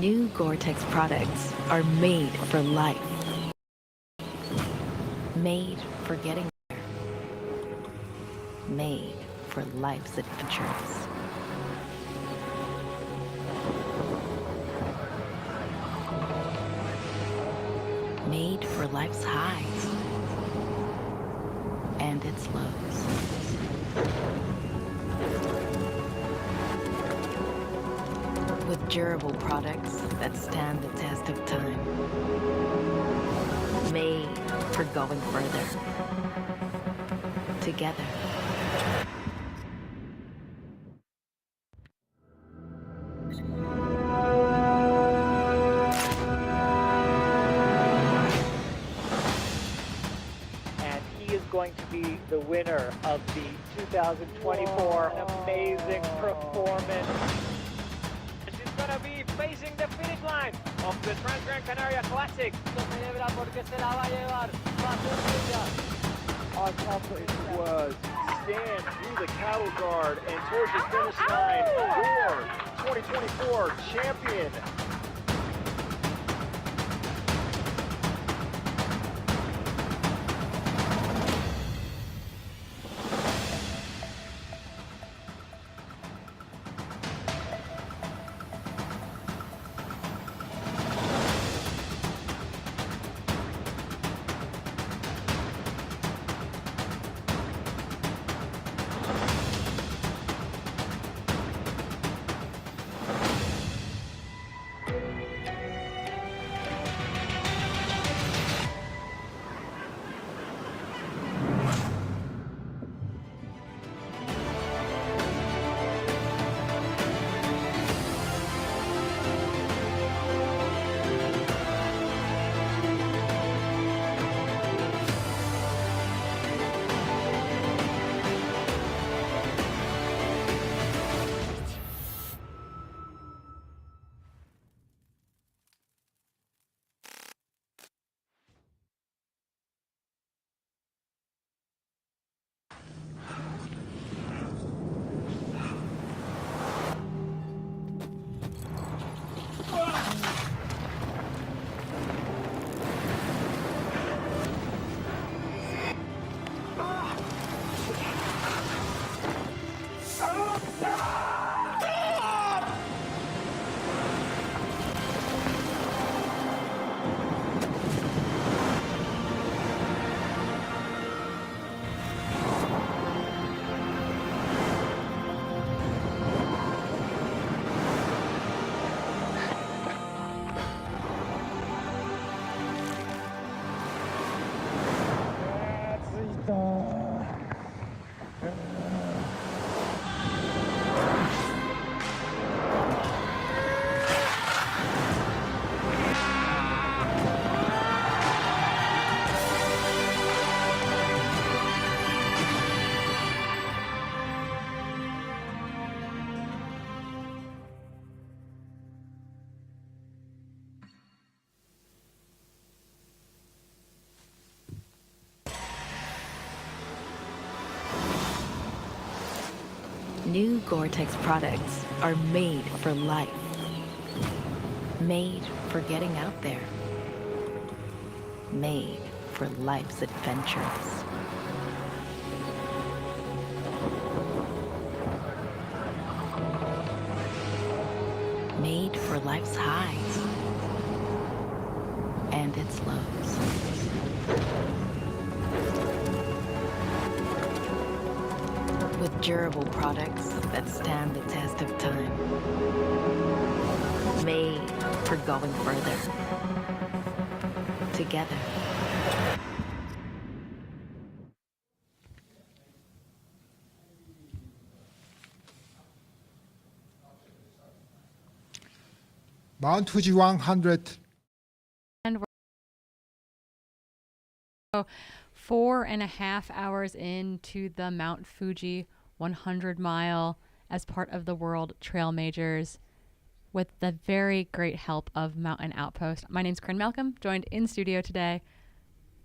New Gore-tex products are made for life. Made for getting there. Made for life's adventures. Made for life's highs and its lows. With durable products that stand the test of time. Made for going further. Together. And he is going to be the winner of the 2024 amazing performance. She's gonna be facing the finish line of the Trans-Gran Canaria Classic. How tough it was stand through the cattle guard and towards the finish line for 2024 champion. New Gore-tex products are made for life. Made for getting out there. Made for life's adventures. Made for life's highs and its lows. With durable products that stand the test of time. Made for going further. Together. Mount Fuji 100. And we're 4.5 hours into the Mount Fuji 100-mile as part of the World Trail Majors with the very great help of Mountain Outpost. My name's Corinne Malcolm, joined in studio today.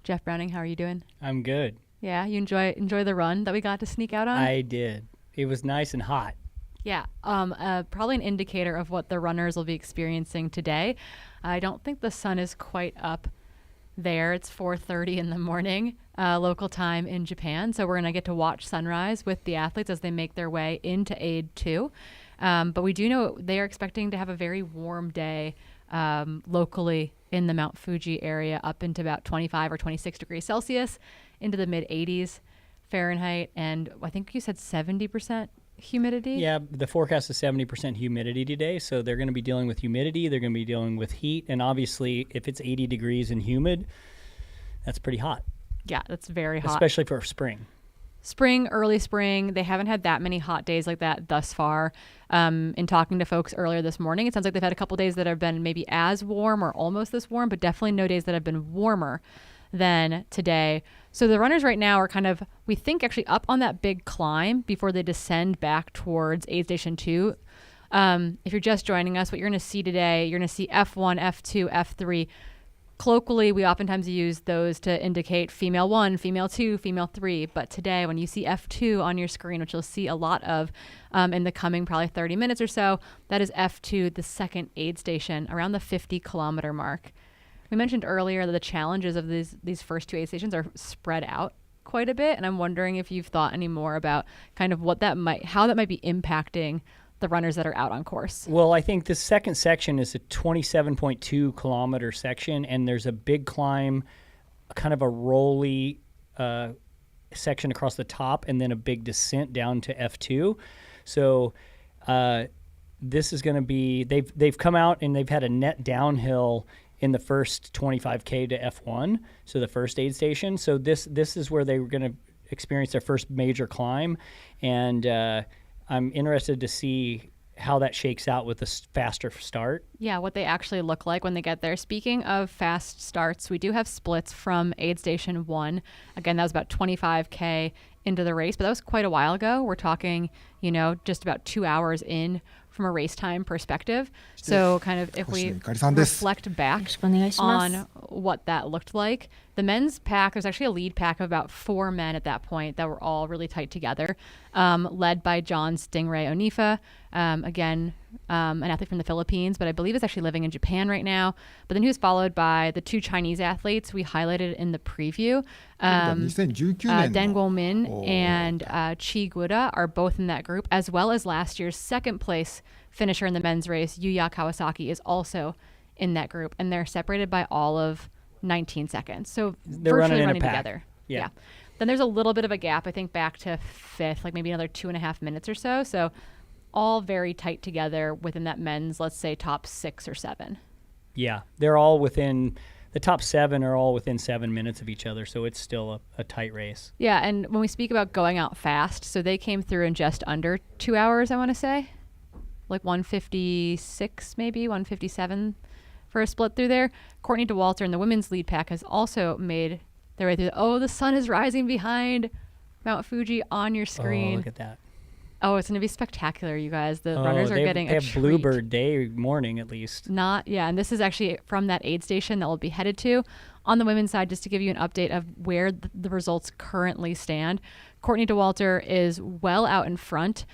Jeff Browning, how are you doing? I'm good. Yeah, you enjoy the run that we got to sneak out on? I did. It was nice and hot. Yeah, probably an indicator of what the runners will be experiencing today. I don't think the sun is quite up there. It's 4:30 in the morning, local time in Japan. So we're going to get to watch sunrise with the athletes as they make their way into Aid 2. But we do know they are expecting to have a very warm day locally in the Mount Fuji area, up into about 25 or 26 degrees Celsius, into the mid 80s Fahrenheit. And I think you said 70% humidity? Yeah, the forecast is 70% humidity today, so they're going to be dealing with humidity, they're going to be dealing with heat, and obviously if it's 80 degrees and humid, that's pretty hot. Yeah, that's very hot. Especially for spring. Spring, early spring, they haven't had that many hot days like that thus far. In talking to folks earlier this morning, it sounds like they've had a couple days that have been maybe as warm or almost this warm, but definitely no days that have been warmer than today. So the runners right now are kind of, we think, actually up on that big climb before they descend back towards Aid Station 2. If you're just joining us, what you're going to see today, you're going to see F1, F2, F3. Colloquially, we oftentimes use those to indicate female 1, female 2, female 3. But today, when you see F2 on your screen, which you'll see a lot of in the coming probably 30 minutes or so, that is F2, the second aid station, around the 50-kilometer mark. We mentioned earlier that the challenges of these first two aid stations are spread out quite a bit, and I'm wondering if you've thought any more about kind of how that might be impacting the runners that are out on course. Well, I think the second section is a 27.2 kilometer section, and there's a big climb, kind of a rolly section across the top, and then a big descent down to F2. So this is going to be, they've come out and they've had a net downhill in the first 25K to F1, so the first aid station. So this is where they were going to experience their first major climb, and I'm interested to see how that shakes out with a faster start. Yeah, what they actually look like when they get there. Speaking of fast starts, we do have splits from aid station 1. Again, that was about 25K into the race, but that was quite a while ago. We're talking, just about 2 hours in from a race time perspective. So kind of if we reflect back on what that looked like, the men's pack, there's actually a lead pack of about 4 men at that point that were all really tight together, led by John Stingray Onifa, again, an athlete from the Philippines, but I believe is actually living in Japan right now. But then he was followed by the 2 Chinese athletes we highlighted in the preview. Deng Guomin and Chi Guda are both in that group, as well as last year's second place finisher in the men's race, Yuya Kawasaki, is also in that group, and they're separated by all of 19 seconds. So they're virtually running pack together. Yeah. Then there's a little bit of a gap, I think, back to 5th, like maybe another 2.5 minutes or so. So all very tight together within that men's, let's say, top 6 or 7. Yeah, they're all within, the top 7 are all within 7 minutes of each other, so it's still a tight race. Yeah, and when we speak about going out fast, so they came through in just under 2 hours, I want to say. Like 1:56, maybe 1:57 for a split through there. Courtney Dauwalter in the women's lead pack has also made their way through. The sun is rising behind Mount Fuji on your screen. Oh, look at that. Oh, it's going to be spectacular, you guys. The runners are getting a treat. They have Bluebird Day morning, at least. And this is actually from that aid station that we'll be headed to. On the women's side, just to give you an update of where the results currently stand, Courtney Dauwalter is well out in front.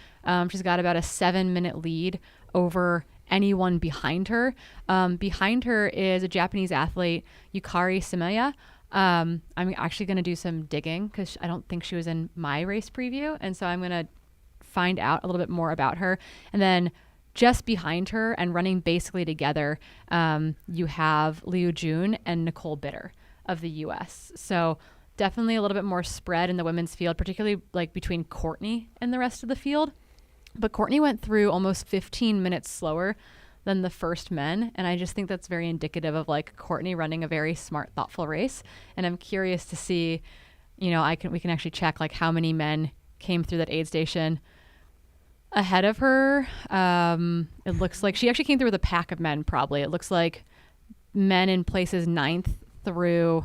She's got about a 7-minute lead over anyone behind her. Behind her is a Japanese athlete, Yukari Sumiya. I'm actually going to do some digging because I don't think she was in my race preview. And so I'm going to find out a little bit more about her. And then just behind her and running basically together, you have Liu Jun and Nicole Bitter of the U.S. So definitely a little bit more spread in the women's field, particularly like between Courtney and the rest of the field. But Courtney went through almost 15 minutes slower than the first men. And I just think that's very indicative of like Courtney running a very smart, thoughtful race. And I'm curious to see, we can actually check like how many men came through that aid station ahead of her. It looks like she actually came through with a pack of men, probably. It looks like men in places 9th through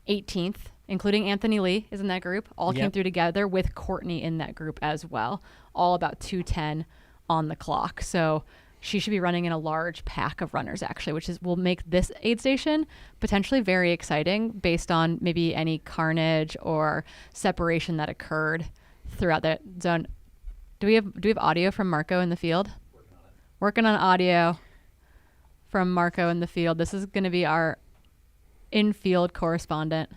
18th, including Anthony Lee is in that group, all came through together with Courtney in that group as well, all about 2:10 on the clock. So she should be running in a large pack of runners, actually, which will make this aid station potentially very exciting based on maybe any carnage or separation that occurred throughout that zone. Do we have audio from Marco in the field? Working on audio from Marco in the field. This is going to be our in-field correspondent.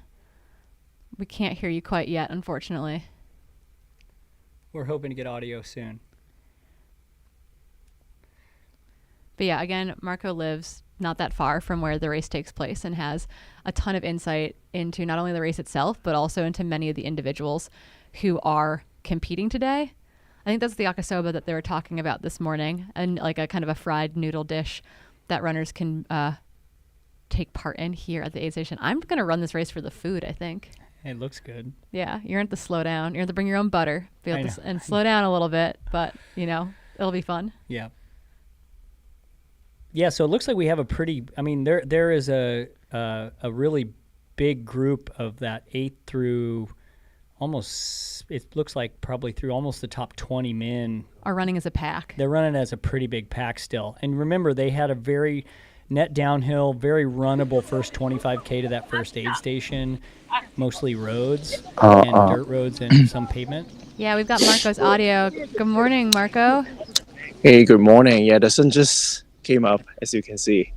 We can't hear you quite yet, unfortunately. We're hoping to get audio soon. But yeah, again, Marco lives not that far from where the race takes place and has a ton of insight into not only the race itself, but also into many of the individuals who are competing today. I think that's the yakisoba that they were talking about this morning, and like a kind of a fried noodle dish that runners can take part in here at the aid station. I'm going to run this race for the food, I think. It looks good. Yeah, you're going to have to slow down. You're going to bring your own butter and slow down a little bit, but, it'll be fun. Yeah. Yeah, so it looks like we have a pretty, there is a really big group of that 8 through almost, it looks like probably through almost the top 20 men. Are running as a pack. They're running as a pretty big pack still. And remember, they had a very net downhill, very runnable first 25K to that first aid station, mostly roads and dirt roads and some pavement. Yeah, we've got Marco's audio. Good morning, Marco. Hey, good morning. Yeah, the sun just came up, as you can see.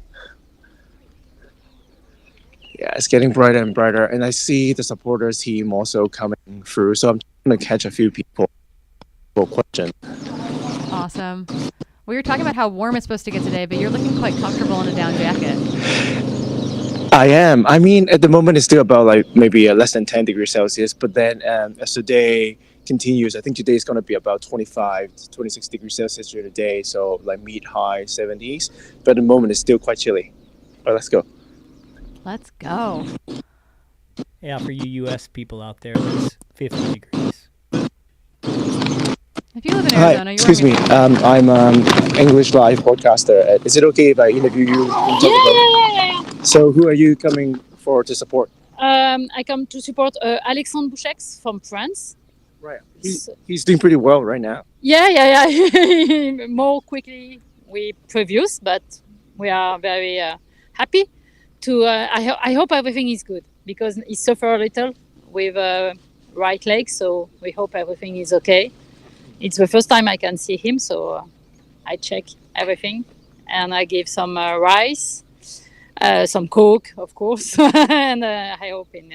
Yeah, it's getting brighter and brighter, and I see the supporters team also coming through, so I'm going to catch a few people for questions. Awesome. We were talking about how warm it's supposed to get today, but you're looking quite comfortable in a down jacket. I am. At the moment, it's still about maybe less than 10 degrees Celsius, but then as the day continues, I think today is going to be about 25 to 26 degrees Celsius during the day, so mid-high 70s, but at the moment, it's still quite chilly. All right, let's go. Let's go. Yeah, for you U.S. people out there, it's 50 degrees. If you live in Hi, Arizona, excuse me. I'm English live broadcaster. Is it okay if I interview you? Yeah. So who are you coming for to support? I come to support Alexandre Bouchex from France. Right. He's doing pretty well right now. Yeah. More quickly we previous, but we are very happy to. I hope everything is good because he suffered a little with right leg, so we hope everything is okay. It's the first time I can see him, so I check everything and I give some rice, some Coke, of course, and I hope in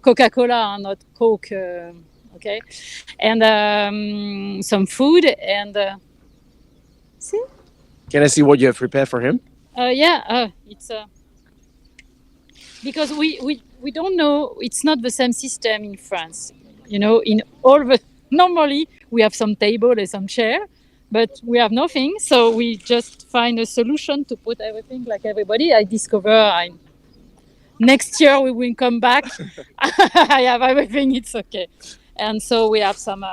Coca-Cola and not Coke, okay, and some food and see. Can I see what you have prepared for him? It's because we don't know. It's not the same system in France, in all the. Normally, we have some table and some chair, but we have nothing. So we just find a solution to put everything like everybody. I discover next year we will come back. I have everything. It's okay. And so we have some.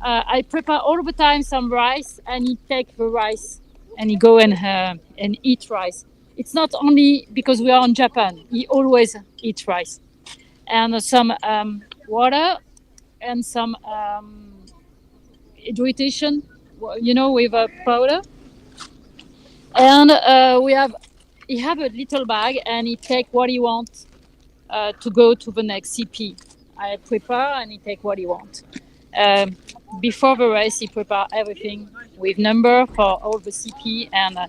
I prepare all the time some rice, and he take the rice, and he go and eat rice. It's not only because we are in Japan. He always eat rice, and some water. And some hydration, with a powder. And he have a little bag, and he take what he wants to go to the next CP. I prepare, and he take what he wants. Before the race, he prepare everything with number for all the CP, and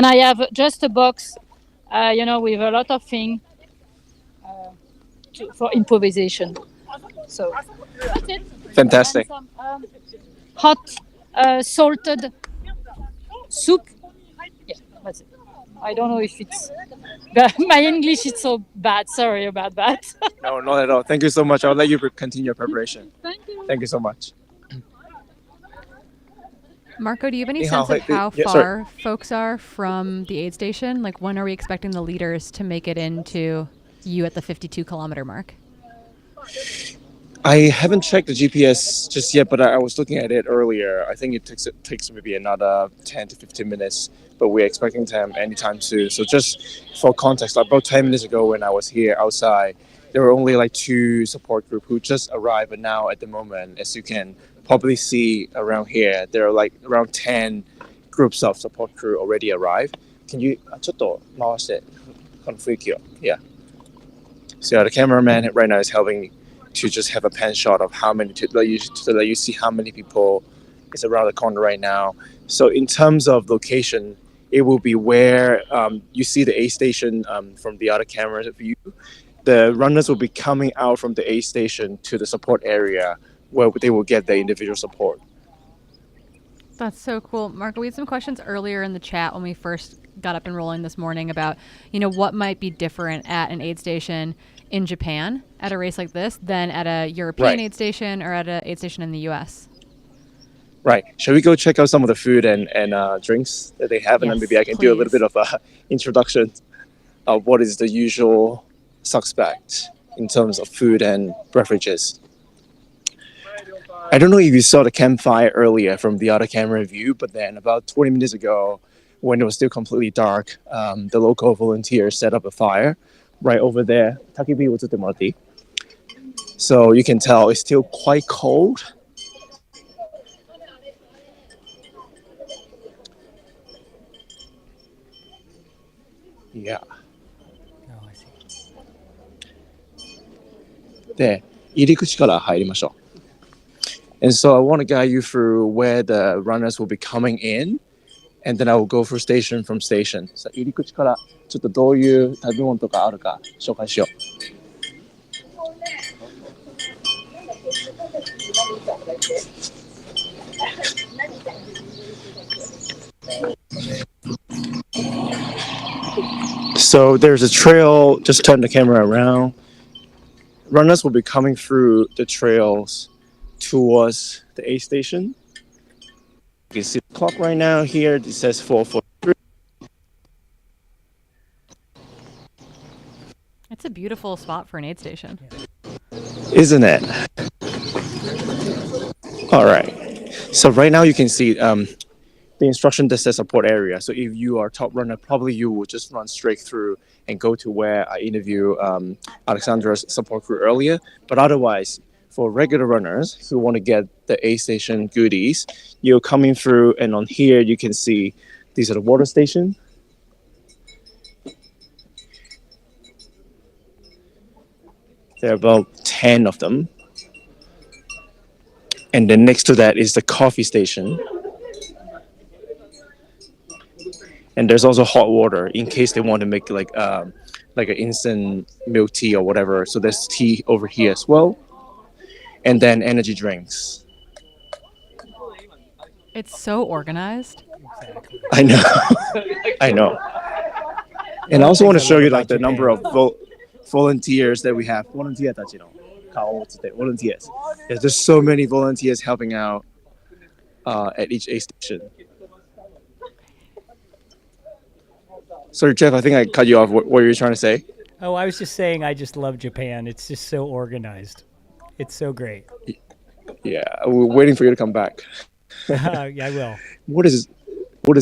I have just a box, with a lot of things for improvisation. So that's it. Fantastic. And some hot salted soup. Yeah, that's it. I don't know if it's my English is so bad. Sorry about that. No, not at all. Thank you so much. I'll let you continue your preparation. Thank you. Thank you so much. Marco, do you have any sense of how far folks are from the aid station? Like, when are we expecting the leaders to make it into you at the 52-kilometer mark? I haven't checked the GPS just yet, but I was looking at it earlier. I think it takes maybe another 10 to 15 minutes, but we're expecting them anytime soon. So just for context, about 10 minutes ago when I was here outside, there were only 2 support groups who just arrived, but now at the moment, as you can probably see around here, there are around 10 groups of support crew already arrived. Can you, yeah. So the cameraman right now is helping to just have a pan shot of how many to let you see how many people is around the corner right now. So in terms of location, it will be where you see the aid station from the other camera view. The runners will be coming out from the aid station to the support area where they will get their individual support. That's so cool. Marco, we had some questions earlier in the chat when we first got up and rolling this morning about, you know, what might be different at an aid station in Japan at a race like this than at a European aid station or at an aid station in the US. Right. Shall we go check out some of the food and drinks that they have? And then maybe I can do a little bit of an introduction of what is the usual suspect in terms of food and beverages. I don't know if you saw the campfire earlier from the other camera view, but then about 20 minutes ago, when it was still completely dark, the local volunteers set up a fire right over there. So you can tell it's still quite cold. Yeah. Oh, I see. で、入り口から入りましょう。And so I want to guide you through where the runners will be coming in, and then I will go through station from station. さあ、入り口からちょっとどういう食べ物とかあるか紹介しよう。So there's a trail, just turn the camera around. Runners will be coming through the trails towards the aid station. You can see the clock right now here. It says 4:43. It's a beautiful spot for an aid station. Isn't it? All right. So right now you can see the instruction that says support area. So if you are top runner, probably you will just run straight through and go to where I interviewed Alexandra's support crew earlier. But otherwise, for regular runners who want to get the aid station goodies, you're coming through, and on here you can see these are the water station. There are about 10 of them. And then next to that is the coffee station. And there's also hot water in case they want to make like an instant milk tea or whatever. So there's tea over here as well. And then energy drinks. It's so organized. I know. I know. And I also want to show you like the number of volunteers that we have. Volunteers. There's just so many volunteers helping out at each aid station. Sorry, Jeff, I think I cut you off. What were you trying to say? Oh, I was just saying I just love Japan. It's just so organized. It's so great. Yeah, we're waiting for you to come back. Yeah, I will. What is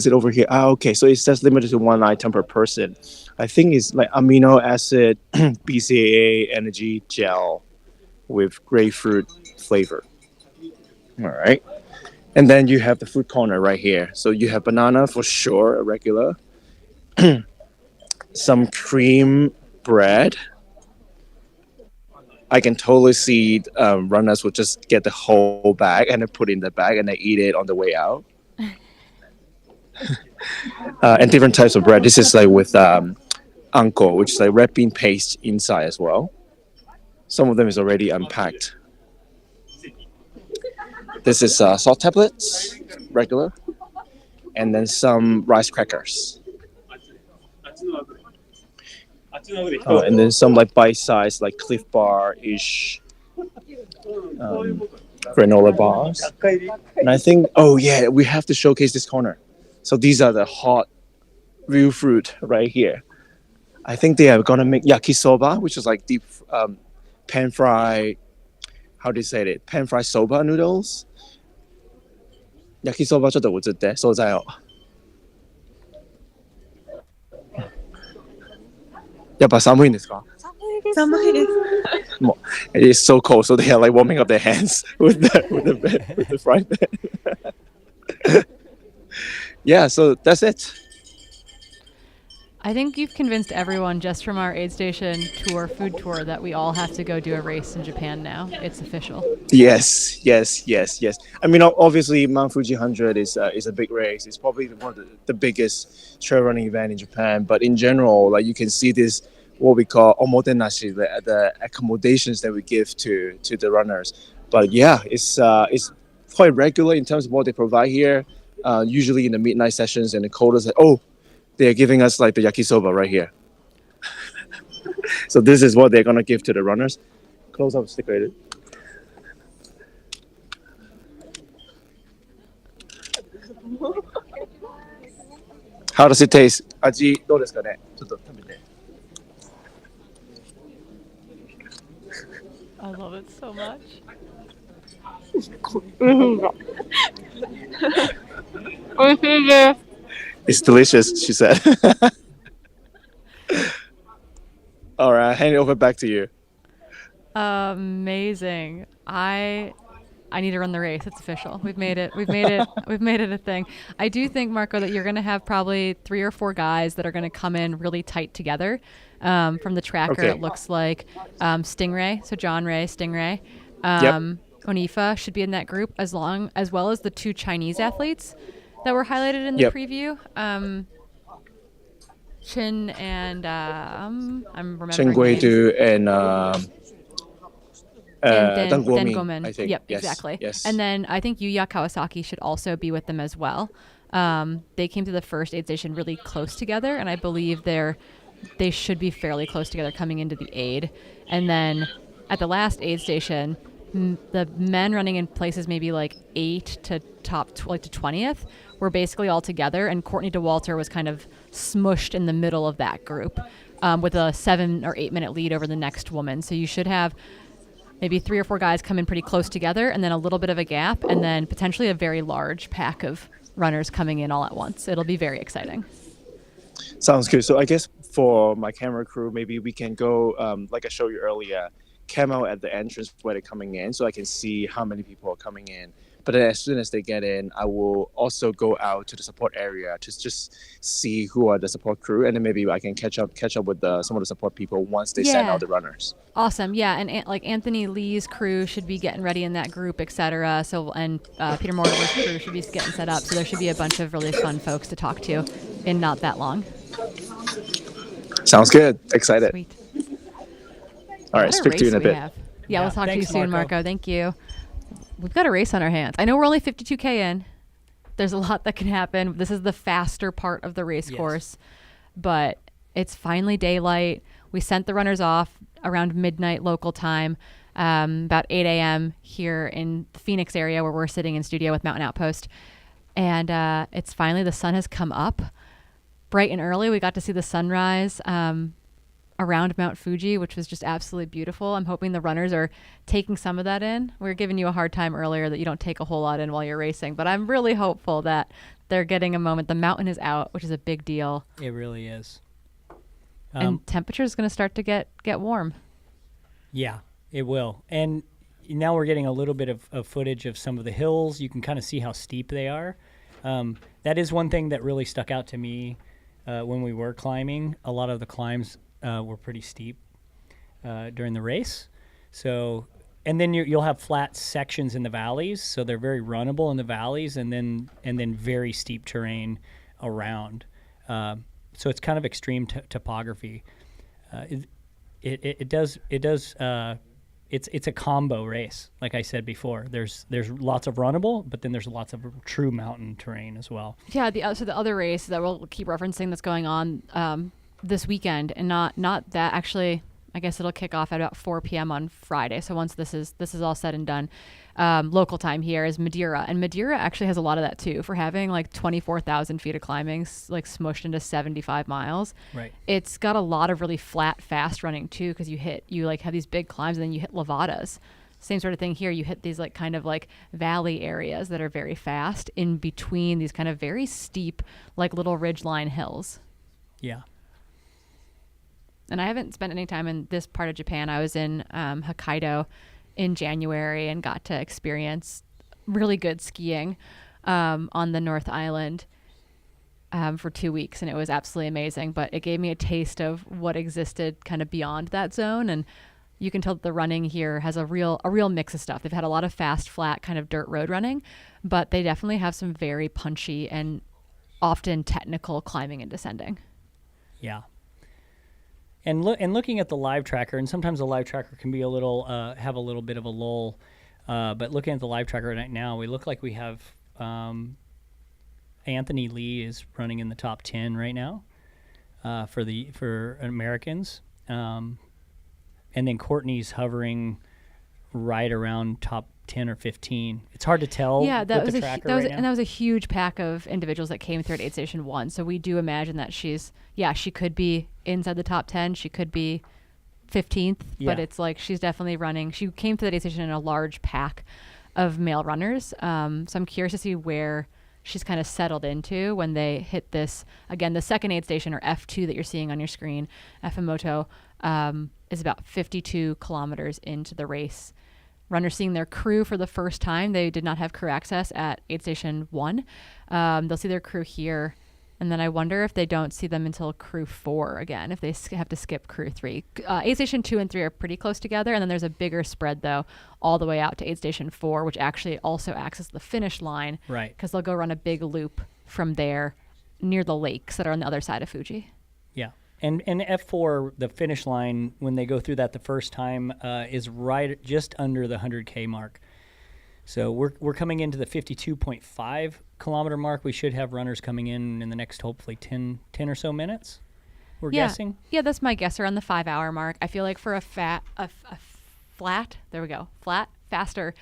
it over here? Okay, so it says limited to 1 item per person. I think it's like amino acid, BCAA, energy gel with grapefruit flavor. All right. And then you have the food corner right here. So you have banana for sure, a regular. Some cream bread. I can totally see runners will just get the whole bag and then put it in the bag and then eat it on the way out. And different types of bread. This is like with anko, which is like red bean paste inside as well. Some of them is already unpacked. This is salt tablets, regular, and then some rice crackers. And then some like bite-sized, like Cliff Bar-ish granola bars. And I think, oh yeah, we have to showcase this corner. So these are the hot real fruit right here. I think they are gonna make yakisoba, which is like deep pan-fried. How do you say it? Pan-fried soba noodles. Yakisoba ちょっと映って惣菜を。やっぱ寒いんですか？寒いです。もう It is so cold, so they are like warming up their hands with the frying pan. Yeah, so that's it. I think you've convinced everyone just from our aid station tour, food tour, that we all have to go do a race in Japan now. It's official. Yes. I mean, obviously, Mount Fuji 100 is a big race. It's probably one of the biggest trail running event in Japan. But in general, like you can see this, what we call omotenashi, the accommodations that we give to the runners. But yeah, it's quite regular in terms of what they provide here. Usually in the midnight sessions and the coldest, they're giving us like the yakisoba right here. So this is what they're gonna give to the runners. Close up, stick rated. How does it taste? 味どうですかね？ちょっと食べて。I love it so much. It's delicious, she said. All right, hand it over back to you. Amazing. I need to run the race. It's official. We've made it. We've made it a thing. I do think, Marco, that you're going to have probably 3 or 4 guys that are going to come in really tight together. From the tracker, Okay. It looks like Stingray, so John Ray, Stingray. Yep. Onifa should be in that group, as well as the 2 Chinese athletes that were highlighted in the Yep. preview. Chin and I'm remembering Chen names. Guidu and Den Guomin, I think. Yep, Yes, exactly. Yes. And then I think Yuya Kawasaki should also be with them as well. They came to the first aid station really close together, and I believe they should be fairly close together coming into the aid. And then at the last aid station, the men running in places maybe like 8 to top to 20th were basically all together, and Courtney Dauwalter was kind of smushed in the middle of that group with a 7 or 8 minute lead over the next woman. So you should have maybe 3 or 4 guys come in pretty close together, and then a little bit of a gap, and then potentially a very large pack of runners coming in all at once. It'll be very exciting. Sounds good. So I guess for my camera crew, maybe we can go, like I showed you earlier, camo at the entrance where they're coming in, so I can see how many people are coming in. But then as soon as they get in, I will also go out to the support area to just see who are the support crew, and then maybe I can catch up with some of the support people once they send Yeah. out the runners. Awesome. Yeah, and like Anthony Lee's crew should be getting ready in that group, etc. So and Peter Mortimer's crew should be getting set up. So there should be a bunch of really fun folks to talk to in not that long. Sounds good. Excited. Sweet. All right, What a speak to you in a race we bit. have. Yeah, we'll talk to you Thanks, soon, Marco. Thank you. We've got a race on our hands. I know we're only 52K in. There's a lot that can happen. This is the faster part of the race course, but it's finally daylight. We sent the runners off around midnight local time, about 8 a.m. here in the Phoenix area where we're sitting in studio with Mountain Outpost. And it's finally, the sun has come up bright and early. We got to see the sunrise around Mount Fuji, which was just absolutely beautiful. I'm hoping the runners are taking some of that in. We were giving you a hard time earlier that you don't take a whole lot in while you're racing, but I'm really hopeful that they're getting a moment. The mountain is out, which is a big deal. It really is. And temperature is going to start to get warm. Yeah, it will. And now we're getting a little bit of footage of some of the hills. You can kind of see how steep they are. That is one thing that really stuck out to me when we were climbing. A lot of the climbs were pretty steep during the race. So, and then you'll have flat sections in the valleys, so they're very runnable in the valleys, and then very steep terrain around. So it's kind of extreme topography. It's a combo race, like I said before. There's lots of runnable, but then there's lots of true mountain terrain as well. Yeah, so the other race that we'll keep referencing that's going on this weekend, and not that actually. I guess it'll kick off at about 4 p.m. on Friday. So once this is all said and done, local time here is Madeira, and Madeira actually has a lot of that too. For having like 24,000 feet of climbing, like smushed into 75 miles. Right. It's got a lot of really flat, fast running too, because you like have these big climbs and then you hit levadas. Same sort of thing here. You hit these like kind of like valley areas that are very fast in between these kind of very steep, like little ridgeline hills. Yeah. And I haven't spent any time in this part of Japan. I was in Hokkaido in January and got to experience really good skiing on the North Island. for 2 weeks, and it was absolutely amazing. But it gave me a taste of what existed kind of beyond that zone, and you can tell that the running here has a real mix of stuff. They've had a lot of fast, flat kind of dirt road running, but they definitely have some very punchy and often technical climbing and descending. Yeah. And looking at the live tracker, and sometimes the live tracker can be a little have a little bit of a lull, but looking at the live tracker right now, we look like we have Anthony Lee is running in the top 10 right now for Americans, and then Courtney's hovering right around top 10 or 15. It's hard to tell. Yeah, that with was the tracker that was right now. and that was a huge pack of individuals that came through at Aid Station 1. So we do imagine that she could be inside the top 10. She could be 15th, but it's like she's definitely running. She came through that Aid Station in a large pack of male runners. So I'm curious to see where she's kind of settled into when they hit this, again, the second Aid Station, or F2 that you're seeing on your screen, Efimoto, is about 52 kilometers into the race. Runners seeing their crew for the first time. They did not have crew access at Aid Station 1. They'll see their crew here, and then I wonder if they don't see them until crew 4 again, if they have to skip crew 3. Aid Station 2 and 3 are pretty close together, and then there's a bigger spread, though, all the way out to Aid Station 4, which actually also acts as the finish line. Right. Because they'll go run a big loop from there near the lakes that are on the other side of Fuji. Yeah. And F4, the finish line, when they go through that the first time, is right just under the 100K mark. So we're coming into the 52.5 kilometer mark. We should have runners coming in the next, hopefully, 10 or so minutes, we're guessing. Yeah, that's my guess, around the 5 hour mark. I feel like for a flat, faster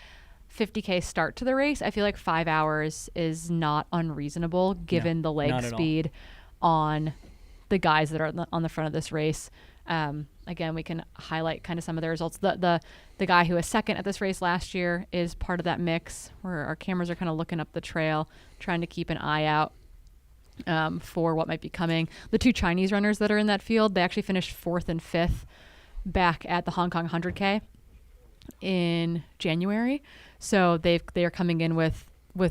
50K start to the race, I feel like 5 hours is not unreasonable given the leg speed on the guys that are on the front of this race. Again, we can highlight kind of some of the results. The guy who was second at this race last year is part of that mix, where our cameras are kind of looking up the trail, trying to keep an eye out for what might be coming. The two Chinese runners that are in that field, they actually finished 4th and 5th back at the Hong Kong 100K in January. So they are coming in with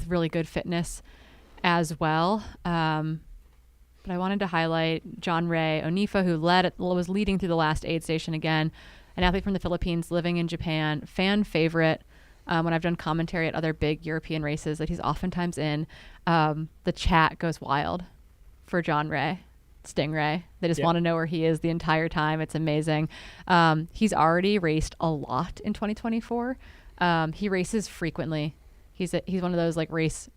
really good fitness as well. But I wanted to highlight John Ray Onifa, who was leading through the last aid station again, an athlete from the Philippines living in Japan, fan favorite. When I've done commentary at other big European races that he's oftentimes in, the chat goes wild for John Ray, Stingray. They just want to know where he is the entire time. It's amazing. He's already raced a lot in 2024. He races frequently. He's one of those like race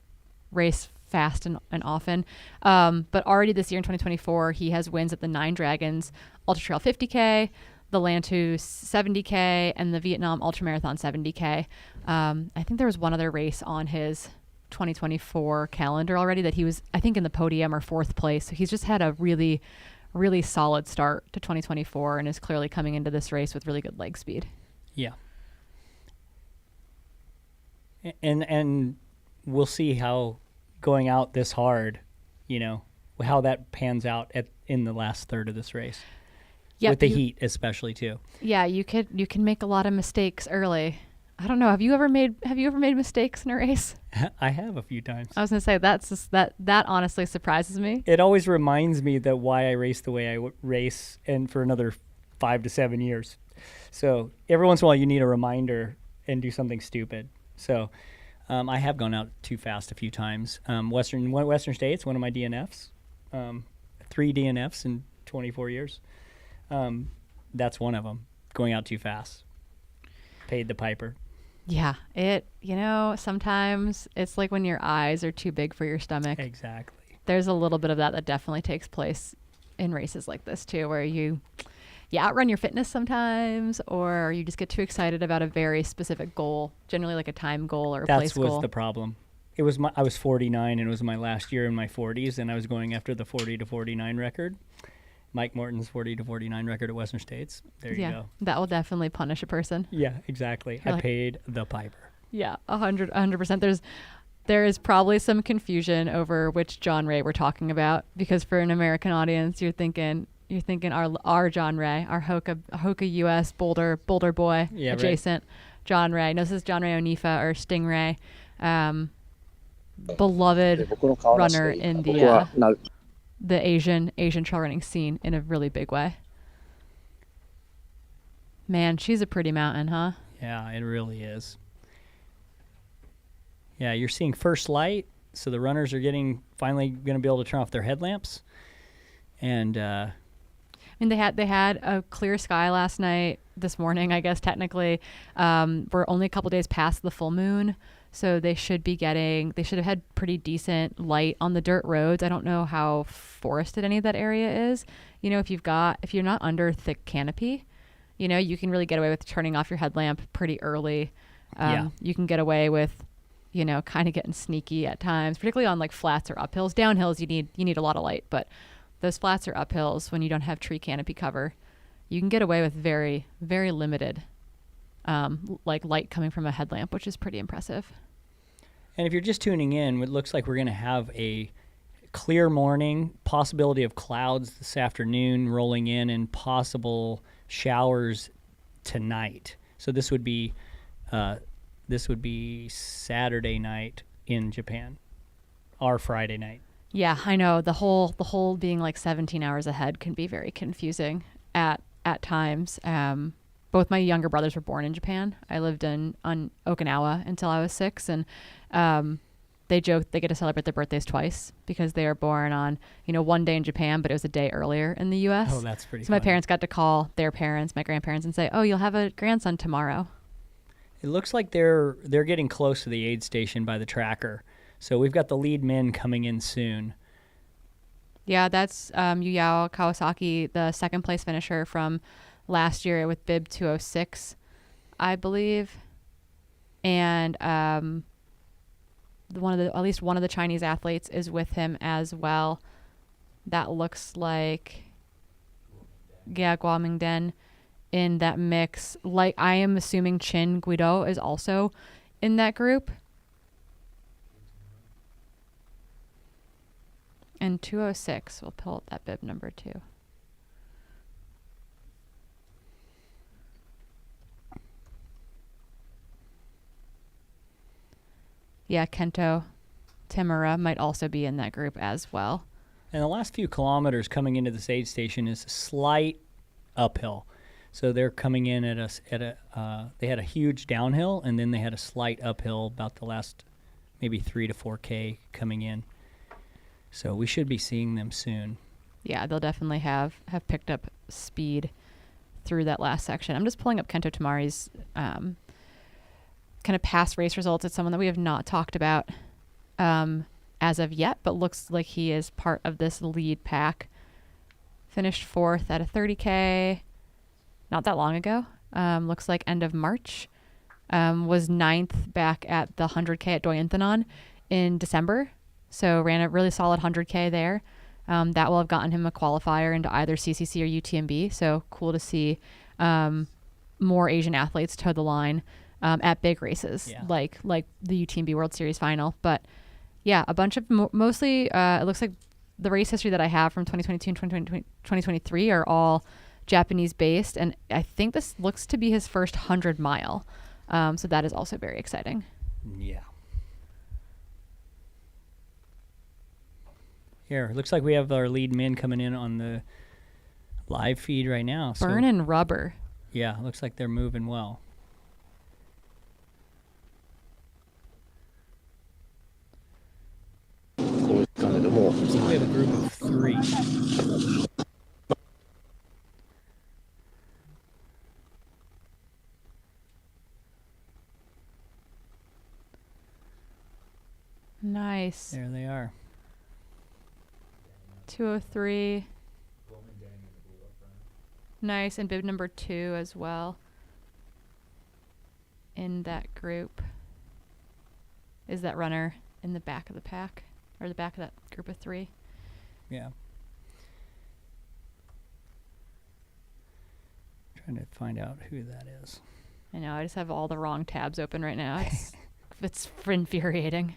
fast and often. But already this year in 2024, he has wins at the Nine Dragons Ultra Trail 50K, the Lantus 70K, and the Vietnam Ultramarathon 70K. I think there was one other race on his 2024 calendar already that he was, I think, in the podium or 4th place. So he's just had a really, really solid start to 2024 and is clearly coming into this race with really good leg speed. Yeah. And we'll see how going out this hard, how that pans out in the last third of this race. Yep, with the heat especially too. Yeah, you can make a lot of mistakes early. I don't know. Have you ever made mistakes in a race? I have a few times. I was gonna say that honestly surprises me. It always reminds me that why I race the way I race, and for another 5 to 7 years. So every once in a while you need a reminder and do something stupid. So I have gone out too fast a few times. Western States, one of my DNFs, 3 DNFs in 24 years. That's one of them. Going out too fast. Paid the piper. Yeah, sometimes it's like when your eyes are too big for your stomach. Exactly. There's a little bit of that definitely takes place in races like this too, where you outrun your fitness sometimes, or you just get too excited about a very specific goal, generally like a time goal or a place goal. That was the problem. I was 49 and it was my last year in my 40s, and I was going after the 40 to 49 record. Mike Morton's 40 to 49 record at Western States. There you go. That will definitely punish a person. Yeah, exactly. I paid the piper. Yeah, 100%. There is probably some confusion over which John Ray we're talking about, because for an American audience, you're thinking our John Ray, our Hoka US Boulder boy adjacent, right. John Ray. No, this is John Ray Onifa, or Stingray, beloved runner in the the Asian trail running scene in a really big way. Man, she's a pretty mountain, huh? Yeah, it really is. Yeah, you're seeing first light, so the runners are finally going to be able to turn off their headlamps. And I mean, they had a clear sky last night. This morning, I guess technically, we're only a couple days past the full moon, so they should have had pretty decent light on the dirt roads. I don't know how forested any of that area is. You know, if you're not under thick canopy, you know, you can really get away with turning off your headlamp pretty early. You can get away with, you know, kind of getting sneaky at times, particularly on like flats or uphills. Downhills, you need a lot of light, but those flats or uphills, when you don't have tree canopy cover, you can get away with very, very limited like light coming from a headlamp, which is pretty impressive. if you're just tuning in, it looks like we're going to have a clear morning, possibility of clouds this afternoon rolling in, and possible showers tonight. So this would be Saturday night in Japan, our Friday night. Yeah, I know. The whole being like 17 hours ahead can be very confusing at times. Both my younger brothers were born in Japan. I lived on Okinawa until I was 6, and they joke they get to celebrate their birthdays twice because they were born on, one day in Japan, but it was a day earlier in the U.S. Oh, that's pretty. So my parents got to call their parents, my grandparents, and say, "Oh, you'll have a grandson tomorrow." It looks like they're getting close to the aid station by the tracker. So we've got the lead men coming in soon. Yeah, that's Yuyao Kawasaki, the second place finisher from last year with bib 206, I believe. And at least one of the Chinese athletes is with him as well. That looks like Guomingden in that mix. Like, I am assuming Chin Guido is also in that group. And 206, we'll pull up that bib number 2. Yeah, Kento Tamura might also be in that group as well. And the last few kilometers coming into this aid station is a slight uphill. So they're coming in they had a huge downhill, and then they had a slight uphill about the last maybe 3 to 4K coming in. So we should be seeing them soon. Yeah, they'll definitely have picked up speed through that last section. I'm just pulling up Kento Tamari's kind of past race results. It's someone that we have not talked about as of yet, but looks like he is part of this lead pack. Finished 4th at a 30K not that long ago. Looks like end of March. Was 9th back at the 100K at Doi Inthanon in December. So ran a really solid 100K there. That will have gotten him a qualifier into either CCC or UTMB. So cool to see more Asian athletes toe the line at big races, like the UTMB World Series final. But yeah, a bunch of mostly it looks like the race history that I have from 2022 and 2023 are all Japanese based, and I think this looks to be his first 100 mile. So that is also very exciting. Yeah. Here, looks like we have our lead men coming in on the live feed right now. Burning rubber. Yeah, looks like they're moving well. Looks like we have a group of 3. Nice. There they are. 203. Nice, and bib number 2 as well in that group. Is that runner in the back of the pack, or the back of that group of 3? Yeah. Trying to find out who that is. I know, I just have all the wrong tabs open right now. It's infuriating.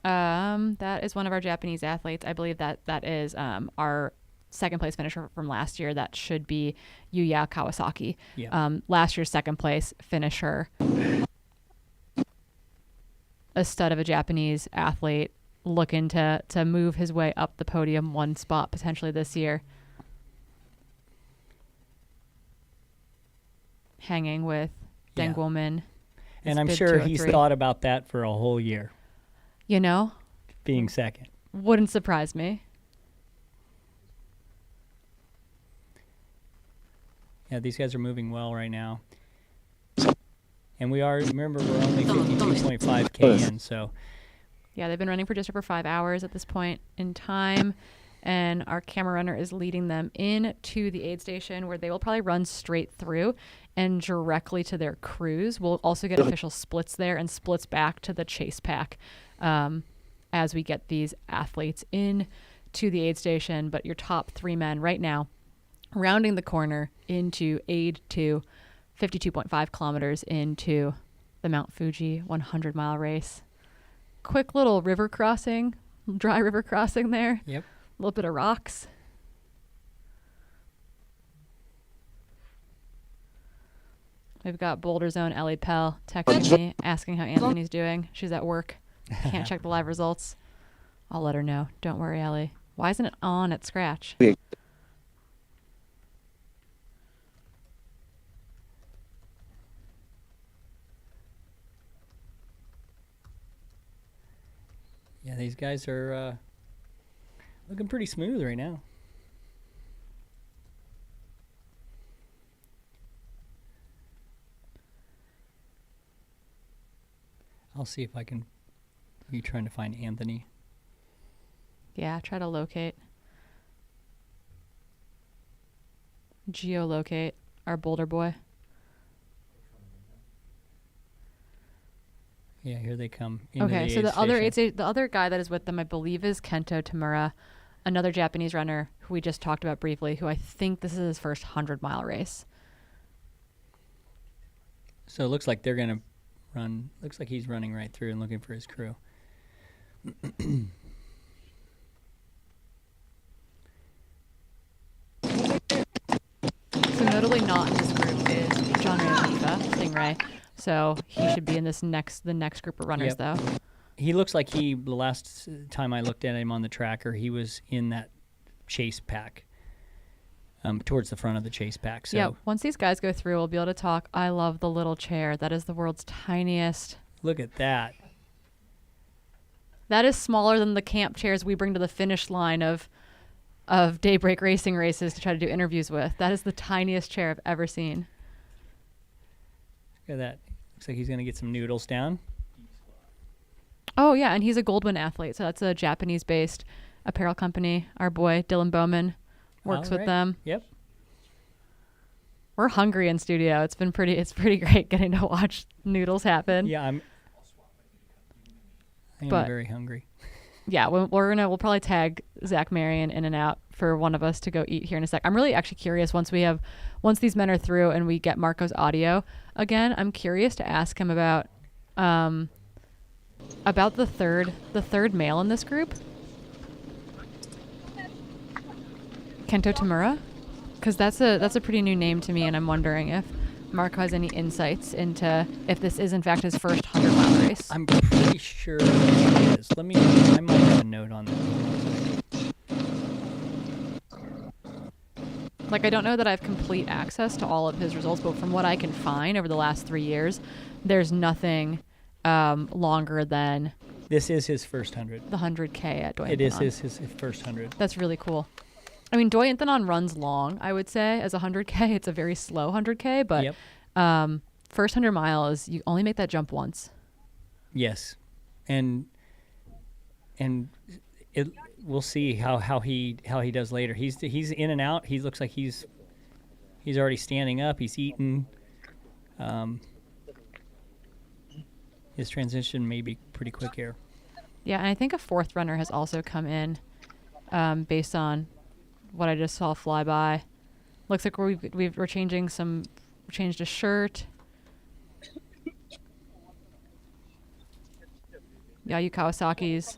That is one of our Japanese athletes. I believe that is our second place finisher from last year. That should be Yuya Kawasaki. Yeah. Last year's second place finisher, a stud of a Japanese athlete. looking to move his way up the podium one spot potentially this year. Hanging with Yeah. Dengwoman. And I'm sure he's thought about that for a whole year, You know, being second. wouldn't surprise me. Yeah, these guys are moving well right now. And remember, we're only 52.5K in, so. Yeah, they've been running for just over 5 hours at this point in time. And our camera runner is leading them into the aid station where they will probably run straight through and directly to their cruise. We'll also get official splits there and splits back to the chase pack as we get these athletes in to the aid station. But your top 3 men right now rounding the corner into aid to 52.5 kilometers into the Mount Fuji 100-mile race. Quick little river crossing, dry river crossing there. Yep. A little bit of rocks. We've got Boulder Zone Ellie Pell texting me, asking how Anthony's doing. She's at work. Can't check the live results. I'll let her know. Don't worry, Ellie. Why isn't it on at Scratch? Yeah, these guys are looking pretty smooth right now. I'll see if I can. Are you trying to find Anthony? Yeah, try to locate. Geolocate our Boulder boy. Yeah, here they come. Into Okay, the so aid the other guy that is with them, I believe, is Kento Tamura, another Japanese runner who we just talked about briefly, who I think this is his first 100-mile race. So it looks like they're gonna run. Looks like he's running right through and looking for his crew. So notably not in this group is John Ray Stingray. So he should be in the next group of runners, Yep. though. He looks like the last time I looked at him on the tracker, he was in that chase pack, towards the front of the chase pack. So Yeah, once these guys go through, we'll be able to talk. I love the little chair. That is the world's tiniest. look at that. That is smaller than the camp chairs we bring to the finish line of daybreak racing races to try to do interviews with. That is the tiniest chair I've ever seen. Look at that. Looks like he's going to get some noodles down. Oh, yeah, and he's a Goldwyn athlete, so that's a Japanese-based apparel company. Our boy, Dylan Bowman, works with them. Yep. We're hungry in studio. It's pretty great getting to watch noodles happen. Yeah, I'm But- very hungry. Yeah, we'll probably tag Zach Marion in and out for one of us to go eat here in a sec. I'm really actually curious once these men are through and we get Marco's audio again. I'm curious to ask him about the third male in this group, Kento Tamura, because that's a pretty new name to me, and I'm wondering if Marco has any insights into if this is in fact his first 100-mile race. I'm pretty sure it is. I might have a note on that. Like, I don't know that I have complete access to all of his results, but from what I can find over the last 3 years, there's nothing longer than This is his first 100. the 100K at Doyenthenon. It is his first 100. That's really cool. I mean, Doyenthenon runs long, I would say, as a 100K. It's a very slow 100K, but Yep. first 100 miles, you only make that jump once. Yes, and we'll see how he does later. He's in and out. He looks like he's already standing up. He's eating. His transition may be pretty quick here. Yeah, and I think a fourth runner has also come in based on what I just saw fly by. Looks like we're changed a shirt. Yayu Kawasaki's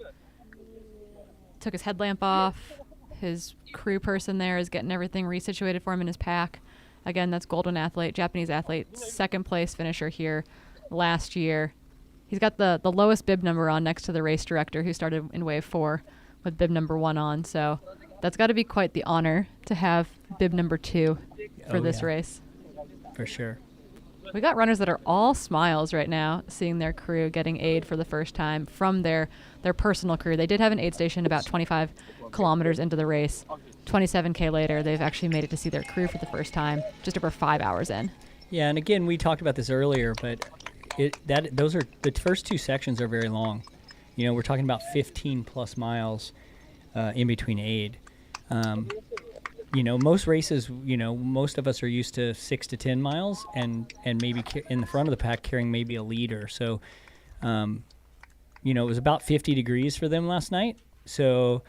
took his headlamp off. His crew person there is getting everything resituated for him in his pack. Again, that's Goldwyn athlete, Japanese athlete, second place finisher here last year. He's got the lowest bib number on next to the race director who started in wave 4 with bib number 1 on. So that's got to be quite the honor to have bib number 2 for this race. For sure. We got runners that are all smiles right now, seeing their crew getting aid for the first time from their personal crew. They did have an aid station about 25 kilometers into the race. 27K later, they've actually made it to see their crew for the first time, just over 5 hours in. Yeah, and again, we talked about this earlier, but those are the first 2 sections are very long. You know, we're talking about 15 plus miles in between aid. You know, most races, you know, most of us are used to 6 to 10 miles and maybe in the front of the pack carrying maybe a liter. So, you know, it was about 50 degrees for them last night. So,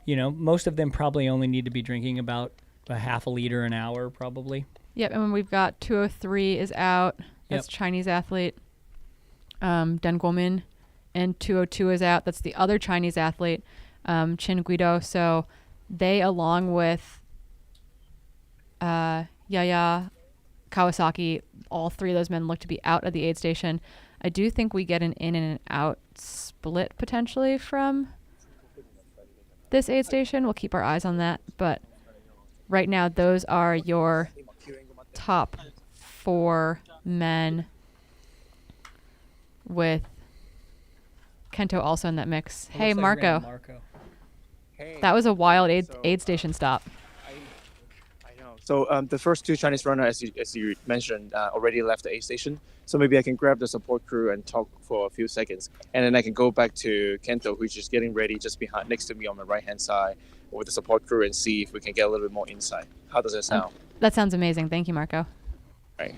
you know, most of them probably only need to be drinking about a half a liter an hour probably. Yep, and we've got 203 is out. That's Chinese athlete, Deng Guomin. And 202 is out. That's the other Chinese athlete, Qin Guido. So they, along with Yaya Kawasaki, all 3 of those men look to be out of the aid station. I do think we get an in and an out split potentially from this aid station. We'll keep our eyes on that. But right now, those are your top 4 men, with Kento also in that mix. Hey, Marco. That was a wild aid station stop. So the first 2 Chinese runners, as you mentioned, already left the aid station. So maybe I can grab the support crew and talk for a few seconds, and then I can go back to Kento, who's just getting ready just behind, next to me on the right-hand side, with the support crew, and see if we can get a little bit more insight. How does that sound? That sounds amazing. Thank you, Marco. Right.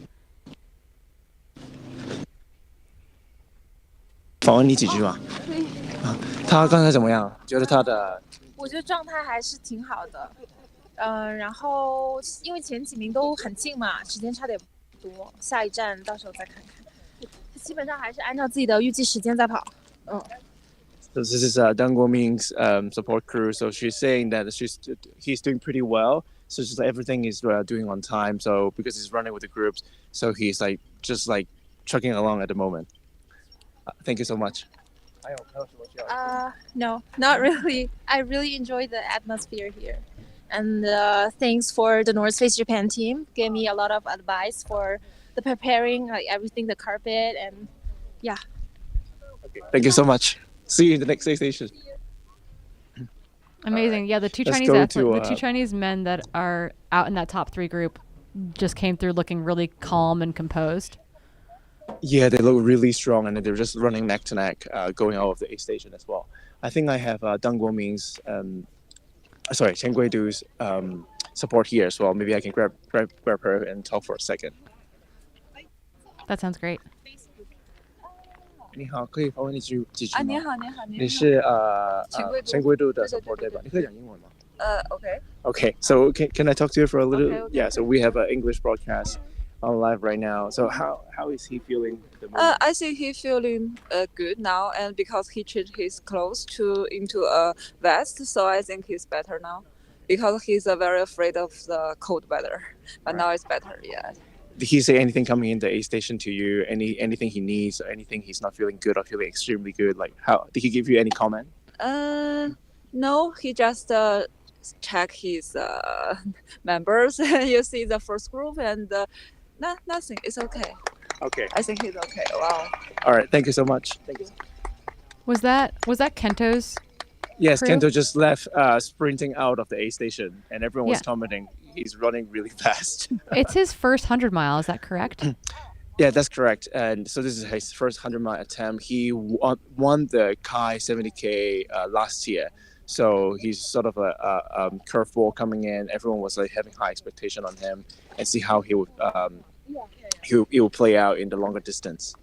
访问你几句嘛？他刚才怎么样？觉得他的？我觉得状态还是挺好的。然后因为前几名都很近嘛，时间差的也不多，下一站到时候再看看。基本上还是按照自己的预计时间在跑。So this is Deng Guoming's support crew. So she's saying that he's doing pretty well. So just everything is doing on time. So because he's running with the groups, so he's just trucking along at the moment. Thank you so much. No, not really. I really enjoy the atmosphere here. And thanks for the North Face Japan team. Gave me a lot of advice for the preparing, like everything, the carpet, and yeah. Okay. Thank you so much. See you in the next station. Amazing. Right. Yeah, the 2 Let's Chinese go the 2 Chinese men that are out in that top 3 group just came through looking really calm and composed. Yeah, they look really strong, and they're just running neck to neck, going out of the aid station as well. I think I have Deng Guoming's, Chen Guidu's support here as well. Maybe I can grab her and talk for a second. That sounds great. 你好，可以访问你几句吗？你好。你是Chen Guidu的 support 对吧？你可以讲英文吗Okay. Okay, so can I talk to you for a little? Okay. Yeah, so we have an English broadcast on live right now. So how is he feeling at the moment? I think he's feeling good now, and because he changed his clothes into a vest, so I think he's better now. Because he's very afraid of the cold weather, but now it's better. Yeah. Did he say anything coming in the aid station to you? Anything he needs, or anything he's not feeling good or feeling extremely good? Like how did he give you any comment? No, he just check his members. You see the first group, and nothing. It's okay. Okay. I think he's okay. Wow. All right. Thank you so much. Thank you. Was that Kento's? Yes, crew? Kento just left sprinting out of the aid station, and everyone was commenting he's running really fast. It's his first 100 mile, is that correct? Yeah, that's correct. And so this is his first 100-mile attempt. He won the Kai 70K last year. So he's sort of a curveball coming in. Everyone was having high expectation on him, and see how he would play out in the longer distance.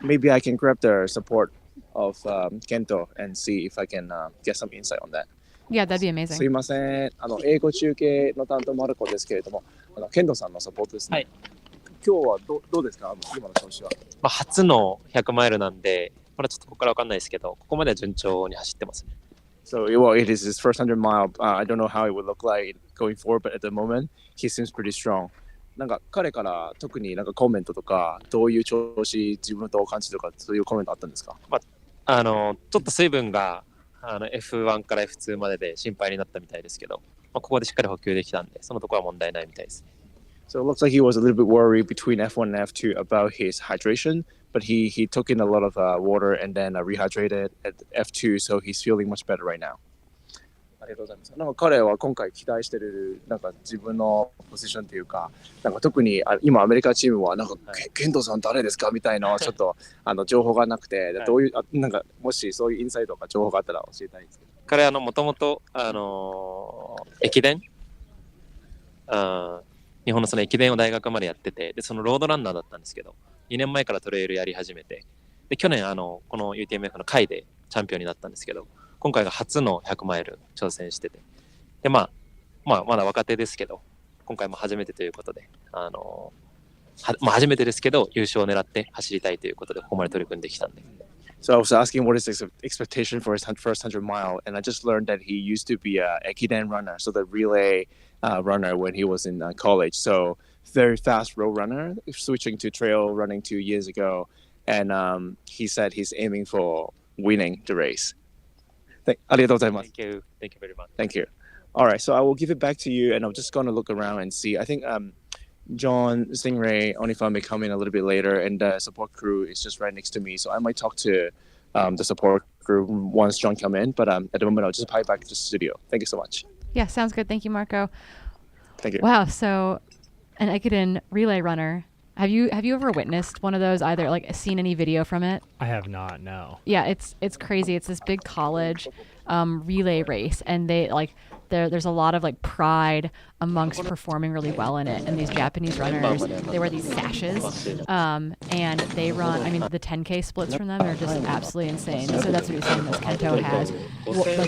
Maybe I can grab the support of Kento and see if I can get some insight on that. Yeah, that'd be amazing. すいません。英語中継の担当マルコですけれども、ケントさんのサポートですね。はい。今日はどうですか？今の調子は。初の100マイルなんで、まだちょっとここからわかんないですけど、ここまでは順調に走ってますね。So it is his first 100 mile. I don't know how it would look like going forward, but at the moment he seems pretty strong. なんか彼から特になんかコメントとか、どういう調子、自分のどう感じとか、そういうコメントあったんですか？ちょっと水分がF1 から F2 までで心配になったみたいですけど、ここでしっかり補給できたんで、そのところは問題ないみたいですね。So it looks like he was a little bit worried between F1 and F2 about his hydration, but he took in a lot of water and then rehydrated at F2, so he's feeling much better right now. ありがとうございます。なんか彼は今回期待してるなんか自分のポジションというか、なんか特に今アメリカチームはなんかケントさん誰ですかみたいなちょっと情報がなくて、どういうなんかもしそういうインサイトとか情報があったら教えたいんですけど。彼もともと駅伝、日本のその駅伝を大学までやってて、でそのロードランナーだったんですけど、2年前からトレイルやり始めて、で去年この UTMF の会でチャンピオンになったんですけど、今回が初の100マイル挑戦してて、でまだ若手ですけど、今回も初めてということで、初めてですけど優勝を狙って走りたいということでここまで取り組んできたんで。So I was asking what is his expectation for his first 100 mile, and I just learned that he used to be a Ekiden runner, so the relay runner when he was in college. So very fast road runner, switching to trail running 2 years ago, and he said he's aiming for winning the race. ありがとうございます。Thank you very much. Thank you. All right, so I will give it back to you, and I'm just going to look around and see. I think John, Stingray, Onifan may come in a little bit later, and the support crew is just right next to me, so I might talk to the support crew once John come in, but at the moment I'll just pipe back to the studio. Thank you so much. Yeah, sounds good. Thank you, Marco. Thank you. Wow, so an Ekiden relay runner. Have you ever witnessed one of those, either like seen any video from it? I have not, no. Yeah, it's crazy. It's this big college relay race, and they like there's a lot of like pride amongst performing really well in it. And these Japanese runners, they wear these sashes, and they run. I mean, the 10K splits from them are just absolutely insane. So that's what he's saying. This Kento has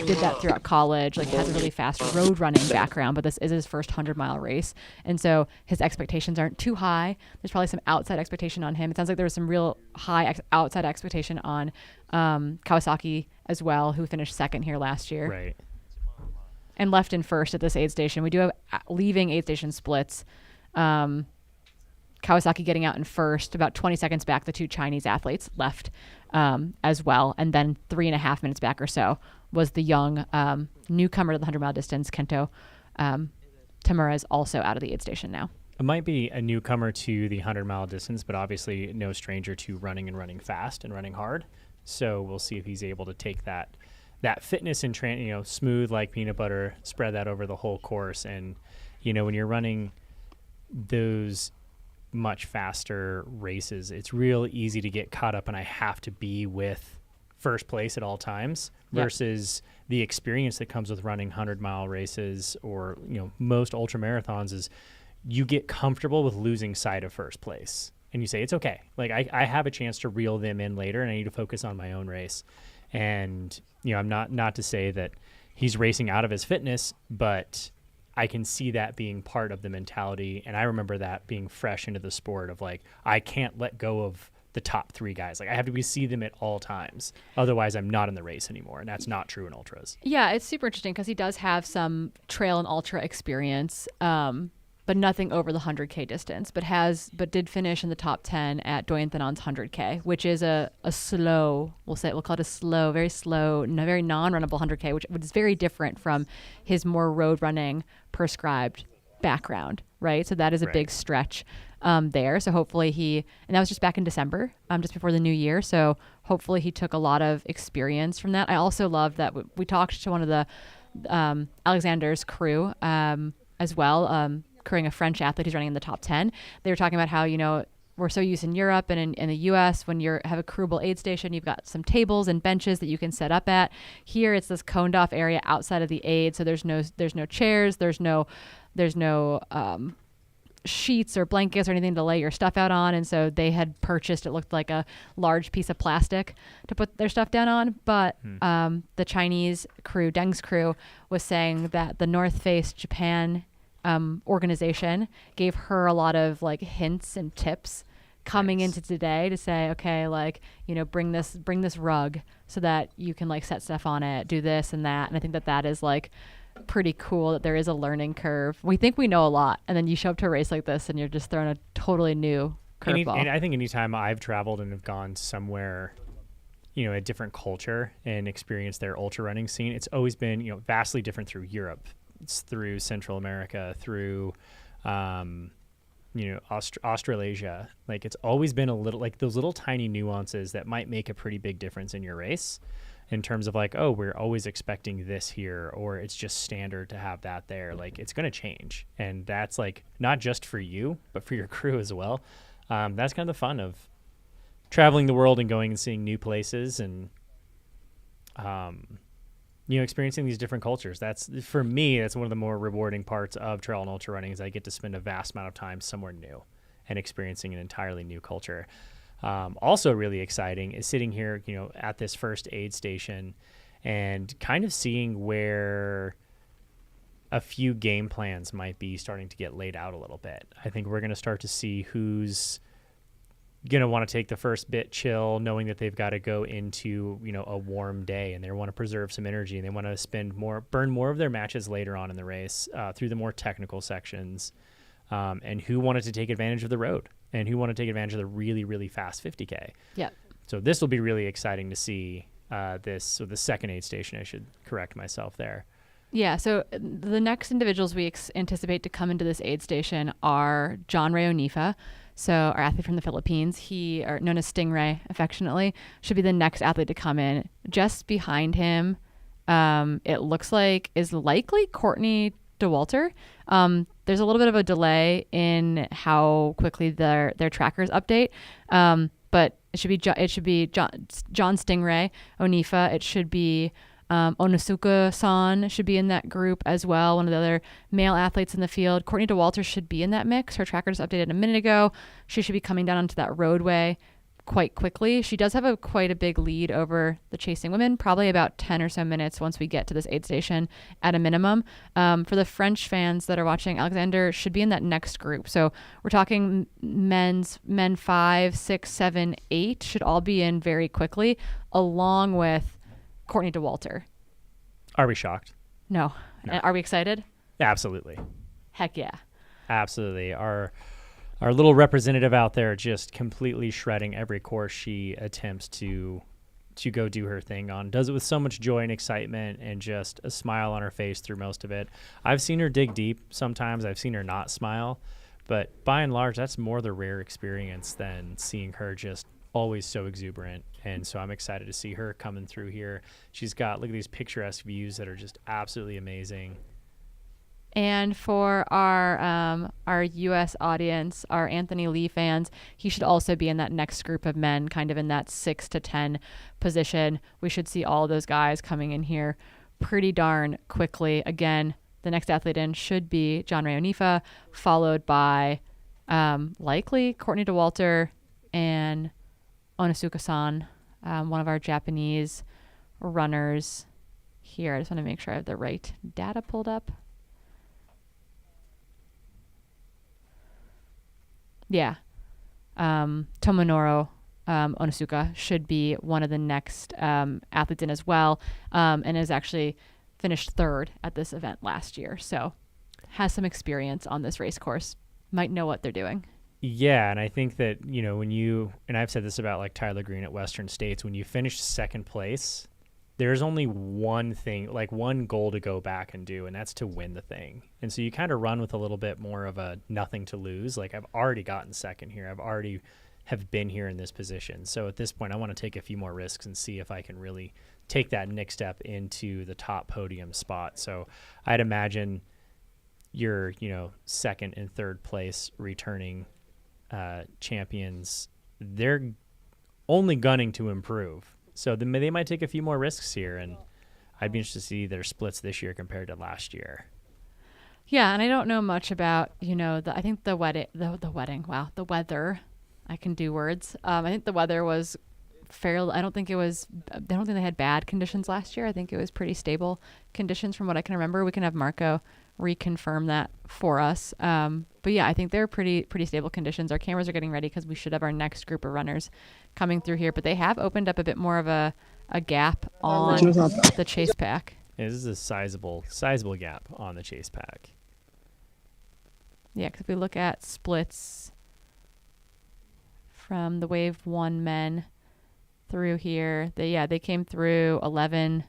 did that throughout college. Like has a really fast road running background, but this is his first 100-mile race, and so his expectations aren't too high. There's probably some outside expectation on him. It sounds like there was some real high outside expectation on Kawasaki as well, who finished second here last year. Right. And left in first at this aid station. We do have leaving aid station splits. Kawasaki getting out in first, about 20 seconds back, the two Chinese athletes left as well. And then 3.5 minutes back or so was the young newcomer to the 100-mile distance, Kento Tamura, is also out of the aid station now. It might be a newcomer to the 100-mile distance, but obviously no stranger to running fast and running hard. So we'll see if he's able to take that fitness and smooth like peanut butter, spread that over the whole course. And when you're running those much faster races, it's real easy to get caught up, and I have to be with first place at all times versus the experience that comes with running 100-mile races or most ultra marathons is you get comfortable with losing sight of first place, and you say it's okay, like I have a chance to reel them in later, and I need to focus on my own race. And I'm not to say that he's racing out of his fitness, but I can see that being part of the mentality. And I remember that being fresh into the sport of like, I can't let go of the top three guys. Like I have to see them at all times. Otherwise I'm not in the race anymore. And that's not true in ultras. Yeah, it's super interesting because he does have some trail and ultra experience, but nothing over the 100K distance, but did finish in the top 10 at Doyen Thanan's 100K, which is a slow, we'll call it a slow, very non-runnable 100K, which is very different from his more road running prescribed background, right? So that is a big stretch there. So hopefully and that was just back in December, just before the new year. So hopefully he took a lot of experience from that. I also love that we talked to one of the Alexander's crew as well, crewing a French athlete who's running in the top 10. They were talking about how, we're so used in Europe and in the US, when you have a crewable aid station, you've got some tables and benches that you can set up at. Here it's this coned off area outside of the aid. So there's no chairs, there's no sheets or blankets or anything to lay your stuff out on. And so they had purchased, it looked like a large piece of plastic to put their stuff down on. But the Chinese crew, Deng's crew, was saying that the North Face Japan organization gave her a lot of like hints and tips coming into today to say, okay, like, bring this rug so that you can like set stuff on it, do this and that. And I think that is like pretty cool that there is a learning curve. We think we know a lot, and then you show up to a race like this and you're just thrown a totally new curveball. And I think anytime I've traveled and have gone somewhere, a different culture and experienced their ultra running scene, it's always been, vastly different through Europe. It's through Central America, through, Australasia. Like, it's always been a little, like, those little tiny nuances that might make a pretty big difference in your race in terms of like, oh, we're always expecting this here, or it's just standard to have that there. Like, it's going to change. And that's like, not just for you, but for your crew as well. That's kind of the fun of traveling the world and going and seeing new places and, experiencing these different cultures. That's, for me, that's one of the more rewarding parts of trail and ultra running, is I get to spend a vast amount of time somewhere new and experiencing an entirely new culture. Also really exciting is sitting here, at this first aid station and kind of seeing where a few game plans might be starting to get laid out a little bit. I think we're going to start to see who's going to want to take the first bit chill, knowing that they've got to go into, a warm day, and they want to preserve some energy, and they want to burn more of their matches later on in the race, through the more technical sections, and who wanted to take advantage of the road and who want to take advantage of the really, really fast 50K. Yeah. So this will be really exciting to see this. So the second aid station, I should correct myself there. Yeah, so the next individuals we anticipate to come into this aid station are John Ray Onifa, so our athlete from the Philippines. He, or known as Stingray affectionately, should be the next athlete to come in. Just behind him, it looks like, is likely Courtney Dauwalter. There's a little bit of a delay in how quickly their trackers update, but it should be John Stingray Onifa. It should be Onosuka-san should be in that group as well, one of the other male athletes in the field. Courtney Dauwalter should be in that mix. Her tracker just updated a minute ago. She should be coming down onto that roadway quite quickly. She does have quite a big lead over the chasing women, probably about 10 or so minutes once we get to this aid station at a minimum. For the French fans that are watching, Alexander should be in that next group. So we're talking men 5, 6, 7, 8 should all be in very quickly, along with Courtney Dauwalter. Are we shocked? No. Are we excited? Absolutely. Heck yeah. Absolutely. Our little representative out there just completely shredding every course she attempts to go do her thing on. Does it with so much joy and excitement and just a smile on her face through most of it. I've seen her dig deep sometimes. I've seen her not smile. But by and large, that's more the rare experience than seeing her just always so exuberant. And so I'm excited to see her coming through here. She's got, look at these picturesque views that are just absolutely amazing. And for our U.S. audience, our Anthony Lee fans, he should also be in that next group of men, kind of in that 6 to 10 position. We should see all those guys coming in here pretty darn quickly. Again, the next athlete in should be John Ray Onifa, followed by likely Courtney Dauwalter and Onosuka-san, one of our Japanese runners here. I just want to make sure I have the right data pulled up. Yeah. Tomonoro Onosuka should be one of the next athletes in as well, and has actually finished third at this event last year. So has some experience on this race course. Might know what they're doing. Yeah, and I think that, when you, and I've said this about like Tyler Green at Western States, when you finish second place, there's only one thing, like one goal to go back and do, and that's to win the thing. And so you kind of run with a little bit more of a nothing to lose. Like, I've already gotten second here. I've already have been here in this position. So at this point, I want to take a few more risks and see if I can really take that next step into the top podium spot. So I'd imagine your, second and third place returning champions, they're only gunning to improve. So they might take a few more risks here, and I'd be interested to see their splits this year compared to last year. Yeah, and I don't know much about, I think the weather. I can do words. I think the weather was fairly, I don't think they had bad conditions last year. I think it was pretty stable conditions from what I can remember. We can have Marco reconfirm that for us. But yeah, I think they're pretty stable conditions. Our cameras are getting ready because we should have our next group of runners coming through here, but they have opened up a bit more of a gap on the chase pack. This is a sizable gap on the chase pack. Yeah, because if we look at splits from the Wave 1 men through here, they came through 11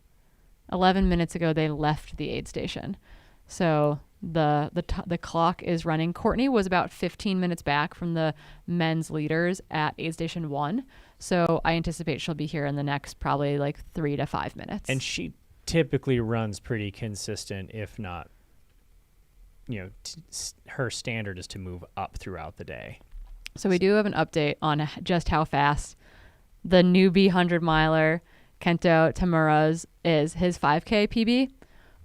minutes ago. They left the aid station. So the clock is running. Courtney was about 15 minutes back from the men's leaders at aid station 1. So I anticipate she'll be here in the next probably like 3 to 5 minutes. And she typically runs pretty consistent, if not, her standard is to move up throughout the day. So we do have an update on just how fast the newbie 100-miler Kento Tamura's is. His 5K PB,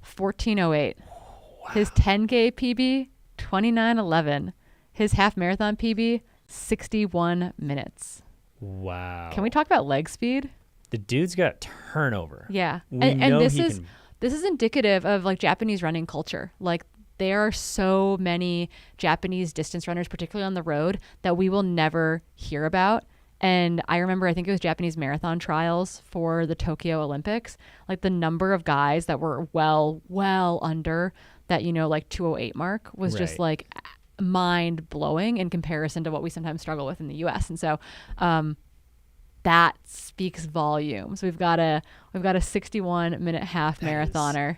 14:08. Wow. His 10K PB, 29:11. His half marathon PB, 61 minutes. Wow. Can we talk about leg speed? The dude's got turnover. Yeah. And this is indicative of like Japanese running culture. Like there are so many Japanese distance runners, particularly on the road, that we will never hear about. And I remember, I think it was Japanese marathon trials for the Tokyo Olympics, like the number of guys that were well under that, like 2:08 mark was just like mind blowing in comparison to what we sometimes struggle with in the US. And so, that speaks volumes. We've got a 61-minute half marathoner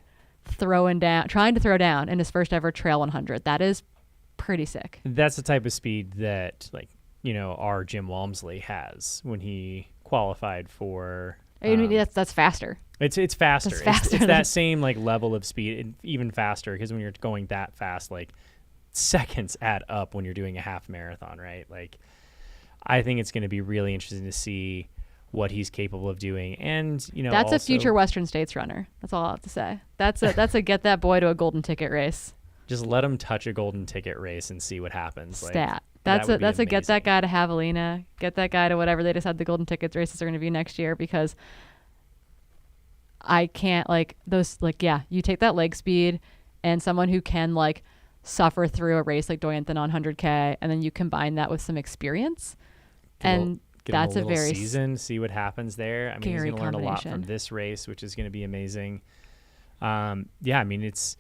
trying to throw down in his first ever trail 100. That is pretty sick. That's the type of speed that our Jim Walmsley has when he qualified for. I mean, that's faster. It's faster. It's faster. It's that same like level of speed, and even faster, because when you're going that fast, like seconds add up when you're doing a half marathon, right? Like, I think it's going to be really interesting to see what he's capable of doing, and that's also a future Western States runner. That's all I have to say. That's a get that boy to a golden ticket race. Just let him touch a golden ticket race and see what happens. Stat. That's a get that guy to Javelina, get that guy to whatever they decide the golden tickets races are going to be next year, because I can't you take that leg speed and someone who can like suffer through a race like Doyenton on 100K, and then you combine that with some experience, that's a very season. See what happens there. I mean, he's going to learn a lot from this race, which is going to be amazing. I mean, it's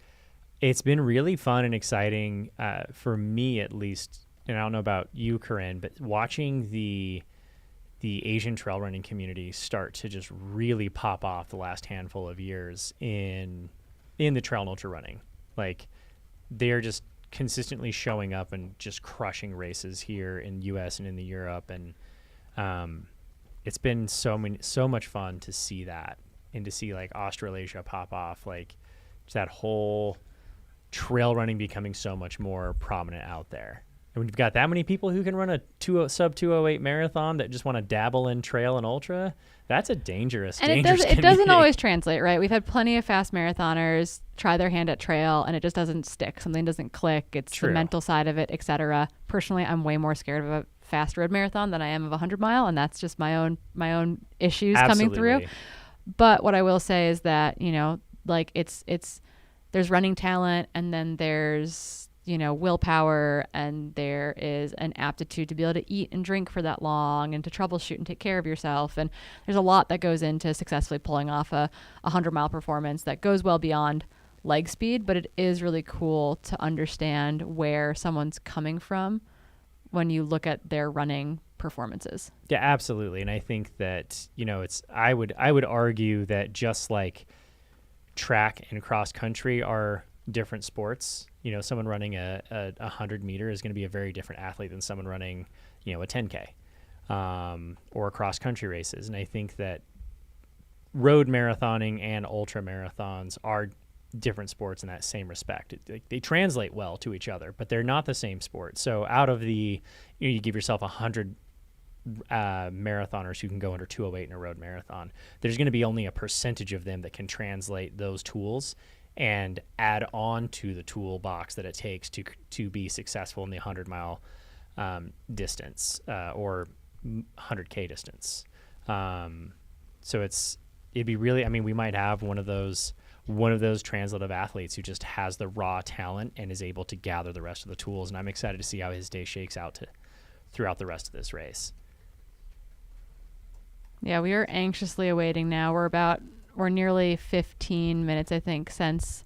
been really fun and exciting for me, at least. And I don't know about you, Corinne, but watching the Asian trail running community start to just really pop off the last handful of years in the trail and ultra running, like they're just consistently showing up and just crushing races here in U.S. and in the Europe, and it's been so much fun to see that, and to see like Australasia pop off, like just that whole trail running becoming so much more prominent out there. And when you've got that many people who can run a sub 2:08 marathon that just want to dabble in trail and ultra, that's a dangerous it doesn't always translate, right? We've had plenty of fast marathoners try their hand at trail and it just doesn't stick. Something doesn't click. It's True. The mental side of it, etc. Personally, I'm way more scared of a fast road marathon than I am of a 100-mile, and that's just my own issues coming through. But what I will say is that, like there's running talent, and then there's willpower, and there is an aptitude to be able to eat and drink for that long and to troubleshoot and take care of yourself. And there's a lot that goes into successfully pulling off a 100-mile performance that goes well beyond leg speed, but it is really cool to understand where someone's coming from when you look at their running performances. Yeah, absolutely. And I think that, I would argue that just like track and cross country are different sports, someone running a 100-meter is going to be a very different athlete than someone running, a 10K or cross country races. And I think that road marathoning and ultra marathons are different sports in that same respect. They translate well to each other, but they're not the same sport. So out of the, you give yourself 100 marathoners who can go under 2:08 in a road marathon, there's going to be only a percentage of them that can translate those tools and add on to the toolbox that it takes to be successful in the 100-mile distance or 100K distance. So it'd be really, we might have one of those translative athletes who just has the raw talent and is able to gather the rest of the tools. And I'm excited to see how his day shakes out throughout the rest of this race. Yeah, we are anxiously awaiting now. We're about we're nearly 15 minutes, I think, since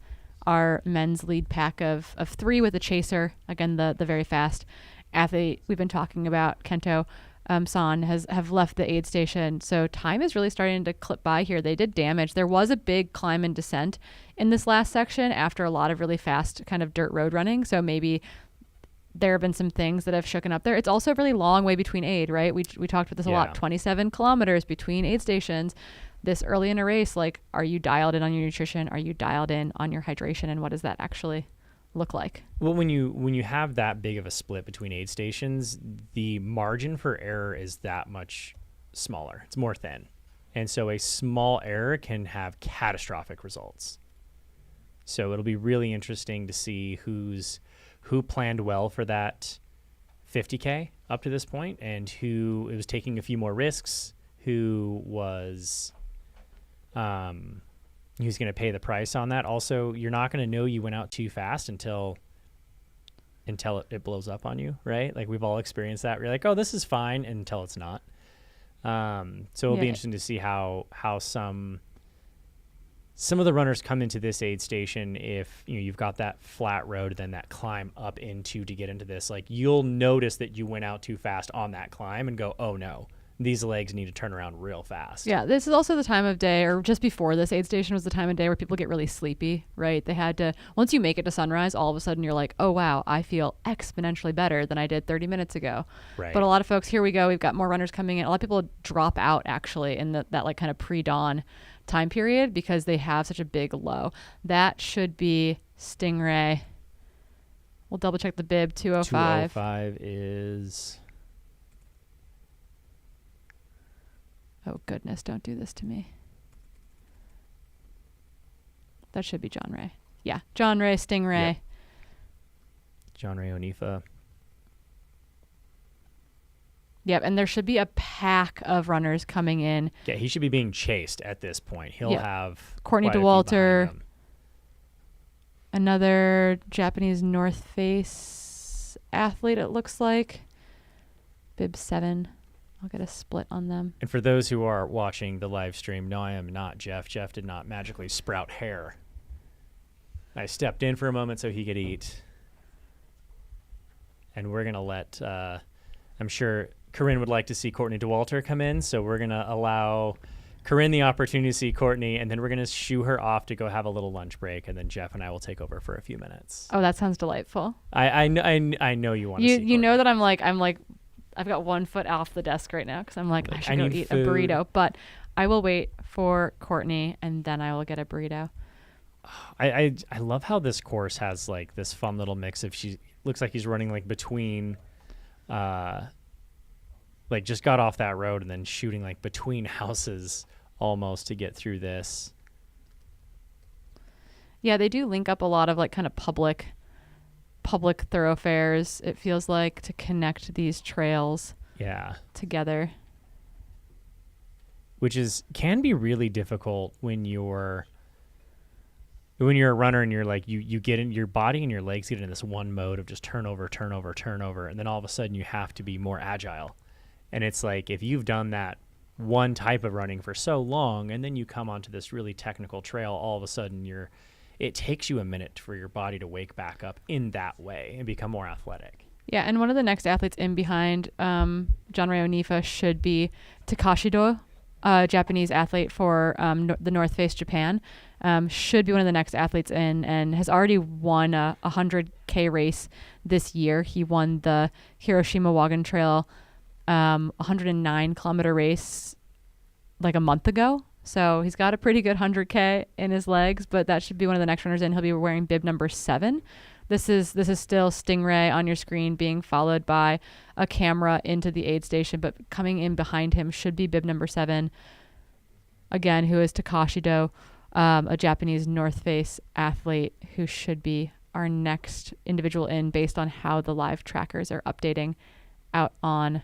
our men's lead pack of 3 with the chaser, again, the very fast athlete we've been talking about, Kento San, have left the aid station. So time is really starting to clip by here. They did damage. There was a big climb and descent in this last section after a lot of really fast kind of dirt road running. So maybe there have been some things that have shooken up there. It's also a really long way between aid, right? We talked about this a lot. 27 kilometers between aid stations. This early in a race, like, are you dialed in on your nutrition? Are you dialed in on your hydration? And what does that actually look like? Well, when you have that big of a split between aid stations, the margin for error is that much smaller. It's more thin. And so a small error can have catastrophic results. So it'll be really interesting to see who planned well for that 50K up to this point and who was taking a few more risks, who was who's going to pay the price on that. Also, you're not going to know you went out too fast until it blows up on you, right? Like, we've all experienced that. You're like, oh, this is fine, until it's not. So it'll be interesting to see how some of the runners come into this aid station. If you've got that flat road, then that climb up to get into this, like, you'll notice that you went out too fast on that climb and go, oh no, these legs need to turn around real fast. Yeah, this is also the time of day, or just before this aid station was the time of day where people get really sleepy, right? They had to, once you make it to sunrise, all of a sudden you're like, oh wow, I feel exponentially better than I did 30 minutes ago. Right. But a lot of folks, here we go, we've got more runners coming in. A lot of people drop out actually in that like kind of pre-dawn time period because they have such a big low. That should be Stingray. We'll double check the bib. 205. 205 is... Oh goodness, don't do this to me. That should be John Ray. Yeah, John Ray, Stingray. Yep. John Ray Onifa. Yep, and there should be a pack of runners coming in. Yeah, he should be being chased at this point. He'll have Courtney Dauwalter, another Japanese North Face athlete, it looks like. Bib 7. I'll get a split on them. And for those who are watching the live stream, no, I am not Jeff. Jeff did not magically sprout hair. I stepped in for a moment so he could eat. And we're going to let, I'm sure Corinne would like to see Courtney Dauwalter come in, so we're going to allow Corinne the opportunity to see Courtney, and then we're going to shoo her off to go have a little lunch break, and then Jeff and I will take over for a few minutes. Oh, that sounds delightful. I know you want to see Courtney. You know that I'm like I've got one foot off the desk right now because I'm like, I should go eat a burrito. But I will wait for Courtney and then I will get a burrito. I love how this course has like this fun little mix of looks like he's running like between, like just got off that road and then shooting like between houses almost to get through this. Yeah, they do link up a lot of like kind of public thoroughfares, it feels like, to connect these trails together, which can be really difficult when you're a runner and you're like you get in your body and your legs get in this one mode of just turn over, and then all of a sudden you have to be more agile. And it's like, if you've done that one type of running for so long and then you come onto this really technical trail, all of a sudden it takes you a minute for your body to wake back up in that way and become more athletic. Yeah, and one of the next athletes in behind John Ray Onifa should be Takashi Do, a Japanese athlete for the North Face Japan. Should be one of the next athletes in and has already won a 100K race this year. He won the Hiroshima Wagon Trail 109-kilometer race like a month ago. So he's got a pretty good 100K in his legs, but that should be one of the next runners in. He'll be wearing bib number 7. This is still Stingray on your screen being followed by a camera into the aid station, but coming in behind him should be bib number 7, again, who is Takashi Do, a Japanese North Face athlete who should be our next individual in based on how the live trackers are updating out on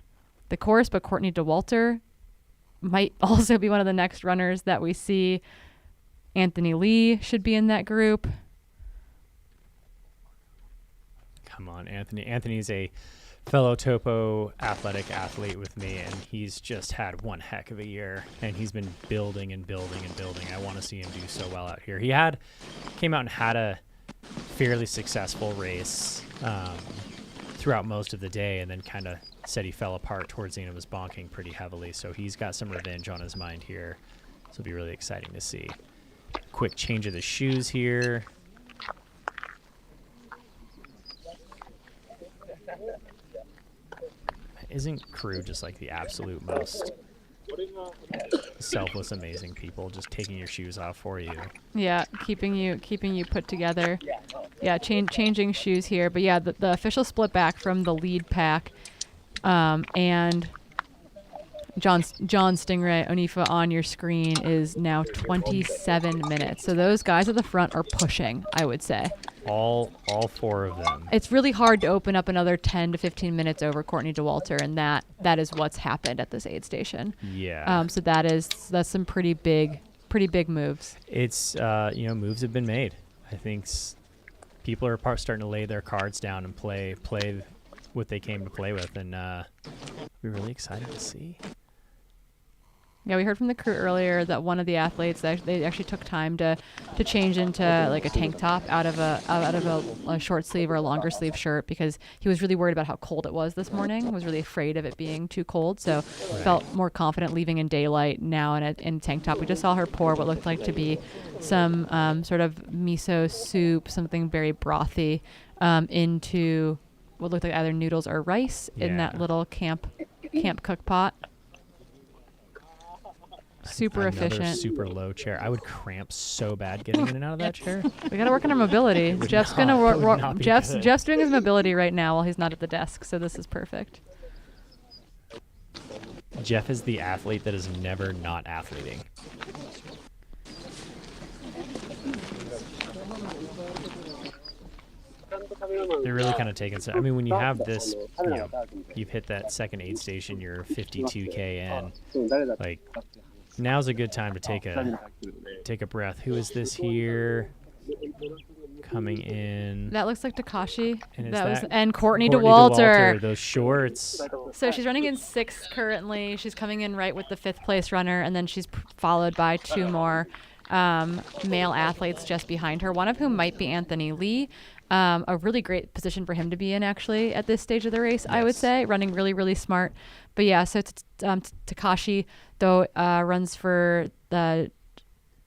the course. But Courtney Dauwalter might also be one of the next runners that we see. Anthony Lee should be in that group. Come on, Anthony. Anthony's a fellow Topo athletic athlete with me, and he's just had one heck of a year, and he's been building and building and building. I want to see him do so well out here. He came out and had a fairly successful race throughout most of the day, and then kind of said he fell apart towards the end of his bonking pretty heavily, so he's got some revenge on his mind here. So it'll be really exciting to see. Quick change of the shoes here. Isn't crew just like the absolute most selfless, amazing people, just taking your shoes off for you? Yeah, keeping you put together. Yeah, changing shoes here, but yeah, the official split back from the lead pack, and John Stingray Onifa on your screen is now 27 minutes. So those guys at the front are pushing, I would say. All four of them. It's really hard to open up another 10 to 15 minutes over Courtney Dauwalter, and that is what's happened at this aid station. Yeah. So that's some pretty big moves. It's moves have been made. I think people are starting to lay their cards down and play what they came to play with, and we're really excited to see. Yeah, we heard from the crew earlier that one of the athletes, they actually took time to change into like a tank top out of a short sleeve or a longer sleeve shirt, because he was really worried about how cold it was this morning. Was really afraid of it being too cold, so felt more confident leaving in daylight now in a tank top. We just saw her pour what looked like to be some sort of miso soup, something very brothy, into what looked like either noodles or rice in that little camp cook pot. Super efficient. Super low chair. I would cramp so bad getting in and out of that chair. We got to work on our mobility. Jeff's Jeff's doing his mobility right now while he's not at the desk, so this is perfect. Jeff is the athlete that is never not athleting. They're really kind of taking some. I mean, when you have this, you've hit that second aid station, you're 52K in. Like, now's a good time to take a breath. Who is this here? Coming in. That looks like Takashi. And and Courtney Dauwalter. Those shorts. So she's running in 6th currently. She's coming in right with the 5th place runner, and then she's followed by 2 more male athletes just behind her, one of whom might be Anthony Lee. A really great position for him to be in, actually, at this stage of the race, I would say. Running really, really smart. But yeah, so Takashi, though, runs for the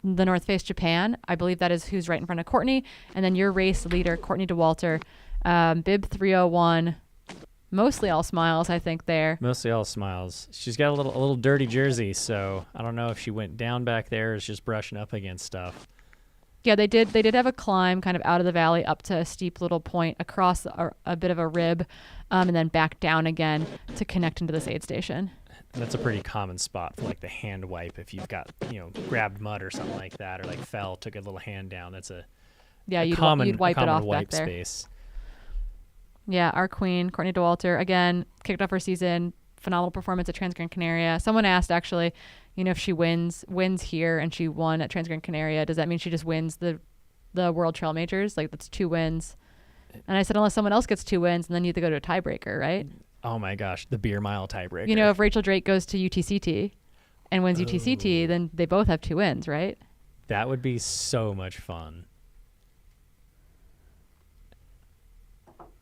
North Face Japan. I believe that is who's right in front of Courtney. And then your race leader, Courtney Dauwalter, bib 301. Mostly all smiles, I think, there. Mostly all smiles. She's got a little dirty jersey, so I don't know if she went down back there or is just brushing up against stuff. Yeah, they did have a climb kind of out of the valley up to a steep little point across a bit of a rib, and then back down again to connect into this aid station. And that's a pretty common spot for like the hand wipe if you've got, grabbed mud or something like that, or like took a little hand down. That's you'd wipe it off back there. Space. Yeah, our queen, Courtney Dauwalter, again, kicked off her season. Phenomenal performance at Transgran Canaria. Someone asked, actually, if she wins here and she won at Transgran Canaria, does that mean she just wins the World Trail Majors? Like, that's 2 wins. And I said, unless someone else gets 2 wins, and then you have to go to a tiebreaker, right? Oh, my gosh, the beer mile tiebreaker. If Rachel Drake goes to UTCT and wins UTCT, then they both have 2 wins, right? That would be so much fun.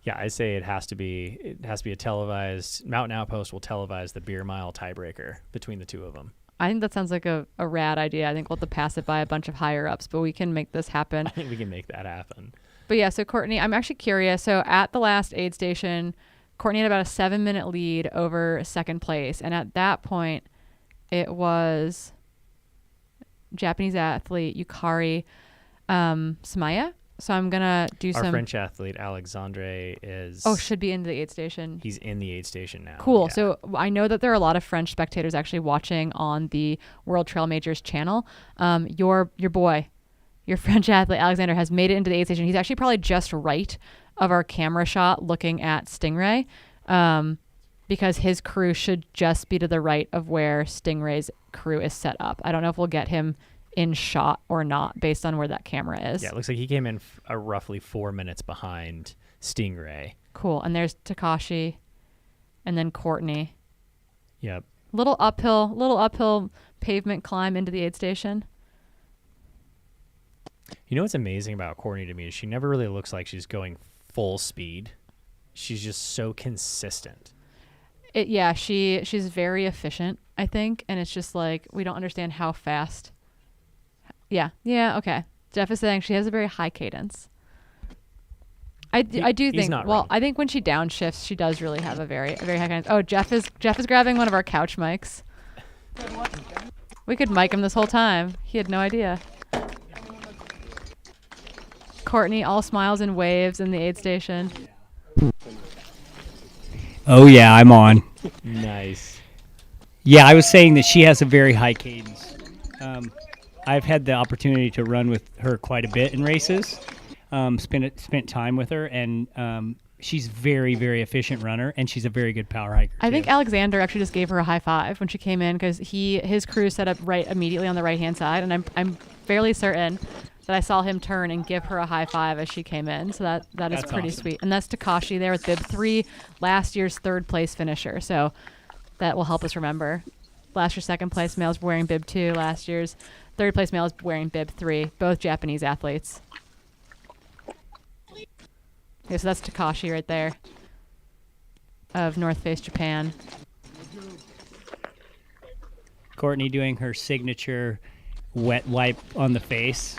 Yeah, I say it has to be a televised. Mountain Outpost will televise the beer mile tiebreaker between the 2 of them. I think that sounds like a rad idea. I think we'll have to pass it by a bunch of higher ups, but we can make this happen. I think we can make that happen. But yeah, so Courtney, I'm actually curious. So at the last aid station, Courtney had about a 7-minute lead over 2nd place. And at that point, it was Japanese athlete Yukari Sumaya. So I'm going to do Our some... French athlete, Alexandre, should be in the aid station. He's in the aid station now. Cool. Yeah. So I know that there are a lot of French spectators actually watching on the World Trail Majors channel. Your boy, your French athlete, Alexander, has made it into the aid station. He's actually probably just right of our camera shot looking at Stingray, because his crew should just be to the right of where Stingray's crew is set up. I don't know if we'll get him in shot or not based on where that camera is. Yeah, it looks like he came in roughly 4 minutes behind Stingray. Cool. And there's Takashi and then Courtney. Yep. Little uphill pavement climb into the aid station. You know what's amazing about Courtney to me is she never really looks like she's going full speed. She's just so consistent. She's very efficient, I think, and it's just like we don't understand how fast. Yeah, okay. Jeff is saying she has a very high cadence. I do think. Well, wrong. I think when she downshifts, she does really have a very high cadence. Oh, Jeff is grabbing one of our couch mics. We could mic him this whole time. He had no idea. Courtney, all smiles and waves in the aid station. Oh yeah, I'm on. Nice. Yeah, I was saying that she has a very high cadence. I've had the opportunity to run with her quite a bit in races. Spent time with her, and she's very, very efficient runner, and she's a very good power hiker. I think Alexander actually just gave her a high five when she came in because his crew set up right immediately on the right hand side, and I'm fairly certain that I saw him turn and give her a high five as she came in. So that is pretty awesome. sweet. And that's Takashi there with bib 3, last year's 3rd place finisher. So that will help us remember. Last year's 2nd place male is wearing bib 2. Last year's 3rd place male is wearing bib 3. Both Japanese athletes. Yeah, so that's Takashi right there of North Face Japan. Courtney doing her signature wet wipe on the face.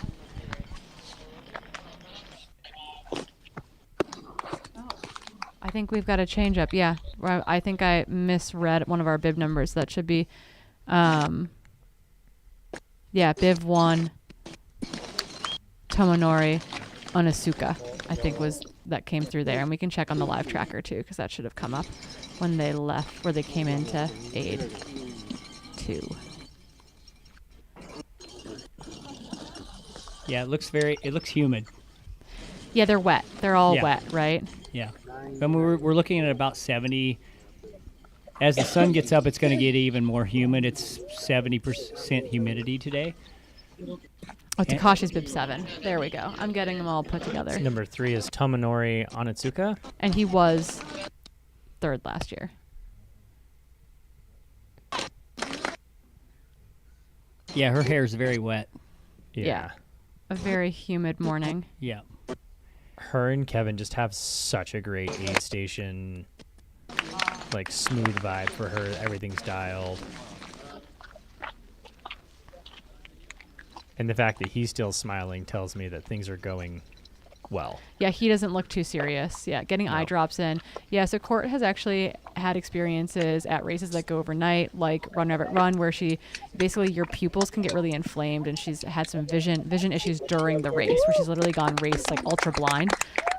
I think we've got a change up. Yeah, I think I misread one of our bib numbers. That should be, bib 1, Tomonori, Onisuka. I think that came through there, and we can check on the live tracker too, because that should have come up when they left, where they came into aid 2. Yeah, it looks humid. Yeah, they're wet. They're all wet, right? Yeah. And we're looking at about 70. As the sun gets up, it's going to get even more humid. It's 70% humidity today. Oh, Takashi's bib 7. There we go. I'm getting them all put together. Number 3 is Tomonori Onitsuka. And he was 3rd last year. Yeah, her hair's very wet. Yeah. A very humid morning. Yeah. Her and Kevin just have such a great aid station, like smooth vibe for her. Everything's dialed. And the fact that he's still smiling tells me that things are going well. Yeah, he doesn't look too serious. Yeah, getting eye drops in. Yeah, so Court has actually had experiences at races that go overnight, like Run Rabbit Run, where basically your pupils can get really inflamed, and she's had some vision issues during the race, where she's literally gone race like ultra blind,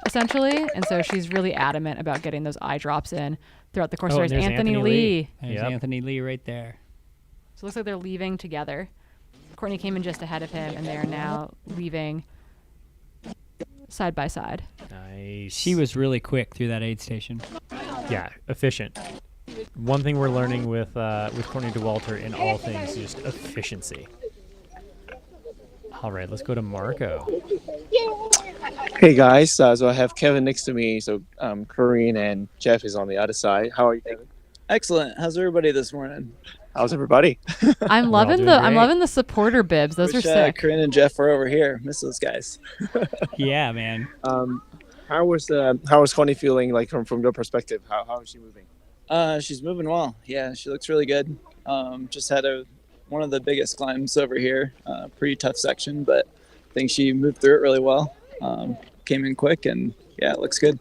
essentially. And so she's really adamant about getting those eye drops in throughout the course. There's Anthony Lee. There's Anthony Lee right there. So it looks like they're leaving together. Courtney came in just ahead of him, and they are now leaving side by side. Nice. She was really quick through that aid station. Yeah, efficient. One thing we're learning with Courtney Dauwalter in all things is just efficiency. All right, let's go to Marco. Hey guys, so I have Kevin next to me. So Corinne and Jeff is on the other side. How are you, Kevin? Excellent. How's everybody this morning? How's everybody? I'm loving the supporter bibs. Those are sick. Corinne and Jeff are over here. Miss those guys. Yeah, man. How was Courtney feeling like from your perspective? How is she moving? She's moving well. Yeah, she looks really good. Just had one of the biggest climbs over here. Pretty tough section, but I think she moved through it really well. Came in quick, and yeah, it looks good.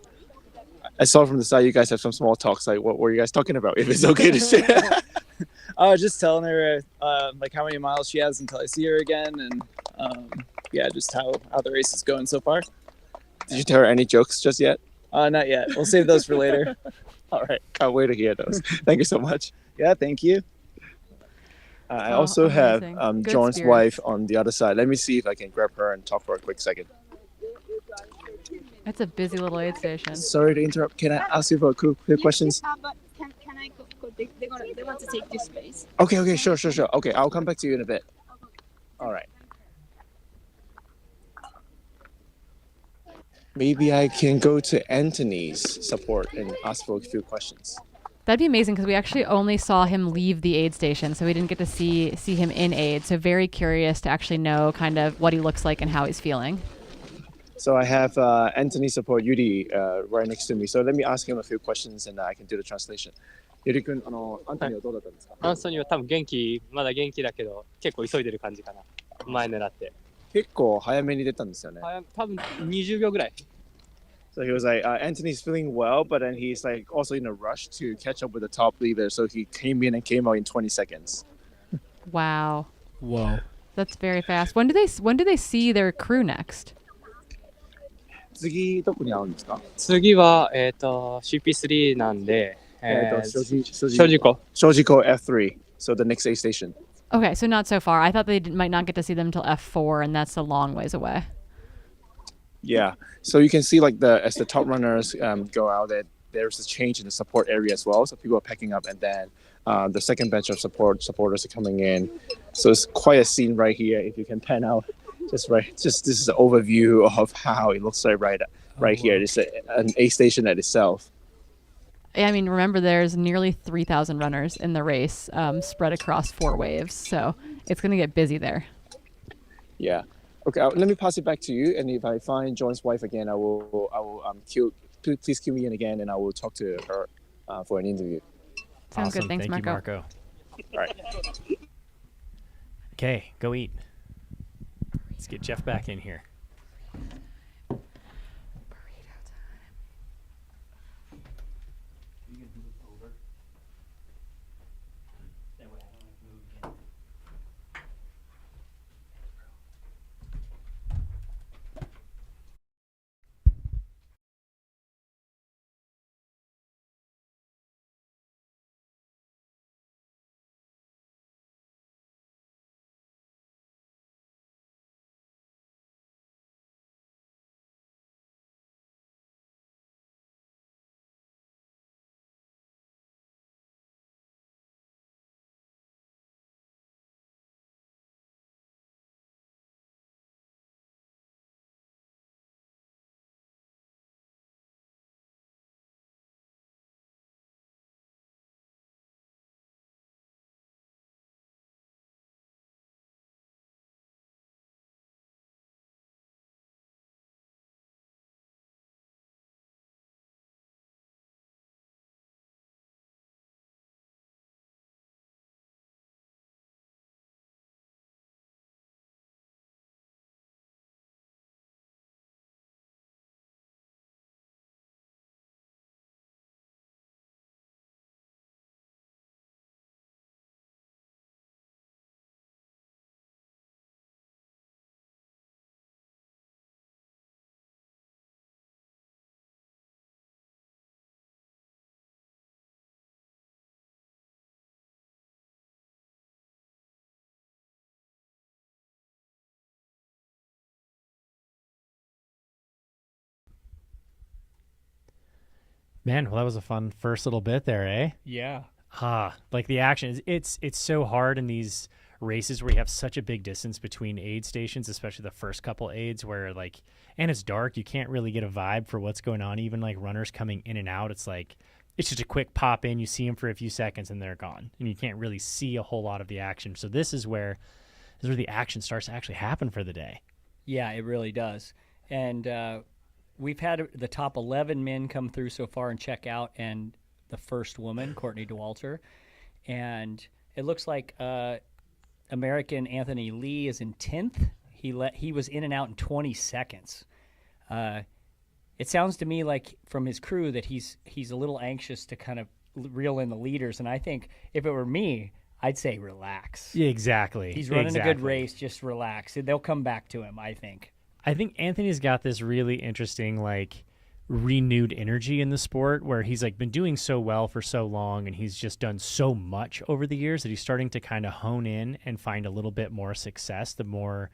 I saw from the side you guys have some small talks. Like, what were you guys talking about? If it's okay to share. I was just telling her like how many miles she has until I see her again, and just how the race is going so far. Did you tell her any jokes just yet? Not yet. We'll save those for later. All right. Can't wait to hear those. Thank you so much. Yeah, thank you. I also have John's spirits. wife on the other side. Let me see if I can grab her and talk for a quick second. It's a busy little aid station. Sorry to interrupt. Can I ask you for quick questions? But can I go? They want to take this space. Okay, sure. Okay, I'll come back to you in a bit. All right. Maybe I can go to Anthony's support and ask for a few questions. That'd be amazing because we actually only saw him leave the aid station, so we didn't get to see him in aid. So very curious to actually know kind of what he looks like and how he's feeling. So I have Anthony support Yuri right next to me. So let me ask him a few questions and I can do the translation. ゆりくん、アントニーはどうだったんですか？アンソニーは多分まだ元気だけど、結構急いでる感じかな。前狙って。結構早めに出たんですよね。多分20秒ぐらい。So he was like, Anthony's feeling well, but then he's like also in a rush to catch up with the top leader. So he came in and came out in 20 seconds. Wow. Whoa. That's very fast. When do they see their crew next? 次どこに会うんですか？次はCP3 なんで、Shojiko F3. So the next A station. Okay, so not so far. I thought they might not get to see them until F4, and that's a long ways away. Yeah. So you can see like as the top runners go out, there's a change in the support area as well. So people are packing up, and then the second batch of supporters are coming in. So it's quite a scene right here. If you can pan out, just this is an overview of how it looks like right here. It's an A station at itself. I mean, remember, there's nearly 3,000 runners in the race, spread across 4 waves. So it's going to get busy there. Yeah. Okay. Let me pass it back to you. And if I find John's wife again, I will please cue me in again, and I will talk to her for an interview. Sounds awesome. good. Thanks, Thank Marco. you, Marco. All right. Okay, go eat. Let's get Jeff back in here. Man, well, that was a fun first little bit there, eh? Yeah. Like the action, it's so hard in these races where you have such a big distance between aid stations, especially the first couple aids where and it's dark, you can't really get a vibe for what's going on. Even like runners coming in and out, it's just a quick pop in, you see them for a few seconds and they're gone. And you can't really see a whole lot of the action. So this is where the action starts to actually happen for the day. Yeah, it really does. And we've had the top 11 men come through so far and check out, and the first woman, Courtney Dauwalter. And it looks like American Anthony Lee is in 10th. He was in and out in 20 seconds. It sounds to me like from his crew that he's a little anxious to kind of reel in the leaders. And I think if it were me, I'd say relax. Yeah, exactly. He's running a good race. Just relax. They'll come back to him, I think. I think Anthony's got this really interesting, renewed energy in the sport where he's been doing so well for so long, and he's just done so much over the years that he's starting to kind of hone in and find a little bit more success. The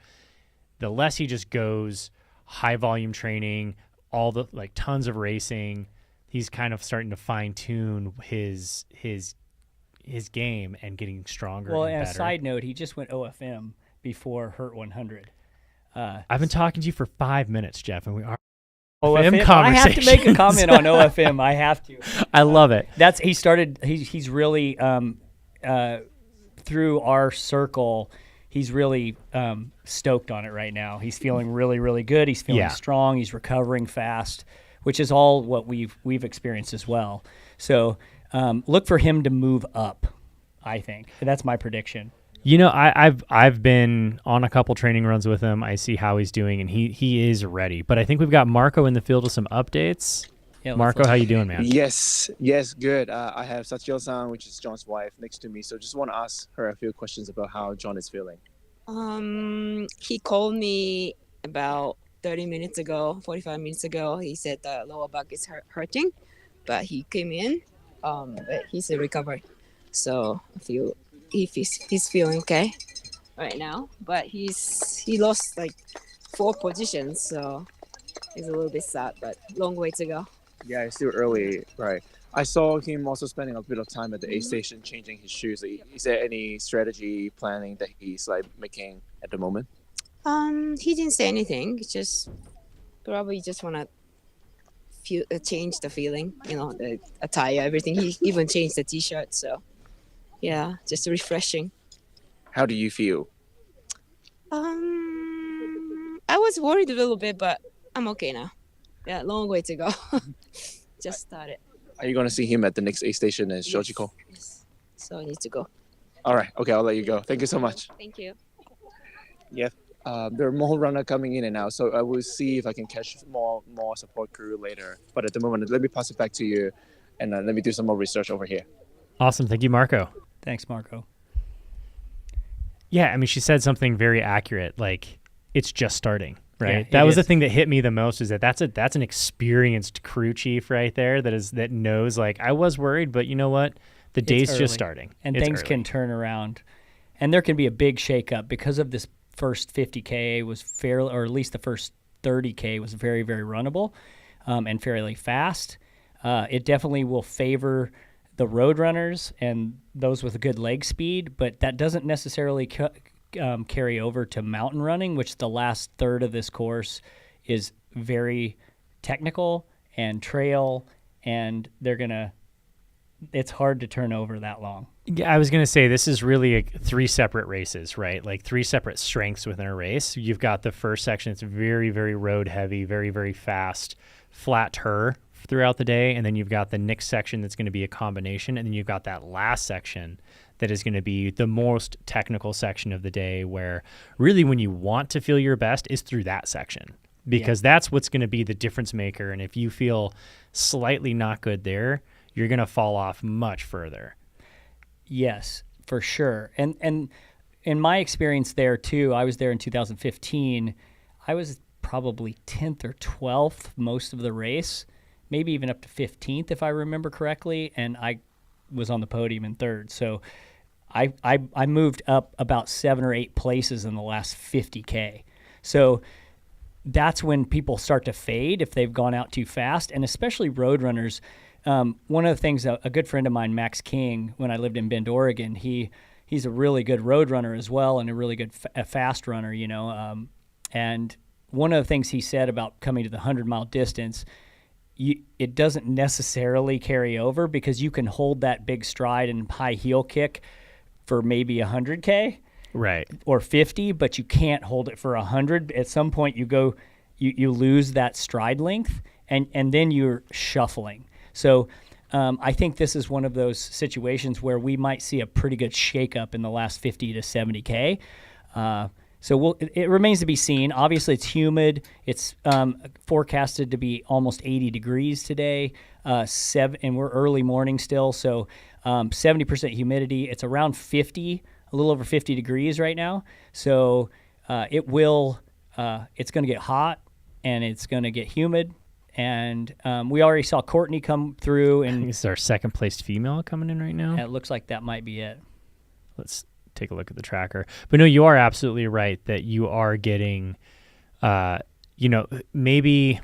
less he just goes high volume training, all the tons of racing, he's kind of starting to fine tune his game and getting stronger. Well, and and better. A side note, he just went OFM before Hurt 100. I've been talking to you for 5 minutes, Jeff, and we are OFM I have to make a comment on conversations. OFM. I have to. I love it. He's really through our circle. He's really stoked on it right now. He's feeling really, really good. He's feeling strong. He's recovering fast, which is all what we've experienced as well. So look for him to move up, I think. That's my prediction. You know, I've been on a couple training runs with him. I see how he's doing, and he is ready. But I think we've got Marco in the field with some updates. Yeah, Marco, how you doing, man? Yes, good. I have Sachio-san, which is John's wife, next to me. So just want to ask her a few questions about how John is feeling. He called me about 30 minutes ago, 45 minutes ago. He said the lower back is hurting, but he came in. But he's recovering, so I feel he's feeling okay right now. But he lost like 4 positions, so he's a little bit sad. But long way to go. Yeah, it's still early, right? I saw him also spending a bit of time at the aid station changing his shoes. Is there any strategy planning that he's like making at the moment? He didn't say anything. He just probably just wanna change the feeling, the attire, everything. He even changed the t-shirt. So yeah, just refreshing. How do you feel? I was worried a little bit, but I'm okay now. Yeah, long way to go. Just started. Are you going to see him at the next aid station in Shojiko? Yes. So I need to go. All right. Okay, I'll let you go. Thank you so much. Thank you. Yeah. There are more runners coming in and out, so I will see if I can catch more support crew later. But at the moment, let me pass it back to you, and let me do some more research over here. Awesome. Thank you, Marco. Thanks, Marco. Yeah, I mean, she said something very accurate. Like, it's just starting, right? Yeah, that was the thing that hit me the most, is that's an experienced crew chief right there that knows, like, I was worried, but you know what? The day's just starting. And it's things early. can turn around. And there can be a big shakeup because of this first 50K was fairly, or at least the first 30K was very, very runnable and fairly fast. It definitely will favor the road runners and those with a good leg speed, but that doesn't necessarily carry over to mountain running, which the last third of this course is very technical and trail, and it's hard to turn over that long. Yeah, I was going to say, this is really 3 separate races, right? Like 3 separate strengths within a race. You've got the first section, it's very, very road heavy, very, very fast, flat tur throughout the day. And then you've got the next section that's going to be a combination. And then you've got that last section that is going to be the most technical section of the day, where really when you want to feel your best is through that section, because that's what's going to be the difference maker. And if you feel slightly not good there, you're going to fall off much further. Yes, for sure. And in my experience there too, I was there in 2015. I was probably 10th or 12th most of the race, maybe even up to 15th if I remember correctly, and I was on the podium in 3rd. So I moved up about 7 or 8 places in the last 50K. So that's when people start to fade if they've gone out too fast, and especially road runners. One of the things, a good friend of mine, Max King, when I lived in Bend, Oregon, he's a really good road runner as well, and a really good fast runner, and one of the things he said about coming to the 100-mile distance, it doesn't necessarily carry over, because you can hold that big stride and high heel kick for maybe 100K, right, or 50, but you can't hold it for 100. At some point, you lose that stride length, and then you're shuffling. So I think this is one of those situations where we might see a pretty good shakeup in the last 50 to 70K. So it remains to be seen. Obviously, it's humid. It's forecasted to be almost 80 degrees today, and we're early morning still, so 70% humidity. It's around 50, a little over 50 degrees right now. So it's going to get hot, and it's going to get humid. And we already saw Courtney come through. And this is our second placed female coming in right now. It looks like that might be it. Let's take a look at the tracker. But no, you are absolutely right that you are getting, maybe,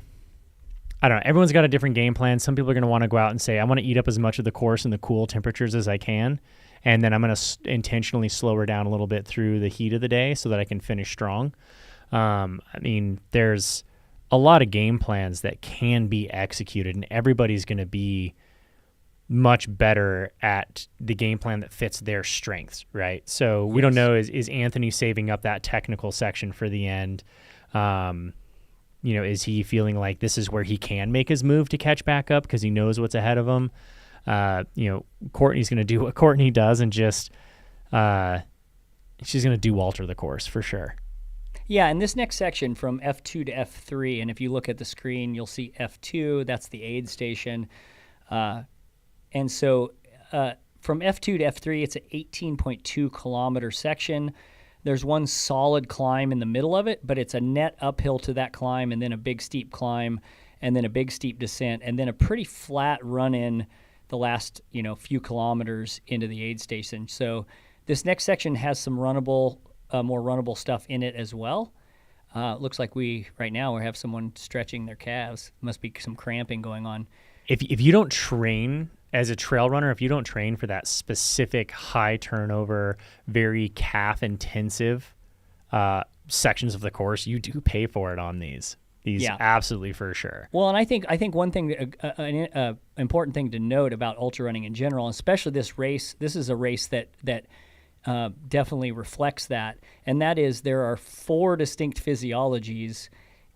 I don't know, everyone's got a different game plan. Some people are going to want to go out and say, I want to eat up as much of the course in the cool temperatures as I can. And then I'm going to intentionally slow her down a little bit through the heat of the day so that I can finish strong. There's a lot of game plans that can be executed, and everybody's going to be much better at the game plan that fits their strengths, right? So we don't know, is Anthony saving up that technical section for the end? Is he feeling like this is where he can make his move to catch back up because he knows what's ahead of him? Courtney's going to do what Courtney does and just she's going to Dauwalter the course for sure. Yeah, and this next section from F2 to F3, and if you look at the screen, you'll see F2, that's the aid station. And so from F2 to F3, it's an 18.2 kilometer section. There's one solid climb in the middle of it, but it's a net uphill to that climb, and then a big steep climb, and then a big steep descent, and then a pretty flat run-in the last few kilometers into the aid station. So this next section has some runnable, more runnable stuff in it as well. Looks like right now we have someone stretching their calves. Must be some cramping going on. If you don't train as a trail runner, if you don't train for that specific high turnover, very calf intensive sections of the course, you do pay for it on these. Absolutely, for sure. Well, and I think one thing, an important thing to note about ultra running in general, especially this race, this is a race that definitely reflects that, and that is there are 4 distinct physiologies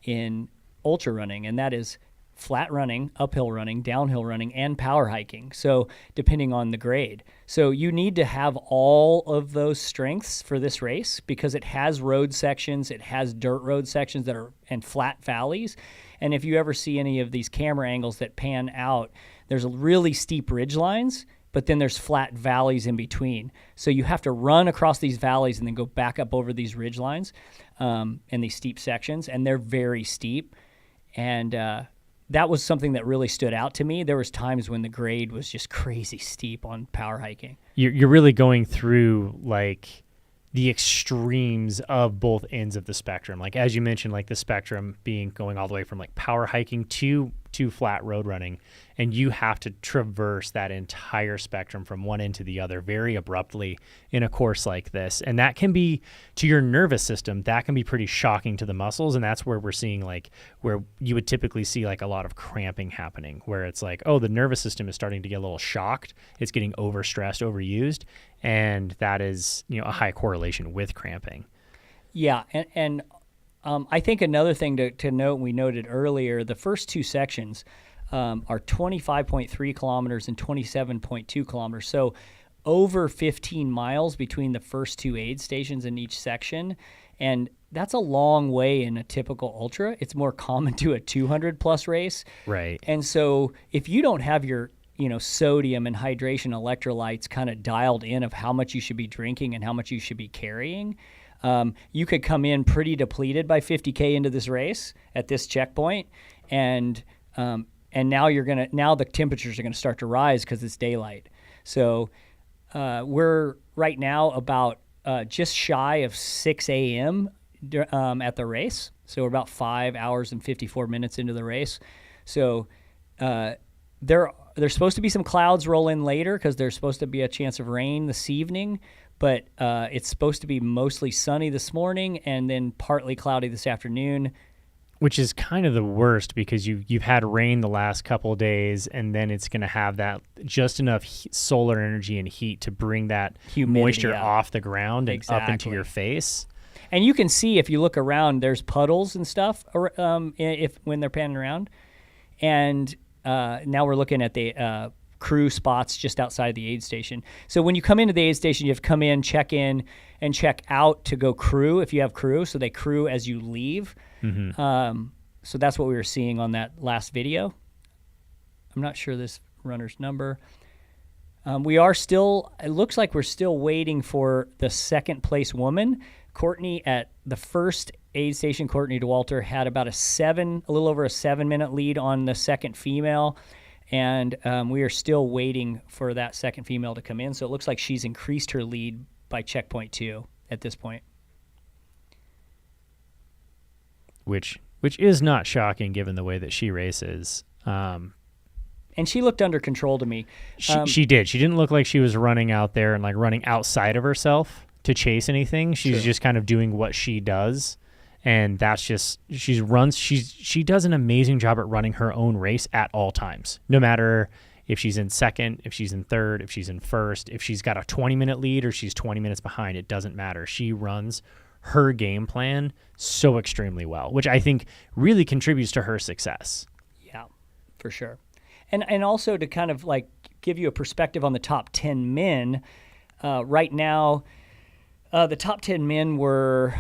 in ultra running, and that is flat running, uphill running, downhill running, and power hiking. So depending on the grade. So you need to have all of those strengths for this race because it has road sections, it has dirt road sections and flat valleys. And if you ever see any of these camera angles that pan out, there's really steep ridge lines, but then there's flat valleys in between. So you have to run across these valleys and then go back up over these ridge lines and these steep sections, and they're very steep. And that was something that really stood out to me. There was times when the grade was just crazy steep on power hiking. You're really going through like the extremes of both ends of the spectrum. Like as you mentioned, like the spectrum going all the way from like power hiking to flat road running, and you have to traverse that entire spectrum from one end to the other very abruptly in a course like this. And that can be, to your nervous system, that can be pretty shocking to the muscles. And that's where we're seeing like where you would typically see like a lot of cramping happening, where it's like, oh, the nervous system is starting to get a little shocked. It's getting overstressed, overused. And that is, a high correlation with cramping. Yeah. And I think another thing to note, we noted earlier, the first 2 sections are 25.3 kilometers and 27.2 kilometers. So over 15 miles between the first 2 aid stations in each section. And that's a long way in a typical ultra. It's more common to a 200-plus race. Right. And so if you don't have your sodium and hydration electrolytes kind of dialed in of how much you should be drinking and how much you should be carrying, you could come in pretty depleted by 50K into this race at this checkpoint, and now the temperatures are gonna start to rise because it's daylight. So we're right now about just shy of 6 a.m. At the race. So we're about 5 hours and 54 minutes into the race. So there's supposed to be some clouds roll in later because there's supposed to be a chance of rain this evening. But it's supposed to be mostly sunny this morning and then partly cloudy this afternoon. Which is kind of the worst because you've had rain the last couple of days, and then it's going to have that just enough solar energy and heat to bring that moisture off the ground and up into your face. And you can see if you look around, there's puddles and stuff when they're panning around. And now we're looking at the crew spots just outside the aid station. So when you come into the aid station, you have to come in, and check out to go crew if you have crew. So they crew as you leave. Mm-hmm. So that's what we were seeing on that last video. I'm not sure this runner's number. It looks like we're still waiting for the second place woman. Courtney at the first aid station, Courtney Dauwalter, had about a little over a 7-minute lead on the second female. And we are still waiting for that second female to come in. So it looks like she's increased her lead by checkpoint 2 at this point. Which is not shocking given the way that she races. And she looked under control to me. She did. She didn't look like she was running out there and like running outside of herself to chase anything. She's just kind of doing what she does. And that's just, she does an amazing job at running her own race at all times, no matter if she's in second, if she's in third, if she's in first, if she's got a 20-minute lead or she's 20 minutes behind, it doesn't matter. She runs her game plan so extremely well, which I think really contributes to her success. Yeah, for sure. And also to kind of like give you a perspective on the top 10 men, right now, the top 10 men were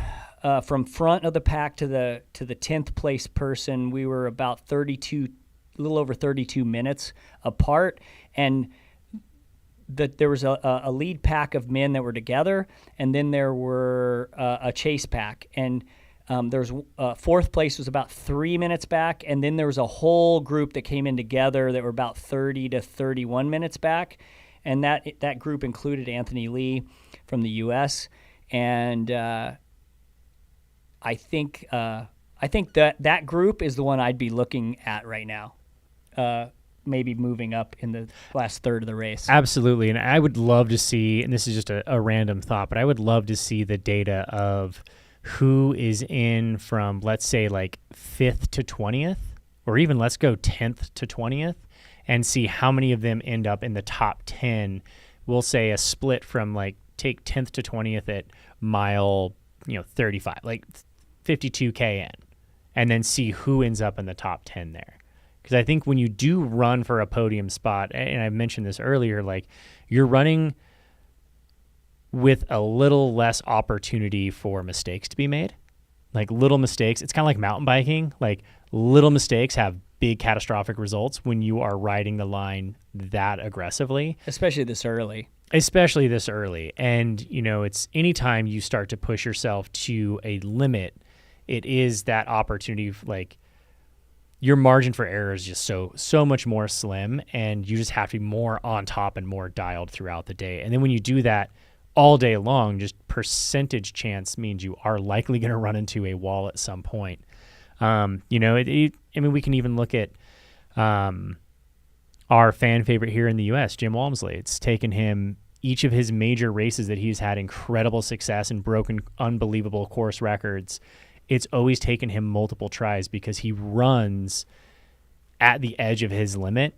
from front of the pack to the 10th place person. We were about a little over 32 minutes apart, and there was a lead pack of men that were together, and then there were a chase pack, and there's fourth place was about 3 minutes back, and then there was a whole group that came in together that were about 30 to 31 minutes back, and that group included Anthony Lee from the U.S. and I think that group is the one I'd be looking at right now. Maybe moving up in the last third of the race. Absolutely. And I would love to see, and this is just a random thought, but I would love to see the data of who is in from, let's say, like 5th to 20th, or even let's go 10th to 20th, and see how many of them end up in the top 10. We'll say a split from like take 10th to 20th at mile 35, like 52K in, and then see who ends up in the top 10 there. Because I think when you do run for a podium spot, and I mentioned this earlier, like you're running with a little less opportunity for mistakes to be made. Like little mistakes, it's kind of like mountain biking. Like little mistakes have big catastrophic results when you are riding the line that aggressively. Especially this early. And, it's anytime you start to push yourself to a limit, it is that opportunity, like, your margin for error is just so much more slim, and you just have to be more on top and more dialed throughout the day. And then when you do that all day long, just percentage chance means you are likely going to run into a wall at some point. We can even look at our fan favorite here in the U.S., Jim Walmsley. It's taken him each of his major races that he's had incredible success and broken unbelievable course records. It's always taken him multiple tries because he runs at the edge of his limit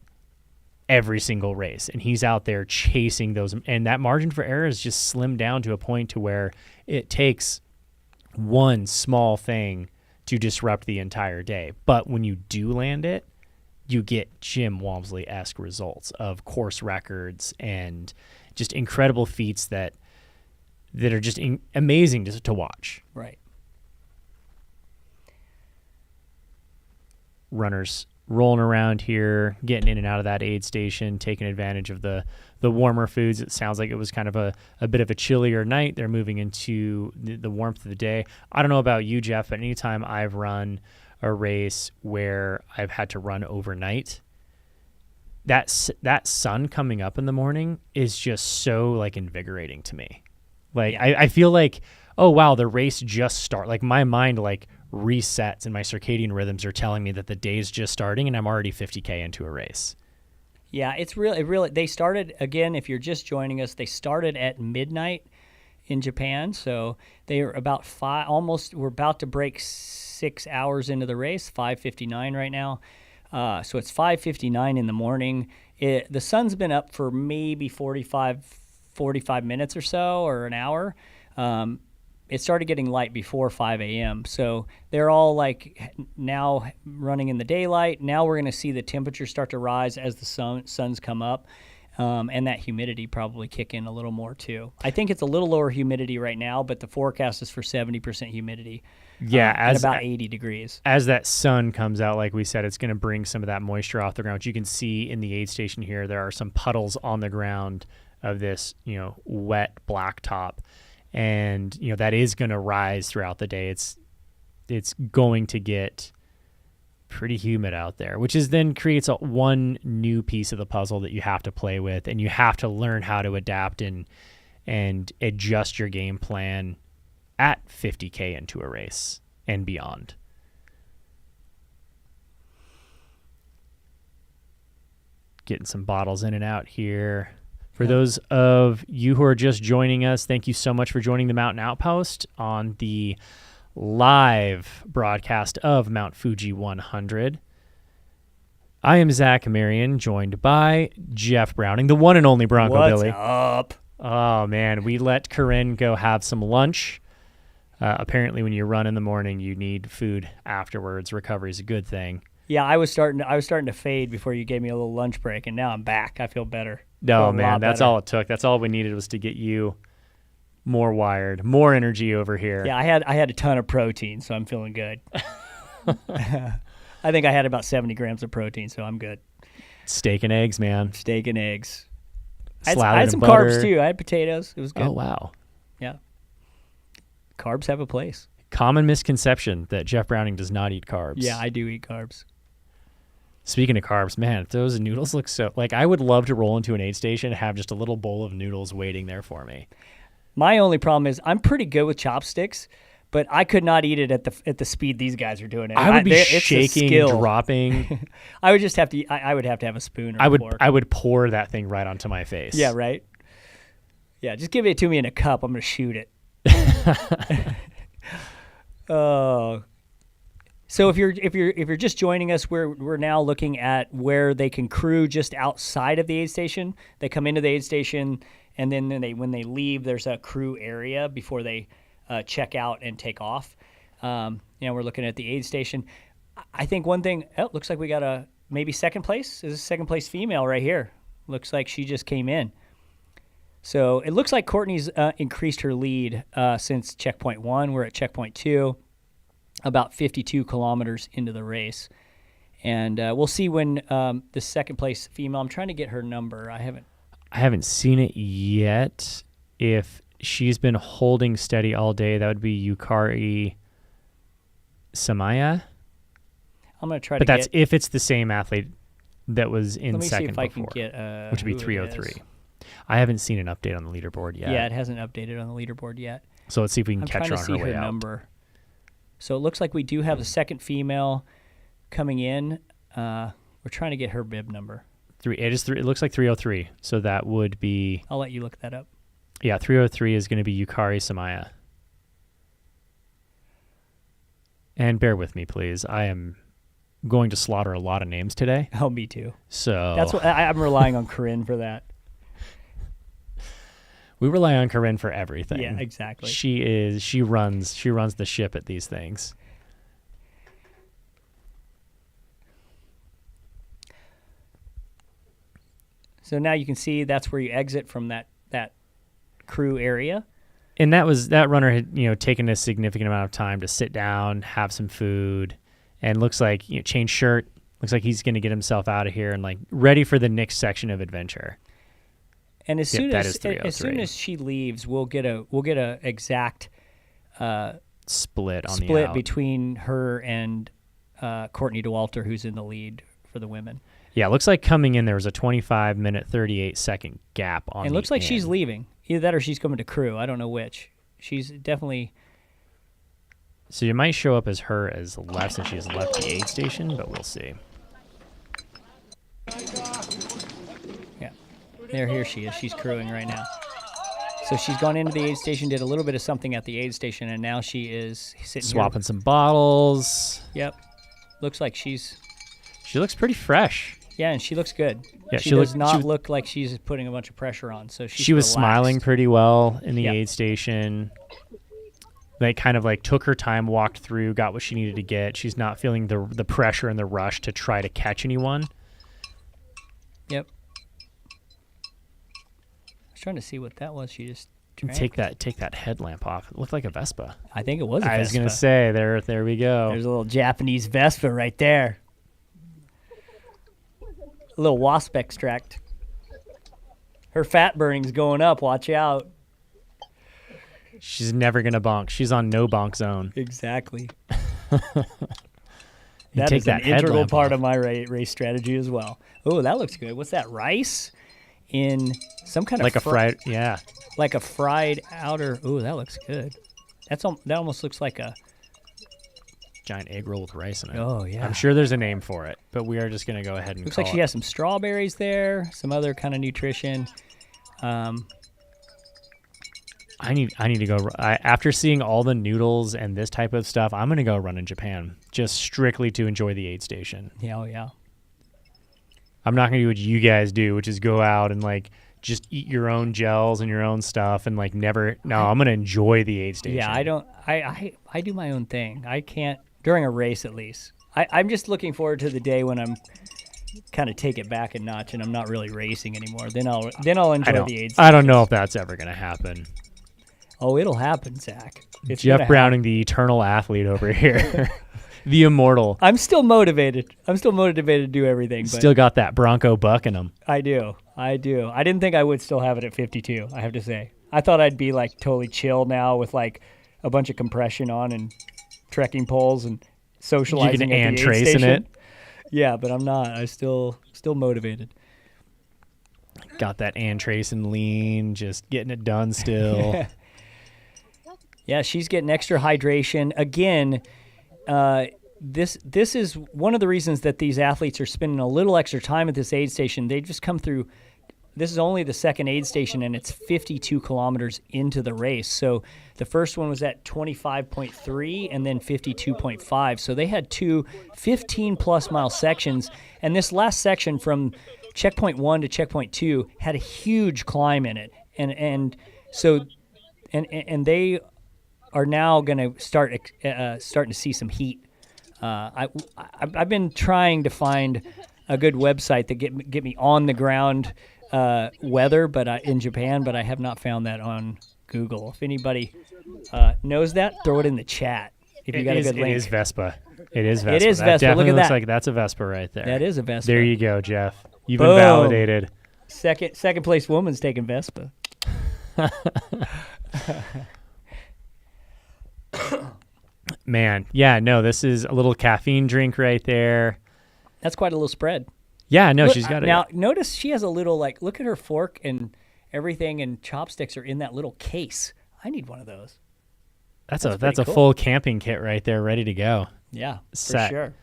every single race, and he's out there chasing those, and that margin for error is just slimmed down to a point to where it takes one small thing to disrupt the entire day. But when you do land it, you get Jim Walmsley-esque results of course records and just incredible feats that are just amazing to watch. Right. Runners rolling around here, getting in and out of that aid station, taking advantage of the warmer foods. It sounds like it was kind of a bit of a chillier night. They're moving into the warmth of the day. I don't know about you, Jeff, but anytime I've run a race where I've had to run overnight, that sun coming up in the morning is just so like invigorating to me. Like I feel like, oh wow, the race just started. Like my mind like resets and my circadian rhythms are telling me that the day's just starting and I'm already 50K into a race. Yeah, it's really, they started, again, if you're just joining us, they started at midnight in Japan. So they are about we're about to break 6 hours into the race, 5:59 right now. So it's 5:59 in the morning. The sun's been up for maybe 45 minutes or so, or an hour. It started getting light before 5 a.m. So they're all like now running in the daylight. Now we're going to see the temperature start to rise as the suns come up. And that humidity probably kick in a little more too. I think it's a little lower humidity right now, but the forecast is for 70% humidity. Yeah, at about 80 degrees. As that sun comes out, like we said, it's going to bring some of that moisture off the ground. You can see in the aid station here, there are some puddles on the ground of this, wet blacktop. And, that is going to rise throughout the day. It's going to get pretty humid out there, which is then creates one new piece of the puzzle that you have to play with, and you have to learn how to adapt and adjust your game plan at 50K into a race and beyond. Getting some bottles in and out here. For those of you who are just joining us, thank you so much for joining the Mountain Outpost on the live broadcast of Mount Fuji 100. I am Zach Marion, joined by Jeff Browning, the one and only Bronco Billy. What's up? Oh, man, we let Corinne go have some lunch. Apparently, when you run in the morning, you need food afterwards. Recovery is a good thing. Yeah, I was starting to fade before you gave me a little lunch break, and now I'm back. I feel better. No, man, that's all it took. That's all we needed was to get you more wired, more energy over here. Yeah, I had a ton of protein, so I'm feeling good. I think I had about 70 grams of protein, so I'm good. Steak and eggs, man. Steak and eggs. I Slathered had some in butter. carbs, too. I had potatoes. It was good. Oh, wow. Yeah. Carbs have a place. Common misconception that Jeff Browning does not eat carbs. Yeah, I do eat carbs. Speaking of carbs, man, those noodles look so... Like, I would love to roll into an aid station and have just a little bowl of noodles waiting there for me. My only problem is I'm pretty good with chopsticks, but I could not eat it at the speed these guys are doing it. I would be shaking, dropping. I would just have to. I would have to have a spoon or a fork. I would pour that thing right onto my face. Yeah, right. Yeah, just give it to me in a cup. I'm gonna shoot it. Oh. So if you're just joining us, we're now looking at where they can crew just outside of the aid station. They come into the aid station, and then when they leave, there's a crew area before they check out and take off. We're looking at the aid station. I think one thing. Oh, looks like we got a maybe second place. This is a second place female right here. Looks like she just came in. So it looks like Courtney's increased her lead since checkpoint 1. We're at checkpoint 2. About 52 kilometers into the race. And we'll see when the second place female, I'm trying to get her number. I haven't seen it yet. If she's been holding steady all day, that would be Yukari Samaya. I'm going to try but that's if it's the same athlete that was in second before. Let me see if I can get which would be 303. I haven't seen an update on the leaderboard yet. Yeah, it hasn't updated on the leaderboard yet. So let's see if we can catch her on her way out. Number. So it looks like we do have the second female coming in. We're trying to get her bib number. It looks like 303. So that would be... I'll let you look that up. Yeah, 303 is going to be Yukari Samaya. And bear with me, please. I am going to slaughter a lot of names today. Oh, me too. So that's what I'm relying on Corinne for that. We rely on Corinne for everything. Yeah, exactly. She runs the ship at these things. So now you can see that's where you exit from that crew area. And that runner had taken a significant amount of time to sit down, have some food, and looks like change shirt. Looks like he's going to get himself out of here and ready for the next section of adventure. And as soon as she leaves, we'll get a exact split between her and Courtney Dauwalter, who's in the lead for the women. Yeah, it looks like coming in there was a 25-minute, 38-second gap on. And it looks like she's leaving. Either that or she's coming to crew. I don't know which. She's definitely. So you might show up as her as left since she has left the aid station, but we'll see. Here she is. She's crewing right now. So she's gone into the aid station, did a little bit of something at the aid station, and now she is sitting swapping some bottles. Yep. Looks like she looks pretty fresh. Yeah, and she looks good. Yeah, she does not look like she's putting a bunch of pressure on. So she was smiling pretty well in the aid station. They kind of took her time, walked through, got what she needed to get. She's not feeling the pressure and the rush to try to catch anyone. Yep. I was trying to see what that was. She just take that headlamp off. It looked like a Vespa. I think it was a Vespa. I was gonna say there we go. There's a little Japanese Vespa right there. A little wasp extract. Her fat burning's going up. Watch out. She's never gonna bonk. She's on no bonk zone. Exactly. That is an integral part of my race strategy as well. Oh, that looks good. What's that? Rice in some kind of fried, like a fried outer. Oh, that looks good. That almost looks like a giant egg roll with rice in it. Oh yeah. I'm sure there's a name for it, but we are just gonna go ahead and. Looks like she has some strawberries there, some other kind of nutrition. I need to go. After seeing all the noodles and this type of stuff, I'm gonna go run in Japan just strictly to enjoy the aid station. Yeah, yeah. I'm not gonna do what you guys do, which is go out and like just eat your own gels and your own stuff and like never. No, I'm gonna enjoy the aid station. Yeah, I don't. I do my own thing. I can't during a race at least. I'm just looking forward to the day when I'm kind of take it back a notch and I'm not really racing anymore. Then I'll enjoy the aid station. I don't know if that's ever gonna happen. Oh, it'll happen, Zach. It's Jeff Browning, the eternal athlete over here. The immortal. I'm still motivated. To do everything. But Still got that Bronco buck in him. I do. I didn't think I would still have it at 52, I have to say. I thought I'd be like totally chill now with like a bunch of compression on and trekking poles and socializing You can at the aid trace in station. it. Yeah, but I'm not. I'm still motivated. Got that trace and lean, just getting it done still. Yeah, she's getting extra hydration. Again, this is one of the reasons that these athletes are spending a little extra time at this aid station. They just come through. This is only the second aid station, and it's 52 kilometers into the race. So the first one was at 25.3 and then 52.5. So they had two 15-plus mile sections. And this last section from checkpoint 1 to checkpoint 2 had a huge climb in it. And they are now going to starting to see some heat. I've been trying to find a good website that get me on the ground weather, but in Japan, but I have not found that on Google. If anybody knows that, throw it in the chat. If you got a good link. It is Vespa. It is Vespa. It is That Vespa. definitely Look at looks that. like that's a Vespa right there. That is a Vespa. There you go, Jeff. You've Boom. been validated. Second place woman's taking Vespa. Man, yeah, no, this is a little caffeine drink right there. That's quite a little spread. Yeah, no, Look, she's got it. Now, notice she has a little, like, look at her fork and everything, and chopsticks are in that little case. I need one of those. That's a cool. full camping kit right there, ready to go. Yeah, Set. for sure.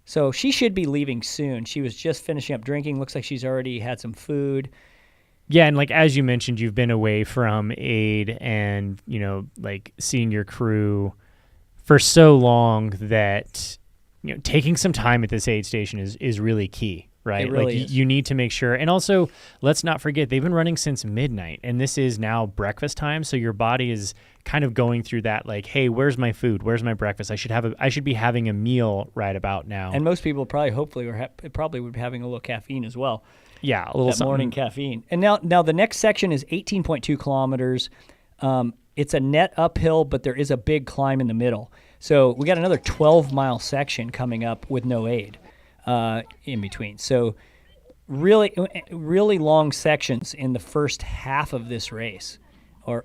So she should be leaving soon. She was just finishing up drinking. Looks like she's already had some food. Yeah, and like as you mentioned, you've been away from aid and, you know, like seeing your crew for so long that, you know, taking some time at this aid station is really key, right? It really like is. you need to make sure. And also, let's not forget, they've been running since midnight, and this is now breakfast time, so your body is kind of going through that like, hey, where's my food? Where's my breakfast? I should be having a meal right about now. And most people probably probably would be having a little caffeine as well. Yeah, a little that morning caffeine. And now the next section is 18.2 kilometers. It's a net uphill, but there is a big climb in the middle. So we got another 12-mile section coming up with no aid in between. So really, really long sections in the first half of this race, or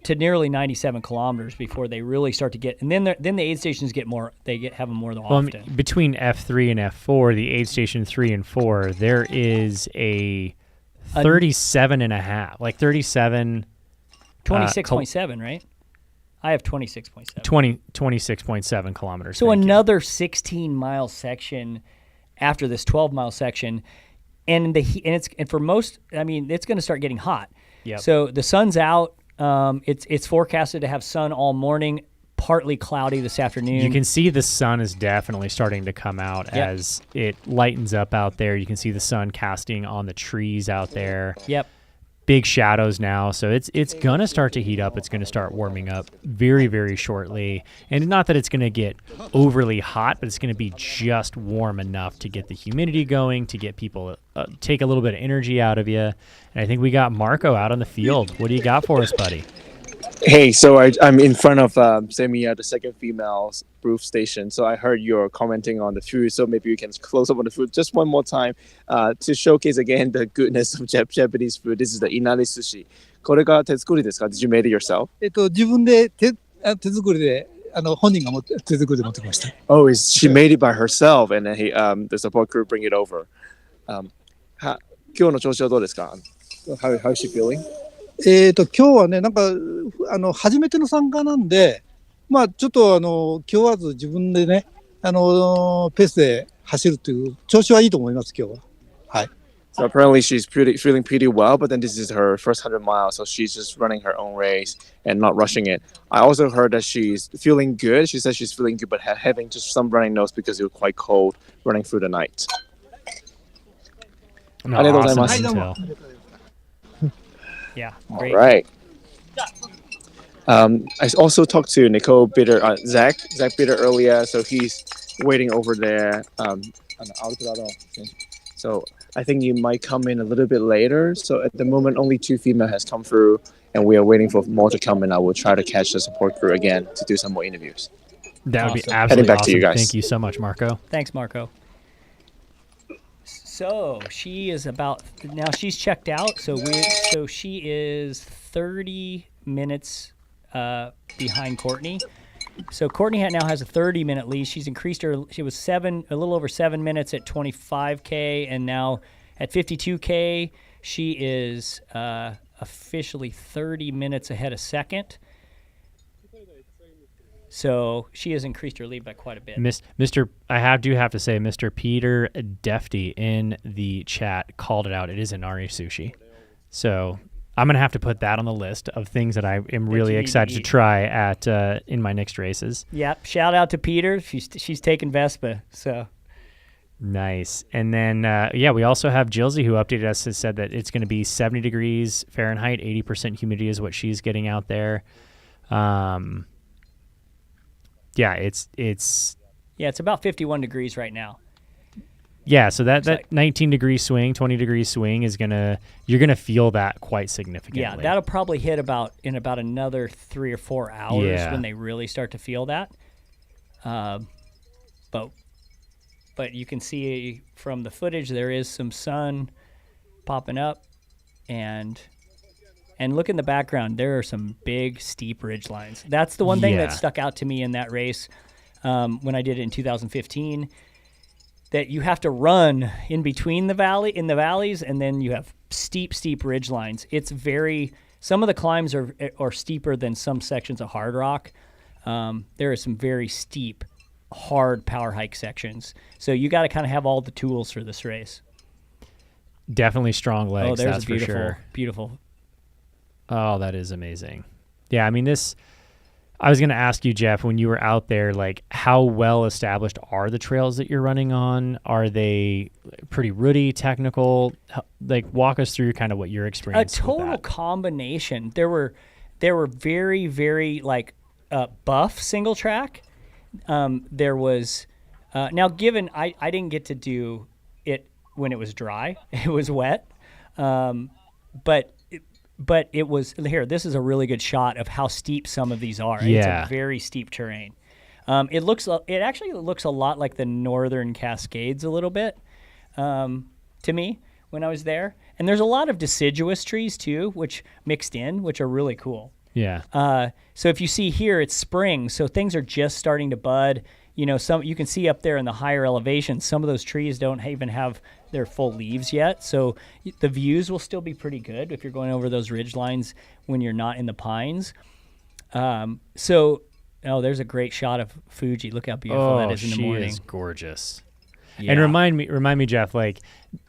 to nearly 97 kilometers before they really start to get. And then the aid stations get more. Have them more than often. Well, between F3 and F4, the aid station 3 and 4, there is a 37 and a half, like 37. 26.7, right? I have 26.7. 26.7 kilometers. So another 16-mile section after this 12-mile section, and for most, I mean, it's going to start getting hot. Yep. So the sun's out. It's forecasted to have sun all morning, partly cloudy this afternoon. You can see the sun is definitely starting to come out as it lightens up out there. You can see the sun casting on the trees out there. Yep. Big shadows now, so it's going to start to heat up. It's going to start warming up very, very shortly. And not that it's going to get overly hot, but it's going to be just warm enough to get the humidity going, to get people take a little bit of energy out of you. And I think we got Marco out on the field. What do you got for us, buddy? Hey, so I'm in front of Samia, the second female roof station. So I heard you're commenting on the food. So maybe you can close up on the food just one more time to showcase again the goodness of Japanese food. This is the inari sushi. これが手作りですか? Did you made it yourself? 自分で手作りで本人が手作りで持ってきました。Oh, she made it by herself, and then the support crew bring it over. 今日の調子はどうですか? How is she feeling? 今日はね、なんか初めての参加なんで、まあちょっと気負わず自分でね、ペースで走るという調子はいいと思います今日は。はい。So apparently she's feeling pretty well, but then this is her first 100 miles, so she's just running her own race and not rushing it. I also heard that she's feeling good. She says she's feeling good, but having just some running nose because it was quite cold running through the night. No, awesome intel. Yeah, All great. right. I also talked to Zach Bitter earlier, so he's waiting over there on the Alvarado. So I think you might come in a little bit later. So at the moment, only 2 female has come through, and we are waiting for more to come, and I will try to catch the support crew again to do some more interviews. That would be Awesome. absolutely Heading back awesome. to you guys. Thank you so much, Marco. Thanks, Marco. So she is now she's checked out. So she is 30 minutes behind Courtney. So Courtney now has a 30-minute lead. She's increased her. She was a little over 7 minutes at 25K, and now at 52K, she is officially 30 minutes ahead of second. So she has increased her lead by quite a bit. do have to say, Mr. Peter Defty in the chat called it out. It is Inari sushi. So I'm going to have to put that on the list of things that I am really excited to try at in my next races. Yep. Shout out to Peter. She's taking Vespa. So nice. And then, we also have Jilzy, who updated us, has said that it's going to be 70 degrees Fahrenheit, 80% humidity is what she's getting out there. It's about 51 degrees right now. Yeah, so that 19 degree swing, 20 degree swing you're gonna feel that quite significantly. Yeah, that'll probably hit in about another 3 or 4 hours when they really start to feel that. But you can see from the footage there is some sun popping up, and look in the background. There are some big steep ridge lines. That's the one thing that stuck out to me in that race when I did it in 2015. That you have to run in between the valleys, and then you have steep ridge lines. It's some of the climbs are steeper than some sections of hard rock. There are some very steep, hard power hike sections. So you got to kind of have all the tools for this race. Definitely strong legs. Oh, there's that's beautiful, for sure. Beautiful. Oh, that is amazing. Yeah, I mean I was going to ask you, Jeff, when you were out there, like, how well established are the trails that you're running on? Are they pretty rooty, technical? Like, walk us through kind of what your experience. A total combination. There were very, very buff single track. There was now given I didn't get to do it when it was dry. It was wet, but it was here. This is a really good shot of how steep some of these are. Yeah. It's a very steep terrain. It actually looks a lot like the Northern Cascades a little bit to me when I was there. And there's a lot of deciduous trees too, which mixed in, which are really cool. Yeah. So if you see here, it's spring, so things are just starting to bud. Some you can see up there in the higher elevations, some of those trees don't even have their full leaves yet. So the views will still be pretty good if you're going over those ridge lines when you're not in the pines. There's a great shot of Fuji. Look how beautiful that is in the morning. She is gorgeous. Yeah. And remind me, Jeff, like,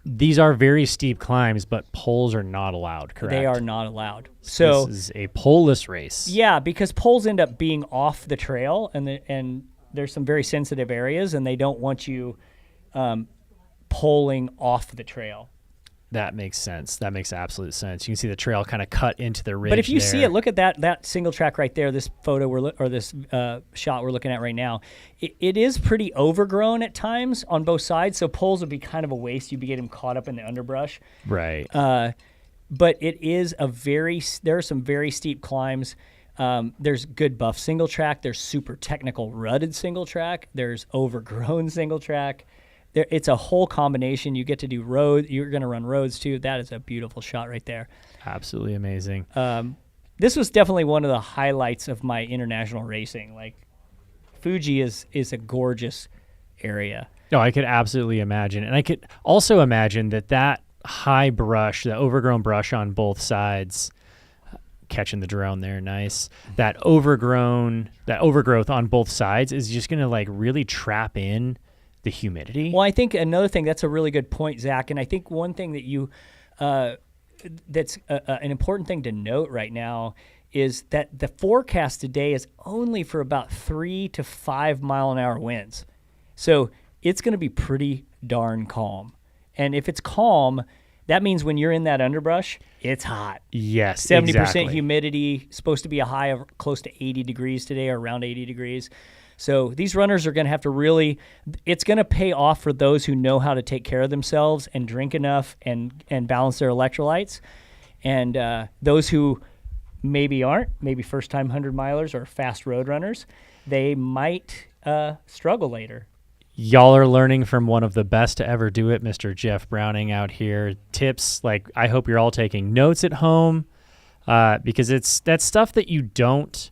these are very steep climbs, but poles are not allowed, correct? They are not allowed. So this is a poleless race. Yeah, because poles end up being off the trail, and there's some very sensitive areas, and they don't want you poling off the trail. That makes sense. That makes absolute sense. You can see the trail kind of cut into the ridge. But if you see it, look at that single track right there. This photo this shot we're looking at right now. It is pretty overgrown at times on both sides. So poles would be kind of a waste. You'd be getting caught up in the underbrush. Right. But it is there are some very steep climbs. There's good buff single track. There's super technical rutted single track. There's overgrown single track. It's a whole combination. You get to do roads. You're going to run roads too. That is a beautiful shot right there. Absolutely amazing. This was definitely one of the highlights of my international racing. Like, Fuji is a gorgeous area. No, I could absolutely imagine. And I could also imagine that high brush, the overgrown brush on both sides, catching the drone there, nice. That overgrowth on both sides is just going to really trap in the humidity. Well, I think another thing, that's a really good point, Zach. And I think one thing that you, that's an important thing to note right now is that the forecast today is only for about 3 to 5 mile an hour winds. So it's going to be pretty darn calm. And if it's calm, that means when you're in that underbrush, it's hot. Yes, 70% exactly. humidity, supposed to be a high of close to 80 degrees today, or around 80 degrees. So these runners are going to have to really, it's going to pay off for those who know how to take care of themselves and drink enough and balance their electrolytes. And those who maybe aren't, maybe first-time 100-milers or fast road runners, they might struggle later. Y'all are learning from one of the best to ever do it, Mr. Jeff Browning out here. Tips, like, I hope you're all taking notes at home, because that's stuff that you don't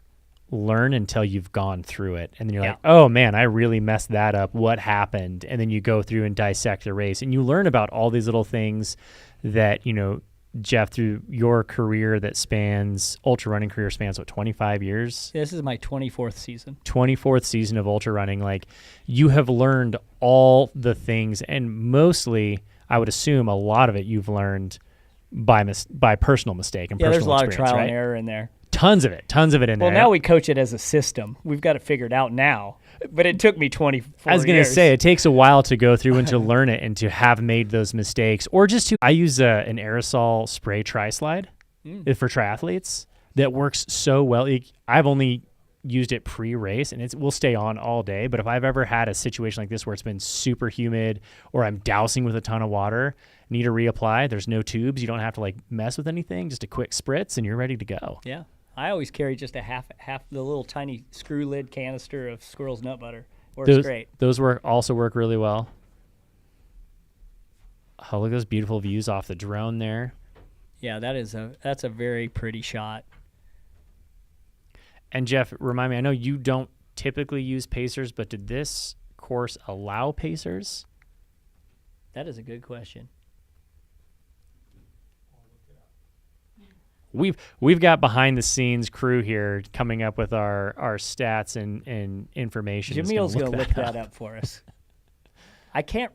learn until you've gone through it. And then you're like, oh man, I really messed that up. What happened? And then you go through and dissect the race, and you learn about all these little things that, you know, Jeff, through your career that spans, ultra running career spans, what, 25 years? This is my 24th season. 24th season of ultra running. Like, you have learned all the things, and mostly, I would assume a lot of it you've learned by personal mistake and personal there's a lot of experience, trial right? and error in there. Tons of it in there. Well, now we coach it as a system. We've got it figured out now, but it took me 24 years. I was going to say, it takes a while to go through and to learn it and to have made those mistakes, or just to, I use an aerosol spray tri-slide for triathletes that works so well. I've only used it pre-race, and it will stay on all day, but if I've ever had a situation like this where it's been super humid, or I'm dousing with a ton of water, need to reapply, there's no tubes, you don't have to like mess with anything, just a quick spritz and you're ready to go. Yeah. I always carry just a half the little tiny screw lid canister of squirrel's nut butter. Works great. Those also work really well. Oh, look at those beautiful views off the drone there. Yeah, that's a very pretty shot. And Jeff, remind me, I know you don't typically use pacers, but did this course allow pacers? That is a good question. We've got behind the scenes crew here coming up with our stats and information. Jamil's going to look that up for us. I can't,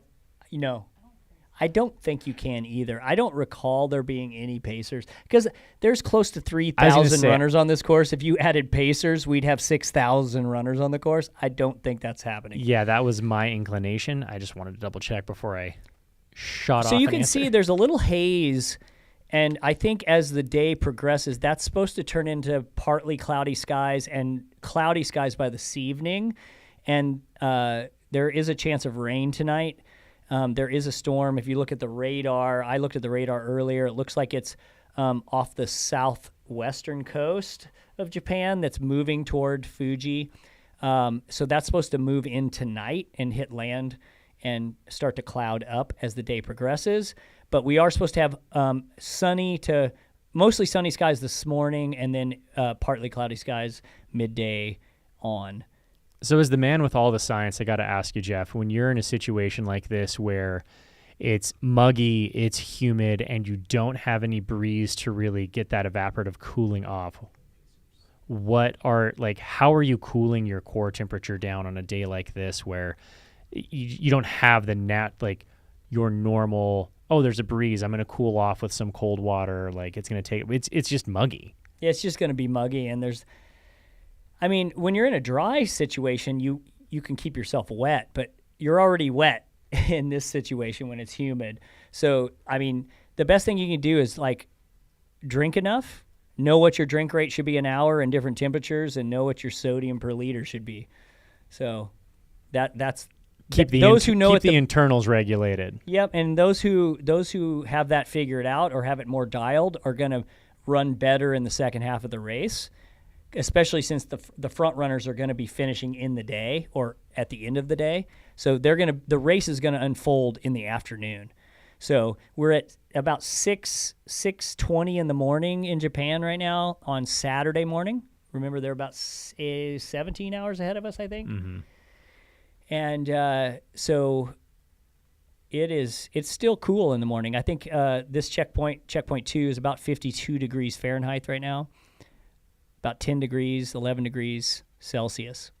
I don't think you can either. I don't recall there being any pacers, because there's close to 3,000 runners on this course. If you added pacers, we'd have 6,000 runners on the course. I don't think that's happening. Yeah, that was my inclination. I just wanted to double check before I shot off. So you can see there's a little haze. And I think as the day progresses, that's supposed to turn into partly cloudy skies and cloudy skies by this evening. And there is a chance of rain tonight. There is a storm. If you look at the radar, I looked at the radar earlier. It looks like it's off the southwestern coast of Japan that's moving toward Fuji. So that's supposed to move in tonight and hit land and start to cloud up as the day progresses. But we are supposed to have sunny to mostly sunny skies this morning, and then partly cloudy skies midday on. So as the man with all the science, I got to ask you, Jeff, when you're in a situation like this where it's muggy, it's humid, and you don't have any breeze to really get that evaporative cooling off, how are you cooling your core temperature down on a day like this where you don't have your normal, oh, there's a breeze, I'm going to cool off with some cold water, it's just muggy. Yeah, it's just going to be muggy, and when you're in a dry situation, you can keep yourself wet, but you're already wet in this situation when it's humid. So, the best thing you can do is drink enough, know what your drink rate should be an hour in different temperatures, and know what your sodium per liter should be. So that's keep the internals regulated. Yep, and those who have that figured out or have it more dialed are going to run better in the second half of the race, especially since the front runners are going to be finishing in the day or at the end of the day. So the race is going to unfold in the afternoon. So we're at about 6:20 in the morning in Japan right now on Saturday morning. Remember, they're about 17 hours ahead of us, I think. Mm-hmm. And so it's still cool in the morning. I think this checkpoint 2 is about 52 degrees Fahrenheit right now, about 10 degrees, 11 degrees Celsius.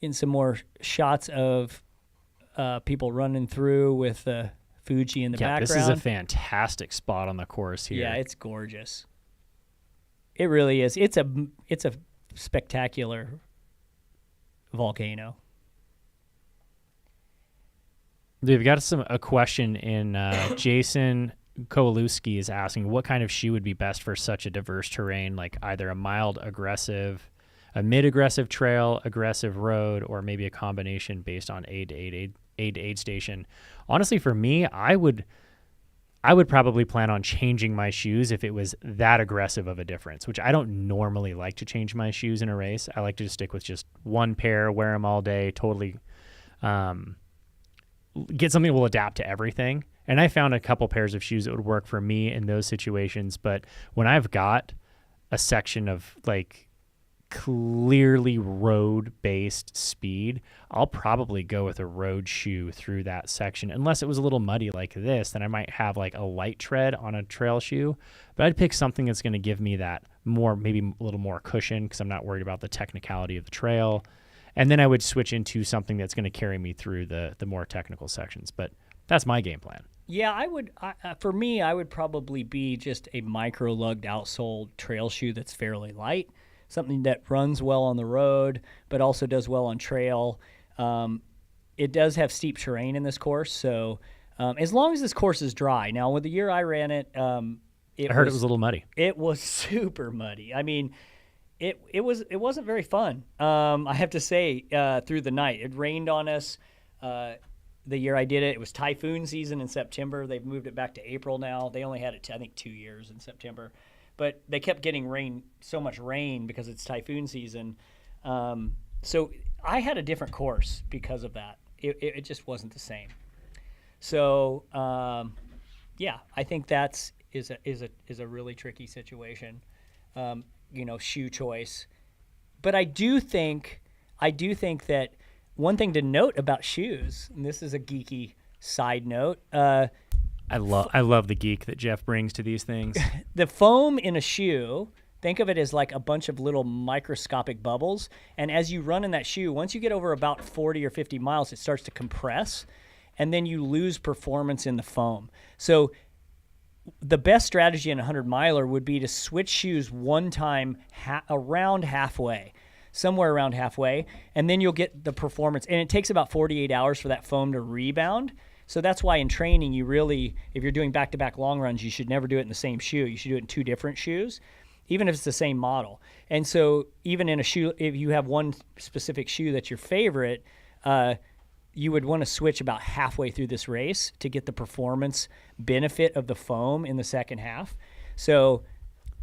in some more shots of people running through with Fuji in the background. This is a fantastic spot on the course here. Yeah, it's gorgeous. It really is. It's a spectacular volcano. We've got a question in Jason Kowalewski is asking what kind of shoe would be best for such a diverse terrain, like either a mild aggressive, a mid-aggressive trail, aggressive road, or maybe a combination based on aid to aid station. Honestly, for me, I would probably plan on changing my shoes if it was that aggressive of a difference, which I don't normally like to change my shoes in a race. I like to just stick with just one pair, wear them all day, totally get something that will adapt to everything. And I found a couple pairs of shoes that would work for me in those situations. But when I've got a section of like clearly road-based speed, I'll probably go with a road shoe through that section. Unless it was a little muddy like this, then I might have like a light tread on a trail shoe. But I'd pick something that's going to give me that more, maybe a little more cushion because I'm not worried about the technicality of the trail. And then I would switch into something that's going to carry me through the more technical sections. But that's my game plan. Yeah, I would. For me, I would probably be just a micro-lugged outsole trail shoe that's fairly light, something that runs well on the road, but also does well on trail. It does have steep terrain in this course, so as long as this course is dry. Now, with the year I ran it, I heard it was a little muddy. It was super muddy. I mean, it wasn't very fun. I have to say, through the night, it rained on us. The year I did it, it was typhoon season in September. They've moved it back to April now. They only had it, I think, 2 years in September. But they kept getting so much rain because it's typhoon season. So I had a different course because of that. It just wasn't the same. So, yeah, I think that's is a really tricky situation, shoe choice. But I do think that one thing to note about shoes, and this is a geeky side note. I love the geek that Jeff brings to these things. The foam in a shoe, think of it as like a bunch of little microscopic bubbles. And as you run in that shoe, once you get over about 40 or 50 miles, it starts to compress, and then you lose performance in the foam. So the best strategy in a 100-miler would be to switch shoes one time around halfway. Somewhere around halfway, and then you'll get the performance. And it takes about 48 hours for that foam to rebound. So that's why in training, if you're doing back-to-back long runs, you should never do it in the same shoe. You should do it in two different shoes, even if it's the same model. And so even in a shoe, if you have one specific shoe that's your favorite, you would want to switch about halfway through this race to get the performance benefit of the foam in the second half. So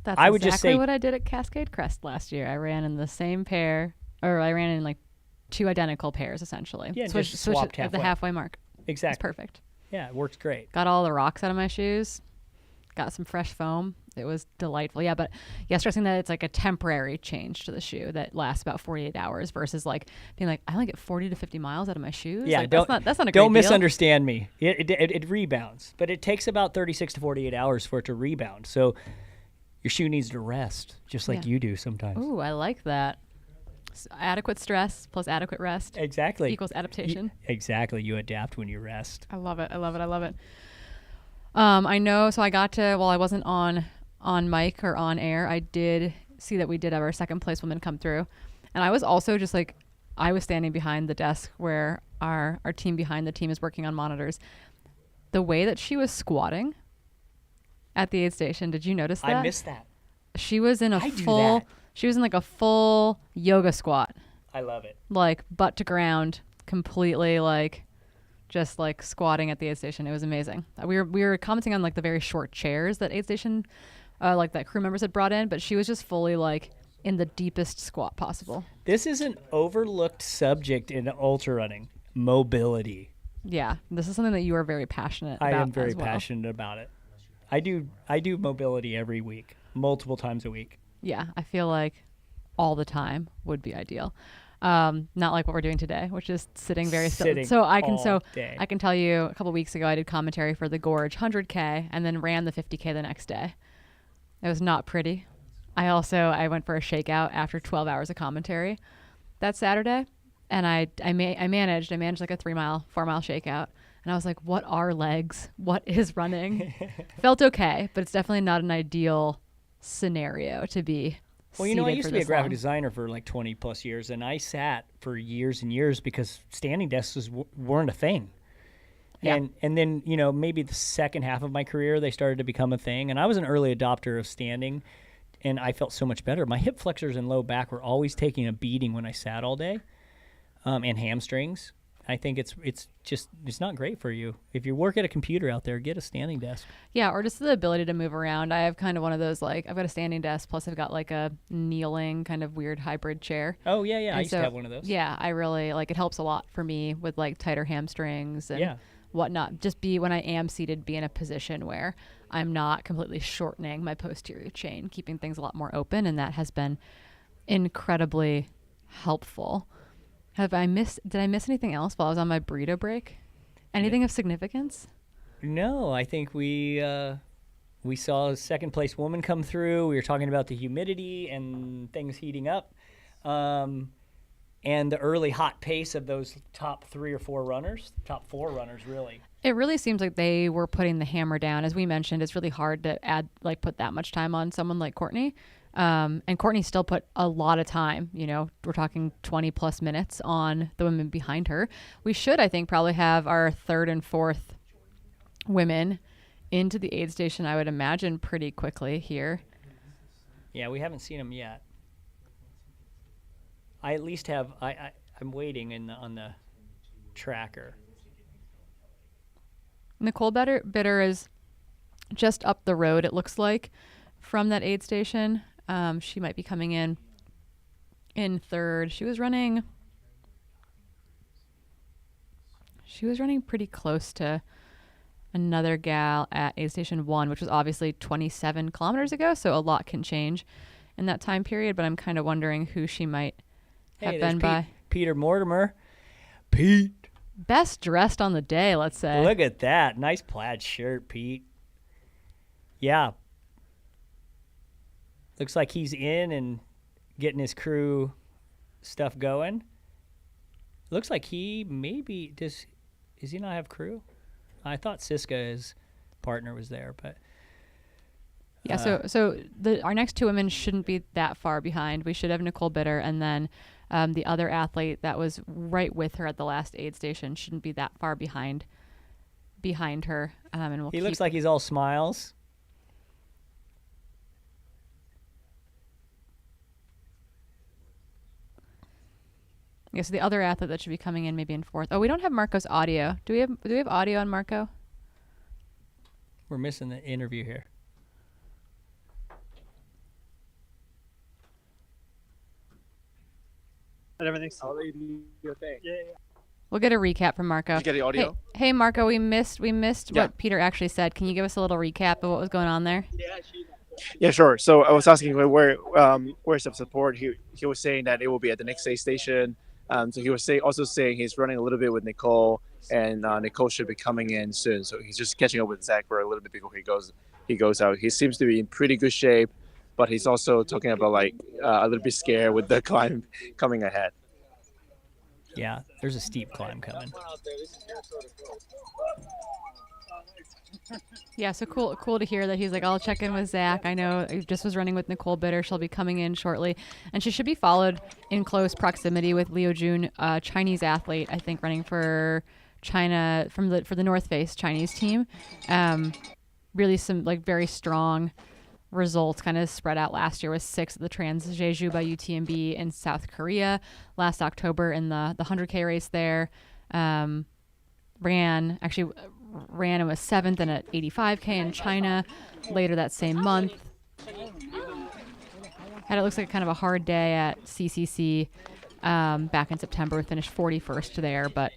that's I would exactly just say what I did at Cascade Crest last year. I ran in the same pair, or I ran in like two identical pairs essentially. Yeah, switched swapped at the halfway mark. Exactly. It's perfect. Yeah, it works great. Got all the rocks out of my shoes. Got some fresh foam. It was delightful. Yeah, but stressing that it's like a temporary change to the shoe that lasts about 48 hours versus like being like, I only get 40 to 50 miles out of my shoes. Yeah, like, that's not a great don't deal. misunderstand me. It rebounds, but it takes about 36 to 48 hours for it to rebound. So your shoe needs to rest, just like you do sometimes. Ooh, I like that. Adequate stress plus adequate rest. Exactly. Equals adaptation. Exactly. You adapt when you rest. I love it. I know. So I got to, while I wasn't on mic or on air, I did see that we did have our second place woman come through. And I was also just like, I was standing behind the desk where our team behind the team is working on monitors. The way that she was squatting at the aid station, did you notice that? I missed that. She was in she was in like a full yoga squat. I love it. Like butt to ground, completely like just like squatting at the aid station. It was amazing. We were commenting on like the very short chairs that aid station, like that crew members had brought in, but she was just fully like in the deepest squat possible. This is an overlooked subject in ultra running, mobility. Yeah, this is something that you are very passionate about. I am very as well. passionate about it. I do mobility every week, multiple times a week. Yeah, I feel like all the time would be ideal. Not like what we're doing today, which is sitting very still. So I can tell you a couple weeks ago I did commentary for the Gorge 100K and then ran the 50K the next day. It was not pretty. I went for a shakeout after 12 hours of commentary that Saturday. and I managed like a 4 mile shakeout. And I was like, what are legs? What is running? Felt okay, but it's definitely not an ideal scenario to be. Well, I used to be a graphic designer for like 20 plus years, and I sat for years and years because standing desks weren't a thing. Yeah. And then, maybe the second half of my career, they started to become a thing. And I was an early adopter of standing, and I felt so much better. My hip flexors and low back were always taking a beating when I sat all day, and hamstrings. I think it's not great for you. If you work at a computer out there, get a standing desk. Yeah, or just the ability to move around. I have kind of one of those, like, I've got a standing desk, plus I've got like a kneeling kind of weird hybrid chair. Oh, yeah. And I used to have one of those. Yeah, I really, it helps a lot for me with like tighter hamstrings and whatnot. Just when I am seated, be in a position where I'm not completely shortening my posterior chain, keeping things a lot more open, and that has been incredibly helpful. Did I miss anything else while I was on my burrito break? Anything of significance? No, I think we saw a second place woman come through. We were talking about the humidity and things heating up, and the early hot pace of those top 3 or 4 runners, top 4 runners, really. It really seems like they were putting the hammer down. As we mentioned, it's really hard to put that much time on someone like Courtney. And Courtney still put a lot of time, we're talking 20 plus minutes on the women behind her. We should, I think, probably have our 3rd and 4th women into the aid station, I would imagine, pretty quickly here. Yeah, we haven't seen them yet. I at least have, I'm waiting on the tracker. Nicole Bitter is just up the road, it looks like, from that aid station. She might be coming in 3rd. She was running pretty close to another gal at aid station 1, which was obviously 27 kilometers ago. So a lot can change in that time period, but I'm kind of wondering who she might have been by. Peter Mortimer. Pete. Best dressed on the day, let's say. Look at that. Nice plaid shirt, Pete. Yeah. Looks like he's in and getting his crew stuff going. Looks like he maybe does he not have crew? I thought Siska, his partner, was there, but yeah. So our next 2 women shouldn't be that far behind. We should have Nicole Bitter, and then the other athlete that was right with her at the last aid station shouldn't be that far behind her. And he looks like he's all smiles. Yeah, so the other athlete that should be coming in maybe in 4th. Oh, we don't have Marco's audio. Do we have audio on Marco? We're missing the interview here. Everything's all your thing. Yeah. We'll get a recap from Marco. Did you get the audio? Hey Marco, we missed what Peter actually said. Can you give us a little recap of what was going on there? Yeah, sure. So I was asking where's the support. He was saying that it will be at the next aid station. So he was also saying he's running a little bit with Nicole, and Nicole should be coming in soon. So he's just catching up with Zach for a little bit before he goes out. He seems to be in pretty good shape, but he's also talking about a little bit scared with the climb coming ahead. Yeah, there's a steep climb coming. Yeah, so cool to hear that he's like, I'll check in with Zach. I know I just was running with Nicole Bitter. She'll be coming in shortly. And she should be followed in close proximity with Liu Jun, a Chinese athlete, I think, running for China for the North Face Chinese team. Really some very strong results kind of spread out last year with 6th at the Trans Jeju by UTMB in South Korea last October in the 100K race there. Ran and was 7th in an 85K in China later that same month. Had it looks like kind of a hard day at CCC back in September. We finished 41st there, but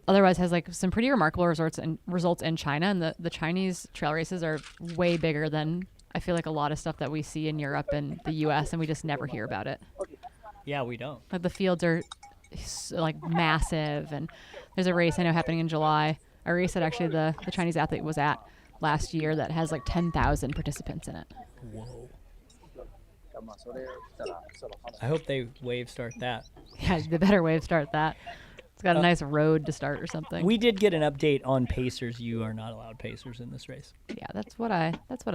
otherwise has some pretty remarkable results in China. And the Chinese trail races are way bigger than I feel like a lot of stuff that we see in Europe and the US, and we just never hear about it. Yeah, we don't. The fields are massive, and there's a race I know happening in July, a race that actually the Chinese athlete was at last year that has 10,000 participants in it. Whoa. I hope they wave start that. Yeah, they better wave start that. It's got a nice road to start or something. We did get an update on pacers. You are not allowed pacers in this race. Yeah, that's what I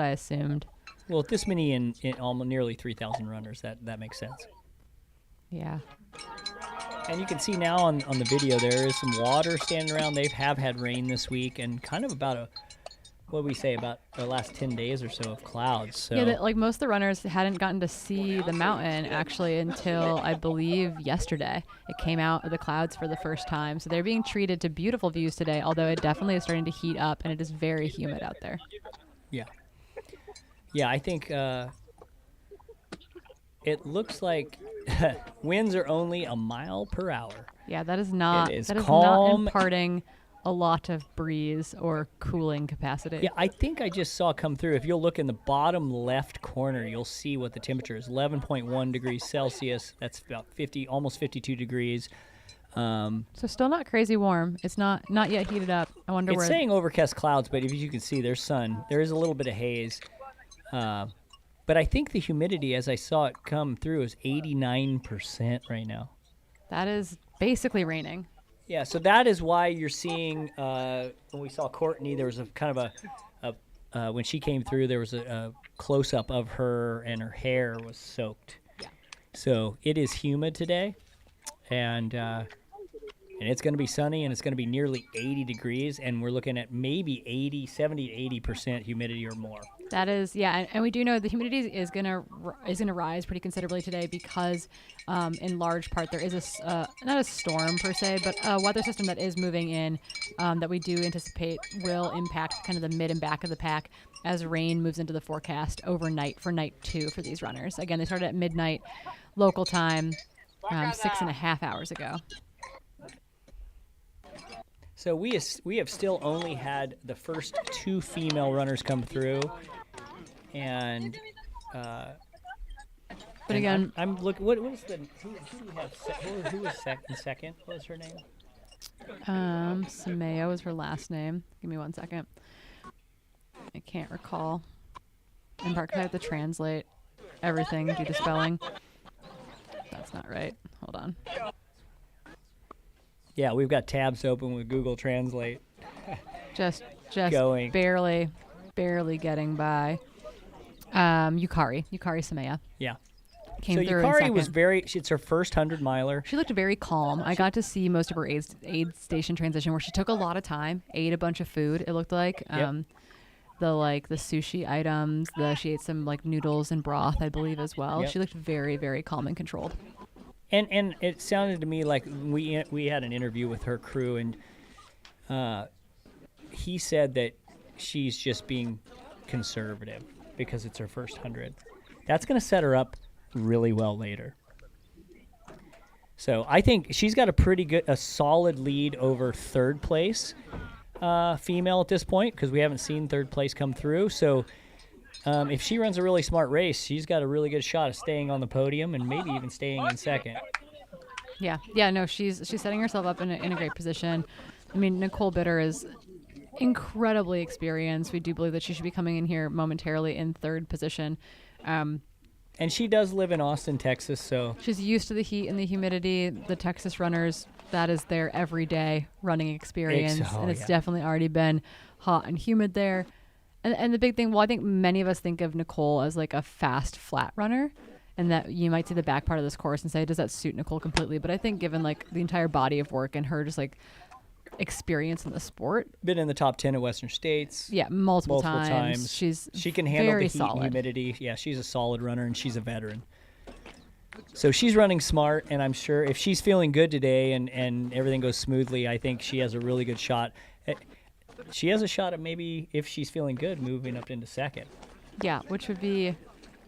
assumed. Well, with this many in almost nearly 3,000 runners, that makes sense. Yeah. And you can see now on the video there is some water standing around. They have had rain this week and kind of about about the last 10 days or so of clouds. So Yeah, like most of the runners hadn't gotten to see the mountain actually until I believe yesterday. It came out of the clouds for the first time. So they're being treated to beautiful views today, although it definitely is starting to heat up and it is very humid out there. Yeah. Yeah, I think it looks like winds are only a mile per hour. Yeah, that is not calm. not imparting a lot of breeze or cooling capacity. Yeah, I think I just saw come through. If you'll look in the bottom left corner, you'll see what the temperature is. 11.1 degrees Celsius. That's about almost 52 degrees. So still not crazy warm. It's not yet heated up. I wonder It's saying overcast clouds, but if you can see, there's sun. There is a little bit of haze. But I think the humidity, as I saw it come through, is 89% right now. That is basically raining. Yeah, so that is why you're seeing, when we saw Courtney, there was a kind of when she came through, there was a close-up of her, and her hair was soaked. Yeah. So it is humid today, and it's going to be sunny, and it's going to be nearly 80 degrees, and we're looking at maybe 70 to 80% humidity or more. That is, yeah, and we do know the humidity is gonna rise pretty considerably today because, in large part, there is not a storm per se, but a weather system that is moving in that we do anticipate will impact kind of the mid and back of the pack as rain moves into the forecast overnight for night 2 for these runners. Again, they started at midnight local time 6.5 hours ago. So we have still only had the first 2 female runners come through. And but again, I'm looking. What was the who do we have? Who was second? What was her name? Samaya was her last name. Give me 1 second. I can't recall. In part because I have to translate everything due to spelling. That's not right. Hold on. Yeah, we've got tabs open with Google Translate. just going. barely getting by. Yukari Samaya. Yeah. Came so through Yukari was it's her first 100-miler. She looked very calm. I got to see most of her aid station transition where she took a lot of time, ate a bunch of food, it looked like. Yep. The sushi items, she ate some like noodles and broth, I believe, as well. Yep. She looked very, very calm and controlled. And it sounded to me like we had an interview with her crew, and he said that she's just being conservative because it's her first 100. That's going to set her up really well later. So I think she's got a solid lead over third place female at this point because we haven't seen third place come through. So if she runs a really smart race, she's got a really good shot of staying on the podium and maybe even staying in second. Yeah. No, she's setting herself up in a great position. I mean, Nicole Bitter is incredibly experienced. We do believe that she should be coming in here momentarily in third position. And she does live in Austin, Texas, so she's used to the heat and the humidity. The Texas runners, that is their everyday running experience, and it's definitely already been hot and humid there. And the big thing, I think many of us think of Nicole as like a fast, flat runner, and that you might see the back part of this course and say, does that suit Nicole completely? But I think given like the entire body of work and her just like experience in the sport, been in the top 10 at Western States. Yeah, multiple times. She can handle the heat solid. and humidity. Yeah, she's a solid runner and she's a veteran. So she's running smart, and I'm sure if she's feeling good today and everything goes smoothly, I think she has a really good shot. She has a shot at maybe, if she's feeling good, moving up into second. Yeah, which would be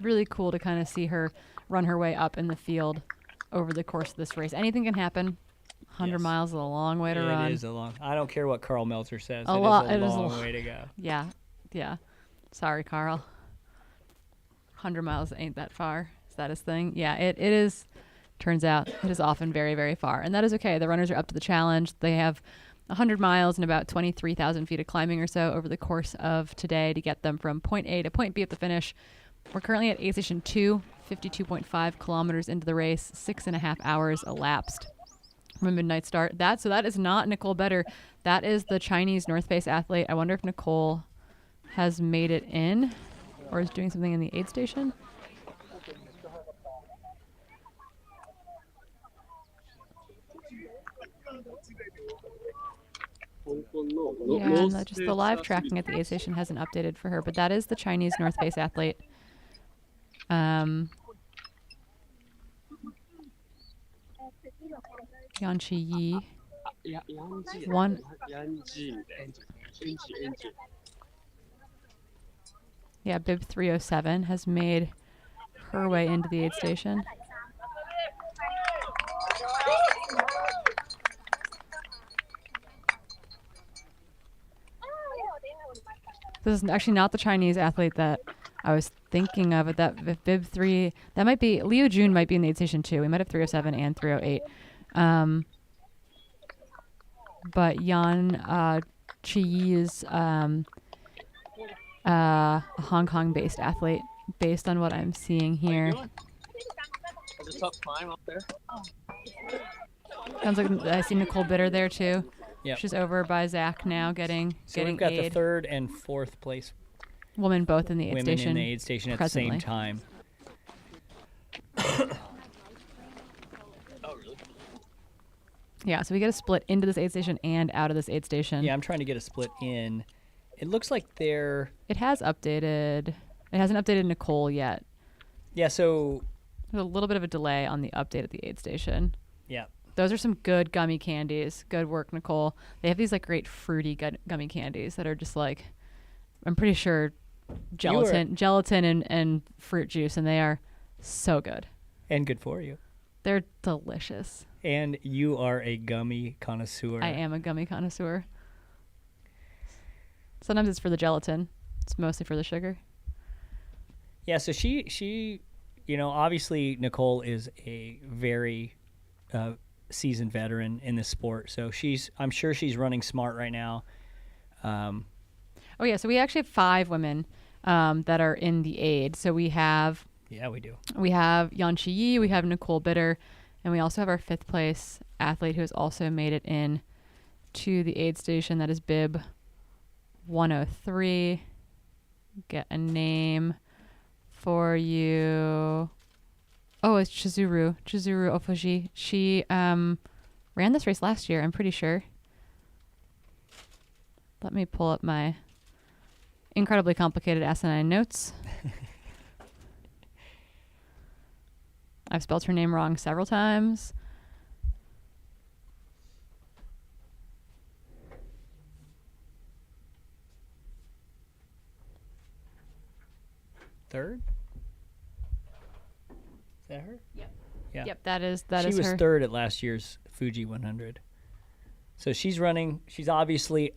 really cool to kind of see her run her way up in the field over the course of this race. Anything can happen. 100 miles is a long way to run. It is a long. I don't care what Carl Meltzer says. It is a long way to go. Yeah. Sorry, Carl. 100 miles ain't that far. Is that his thing? Yeah, it is. Turns out it is often very, very far. And that is okay. The runners are up to the challenge. They have 100 miles and about 23,000 feet of climbing or so over the course of today to get them from point A to point B at the finish. We're currently at aid station 2 52.5 kilometers into the race, 6.5 hours elapsed from a midnight start. So that is not Nicole Better. That is the Chinese North Face athlete. I wonder if Nicole has made it in or is doing something in the aid station. Yeah, and just the live tracking at the aid station hasn't updated for her, but that is the Chinese North Face athlete. Yanchi Yi. Yeah, Bib 307 has made her way into the aid station. This is actually not the Chinese athlete that I was thinking of. That Bib 3, that might be, Liu Jun might be in the aid station too. We might have 307 and 308. But Yan Chi is a Hong Kong-based athlete, based on what I'm seeing here. There's a tough climb up there. Sounds like I see Nicole Bitter there too. Yep. She's over by Zach now, getting we've got aid. the 3rd and 4th place women both in the aid women station. in the aid station at presently. the same time. Yeah, so we get a split into this aid station and out of this aid station. Yeah, I'm trying to get a split in. It looks like they're... It has updated. It hasn't updated Nicole yet. Yeah, so... There's a little bit of a delay on the update at the aid station. Yeah. Those are some good gummy candies. Good work, Nicole. They have these like great fruity gummy candies that are just like, I'm pretty sure gelatin and fruit juice, and they are so good. And good for you. They're delicious. And you are a gummy connoisseur. I am a gummy connoisseur. Sometimes it's for the gelatin. It's mostly for the sugar. Yeah, so she obviously Nicole is a very seasoned veteran in this sport. So I'm sure she's running smart right now. Oh yeah, so we actually have 5 women that are in the aid. So we have... Yeah, we do. We have Yanchi Yi, we have Nicole Bitter, and we also have our 5th place athlete who has also made it in to the aid station. That is Bib 103. Get a name for you. Oh, it's Chizuru Ofuji. She ran this race last year, I'm pretty sure. Let me pull up my incredibly complicated asinine notes. I've spelled her name wrong several times. Third? Is that her? Yep. Yeah. Yep, that is she her. was 3rd at last year's Fuji 100. So she's obviously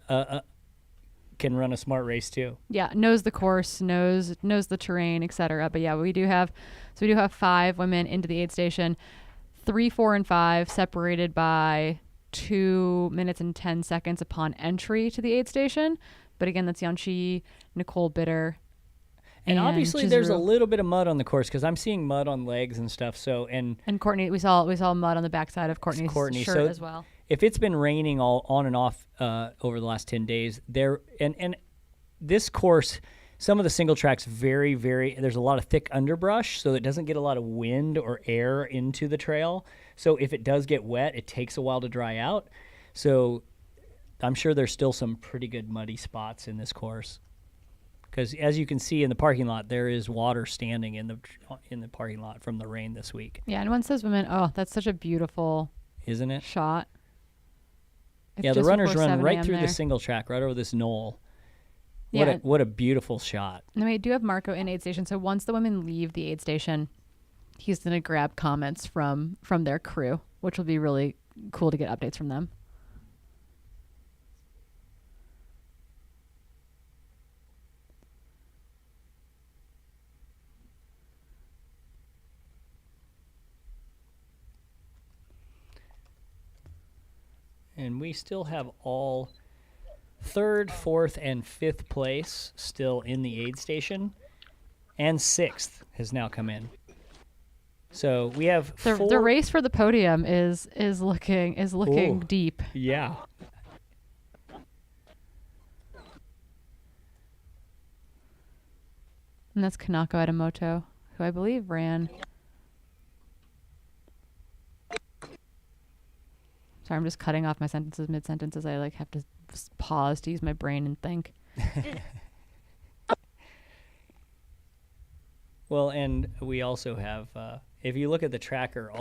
can run a smart race too. Yeah, knows the course, knows the terrain, etc. But yeah, we do have 5 women into the aid station, 3, 4, and 5 separated by 2 minutes and 10 seconds upon entry to the aid station. But again, that's Yanchi, Nicole Bitter, and obviously there's a Chizuru. little bit of mud on the course because I'm seeing mud on legs and stuff. So and Courtney, we saw mud on the backside of Courtney's shirt so as well. If it's been raining all on and off over the last 10 days, and this course, some of the single tracks there's a lot of thick underbrush, so it doesn't get a lot of wind or air into the trail. So if it does get wet, it takes a while to dry out. So I'm sure there's still some pretty good muddy spots in this course. Because as you can see in the parking lot, there is water standing in the parking lot from the rain this week. Yeah, and once those women, oh, that's such a beautiful, isn't it? Shot. Yeah, the runners run right through the single track, right over this knoll. What a beautiful shot. And we do have Marco in aid station. So once the women leave the aid station, he's going to grab comments from their crew, which will be really cool to get updates from them. And we still have all 3rd, 4th, and 5th place still in the aid station. And 6th has now come in. So we have the race for the podium is looking Ooh, deep. Yeah. And that's Kanako Adamoto, who I believe ran. Sorry, I'm just cutting off my sentences mid-sentences. I have to pause to use my brain and think. Well, and we also have, if you look at the tracker,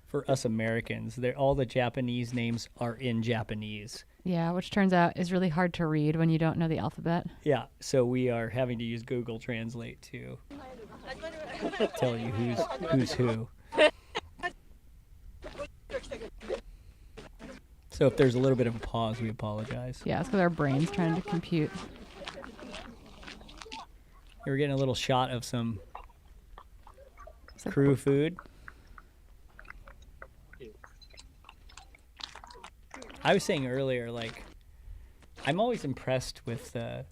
for us Americans, all the Japanese names are in Japanese. Yeah, which turns out is really hard to read when you don't know the alphabet. Yeah, so we are having to use Google Translate to tell you who's who. So if there's a little bit of a pause, we apologize. Yeah, it's because our brain's trying to compute. We're getting a little shot of some crew food. I was saying earlier, I'm always impressed with the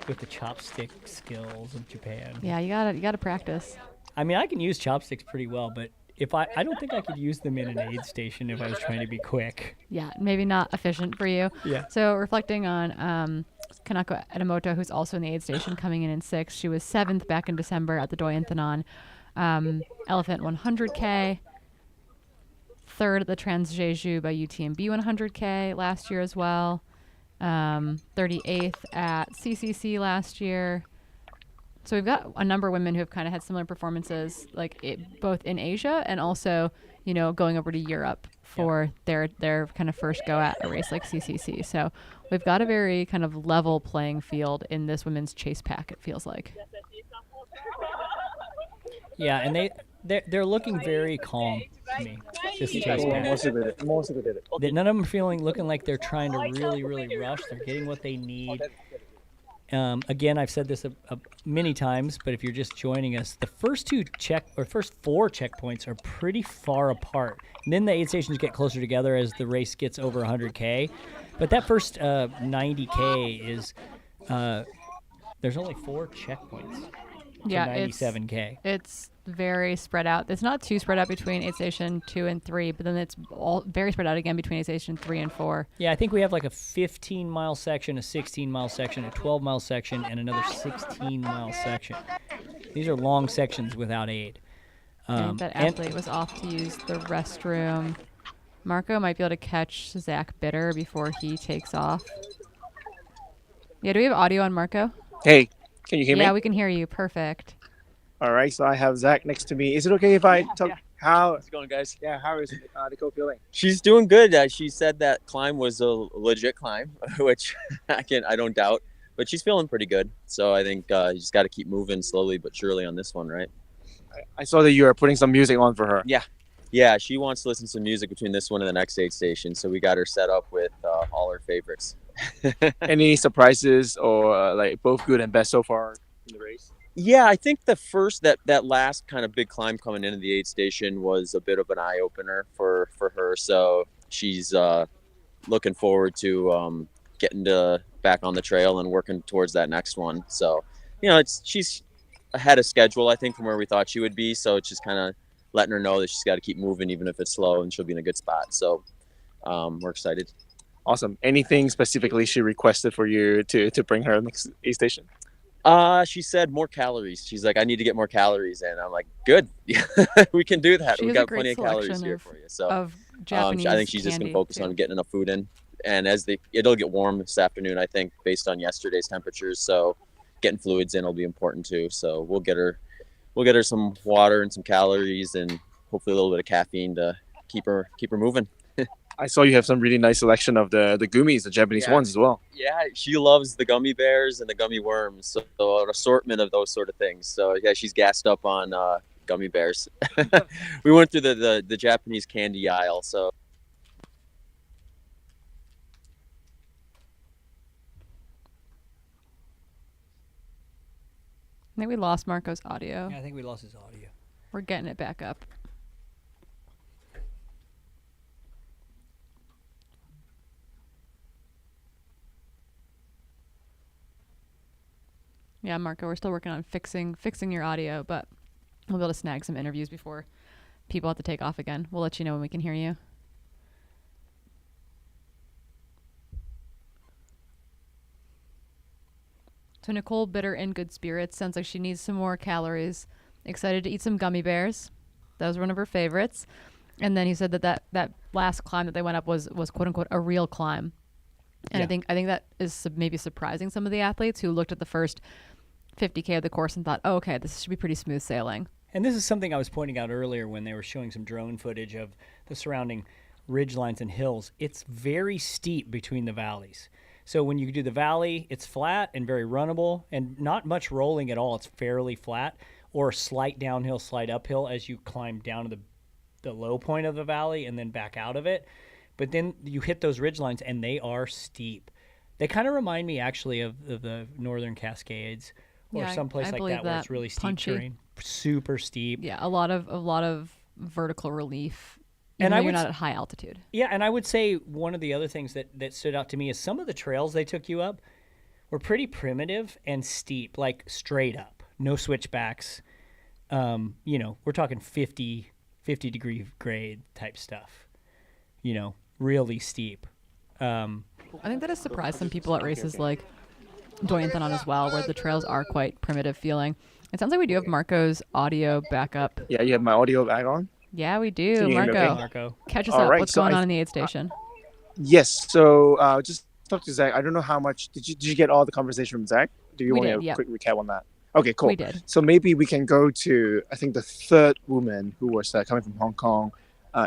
chopstick skills of Japan. Yeah, you gotta practice. I mean, I can use chopsticks pretty well, but if I don't think I could use them in an aid station if I was trying to be quick. Yeah, maybe not efficient for you. Yeah. So reflecting on Kanako Adamoto, who's also in the aid station, coming in 6th. She was 7th back in December at the Doyenthenon Elephant 100K. 3rd at the Transjeju by UTMB 100K last year as well. 38th at CCC last year. So we've got a number of women who have kind of had similar performances, both in Asia and also, going over to Europe for their kind of first go at a race like CCC. So we've got a very kind of level playing field in this women's chase pack, it feels like. Yeah, and they're looking very calm to me. This chase pack. None of them are looking like they're trying to really, really rush. They're getting what they need. Again, I've said this many times, but if you're just joining us, the first 4 checkpoints are pretty far apart. And then the aid stations get closer together as the race gets over 100K. But that first 90K is there's only 4 checkpoints. Yeah, 97K. It's very spread out. It's not too spread out between aid station 2 and 3, but then it's all very spread out again between aid station 3 and 4. Yeah, I think we have a 15-mile section, a 16-mile section, a 12-mile section, and another 16-mile section. These are long sections without aid. That athlete was off to use the restroom. Marco might be able to catch Zach Bitter before he takes off. Yeah, do we have audio on Marco? Hey, can you hear me? Yeah, we can hear you. Perfect. All right, so I have Zach next to me. Is it okay if I talk? Yeah. How's it going, guys? Yeah, how is Nicole feeling? She's doing good. She said that climb was a legit climb, which I don't doubt. But she's feeling pretty good. So I think you just got to keep moving slowly but surely on this one, right? I saw that you are putting some music on for her. Yeah, she wants to listen to some music between this one and the next aid station. So we got her set up with all her favorites. Any surprises or both good and best so far in the race? Yeah, I think the first that last kind of big climb coming into the aid station was a bit of an eye opener for her. So she's looking forward to getting back on the trail and working towards that next one. So she's ahead of schedule, I think, from where we thought she would be. So it's just kind of letting her know that she's got to keep moving even if it's slow, and she'll be in a good spot. So we're excited. Awesome. Anything specifically she requested for you to bring her next aid station? She said more calories. She's like, I need to get more calories, and I'm like, good, we can do that. We got plenty of calories here for you. So of Japanese I think she's just gonna focus on getting enough food in, and it'll get warm this afternoon, I think, based on yesterday's temperatures. So getting fluids in will be important too. So we'll get her some water and some calories, and hopefully a little bit of caffeine to keep her moving. I saw you have some really nice selection of the gummies, the Japanese ones as well. Yeah, she loves the gummy bears and the gummy worms, so an assortment of those sort of things. So yeah, she's gassed up on gummy bears. We went through the Japanese candy aisle, so. I think we lost Marco's audio. Yeah, I think we lost his audio. We're getting it back up. Yeah, Marco, we're still working on fixing your audio, but We'll be able to snag some interviews before people have to take off again. We'll let you know when we can hear you. So Nicole, bitter in good spirits. Sounds like she needs some more calories. Excited to eat some gummy bears. That was one of her favorites. And then he said that last climb that they went up was quote unquote a real climb. And Yeah. I think that is maybe surprising some of the athletes who looked at the first 50K of the course and thought, oh, okay, this should be pretty smooth sailing. And this is something I was pointing out earlier when they were showing some drone footage of the surrounding ridge lines and hills. It's very steep between the valleys. So when you do the valley, it's flat and very runnable and not much rolling at all. It's fairly flat, or slight downhill, slight uphill as you climb down to the low point of the valley and then back out of it. But then you hit those ridge lines and they are steep. They kind of remind me actually of the Northern Cascades or someplace like that where it's really steep punchy terrain, super steep. Yeah, a lot of vertical relief. And Even I though you're would not s- at high altitude. Yeah, and I would say one of the other things that stood out to me is some of the trails they took you up were pretty primitive and steep, like straight up, no switchbacks. We're talking 50 degree grade type stuff, really steep. I think that has surprised some people at races like Doyenthon as well, where the trails are quite primitive feeling. It sounds like we do have Marco's audio backup. Yeah, you have my audio back on? Yeah, we do. Can you hear me Marco, okay? Marco. catch us All up. right, What's so going I- on in the aid station? Yes. So just talk to Zach. I don't know how much did you get all the conversation from Zach? Do you We want did, a yep. quick recap on that? Okay, cool. We did. So maybe we can go to I think the third woman who was coming from Hong Kong,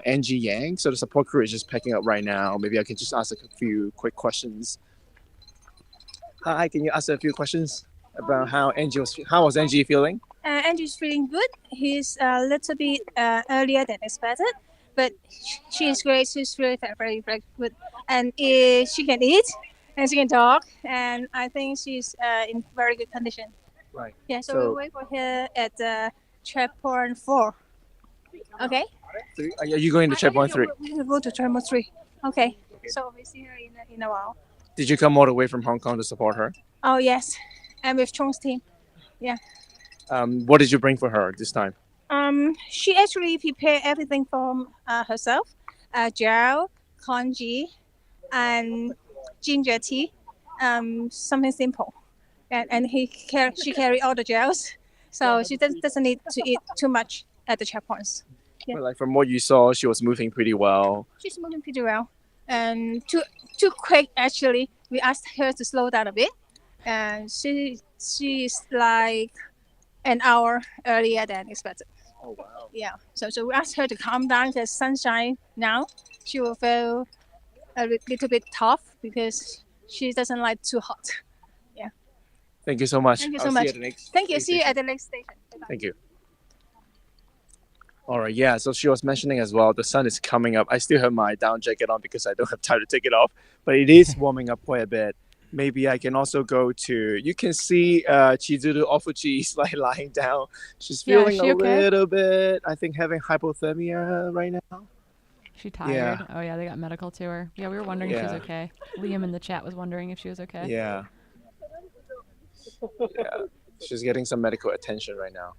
Angie Yang. So the support crew is just packing up right now. Maybe I can just ask a few quick questions. Hi, can you ask a few questions about how was Angie feeling? Andrew's feeling good. He's a little bit earlier than expected, but she is great. She's really very, very good. And she can eat and she can talk. And I think she's in very good condition. Right. Yeah, so we'll wait for her at checkpoint 4. Okay? Are you going to checkpoint 3? We will go to checkpoint 3. Okay. So we see her in a while. Did you come all the way from Hong Kong to support her? Oh, yes. And with Chong's team. Yeah. What did you bring for her this time? She actually prepared everything for herself. Gel, congee, and ginger tea. Something simple. And she carry all the gels, so she doesn't need to eat too much at the checkpoints. Yeah. Well, like from what you saw, she was moving pretty well. She's moving pretty well, and too quick actually. We asked her to slow down a bit, and she's like an hour earlier than expected. Oh wow! Yeah. So we asked her to calm down because sunshine now. She will feel a little bit tough because she doesn't like too hot. Yeah. Thank you so much. Thank you I'll so see much. at the next Thank you. aid See you station. at the next station. Bye-bye. Thank you. All right, yeah. So she was mentioning as well, the sun is coming up. I still have my down jacket on because I don't have time to take it off, but it is warming up quite a bit. Maybe I can also go to. You can see Chizuru Ofuchi is like lying down. She's Yeah, is feeling she a okay? little bit. I think having hypothermia right now. She tired? Yeah. Oh yeah, they got medical to her. Yeah, we were wondering if she was Yeah. okay. Liam in the chat was wondering if she was okay. Yeah. Yeah. She's getting some medical attention right now.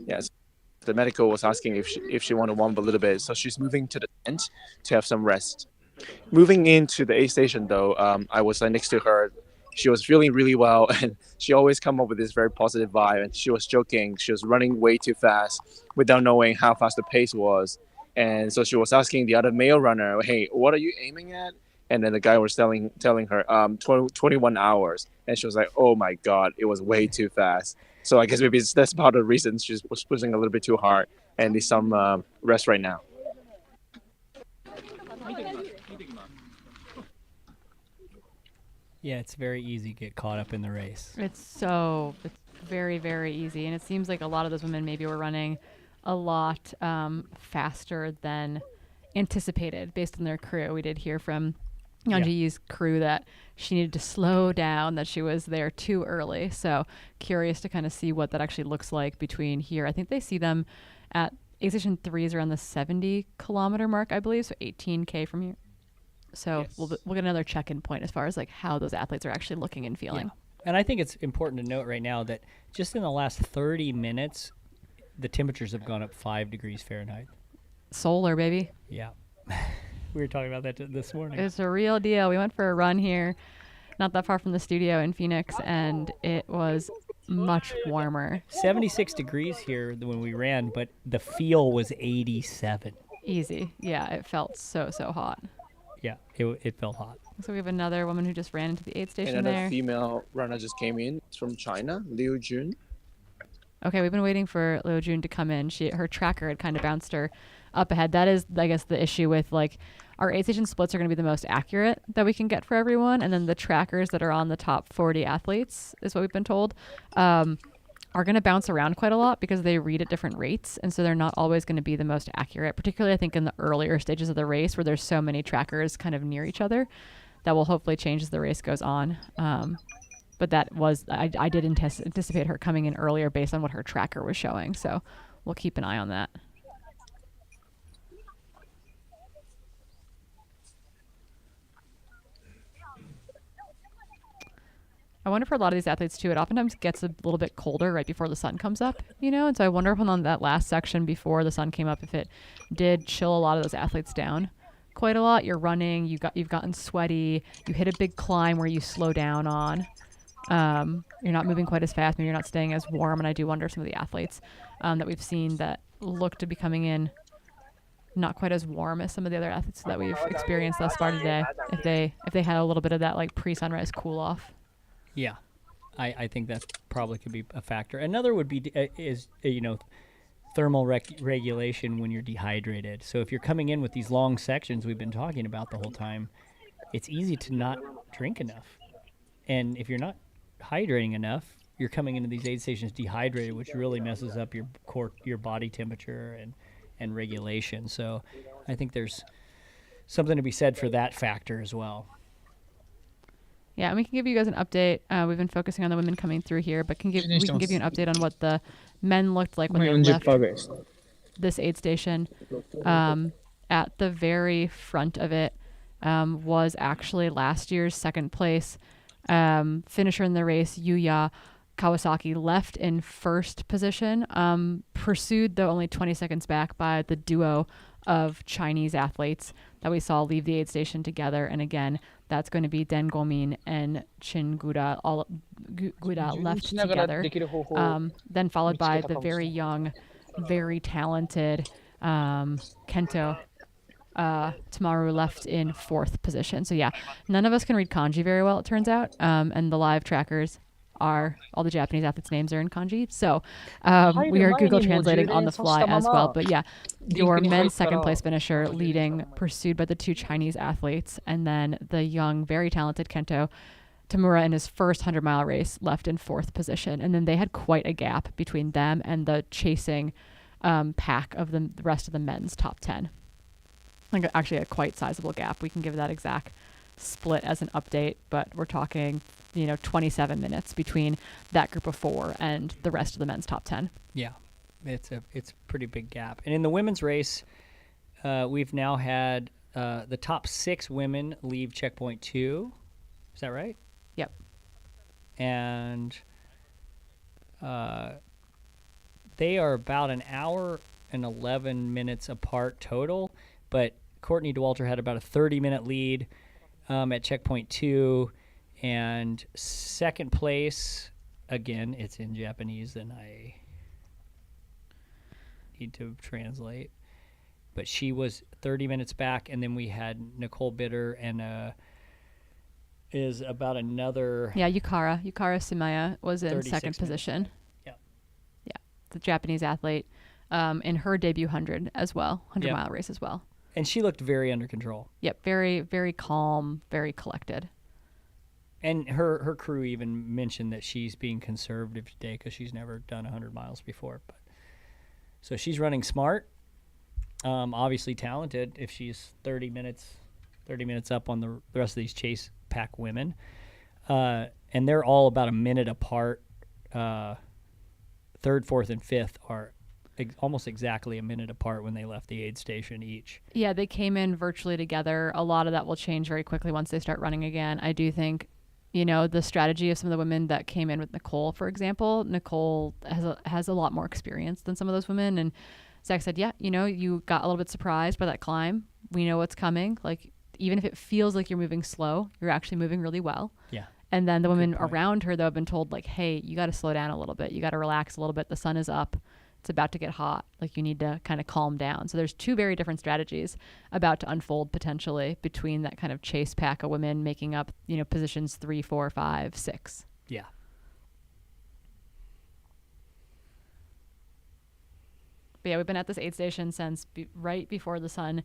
Yes. The medical was asking if she want to warm up a little bit, so she's moving to the tent to have some rest. Moving into the aid station though, I was next to her. She was feeling really well, and she always come up with this very positive vibe. And she was joking. She was running way too fast without knowing how fast the pace was. And so she was asking the other male runner, "Hey, what are you aiming at?" And then the guy was telling her, 21 hours. And she was like, "Oh my God, it was way too fast." So I guess maybe that's part of the reason she was pushing a little bit too hard and needs some rest right now. Yeah, it's very easy to get caught up in the race. It's very, very easy. And it seems like a lot of those women maybe were running a lot faster than anticipated based on their crew. We did hear from Yeonji's crew that she needed to slow down, that she was there too early. So curious to kind of see what that actually looks like between here. I think they see them at aid station 3 is around the 70 kilometer mark, I believe. So 18K from here. So we'll get another check-in point as far as like how those athletes are actually looking and feeling. Yeah. And I think it's important to note right now that just in the last 30 minutes, the temperatures have gone up 5 degrees Fahrenheit. Solar, baby. Yeah. We were talking about that this morning. It's a real deal. We went for a run here, not that far from the studio in Phoenix, and it was much warmer. 76 degrees here when we ran, but the feel was 87. Easy. Yeah, it felt so hot. Yeah, it felt hot. So we have another woman who just ran into the aid station Another there. female runner just came in. It's from China, Liu Jun. Okay, we've been waiting for Liu Jun to come in. Her tracker had kind of bounced her up ahead. That is, I guess, the issue with like our aid station splits are going to be the most accurate that we can get for everyone, and then the trackers that are on the top 40 athletes is what we've been told. Are going to bounce around quite a lot because they read at different rates, and so they're not always going to be the most accurate, particularly I think in the earlier stages of the race where there's so many trackers kind of near each other. That will hopefully change as the race goes on. But that was, I did anticipate her coming in earlier based on what her tracker was showing, so we'll keep an eye on that. I wonder for a lot of these athletes too, it oftentimes gets a little bit colder right before the sun comes up, you know? And so I wonder if on that last section before the sun came up, if it did chill a lot of those athletes down quite a lot. You're running, you've gotten sweaty, you hit a big climb where you slow down on. You're not moving quite as fast, maybe you're not staying as warm. And I do wonder if some of the athletes that we've seen that look to be coming in not quite as warm as some of the other athletes that we've experienced thus far today, if they had a little bit of that like pre-sunrise cool off. Yeah, I think that probably could be a factor. Another would be thermal regulation when you're dehydrated. So if you're coming in with these long sections we've been talking about the whole time, it's easy to not drink enough. And if you're not hydrating enough, you're coming into these aid stations dehydrated, which really messes up your body temperature and regulation. So I think there's something to be said for that factor as well. Yeah, and we can give you guys an update. We've been focusing on the women coming through here, but we can give you an update on what the men looked like when they left this aid station. At the very front of it was actually last year's second place finisher in the race, Yuya Kawasaki, left in first position, pursued though only 20 seconds back by the duo of Chinese athletes that we saw leave the aid station together. And again, that's going to be Den Gomin and Chin Guda, all Guda left together. Then followed by the very young, very talented Kento Tamaru left in fourth position. So yeah, none of us can read kanji very well, it turns out. And the live trackers all the Japanese athletes' names are in kanji. So we are Google translating on the fly as well. But yeah, your men's second place finisher leading, pursued by the two Chinese athletes. And then the young, very talented Kento Tamura in his first 100-mile race left in fourth position. And then they had quite a gap between them and the chasing pack of the rest of the men's top 10. Like actually a quite sizable gap. We can give that exact split as an update, but we're talking 27 minutes between that group of four and the rest of the men's top 10. Yeah, it's a pretty big gap. And in the women's race, we've now had the top 6 women leave checkpoint 2. Is that right? Yep. And they are about an hour and 11 minutes apart total, but Courtney Dauwalter had about a 30-minute lead at checkpoint 2. And second place, again, it's in Japanese, and I need to translate. But she was 30 minutes back, and then we had Nicole Bitter and is about another... Yeah, Yukara Sumaya was in second position. Yeah. Yeah, the Japanese athlete in her debut 100 as well, 100-mile race as well. And she looked very under control. Yep, very, very calm, very collected. And her crew even mentioned that she's being conservative today because she's never done 100 miles before. So she's running smart, obviously talented if she's 30 minutes up on the rest of these chase pack women. And they're all about a minute apart. Third, fourth, and fifth are almost exactly a minute apart when they left the aid station each. Yeah, they came in virtually together. A lot of that will change very quickly once they start running again. I do think, the strategy of some of the women that came in with Nicole, for example, Nicole has a lot more experience than some of those women. And Zach said, yeah, you got a little bit surprised by that climb. We know what's coming. Like, even if it feels like you're moving slow, you're actually moving really well. Yeah. And then the women around her, though, have been told, like, hey, you got to slow down a little bit. You got to relax a little bit. The sun is up. It's about to get hot. Like, you need to kind of calm down. So there's two very different strategies about to unfold potentially between that kind of chase pack of women making up, positions 3, 4, 5, 6. Yeah. But yeah, we've been at this aid station since right before the sun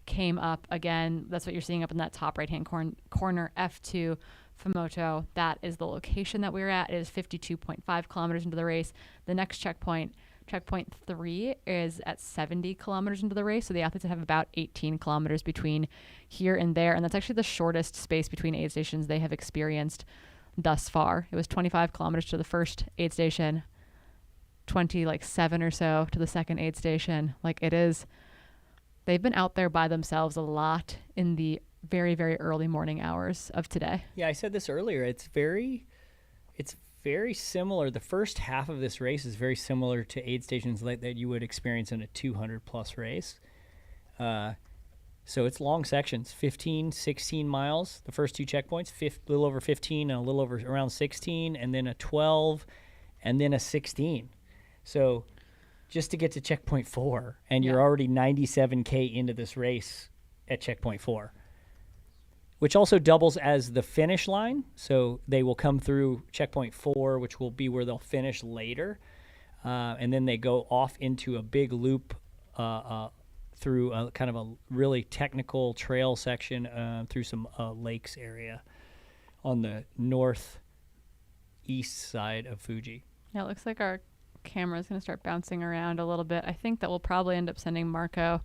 came up. Again, that's what you're seeing up in that top right-hand corner, F2 Fumoto. That is the location that we're at. It is 52.5 kilometers into the race. The next checkpoint 3, is at 70 kilometers into the race. So the athletes have about 18 kilometers between here and there. And that's actually the shortest space between aid stations they have experienced thus far. It was 25 kilometers to the first aid station, 27 or so to the second aid station. They've been out there by themselves a lot in the very, very early morning hours of today. Yeah, I said this earlier. It's very similar. The first half of this race is very similar to aid stations like that you would experience in a 200 plus race. So it's long sections, 15, 16 miles, the first two checkpoints, a little over 15 and a little over around 16, and then a 12 and then a 16. So just to get to checkpoint 4, and you're already 97K into this race at checkpoint 4, which also doubles as the finish line. So they will come through checkpoint 4, which will be where they'll finish later. And then they go off into a big loop through a kind of a really technical trail section through some lakes area on the northeast side of Fuji. Yeah, it looks like our camera is going to start bouncing around a little bit. I think that we'll probably end up sending Marco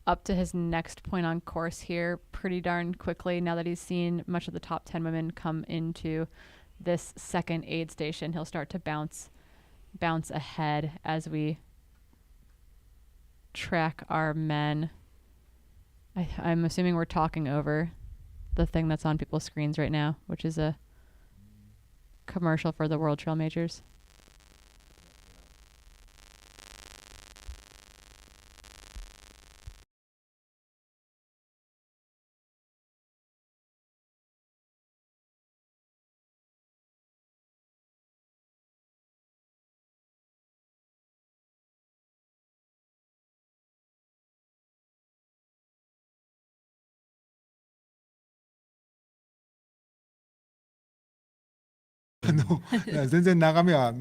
up to his next point on course here pretty darn quickly. Now that he's seen much of the top 10 women come into this second aid station, he'll start to bounce ahead as we track our men. I'm assuming we're talking over the thing that's on people's screens right now, which is a commercial for the World Trail Majors. 야, 全然眺めは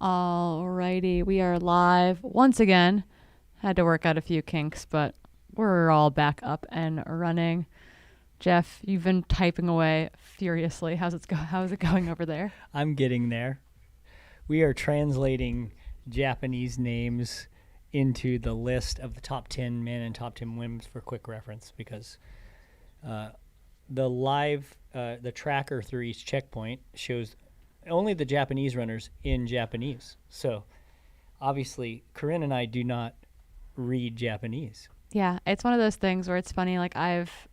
Alrighty, we are live once again. Had to work out a few kinks, but we're all back up and running. Jeff, you've been typing away furiously. How's it going over there? I'm getting there. We are translating Japanese names into the list of the top 10 men and top 10 women for quick reference, because the tracker through each checkpoint shows only the Japanese runners in Japanese. So obviously Corinne and I do not read Japanese. Yeah, it's one of those things where it's funny, like I've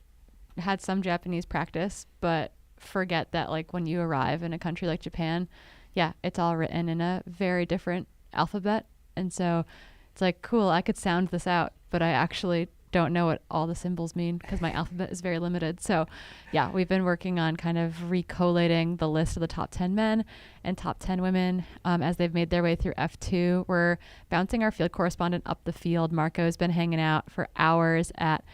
had some Japanese practice, but forget that like when you arrive in a country like Japan, yeah, it's all written in a very different alphabet. And so it's like, cool, I could sound this out, but I actually don't know what all the symbols mean because my alphabet is very limited. So yeah, we've been working on kind of recollating the list of the top 10 men and top 10 women as they've made their way through F2. We're bouncing our field correspondent up the field. Marco's been hanging out for hours at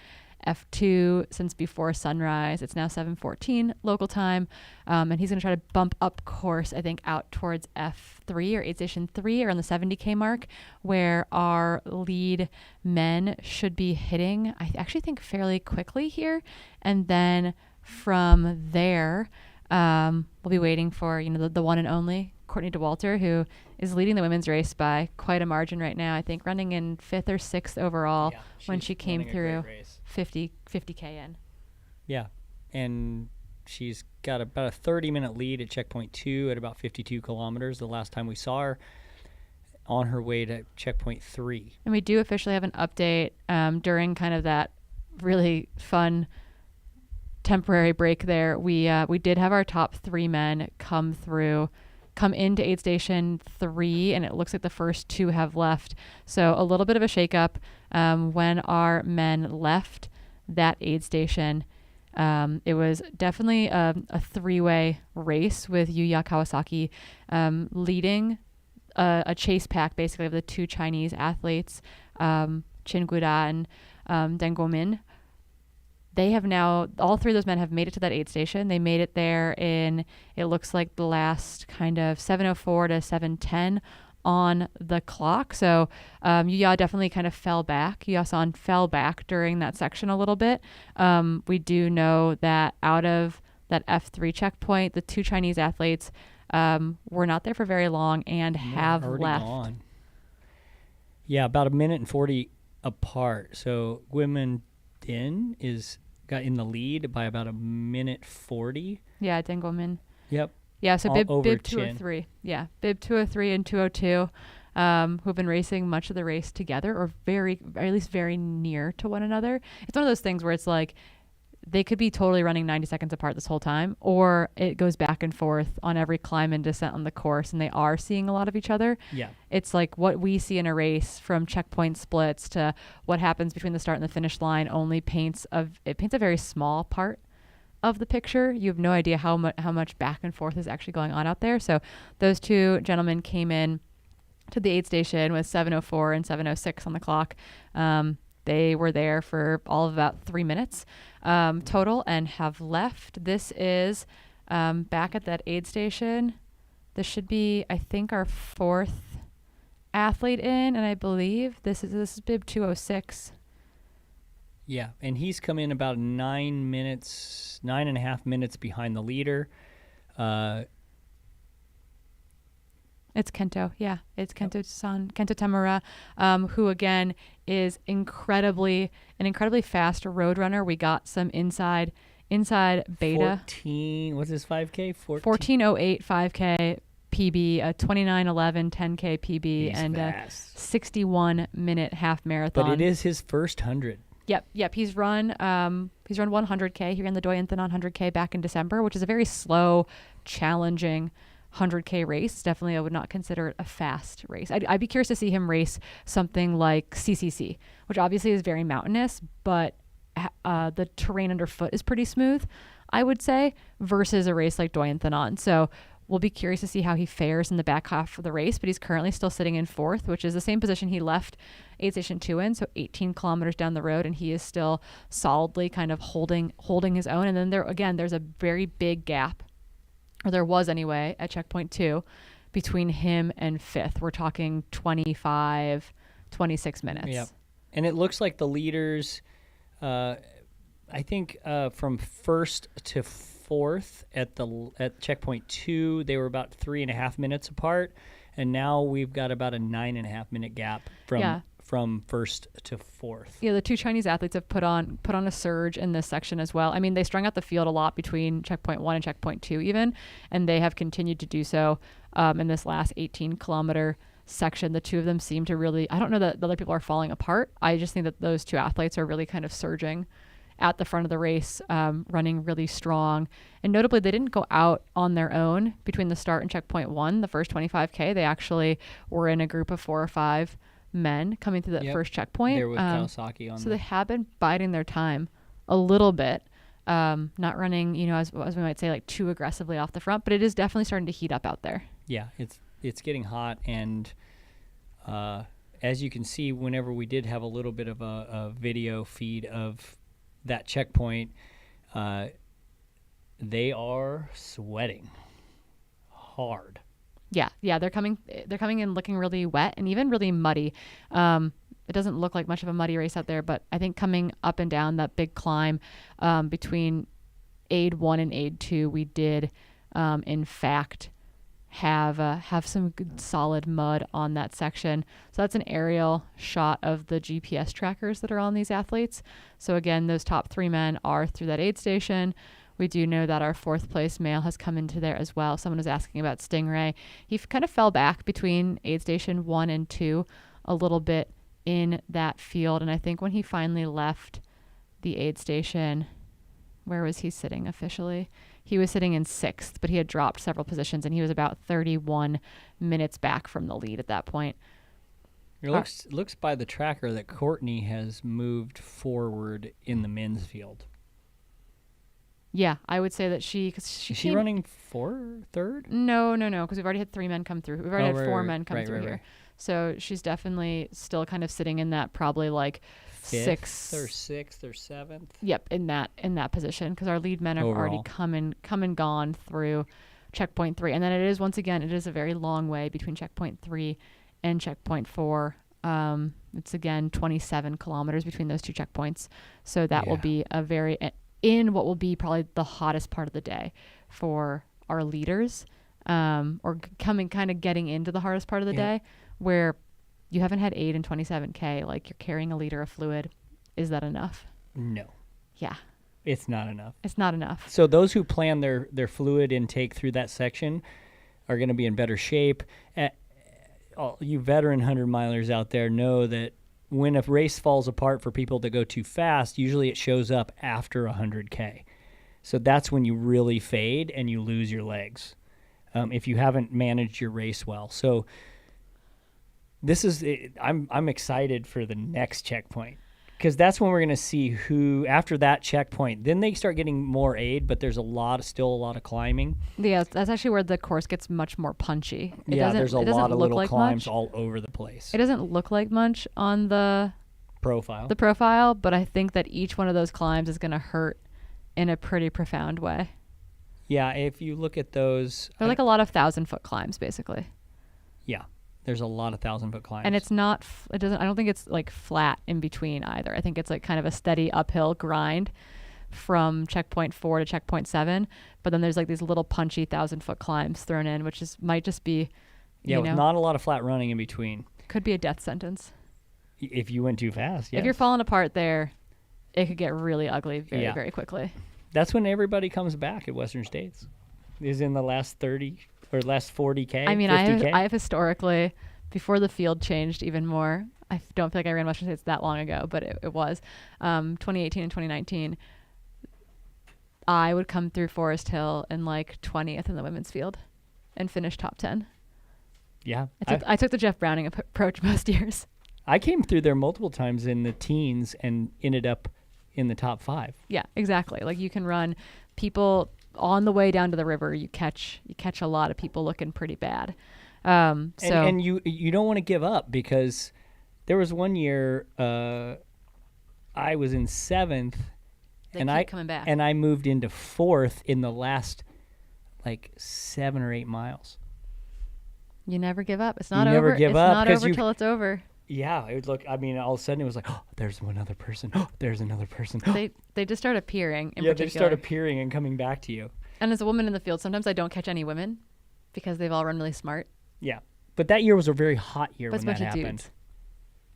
F2 since before sunrise. It's now 7:14 local time, and he's going to try to bump up course, I think, out towards F3 or aid station 3 around the 70K mark, where our lead men should be hitting, I actually think, fairly quickly here. And then from there, we'll be waiting for, the one and only Courtney Dauwalter, who is leading the women's race by quite a margin right now. I think running in 5th or 6th overall when she came through 50K in. Yeah, and she's got about a 30-minute lead at checkpoint 2 at about 52 kilometers the last time we saw her, on her way to checkpoint 3. And we do officially have an update during kind of that really fun temporary break there. We did have our top 3 men come into aid station 3, and it looks like the first 2 have left. So a little bit of a shakeup when our men left that aid station. It was definitely a 3-way race with Yuya Kawasaki leading a chase pack basically of the 2 Chinese athletes, Chin Guida and Deng Guomin. They have now, all 3 of those men have made it to that aid station. They made it there in, it looks like the last kind of 7:04 to 7:10 on the clock. So Yuya definitely kind of fell back. Yuya-san fell back during that section a little bit. We do know that out of that F3 checkpoint, the 2 Chinese athletes were not there for very long and have left. Gone. Yeah, about a minute and 40 apart. So Guimin Din got in the lead by about a minute 40. Yeah, Deng Guomin. Yep. Yeah, so Bib 203. 203. Yeah, Bib 203 and 202, who've been racing much of the race together, or at least very near to one another. It's one of those things where it's like they could be totally running 90 seconds apart this whole time, or it goes back and forth on every climb and descent on the course, and they are seeing a lot of each other. Yeah. It's like what we see in a race from checkpoint splits to what happens between the start and the finish line only paints a very small part of the picture. You have no idea how much back and forth is actually going on out there. So those 2 gentlemen came in to the aid station with 7:04 and 7:06 on the clock. They were there for all of about 3 minutes total and have left. This is back at that aid station. This should be, I think, our 4th athlete in, and I believe this is Bib 206. Yeah, and he's come in about 9.5 minutes behind the leader. It's Kento. Yeah, it's Kento-san, Kento Tamura, who again is an incredibly fast road runner. We got some inside beta. 14. What's his 5K? 14:08 5K PB, a 29:11 10K PB, He's and fast. a 61-minute half marathon. But it is his first 100. Yep. He's run 100K. He ran the Doi Inthanon 100K back in December, which is a very slow, challenging 100K race. Definitely, I would not consider it a fast race. I'd be curious to see him race something like CCC, which obviously is very mountainous, but the terrain underfoot is pretty smooth, I would say, versus a race like Doi Inthanon. So we'll be curious to see how he fares in the back half of the race, but he's currently still sitting in 4th, which is the same position he left aid station 2 in, so 18 kilometers down the road, and he is still solidly kind of holding his own. And then there's a very big gap, or there was anyway, at checkpoint 2 between him and fifth. We're talking 25, 26 minutes. Yep. And it looks like the leaders, I think from first to fourth at checkpoint 2, they were about 3.5 minutes apart. And now we've got about a 9.5 minute gap from first to fourth. Yeah, the two Chinese athletes have put on a surge in this section as well. I mean, they strung out the field a lot between checkpoint 1 and checkpoint 2 even, and they have continued to do so in this last 18-kilometer section. The two of them seem to really, I don't know that the other people are falling apart. I just think that those two athletes are really kind of surging at the front of the race, running really strong. And notably, they didn't go out on their own between the start and checkpoint 1, the first 25K. They actually were in a group of 4 or 5 men coming through that first checkpoint. There with Kawasaki on. So they have been biding their time a little bit, not running, as we might say, like too aggressively off the front. But it is definitely starting to heat up out there. Yeah, it's getting hot, and as you can see, whenever we did have a little bit of a video feed of that checkpoint, they are sweating hard. Yeah, they're coming in looking really wet and even really muddy. It doesn't look like much of a muddy race out there, but I think coming up and down that big climb between Aid 1 and Aid 2, we did in fact have some good solid mud on that section. So that's an aerial shot of the GPS trackers that are on these athletes. So again, those top 3 men are through that aid station. We do know that our 4th place male has come into there as well. Someone was asking about Stingray. He kind of fell back between aid station 1 and 2 a little bit in that field. And I think when he finally left the aid station, where was he sitting officially? He was sitting in 6th, but he had dropped several positions, and he was about 31 minutes back from the lead at that point. It looks by the tracker that Courtney has moved forward in the men's field. Yeah, I would say that is she running third? No, because we've already had 3 men come through. We've already had 4 men come through here. Right. So she's definitely still kind of sitting in that probably like 5th or 6th or 7th. Yep, in that position, because our lead men have already come and gone through checkpoint 3. And then it is a very long way between checkpoint 3 and checkpoint 4. It's again 27 kilometers between those two checkpoints. So that will be in what will be probably the hottest part of the day for our leaders, or getting into the hardest part of the day, where you haven't had 8 and 27K, like you're carrying a liter of fluid. Is that enough? No. Yeah. It's not enough. It's not enough. So those who plan their fluid intake through that section are going to be in better shape. All you veteran 100-milers out there know that when a race falls apart for people that go too fast, usually it shows up after 100K. So that's when you really fade and you lose your legs if you haven't managed your race well. So this is I'm excited for the next checkpoint, because that's when we're going to see who, after that checkpoint, then they start getting more aid, but there's still a lot of climbing. Yeah, that's actually where the course gets much more punchy. There's a lot of little climbs all over the place. It doesn't look like much on the profile, but I think that each one of those climbs is going to hurt in a pretty profound way. Yeah, if you look at those, they're like a lot of 1,000-foot climbs, basically. Yeah. There's a lot of 1,000-foot climbs. And it's not, I don't think it's like flat in between either. I think it's like kind of a steady uphill grind from checkpoint 4 to checkpoint 7. But then there's like these little punchy 1,000-foot climbs thrown in, which might just be, with not a lot of flat running in between. Could be a death sentence. If you went too fast, yes. If you're falling apart there, it could get really ugly very, very quickly. That's when everybody comes back at Western States, is in the last 30 or last 40K, I mean, 50K. I have historically, before the field changed even more, I don't feel like I ran Western States that long ago, but it was 2018 and 2019. I would come through Forest Hill in like 20th in the women's field and finish top 10. Yeah. I took the Jeff Browning approach most years. I came through there multiple times in the teens and ended up in the top 5. Yeah, exactly. Like you can run people on the way down to the river. You catch a lot of people looking pretty bad. And you don't want to give up, because there was one year I was in 7th and I moved into 4th in the last like 7 or 8 miles. You never give up. It's not You never over. give it's up not 'cause over you- till it's over. Yeah, it would look. I mean, all of a sudden it was like, oh, there's one other person. Oh, there's another person. They just start appearing. In yeah, particular. they start appearing and coming back to you. And as a woman in the field, sometimes I don't catch any women because they've all run really smart. Yeah, but that year was a very hot year But it's when a that bunch of happened. dudes,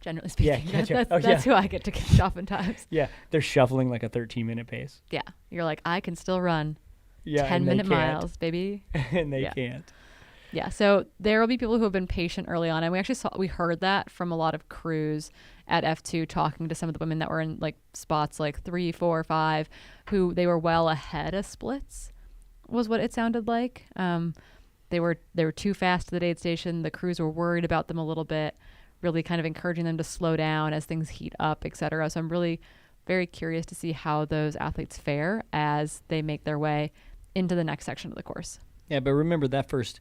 generally Yeah, speaking. catch up. That's who I get to catch oftentimes. Yeah, they're shuffling like a 13-minute pace. Yeah, you're like, I can still run Yeah, 10-minute and they can't. miles, baby. and they Yeah. can't. Yeah, so there will be people who have been patient early on, and we heard that from a lot of crews at F2 talking to some of the women that were in like spots like 3, 4, 5, who they were well ahead of splits, was what it sounded like. They were too fast to the aid station. The crews were worried about them a little bit, really kind of encouraging them to slow down as things heat up, etc. So I'm really very curious to see how those athletes fare as they make their way into the next section of the course. Yeah, but remember that first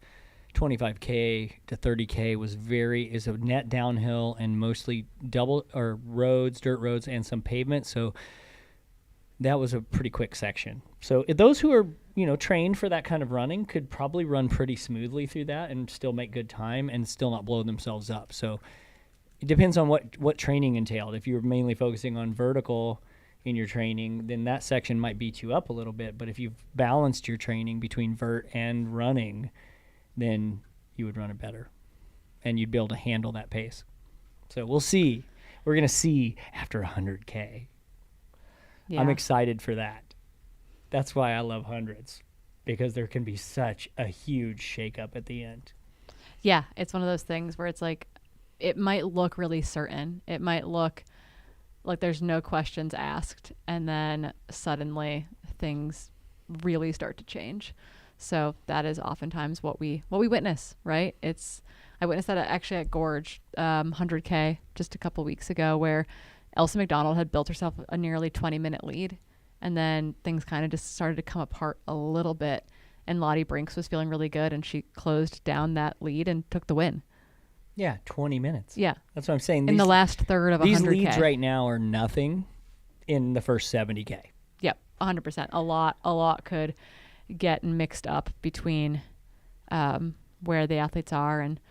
25K to 30K is a net downhill and mostly dirt roads, and some pavement. So that was a pretty quick section. So those who are, trained for that kind of running could probably run pretty smoothly through that and still make good time and still not blow themselves up. So it depends on what training entailed. If you were mainly focusing on vertical in your training, then that section might beat you up a little bit. But if you've balanced your training between vert and running, then you would run it better and you'd be able to handle that pace. So we'll see. We're going to see after 100K. Yeah. I'm excited for that. That's why I love hundreds, because there can be such a huge shakeup at the end. Yeah, it's one of those things where it's like, it might look really certain. It might look like there's no questions asked, and then suddenly things really start to change. So that is oftentimes what we witness, right? I witnessed that actually at Gorge, 100K just a couple weeks ago, where Elsa McDonald had built herself a nearly 20-minute lead, and then things kind of just started to come apart a little bit, and Lottie Brinks was feeling really good, and she closed down that lead and took the win. Yeah, 20 minutes. Yeah. That's what I'm saying. In the last third of 100K. These leads right now are nothing in the first 70K. Yep, 100%. A lot could get mixed up between where the athletes are and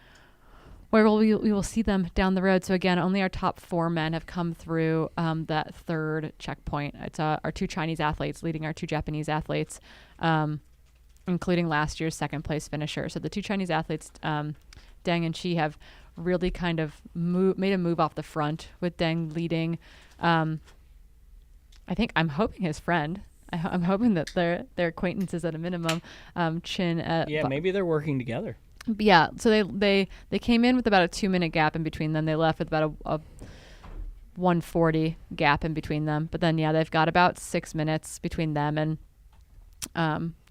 where we will see them down the road. So again, only our top 4 men have come through that third checkpoint. It's our 2 Chinese athletes leading our 2 Japanese athletes, including last year's second place finisher. So the 2 Chinese athletes, Deng and Chi, have really kind of made a move off the front, with Deng leading. I'm hoping his friend. I'm hoping that their acquaintances at a minimum. Chin. Maybe they're working together. Yeah, so they came in with about a 2-minute gap in between them. They left with about a 1:40 gap in between them. But then they've got about 6 minutes between them and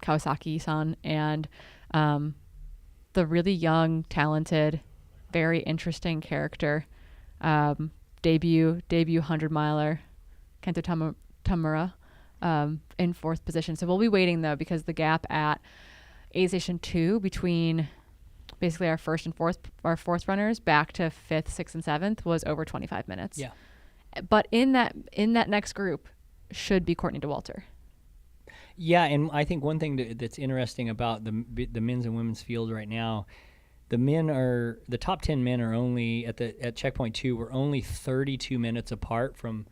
Kawasaki-san and the really young, talented, very interesting character, debut 100-miler Kento Tamura in 4th position. So we'll be waiting though, because the gap at aid station 2 between basically our 1st and 4th runners back to 5th, 6th, and 7th was over 25 minutes. Yeah. But in that next group should be Courtney Dauwalter. Yeah, and I think one thing that's interesting about the men's and women's field right now, the top 10 men are only at checkpoint 2. We're only 32 minutes apart from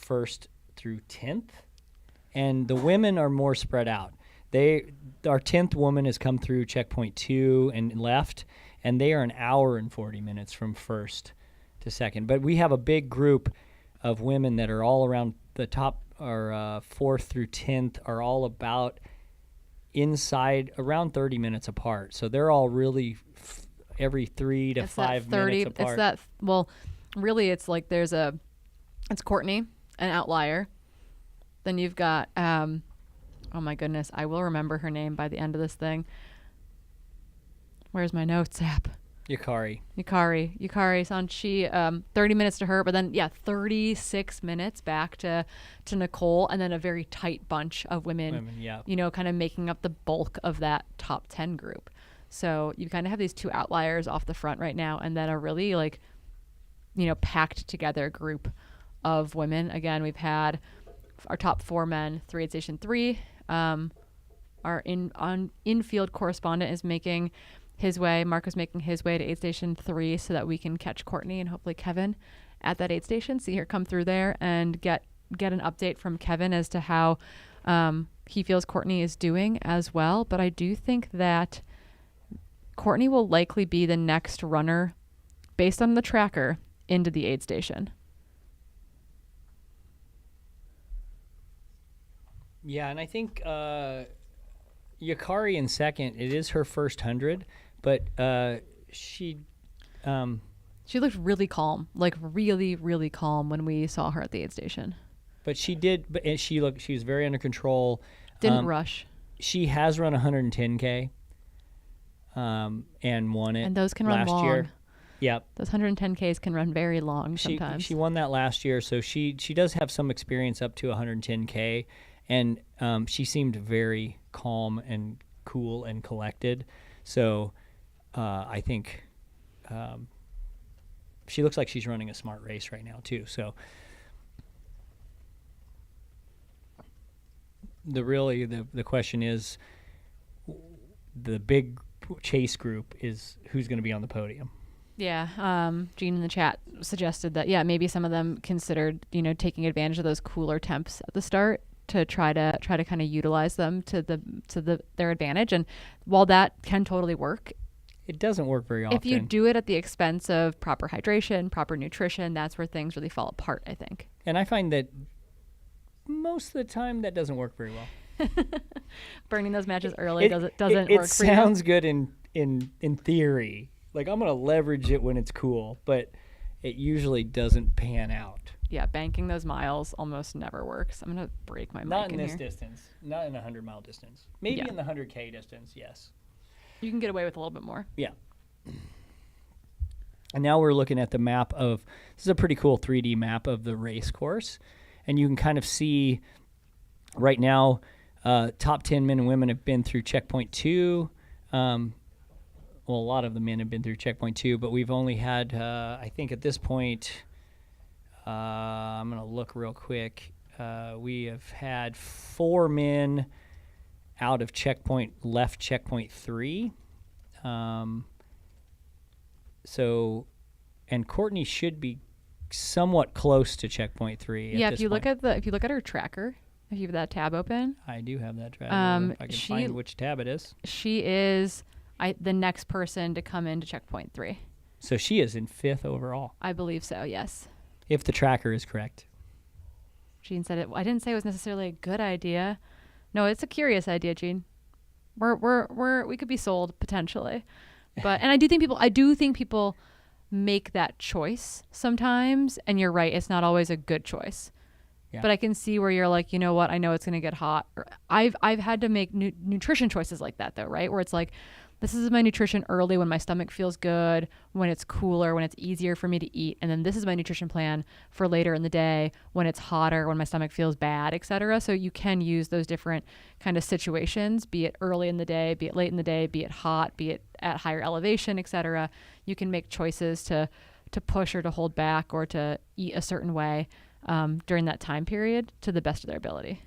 1st through 10th, and the women are more spread out. Our 10th woman has come through checkpoint 2 and left, and they are an hour and 40 minutes from 1st to 2nd. But we have a big group of women that are all around the top. Our 4th through 10th are all about inside around 30 minutes apart. So they're all really every 3 to 5 minutes apart. Really it's like it's Courtney, an outlier. Then you've got, oh my goodness, I will remember her name by the end of this thing. Where's my notes app? Yukari-san. She 30 minutes to her, but then 36 minutes back to Nicole, and then a very tight bunch of women kind of making up the bulk of that top 10 group. So you kind of have these 2 outliers off the front right now, and then a really packed together group of women. Again, we've had our top 4 men through aid station 3. Our infield correspondent is making his way. Mark was making his way to aid station 3 so that we can catch Courtney and hopefully Kevin at that aid station, see her come through there and get an update from Kevin as to how he feels Courtney is doing as well. But I do think that Courtney will likely be the next runner based on the tracker into the aid station. Yeah, and I think Yukari in second. It is her first 100, but she looked really calm, like really, really calm when we saw her at the aid station. But she did, and she was very under control. Didn't rush. She has run 110K and won it. And those can run last long. year. Yep. Those 110Ks can run very long sometimes. She won that last year, so she does have some experience up to 110K, and she seemed very calm and cool and collected. So I think she looks like she's running a smart race right now too. So the question is, the big chase group is who's going to be on the podium. Yeah, Jean in the chat suggested that maybe some of them considered taking advantage of those cooler temps at the start to try to kind of utilize them to their advantage. And while that can totally work, it doesn't work very often. If you do it at the expense of proper hydration, proper nutrition, that's where things really fall apart, I think. And I find that most of the time that doesn't work very well. Burning those matches early doesn't work for you. It sounds good in theory. Like, I'm going to leverage it when it's cool, but it usually doesn't pan out. Yeah, banking those miles almost never works. I'm going to break my mic Not in in this here. distance. Not in a 100-mile distance. Maybe in the 100K distance, yes. You can get away with a little bit more. Yeah. And now we're looking at the map of, this is a pretty cool 3D map of the race course. And you can kind of see right now, top 10 men and women have been through checkpoint 2. Well, a lot of the men have been through checkpoint 2, but we've only had, I think at this point, I'm going to look real quick. We have had 4 men out of left checkpoint 3. So, and Courtney should be somewhat close to checkpoint 3. Yeah, if you look at her tracker, if you have that tab open. I do have that tab open. If I can find which tab it is. She is the next person to come into checkpoint 3. So she is in 5th overall. I believe so, yes. If the tracker is correct. Jean said it. I didn't say it was necessarily a good idea. No, it's a curious idea, Jean. We could be sold potentially, but and I do think people make that choice sometimes. And you're right, it's not always a good choice. Yeah. But I can see where you're like, you know what? I know it's going to get hot. I've had to make nutrition choices like that though, right? Where it's like, this is my nutrition early when my stomach feels good, when it's cooler, when it's easier for me to eat. And then this is my nutrition plan for later in the day when it's hotter, when my stomach feels bad, etc. So you can use those different kind of situations, be it early in the day, be it late in the day, be it hot, be it at higher elevation, etc. You can make choices to push or to hold back or to eat a certain way during that time period to the best of their ability.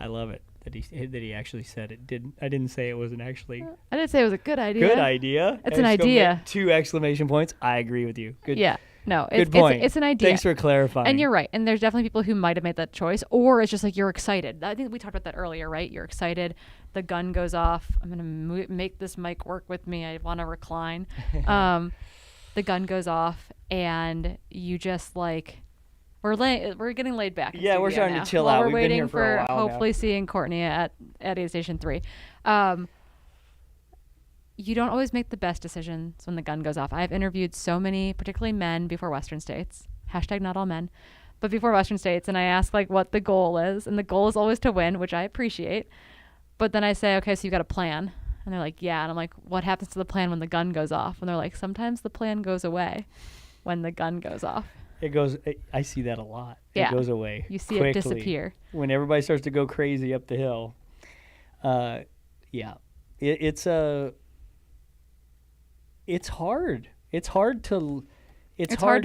I love it that he actually said it. I didn't say it wasn't actually. I didn't say it was a good idea. Good idea. It's an idea. 2 exclamation points. I agree with you. Good. Yeah. No. Good point. It's an idea. Thanks for clarifying. And you're right. And there's definitely people who might have made that choice, or it's just like you're excited. I think we talked about that earlier, right? You're excited. The gun goes off. I'm gonna make this mic work with me. I want to recline. The gun goes off, and you just like. We're getting laid back. Yeah, we're starting now. to chill While out. We're We've waiting been here for a while hopefully now. seeing Courtney at aid station 3. You don't always make the best decisions when the gun goes off. I've interviewed so many, particularly men before Western States. # not all men, but before Western States, and I ask like what the goal is, and the goal is always to win, which I appreciate. But then I say, okay, so you got a plan, and they're like, yeah, and I'm like, what happens to the plan when the gun goes off? And they're like, sometimes the plan goes away when the gun goes off. It goes. I see that a lot. Yeah. It goes away. You see quickly it disappear. when everybody starts to go crazy up the hill. Yeah, it's hard. It's hard to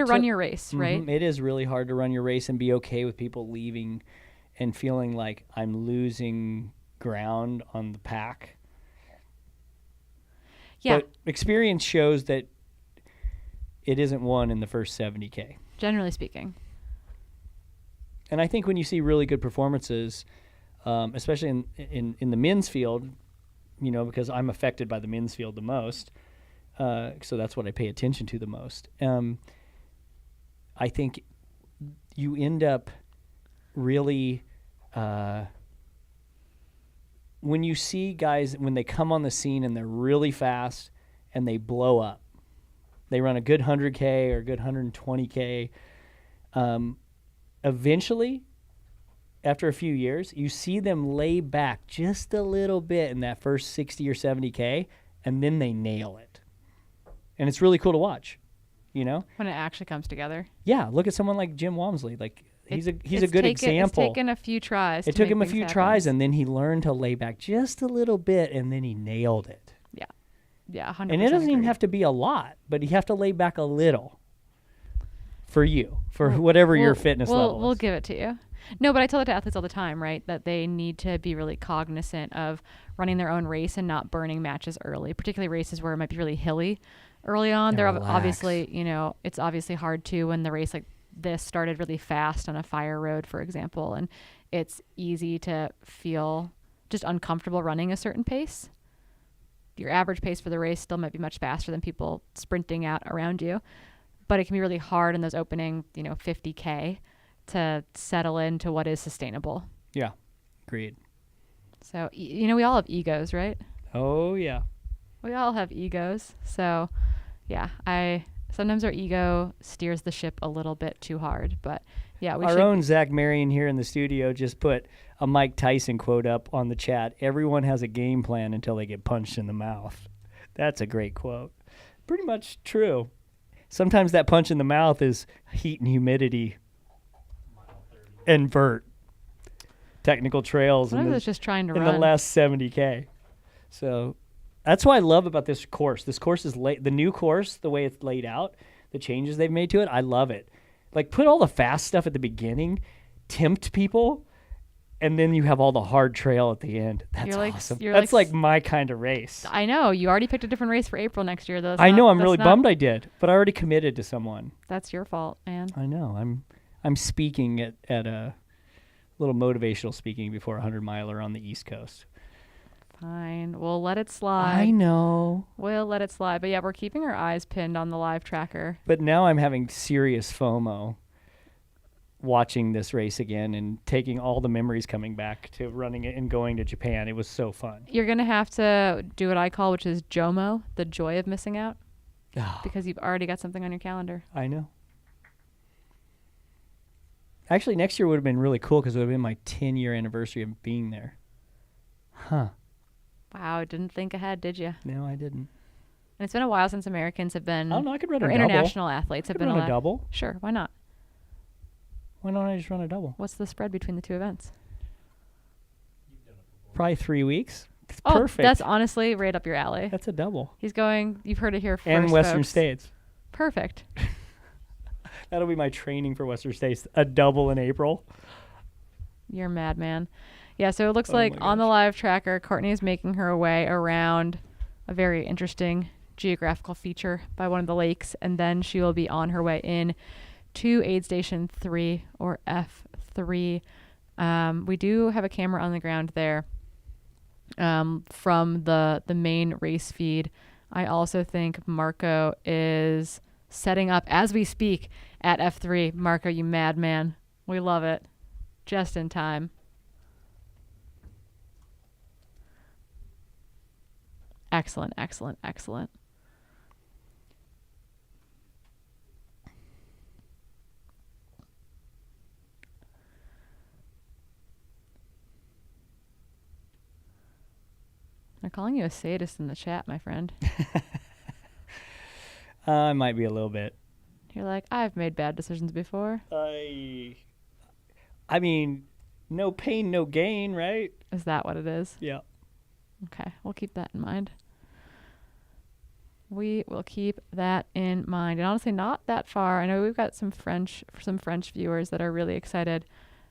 run your race, right? It is really hard to run your race and be okay with people leaving and feeling like I'm losing ground on the pack. Yeah. But experience shows that it isn't won in the first 70K. Generally speaking. And I think when you see really good performances, especially in the men's field, because I'm affected by the men's field the most, so that's what I pay attention to the most. I think you end up really, when you see guys, when they come on the scene and they're really fast and they blow up, they run a good 100K or a good 120K, eventually, after a few years, you see them lay back just a little bit in that first 60 or 70K, and then they nail it. And it's really cool to watch, When it actually comes together. Yeah, look at someone like Jim Walmsley. Like he's a good example. It's taken a few tries. It took him a few tries, and then he learned to lay back just a little bit, and then he nailed it. Yeah. Yeah, 100%. And it doesn't even have to be a lot, but you have to lay back a little for you, for whatever your fitness level is. We'll give it to you. No, but I tell it to athletes all the time, right, that they need to be really cognizant of running their own race and not burning matches early, particularly races where it might be really hilly early on. They're obviously, it's obviously hard too when the race like this started really fast on a fire road, for example, and it's easy to feel just uncomfortable running a certain pace. Your average pace for the race still might be much faster than people sprinting out around you, but it can be really hard in those opening, 50K to settle into what is sustainable. Yeah, agreed. So, we all have egos, right? Oh, yeah. We all have egos. So, yeah, sometimes our ego steers the ship a little bit too hard, but yeah, our own Zach Marion here in the studio just put a Mike Tyson quote up on the chat. Everyone has a game plan until they get punched in the mouth. That's a great quote. Pretty much true. Sometimes that punch in the mouth is heat and humidity and vert. Technical trails it's just trying to in run. the last 70K. So that's what I love about this course. This course is the new course, the way it's laid out, the changes they've made to it. I love it. Like put all the fast stuff at the beginning, tempt people, and then you have all the hard trail at the end. That's awesome. That's like my kind of race. I know. You already picked a different race for April next year, though. I know. I'm really bummed I did, but I already committed to someone. That's your fault, man. I know. I'm speaking at a little motivational speaking before a 100-miler on the East Coast. Fine. We'll let it slide. I know. We'll let it slide. But yeah, we're keeping our eyes pinned on the live tracker. But now I'm having serious FOMO watching this race again and taking all the memories coming back to running it and going to Japan. It was so fun. You're going to have to do what I call, which is JOMO, the joy of missing out, because you've already got something on your calendar. I know. Actually, next year would have been really cool because it would have been my 10-year anniversary of being there. Huh. Wow, didn't think ahead, did you? No, I didn't. And it's been a while since Americans have been... Oh, no, I could run a double. International athletes have been run a double. Sure, why not? Why don't I just run a double? What's the spread between the two events? Probably 3 weeks. It's perfect. That's honestly right up your alley. That's a double. He's going... You've heard it here first, and Western folks. States. Perfect. That'll be my training for Western States. A double in April. You're a madman. Yeah, so it looks like on the live tracker, Courtney is making her way around a very interesting geographical feature by one of the lakes, and then she will be on her way in to aid station 3 or F3. We do have a camera on the ground there from the main race feed. I also think Marco is setting up as we speak at F3. Marco, you madman. We love it. Just in time. Excellent, excellent, excellent. They're calling you a sadist in the chat, my friend. I might be a little bit. You're like, I've made bad decisions before. I mean, no pain, no gain, right? Is that what it is? Yeah. Okay, we'll keep that in mind. We will keep that in mind. And honestly, not that far. I know we've got some French viewers that are really excited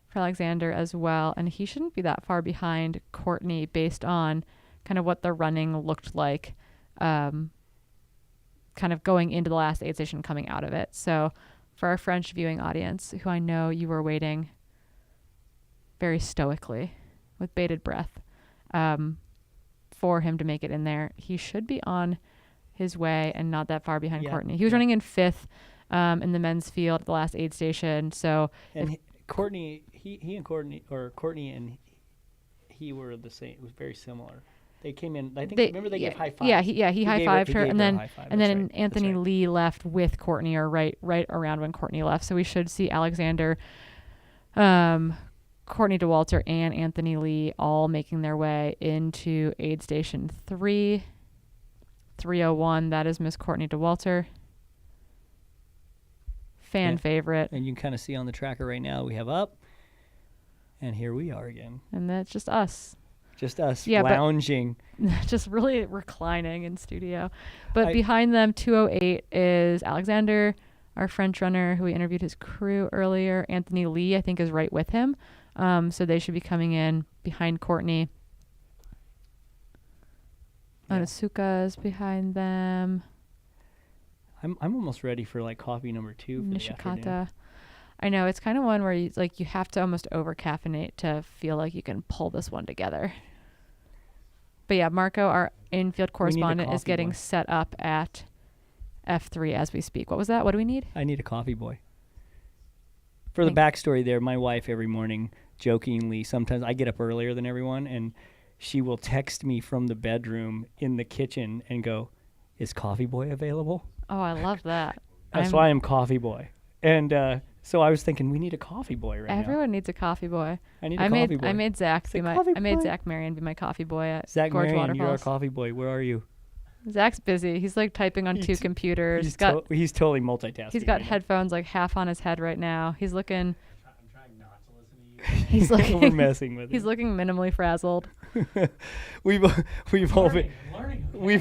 for Alexander as well. And he shouldn't be that far behind Courtney based on kind of what the running looked like kind of going into the last aid station, coming out of it. So for our French viewing audience, who I know you were waiting very stoically with bated breath for him to make it in there, he should be on his way and not that far behind Courtney. He was running in 5th in the men's field at the last aid station. So and Courtney and he were the same. It was very similar. They came in. I think remember they gave high fives. Yeah, he high-fived her, and then right. Anthony Lee left with Courtney, or right around when Courtney left. So we should see Alexander, Courtney Dauwalter, and Anthony Lee all making their way into aid station 3. 301. That is Miss Courtney Dauwalter. Fan favorite. And you can kind of see on the tracker right now we have up, and here we are again. And that's just us. Just us lounging. Just really reclining in studio. But behind them, 208 is Alexander, our French runner who we interviewed his crew earlier. Anthony Lee, I think, is right with him. So they should be coming in behind Courtney. Onitsuka is behind them. I'm almost ready for like coffee number 2 for the afternoon. I know, it's kind of one where you have to almost over caffeinate to feel like you can pull this one together. But yeah, Marco, our infield correspondent, is getting set up at F3 as we speak. What was that? What do we need? I need a coffee boy. For the backstory there, my wife every morning, jokingly, sometimes I get up earlier than everyone, and she will text me from the bedroom in the kitchen and go, "Is coffee boy available?" Oh, I love that. That's why I'm coffee boy. And so I was thinking, we need a coffee boy right now. Everyone needs a coffee boy. I need a coffee boy. I made Zach Marion be my coffee boy at Zach Gorge Marion, Waterfalls. you're our coffee boy. Where are you? Zach's busy. He's like typing on 2 computers. He's totally multitasking. He's got headphones like half on his head right now. He's looking. I'm trying not to listen to you. He's looking. We're messing with him. He's looking minimally frazzled. We've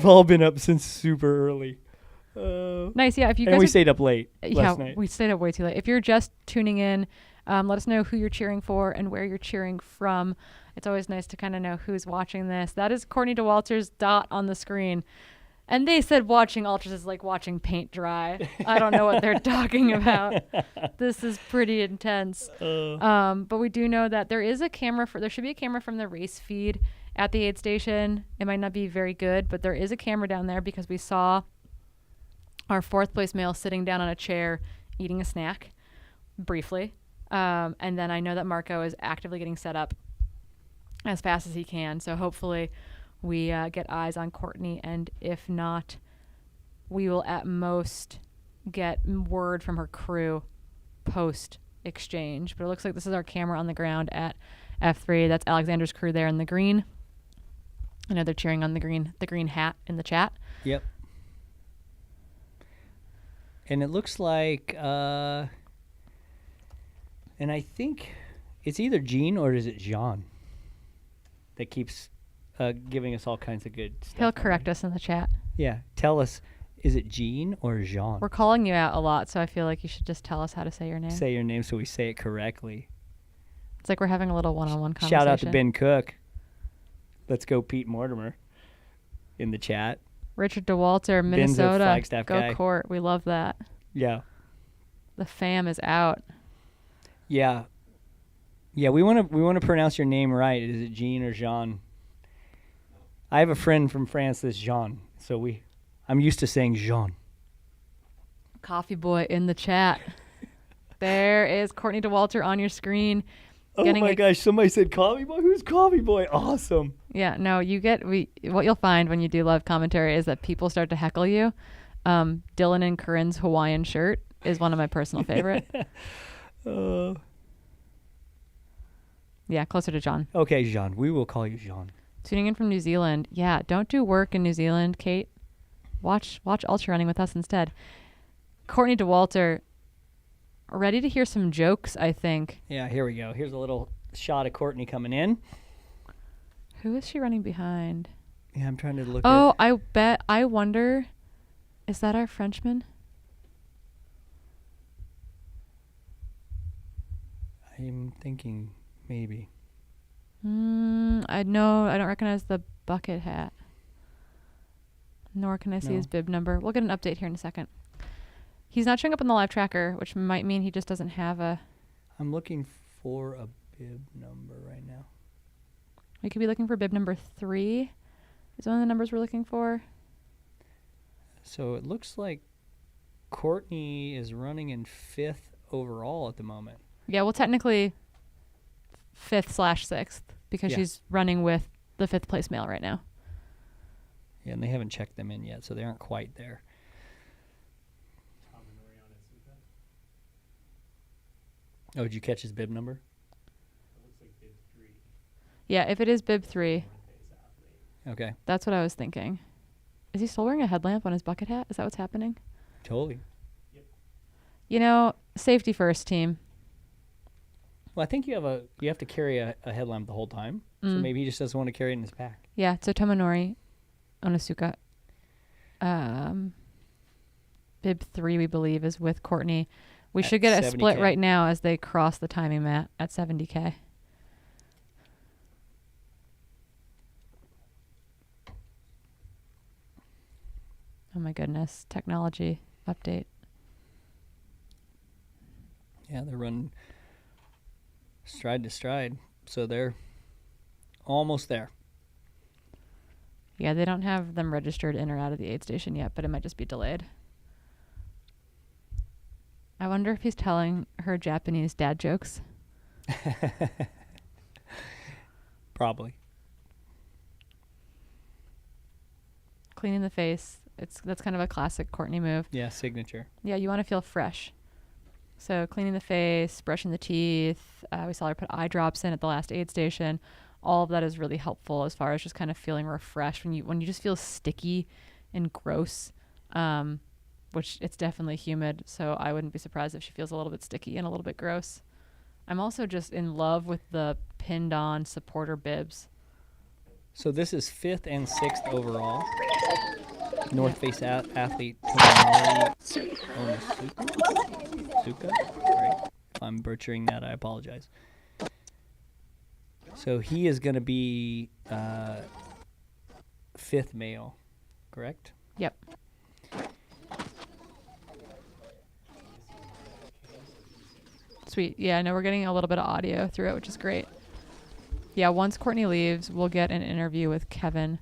all been up since super early. Nice, yeah. If you guys we stayed up late last night. We stayed up way too late. If you're just tuning in, let us know who you're cheering for and where you're cheering from. It's always nice to kind of know who's watching this. That is Courtney Dauwalter's dot on the screen. And they said watching ultras is like watching paint dry. I don't know what they're talking about. This is pretty intense. But we do know that there should be a camera from the race feed at the aid station. It might not be very good, but there is a camera down there because we saw our 4th place male sitting down on a chair eating a snack briefly. And then I know that Marco is actively getting set up as fast as he can. So hopefully we get eyes on Courtney. And if not, we will at most get word from her crew post exchange. But it looks like this is our camera on the ground at F3. That's Alexander's crew there in the green. I know they're cheering on the green hat in the chat. Yep. And it looks like, and I think it's either Jean or is it Jean that keeps giving us all kinds of good stuff. He'll correct us in the chat. Yeah. Tell us, is it Jean or Jean? We're calling you out a lot, so I feel like you should just tell us how to say your name. Say your name so we say it correctly. It's like we're having a little one-on-one conversation. Shout out to Ben Cook. Let's go Pete Mortimer in the chat. Richard DeWalter, Minnesota. Flagstaff go guy. Court. We love that. Yeah. The fam is out. Yeah. Yeah, we want to pronounce your name right. Is it Jean or Jean? I have a friend from France that's Jean, so I'm used to saying Jean. Coffee boy in the chat. There is Courtney Dauwalter on your screen. Oh my gosh, somebody said coffee boy. Who's coffee boy? Awesome. Yeah, no, what you'll find when you do live commentary is that people start to heckle you. Dylan and Corinne's Hawaiian shirt is one of my personal favorite. Yeah, closer to John. Okay, Jean. We will call you Jean. Tuning in from New Zealand. Yeah, don't do work in New Zealand, Kate. Watch ultra running with us instead. Courtney Dauwalter, ready to hear some jokes, I think. Yeah, here we go. Here's a little shot of Courtney coming in. Who is she running behind? Yeah, I'm trying to look Oh, I wonder, is that our Frenchman? I'm thinking maybe. I don't recognize the bucket hat. Nor can I see his bib number. We'll get an update here in a second. He's not showing up on the live tracker, which might mean he just doesn't have a... I'm looking for a bib number right now. We could be looking for bib number 3. Is one of the numbers we're looking for. So it looks like Courtney is running in 5th overall at the moment. Yeah, well, technically 5th/6th because she's running with the 5th place male right now. Yeah, and they haven't checked them in yet, so they aren't quite there. Oh, did you catch his bib number? Yeah, if it is bib 3. Okay. That's what I was thinking. Is he still wearing a headlamp on his bucket hat? Is that what's happening? Totally. You know, safety first, team. Well, I think you have to carry a headlamp the whole time, so maybe he just doesn't want to carry it in his pack. Yeah, so Tomonori Onisuka. Bib 3, we believe, is with Courtney. We should get a split right now as they cross the timing mat at 70K. Oh my goodness, technology update. Yeah, they're running stride to stride, so they're almost there. Yeah, they don't have them registered in or out of the aid station yet, but it might just be delayed. I wonder if he's telling her Japanese dad jokes. Probably. Cleaning the face. That's kind of a classic Courtney move. Yeah, signature. Yeah, you want to feel fresh. So cleaning the face, brushing the teeth. We saw her put eye drops in at the last aid station. All of that is really helpful as far as just kind of feeling refreshed when you just feel sticky and gross, which it's definitely humid. So I wouldn't be surprised if she feels a little bit sticky and a little bit gross. I'm also just in love with the pinned on supporter bibs. So this is 5th and 6th overall. North Face athlete Tomonori Onisuka. Right. If I'm butchering that, I apologize. So he is going to be 5th male, correct? Yep. Sweet. Yeah, I know we're getting a little bit of audio through it, which is great. Yeah, once Courtney leaves, we'll get an interview with Kevin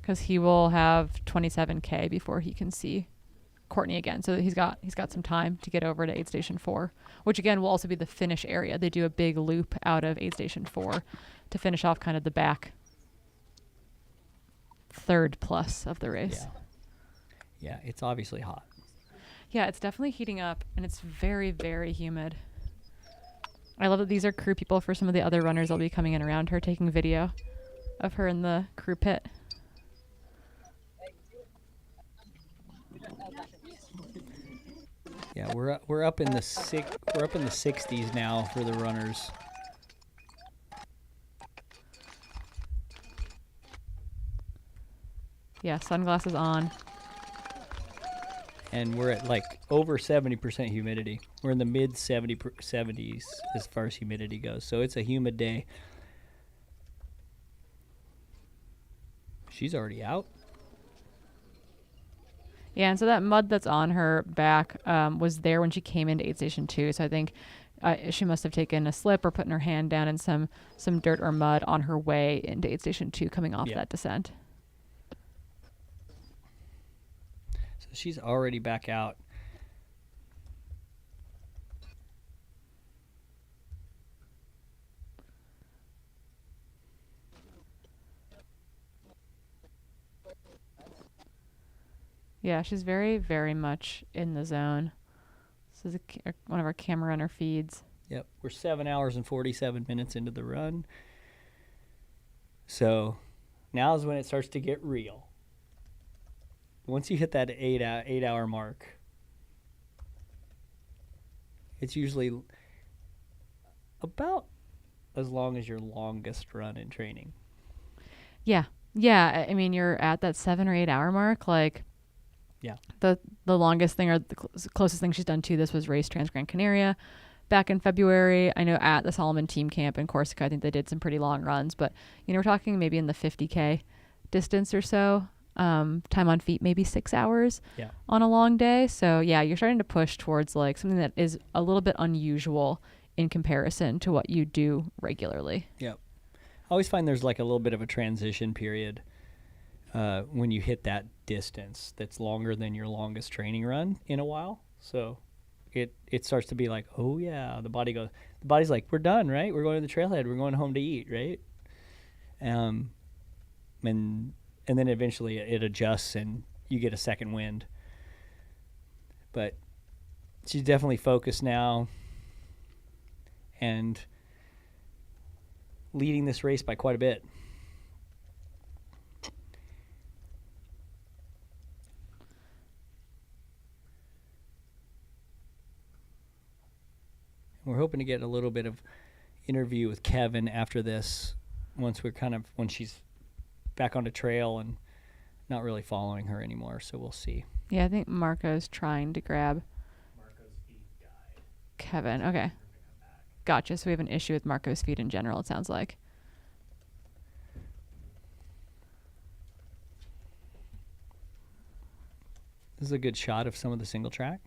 because he will have 27K before he can see Courtney again. So he's got some time to get over to aid station 4, which again will also be the finish area. They do a big loop out of aid station 4 to finish off kind of the back third plus of the race. Yeah, it's obviously hot. Yeah, it's definitely heating up, and it's very, very humid. I love that these are crew people for some of the other runners that'll be coming in around her, taking video of her in the crew pit. Yeah, we're up in the 60s now for the runners. Yeah, sunglasses on. And we're at like over 70% humidity. We're in the mid 70s as far as humidity goes. So it's a humid day. She's already out. Yeah, and so that mud that's on her back was there when she came into aid station 2. So I think she must have taken a slip or putting her hand down in some dirt or mud on her way into aid station 2 coming off that descent. So she's already back out. Yeah, she's very, very much in the zone. This is one of our camera runner feeds. Yep, we're 7 hours and 47 minutes into the run. So now is when it starts to get real. Once you hit that 8 hour mark, it's usually about as long as your longest run in training. Yeah, Yeah, I mean, you're at that 7 or 8 hour mark. Like, yeah, the longest thing or the closest thing she's done to this was race Trans Gran Canaria back in February. I know at the Solomon team camp in Corsica, I think they did some pretty long runs, but we're talking maybe in the 50K distance or so. Time on feet, maybe 6 hours on a long day. So yeah, you're starting to push towards like something that is a little bit unusual in comparison to what you do regularly. Yep. I always find there's like a little bit of a transition period when you hit that distance that's longer than your longest training run in a while. So it starts to be like, oh yeah, the body's like, we're done, right? We're going to the trailhead. We're going home to eat, right? And then eventually it adjusts and you get a second wind. But she's definitely focused now and leading this race by quite a bit. We're hoping to get a little bit of interview with Kevin after this, when she's back on the trail and not really following her anymore. So we'll see. Yeah, I think Marco's trying to grab Kevin. Okay. Gotcha. So we have an issue with Marco's feet in general, it sounds like. This is a good shot of some of the single track.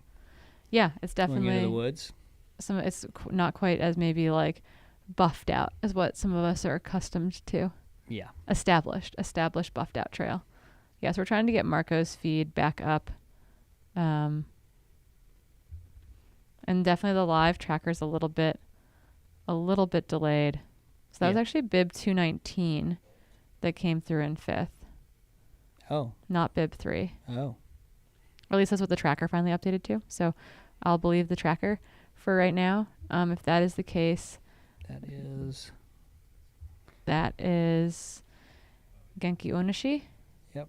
Yeah, it's definitely going into the woods. It's not quite as maybe like buffed out as what some of us are accustomed to. Yeah. Established buffed out trail. Yeah, so we're trying to get Marco's feed back up. And definitely the live tracker's a little bit delayed. So that was actually bib 219 that came through in 5th. Oh. Not bib 3. Oh. Or at least that's what the tracker finally updated to. So I'll believe the tracker for right now. If that is the case. That is Genki Onishi. Yep.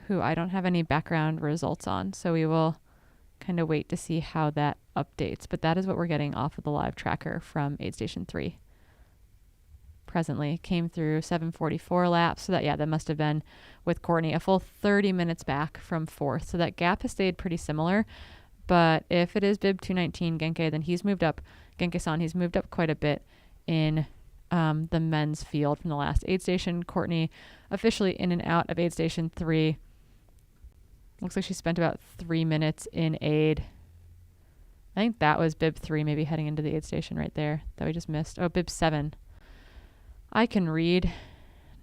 Who I don't have any background results on. So we will kind of wait to see how that updates. But that is what we're getting off of the live tracker from Aid Station 3. Presently came through 7:44 laps. So that must have been with Courtney a full 30 minutes back from 4th. So that gap has stayed pretty similar. But if it is bib 219 Genki, then he's moved up. Genki-san, he's moved up quite a bit in the men's field from the last aid station. Courtney officially in and out of aid station 3. Looks like she spent about 3 minutes in aid. I think that was bib 3 maybe heading into the aid station right there that we just missed. Oh, bib 7. I can read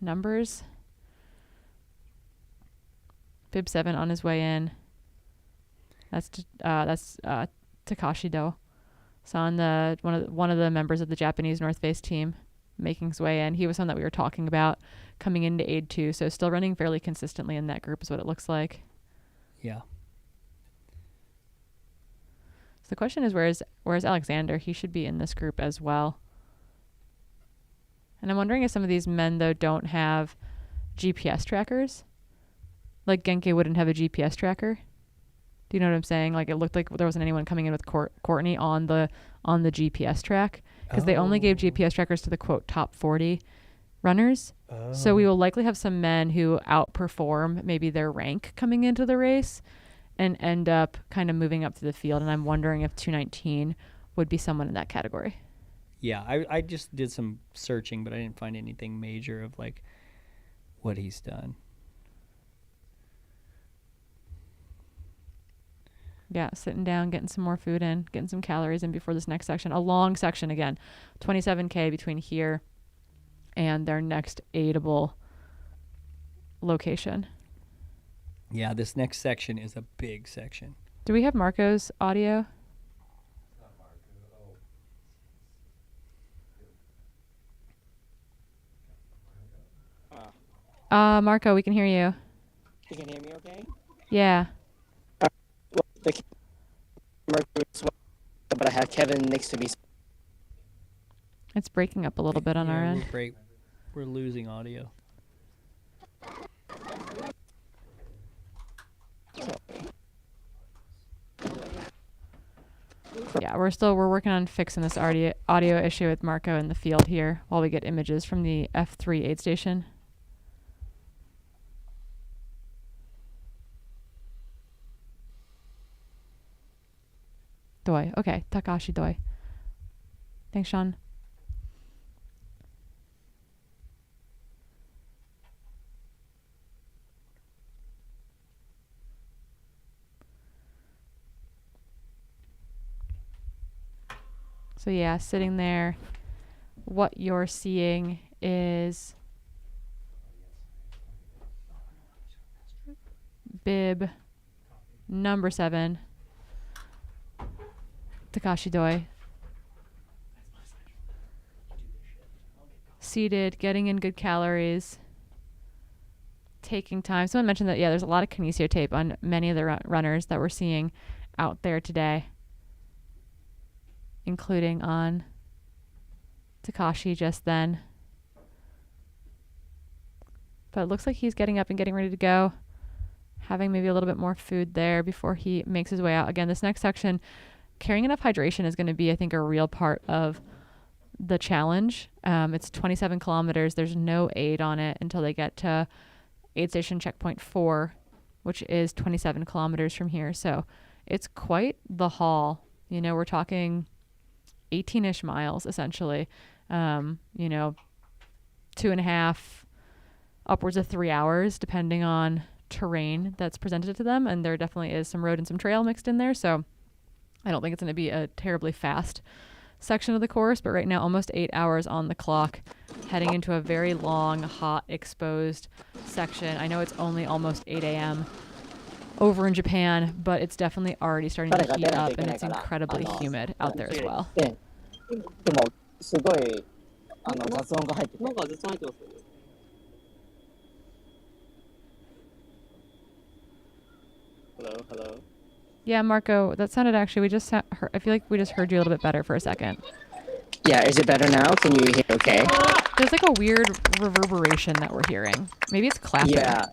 numbers. Bib 7 on his way in. That's Takashi Do. So on one of the members of the Japanese North Face team making his way in. He was someone that we were talking about coming into aid 2. So still running fairly consistently in that group is what it looks like. Yeah. So the question is, where's Alexander? He should be in this group as well. And I'm wondering if some of these men, though, don't have GPS trackers. Like Genki wouldn't have a GPS tracker. Do you know what I'm saying? Like it looked like there wasn't anyone coming in with Courtney on the GPS track because they only gave GPS trackers to the quote top 40 runners. Oh. So we will likely have some men who outperform maybe their rank coming into the race and end up kind of moving up to the field. And I'm wondering if 219 would be someone in that category. Yeah, I just did some searching, but I didn't find anything major of like what he's done. Yeah, sitting down, getting some more food in, getting some calories in before this next section. A long section again, 27K between here and their next aidable location. Yeah, this next section is a big section. Do we have Marco's audio? Marco, we can hear you. You can hear me okay? Yeah. Well, the camera as well, but I have Kevin next to me. It's breaking up a little bit on our end. We're losing audio. Yeah, we're working on fixing this audio issue with Marco in the field here while we get images from the F3 aid station. Doi. Okay, Takashi Doi. Thanks, Sean. So yeah, sitting there, what you're seeing is bib number 7, Takashi Doi. Seated, getting in good calories, taking time. Someone mentioned that, yeah, there's a lot of kinesio tape on many of the runners that we're seeing out there today, including on Takashi just then. But it looks like he's getting up and getting ready to go, having maybe a little bit more food there before he makes his way out. Again, this next section, carrying enough hydration is going to be, I think, a real part of the challenge. It's 27 kilometers. There's no aid on it until they get to aid station checkpoint 4, which is 27 kilometers from here. So it's quite the haul. You know, we're talking 18-ish miles, essentially. 2.5, upwards of 3 hours, depending on terrain that's presented to them. And there definitely is some road and some trail mixed in there. So I don't think it's going to be a terribly fast section of the course, but right now almost 8 hours on the clock, heading into a very long, hot, exposed section. I know it's only almost 8 a.m. over in Japan, but it's definitely already starting to heat up, and it's incredibly humid out there as well. でもすごい雑音が入ってて。なんか雑音入ってますよね。Hello, hello. Yeah, Marco, that sounded actually, I feel like we just heard you a little bit better for a second. Yeah, is it better now? Can you hear okay? There's like a weird reverberation that we're hearing. Maybe it's clapping. Yeah,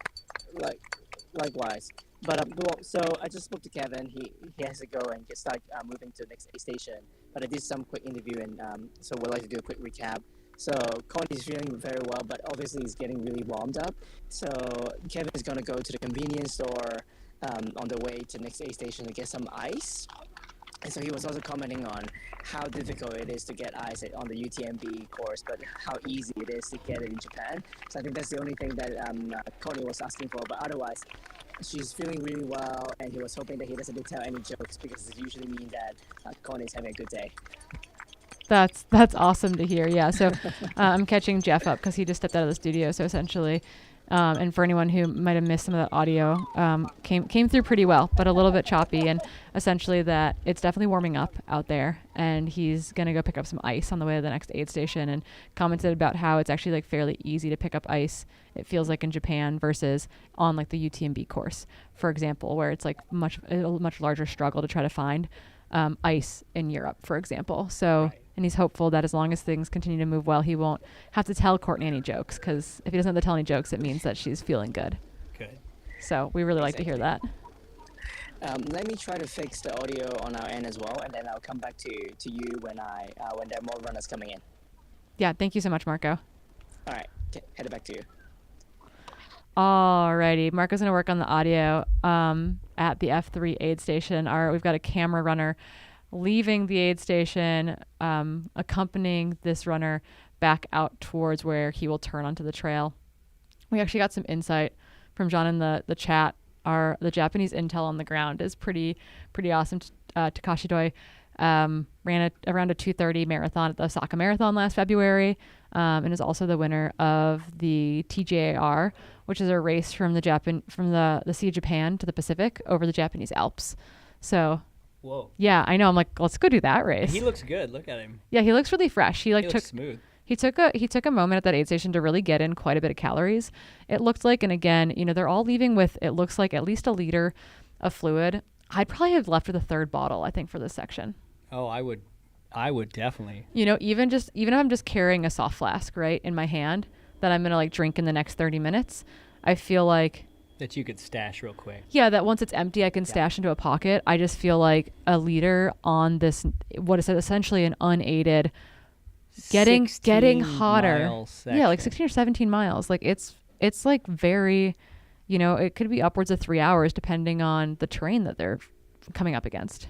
likewise. But so I just spoke to Kevin. He has to go and start moving to the next station. But I did some quick interview, and so we'd like to do a quick recap. So Courtney's feeling very well, but obviously he's getting really warmed up. So Kevin is going to go to the convenience store on the way to the next aid station to get some ice. And so he was also commenting on how difficult it is to get ice on the UTMB course, but how easy it is to get it in Japan. So I think that's the only thing that Courtney was asking for. But otherwise, she's feeling really well, and he was hoping that he doesn't tell any jokes, because it usually means that Courtney's having a good day. That's awesome to hear. Yeah. So I'm catching Jeff up because he just stepped out of the studio. So essentially, and for anyone who might have missed some of that audio, came through pretty well, but a little bit choppy. And essentially that it's definitely warming up out there, and he's going to go pick up some ice on the way to the next aid station, and commented about how it's actually like fairly easy to pick up ice. It feels like in Japan versus on like the UTMB course, for example, where it's like a much larger struggle to try to find ice in Europe, for example. So, right. And he's hopeful that as long as things continue to move well, he won't have to tell Courtney any jokes, because if he doesn't have to tell any jokes, it means that she's feeling good. Good. So we really like to hear that. Let me try to fix the audio on our end as well, and then I'll come back to you when there are more runners coming in. Yeah, thank you so much, Marco. All right, head back to you. Alrighty, Marco's gonna work on the audio at the F3 aid station. We've got a camera runner leaving the aid station, accompanying this runner back out towards where he will turn onto the trail. We actually got some insight from John in the chat. The Japanese intel on the ground is pretty awesome. Takashi Doi ran around a 2:30 marathon at the Osaka Marathon last February, and is also the winner of the TJAR, which is a race from the Sea of Japan to the Pacific over the Japanese Alps. So, whoa. Yeah, I know. I'm like, let's go do that race. He looks good. Look at him. Yeah, he looks really fresh. He looks smooth. He took a moment at that aid station to really get in quite a bit of calories, it looked like. And again, they're all leaving with, it looks like, at least a liter of fluid. I'd probably have left with a third bottle, I think, for this section. Oh, I would definitely. Even if I'm just carrying a soft flask, right, in my hand that I'm going to like drink in the next 30 minutes, I feel like That you could stash real quick. Yeah, that once it's empty, I can stash into a pocket. I just feel like a leader on this, what is essentially an unaided, getting hotter. Yeah, like 16 or 17 miles. Like it's like very, it could be upwards of 3 hours depending on the terrain that they're coming up against.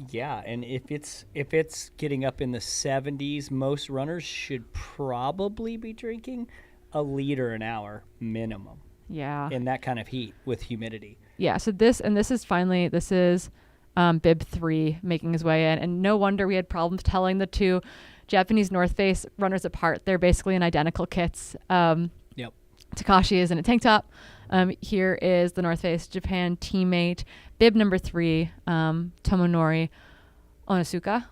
Yeah, and if it's getting up in the 70s, most runners should probably be drinking a liter an hour minimum. Yeah. In that kind of heat with humidity. Yeah, so this is Bib 3 making his way in, and no wonder we had problems telling the two Japanese North Face runners apart. They're basically in identical kits. Yep. Takashi is in a tank top. Here is the North Face Japan teammate, Bib number 3, Tomonori Onosuka,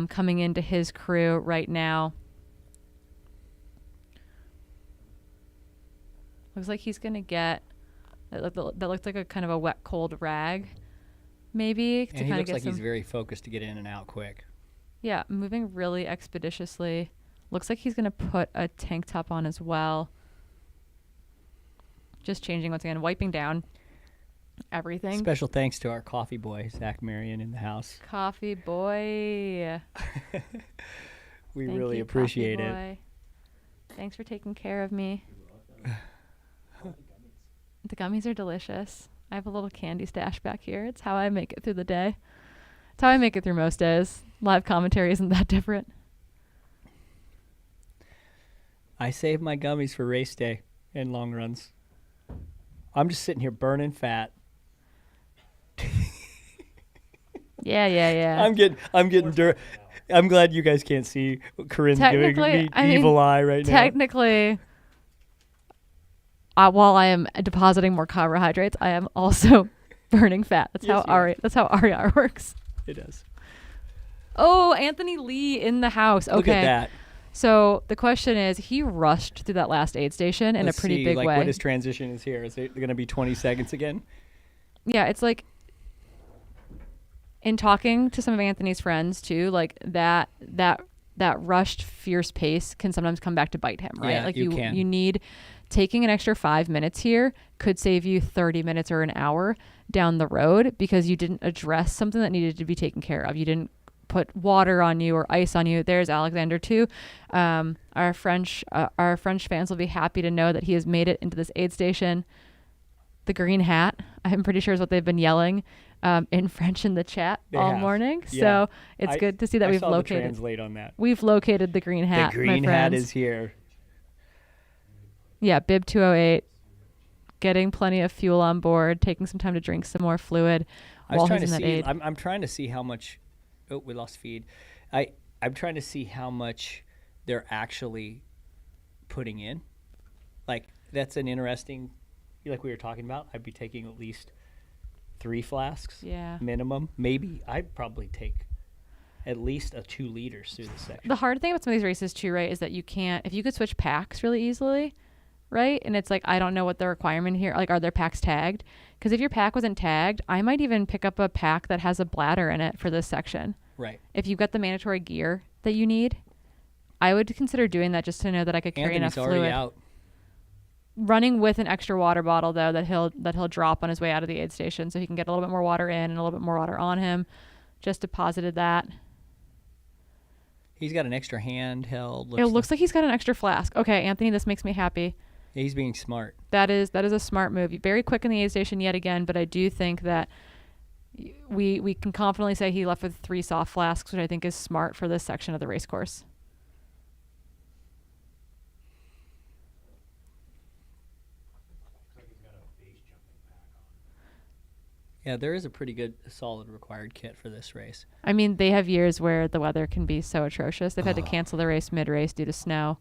coming into his crew right now. Looks like he's gonna get that looks like a kind of a wet cold rag, maybe. And he looks like he's very focused to get in and out quick. Yeah, moving really expeditiously. Looks like he's gonna put a tank top on as well. Just changing once again, wiping down everything. Special thanks to our coffee boy, Zach Marion, in the house. Coffee boy. We really appreciate it. Thanks for taking care of me. The gummies are delicious. I have a little candy stash back here. It's how I make it through the day. It's how I make it through most days. Live commentary isn't that different. I save my gummies for race day and long runs. I'm just sitting here burning fat. Yeah. I'm getting dirt. I'm glad you guys can't see Corinne's giving me evil eye right now. Technically, while I am depositing more carbohydrates, I am also burning fat. That's how RER works. It does. Oh, Anthony Lee in the house. Okay. Look at that. So the question is, he rushed through that last aid station in a pretty big way. What his transition is here. Is it going to be 20 seconds again? Yeah, it's like, in talking to some of Anthony's friends too, like that rushed fierce pace can sometimes come back to bite him, right? Yeah, like you can. You need, taking an extra 5 minutes here could save you 30 minutes or an hour down the road because you didn't address something that needed to be taken care of. You didn't put water on you or ice on you. There's Alexander too. Our French fans will be happy to know that he has made it into this aid station. The green hat, I'm pretty sure, is what they've been yelling in French in the chat all morning. Yeah. So it's good to see that we've located. Translate on that. We've located the green hat. The green hat is here. Yeah, Bib 208, getting plenty of fuel on board, taking some time to drink some more fluid while he's in that aid. I'm trying to see how much. Oh, we lost feed. I'm trying to see how much they're actually putting in. Like, that's an interesting, like we were talking about, I'd be taking at least 3 flasks minimum. Maybe I'd probably take at least 2 liters through the section. The hard thing about some of these races too, right, is that you can't, if you could switch packs really easily, right? And it's like, I don't know what the requirement here, like, are their packs tagged? Because if your pack wasn't tagged, I might even pick up a pack that has a bladder in it for this section. Right. If you've got the mandatory gear that you need, I would consider doing that just to know that I could carry enough fluid. Anthony's already out. Running with an extra water bottle though that he'll drop on his way out of the aid station, so he can get a little bit more water in and a little bit more water on him. Just deposited that. He's got an extra handheld. It looks like he's got an extra flask. Okay, Anthony, this makes me happy. He's being smart. That is a smart move. Very quick in the aid station yet again, but I do think that we can confidently say he left with 3 soft flasks, which I think is smart for this section of the race course. Yeah, there is a pretty good, solid required kit for this race. I mean, they have years where the weather can be so atrocious. They've had to cancel the race mid-race due to snow.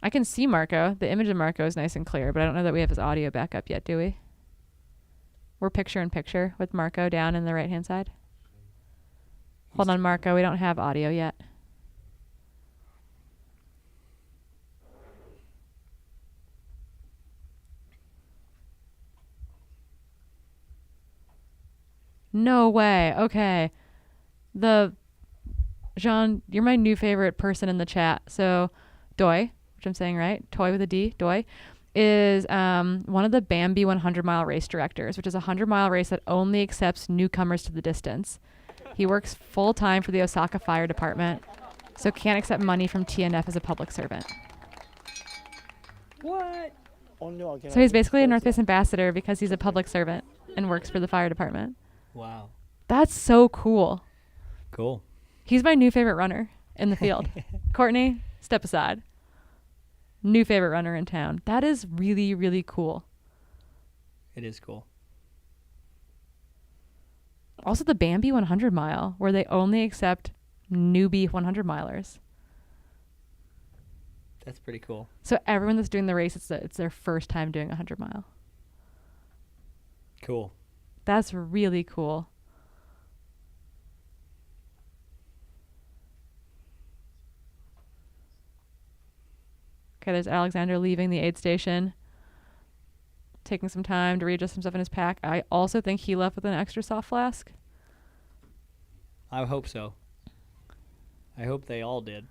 I can see Marco. The image of Marco is nice and clear, but I don't know that we have his audio back up yet, do we? We're picture-in-picture with Marco down in the right-hand side. Hold on, Marco. We don't have audio yet. No way. Okay. Jean, you're my new favorite person in the chat. So, Doi, which I'm saying right, Toy with a D, Doi, is one of the Bambi 100-mile race directors, which is a 100-mile race that only accepts newcomers to the distance. He works full-time for the Osaka Fire Department, so can't accept money from TNF as a public servant. What? So he's basically a North Face ambassador because he's a public servant and works for the fire department. Wow. That's so cool. Cool. He's my new favorite runner in the field. Courtney, step aside. New favorite runner in town. That is really, really cool. It is cool. Also the Bambi 100 mile, where they only accept newbie 100 milers. That's pretty cool. So everyone that's doing the race, it's their first time doing a 100 mile. Cool. That's really cool. Okay, there's Alexander leaving the aid station, taking some time to readjust himself in his pack. I also think he left with an extra soft flask. I hope so. I hope they all did.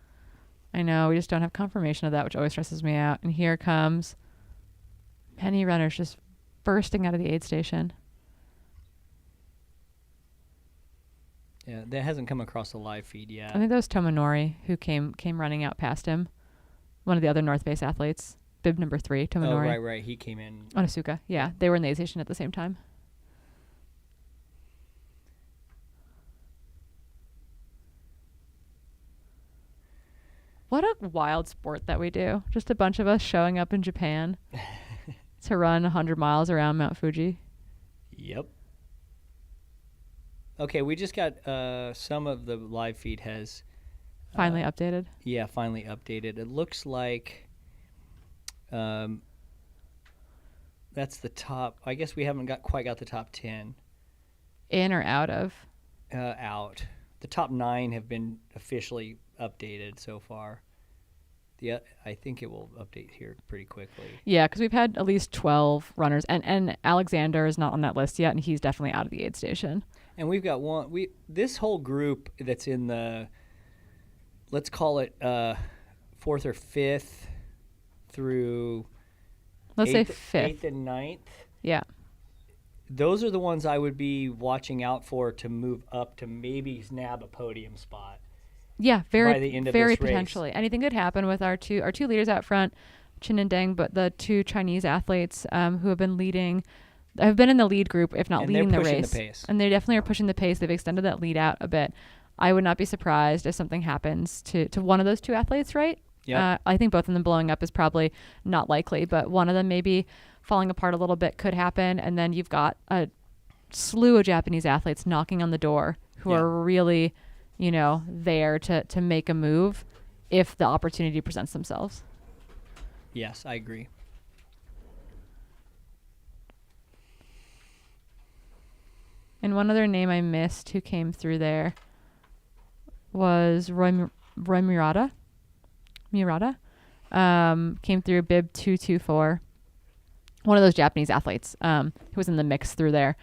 I know, we just don't have confirmation of that, which always stresses me out. And here comes many runners just bursting out of the aid station. Yeah, that hasn't come across the live feed yet. I think that was Tomonori who came running out past him. One of the other North Face athletes, bib number 3, Tomonori. Oh, right. He came in. Onisuka, yeah. They were in the aid station at the same time. What a wild sport that we do. Just a bunch of us showing up in Japan to run 100 miles around Mount Fuji. Yep. Okay, we just got some of the live feed has finally updated. Yeah, finally updated. It looks like that's the top. I guess we haven't quite got the top 10. In or out of? Out. The top 9 have been officially updated so far. I think it will update here pretty quickly. Yeah, because we've had at least 12 runners, and Alexander is not on that list yet, and he's definitely out of the aid station. And we've got this whole group that's in the, let's call it 4th or 5th through let's say 5th. 8th and 9th. Yeah. Those are the ones I would be watching out for to move up to maybe nab a podium spot. Yeah, by the end of very this race. potentially. Anything could happen with our two leaders out front, Chin and Deng, but the 2 Chinese athletes who have been in the lead group, if not leading the race. They're pushing the pace. And they definitely are pushing the pace. They've extended that lead out a bit. I would not be surprised if something happens to one of those 2 athletes, right? Yep. I think both of them blowing up is probably not likely, but one of them maybe falling apart a little bit could happen. And then you've got a slew of Japanese athletes knocking on the door who are really, there to make a move if the opportunity presents themselves. Yes, I agree. And one other name I missed who came through there was Roy Murata. Came through bib 224. One of those Japanese athletes who was in the mix through there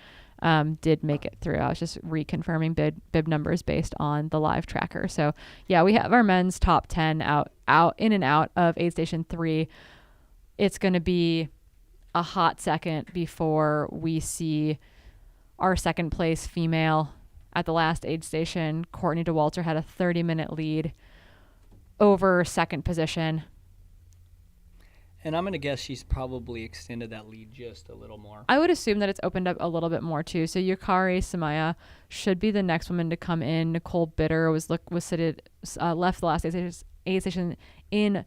did make it through. I was just reconfirming bib numbers based on the live tracker. So yeah, we have our men's top 10 out in and out of aid station 3. It's going to be a hot second before we see our second place female at the last aid station. Courtney Dauwalter had a 30-minute lead over second position. And I'm going to guess she's probably extended that lead just a little more. I would assume that it's opened up a little bit more too. So Yukari Samaya should be the next woman to come in. Nicole Bitter was seated, left the last aid station in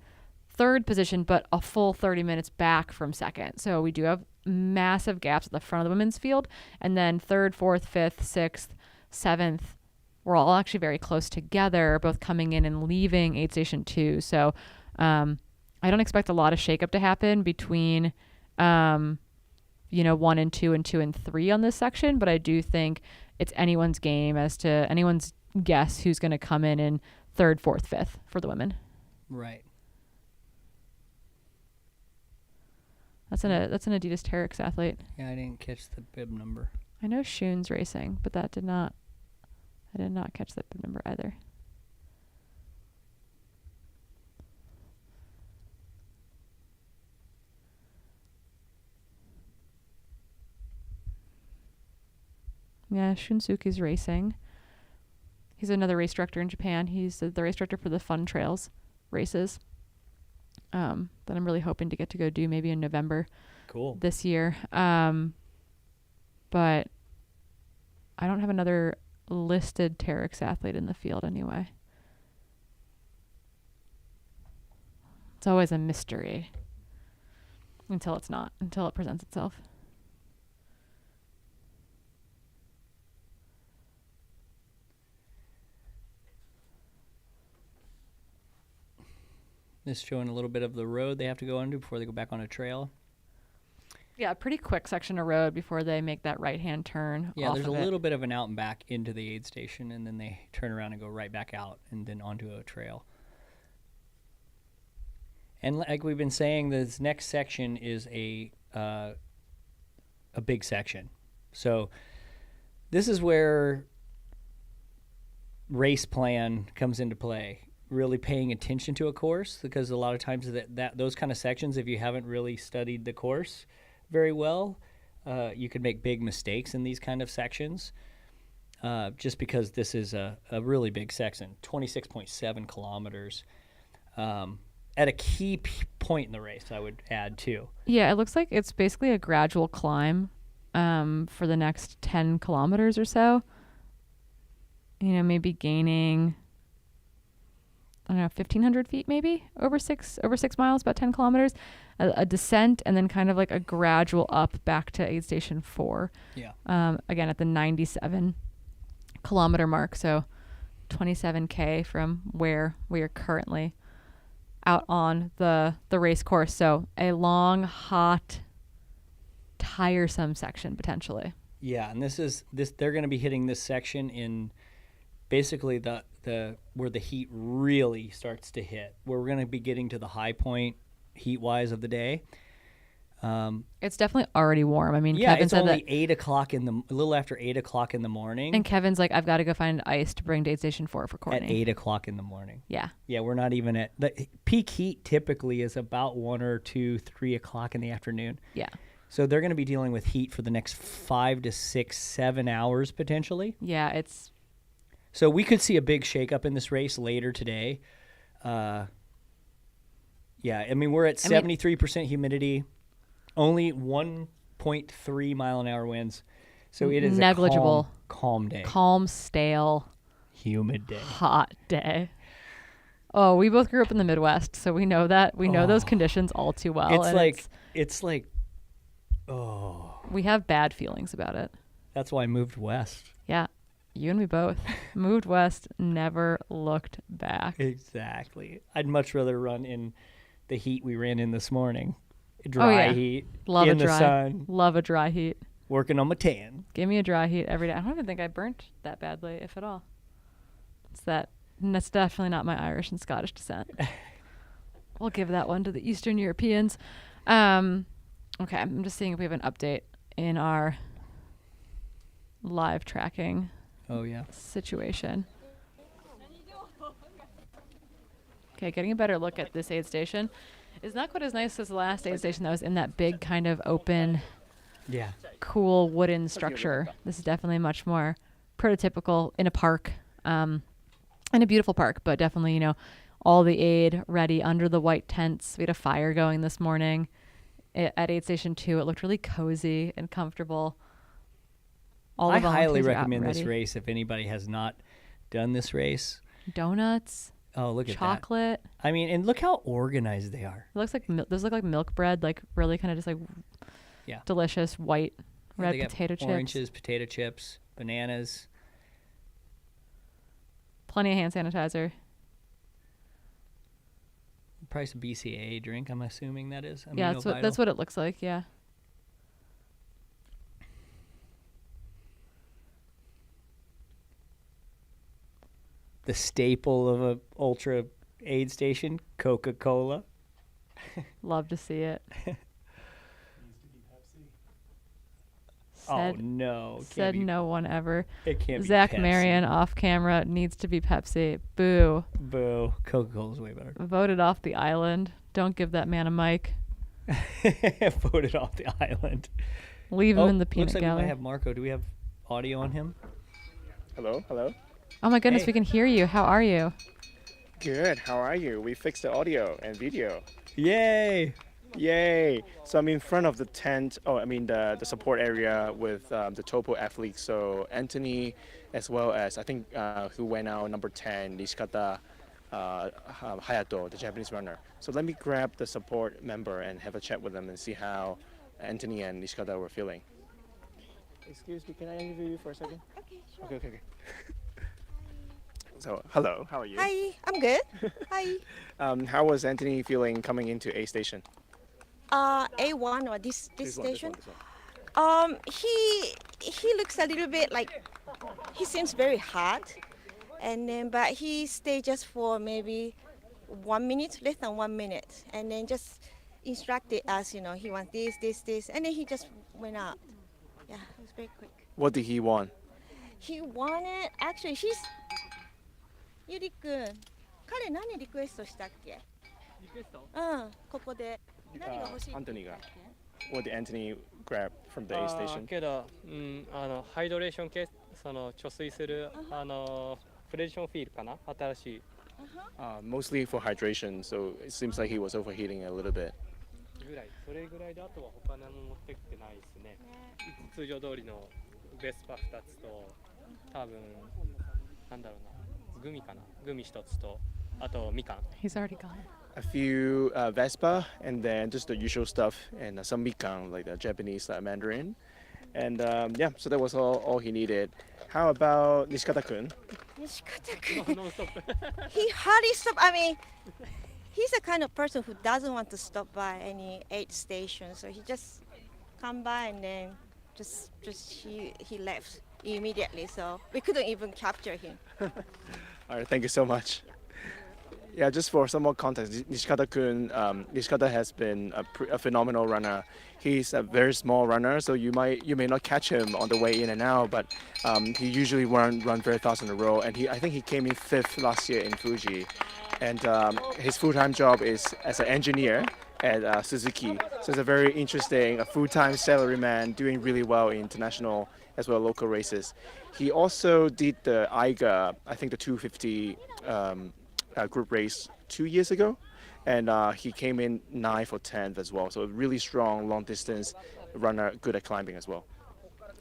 third position, but a full 30 minutes back from second. So we do have massive gaps at the front of the women's field. And then 3rd, 4th, 5th, 6th, 7th, we're all actually very close together, both coming in and leaving aid station 2. So I don't expect a lot of shakeup to happen between 1 and 2 and 2 and 3 on this section, but I do think it's anyone's game as to anyone's guess who's going to come in 3rd, 4th, 5th for the women. Right. That's an Adidas Terex athlete. Yeah, I didn't catch the bib number. I know Shoon's racing, but I did not catch that bib number either. Yeah, Shunsuke's racing. He's another race director in Japan. He's the race director for the Fun Trails races. That I'm really hoping to get to go do maybe in November. Cool. This year. But I don't have another listed Terex athlete in the field anyway. It's always a mystery until it's not, until it presents itself. This is showing a little bit of the road they have to go under before they go back on a trail. Yeah, a pretty quick section of road before they make that right-hand turn. Yeah, there's a little bit of an out and back into the aid station, and then they turn around and go right back out and then onto a trail. And like we've been saying, this next section is a big section. So this is where race plan comes into play. Really paying attention to a course, because a lot of times that those kind of sections, if you haven't really studied the course very well, you can make big mistakes in these kind of sections, just because this is a really big section, 26.7 kilometers, at a key point in the race, I would add too. Yeah, it looks like it's basically a gradual climb for the next 10 kilometers or so. You know, maybe gaining, I don't know, 1,500 feet maybe over 6 miles, about 10 kilometers, a descent, and then kind of like a gradual up back to aid station 4. Yeah. Again, at the 97 kilometer mark. So 27K from where we are currently out on the race course. So a long, hot, tiresome section potentially. Yeah. And they're going to be hitting this section in basically the where the heat really starts to hit, where we're going to be getting to the high point heat wise of the day. It's definitely already warm. I mean, yeah, Kevin it's said only that 8 o'clock a little after 8 o'clock in the morning. and Kevin's like, I've got to go find ice to bring to aid station 4 for Courtney. At 8 o'clock in the morning. Yeah. Yeah, we're not even at the peak heat. Typically is about 1 or 2, 3 o'clock in the afternoon. Yeah. So they're going to be dealing with heat for the next 5 to 6, 7 hours potentially. Yeah, it's. So we could see a big shakeup in this race later today. Yeah, I mean, we're at 73% humidity, only 1.3 mile an hour winds. So it is negligible, a calm day. Calm, stale, humid day. Hot day. Oh, we both grew up in the Midwest, so we know that. We know those conditions all too well. It's like, oh. We have bad feelings about it. That's why I moved west. Yeah. You and me both. Moved west, never looked back. Exactly. I'd much rather run in the heat we ran in this morning. Dry heat. Love in a dry, the sun. Love a dry heat. Working on my tan. Give me a dry heat every day. I don't even think I burnt that badly, if at all. That's definitely not my Irish and Scottish descent. We'll give that one to the Eastern Europeans. Okay, I'm just seeing if we have an update in our live tracking situation. Okay, getting a better look at this aid station. It's not quite as nice as the last aid station that was in that big kind of open, cool wooden structure. This is definitely much more prototypical in a park, in a beautiful park, but definitely, you know, all the aid ready under the white tents. We had a fire going this morning at aid station 2. It looked really cozy and comfortable. I highly recommend this race if anybody has not done this race. Donuts. Oh, look at that. Chocolate. I mean, and look how organized they are. It looks like those look like milk bread, like really kind of just like delicious white red potato chips. Oranges, potato chips, bananas. Plenty of hand sanitizer. Price of BCAA drink, I'm assuming that is. Yeah, that's what it looks like, yeah. The staple of a ultra aid station, Coca-Cola. Love to see it. Oh no! Said no one ever. It can't be Zach Pepsi. Marion off camera needs to be Pepsi. Boo. Boo. Coca-Cola's way better. Voted off the island. Don't give that man a mic. Voted off the island. Leave him in the peanut looks like gallery. we might have Marco. Do we have audio on him. Hello, hello. Oh my goodness, Hey. we can hear you. How are you? Good. How are you? We fixed the audio and video. Yay! Yay! So I'm in front of the tent. Oh, I mean the support area with the Topo athletes. So Anthony, as well as I think who went out number 10, Nishikata Hayato, the Japanese runner. So let me grab the support member and have a chat with them and see how Anthony and Nishikata were feeling. Excuse me, can I interview you for a second? Okay, sure. Okay. So hello, how are you? Hi, I'm good. Hi. How was Anthony feeling coming into A station? A1 or this station? He looks a little bit like he seems very hard, and then but he stayed just for maybe 1 minute, less than 1 minute, and then just instructed us, he wants this, and then he just went out. Yeah, it was very quick. What did he want? He wanted actuallyゆりくん、彼何リクエストしたっけ？リクエスト？ここで何が欲しい？ Anthony が。What did Anthony grab from the A station? けど、ハイドレーション系、貯水する、プレジションフィールかな、新しい。Mostly for hydration, so it seems like he was overheating a little bit. それぐらいであとは他何も持ってきてないですね。通常通りのベスパ2つと、多分なんだろうな。グミかな、グミ1つと、あとみかん。He's already gone. A few Vespa and then just the usual stuff and some mikan, like the Japanese Mandarin. And yeah, so that was all he needed. How about Nishikata-kun? Nishikata-kun. He hardly stopped. I mean, he's the kind of person who doesn't want to stop by any aid station, so he just come by and then he left immediately. So we couldn't even capture him. All right, thank you so much. Yeah, just for some more context, Nishikata-kun, Nishikata has been a phenomenal runner. He's a very small runner, so you may not catch him on the way in and out, but he usually run very fast on the road. And I think he came in 5th last year in Fuji, and his full-time job is as an engineer at Suzuki. So it's a very interesting, a full-time salaryman doing really well in international as well as local races. He also did the IGA, I think the 250 group race 2 years ago, and he came in 9th or 10th as well. So a really strong long distance runner, good at climbing as well.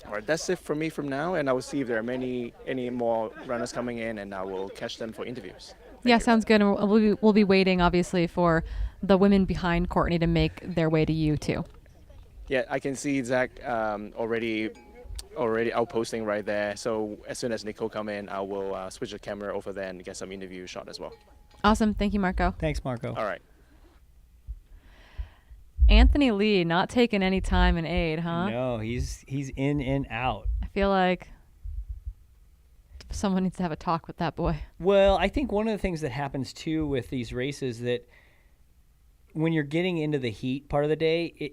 All right, that's it for me from now, and I will see if there are any more runners coming in, and I will catch them for interviews. Yeah, sounds good. And we'll be waiting, obviously, for the women behind Courtney to make their way to you too. Yeah, I can see Zach already outposting right there. So as soon as Nicole come in, I will switch the camera over there and get some interview shot as well. Awesome. Thank you, Marco. Thanks, Marco. All right. Anthony Lee not taking any time in aid, huh? No, he's in and out. I feel like someone needs to have a talk with that boy. Well, I think one of the things that happens too with these races that when you're getting into the heat part of the day,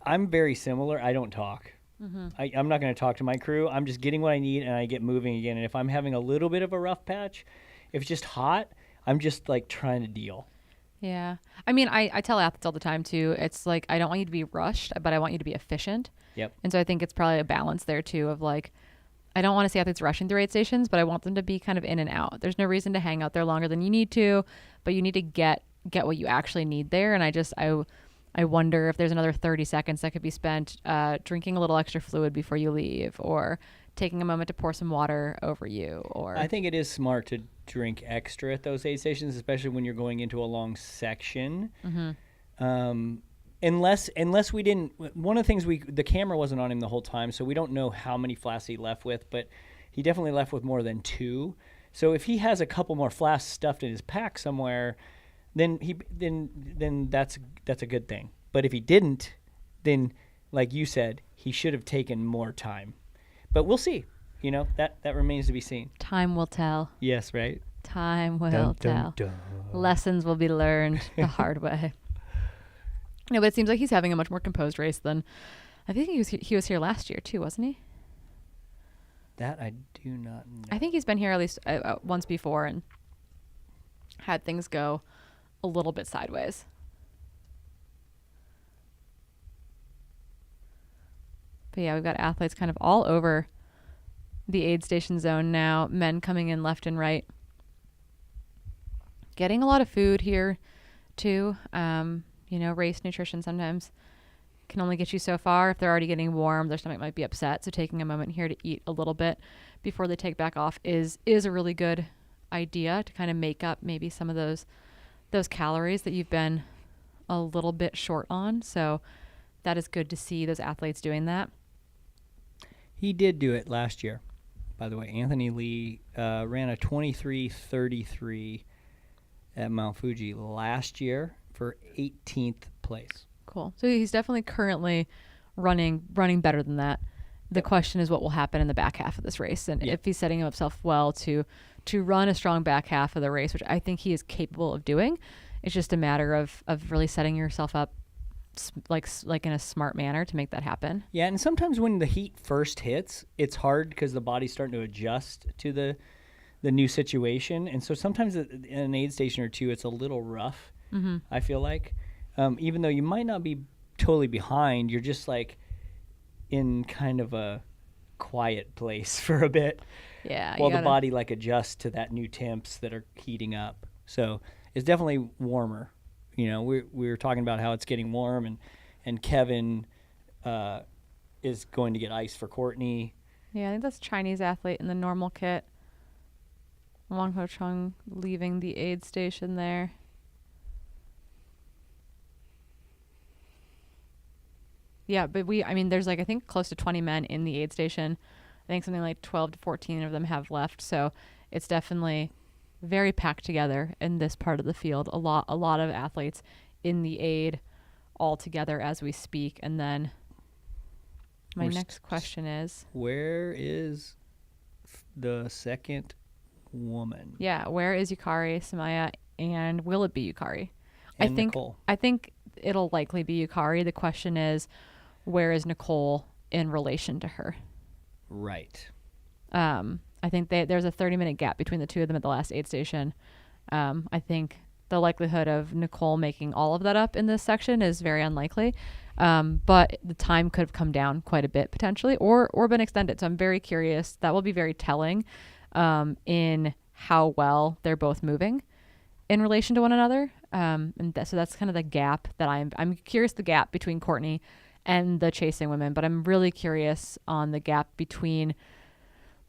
I'm very similar. I don't talk. Mm-hmm. I'm not going to talk to my crew. I'm just getting what I need and I get moving again. And if I'm having a little bit of a rough patch, if it's just hot, I'm just like trying to deal. Yeah. I mean, I tell athletes all the time too. It's like, I don't want you to be rushed, but I want you to be efficient. Yep. And so I think it's probably a balance there too of like, I don't want to see athletes rushing through aid stations, but I want them to be kind of in and out. There's no reason to hang out there longer than you need to, but you need to get what you actually need there. And I wonder if there's another 30 seconds that could be spent drinking a little extra fluid before you leave, or taking a moment to pour some water over you. Or I think it is smart to drink extra at those aid stations, especially when you're going into a long section. Mm-hmm. Unless we didn't, one of the things the camera wasn't on him the whole time, so we don't know how many flasks he left with, but he definitely left with more than 2. So if he has a couple more flasks stuffed in his pack somewhere, then that's a good thing. But if he didn't, then like you said, he should have taken more time. But we'll see. You know, that remains to be seen. Time will tell. Yes, right? Time will Dun, tell. dun, dun. Lessons will be learned the hard way. No, but it seems like he's having a much more composed race than I think he was here last year too, wasn't he? That I do not know. I think he's been here at least once before and had things go a little bit sideways. But yeah, we've got athletes kind of all over the aid station zone now. Men coming in left and right. Getting a lot of food here too. Race nutrition sometimes can only get you so far. If they're already getting warm, their stomach might be upset. So taking a moment here to eat a little bit before they take back off is a really good idea to kind of make up maybe some of those calories that you've been a little bit short on. So that is good to see those athletes doing that. He did do it last year, by the way. Anthony Lee ran a 23:33 at Mount Fuji last year for 18th place. Cool. So he's definitely currently running better than that. The question is what will happen in the back half of this race, and if he's setting himself well to run a strong back half of the race, which I think he is capable of doing. It's just a matter of really setting yourself up like in a smart manner to make that happen. Yeah, and sometimes when the heat first hits, it's hard because the body's starting to adjust to the new situation, and so sometimes in an aid station or two, it's a little rough. Mm-hmm. I feel like, even though you might not be totally behind, you're just like in kind of a quiet place for a bit. Yeah. While the body like adjusts to that new temps that are heating up. So it's definitely warmer. We were talking about how it's getting warm, and Kevin is going to get ice for Courtney. Yeah, I think that's Chinese athlete in the normal kit. Wang Ho Chung leaving the aid station there. Yeah, but there's I think close to 20 men in the aid station. I think something like 12 to 14 of them have left. So it's definitely very packed together in this part of the field. A lot of athletes in the aid all together as we speak. And then my next question is, where is the second woman? Yeah, where is Yukari, Samaya, and will it be Yukari? And Nicole. I think it'll likely be Yukari. The question is, where is Nicole in relation to her? Right. I think there's a 30-minute gap between the two of them at the last aid station. I think the likelihood of Nicole making all of that up in this section is very unlikely. But the time could have come down quite a bit potentially, or been extended. So I'm very curious. That will be very telling in how well they're both moving in relation to one another. So that's kind of the gap that I'm curious, the gap between Courtney and the chasing women, but I'm really curious on the gap between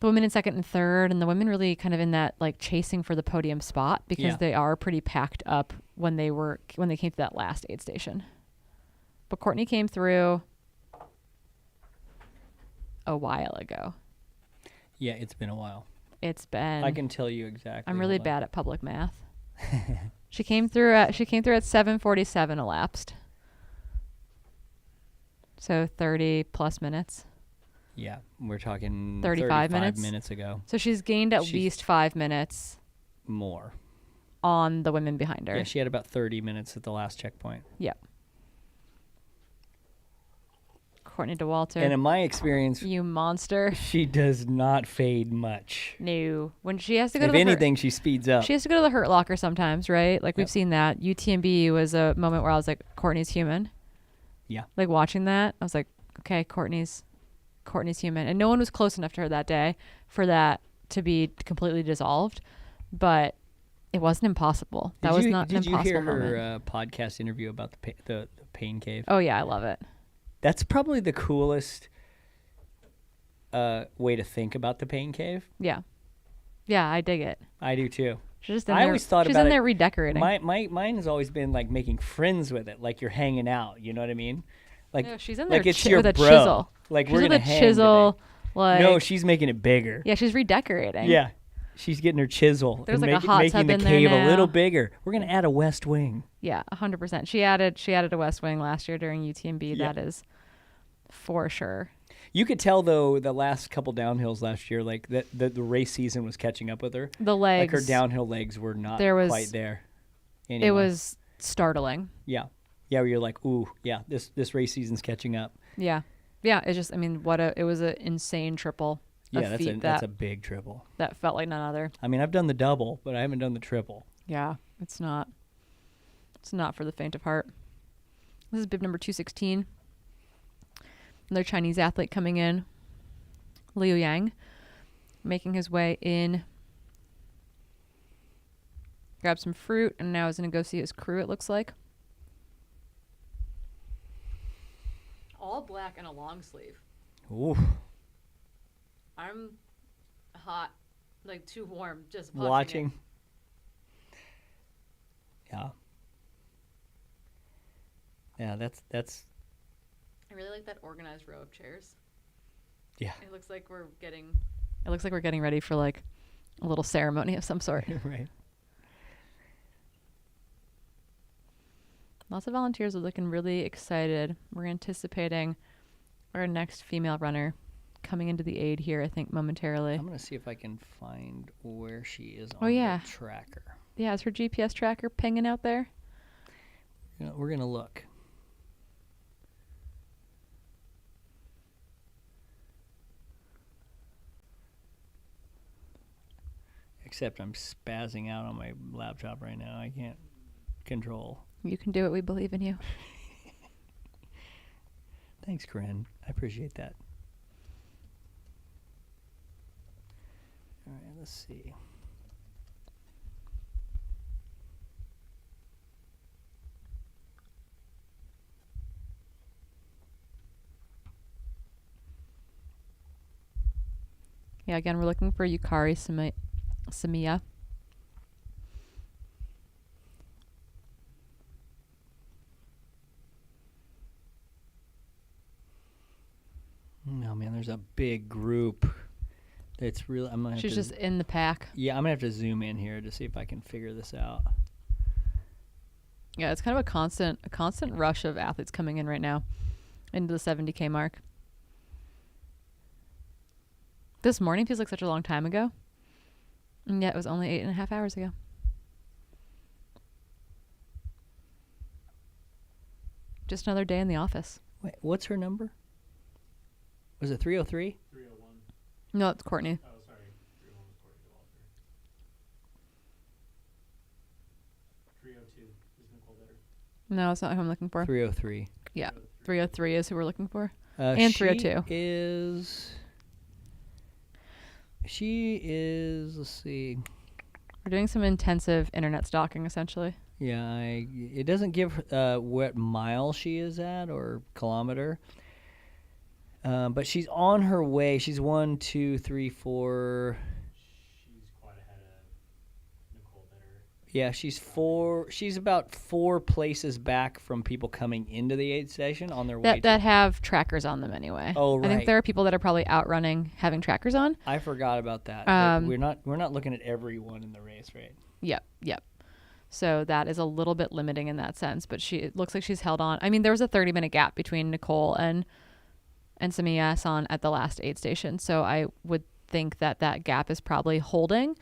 the women in second and third, and the women really kind of in that chasing for the podium spot, because they are pretty packed up when they came to that last aid station. But Courtney came through a while ago. Yeah, it's been a while. It's been. I can tell you exactly. I'm really bad at public math. She came through at 7:47 elapsed. So 30 plus minutes. Yeah, we're talking 35 minutes ago. So she's gained at least 5 minutes more on the women behind her. Yeah, she had about 30 minutes at the last checkpoint. Yep. Courtney Dauwalter. And in my experience, you monster, she does not fade much. No. When she has to go if to the anything, she speeds up. She has to go to the hurt locker sometimes, right? We've seen that. UTMB was a moment where I was like, Courtney's human. Yeah. Watching that, I was like, okay, Courtney's human. And no one was close enough to her that day for that to be completely dissolved. But it wasn't impossible. That was not an impossible moment. Did you hear her podcast interview about the pain cave? Oh, yeah, I love it. That's probably the coolest way to think about the pain cave. Yeah. Yeah, I dig it. I do too. She's always thought about it. She's in there redecorating. Mine has always been making friends with it, you're hanging out. You know what I mean? No, she's in there it's your with a bro. chisel. We're with gonna a hang chisel. Today. No, she's making it bigger. Yeah, she's redecorating. Yeah, she's getting her chisel. There's and a hot making tub the in cave there now. a little bigger. We're gonna add a west wing. Yeah, 100%. She added a west wing last year during UTMB. Yeah. That is for sure. You could tell though the last couple downhills last year, that the race season was catching up with her. The legs, her downhill legs were not quite there. Anyway. It was startling. Yeah, where you're like, ooh, yeah, this race season's catching up. Yeah. It's just, it was an insane triple. Yeah, that's a big triple. That felt like none other. I've done the double, but I haven't done the triple. Yeah, it's not for the faint of heart. This is bib number 216. Another Chinese athlete coming in, Liu Yang. making his way in. Grab some fruit, and now he's going to go see his crew, it looks like. All black and a long sleeve. Ooh. I'm hot, like too warm, just Watching. Yeah. Yeah, that's. I really like that organized row of chairs. Yeah. It looks like we're getting ready for like a little ceremony of some sort. Right. Lots of volunteers are looking really excited. We're anticipating our next female runner coming into the aid here, I think, momentarily. I'm going to see if I can find where she is Oh, on yeah. the tracker. Yeah, is her GPS tracker pinging out there? We're going to look. Except I'm spazzing out on my laptop right now. I can't control. You can do it. We believe in you. Thanks, Corinne. I appreciate that. All right, let's see. Yeah, again, we're looking for Yukari Samiya. No, man, there's a big group. It's really. I'm gonna. She's just in the pack. Yeah, I'm gonna have to zoom in here to see if I can figure this out. Yeah, it's kind of a constant rush of athletes coming in right now into the 70K mark. This morning feels like such a long time ago. And yet it was only 8.5 hours ago. Just another day in the office. Wait, what's her number? Was it 303? 301. No, it's Courtney. Oh, sorry. 301 was Courtney Dauwalter. 302 is Nicole Better. No, it's not who I'm looking for. 303. Yeah, 303 is who we're looking for. And 302. She is, let's see. We're doing some intensive internet stalking, essentially. Yeah, it doesn't give what mile she is at or kilometer. But she's on her way. She's 1, 2, 3, 4. She's quite ahead of Nicole Better. Yeah, she's about 4 places back from people coming into the aid station on their way. That have trackers on them anyway. Oh, right. I think there are people that are probably outrunning having trackers on. I forgot about that. But we're not looking at everyone in the race, right? Yep. So that is a little bit limiting in that sense, but it looks like she's held on. I mean, there was a 30-minute gap between Nicole and Samiya San at the last aid station. So I would think that gap is probably holding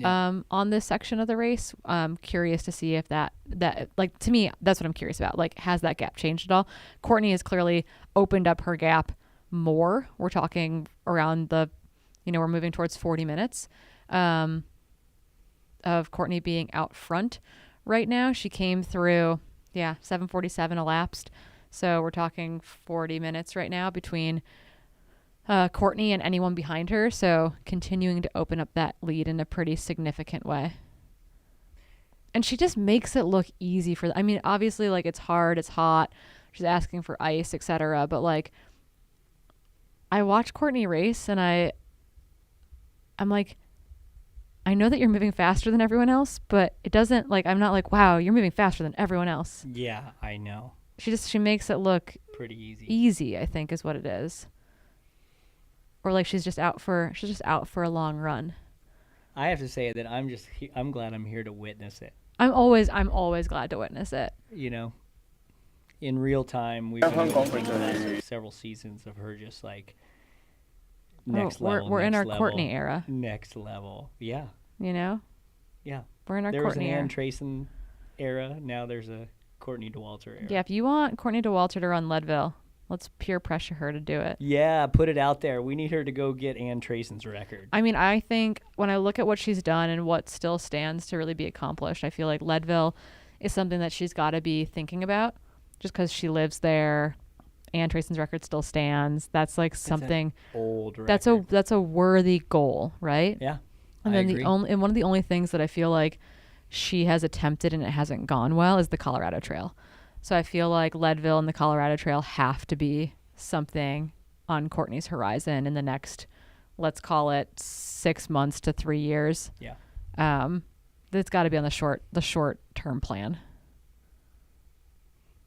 on this section of the race. Curious to see if that like, to me, that's what I'm curious about. Like, has that gap changed at all? Courtney has clearly opened up her gap more. We're talking around we're moving towards 40 minutes of Courtney being out front right now. She came through, 7:47 elapsed. So we're talking 40 minutes right now between Courtney and anyone behind her. So continuing to open up that lead in a pretty significant way. And she just makes it look easy I mean, obviously, like, it's hard, it's hot. She's asking for ice, etc. But, like, I watch Courtney race and I'm like, I know that you're moving faster than everyone else, but it doesn't, like, I'm not like, wow, you're moving faster than everyone else. Yeah, I know. She makes it look pretty easy. Easy, I think, is what it is. Or like she's just out for a long run. I have to say that I'm glad I'm here to witness it. I'm always glad to witness it. You know, in real time, we've been several seasons of her just like next level. We're in our Courtney era. Next level, yeah. You know. Yeah. We're in our Courtney era. There was an Ann Trayson era. Now there's a Courtney Dauwalter era. Yeah, if you want Courtney Dauwalter to run Leadville, let's peer pressure her to do it. Yeah, put it out there. We need her to go get Ann Trayson's record. I mean, I think when I look at what she's done and what still stands to really be accomplished, I feel like Leadville is something that she's got to be thinking about just because she lives there Ann Trayson's record still stands. That's like something old that's a worthy goal, right? Yeah. And I then agree. one of the only things that I feel like she has attempted and it hasn't gone well is the Colorado Trail. So I feel like Leadville and the Colorado Trail have to be something on Courtney's horizon in the next, let's call it 6 months to 3 years. Yeah. It's got to be on the short term plan.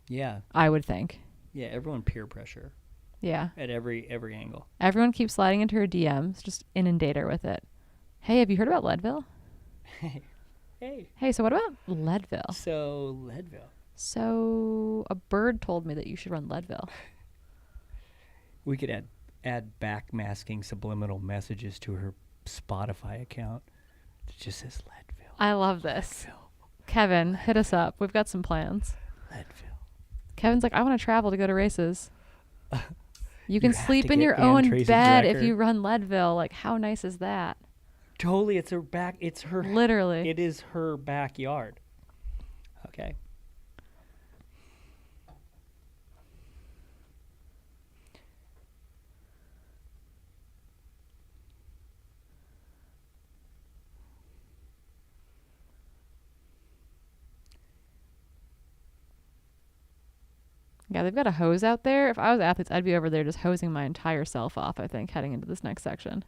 Yeah. I would think. Yeah, everyone peer pressure. Yeah. At every angle. Everyone keeps sliding into her DMs, just inundate her with it. Hey, have you heard about Leadville? Hey. Hey, so what about Leadville? So Leadville. So a bird told me that you should run Leadville. We could add backmasking subliminal messages to her Spotify account. It just says Leadville. I love this. Kevin, hit us up. We've got some plans. Leadville. Kevin's like, I want to travel to go to races. You can have sleep to in get your Ann own Tracy's bed if record. you run Leadville. Like, how nice is that? Totally, it's her back. It's her. Literally. It is her backyard. Okay. Yeah, they've got a hose out there. If I was athletes, I'd be over there just hosing my entire self off, I think, heading into this next section.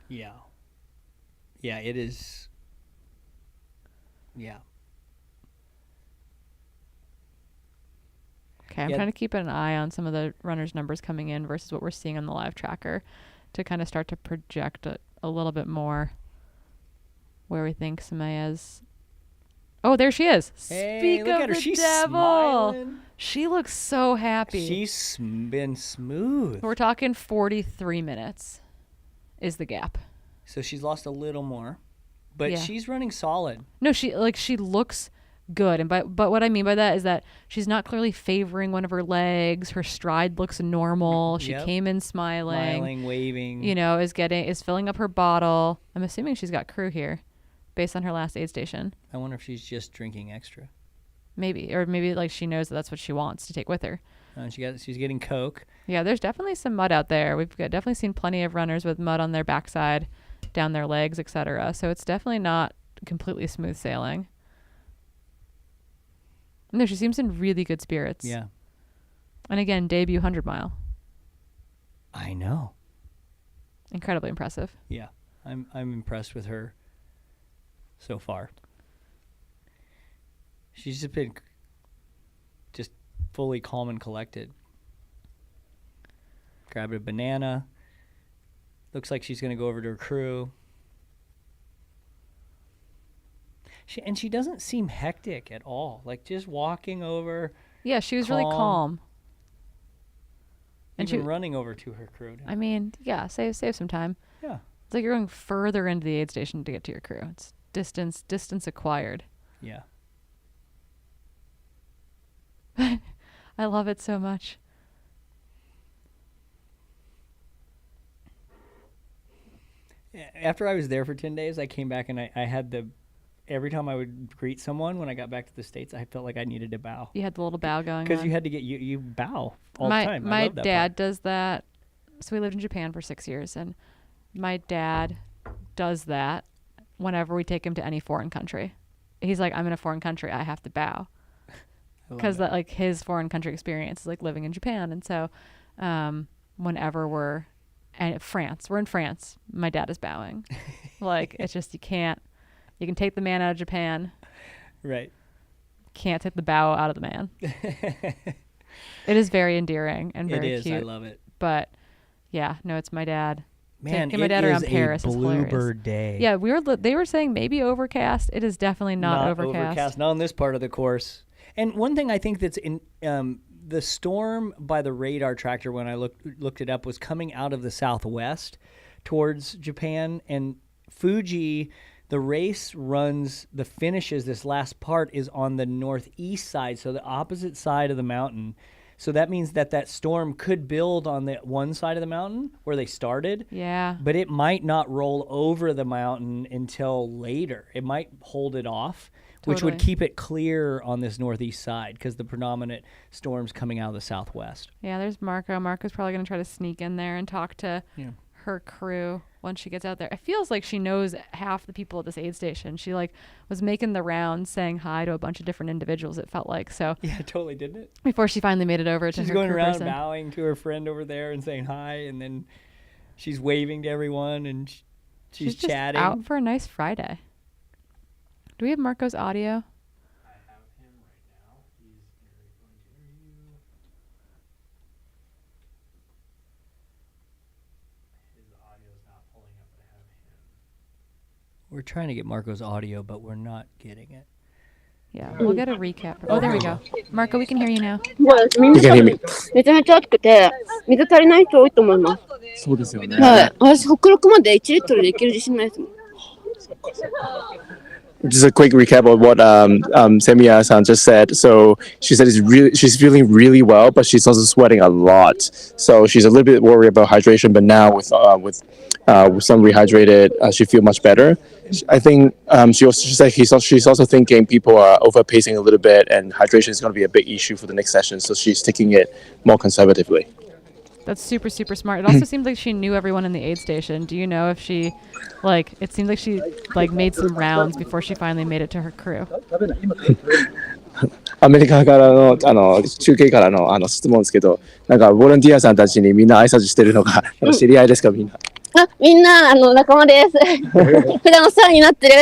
Yeah. Yeah, it is. Yeah. Okay, I'm trying to keep an eye on some of the runners' numbers coming in versus what we're seeing on the live tracker to kind of start to project a little bit more where we think Samaya's. Oh, there she is. Hey, Speak look of at her. the She's devil. smiling. She looks so happy. She's been smooth. We're talking 43 minutes is the gap. So she's lost a little more, but Yeah. she's running solid. No, she looks good, and but what I mean by that is that she's not clearly favoring one of her legs. Her stride looks normal. She Yep. came in smiling, Waving. You know, is filling up her bottle. I'm assuming she's got crew here, based on her last aid station. I wonder if she's just drinking extra. Maybe like she knows that that's what she wants to take with her. She's getting Coke. Yeah, there's definitely some mud out there. We've definitely seen plenty of runners with mud on their backside, down their legs, etc. So it's definitely not completely smooth sailing. No, she seems in really good spirits. Yeah. And again, debut 100 mile. I know. Incredibly impressive. Yeah, I'm impressed with her so far. She's just been just fully calm and collected. Grabbed a banana. Looks like she's going to go over to her crew. She doesn't seem hectic at all. Like just walking over. Yeah, she was really calm. And even running over to her crew. I mean, yeah, save some time. Yeah. It's like you're going further into the aid station to get to your crew. It's distance acquired. Yeah. I love it so much. After I was there for 10 days, I came back and I had every time I would greet someone when I got back to the States, I felt like I needed to bow. You had the little bow going on. Because you had to you bow all the time. I My love that dad part. does that. So we lived in Japan for 6 years, and my dad does that whenever we take him to any foreign country. He's like, I'm in a foreign country, I have to bow. Because that like his foreign country experience is like living in Japan. And so whenever we're in France, my dad is bowing. Like it's just you can take the man out of Japan. Right. Can't take the bow out of the man. It is very endearing and very It is. cute. I love it. But yeah, no, it's my dad. Man, Taking my it dad is around a Paris is hilarious. bluebird day. Yeah, they were saying maybe overcast. It is definitely not overcast. Not on this part of the course. And one thing I think that's in the storm by the radar tractor when I looked it up was coming out of the southwest towards Japan, and Fuji. The race finishes, this last part is on the northeast side, so the opposite side of the mountain. So that means that storm could build on the one side of the mountain where they started. Yeah. But it might not roll over the mountain until later. It might hold it off, which would Totally. keep it clear on this northeast side because the predominant storm's coming out of the southwest. Yeah, there's Marco. Marco's probably going to try to sneak in there and talk to Yeah. her crew once she gets out there. It feels like she knows half the people at this aid station. She like was making the rounds saying hi to a bunch of different individuals, it felt like. So Yeah, totally, didn't it? before she finally made it over to She's her going crew around person. bowing to her friend over there and saying hi, and then she's waving to everyone and she's just chatting. out for a nice Friday. Do we have Marco's audio? We're trying to get Marco's audio, but we're not getting it. Yeah, we'll get a recap. Oh, there we go. Marco, we can hear you now. You can hear me. めちゃめちゃ暑くて、水足りない人多いと思います。そうですよね。はい。私、北陸まで1リットルで行ける自信ないですもん。 Just a quick recap of what Semiya-san just said. So she said she's feeling really well, but she's also sweating a lot. So she's a little bit worried about hydration. But now with some rehydrated, she feels much better. I think she said she's also thinking people are overpacing a little bit, and hydration is going to be a big issue for the next session. So she's taking it more conservatively. That's super, super smart. It also seemed like she knew everyone in the aid station. Do you know if she, like, it seemed like she, like, made some rounds before she finally made it to her crew. アメリカからの中継からの質問ですけど、なんかボランティアさんたちにみんな挨拶してるのが知り合いですかみんな。あ、みんな仲間です。普段お世話になってる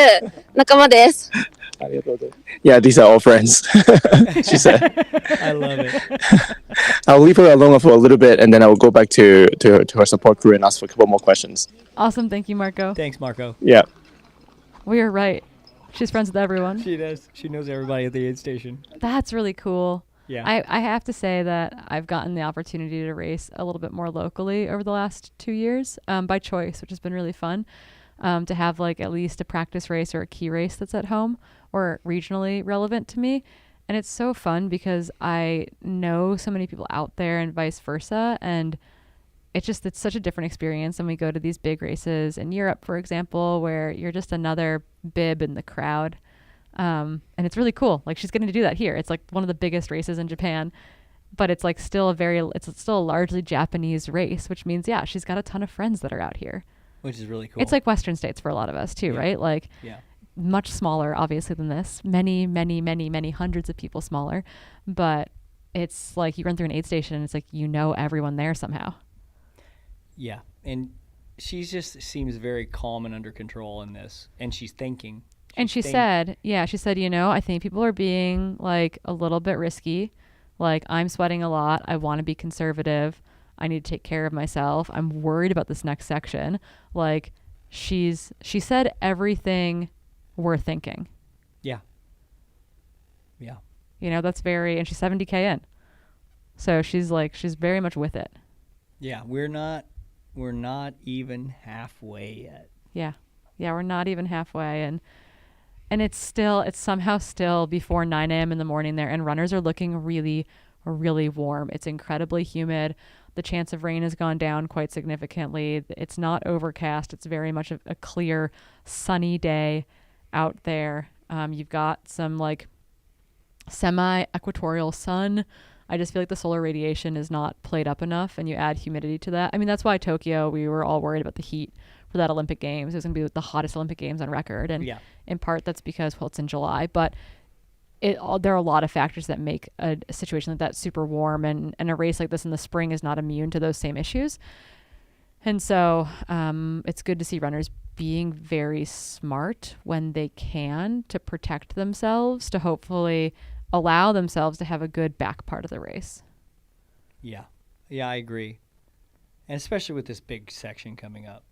仲間です。ありがとうございます。Yeah, these are all friends. She said. I love it. I'll leave her alone for a little bit, and then I will go back to her support crew and ask for a couple more questions. Awesome. Thank you, Marco. Thanks, Marco. Yeah. We are right. She's friends with everyone. She does. She knows everybody at the aid station. That's really cool. Yeah. I have to say that I've gotten the opportunity to race a little bit more locally over the last 2 years by choice, which has been really fun. To have like at least a practice race or a key race that's at home or regionally relevant to me. And it's so fun because I know so many people out there and vice versa. And it's such a different experience when we go to these big races in Europe, for example, where you're just another bib in the crowd. And it's really cool. Like she's getting to do that here. It's like one of the biggest races in Japan, but it's like still it's still a largely Japanese race, which means, yeah, she's got a ton of friends that are out here. Which is really cool. It's like Western states for a lot of us too, right? Like much smaller, obviously, than this. Many, many, many, many hundreds of people smaller. But it's like you run through an aid station and it's like you know everyone there somehow. Yeah. And she just seems very calm and under control in this. And she's thinking. And she said, you know, I think people are being like a little bit risky. Like I'm sweating a lot. I want to be conservative. I need to take care of myself. I'm worried about this next section. Like she said everything we're thinking. Yeah. Yeah. You know, that's and she's 70K in. So she's very much with it. Yeah. We're not even halfway yet. Yeah. Yeah. We're not even halfway. And it's somehow still before 9 a.m. in the morning there. And runners are looking really, really warm. It's incredibly humid. The chance of rain has gone down quite significantly. It's not overcast. It's very much a clear, sunny day out there. You've got some like semi-equatorial sun. I just feel like the solar radiation is not played up enough, and you add humidity to that. I mean, that's why Tokyo, we were all worried about the heat for that Olympic Games. It was going to be the hottest Olympic Games on record. And in part, that's because, well, it's in July. But there are a lot of factors that make a situation like that super warm, and a race like this in the spring is not immune to those same issues. And so it's good to see runners being very smart when they can to protect themselves, to hopefully allow themselves to have a good back part of the race. Yeah. Yeah, I agree. And especially with this big section coming up.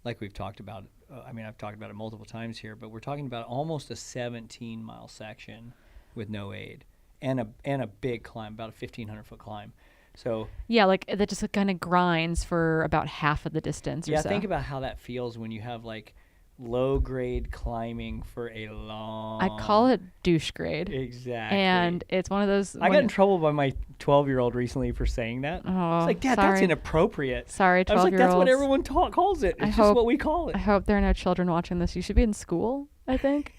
Like we've talked about, I've talked about it multiple times here, but we're talking about almost a 17-mile section with no aid and a big climb, about a 1,500-foot climb. So yeah, like that just kind of grinds for about half of the distance or so. Yeah, think about how that feels when you have like low-grade climbing for a long... I call it douche grade. Exactly. And it's one of those... I got in trouble by my 12-year-old recently for saying that. Oh, I was like, Dad, that's inappropriate. Sorry, 12-year-olds. I was like, that's what everyone calls it. It's just what we call it. I hope there are no children watching this. You should be in school, I think.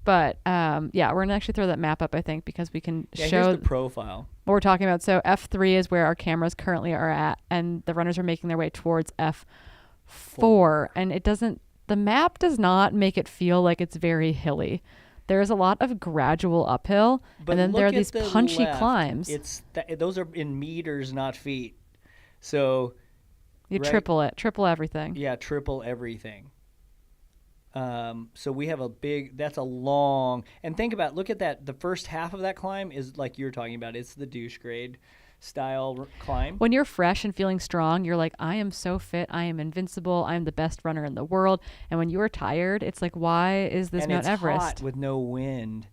But yeah, we're gonna actually throw that map up, I think, because we can show here's the profile. what we're talking about. So F3 is where our cameras currently are at, and the runners are making their way towards F4. And the map does not make it feel like it's very hilly. There's a lot of gradual uphill, But and then there are look at these the punchy left. climbs. Those are in meters, not feet. So You right- triple everything. Yeah, triple everything. So we have that's a long, and think about, look at that. The first half of that climb is like you're talking about. It's the douche grade style climb. When you're fresh and feeling strong, you're like, I am so fit. I am invincible. I am the best runner in the world. And when you're tired, it's like, why is this and Mount it's Everest? hot with no wind.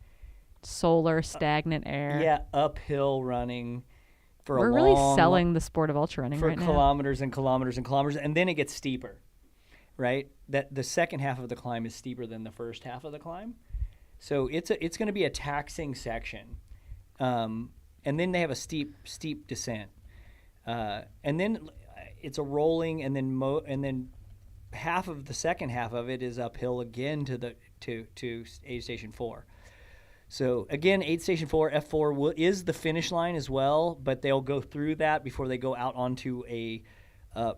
Solar, stagnant air. Yeah, uphill running for We're a really long, selling the sport of ultra running for right now. kilometers and kilometers and kilometers, and then it gets steeper, right? That the second half of the climb is steeper than the first half of the climb, so it's going to be a taxing section, and then they have a steep descent, and then it's a rolling, and then half of the second half of it is uphill again to aid station 4. So again, aid station 4, F4 is the finish line as well, but they'll go through that before they go out onto a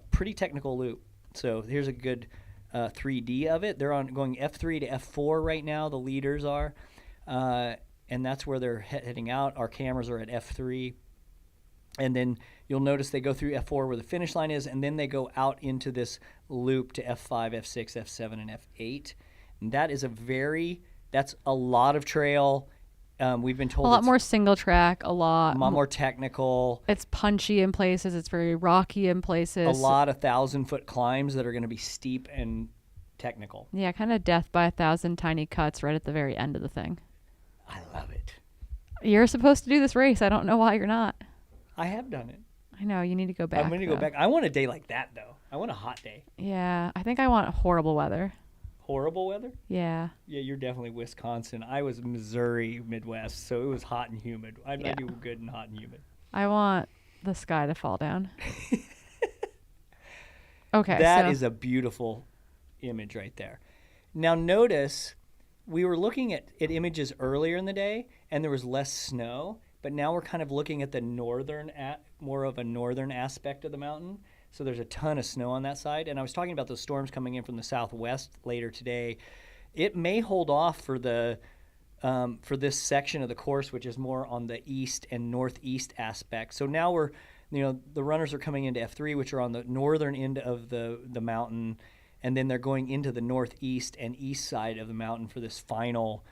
pretty technical loop. So here's a good 3D of it. They're going F3 to F4 right now. The leaders are, and that's where they're heading out. Our cameras are at F3, and then you'll notice they go through F4 where the finish line is, and then they go out into this loop to F5, F6, F7, and F8. And that's a lot of trail. We've been told a lot more single track, a lot more technical. It's punchy in places. It's very rocky in places. A lot of 1,000-foot climbs that are going to be steep and technical. Yeah, kind of death by 1,000 tiny cuts right at the very end of the thing. I love it. You're supposed to do this race. I don't know why you're not. I have done it. I know. You need to go back. I'm going to go back. I want a day like that, though. I want a hot day. Yeah, I think I want horrible weather. Horrible weather? Yeah. Yeah, you're definitely Wisconsin. I was Missouri, Midwest, so it was hot and humid. I do good in hot and humid. I want the sky to fall down. Okay. That is a beautiful image right there. Now notice, we were looking at images earlier in the day, and there was less snow, but now we're kind of looking at the more of a northern aspect of the mountain. So there's a ton of snow on that side. And I was talking about those storms coming in from the southwest later today. It may hold off for this section of the course, which is more on the east and northeast aspect. So now the runners are coming into F3, which are on the northern end of the mountain, and then they're going into the northeast and east side of the mountain for this final,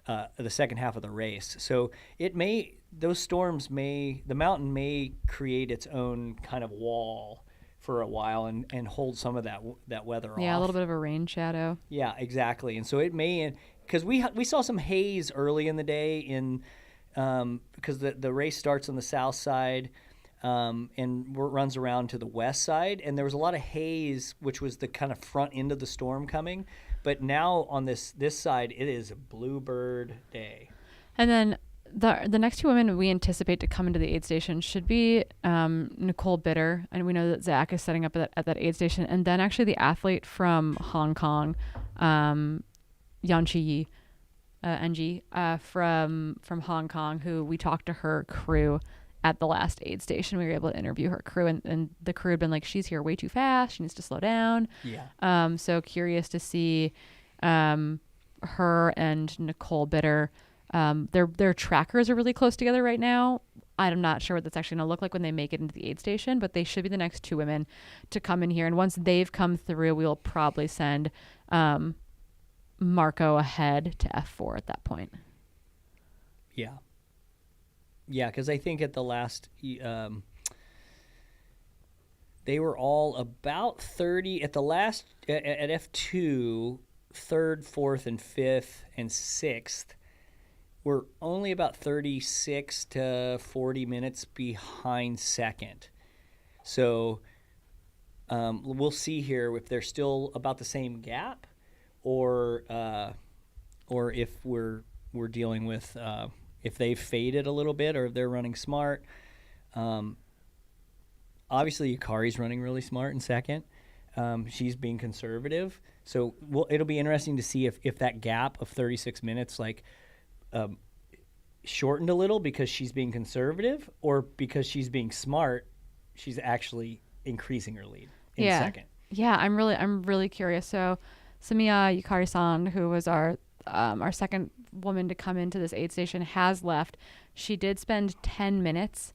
the second half of the race. So the mountain may create its own kind of wall for a while and hold some of that weather off. Yeah, a little bit of a rain shadow. Yeah, exactly. And so it may, because we saw some haze early in the day because the race starts on the south side and runs around to the west side, and there was a lot of haze, which was the kind of front end of the storm coming. But now on this side, it is a bluebird day. And then the next two women we anticipate to come into the aid station should be Nicole Bitter, and we know that Zach is setting up at that aid station, and then actually the athlete from Hong Kong, Yanchi NG from Hong Kong, who we talked to her crew at the last aid station. We were able to interview her crew, and the crew had been like, she's here way too fast, she needs to slow down. Yeah. So curious to see her and Nicole Bitter. Their trackers are really close together right now. I'm not sure what that's actually going to look like when they make it into the aid station, but they should be the next two women to come in here. And once they've come through, we'll probably send Marco ahead to F4 at that point. Yeah. Yeah, because I think at the last, they were all about 30. At the last, at F2, 3rd, 4th, and 5th, and 6th, we're only about 36 to 40 minutes behind second. So we'll see here if they're still about the same gap, or if we're dealing with if they've faded a little bit, or if they're running smart. Obviously, Yukari's running really smart in second. she's being conservative. So it'll be interesting to see if that gap of 36 minutes shortened a little because she's being conservative, or because she's being smart, she's actually increasing her lead in second. Yeah, I'm really curious. So Samiya Yukari-san, who was our second woman to come into this aid station, has left. She did spend 10 minutes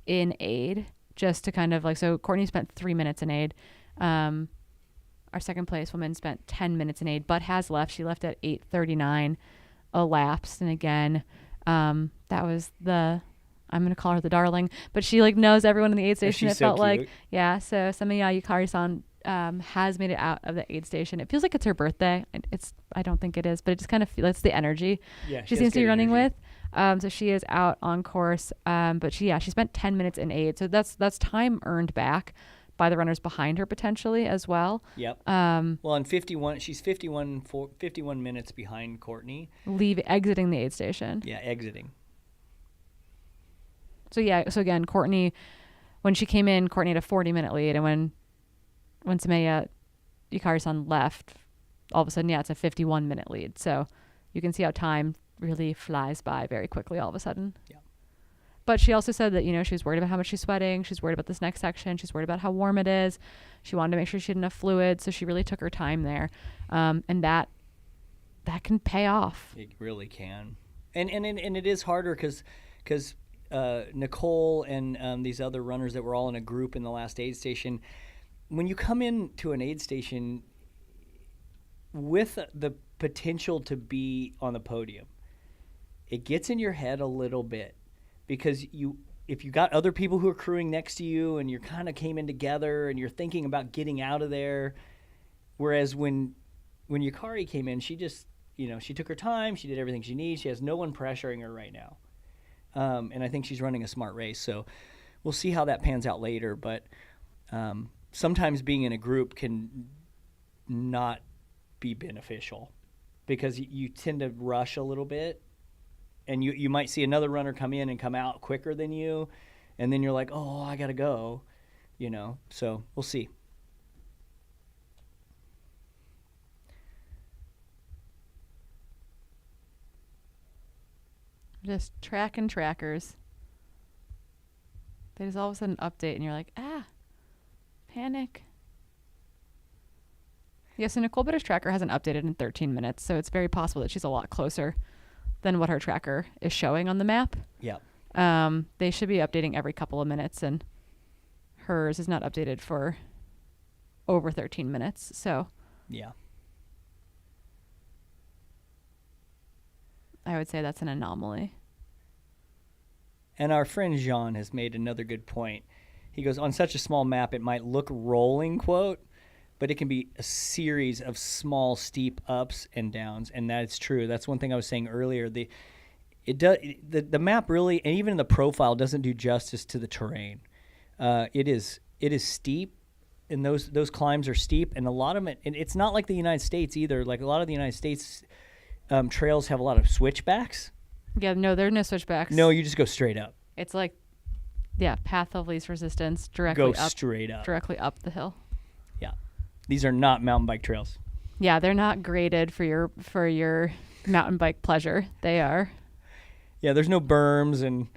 in aid, just to kind of so Courtney spent 3 minutes in aid. Our second place woman spent 10 minutes in aid, but has left. She left at 8:39 elapsed. And again, that was I'm going to call her the darling, but she knows everyone in the aid station. She's it felt so cute. so Samiya Yukari-san has made it out of the aid station. It feels like it's her birthday. I don't think it is, but it just kind of feels, it's the energy she seems to be running with. So she is out on course. But she spent 10 minutes in aid. So that's time earned back by the runners behind her potentially as well. Yep. Well, in 51, she's 51 minutes behind Courtney. Exiting the aid station. Yeah, exiting. So again, Courtney, when she came in, Courtney had a 40-minute lead, and when Samiya Yukari-san left, all of a sudden, it's a 51-minute lead. So you can see how time really flies by very quickly all of a sudden. Yeah. But she also said that, she was worried about how much she's sweating. She's worried about this next section. She's worried about how warm it is. She wanted to make sure she had enough fluid. So she really took her time there. And that can pay off. It really can. And it is harder because Nicole and these other runners that were all in a group in the last aid station, when you come into an aid station with the potential to be on the podium, it gets in your head a little bit, because if you got other people who are crewing next to you and you kind of came in together and you're thinking about getting out of there, whereas when Yukari came in, she just she took her time, she did everything she needs, she has no one pressuring her right now. And I think she's running a smart race. So we'll see how that pans out later. But sometimes being in a group can not be beneficial, because you tend to rush a little bit. And you might see another runner come in and come out quicker than you. And then you're like, oh, I got to go. So we'll see. Just tracking trackers. They just all of a sudden update, and you're like, panic. Yes, and Nicole Bitter's tracker hasn't updated in 13 minutes, so it's very possible that she's a lot closer than what her tracker is showing on the map. Yeah. They should be updating every couple of minutes, and hers is not updated for over 13 minutes, so. Yeah. I would say that's an anomaly. And our friend Jean has made another good point. He goes, on such a small map, it might look rolling, quote, but it can be a series of small, steep ups and downs. And that's true. That's one thing I was saying earlier. The map really, and even the profile, doesn't do justice to the terrain. It is steep, and those climbs are steep, and a lot of it, and it's not like the United States either. Like a lot of the United States trails have a lot of switchbacks. Yeah, no, there are no switchbacks. No, you just go straight up. It's like, path of least resistance, Go straight up. directly up the hill. Yeah, these are not mountain bike trails. Yeah, they're not graded for your mountain bike pleasure. They are. Yeah, there's no berms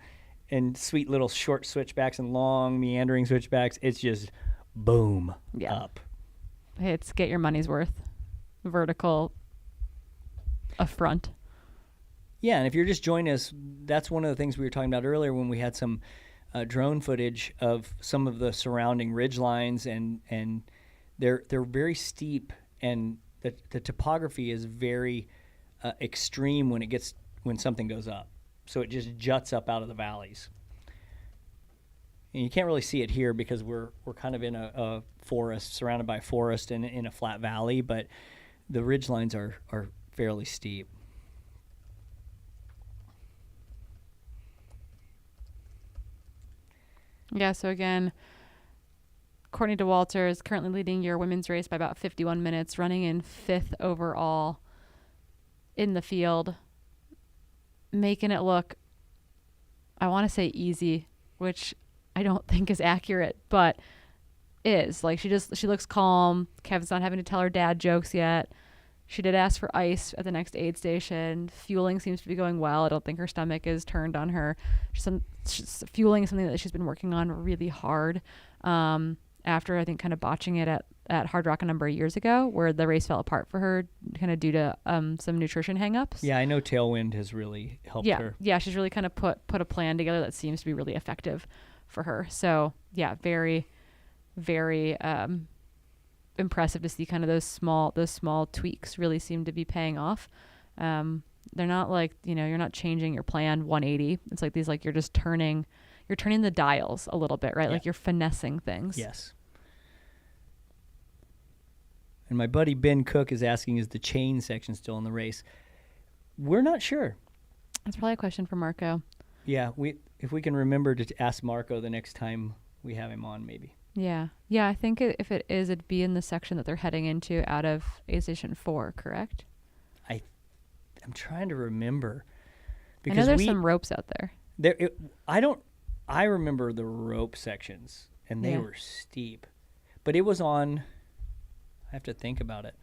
and sweet little short switchbacks and long meandering switchbacks. It's just boom up. It's get your money's worth. Vertical affront. Yeah, and if you're just joining us, that's one of the things we were talking about earlier when we had some drone footage of some of the surrounding ridge lines, and they're very steep, and the topography is very extreme when something goes up. So it just juts up out of the valleys. And you can't really see it here because we're kind of in a forest, surrounded by forest and in a flat valley, but the ridge lines are fairly steep. Yeah, so again, Courtney Dauwalter is currently leading your women's race by about 51 minutes, running in 5th overall in the field, making it look, I want to say easy, which I don't think is accurate, but is. Like she looks calm. Kevin's not having to tell her dad jokes yet. She did ask for ice at the next aid station. Fueling seems to be going well. I don't think her stomach is turned on her. Fueling is something that she's been working on really hard. After I think kind of botching it at Hard Rock a number of years ago, where the race fell apart for her kind of due to some nutrition hangups. Yeah, I know Tailwind has really helped her. Yeah, she's really kind of put a plan together that seems to be really effective for her. So yeah, very, very impressive to see kind of those small tweaks really seem to be paying off. They're not like, you're not changing your plan 180. It's like these, like you're turning the dials a little bit, right? Yeah. Like you're finessing things. Yes. And my buddy Ben Cook is asking, is the chain section still in the race? We're not sure. That's probably a question for Marco. Yeah, if we can remember to ask Marco the next time we have him on, maybe. Yeah. Yeah, I think if it is, it'd be in the section that they're heading into out of aid station 4, correct? I'm trying to remember. I know there's some ropes out there. I remember the rope sections, and they Yeah. were steep. But it was on, I have to think about it.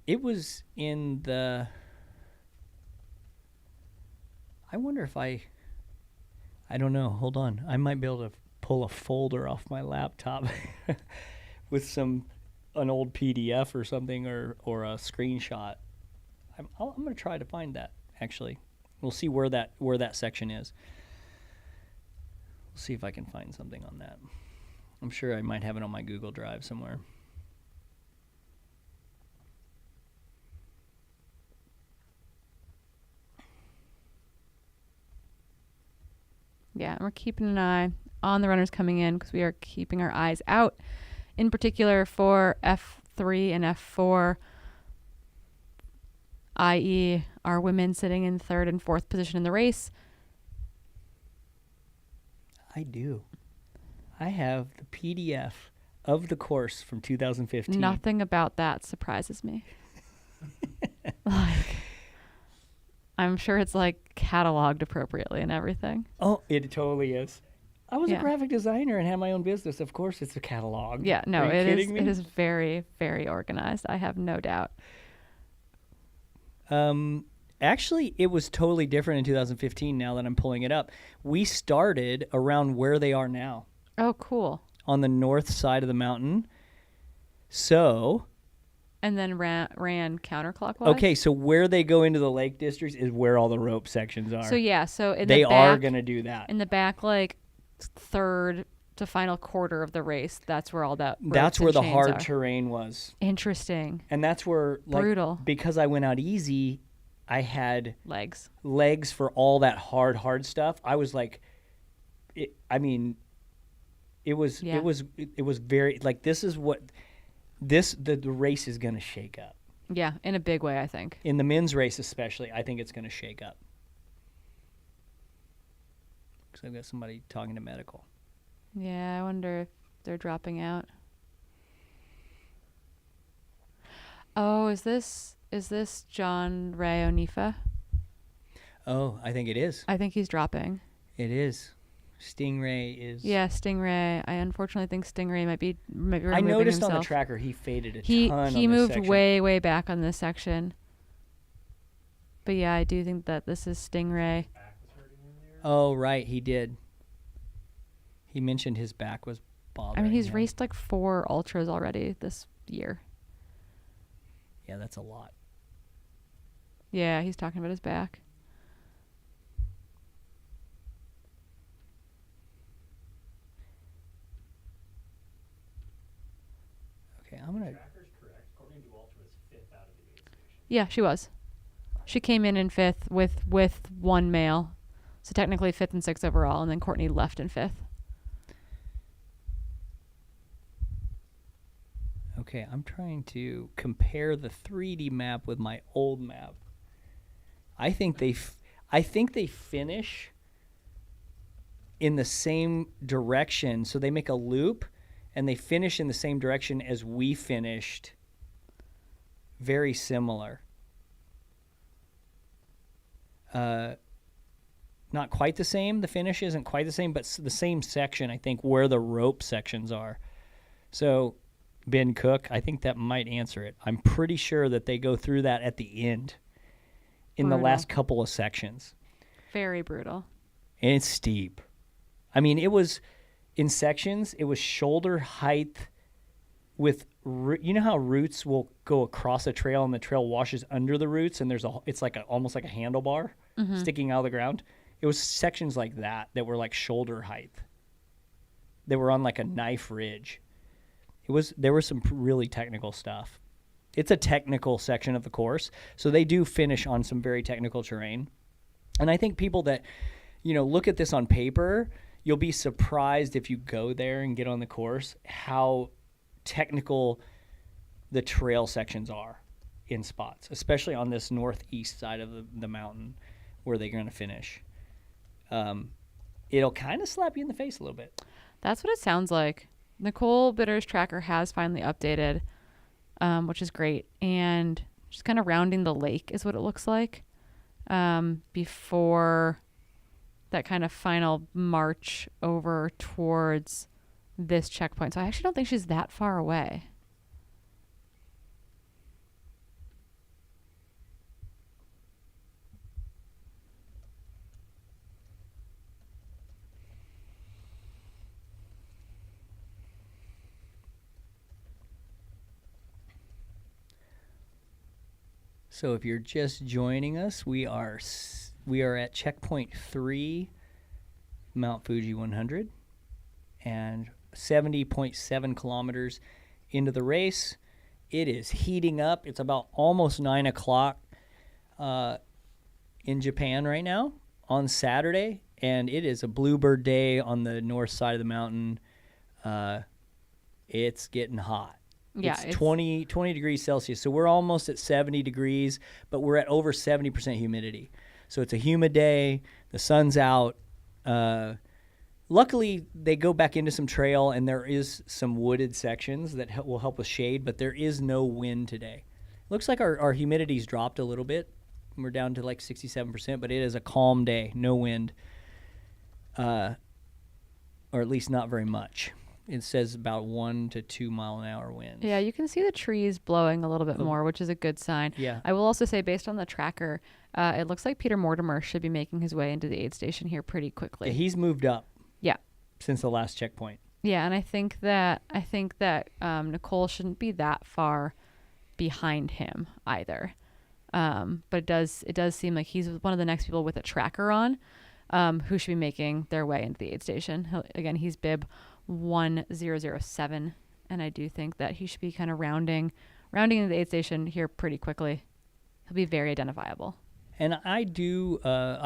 It was in the, I wonder if I don't know. Hold on. I might be able to pull a folder off my laptop with an old PDF or something or a screenshot. I'm going to try to find that, actually. We'll see where that section is. We'll see if I can find something on that. I'm sure I might have it on my Google Drive somewhere. Yeah, and we're keeping an eye on the runners coming in because we are keeping our eyes out, in particular for F3 and F4, i.e. our women sitting in 3rd and 4th position in the race. I do. I have the PDF of the course from 2015. Nothing about that surprises me. Like, I'm sure it's like cataloged appropriately and everything. Oh, it totally is. I was a Yeah. graphic designer and had my own business. Of course, it's a catalog. Yeah, no, Are you it is. kidding me? It is very, very organized. I have no doubt. Actually, it was totally different in 2015. Now that I'm pulling it up, we started around where they are now. Oh, cool. On the north side of the mountain. So. And then ran counterclockwise. Okay, so where they go into the Lake Districts is where all the rope sections are. So yeah, so in they the back, are going to do that. In the back, like 3rd to final quarter of the race, that's where all that. That's ropes where and the chains hard are. terrain was. Interesting. And that's where, like, Brutal. because I went out easy, I had legs for all that hard stuff. I was like, it was very, like, this is what the race is going to shake up. Yeah, in a big way, I think. In the men's race especially, I think it's going to shake up. Because I've got somebody talking to medical. Yeah, I wonder if they're dropping out. Oh, is this John Ray Onifa? Oh, I think it is. I think he's dropping. It is. Stingray is. Yeah, Stingray. I unfortunately think Stingray might be removing I noticed himself. on the tracker he faded a ton He on this moved section. way back on this section. But yeah, I do think that this is Stingray. Oh, right, he did. He mentioned his back was bothering I mean, he's him. raced like 4 ultras already this year. Yeah, that's a lot. Yeah, he's talking about his back. Okay, I'm gonna. Courtney Dauwalter was 5th out of the aid station. Yeah, she was. She came in 5th with one male. So technically 5th and 6th overall, and then Courtney left in 5th. Okay, I'm trying to compare the 3D map with my old map. I think they finish in the same direction, so they make a loop, and they finish in the same direction as we finished. Very similar. not quite the same. The finish isn't quite the same, but the same section, I think, where the rope sections are. So, Ben Cook, I think that might answer it. I'm pretty sure that they go through that at the end in the last couple of sections. Very brutal. And it's steep. I mean, it was, in sections, it was shoulder height with, you know how roots will go across a trail and the trail washes under the roots and it's like almost like a handlebar sticking out of the ground? It was sections like that were like shoulder height. They were on like a knife ridge. There was some really technical stuff. It's a technical section of the course, so they do finish on some very technical terrain. And I think people that, look at this on paper, you'll be surprised if you go there and get on the course how technical the trail sections are in spots, especially on this northeast side of the mountain where they're going to finish. It'll kind of slap you in the face a little bit. That's what it sounds like. Nicole Bitter's tracker has finally updated, which is great. And just kind of rounding the lake is what it looks like before that kind of final march over towards this checkpoint. So I actually don't think she's that far away. So if you're just joining us, we are at checkpoint 3, Mount Fuji 100, and 70.7 kilometers into the race. It is heating up. It's about almost 9 o'clock in Japan right now on Saturday, and it is a bluebird day on the north side of the mountain. It's getting hot. Yeah, it's 20 degrees Celsius. So we're almost at 70 degrees, but we're at over 70% humidity. So it's a humid day. The sun's out. Luckily, they go back into some trail, and there is some wooded sections that will help with shade, but there is no wind today. Looks like our humidity's dropped a little bit. We're down to like 67%, but it is a calm day, no wind, or at least not very much. It says about 1 to 2 mile an hour winds. Yeah, you can see the trees blowing a little bit more, which is a good sign. Yeah. I will also say, based on the tracker, it looks like Peter Mortimer should be making his way into the aid station here pretty quickly. Yeah, he's moved up. Yeah. Since the last checkpoint. Yeah, and I think that Nicole shouldn't be that far behind him either. But it does seem like he's one of the next people with a tracker on, who should be making their way into the aid station. Again, he's bib 1007, and I do think that he should be kind of rounding into the aid station here pretty quickly. He'll be very identifiable. And I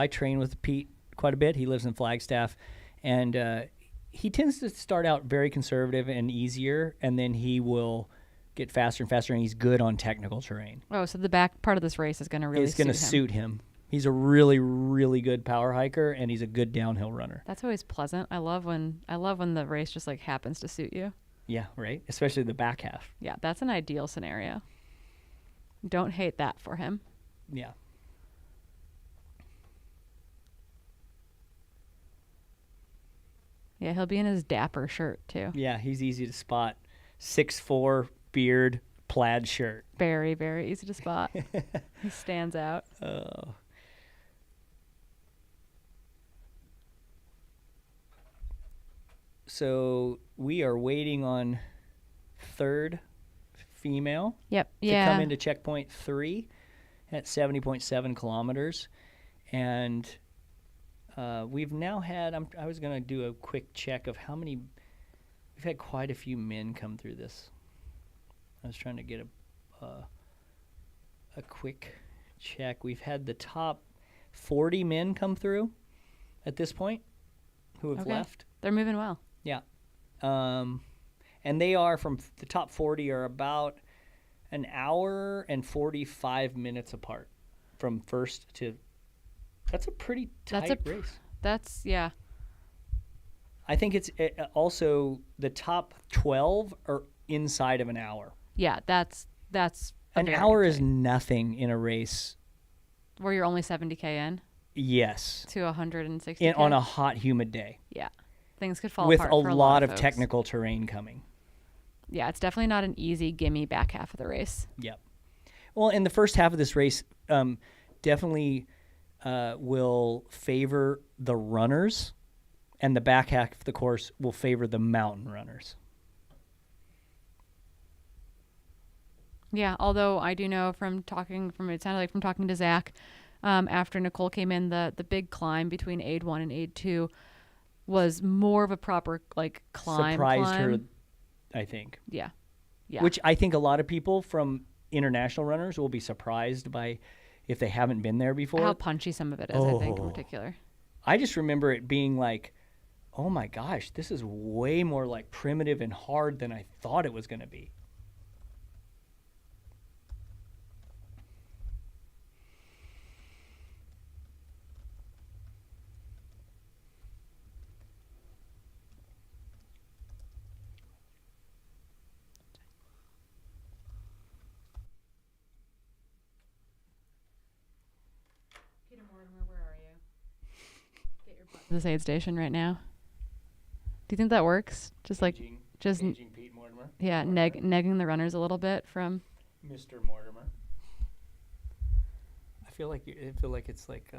train with Pete quite a bit. He lives in Flagstaff, and he tends to start out very conservative and easier, and then he will get faster and faster, and he's good on technical terrain. Oh, so the back part of this race is going to really suit him. He's a really, really good power hiker, and he's a good downhill runner. That's always pleasant. I love when the race just like happens to suit you. Yeah, right? Especially the back half. Yeah, that's an ideal scenario. Don't hate that for him. Yeah. Yeah, he'll be in his dapper shirt too. Yeah, he's easy to spot. 6'4", beard, plaid shirt. Very, very easy to spot. He stands out. Oh. So we are waiting on third female. Yep. To come into checkpoint 3 at 70.7 kilometers, and we've now had. I was going to do a quick check of how many. We've had quite a few men come through this. I was trying to get a quick check. We've had the top 40 men come through at this point who have left. They're moving well. Yeah. And they are from the top 40 are about an hour and 45 minutes apart from first to. That's a pretty tight race. Yeah. I think it's also the top 12 are inside of an hour. Yeah, that's an hour is nothing in a race where you're only 70K in. Yes. To 160. On a hot, humid day. Yeah. Things could fall with apart a for lot of folks. technical terrain coming. Yeah, it's definitely not an easy gimme back half of the race. Yep. Well, in the first half of this race, definitely will favor the runners, and the back half of the course will favor the mountain runners. Yeah, although I do know it sounded like from talking to Zach, after Nicole came in, the big climb between aid 1 and aid 2 was more of a proper climb. Surprised her, I think. Yeah. Which I think a lot of people from international runners will be surprised by if they haven't been there before. How punchy some of it is, I think, in particular. I just remember it being like, oh my gosh, this is way more like primitive and hard than I thought it was going to be. This aid station right now. Do you think that works? Paging Pete Mortimer. Yeah, negging the runners a little bit from Mr. Mortimer. I feel like it's like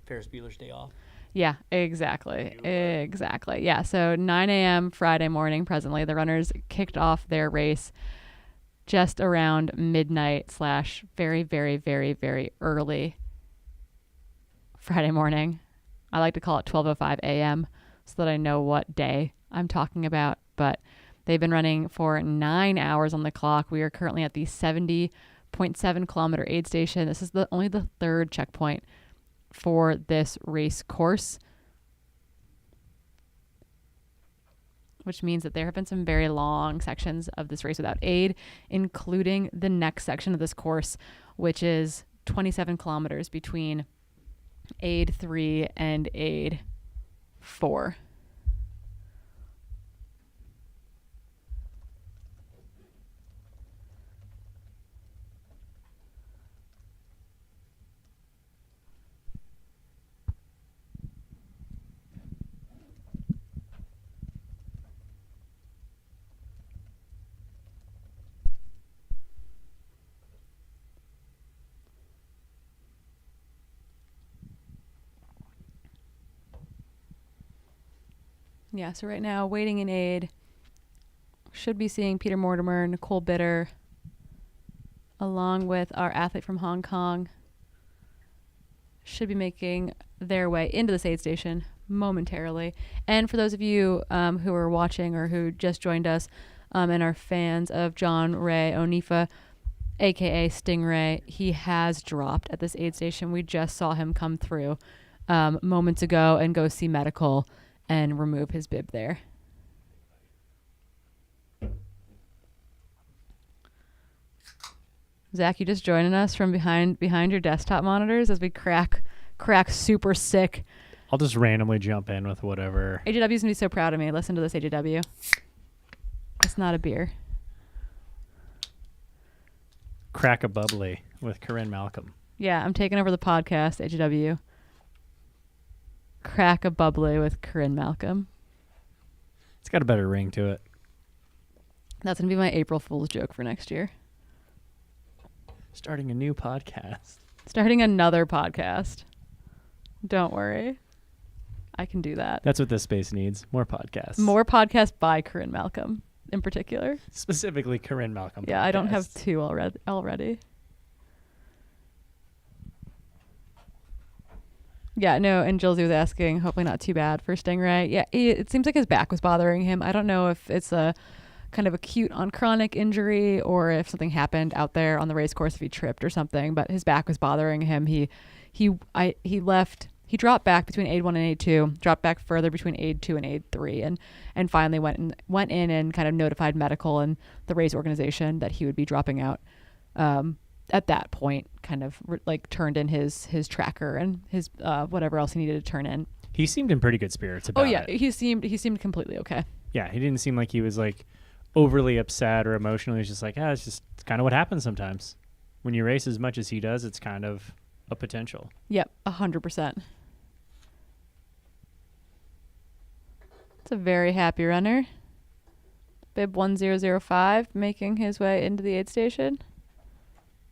Ferris Bueller's Day Off. Yeah, exactly. Exactly. Yeah, so 9 a.m. Friday morning presently, the runners kicked off their race just around midnight / very, very, very, very early Friday morning. I like to call it 12:05 a.m. so that I know what day I'm talking about. But they've been running for 9 hours on the clock. We are currently at the 70.7 kilometer aid station. This is only the third checkpoint for this race course, which means that there have been some very long sections of this race without aid, including the next section of this course, which is 27 kilometers between aid 3 and aid 4. Yeah, so right now, waiting in aid, should be seeing Peter Mortimer, Nicole Bitter, along with our athlete from Hong Kong, should be making their way into this aid station momentarily. And for those of you who are watching or who just joined us and are fans of John Ray Onifa, a.k.a. Stingray, he has dropped at this aid station. We just saw him come through moments ago and go see medical and remove his bib there. Zach, you just joining us from behind your desktop monitors as we crack super sick. I'll just randomly jump in with whatever. AJW's gonna be so proud of me. Listen to this, AJW. It's not a beer. Crack a bubbly with Corinne Malcolm. Yeah, I'm taking over the podcast, AJW. Crack a bubbly with Corinne Malcolm. It's got a better ring to it. That's going to be my April Fool's joke for next year. Starting a new podcast. Starting another podcast. Don't worry. I can do that. That's what this space needs. More podcasts. More podcasts by Corinne Malcolm in particular. Specifically Corinne Malcolm. Yeah, podcasts. I don't have two already. Yeah, no, and Jillsy was asking, hopefully not too bad for Stingray. Yeah, it seems like his back was bothering him. I don't know if it's a kind of acute on chronic injury or if something happened out there on the race course, if he tripped or something, but his back was bothering him. He dropped back between aid 1 and aid 2, dropped back further between aid 2 and aid 3, and finally went in and kind of notified medical and the race organization that he would be dropping out. At that point, kind of turned in his tracker and his whatever else he needed to turn in. He seemed in pretty good spirits about it. He seemed completely okay. Yeah, he didn't seem like he was overly upset or emotional. He was just it's kind of what happens sometimes when you race as much as he does. It's kind of a potential. Yep, 100%. It's a very happy runner. Bib 1005 making his way into the aid station.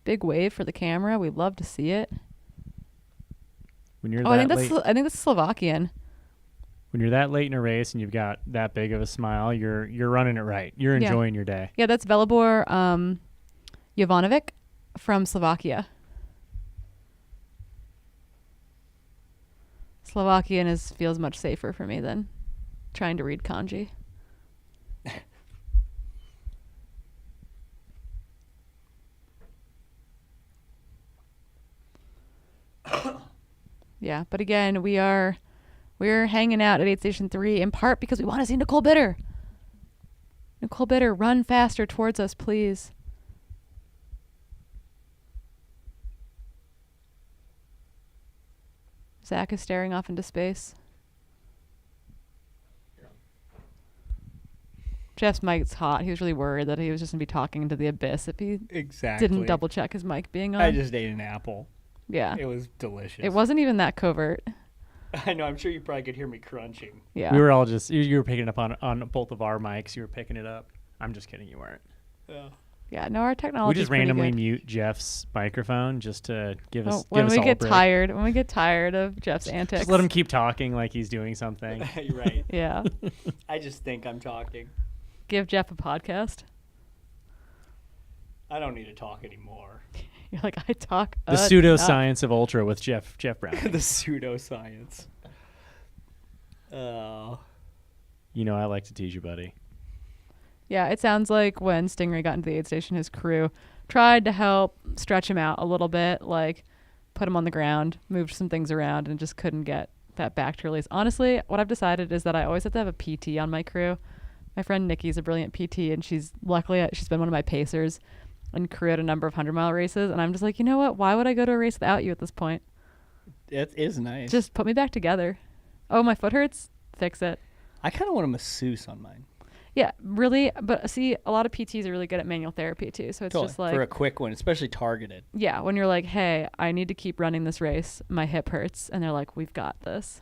Big wave for the camera. We'd love to see it. When you're I that think late, I think that's Slovakian. when you're that late in a race and you've got that big of a smile, you're running it right. You're Yeah. enjoying your day. Yeah, that's Velibor Jovanovic from Slovakia. Slovakian feels much safer for me than trying to read kanji. Yeah, but again, we're hanging out at aid station 3 in part because we want to see Nicole Bitter. Nicole Bitter, run faster towards us, please. Zach is staring off into space. Jeff's mic's hot. He was really worried that he was just going to be talking into the abyss if he didn't double check his mic being on. I just ate an apple. Yeah. It was delicious. It wasn't even that covert. I know. I'm sure you probably could hear me crunching. Yeah. We were all just, you were picking it up on both of our mics. You were picking it up. I'm just kidding. You weren't. Yeah, no, our technology. We just randomly mute Jeff's microphone just to give us when give we us all get a break. tired. When we get tired of Jeff's antics, Just let him keep talking like he's doing something. You're right. Yeah. I just think I'm talking. Give Jeff a podcast. I don't need to talk anymore. You're like, I talk. The pseudoscience of ultra with Jeff Brown. The pseudoscience. Oh. You know I like to tease you, buddy. Yeah, it sounds like when Stingray got into the aid station, his crew tried to help stretch him out a little bit, like put him on the ground, moved some things around, and just couldn't get that back to release. Honestly, what I've decided is that I always have to have a PT on my crew. My friend Nikki's a brilliant PT, and she's been one of my pacers and crew at a number of 100-mile races. And I'm just like, you know what? Why would I go to a race without you at this point? It is nice. Just put me back together. Oh, my foot hurts? Fix it. I kind of want a masseuse on mine. Yeah, really. But see, a lot of PTs are really good at manual therapy too. So it's Totally. just like for a quick one, especially targeted. Yeah, when you're like, hey, I need to keep running this race. My hip hurts. And they're like, we've got this.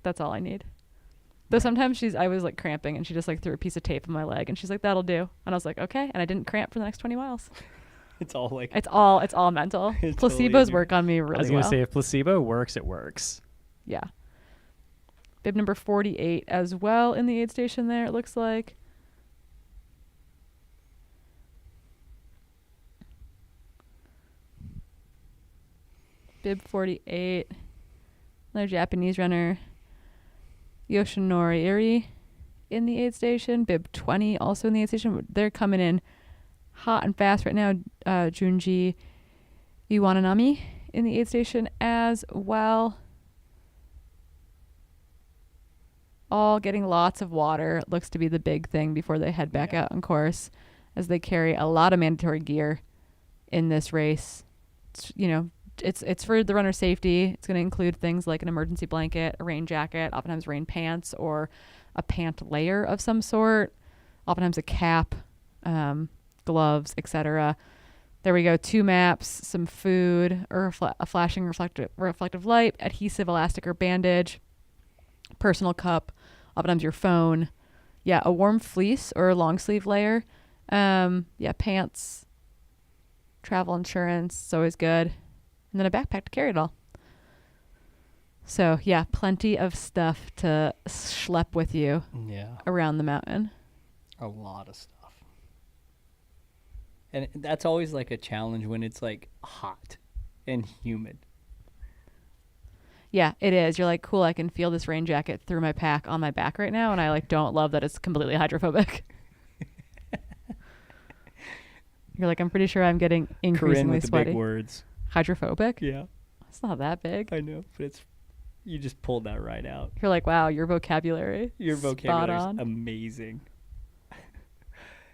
That's all I need. Though sometimes I was like cramping and she just like threw a piece of tape on my leg and she's like, that'll do. And I was like, okay. And I didn't cramp for the next 20 miles. It's all like It's all mental. It Placebos totally work on me really well. I was going to say, if placebo works, it works. Yeah. Bib number 48 as well in the aid station there, it looks like. Bib 48. Another Japanese runner. Yoshinori Iri in the aid station. Bib 20 also in the aid station. They're coming in hot and fast right now. Junji Iwananami in the aid station as well. All getting lots of water. Looks to be the big thing before they head back out on course, as they carry a lot of mandatory gear in this race. It's for the runner's safety. It's going to include things like an emergency blanket, a rain jacket, oftentimes rain pants or a pant layer of some sort, oftentimes a cap, gloves, etc. There we go. 2 maps, some food, or a flashing reflective light, adhesive, elastic, or bandage, personal cup, oftentimes your phone. Yeah, a warm fleece or a long sleeve layer. Pants, travel insurance, it's always good. And then a backpack to carry it all. So, yeah, plenty of stuff to schlep with you around the mountain. A lot of stuff. And that's always like a challenge when it's like hot and humid. Yeah, it is. You're like, cool, I can feel this rain jacket through my pack on my back right now, and I like don't love that it's completely hydrophobic. You're like, I'm pretty sure I'm getting increasingly the sweaty. big words. Hydrophobic? Yeah. It's not that big. I know, but you just pulled that right out. You're like, wow, your vocabulary. Your Spot vocabulary is on. amazing.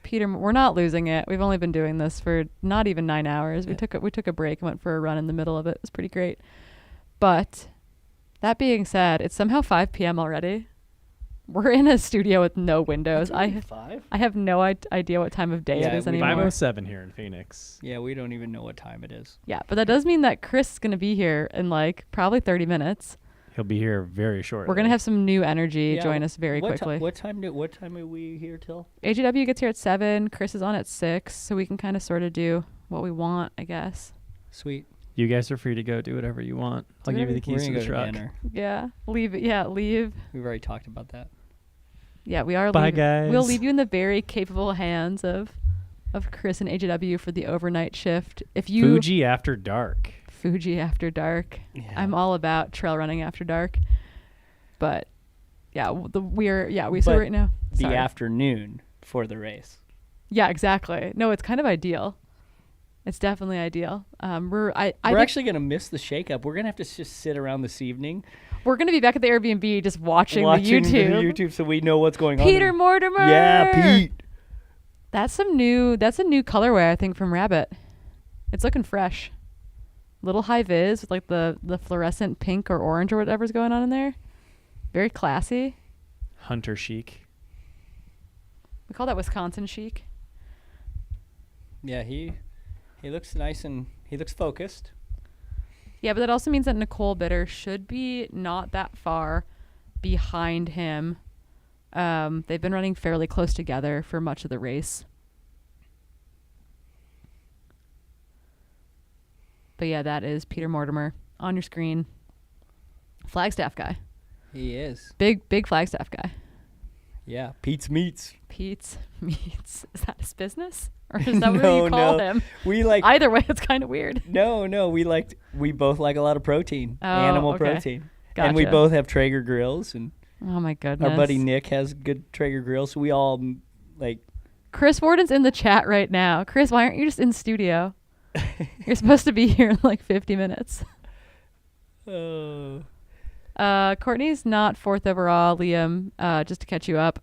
Peter, we're not losing it. We've only been doing this for not even 9 hours. We took a break and went for a run in the middle of it. It was pretty great. But that being said, it's somehow 5 p.m. already. We're in a studio with no windows. It's only 5? I have no idea what time of day it is anymore. 5:07 here in Phoenix. Yeah, we don't even know what time it is. Yeah, but that does mean that Chris is going to be here in like probably 30 minutes. He'll be here very shortly. We're going to have some new energy join us very quickly. What time are we here till? AGW gets here at 7. Chris is on at 6, so we can kind of sort of do what we want, I guess. Sweet. You guys are free to go do whatever you want. I'll give you the keys to the truck. Yeah, leave. Yeah, leave. We've already talked about that. Yeah, we are. Bye, guys. We'll leave you in the very capable hands of Chris and AGW for the overnight shift. If you Fuji after dark. Fuji after dark. Yeah. I'm all about trail running after dark. But yeah, so right now. The afternoon for the race. Yeah, exactly. No, it's kind of ideal. It's definitely ideal. We're actually going to miss the shakeup. We're going to have to just sit around this evening. We're going to be back at the Airbnb just watching the YouTube. So we know what's going on. Peter Mortimer. Yeah, Pete. That's a new colorway, I think, from Rabbit. It's looking fresh. Little high vis with like the fluorescent pink or orange or whatever's going on in there. Very classy. Hunter chic. We call that Wisconsin chic. Yeah, he looks nice and he looks focused. Yeah, but that also means that Nicole Bitter should be not that far behind him. They've been running fairly close together for much of the race. But yeah, that is Peter Mortimer on your screen. Flagstaff guy. He is. Big Flagstaff guy. Yeah, Pete's Meats. Pete's Meats. Is that his business? Or is that what you call him? We like either way, it's kind of weird. No, we both like a lot of protein. Animal protein. Gotcha. And we both have Traeger grills, and oh my goodness. Our buddy Nick has good Traeger grills, so we all like Chris Warden's in the chat right now. Chris, why aren't you just in studio? You're supposed to be here in like 50 minutes. Oh. Courtney's not 4th overall, Liam, just to catch you up.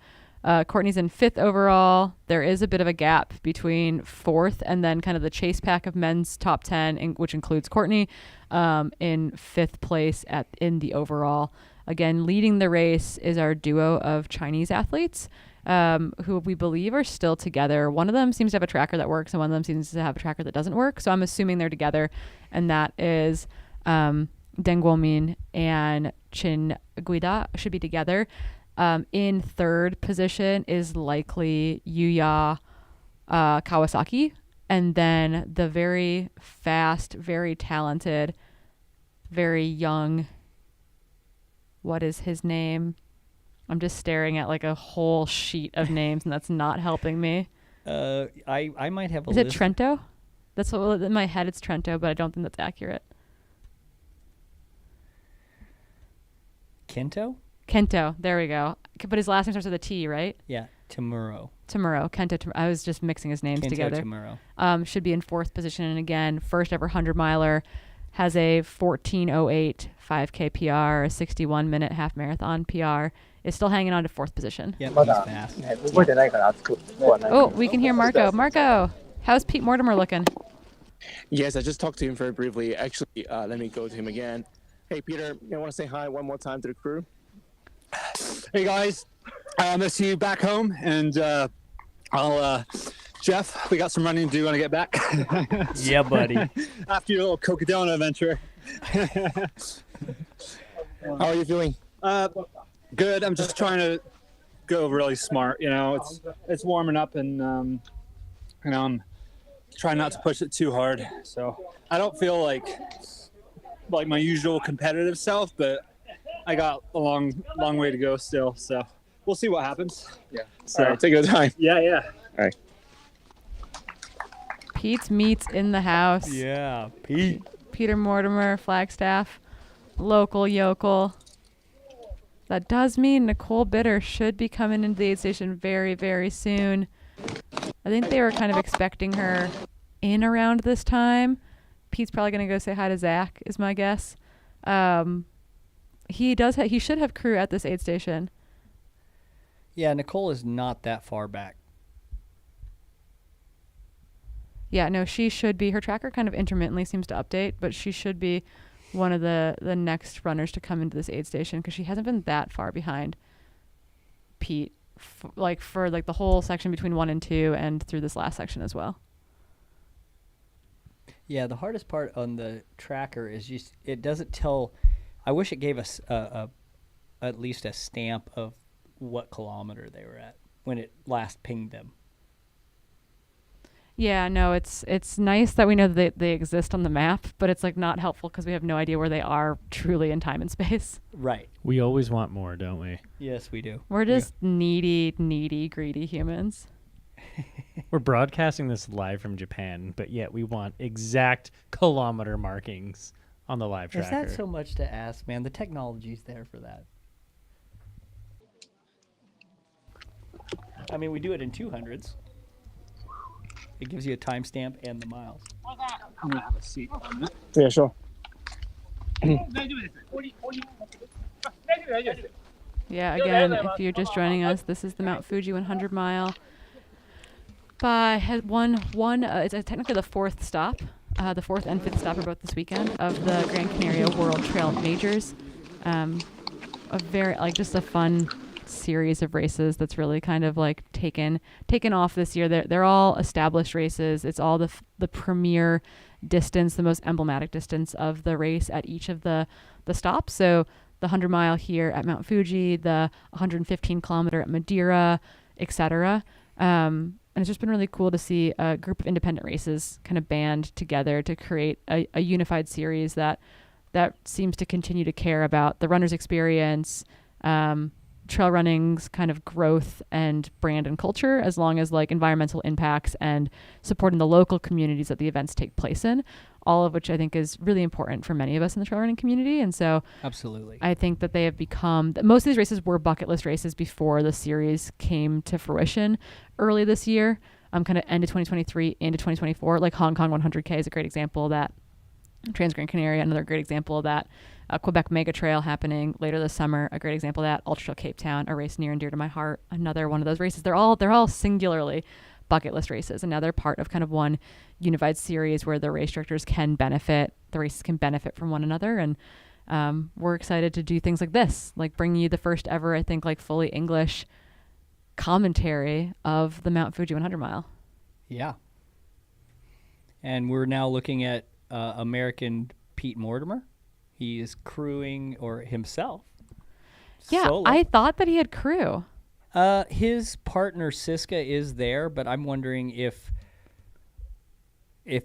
Courtney's in 5th overall. There is a bit of a gap between 4th and then kind of the chase pack of men's top 10, which includes Courtney, in 5th place in the overall. Again, leading the race is our duo of Chinese athletes, who we believe are still together. One of them seems to have a tracker that works, and one of them seems to have a tracker that doesn't work. So I'm assuming they're together, and that is Deng Guomin and Chin Guida should be together. In 3rd position is likely Yuya Kawasaki, and then the very fast, very talented, very young, what is his name? I'm just staring at like a whole sheet of names, and that's not helping me. I might have a Is list. it Trento? That's what in my head it's Trento, but I don't think that's accurate. Kento, there we go. But his last name starts with a T, right? Yeah, Tamuro. Kento. I was just mixing his names together. Tamuro. Should be in 4th position, and again, first ever 100 miler, has a 14:08 5K PR, a 61-minute half marathon PR. Is still hanging on to 4th position. Yeah, he's fast. Oh, we can hear Marco. Marco, how's Pete Mortimer looking? Yes, I just talked to him very briefly. Actually, let me go to him again. Hey, Peter, you want to say hi one more time to the crew? Hey guys, I miss you back home, and Jeff, we got some running to do when I get back. Yeah, buddy. After your little Cocodona adventure. How are you feeling? Good. I'm just trying to go really smart. You know, it's warming up, and I'm trying not to push it too hard. So I don't feel like my usual competitive self, but I got a long way to go still, so we'll see what happens. Yeah. So All right, take your time. Yeah. All right. Pete's Meats in the house. Yeah, Pete. Peter Mortimer, Flagstaff, local yokel. That does mean Nicole Bitter should be coming into the aid station very, very soon. I think they were kind of expecting her in around this time. Pete's probably going to go say hi to Zach, is my guess. He should have crew at this aid station. Yeah, Nicole is not that far back. Yeah, no, she should be. Her tracker kind of intermittently seems to update, but she should be one of the next runners to come into this aid station because she hasn't been that far behind. Pete, for like the whole section between 1 and 2 and through this last section as well. Yeah, the hardest part on the tracker is just it doesn't tell. I wish it gave us at least a stamp of what kilometer they were at when it last pinged them. Yeah, no, it's nice that we know that they exist on the map, but it's like not helpful because we have no idea where they are truly in time and space. Right. We always want more, don't we? Yes, we do. We're just needy, greedy humans. We're broadcasting this live from Japan, but yet we want exact kilometer markings on the live tracker. Is that so much to ask, man? The technology's there for that. I mean, we do it in 200s. It gives you a timestamp and the miles. I'm gonna have a seat on it. Yeah, sure. Yeah, again, if you're just joining us, this is the Mount Fuji 100 mile. It's technically the fourth stop. The fourth and fifth stop are both this weekend of the Gran Canaria World Trail Majors. A very just a fun series of races that's really kind of like taken off this year. They're all established races. It's all the premier distance, the most emblematic distance of the race at each of the stops. So the 100 mile here at Mount Fuji, the 115 kilometer at Madeira, etc. And it's just been really cool to see a group of independent races kind of band together to create a unified series that seems to continue to care about the runner's experience, trail running's kind of growth and brand and culture, as long as like environmental impacts and supporting the local communities that the events take place in, all of which I think is really important for many of us in the trail running community. And so absolutely, I think that they have become, most of these races were bucket list races before the series came to fruition early this year, kind of end of 2023 into 2024. Like Hong Kong 100K is a great example of that. Trans Gran Canaria, another great example of that. Quebec Mega Trail happening later this summer, a great example of that. Ultra Trail Cape Town, a race near and dear to my heart, another one of those races. They're all singularly bucket list races, and now they're part of kind of one unified series where the race directors can benefit, the races can benefit from one another, and we're excited to do things like this, like bring you the first ever, I think, like fully English commentary of the Mount Fuji 100 mile. Yeah. And we're now looking at American Pete Mortimer. He is crewing or himself. Yeah, solo. I thought that he had crew. His partner Siska is there, but I'm wondering if he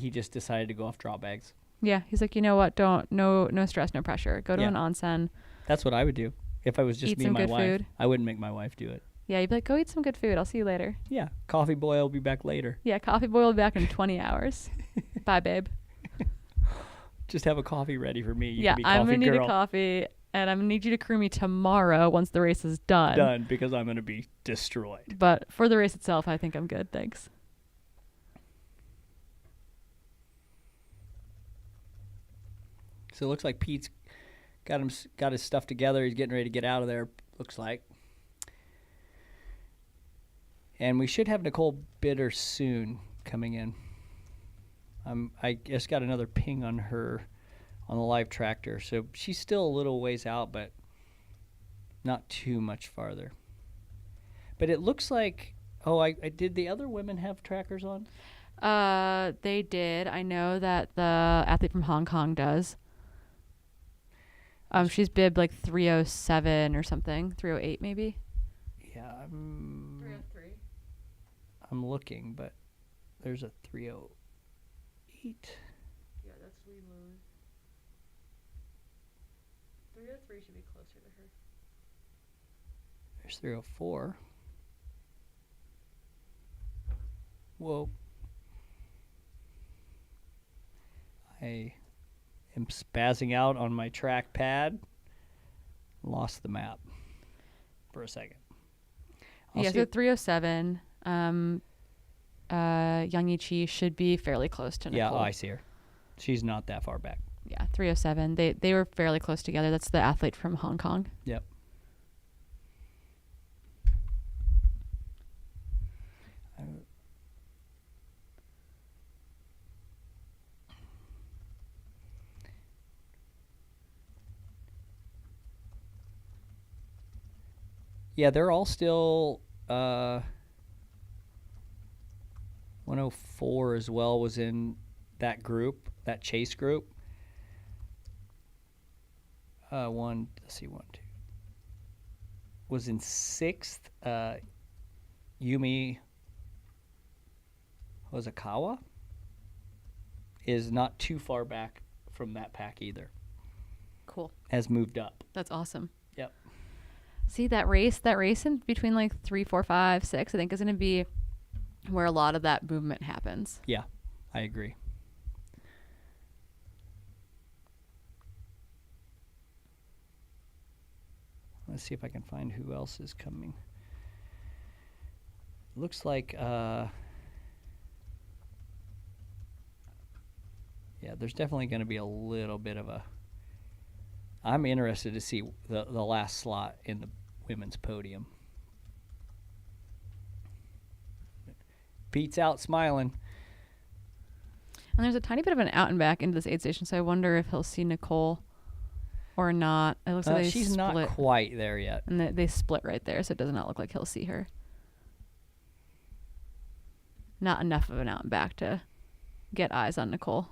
just decided to go off drop bags. Yeah, he's like, you know what? No stress, no pressure. Go to an onsen. That's what I would do if I was just Eat me some and my good wife. food. I wouldn't make my wife do it. Yeah, you'd be like, go eat some good food. I'll see you later. Yeah, Coffee Boy will be back later. Yeah, Coffee Boy will be back in 20 hours. Bye, babe. Just have a coffee ready for me. You yeah, can be I'm coffee gonna need girl. a coffee, and I'm gonna need you to crew me tomorrow once the race is done. Done, because I'm gonna be destroyed. But for the race itself, I think I'm good. Thanks. So it looks like Pete's got his stuff together. He's getting ready to get out of there. Looks like. And we should have Nicole Bitter soon coming in. I just got another ping on her on the live tractor. So she's still a little ways out, but not too much farther. But it looks like, I did the other women have trackers on? They did. I know that the athlete from Hong Kong does. She's bibbed like 307 or something, 308 maybe. Yeah, 303. I'm looking, but there's a 308. Yeah, that's Lulu. 303 should be closer to her. There's 304. Whoa. I am spazzing out on my track pad. Lost the map for a second. Yeah, so 307. Yang Yiqi should be fairly close to Nicole. Yeah, I see her. She's not that far back. Yeah, 307. They were fairly close together. That's the athlete from Hong Kong. Yep. Yeah, they're all still 104 as well was in that group, that chase group. One, two. Was in 6th. Yumi Hosakawa is not too far back from that pack either. Cool. Has moved up. That's awesome. Yep. See that race in between like 3, 4, 5, 6, I think is going to be where a lot of that movement happens. Yeah, I agree. Let's see if I can find who else is coming. Looks like, yeah, there's definitely going to be a little bit of a. I'm interested to see the last slot in the women's podium. Pete's out smiling. And there's a tiny bit of an out and back into this aid station, so I wonder if he'll see Nicole or not. It looks like they she's split. not quite there yet. And they split right there, so it does not look like he'll see her. Not enough of an out and back to get eyes on Nicole.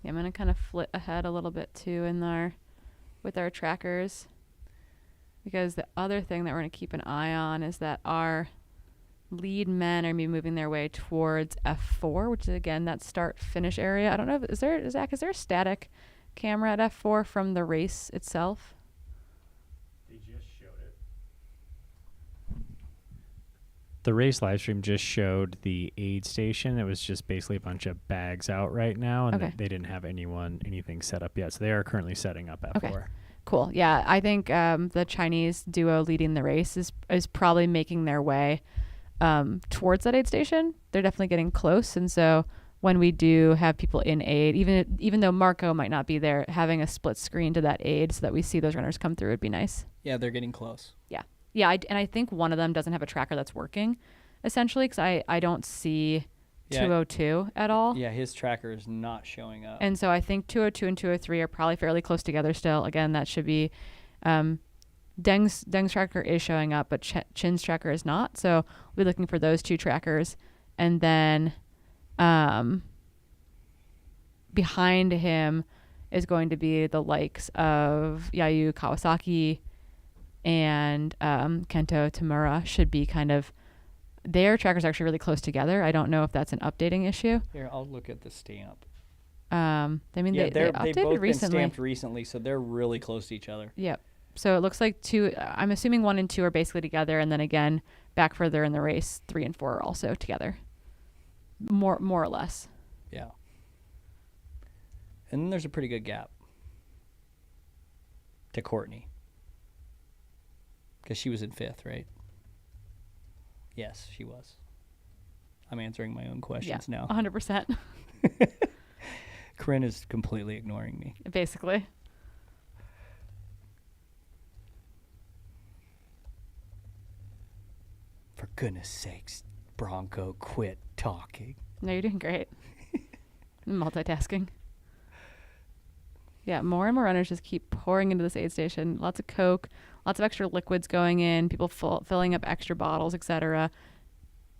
Yeah, I'm going to kind of flit ahead a little bit too in there with our trackers, because the other thing that we're going to keep an eye on is that our lead men are moving their way towards F4, which is again that start finish area. I don't know if is there a static camera at F4 from the race itself? They just showed it. The race live stream just showed the aid station. It was just basically a bunch of bags out right now, and Okay. they didn't have anything set up yet. So they are currently setting up F4. Okay. Cool. Yeah, I think the Chinese duo leading the race is probably making their way towards that aid station. They're definitely getting close, and so when we do have people in aid, even though Marco might not be there, having a split screen to that aid so that we see those runners come through would be nice. Yeah, they're getting close. Yeah. And I think one of them doesn't have a tracker that's working, essentially, because I don't see 202 at all. Yeah, his tracker is not showing up. And so I think 202 and 203 are probably fairly close together still. Again, that should be Deng's tracker is showing up, but Chin's tracker is not. So we'll be looking for those two trackers. And then behind him is going to be the likes of Yayu Kawasaki and Kento Tamura should be kind of, their trackers are actually really close together. I don't know if that's an updating issue. Here, I'll look at the stamp. They updated they've both recently. been stamped recently, so they're really close to each other. Yep. So it looks like I'm assuming 1 and 2 are basically together, and then again, back further in the race, 3 and 4 are also together. More or less. Yeah. And then there's a pretty good gap to Courtney, because she was in 5th, right? Yes, she was. I'm answering my own questions now. 100%. Corinne is completely ignoring me. Basically. For goodness sakes, Bronco, quit talking. No, you're doing great. Multitasking. Yeah, more and more runners just keep pouring into this aid station. Lots of Coke, lots of extra liquids going in, people filling up extra bottles, etc.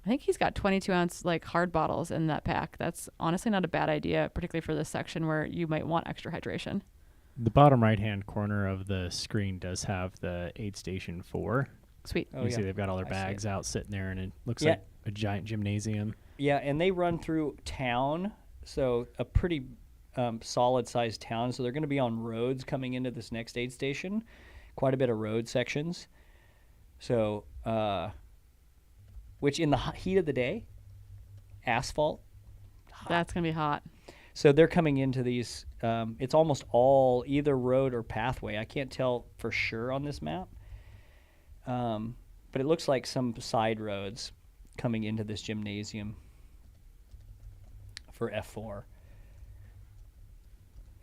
I think he's got 22-ounce hard bottles in that pack. That's honestly not a bad idea, particularly for this section where you might want extra hydration. The bottom right-hand corner of the screen does have the aid station 4. Sweet. You see they've got all their bags out sitting there, and it looks Yeah. like a giant gymnasium. Yeah, and they run through town, so a pretty solid-sized town. So they're going to be on roads coming into this next aid station, quite a bit of road sections. So, which in the heat of the day, asphalt. That's going to be hot. So they're coming into these, it's almost all either road or pathway. I can't tell for sure on this map. But it looks like some side roads coming into this gymnasium for F4.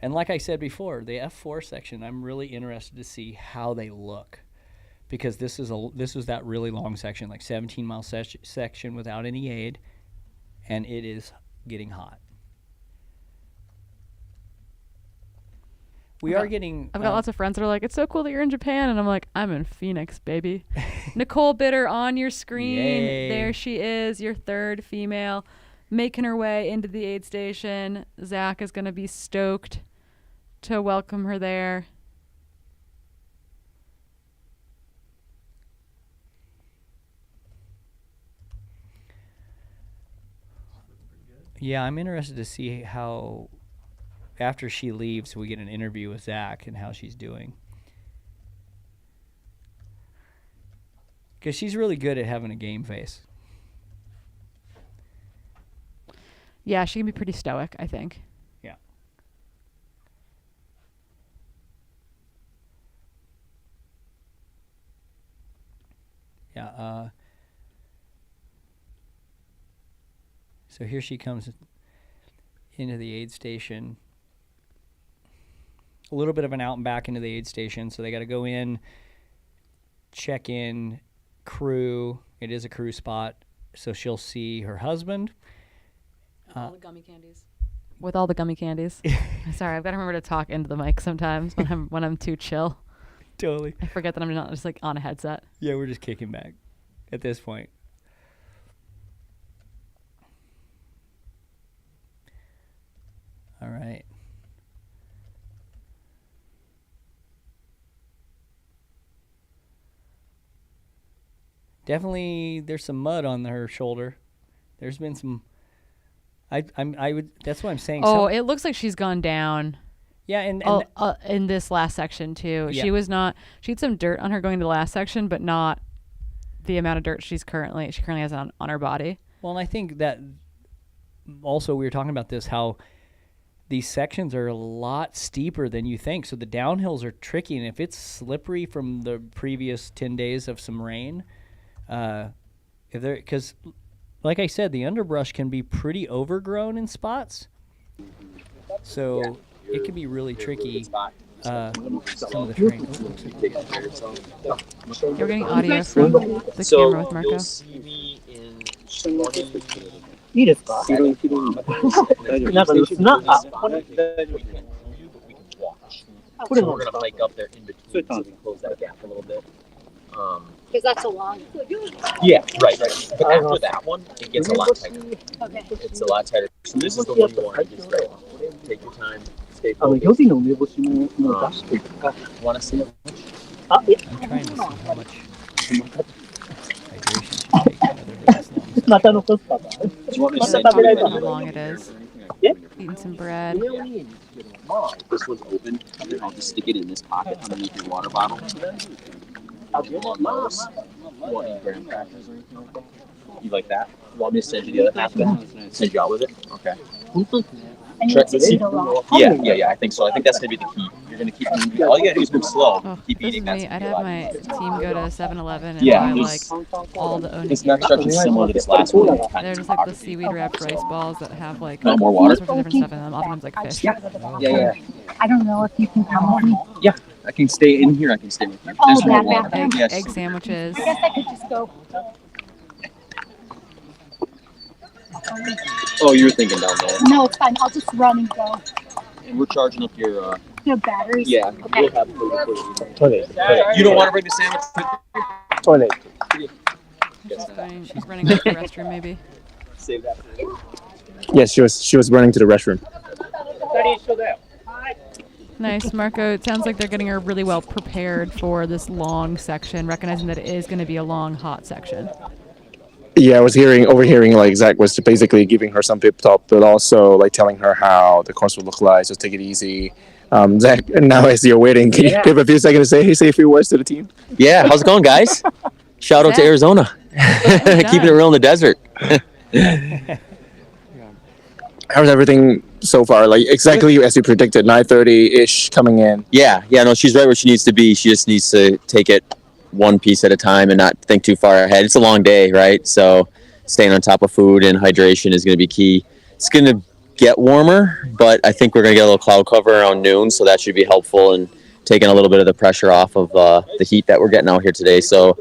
And like I said before, the F4 section, I'm really interested to see how they look, because this was that really long section, like 17-mile section without any aid, and it is getting hot. We are getting. I've got lots of friends that are like, "It's so cool that you're in Japan," and I'm like, "I'm in Phoenix, baby." Nicole Bitter on your screen. Yay. There she is, your third female, making her way into the aid station. Zach is going to be stoked to welcome her there. Yeah, I'm interested to see how, after she leaves, we get an interview with Zach and how she's doing. Because she's really good at having a game face. Yeah, she can be pretty stoic, I think. Yeah. Yeah. So here she comes into the aid station. A little bit of an out and back into the aid station, so they got to go in, check in, crew. It is a crew spot, so she'll see her husband. All the gummy candies. With all the gummy candies. Sorry, I've got to remember to talk into the mic sometimes when I'm too chill. Totally. I forget that I'm not just like on a headset. Yeah, we're just kicking back at this point. All right. Definitely, there's some mud on her shoulder. There's been some. I would. That's what I'm saying. Oh, it looks like she's gone down. Yeah, and in this last section too. Yeah. She was not. She had some dirt on her going to the last section, but not the amount of dirt she currently has on her body. Well, and I think that also we were talking about this, how these sections are a lot steeper than you think. So the downhills are tricky, and if it's slippery from the previous 10 days of some rain, because like I said, the underbrush can be pretty overgrown in spots. So it can be really tricky. Some of the terrain. You're getting audio from the camera with Marco. You'll see me in いいですか？なんか砂、あ、これ、これ So we're gonna hike up there in between so we can close that gap a little bit. Because that's a long. Yeah, right. But after that one, it gets a lot tighter. Okay. It's a lot tighter. So this is the one you want to just go. Take your time. Stay 予focused. 備の梅干しももう出していくか。 Want to see it? あ、え I'm trying to see how much hydration should take whether it's long. また残すかな。 Do you want me to また send 食べられた How long it is. Eating some bread. This one's open, and then I'll just stick it in this pocket underneath your water bottle. On those 20-gram crackers or anything like that. You like that? Want me to send you the other half of it? Send you out with it? Okay. Yeah, I think so. I think that's going to be the key. You're going to keep moving. All you got to do is move slow. Oh, Keep this is eating. me. I'd have my team go to 7-Eleven and Yeah, buy this- like all the onigiri. This next stretch is similar to this last one. They're just like the seaweed wrapped rice balls that have like No more all water? sorts of different stuff in them. Oftentimes like fish. Yeah. I don't know if you can come with me. Yeah, I can stay in here. I can stay with you. Oh, There's more that water. back. Yes. Egg sandwiches. I guess I could just go. Oh, you were thinking down there. No, it's fine. I'll just run and go. And we're charging up your. Your batteries. Yeah. Okay. We'll have it for you. You don't want to bring the sandwich? Toilet. She's running to the restroom maybe. Save that for you. Yes, she was running to the restroom. Nice, Marco. It sounds like they're getting her really well prepared for this long section, recognizing that it is going to be a long, hot section. Yeah, I was overhearing like Zach was basically giving her some pep talk, but also like telling her how the course would look like. Just take it easy. Zach, now as you're waiting, can you give a few seconds to say a few words to the team? Yeah, how's it going, guys? Shout out to Arizona. Keeping it real in the desert. How's everything so far? Like exactly as you predicted, 9:30-ish coming in. Yeah, no, she's right where she needs to be. She just needs to take it one piece at a time and not think too far ahead. It's a long day, right? So staying on top of food and hydration is going to be key. It's going to get warmer, but I think we're going to get a little cloud cover around noon, so that should be helpful and taking a little bit of the pressure off of the heat that we're getting out here today. So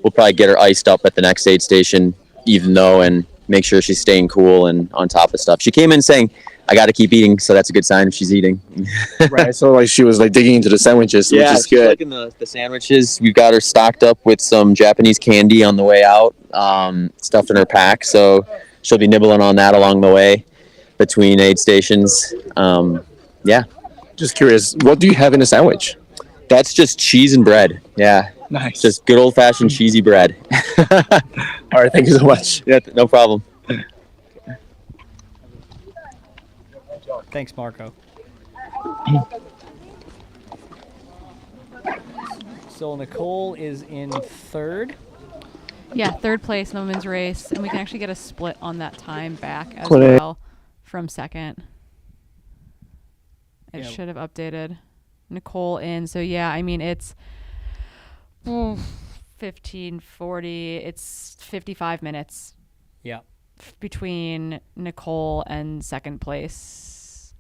we'll probably get her iced up at the next aid station, even though, and make sure she's staying cool and on top of stuff. She came in saying, I got to keep eating, so that's a good sign if she's eating. Right. So like she was like digging into the sandwiches, which is she's good. liking the sandwiches. We've got her stocked up with some Japanese candy on the way out, stuff in her pack. So she'll be nibbling on that along the way between aid stations. Yeah. Just curious, what do you have in a sandwich? That's just cheese and bread. Yeah. Nice. Just good old-fashioned cheesy bread. All right. Thank you so much. Yeah, no problem. Thanks, Marco. So Nicole is in third. Yeah, third place in the women's race, and we can actually get a split on that time back as Cool. well from second. It Yeah. should have updated. Nicole in. So yeah, I mean it's 15:40. It's 55 minutes. Yeah. Between Nicole and second place.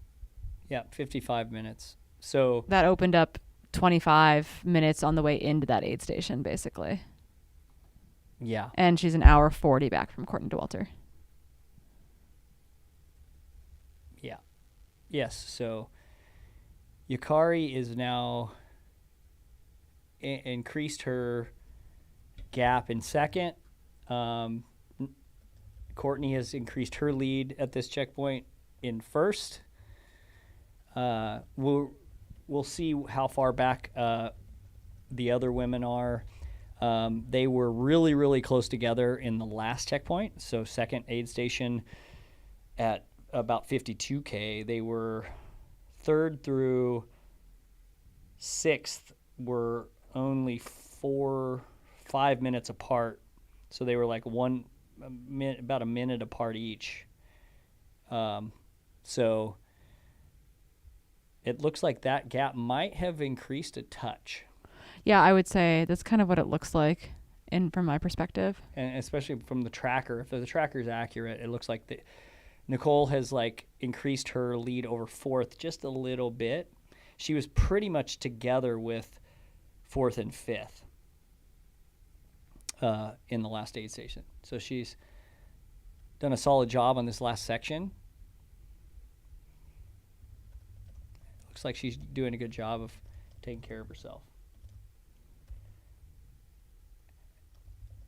Yeah, 55 minutes. So That opened up 25 minutes on the way into that aid station, basically. yeah. And she's an hour 40 back from Courtney Dauwalter. Yeah. Yes. So Yukari is now increased her gap in second. Courtney has increased her lead at this checkpoint in first. We'll see how far back the other women are. They were really, really close together in the last checkpoint. So second aid station at about 52K. They were third through sixth were only 5 minutes apart. So they were like about a minute apart each. So it looks like that gap might have increased a touch. Yeah, I would say that's kind of what it looks like from my perspective. And especially from the tracker. If the tracker is accurate, it looks like Nicole has like increased her lead over fourth just a little bit. She was pretty much together with fourth and fifth in the last aid station. So she's done a solid job on this last section. Looks like she's doing a good job of taking care of herself.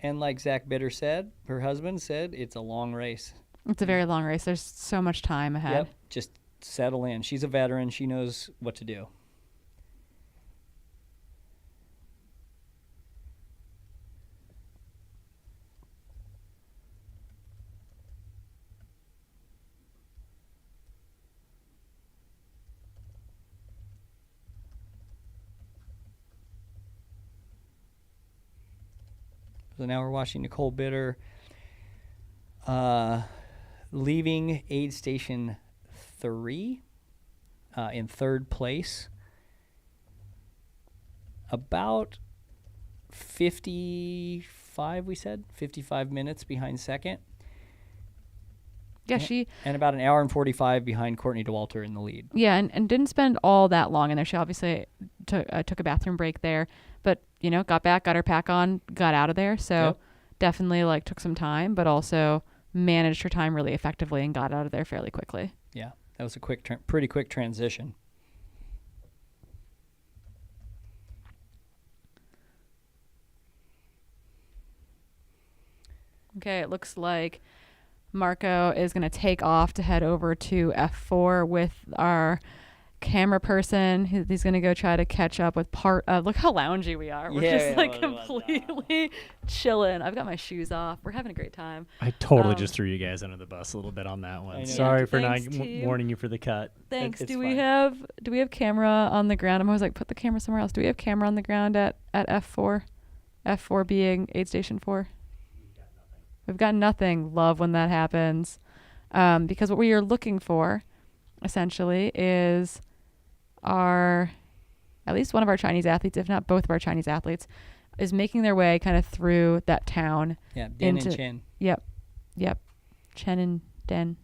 And like Zach Bitter said, her husband said, it's a long race. It's a very long race. There's so much time ahead. Yep, just settle in. She's a veteran. She knows what to do. So now we're watching Nicole Bitter leaving aid station 3 in third place. About 55, we said? 55 minutes behind second. Yeah, and about an hour and 45 behind Courtney Dauwalter in the lead. Yeah, and didn't spend all that long in there. She obviously took a bathroom break there, but got back, got her pack on, got out of there. So definitely took some time, but also managed her time really effectively and got out of there fairly quickly. Yeah, that was a pretty quick transition. Okay, it looks like Marco is going to take off to head over to F4 with our camera person. He's going to go try to catch up with part of... Look how loungy we are. We're just completely chilling. I've got my shoes off. We're having a great time. I totally just threw you guys under the bus a little bit on that one. Sorry for not warning you for the cut. Thanks. Do we have camera on the ground? I'm always like, put the camera somewhere else. Do we have camera on the ground at F4? F4 being aid station 4? We've got nothing. Love when that happens. Because what we are looking for, essentially, is at least one of our Chinese athletes, if not both of our Chinese athletes, is making their way kind of through that town. Yeah, Den and Chen. Yep. Chen and Den.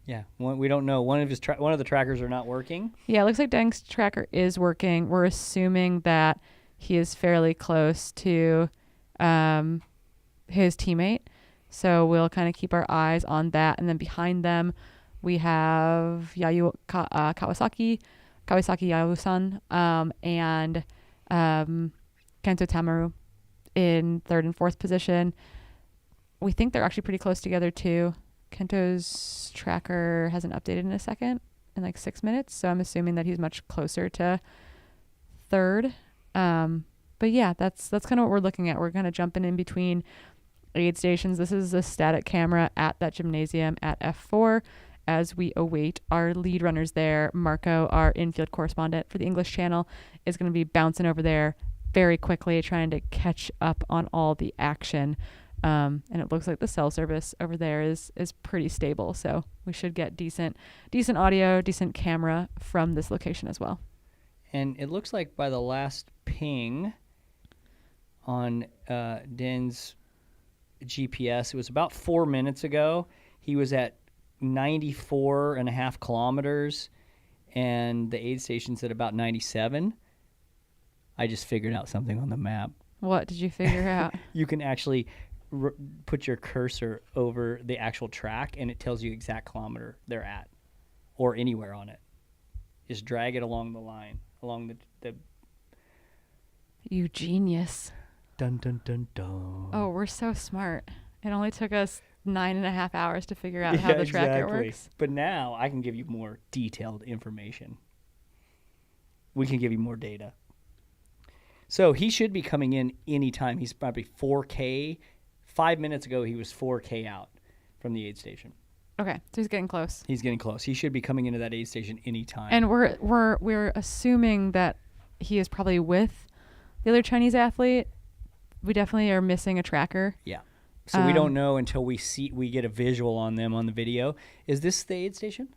Yeah, we don't know. One of the trackers are not working. Yeah, it looks like Deng's tracker is working. We're assuming that he is fairly close to his teammate. So we'll kind of keep our eyes on that. And then behind them, We have Kawasaki Yayu-san, and Kento Tamaru in 3rd and 4th position. We think they're actually pretty close together too. Kento's tracker hasn't updated in a second, in like 6 minutes, so I'm assuming that he's much closer to 3rd. But yeah, that's kind of what we're looking at. We're kind of jumping in between aid stations. This is a static camera at that gymnasium at F4 as we await our lead runners there. Marco, our infield correspondent for the English channel, is going to be bouncing over there very quickly, trying to catch up on all the action. And it looks like the cell service over there is pretty stable, so we should get decent audio, decent camera from this location as well. And it looks like by the last ping on Den's GPS, it was about 4 minutes ago. He was at 94.5 kilometers, and the aid station's at about 97. I just figured out something on the map. What did you figure out? You can actually put your cursor over the actual track, and it tells you exact kilometer they're at, or anywhere on it. Just drag it along the line, along the. You genius. Dun dun dun dun. Oh, we're so smart. It only took us 9.5 hours to figure out how the tracker works. But now I can give you more detailed information. We can give you more data. So he should be coming in anytime. He's probably 4K. 5 minutes ago, he was 4K out from the aid station. Okay, so he's getting close. He's getting close. He should be coming into that aid station anytime. And we're assuming that he is probably with the other Chinese athlete. We definitely are missing a tracker. Yeah. So we don't know until we get a visual on them on the video. Is this the aid station?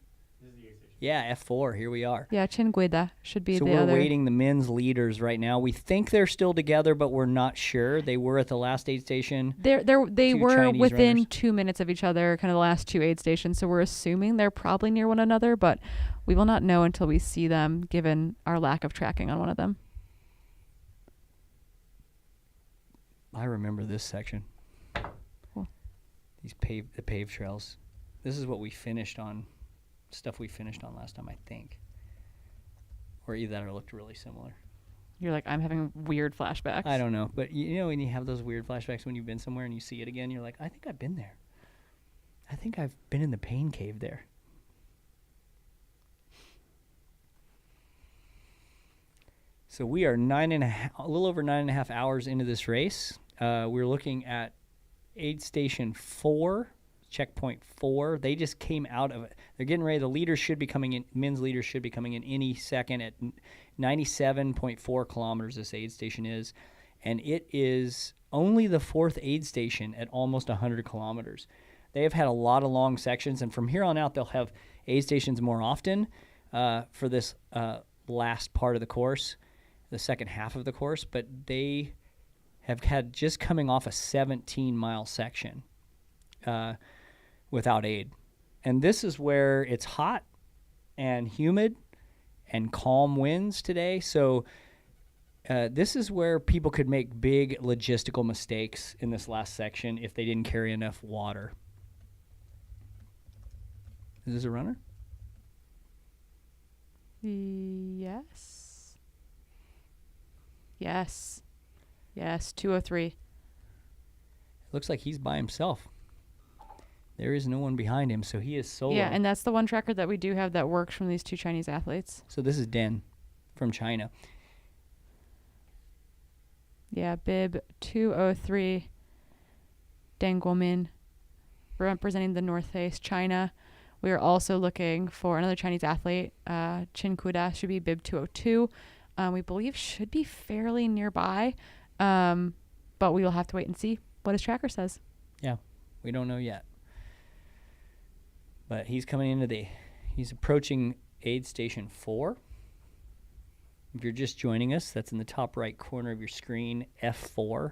This is the aid station. Yeah, F4. Here we are. Yeah, Chingueda should be so the we're other. waiting the men's leaders right now. We think they're still together, but we're not sure. They were at the last aid station. They were Chinese within runners. 2 minutes of each other, kind of the last two aid stations. So we're assuming they're probably near one another, but we will not know until we see them, given our lack of tracking on one of them. I remember this section. Cool. The paved trails. This is what we finished on. Stuff we finished on last time, I think. Or either that or looked really similar. You're like, I'm having weird flashbacks. I don't know. But you know when you have those weird flashbacks when you've been somewhere and you see it again, you're like, I think I've been there. I think I've been in the pain cave there. So we are a little over 9.5 hours into this race. We're looking at aid station 4, checkpoint 4. They just came out of it. They're getting ready. The leaders should be coming in. Men's leaders should be coming in any second at 97.4 kilometers. This aid station is, and it is only the 4th aid station at almost 100 kilometers. They have had a lot of long sections, and from here on out, they'll have aid stations more often for this last part of the course, the second half of the course. But they have had just coming off a 17-mile section without aid. And this is where it's hot and humid and calm winds today. So this is where people could make big logistical mistakes in this last section if they didn't carry enough water. Is this a runner? Yes. Yes. Yes, 203. Looks like he's by himself. There is no one behind him, so he is solo. Yeah, and that's the one tracker that we do have that works from these two Chinese athletes. So this is Den from China. Yeah, bib 203, Deng Guomin, representing the North Face, China. We are also looking for another Chinese athlete, Chin Kuda, should be bib 202. We believe should be fairly nearby, but we will have to wait and see what his tracker says. Yeah, we don't know yet. But he's coming into he's approaching aid station 4. If you're just joining us, that's in the top right corner of your screen, F4.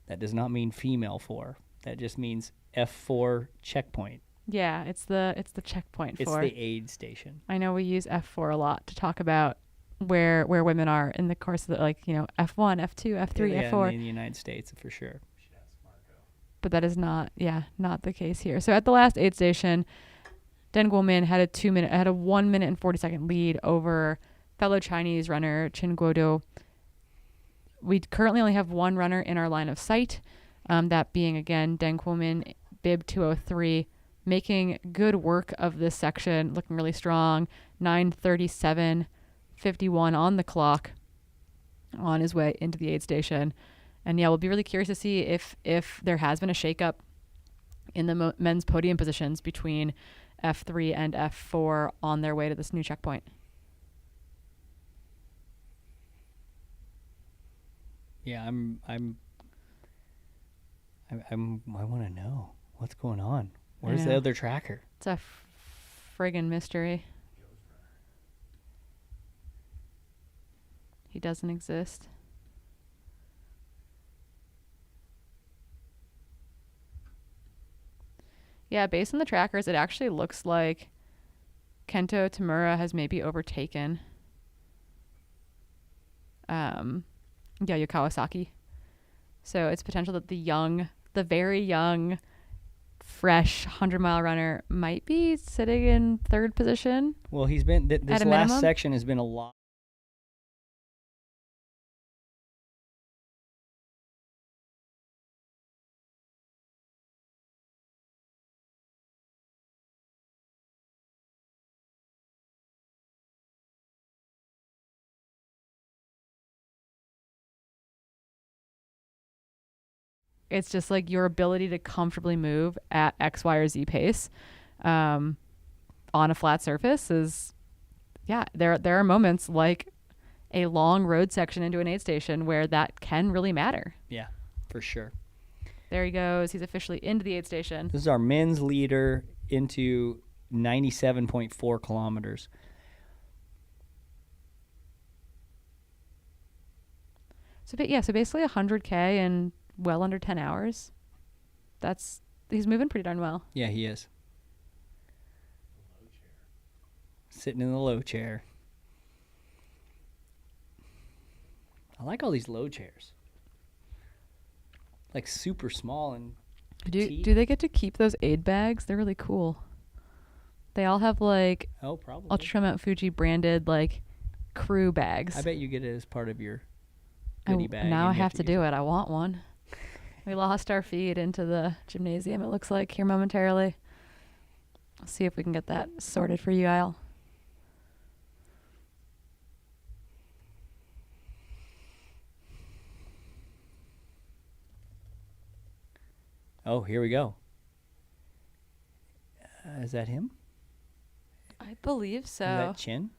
That does not mean female 4. That just means F4 checkpoint. Yeah, it's the checkpoint It's for. the aid station. I know we use F4 a lot to talk about where women are in the course of the, like, you know, F1, F2, F3, Yeah, F4. in the United States, for sure. But that is not the case here. So at the last aid station, Deng Guomin had a 1 minute and 40-second lead over fellow Chinese runner Chen Guodo. We currently only have one runner in our line of sight, that being, again, Deng Guomin, bib 203, making good work of this section, looking really strong, 9:37:51 on the clock on his way into the aid station. And yeah, we'll be really curious to see if there has been a shakeup in the men's podium positions between F3 and F4 on their way to this new checkpoint. Yeah, I want to know what's going on. Where's the other tracker? It's a friggin' mystery. He doesn't exist. Yeah, based on the trackers, it actually looks like Kento Tamura has maybe overtaken Yayo Kawasaki. So it's potential that the very young, fresh 100-mile runner might be sitting in third position. Well, he's been this last minimum section has been a lot. It's just like your ability to comfortably move at X, Y, or Z pace on a flat surface is, yeah, there are moments like a long road section into an aid station where that can really matter. Yeah, for sure. There he goes. He's officially into the aid station. This is our men's leader into 97.4 kilometers. So basically 100K in well under 10 hours. He's moving pretty darn well. Yeah, he is. Sitting in the low chair. I like all these low chairs. Like super small and petite. Do they get to keep those aid bags? They're really cool. They all have like probably Mount Fuji branded like crew bags. I bet you get it as part of your goodie bag. Now I have to do it. I want one. We lost our feed into the gymnasium, it looks like, here momentarily. I'll see if we can get that sorted for you, Al. Oh, here we go. Is that him? I believe so. Is that Chin?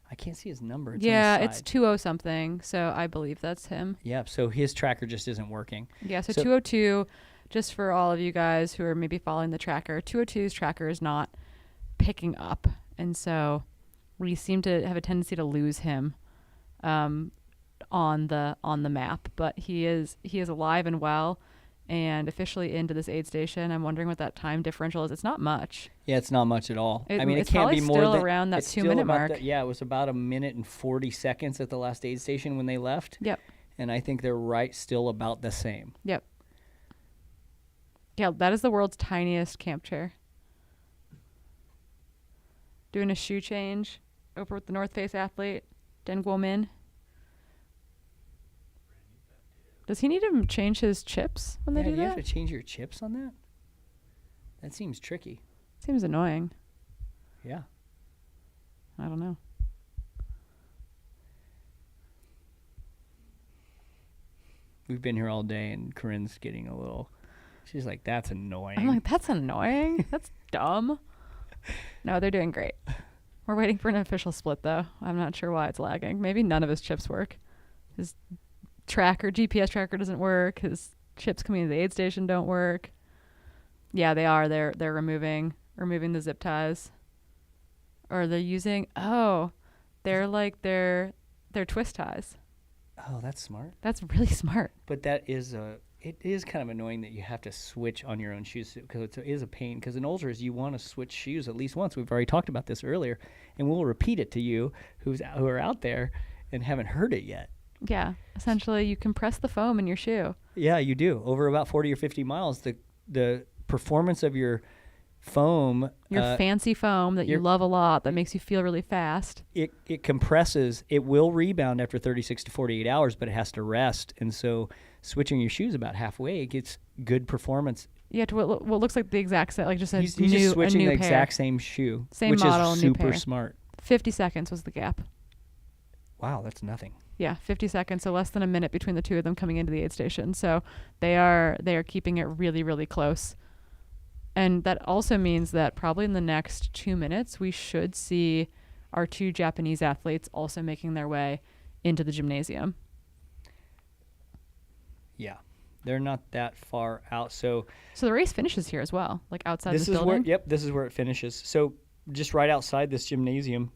I can't see his number. It's yeah, on the it's side. 20 something, so I believe that's him. Yeah, so his tracker just isn't working. Yeah, so 202, just for all of you guys who are maybe following the tracker, 202's tracker is not picking up, and so we seem to have a tendency to lose him on the map, but he is alive and well and officially into this aid station. I'm wondering what that time differential is. It's not much. Yeah, it's not much at all. I mean, it's it can't be more still than around that it's 2 still minute about mark. yeah, it was about 1 minute and 40 seconds at the last aid station when they left. Yep. And I think they're still about the same. Yep. Yeah, that is the world's tiniest camp chair. Doing a shoe change over with the North Face athlete, Deng Guomin. Does he need to change his chips when they do you that? have to change your chips on that? That seems tricky. Seems annoying. Yeah. I don't know. We've been here all day, and Corinne's getting a little... She's like, that's annoying. I'm like, that's annoying. That's dumb. No, they're doing great. We're waiting for an official split, though. I'm not sure why it's lagging. Maybe none of his chips work. His GPS tracker doesn't work. His chips coming to the aid station don't work. Yeah, they are. They're removing the zip ties. Or they're using they're twist ties. Oh, that's smart. That's really smart. But it is kind of annoying that you have to switch on your own shoes because it is a pain. Because in ultras, you want to switch shoes at least once. We've already talked about this earlier, and we'll repeat it to you who are out there and haven't heard it yet. Yeah, essentially, you compress the foam in your shoe. Yeah, you do. Over about 40 or 50 miles, the performance of your foam. Your fancy foam that you love a lot that makes you feel really fast. It compresses. It will rebound after 36 to 48 hours, but it has to rest. And so switching your shoes about halfway, it gets good performance. Yeah, to what looks like the exact same, like just a He's new, just switching a new the pair. exact same shoe, Same which model, is new super pair. smart. 50 seconds was the gap. Wow, that's nothing. Yeah, 50 seconds, so less than a minute between the two of them coming into the aid station. So they are keeping it really, really close. And that also means that probably in the next 2 minutes, we should see our 2 Japanese athletes also making their way into the gymnasium. Yeah, they're not that far out. So the race finishes here as well, like outside this this is building. this is where it finishes. So just right outside this gymnasium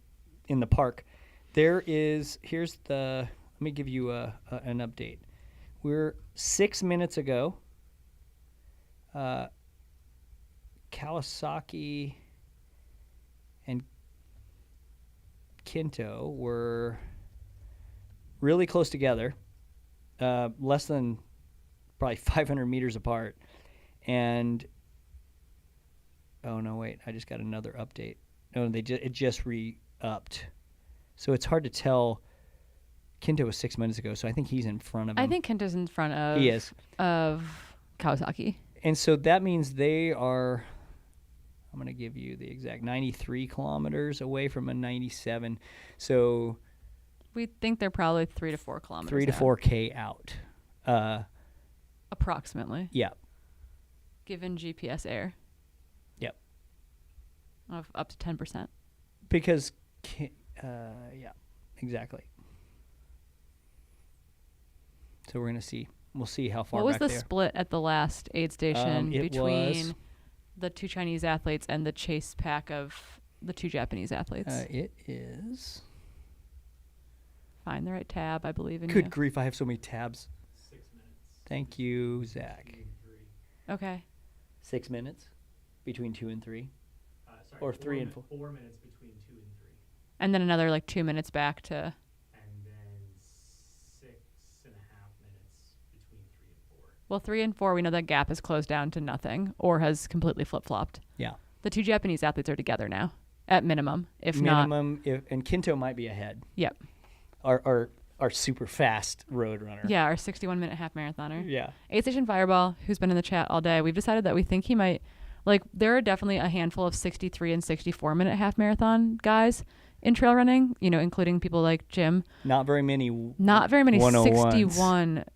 in the park, here's the, let me give you an update. We're 6 minutes ago. Kawasaki and Kinto were really close together, less than probably 500 meters apart. And oh no, wait, I just got another update. No, it just re-upped. So it's hard to tell. Kinto was 6 minutes ago, so I think he's in front of him. I think Kinto's in front of He is. Of Kawasaki. And so that means they are, I'm going to give you the exact 93 kilometers away from a 97. So we think they're probably 3 to 4 kilometers 3 to 4K out. Approximately. Yeah. Given GPS air. Yep. Of up to 10%. Because, yeah, exactly. So we're going to see. We'll see how far What was back the they are. split at the last aid station It between was- the 2 Chinese athletes and the chase pack of the 2 Japanese athletes? It is. Find the right tab, I believe in Good you. grief, I have so many tabs. 6 minutes. Thank you, Zach. Okay. 6 minutes between 2 and 3? Or 3 and 4? 4 minutes between 2 and 3. And then another like 2 minutes back to. And then 6.5 minutes between 3 and 4. Well, 3 and 4, we know that gap has closed down to nothing or has completely flip-flopped. Yeah. The 2 Japanese athletes are together now, at minimum, if Minimum, and Kinto might be ahead. Yep. Our super fast road runner. Yeah, our 61-minute half marathoner. Yeah. Aid Station Fireball, who's been in the chat all day, we've decided that we think he might, like, there are definitely a handful of 63 and 64-minute half marathon guys in trail running, you know, including people like Jim. Not very many 101s.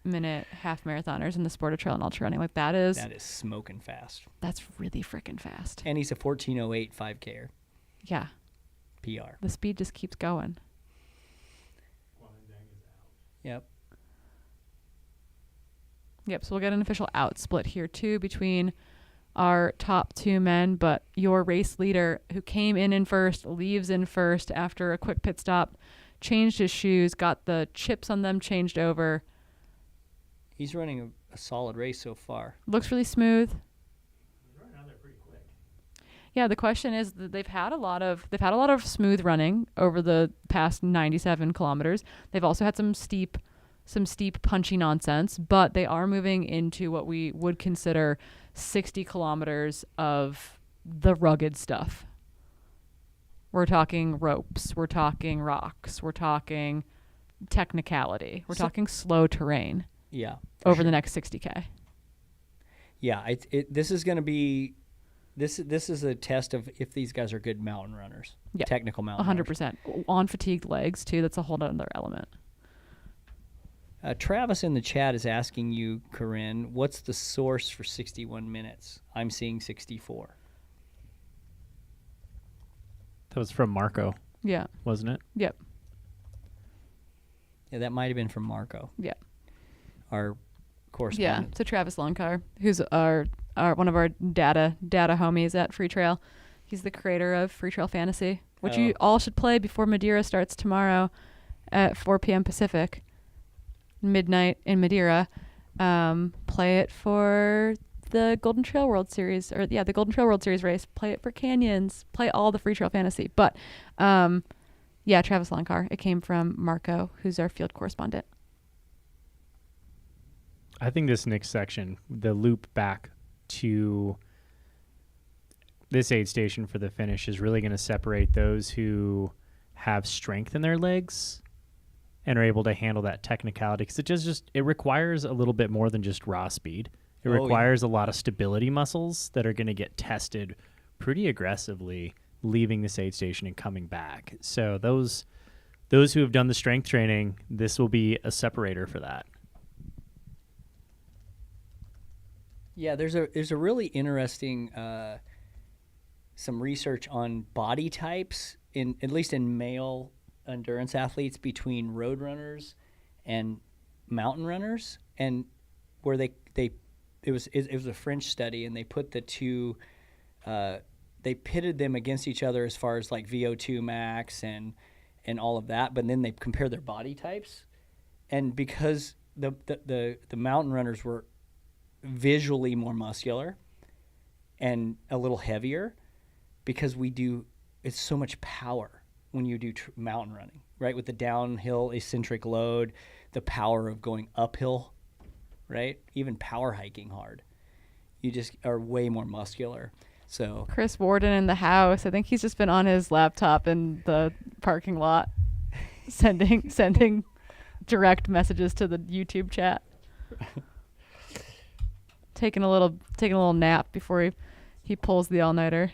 61-minute half marathoners in the sport of trail and ultra running. Like, that is smoking fast. That's really freaking fast. And he's a 14:08 5K. Yeah. PR. The speed just keeps going. Yep. Yep, so we'll get an official out split here too between our top 2 men, but your race leader who came in first, leaves in first after a quick pit stop, changed his shoes, got the chips on them changed over. He's running a solid race so far. Looks really smooth. Yeah, the question is that they've had a lot of smooth running over the past 97 kilometers. They've also had some steep punchy nonsense, but they are moving into what we would consider 60 kilometers of the rugged stuff. We're talking ropes, we're talking rocks, we're talking technicality, we're talking slow terrain. Yeah. Over the next 60K. Yeah, this is going to be This is a test of if these guys are good mountain runners. Yeah. Technical mountain runners. 100%. On fatigued legs, too. That's a whole other element. Travis in the chat is asking you, Corinne, what's the source for 61 minutes? I'm seeing 64. That was from Marco. Yeah. Wasn't it? Yep. Yeah, that might have been from Marco. Yeah. Our correspondent. Yeah. So Travis Lonkar, who's our one of our data homies at Free Trail. He's the creator of Free Trail Fantasy, which you all should play before Madeira starts tomorrow at 4 p.m. Pacific, midnight in Madeira. Play it for the Golden Trail World Series, the Golden Trail World Series race. Play it for Canyons. Play all the Free Trail Fantasy. But, Travis Lonkar. It came from Marco, who's our field correspondent. I think this next section, the loop back to this aid station for the finish is really going to separate those who have strength in their legs and are able to handle that technicality, because it requires a little bit more than just raw speed. It requires a lot of stability muscles that are going to get tested pretty aggressively leaving this aid station and coming back. So those who have done the strength training, this will be a separator for that. Yeah, there's a really interesting some research on body types at least in male endurance athletes between road runners and mountain runners, and where it was a French study, and they put the two they pitted them against each other as far as like VO2 max and all of that, but then they compared their body types, and because the mountain runners were visually more muscular and a little heavier, because it's so much power when you do mountain running, right? With the downhill eccentric load, the power of going uphill, right? Even power hiking hard. You just are way more muscular. So Chris Warden in the house. I think he's just been on his laptop in the parking lot sending direct messages to the YouTube chat. Taking a little nap before he pulls the all-nighter.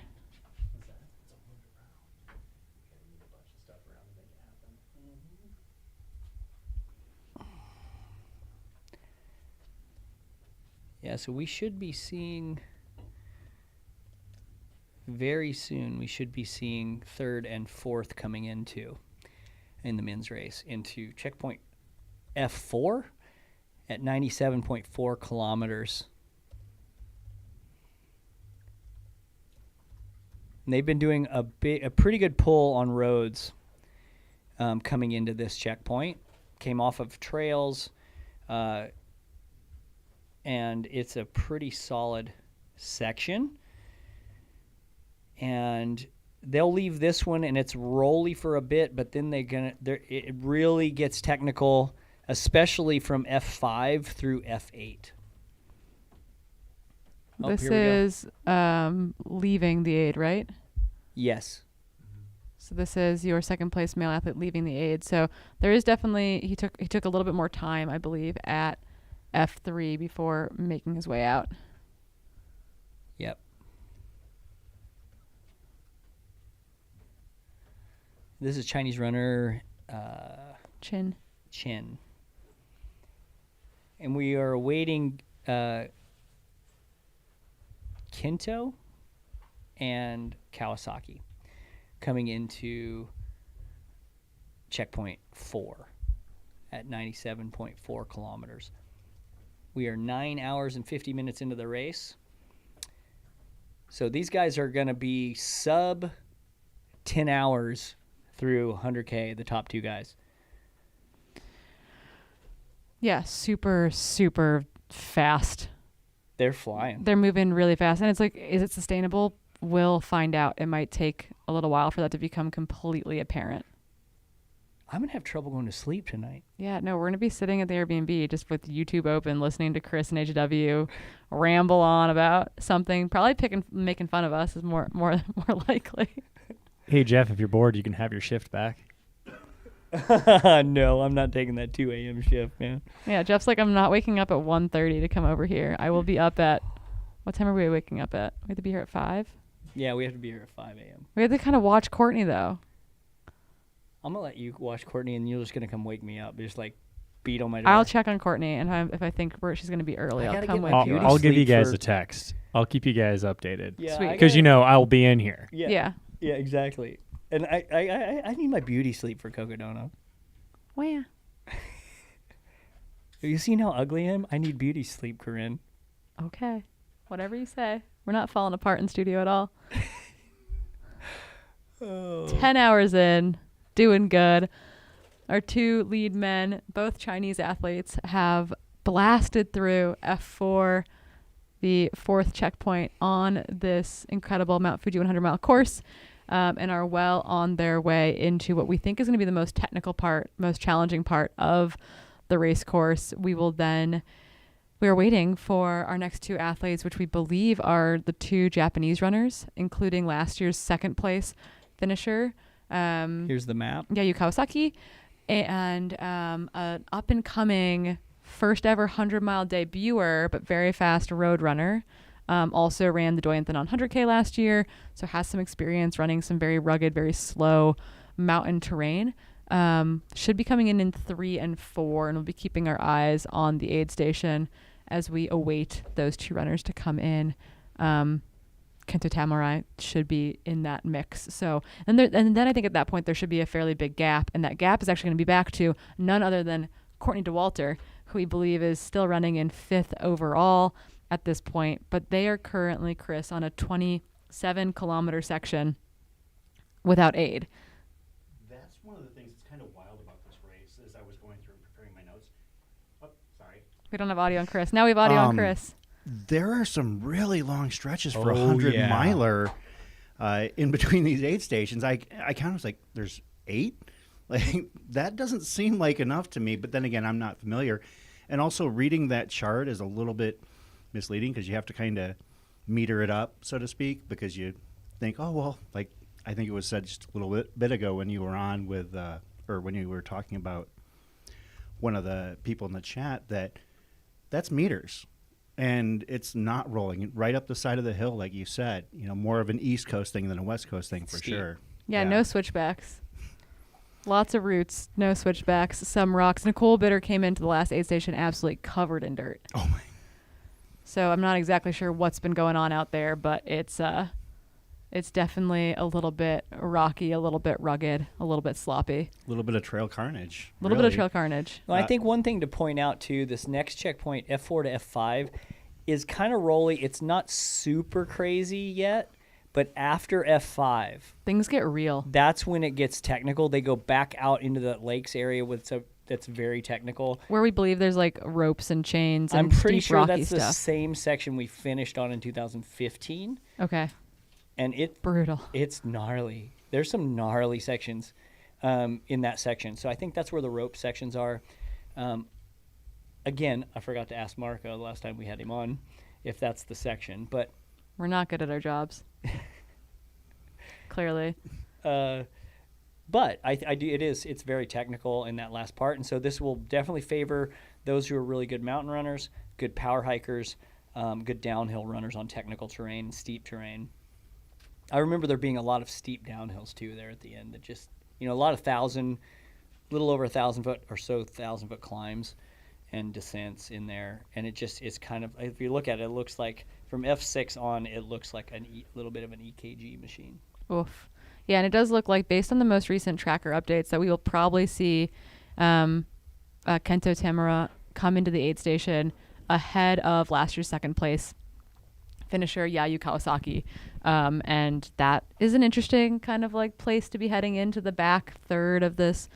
Yeah, so we should be seeing very soon. We should be seeing third and fourth coming in the men's race into checkpoint F4 at 97.4 kilometers. And they've been doing a pretty good pull on roads coming into this checkpoint. Came off of trails, and it's a pretty solid section. And they'll leave this one, and it's rolly for a bit, but then it really gets technical, especially from F5 through F8. This is leaving the aid, right? Yes. So this is your second place male athlete leaving the aid. So there is definitely he took a little bit more time, I believe, at F3 before making his way out. Yep. This is Chinese runner Chin. And we are awaiting Kento and Kawasaki coming into checkpoint 4 at 97.4 kilometers. We are 9 hours and 50 minutes into the race. So these guys are going to be sub 10 hours through 100K, the top two guys. Yeah, super, super fast. They're flying. They're moving really fast. And it's like, is it sustainable? We'll find out. It might take a little while for that to become completely apparent. I'm going to have trouble going to sleep tonight. Yeah, no, we're going to be sitting at the Airbnb just with YouTube open, listening to Chris and HW ramble on about something. Probably making fun of us is more likely. Hey, Jeff, if you're bored, you can have your shift back. No, I'm not taking that 2 a.m. shift, man. Yeah, Jeff's like, I'm not waking up at 1:30 to come over here. I will be up at, what time are we waking up at? We have to be here at 5? Yeah, we have to be here at 5 a.m. We have to kind of watch Courtney, though. I'm going to let you watch Courtney, and you're just going to come wake me up. Just, like, beat on my door. I'll check on Courtney, and if I think she's going to be early, I'll come with you. I'll give you guys a text. I'll keep you guys updated. Yeah, sweet. Because, I'll be in here. Yeah. Yeah, exactly. And I need my beauty sleep for Cocodono. Where? Have you seen how ugly I am? I need beauty sleep, Corinne. Okay. Whatever you say. We're not falling apart in studio at all. 10 hours in, doing good. Our two lead men, both Chinese athletes, have blasted through F4, the fourth checkpoint on this incredible Mount Fuji 100-mile course, and are well on their way into what we think is going to be the most technical part, most challenging part of the race course. We will then we are waiting for our next two athletes, which we believe are the two Japanese runners, including last year's second place finisher. Here's the map. Yayu Kawasaki, and an up-and-coming first ever 100-mile debuter, but very fast road runner. Also ran the Doyenthon on 100K last year, so has some experience running some very rugged, very slow mountain terrain. Should be coming in 3 and 4, and we'll be keeping our eyes on the aid station as we await those two runners to come in. Kento Tamurai should be in that mix. So, and then I think at that point there should be a fairly big gap, and that gap is actually going to be back to none other than Courtney Dauwalter, who we believe is still running in 5th overall at this point. But they are currently, Chris, on a 27-kilometer section without aid. That's one of the things that's kind of wild about this race as I was going through and preparing my notes. Oh, sorry. We don't have audio on Chris. Now we have audio on Chris. There are some really long stretches for a Oh, 100-miler in between these aid stations. I kind of was like, there's 8? Like, that doesn't seem like enough to me, but then again, I'm not familiar. And also reading that chart is a little bit misleading because you have to kind of meter it up, so to speak, because you think, oh, well, like I think it was said just a little bit ago when you were on with, or when you were talking about one of the people in the chat, that's meters. And it's not rolling right up the side of the hill, like you said. You know, more of an East Coast thing than a West Coast thing for Steep. sure. Yeah, no switchbacks. Lots of roots, no switchbacks, some rocks. Nicole Bitter came into the last aid station absolutely covered in dirt. Oh my! So I'm not exactly sure what's been going on out there, but it's definitely a little bit rocky, a little bit rugged, a little bit sloppy. A little bit of trail carnage. A little bit of trail carnage. Well, I think one thing to point out too, this next checkpoint, F4 to F5, is kind of rolly. It's not super crazy yet, but after F5, things get real. That's when it gets technical. They go back out into the lakes area that's very technical. Where we believe there's like ropes and chains and I'm pretty steep, sure rocky that's stuff. the same section we finished on in 2015. Okay. And brutal. It's gnarly. There's some gnarly sections in that section. So I think that's where the rope sections are. Again, I forgot to ask Marco the last time we had him on if that's the section, but we're not good at our jobs. Clearly. But I do. It's very technical in that last part, and so this will definitely favor those who are really good mountain runners, good power hikers, good downhill runners on technical terrain, steep terrain. I remember there being a lot of steep downhills too there at the end. That just a lot of little over 1,000 foot or so 1,000 foot climbs and descents in there, and it just is kind of, if you look at it, it looks like from F6 on, it looks like a little bit of an EKG machine. Oof. Yeah, and it does look like, based on the most recent tracker updates, that we will probably see Kento Tamura come into the aid station ahead of last year's second place finisher Yayu Kawasaki. And that is an interesting kind of like place to be heading into the back third of this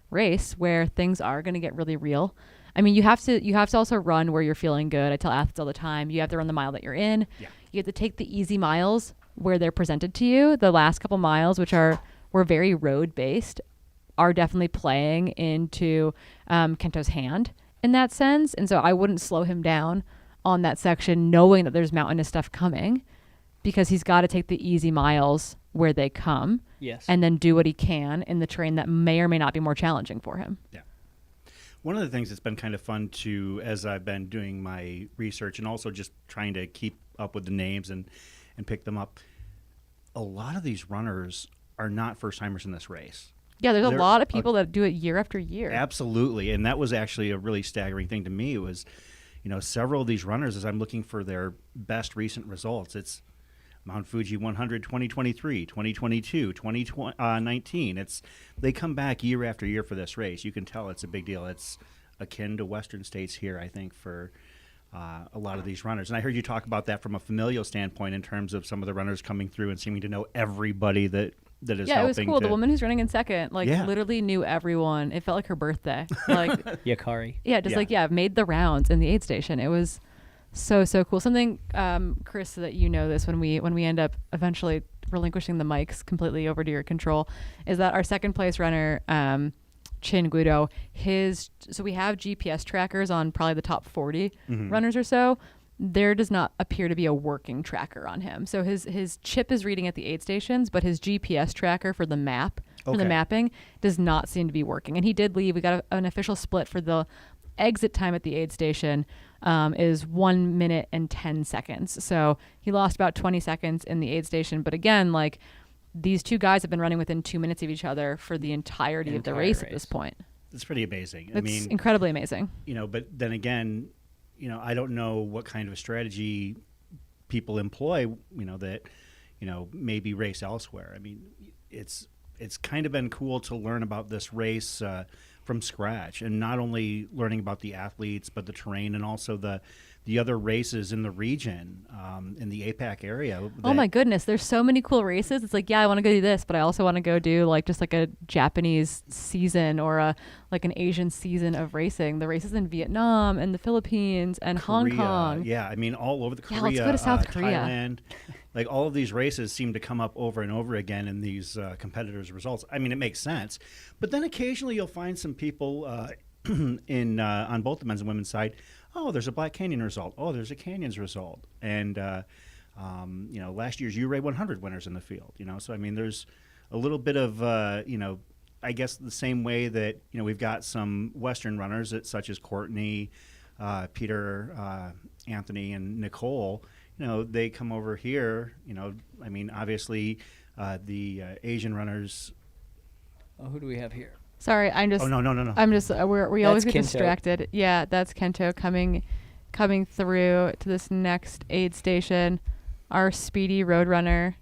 race where things are going to get really real. I mean, you have to also run where you're feeling good. I tell athletes all the time, you have to run the mile that you're in. Yeah. You have to take the easy miles where they're presented to you. The last couple miles, which were very road based, are definitely playing into Kento's hand in that sense. And so I wouldn't slow him down on that section, knowing that there's mountainous stuff coming, because he's got to take the easy miles where they come. Yes. And then do what he can in the terrain that may or may not be more challenging for him. Yeah. One of the things that's been kind of fun to, as I've been doing my research and also just trying to keep up with the names and pick them up, a lot of these runners are not first-timers in this race. Yeah, there's a lot of people that do it year after year. Absolutely, and that was actually a really staggering thing to me. It was, several of these runners, as I'm looking for their best recent results, it's Mount Fuji 100 2023, 2022, 2019. They come back year after year for this race. You can tell it's a big deal. It's akin to Western States here, I think, for a lot of these runners. And I heard you talk about that from a familial standpoint in terms of some of the runners coming through and seeming to know everybody that is helping. Yeah, it was cool. The woman who's running in second, literally knew everyone. It felt like her birthday. Like Yakari. Yeah, just made the rounds in the aid station. It was so cool. Something, Chris, so that you know this when we end up eventually relinquishing the mics completely over to your control, is that our second place runner, Chingudo, so we have GPS trackers on probably the top 40 runners or so. There does not appear to be a working tracker on him. So his chip is reading at the aid stations, but his GPS tracker for the mapping does not seem to be working. And he did leave. We got an official split for the exit time at the aid station is 1 minute and 10 seconds. So he lost about 20 seconds in the aid station. But again, like, these two guys have been running within 2 minutes of each other for the entirety of the race at this point. It's pretty amazing. It's incredibly amazing. But then again, I don't know what kind of a strategy people employ, that, maybe race elsewhere. I mean, it's kind of been cool to learn about this race from scratch, and not only learning about the athletes, but the terrain, and also the other races in the region, in the APAC area. Oh my goodness, there's so many cool races. It's like, yeah, I want to go do this, but I also want to go do like a Japanese season or an Asian season of racing. The races in Vietnam and the Philippines and Hong Kong. Yeah, I mean, all over the Korea, let's go to South Korea. Thailand. Like, all of these races seem to come up over and over again in these competitors' results. I mean, it makes sense. But then occasionally you'll find some people on both the men's and women's side, oh, there's a Black Canyon result. Oh, there's a Canyons result. And, last year's URA 100 winners in the field. So, I mean, there's a little bit of, I guess the same way that, we've got some Western runners such as Courtney, Peter, Anthony, and Nicole. They come over here. I mean, obviously, the Asian runners. Oh, who do we have here? Sorry, I'm just. Oh, no. I'm just. We always get Kento. distracted. Yeah, that's Kento coming through to this next aid station. Our speedy road runner,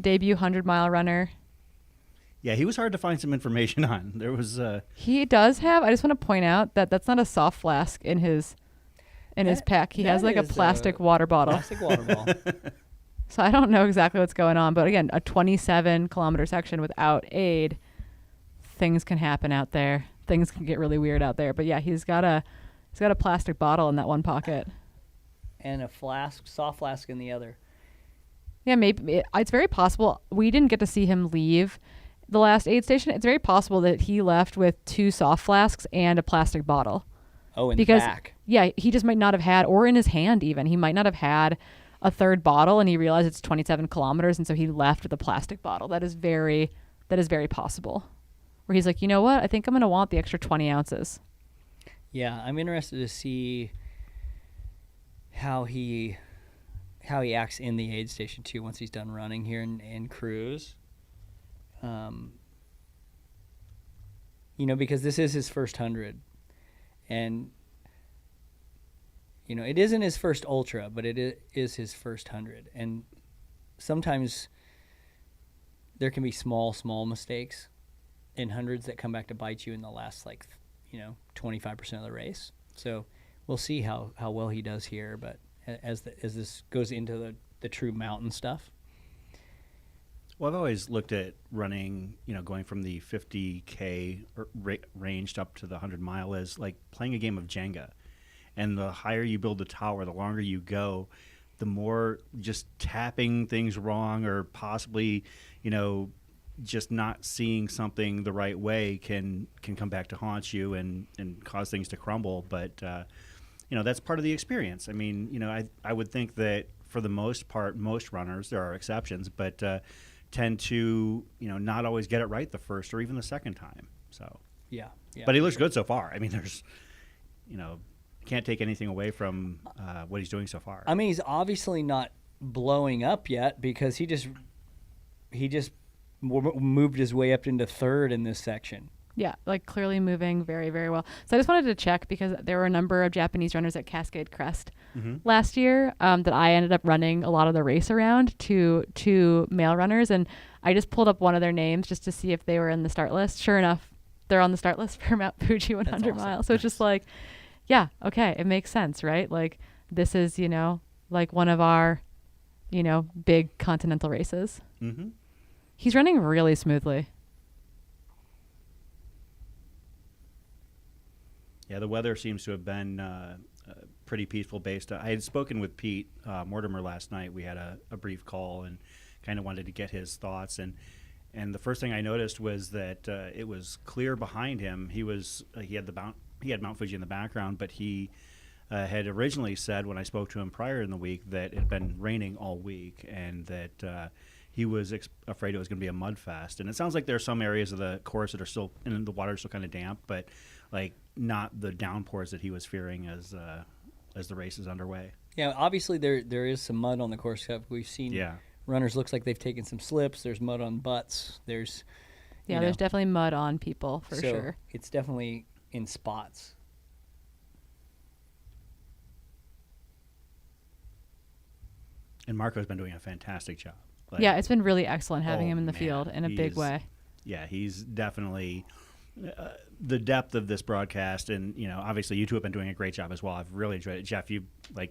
debut 100-mile runner. Yeah, he was hard to find some information on. There was. He does have. I just want to point out that that's not a soft flask in his pack. He has like a plastic water bottle. Plastic water bottle. So I don't know exactly what's going on, but again, a 27-kilometer section without aid. Things can happen out there. Things can get really weird out there. But yeah, he's got a plastic bottle in that one pocket. And a soft flask in the other. Yeah, maybe it's very possible. We didn't get to see him leave the last aid station. It's very possible that he left with 2 soft flasks and a plastic bottle. Oh, in the back. Yeah, he just might not have had, or in his hand even, he might not have had a third bottle, and he realized it's 27 kilometers, and so he left with a plastic bottle. That is very possible. Where he's like, you know what? I think I'm going to want the extra 20 ounces. Yeah, I'm interested to see how he acts in the aid station too once he's done running here in Cruise. Because this is his first 100, and it isn't his first ultra, but it is his first 100, and sometimes there can be small mistakes in hundreds that come back to bite you in the last 25% of the race. So we'll see how well he does here, but as this goes into the true mountain stuff. Well, I've always looked at running, going from the 50K ranged up to the 100-mile as like playing a game of Jenga. And the higher you build the tower, the longer you go, the more just tapping things wrong or possibly, just not seeing something the right way can come back to haunt you and cause things to crumble. But, that's part of the experience. I mean, I would think that for the most part, most runners, there are exceptions, but tend to, not always get it right the first or even the second time. So, yeah. But he looks good so far. I mean, there's, can't take anything away from what he's doing so far. I mean, he's obviously not blowing up yet because he just moved his way up into third in this section. Yeah, like clearly moving very, very well. So I just wanted to check because there were a number of Japanese runners at Cascade Crest last year that I ended up running a lot of the race around to male runners. And I just pulled up one of their names just to see if they were in the start list. Sure enough, they're on the start list for Mount Fuji 100 miles. So it's just like, yeah, okay, it makes sense, right? Like this is, like one of our, big continental races. Mm-hmm. He's running really smoothly. Yeah, the weather seems to have been pretty peaceful based. I had spoken with Pete Mortimer last night. We had a brief call and kind of wanted to get his thoughts. And And the first thing I noticed was that it was clear behind him. He had Mount Fuji in the background, but he had originally said when I spoke to him prior in the week that it had been raining all week and that he was afraid it was going to be a mud fest. And it sounds like there are some areas of the course that are still, and the water is still kind of damp, but like not the downpours that he was fearing as the race is underway. Yeah, obviously there is some mud on the course. We've seen runners looks like they've taken some slips. There's mud on butts. There's there's definitely mud on people for sure. It's definitely in spots. And Marco's been doing a fantastic job. Yeah, it's been really excellent having him in the field in a big way. Yeah, he's definitely the depth of this broadcast, and obviously you two have been doing a great job as well. I've really enjoyed it. Jeff, you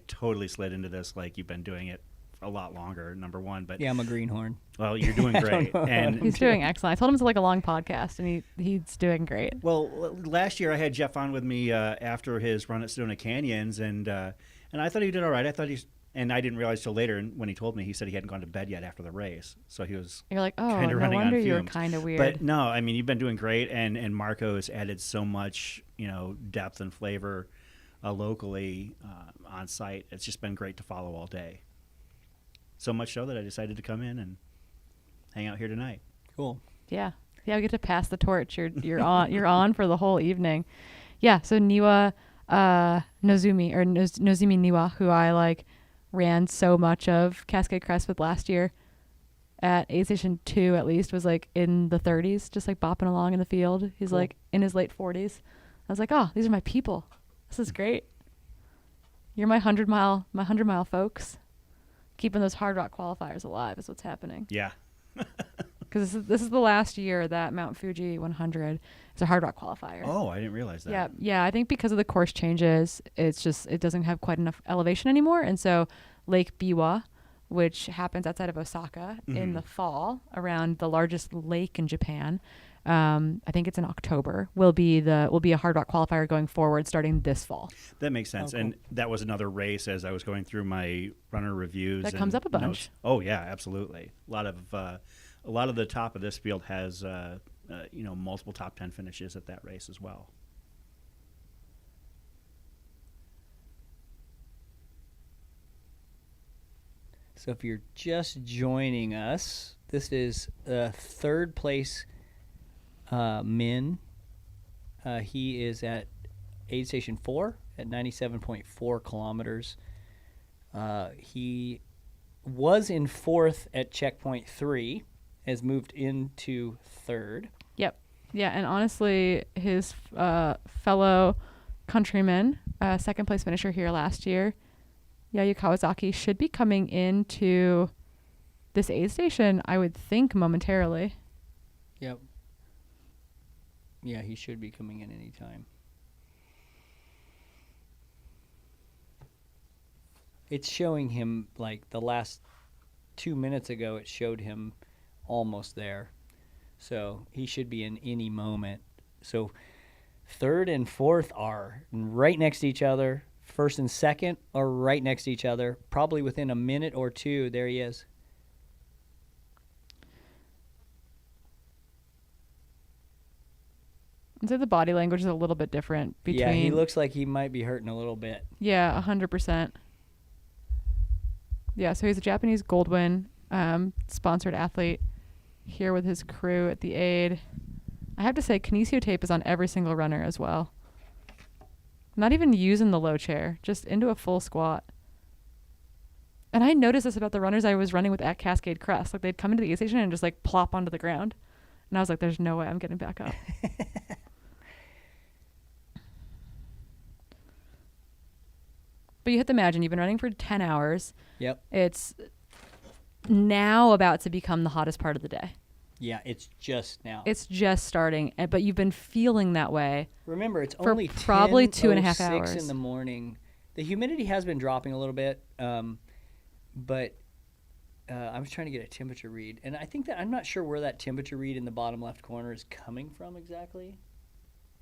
totally slid into this like you've been doing it a lot longer, number one. But yeah, I'm a greenhorn. Well, you're doing great. And he's doing excellent. I told him it's like a long podcast, and he's doing great. Well, last year I had Jeff on with me after his run at Sedona Canyons, and I thought he did all right. And I didn't realize till later when he told me, he said he hadn't gone to bed yet after the race. So he was You're like, oh, kind of no running wonder on you're fumes. kind of weird. But no, I mean, you've been doing great, and Marco has added so much, depth and flavor locally on site. It's just been great to follow all day. So much so that I decided to come in and hang out here tonight. Cool. Yeah, we get to pass the torch. You're on for the whole evening. Yeah. So Niwa Nozumi Niwa, who I ran so much of Cascade Crest with last year at Aid Station 2 at least, was in the 30s, just bopping along in the field. He's cool. In his late 40s. I was like, oh, these are my people. This is great. You're my 100 mile folks. Keeping those hard rock qualifiers alive is what's happening. Yeah. Because this is the last year that Mount Fuji 100 is a hard rock qualifier. Oh, I didn't realize that. Yeah. I think because of the course changes, it doesn't have quite enough elevation anymore, and so Lake Biwa, which happens outside of Osaka in the fall around the largest lake in Japan, I think it's in October, will be a hard rock qualifier going forward starting this fall. That makes sense. Cool. And that was another race as I was going through my runner reviews. That comes up a bunch. Notes. Oh yeah, absolutely. A lot of the top of this field has multiple top 10 finishes at that race as well. So if you're just joining us, this is third place Min. He is at Aid Station 4 at 97.4 kilometers. He was in fourth at checkpoint 3, has moved into third. Yep. Yeah, and honestly, his fellow countryman, second place finisher here last year, Yaya Kawasaki, should be coming into this aid station, I would think, momentarily. Yep. Yeah, he should be coming in anytime. It's showing him, the last 2 minutes ago, it showed him almost there. So he should be in any moment. So third and fourth are right next to each other. First and second are right next to each other. Probably within a minute or two, there he is. I'd say the body language is a little bit different between... Yeah, he looks like he might be hurting a little bit. Yeah, 100%. Yeah, so he's a Japanese Goldwyn sponsored athlete here with his crew at the aid. I have to say, kinesio tape is on every single runner as well. Not even using the low chair, just into a full squat. And I noticed this about the runners I was running with at Cascade Crest. They'd come into the aid station and just plop onto the ground. And I was like, there's no way I'm getting back up. But you have to imagine, you've been running for 10 hours. Yep. It's now about to become the hottest part of the day. Yeah, it's just now. It's just starting, but you've been feeling that way. Remember, it's for only probably 2.5 hours. 6 in the morning. The humidity has been dropping a little bit, but I was trying to get a temperature read, and I think that I'm not sure where that temperature read in the bottom left corner is coming from exactly.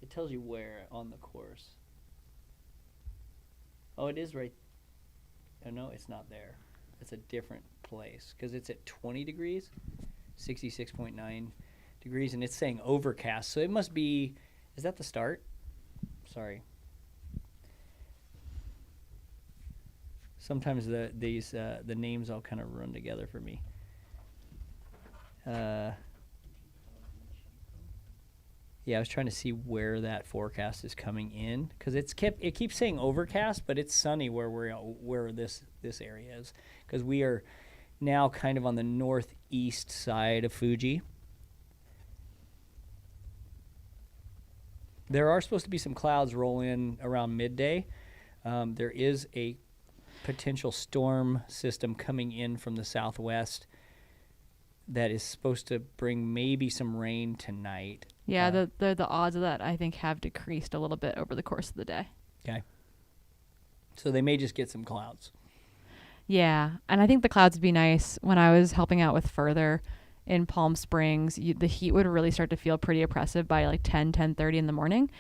It tells you where on the course. Oh, it is right. Oh no, it's not there. It's a different place because it's at 20 degrees. 66.9 degrees, and it's saying overcast. So it must be, is that the start? Sorry. Sometimes the names all kind of run together for me. Yeah, I was trying to see where that forecast is coming in, because it keeps saying overcast, but it's sunny where this area is, because we are now kind of on the northeast side of Fuji. There are supposed to be some clouds roll in around midday. There is a potential storm system coming in from the southwest that is supposed to bring maybe some rain tonight. Yeah, the odds of that, I think, have decreased a little bit over the course of the day. Okay. So they may just get some clouds. Yeah, and I think the clouds would be nice. When I was helping out with Further in Palm Springs, the heat would really start to feel pretty oppressive by like 10:30 in the morning,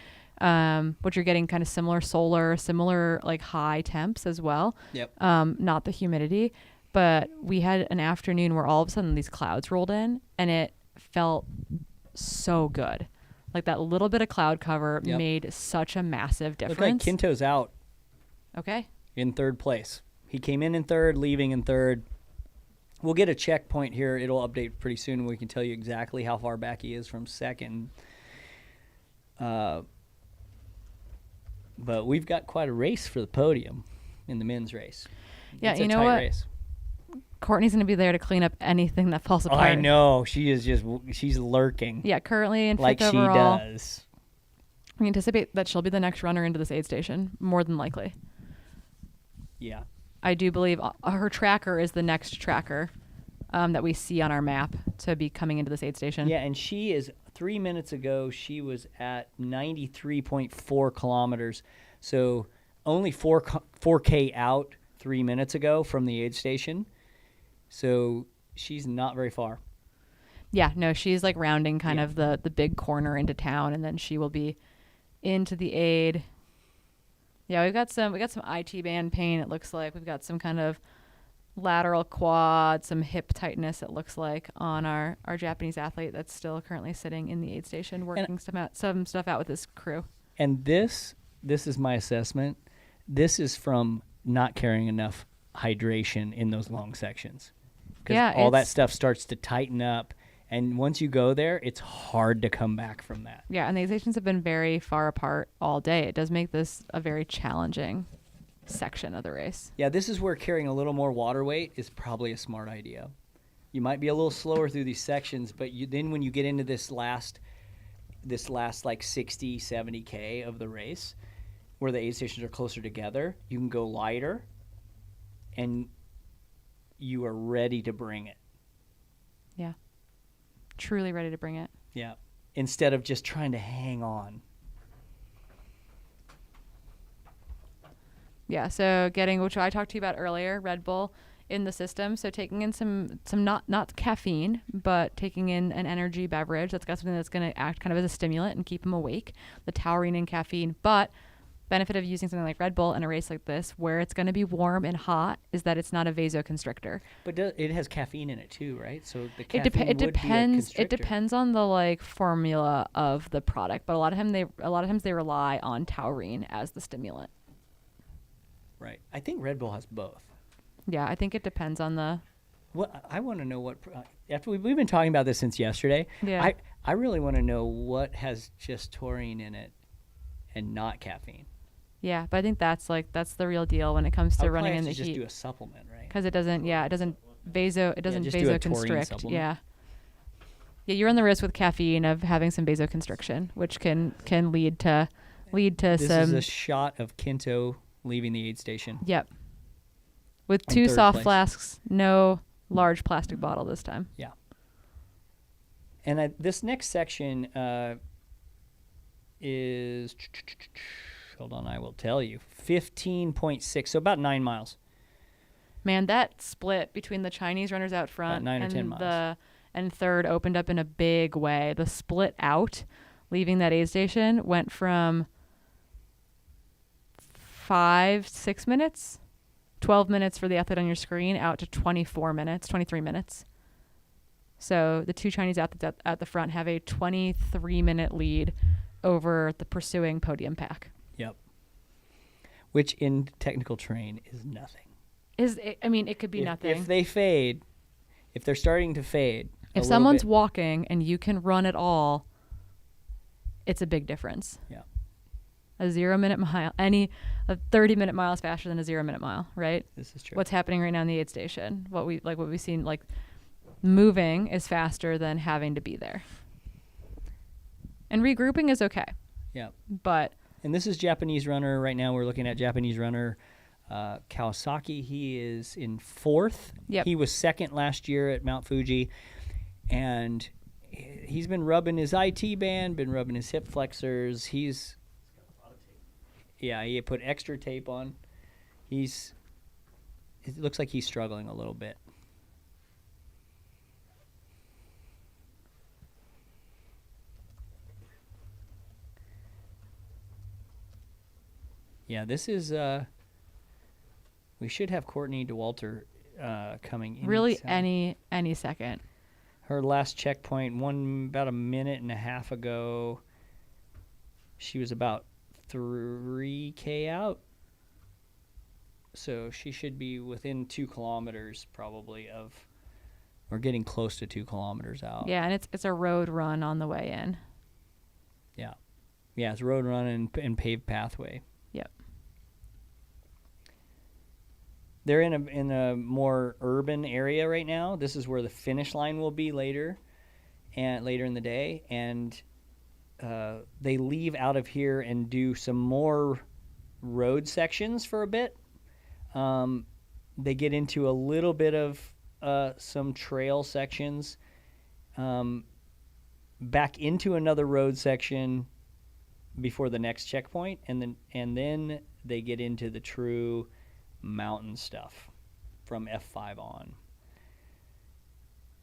which you're getting kind of similar like high temps as well. Yep. Not the humidity, but we had an afternoon where all of a sudden these clouds rolled in, and it felt so good. Like that little bit of cloud cover made such a massive difference. Looked like Kinto's out. Okay. In third place. He came in third, leaving in third. We'll get a checkpoint here. It'll update pretty soon. We can tell you exactly how far back he is from second. But we've got quite a race for the podium in the men's race. Yeah, it's you a know tight what? Race. Courtney's going to be there to clean up anything that falls apart. I know. She's lurking. Yeah, currently in fifth like overall. She does. We anticipate that she'll be the next runner into this aid station, more than likely. Yeah. I do believe her tracker is the next tracker that we see on our map to be coming into this aid station. Yeah, and she is 3 minutes ago. She was at 93.4 kilometers, so only 4K out 3 minutes ago from the aid station. So she's not very far. Yeah, no, she's like rounding kind of the big corner into town, and then she will be into the aid. Yeah, we got some IT band pain, it looks like. We've got some kind of lateral quad, some hip tightness, it looks like, on our Japanese athlete that's still currently sitting in the aid station working some stuff out with his crew. And this is my assessment. This is from not carrying enough hydration in those long sections. Because all that stuff starts to tighten up. And once you go there, it's hard to come back from that. Yeah, and the aid stations have been very far apart all day. It does make this a very challenging section of the race. Yeah, this is where carrying a little more water weight is probably a smart idea. You might be a little slower through these sections, but then when you get into this last like 60, 70K of the race, where the aid stations are closer together, you can go lighter, and you are ready to bring it. Yeah. Truly ready to bring it. Yeah. Instead of just trying to hang on. Yeah, so getting, which I talked to you about earlier, Red Bull in the system. So taking in some not caffeine, but taking in an energy beverage. That's got something that's going to act kind of as a stimulant and keep them awake. The taurine and caffeine. But benefit of using something like Red Bull in a race like this, where it's going to be warm and hot, is that it's not a vasoconstrictor. But it has caffeine in it too, right? So the It caffeine would depends. be a It depends on the like formula of the product, but a lot of times they rely on taurine as the stimulant. Right. I think Red Bull has both. Yeah, I think it depends on the. Well, I want to know what after we've been talking about this since yesterday. Yeah. I really want to know what has just taurine in it and not caffeine. Yeah, but I think that's the real deal when it comes to running in the heat. Just do a supplement, right? Because it doesn't just do a taurine vasoconstrict. supplement. Yeah. Yeah, you're on the risk with caffeine of having some vasoconstriction, which can lead to This some. is a shot of Kinto leaving the aid station. Yep. With In 2 third soft place. flasks, no large plastic bottle this time. Yeah. And this next section is, hold on, I will tell you, 15.6, so about 9 miles. Man, that split between the Chinese runners out front 9 or 10 miles. And third opened up in a big way. The split out, leaving that aid station, went from 6 minutes, 12 minutes for the athlete on your screen, out to 23 minutes. So the two Chinese athletes at the front have a 23-minute lead over the pursuing podium pack. Yep. Which in technical terrain is nothing. It could be nothing. If they fade, if they're starting to fade, if someone's walking and you can run at all, it's a big difference. Yeah. A 0-minute mile, a 30-minute mile is faster than a 0-minute mile, right? This is true. What's happening right now in the aid station? What we've seen, like moving is faster than having to be there. And regrouping is okay. Yeah. But and this is Japanese runner right now. We're looking at Japanese runner Kawasaki. He is in 4th. Yep. He was 2nd last year at Mount Fuji, and he's been rubbing his IT band, been rubbing his hip flexors. He put extra tape on. It looks like he's struggling a little bit. Yeah, this is we should have Courtney Dauwalter coming in. Really any second. Her last checkpoint about a minute and a half ago. She was about 3K out. So she should be within 2 kilometers probably or getting close to 2 kilometers out. Yeah, and it's a road run on the way in. Yeah. Yeah, it's a road run and paved pathway. Yep. They're in a more urban area right now. This is where the finish line will be later in the day, and they leave out of here and do some more road sections for a bit. They get into a little bit of some trail sections, back into another road section before the next checkpoint, and then they get into the true mountain stuff from F5 on.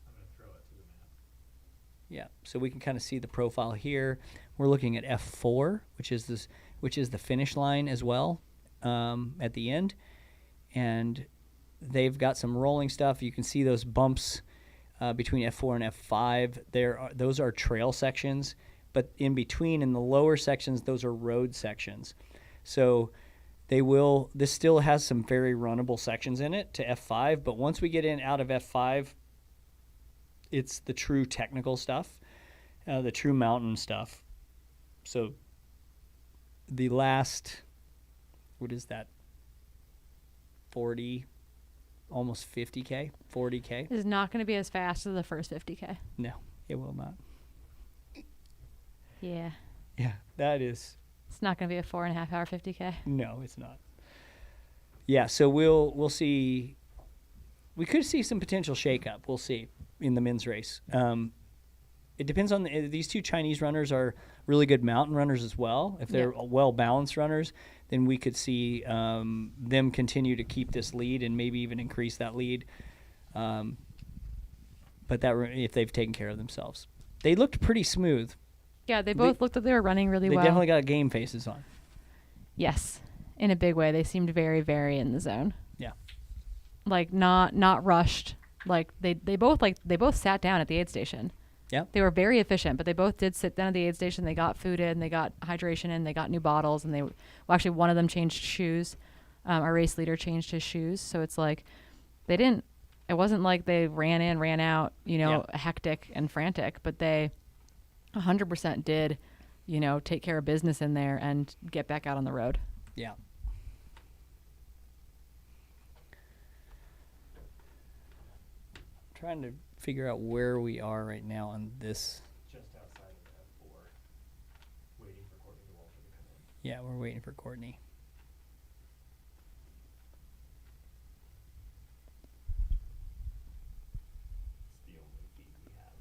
I'm going to throw it to the map. Yeah, so we can kind of see the profile here. We're looking at F4, which is the finish line as well, at the end, and they've got some rolling stuff. You can see those bumps between F4 and F5. Those are trail sections, but in between, in the lower sections, those are road sections. So this still has some very runnable sections in it to F5, but once we get out of F5, it's the true technical stuff, the true mountain stuff. So the last, 40, almost 50K, 40K. Is not going to be as fast as the first 50K. No, it will not. Yeah. Yeah, that is. It's not going to be a 4.5 hour 50K. No, it's not. Yeah, so we'll see. We could see some potential shakeup. We'll see in the men's race. It depends on these two Chinese runners are really good mountain runners as well. If they're well balanced runners, then we could see them continue to keep this lead and maybe even increase that lead. But if they've taken care of themselves, they looked pretty smooth. Yeah, they both looked like they were running really well. They definitely got game faces on. Yes, in a big way. They seemed very, very in the zone. Yeah, like not rushed. Like they both sat down at the aid station. Yeah, they were very efficient, but they both did sit down at the aid station. They got food in, they got hydration in, they got new bottles, and actually one of them changed shoes. Our race leader changed his shoes, so it's like they didn't. It wasn't like they ran in, ran out, hectic and frantic, but they 100% did, take care of business in there and get back out on the road. Yeah. I'm trying to figure out where we are right now on this. Just outside of F4, waiting for Courtney Dauwalter to come in. Yeah, we're waiting for Courtney. It's the only feed we have.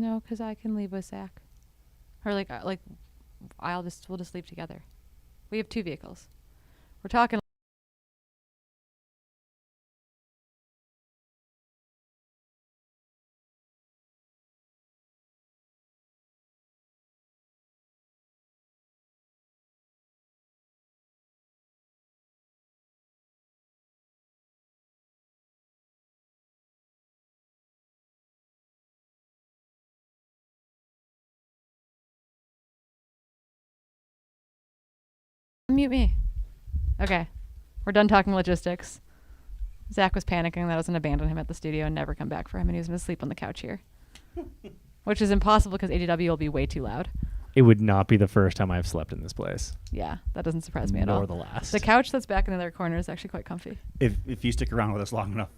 No, because I can leave with Zach. Or like we'll just leave together. We have 2 vehicles. We're talking. Mute me. Okay. We're done talking logistics. Zach was panicking that I was going to abandon him at the studio and never come back for him, and he was going to sleep on the couch here. Which is impossible because ADW will be way too loud. It would not be the first time I've slept in this place. Yeah, that doesn't surprise me at all. Nor the last. The couch that's back in the other corner is actually quite comfy. If you stick around with us long enough,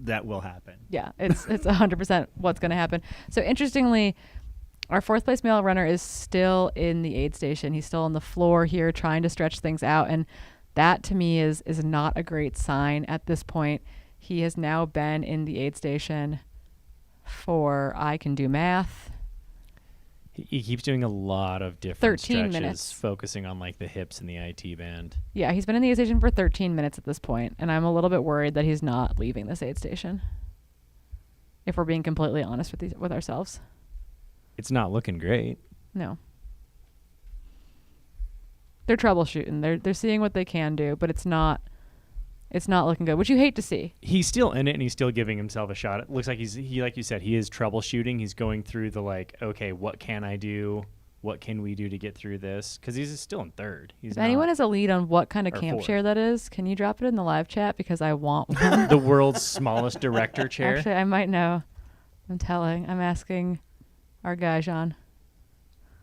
that will happen. Yeah, it's 100% what's going to happen. So interestingly, our 4th place male runner is still in the aid station. He's still on the floor here trying to stretch things out. And that to me is not a great sign at this point. He has now been in the aid station for, I can do math. He keeps doing a lot of different 13 stretches, minutes. focusing on like the hips and the IT band. Yeah, he's been in the aid station for 13 minutes at this point, and I'm a little bit worried that he's not leaving this aid station. If we're being completely honest with ourselves. It's not looking great. No. They're troubleshooting. They're seeing what they can do, but it's not looking good, which you hate to see. He's still in it, and he's still giving himself a shot. It looks like he like you said, he is troubleshooting. He's going through the okay, what can I do? What can we do to get through this? Because he's still in 3rd. If anyone has a lead on what kind of camp 4th. chair that is, can you drop it in the live chat? Because I want one. The world's smallest director chair. Actually, I might know. I'm asking our guy, Jean.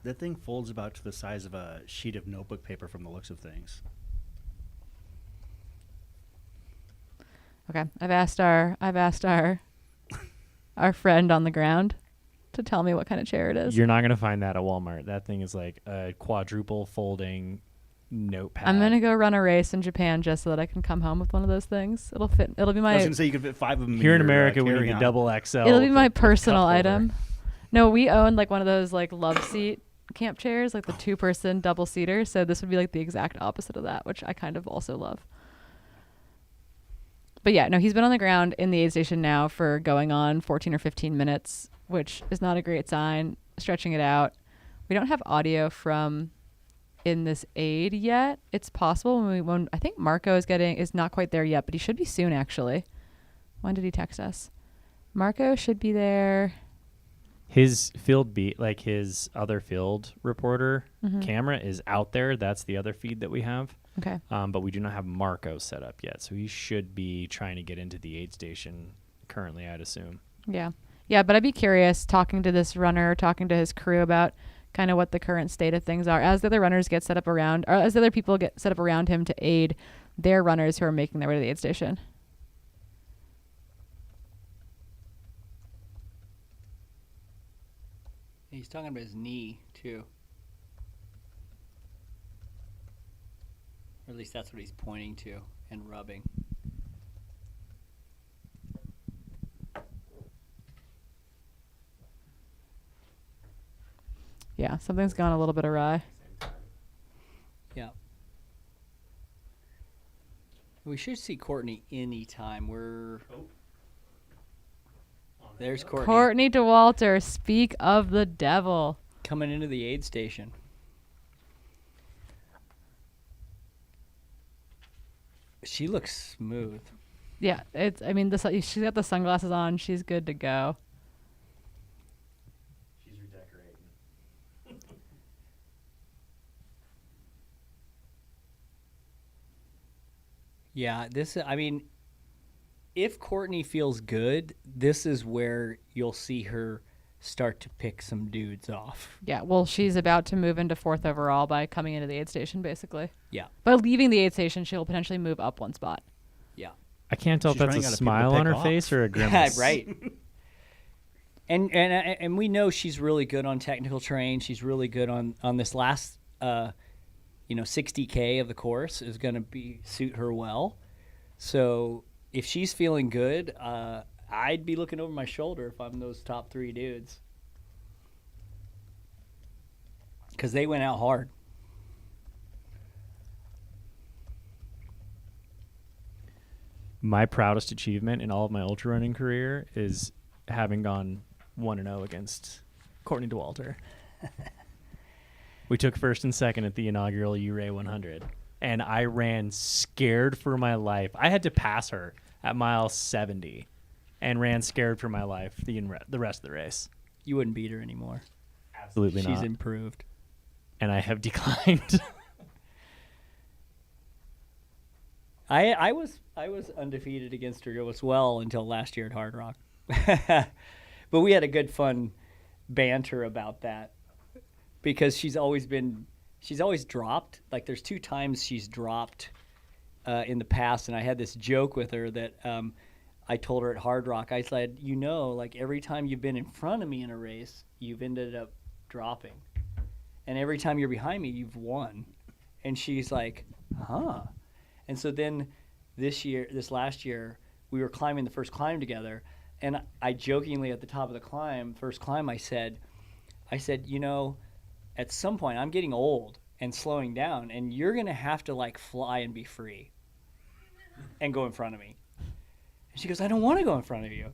That thing folds about to the size of a sheet of notebook paper from the looks of things. Okay, I've asked our friend on the ground to tell me what kind of chair it is. You're not gonna find that at Walmart. That thing is like a quadruple folding notepad. I'm gonna go run a race in Japan just so that I can come home with one of those things. It'll fit. It'll be my. I was gonna say you could fit 5 of them Here in your, America. We need carry-on. a double XL. It'll be my personal cup holder. item. No, we own like one of those like love seat camp chairs, like the 2-person double seater. So this would be like the exact opposite of that, which I kind of also love. But yeah, no, he's been on the ground in the aid station now for going on 14 or 15 minutes, which is not a great sign. Stretching it out. We don't have audio from in this aid yet. It's possible when I think Marco is not quite there yet, but he should be soon actually. When did he text us? Marco should be there. His field beat, like his other field reporter camera is out there. That's the other feed that we have. Okay. But we do not have Marco set up yet. So he should be trying to get into the aid station currently, I'd assume. Yeah. Yeah, but I'd be curious talking to this runner, talking to his crew about kind of what the current state of things are as the other runners get set up around, or as the other people get set up around him to aid their runners who are making their way to the aid station. He's talking about his knee, too. Or at least that's what he's pointing to and rubbing. Yeah, something's gone a little bit awry. Yeah. We should see Courtney anytime. There's Courtney. Courtney Dauwalter, speak of the devil. Coming into the aid station. She looks smooth. Yeah, she's got the sunglasses on. She's good to go. She's redecorating. Yeah, if Courtney feels good, this is where you'll see her start to pick some dudes off. Yeah, well, she's about to move into 4th overall by coming into the aid station, basically. Yeah. By leaving the aid station, she'll potentially move up 1 spot. Yeah. I can't tell if that's a smile on her face or a grimace. Right. And we know she's really good on technical terrain. She's really good on this last 60K of the course is going to suit her well. So if she's feeling good, I'd be looking over my shoulder if I'm those top 3 dudes. because they went out hard. My proudest achievement in all of my ultra running career is having gone 1-0 against Courtney Dauwalter. We took first and second at the inaugural URAY 100, and I ran scared for my life. I had to pass her at mile 70 and ran scared for my life the rest of the race. You wouldn't beat her anymore. Absolutely not. She's improved. And I have declined. I was undefeated against her as well until last year at Hard Rock. But we had a good fun banter about that because she's always dropped. Like there's 2 times she's dropped in the past, and I had this joke with her that I told her at Hard Rock. I said, like every time you've been in front of me in a race, you've ended up dropping, and every time you're behind me, you've won. And she's like, huh. And so then this last year, we were climbing the first climb together, and I jokingly at the top of the first climb, I said, at some point I'm getting old and slowing down, and you're gonna have to like fly and be free and go in front of me. And she goes, I don't want to go in front of you.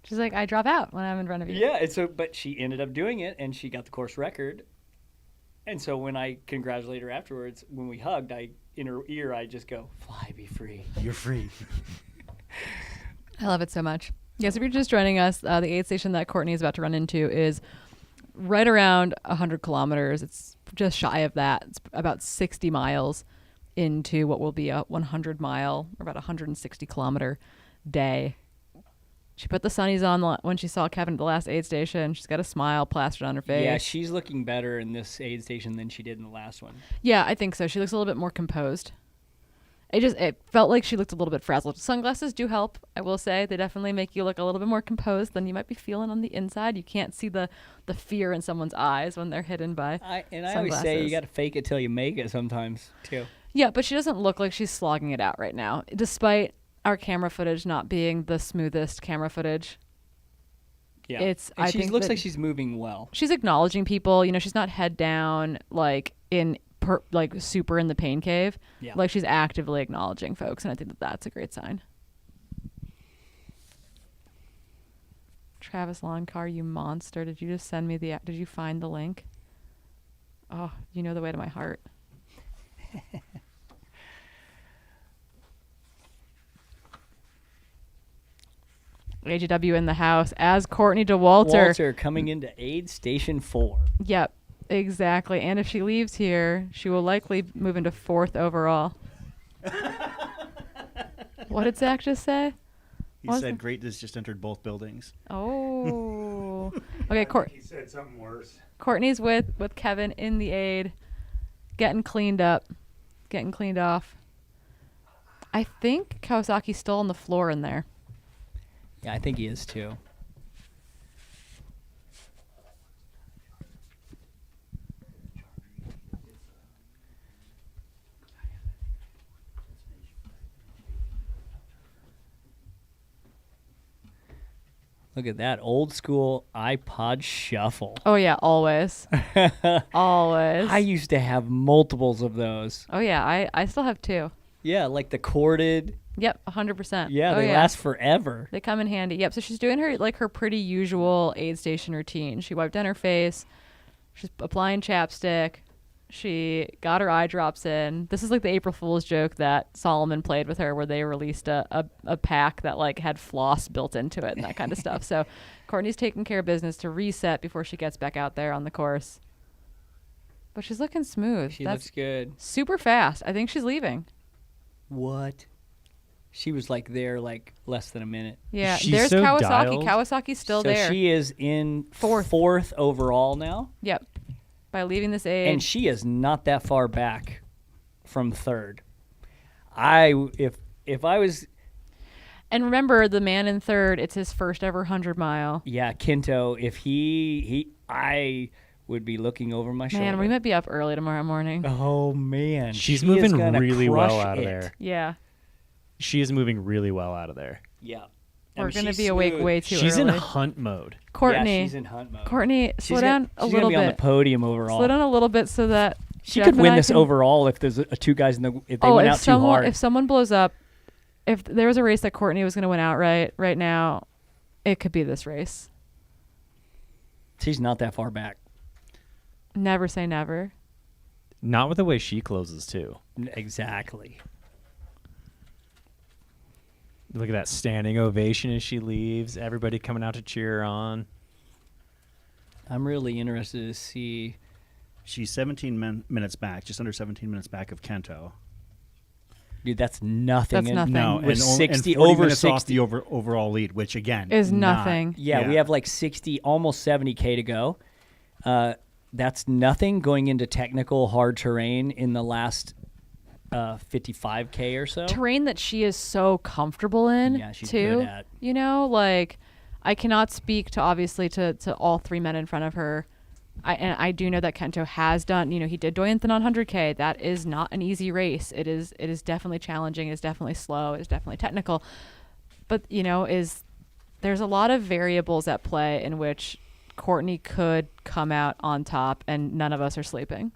She's like, I drop out when I'm in front of you. Yeah, and so but she ended up doing it, and she got the course record. And so when I congratulate her afterwards, when we hugged, in her ear, I just go, fly, be free. You're free. I love it so much. Yes, if you're just joining us, the aid station that Courtney is about to run into is right around 100 kilometers. It's just shy of that. It's about 60 miles into what will be a 100-mile, or about 160 kilometer day. She put the sunnies on when she saw Kevin at the last aid station. She's got a smile plastered on her face. Yeah, she's looking better in this aid station than she did in the last one. Yeah, I think so. She looks a little bit more composed. It felt like she looked a little bit frazzled. Sunglasses do help, I will say. They definitely make you look a little bit more composed than you might be feeling on the inside. You can't see the fear in someone's eyes when they're hidden by I sunglasses. always say you got to fake it till you make it sometimes, too. Yeah, but she doesn't look like she's slogging it out right now, despite our camera footage not being the smoothest camera footage. Yeah, she looks like she's moving well. She's acknowledging people. She's not head down like super in the pain cave. Yeah. Like she's actively acknowledging folks, and I think that's a great sign. Travis Lawn Car, you monster! Did you just send me did you find the link? Oh, you know the way to my heart. AGW in the house as Courtney Dauwalter. Walter coming into aid station 4. Yep, exactly. And if she leaves here, she will likely move into 4th overall. What did Zach just say? He said greatness just entered both buildings. Oh. Okay, he said something worse. Courtney's with Kevin in the aid, getting cleaned up, getting cleaned off. I think Kawasaki's still on the floor in there. Yeah, I think he is too. Look at that old school iPod shuffle. Oh yeah, always. Always. I used to have multiples of those. Oh yeah, I still have 2. Yeah, like the corded. Yep, 100%. Yeah, they last forever. They come in handy. Yep, so she's doing her pretty usual aid station routine. She wiped down her face. She's applying chapstick. She got her eye drops in. This is like the April Fool's joke that Solomon played with her where they released a pack that like had floss built into it and that kind of stuff. So Courtney's taking care of business to reset before she gets back out there on the course. But she's looking smooth. She looks good. Super fast. I think she's leaving. What? She was like there like less than a minute. Yeah, there's so Kawasaki. Dialed. Kawasaki's still there. So she is in fourth overall now. Yep. By leaving this aid. And she is not that far back from 3rd. If I was. And remember, the man in 3rd, it's his first ever 100-mile. Yeah, Kinto. If I would be looking over my shoulder. Man, we might be up early tomorrow morning. Oh man, she's moving really well out of there. Yeah. She is moving really well out of there. Yeah. We're going to she's be awake smooth. way too She's early. in hunt mode. Courtney. Yeah, she's in hunt mode. Courtney, slow down a She's little gonna be bit. on the podium overall. Slow down a little bit so that She Jeff could and win I this can- overall if there's two guys in the if they went out too hard. If someone blows up, if there was a race that Courtney was going to win outright right now, it could be this race. She's not that far back. Never say never. Not with the way she closes too. Exactly. Look at that standing ovation as she leaves. Everybody coming out to cheer her on. I'm really interested to see. She's 17 minutes back, just under 17 minutes back of Kento. Dude, that's nothing. That's nothing. No, With and 60 and 40 over minutes 60 off the overall lead, which again is not- nothing. Yeah, we have like 60, almost 70K to go. That's nothing going into technical hard terrain in the last 55K or so. Terrain that she is so comfortable in, Yeah, she's too. good at. You know, like I cannot speak to obviously to all three men in front of her. I do know that Kento has done, you know, he did Doyenthan on 100K. That is not an easy race. It is definitely challenging. It's definitely slow. It's definitely technical. But, you know, there's a lot of variables at play in which Courtney could come out on top and none of us are sleeping.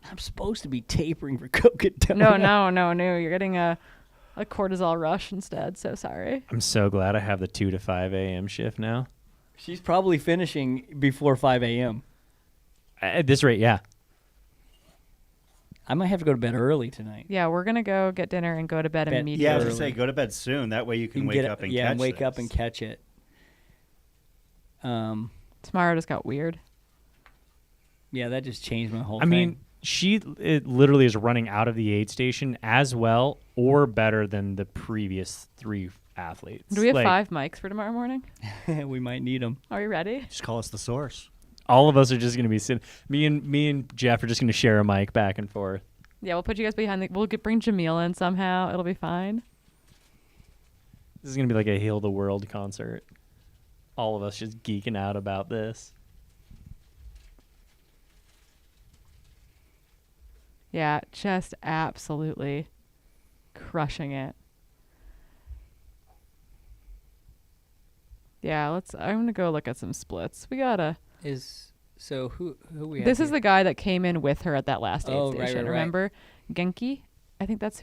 I'm supposed to be tapering for Coca-Cola. No. You're getting a cortisol rush instead. So sorry. I'm so glad I have the 2 to 5 a.m. shift now. She's probably finishing before 5 a.m. At this rate, yeah. I might have to go to bed early tonight. Yeah, we're going to go get dinner and go to bed immediately. Yeah, I was gonna say go to bed soon. That way you can wake up and catch wake this. up and catch it. Tomorrow just got weird. Yeah, that just changed my whole I thing. mean, it literally is running out of the aid station as well or better than the previous 3 athletes. Do we have 5 mics for tomorrow morning? We might need them. Are we ready? Just call us the source. All of us are just going to be sitting. Me and Jeff are just going to share a mic back and forth. Yeah, we'll put you guys behind we'll bring Jamil in somehow. It'll be fine. This is going to be like a Heal the World concert. All of us just geeking out about this. Yeah, just absolutely crushing it. Yeah, I'm going to go look at some splits. We got to... Who we have This is here? the guy that came in with her at that last aid station, right. remember? Genki? I think that's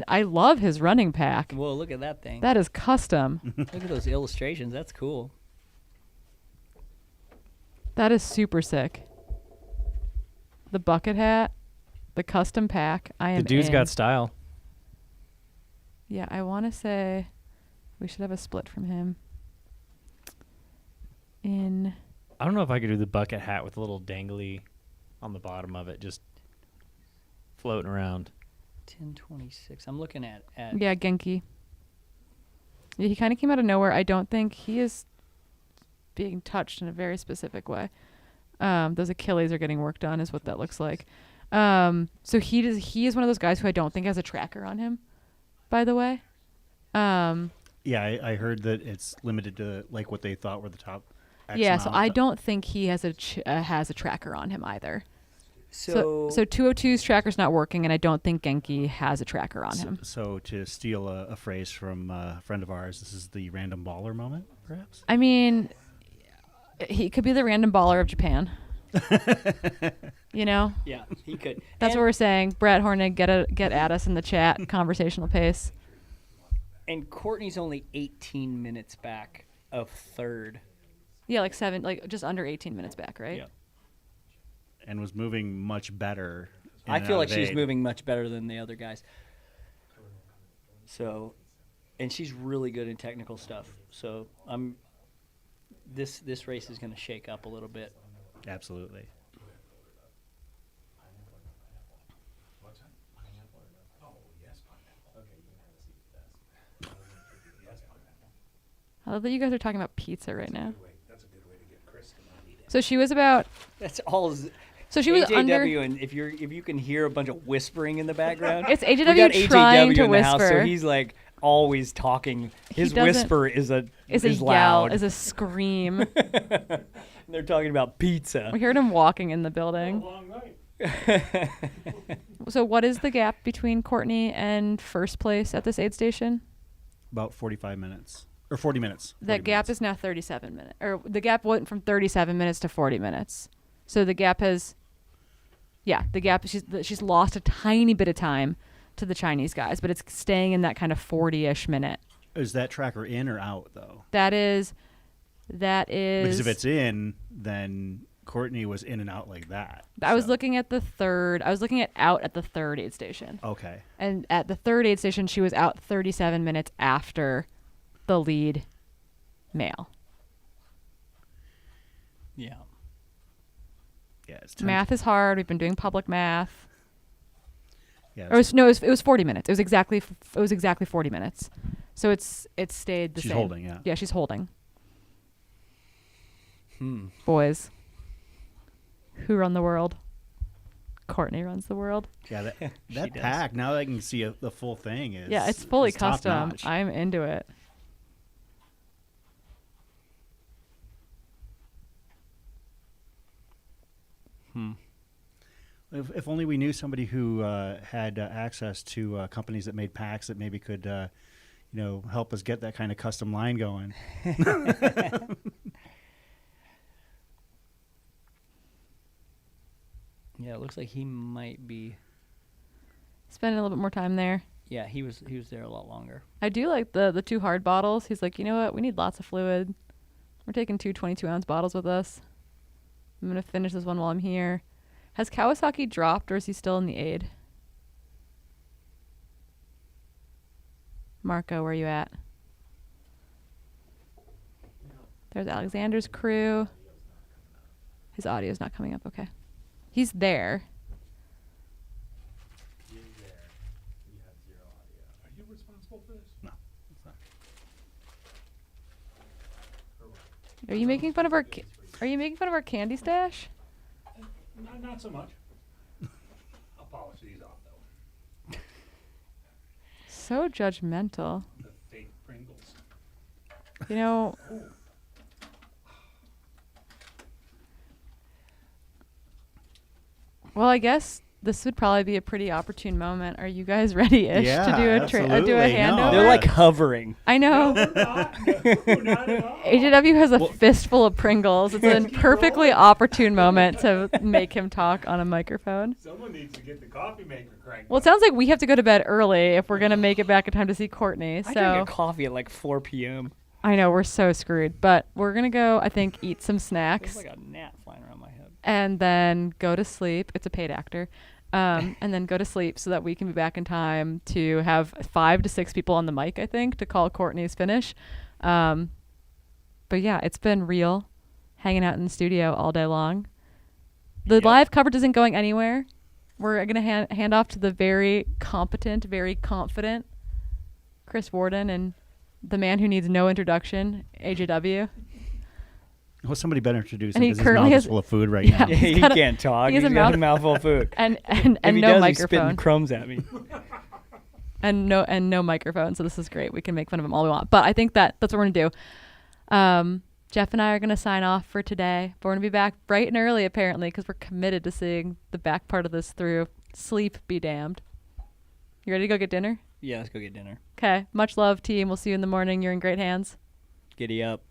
I love his running pack. Whoa, look at that thing. That is custom. Look at those illustrations. That's cool. That is super sick. The bucket hat, the custom pack. The dude's got style. Yeah, I want to say we should have a split from him. I don't know if I could do the bucket hat with a little dangly on the bottom of it, just floating around. 1026. I'm looking at Yeah, Genki. Yeah, he kind of came out of nowhere. I don't think he is being touched in a very specific way. Those Achilles are getting worked on is what that looks like. So he is one of those guys who I don't think has a tracker on him, by the way. Yeah, I heard that it's limited to like what they thought were the top. X Yeah, so amount. I don't think he has a tracker on him either. So 202's tracker's not working, and I don't think Genki has a tracker on him. So to steal a phrase from a friend of ours, this is the random baller moment, perhaps? I mean, he could be the random baller of Japan. You know? Yeah, he could. That's what we're saying. Brett Hornig, get at us in the chat. Conversational pace. And Courtney's only 18 minutes back of third. Yeah, just under 18 minutes back, right? Yeah. And was moving much better. I feel like she's moving much better than the other guys. So, and she's really good in technical stuff. So this race is going to shake up a little bit. Absolutely. I love that you guys are talking about pizza right now. So she was about. That's all. So she was AJW, under. and if you can hear a bunch of whispering in the background, It's AJW we got trying AJW to in the house, so whisper. he's like always talking. His whisper is a loud. yell, is a scream. They're talking about pizza. We heard him walking in the building. So what is the gap between Courtney and first place at this aid station? About 45 minutes or 40 minutes. That gap is now 37 minutes. Or the gap went from 37 minutes to 40 minutes. So the gap has, she's lost a tiny bit of time to the Chinese guys, but it's staying in that kind of 40-ish minute. Is that tracker in or out though? That is. Because if it's in, then Courtney was in and out like that. I was looking at the third. I was looking at out at the third aid station. Okay. And at the third aid station, she was out 37 minutes after the lead male. Yeah. Yeah. It's Math is hard. We've been doing public math. Yeah. It was 40 minutes. It was exactly 40 minutes. So it's stayed the same. She's holding, yeah. Yeah, she's holding. Boys. Who run the world? Courtney runs the world. Yeah, that pack, now that I can see the full thing is. Yeah, it's fully is custom. top-notch. I'm into it. If only we knew somebody who had access to companies that made packs that maybe could, help us get that kind of custom line going. Yeah, it looks like he might be Spending a little bit more time there. Yeah, he was there a lot longer. I do like the 2 hard bottles. He's like, you know what? We need lots of fluid. We're taking 2 22-ounce bottles with us. I'm going to finish this one while I'm here. Has Kawasaki dropped or is he still in the aid? Marco, where are you at? There's Alexander's crew. His audio's not coming up. Okay. He's there. Are you responsible for this? No, it's not. Are you making fun of our candy stash? Not so much. I'll polish these off though. So judgmental. The fake Pringles. You know, well, I guess this would probably be a pretty opportune moment. Are you guys ready-ish to do a handover? They're like hovering. I know. AJW has a fistful of Pringles. It's a perfectly opportune moment to make him talk on a microphone. Someone needs to get the coffee maker cranked. Well, it sounds like we have to go to bed early if we're going to make it back in time to see Courtney. I drank a coffee at like 4 p.m. I know, we're so screwed. But we're going to go, I think, eat some snacks. There's like a gnat flying around my head. And then go to sleep. It's a paid actor. And then go to sleep so that we can be back in time to have 5 to 6 people on the mic, I think, to call Courtney's finish. But yeah, it's been real hanging out in the studio all day long. The live coverage isn't going anywhere. We're going to hand off to the very competent, very confident Chris Warden and the man who needs no introduction, AJW. Well, somebody better introduce him And he because his currently mouth has is full of food right yeah, now. He can't talk. He has He's got a mouthful of food. And If no he does, he's microphone. spitting crumbs at me. and no microphone. So this is great. We can make fun of him all we want. But I think that's what we're gonna do. Jeff and I are gonna sign off for today. But we're gonna be back bright and early apparently because we're committed to seeing the back part of this through. Sleep be damned. You ready to go get dinner? Yeah, let's go get dinner. Okay. Much love, team. We'll see you in the morning. You're in great hands. Giddy up.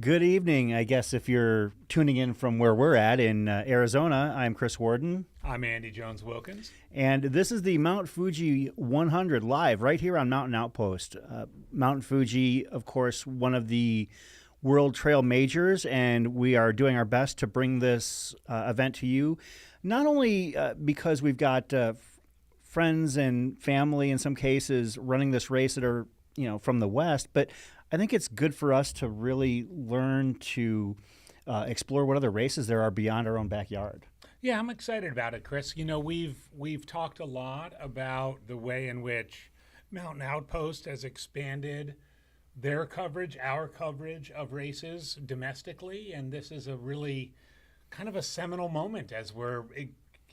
Good evening, I guess, if you're tuning in from where we're at in Arizona. I'm Chris Warden. I'm Andy Jones-Wilkins. And this is the Mount Fuji 100 live right here on Mountain Outpost. Mount Fuji, of course, one of the World Trail Majors, and we are doing our best to bring this event to you, not only because we've got friends and family in some cases running this race that are, from the West, but I think it's good for us to really learn to explore what other races there are beyond our own backyard. Yeah, I'm excited about it, Chris. We've talked a lot about the way in which Mountain Outpost has expanded their coverage, our coverage of races domestically, and this is a really kind of a seminal moment as we're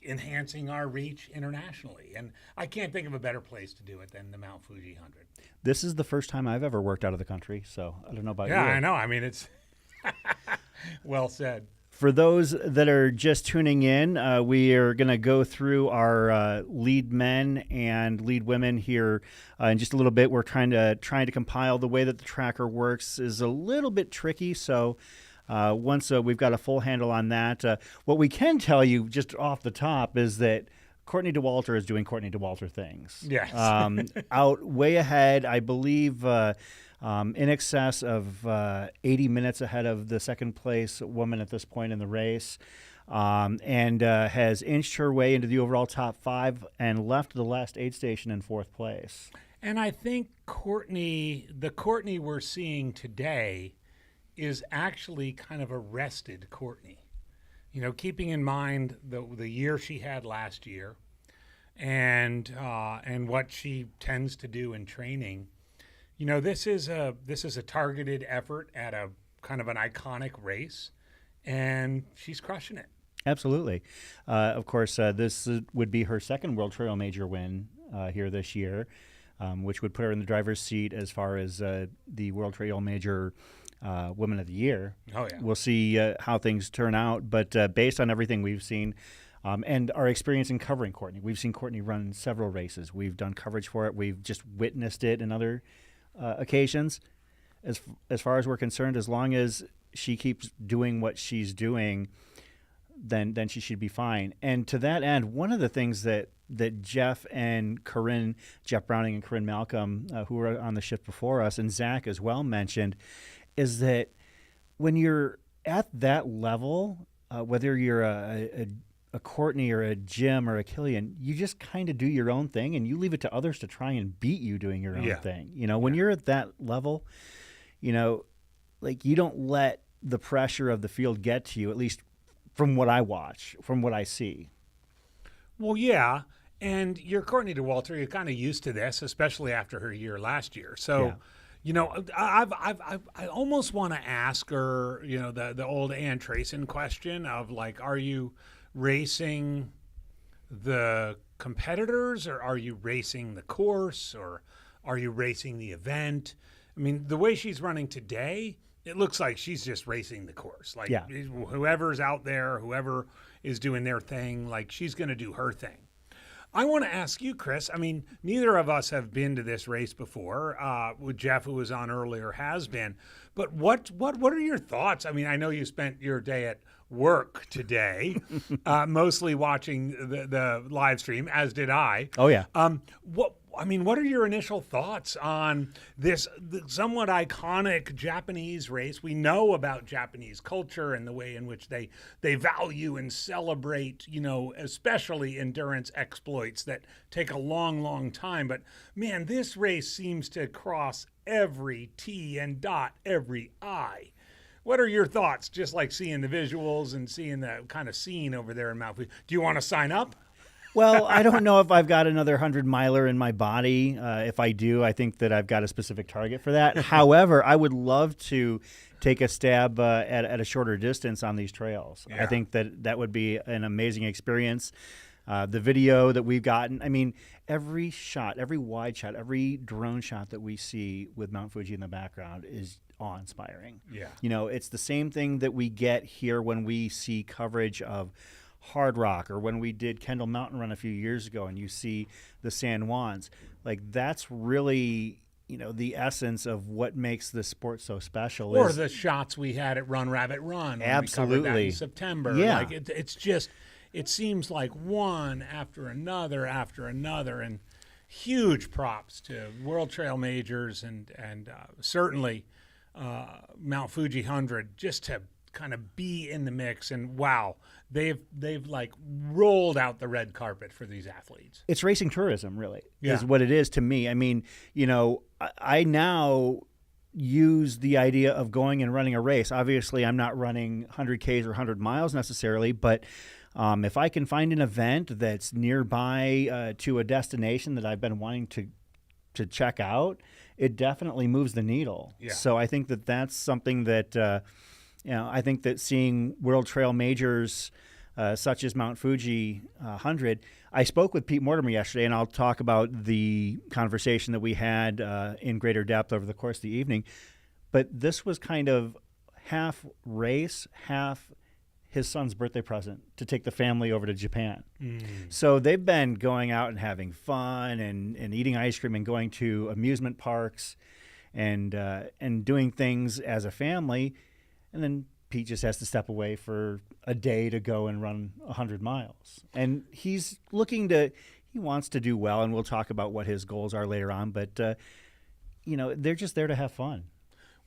enhancing our reach internationally. And I can't think of a better place to do it than the Mount Fuji 100. This is the first time I've ever worked out of the country, so I don't know about you. Yeah, I know. I mean, it's well said. For those that are just tuning in, we are going to go through our lead men and lead women here in just a little bit. We're trying to compile the way that the tracker works is a little bit tricky, so once we've got a full handle on that, what we can tell you just off the top is that Courtney Dauwalter is doing Courtney Dauwalter things. Yes. Out way ahead, I believe in excess of 80 minutes ahead of the second place woman at this point in the race, and has inched her way into the overall top 5 and left the last aid station in 4th place. And I think the Courtney we're seeing today is actually kind of a rested Courtney. Keeping in mind the year she had last year, and what she tends to do in training. This is a targeted effort at a kind of an iconic race, and she's crushing it. Absolutely. Of course, this would be her second World Trail Major win here this year, which would put her in the driver's seat as far as the World Trail Major Women of the Year. Oh, yeah. We'll see how things turn out, but based on everything we've seen and our experience in covering Courtney, we've seen Courtney run several races. We've done coverage for it. We've just witnessed it in other occasions. As far as we're concerned, as long as she keeps doing what she's doing, then she should be fine. And to that end, one of the things that Jeff Browning and Corinne Malcolm, who were on the shift before us, and Zach as well mentioned, is that when you're at that level, whether you're a Courtney or a Jim or a Killian, you just kind of do your own thing and you leave it to others to try and beat you doing your own thing. When you're at that level, like you don't let the pressure of the field get to you, at least from what I watch, from what I see. Well, yeah. And you're Courtney Dauwalter, you're kind of used to this, especially after her year last year. So, I almost want to ask her, the old Ann Trayson question of like, are you racing the competitors, or are you racing the course, or are you racing the event? I mean, the way she's running today, it looks like she's just racing the course. Like whoever's out there, whoever is doing their thing, like she's going to do her thing. I want to ask you, Chris, I mean, neither of us have been to this race before. With Jeff, who was on earlier, has been. But what are your thoughts? I mean, I know you spent your day at work today, mostly watching the live stream, as did I. Oh, yeah. What are your initial thoughts on this somewhat iconic Japanese race? We know about Japanese culture and the way in which they value and celebrate, especially endurance exploits that take a long, long time. But man, this race seems to cross every T and dot every I. What are your thoughts, just like seeing the visuals and seeing the kind of scene over there in Mount Fuji? Do you want to sign up? Well, I don't know if I've got another 100-miler in my body. If I do, I think that I've got a specific target for that. However, I would love to take a stab at a shorter distance on these trails. Yeah. I think that would be an amazing experience. The video that we've gotten, I mean, every shot, every wide shot, every drone shot that we see with Mount Fuji in the background is awe-inspiring. Yeah. It's the same thing that we get here when we see coverage of Hard Rock, or when we did Kendall Mountain Run a few years ago and you see the San Juans. Like, that's really, the essence of what makes this sport so special. Or is the shots we had at Run Rabbit Run. When Absolutely. We covered that in September. Yeah. Like it's just, it seems like one after another, and huge props to World Trail Majors and certainly Mount Fuji 100 just to kind of be in the mix. And wow, they've like rolled out the red carpet for these athletes. It's racing tourism, really, Yeah. is what it is to me. I mean, I now use the idea of going and running a race. Obviously, I'm not running 100 Ks or 100 miles necessarily, but if I can find an event that's nearby to a destination that I've been wanting to check out, it definitely moves the needle. Yeah. So I think that that's something that, I think that seeing World Trail Majors such as Mount Fuji 100, I spoke with Pete Mortimer yesterday, and I'll talk about the conversation that we had in greater depth over the course of the evening. But this was kind of half race, half his son's birthday present to take the family over to Japan. So they've been going out and having fun and eating ice cream and going to amusement parks and doing things as a family. And then Pete just has to step away for a day to go and run 100 miles. And he wants to do well, and we'll talk about what his goals are later on. But, they're just there to have fun.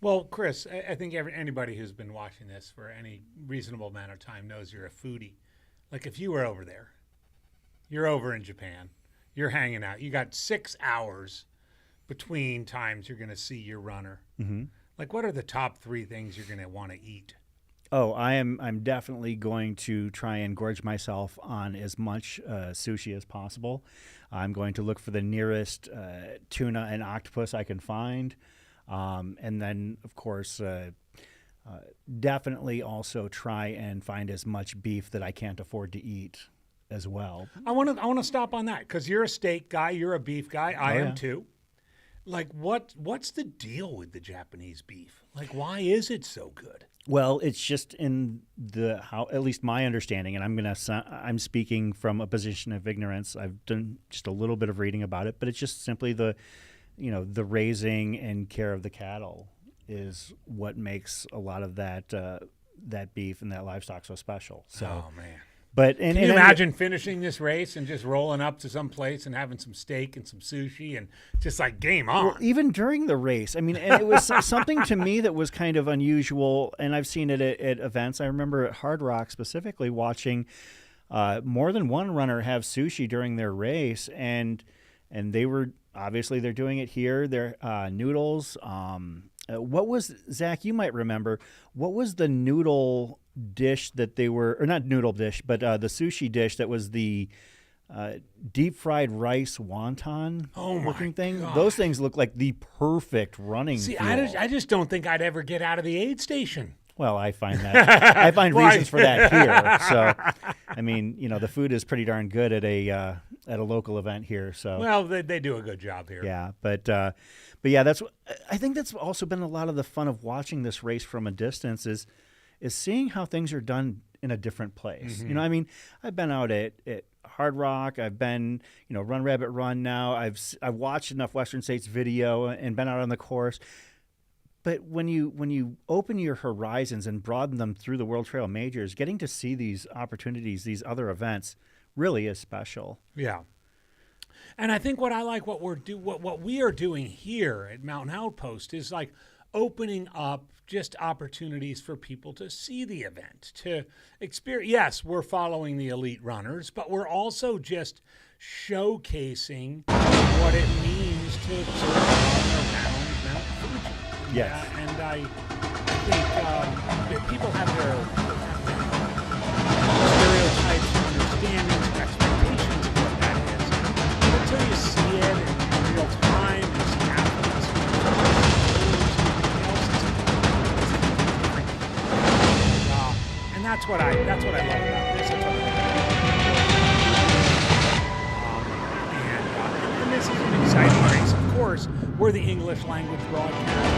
Well, Chris, I think anybody who's been watching this for any reasonable amount of time knows you're a foodie. Like if you were over there, you're over in Japan, you're hanging out, you got 6 hours between times you're going to see your runner. Mm-hmm. Like what are the top 3 things you're going to want to eat? Oh, I'm definitely going to try and gorge myself on as much sushi as possible. I'm going to look for the nearest tuna and octopus I can find. And then, of course, definitely also try and find as much beef that I can't afford to eat as well. I want to stop on that because you're a steak guy, you're a beef guy. I am too. Like what's the deal with the Japanese beef? Like why is it so good? Well, it's just in at least my understanding, and I'm speaking from a position of ignorance. I've done just a little bit of reading about it, but it's just simply the raising and care of the cattle is what makes a lot of that beef and that livestock so special. So, oh man! But can you imagine finishing this race and just rolling up to some place and having some steak and some sushi and just like game on? Well, even during the race, I mean, and it was something to me that was kind of unusual, and I've seen it at events. I remember at Hard Rock specifically watching more than one runner have sushi during their race, and they were. Obviously, they're doing it here. They're noodles. What was, Zach, you might remember, what was the noodle dish that they were, or not noodle dish, but the sushi dish that was the deep fried rice wonton looking thing? God. Those things look like the perfect running See, fuel. I just don't think I'd ever get out of the aid station. Well, I find reasons for that here. So, I mean, the food is pretty darn good at a local event here. So, well, they do a good job here. Yeah, but yeah, I think that's also been a lot of the fun of watching this race from a distance is seeing how things are done in a different place. Mm-hmm. I mean, I've been out at Hard Rock. I've been, Run Rabbit Run now. I've watched enough Western States video and been out on the course. But when you open your horizons and broaden them through the World Trail Majors, getting to see these opportunities, these other events, really is special. Yeah. And I think what I like what we are doing here at Mountain Outpost is like opening up just opportunities for people to see the event, to experience. Yes, we're following the elite runners, but we're also just showcasing what it means to run around Mount Fuji. Yes. And I think people have their stereotypes, understandings, expectations of what that is. But until you see it in real time and see athletes and that's what I love about this. And this is an exciting race. Of course, we're the English language broadcast.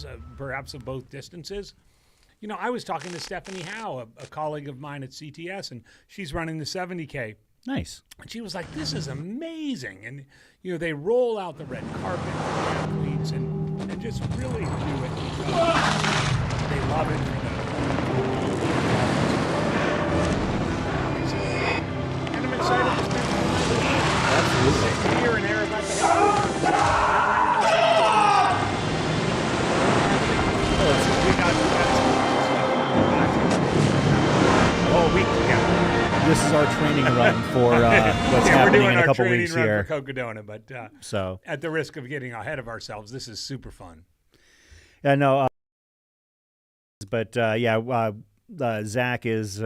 pros, perhaps of both distances. You know, I was talking to Stephanie Howe, a colleague of mine at CTS, and she's running the 70K. Nice. And she was like, this is amazing. And, you know, they roll out the red carpet for the athletes and just really do it because they love it. And I'm excited to spend time here and there about This is our training run for what's happening in a couple weeks here. We're doing our training run for Cocodona, but so at the risk of getting ahead of ourselves, this is super fun. Yeah, no. Zach is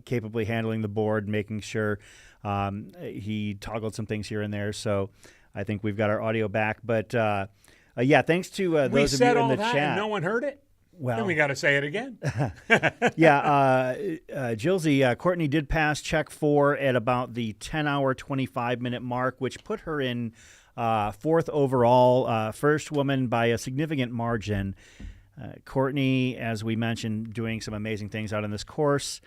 capably handling the board, making sure he toggled some things here and there. So I think we've got our audio back. But thanks to those of you in the chat. And no one heard it. Well, then we got to say it again. Jilzy, Courtney did pass check 4 at about the 10-hour, 25-minute mark, which put her in 4th overall, first woman by a significant margin. Courtney, as we mentioned, doing some amazing things out on this course.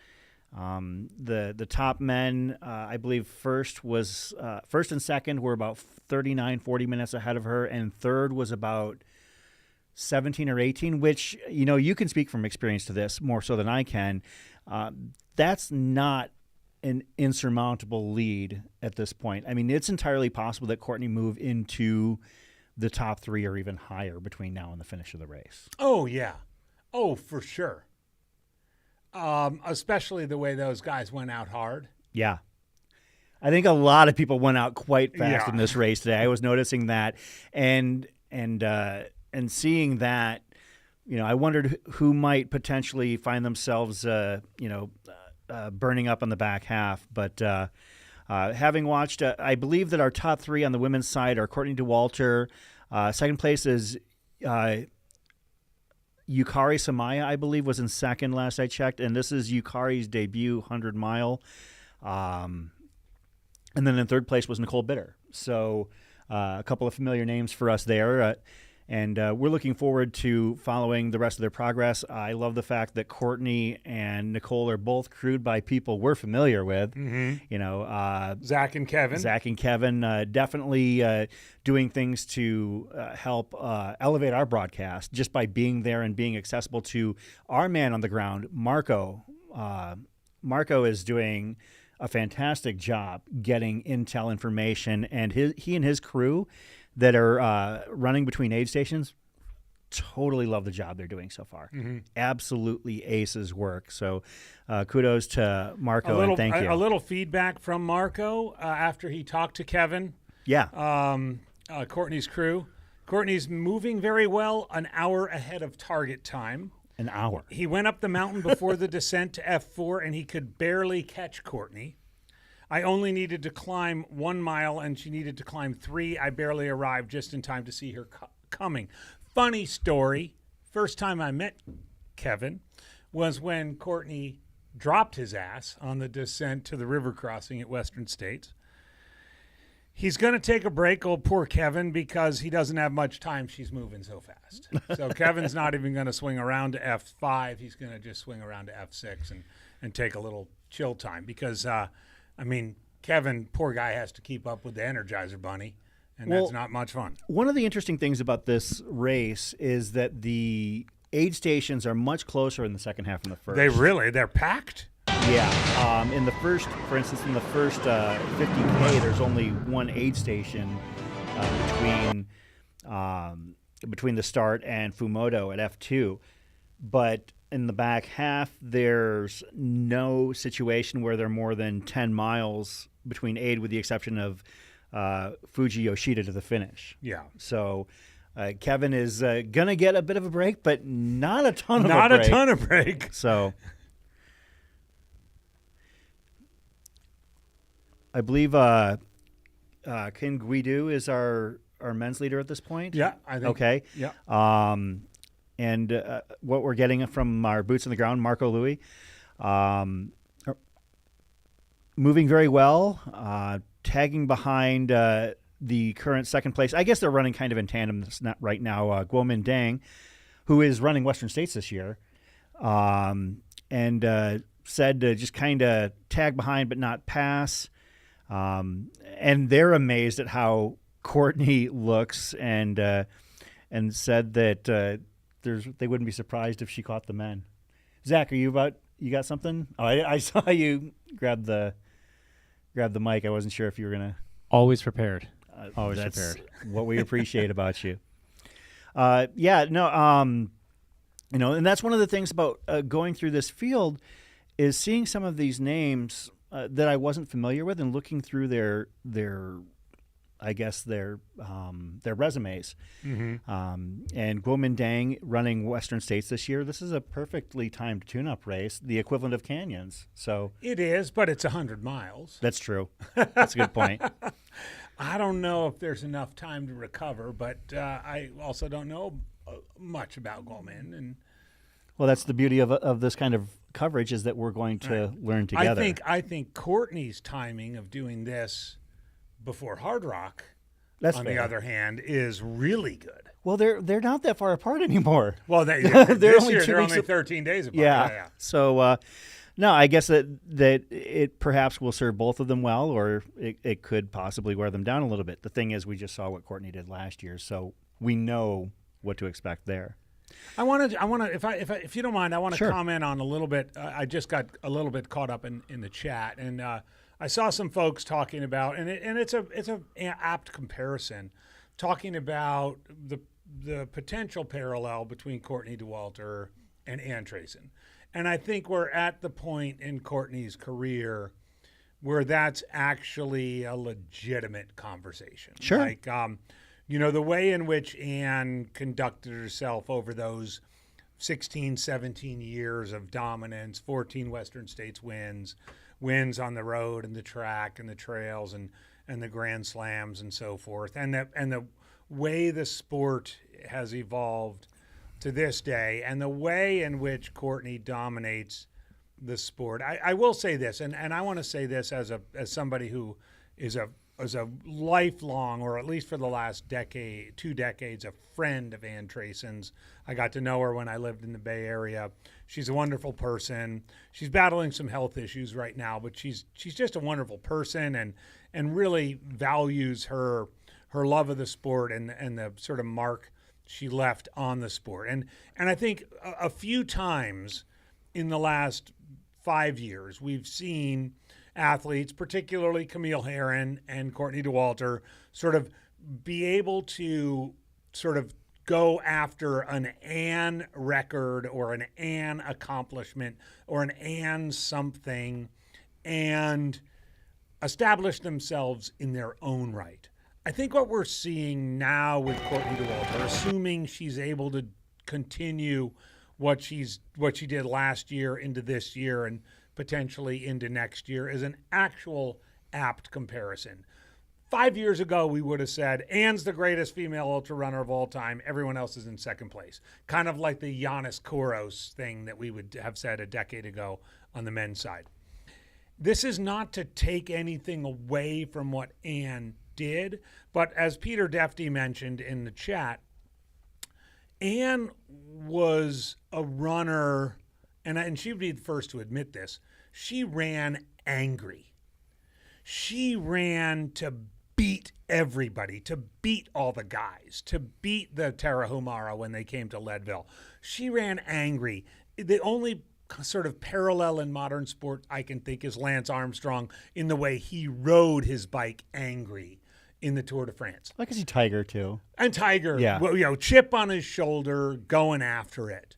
The top men, I believe first and second were about 39, 40 minutes ahead of her, and third was about 17 or 18, which, you know, you can speak from experience to this more so than I can. That's not an insurmountable lead at this point. I mean, it's entirely possible that Courtney move into the top 3 or even higher between now and the finish of the race. Oh, yeah. Oh, for sure. Especially the way those guys went out hard. Yeah. I think a lot of people went out quite fast in this race today. I was noticing that. And seeing that, you know, I wondered who might potentially find themselves, burning up on the back half. But having watched, I believe that our top 3 on the women's side are Courtney Dauwalter. Second place is Yukari Samaya, I believe, was in second last I checked. And this is Yukari's debut 100-mile. And then in third place was Nicole Bitter. So a couple of familiar names for us there. And we're looking forward to following the rest of their progress. I love the fact that Courtney and Nicole are both crewed by people we're familiar with. Mm-hmm. You know, Zach and Kevin. Definitely doing things to help elevate our broadcast just by being there and being accessible to our man on the ground, Marco. Marco is doing a fantastic job getting intel information, and he and his crew that are running between aid stations, totally love the job they're doing so far. Mm-hmm. Absolutely aces work. So kudos to Marco, and thank you. A little feedback from Marco after he talked to Kevin. Yeah. Courtney's crew. Courtney's moving very well, an hour ahead of target time. An hour. He went up the mountain before the descent to F4, and he could barely catch Courtney. I only needed to climb 1 mile, and she needed to climb 3. I barely arrived just in time to see her coming. Funny story, first time I met Kevin was when Courtney dropped his ass on the descent to the river crossing at Western States. He's going to take a break, old poor Kevin, because he doesn't have much time. She's moving so fast. So Kevin's not even going to swing around to F5. He's going to just swing around to F6 and take a little chill time because Kevin, poor guy, has to keep up with the Energizer Bunny, and that's not much fun. One of the interesting things about this race is that the aid stations are much closer in the second half than the first. They're packed? Yeah. For instance, in the first 50K, there's only one aid station between the start and Fumoto at F2. But in the back half, there's no situation where there are more than 10 miles between aid, with the exception of Fuji Yoshida to the finish. Yeah. So Kevin is going to get a bit of a break, but not a ton of a break. Not a ton of break. So I believe Ken Guidu is our men's leader at this point. Yeah, I think. Okay. Yeah. And what we're getting from our boots on the ground, Marco Louis, moving very well, tagging behind the current second place. I guess they're running kind of in tandem right now. Guomin Dang who is running Western States this year, and said to just kind of tag behind but not pass. And they're amazed at how Courtney looks, and said that they wouldn't be surprised if she caught the men. Zach, you got something? Oh, I saw you grab the mic. I wasn't sure if you were gonna. Always prepared. Always That's prepared. what we appreciate about you. And that's one of the things about going through this field is seeing some of these names that I wasn't familiar with and looking through their resumes. Mm-hmm. And Guomin Dang running Western States this year. This is a perfectly timed tune-up race, the equivalent of Canyons. So It is, but it's 100 miles. that's true. That's a good point. I don't know if there's enough time to recover, but I also don't know much about Guomin. And Well, that's the beauty of this kind of coverage is that we're going to learn together. I think Courtney's timing of doing this before Hard Rock, That's on fair. the other hand, is really good. Well, they're not that far apart anymore. Well, they're They're only 2 weeks. weeks 13 days apart. Yeah. So, no, I guess that it perhaps will serve both of them well, or it could possibly wear them down a little bit. The thing is, we just saw what Courtney did last year, so we know what to expect there. I want to, if you don't mind, I want to Sure. comment on a little bit. I just got a little bit caught up in the chat, and I saw some folks talking about, and it's a apt comparison, talking about the potential parallel between Courtney Dauwalter and Ann Trayson. And I think we're at the point in Courtney's career where that's actually a legitimate conversation. Sure. Like, the way in which Ann conducted herself over those 16, 17 years of dominance, 14 Western States wins on the road and the track and the trails and the Grand Slams and so forth. And the way the sport has evolved to this day and the way in which Courtney dominates the sport. I will say this, and I want to say this as somebody who is a lifelong, or at least for the last 2 decades, a friend of Ann Trayson's. I got to know her when I lived in the Bay Area. She's a wonderful person. She's battling some health issues right now, but she's just a wonderful person and really values her love of the sport and the sort of mark she left on the sport. And I think a few times in the last 5 years, we've seen athletes, particularly Camille Herron and Courtney Dauwalter, sort of be able to sort of go after an Ann record or an Ann accomplishment or an Ann something and establish themselves in their own right. I think what we're seeing now with Courtney Dauwalter, assuming she's able to continue what she did last year into this year and potentially into next year, is an actual apt comparison. 5 years ago, we would have said, Ann's the greatest female ultra runner of all time. Everyone else is in second place. Kind of like the Giannis Kouros thing that we would have said a decade ago on the men's side. This is not to take anything away from what Ann did, but as Peter Defty mentioned in the chat, Ann was a runner, and she'd be the first to admit this, she ran angry. She ran to beat everybody, to beat all the guys, to beat the Tarahumara when they came to Leadville. She ran angry. The only sort of parallel in modern sport I can think is Lance Armstrong in the way he rode his bike angry in the Tour de France. I can see Tiger too. And Tiger, Yeah. well, chip on his shoulder, going after it.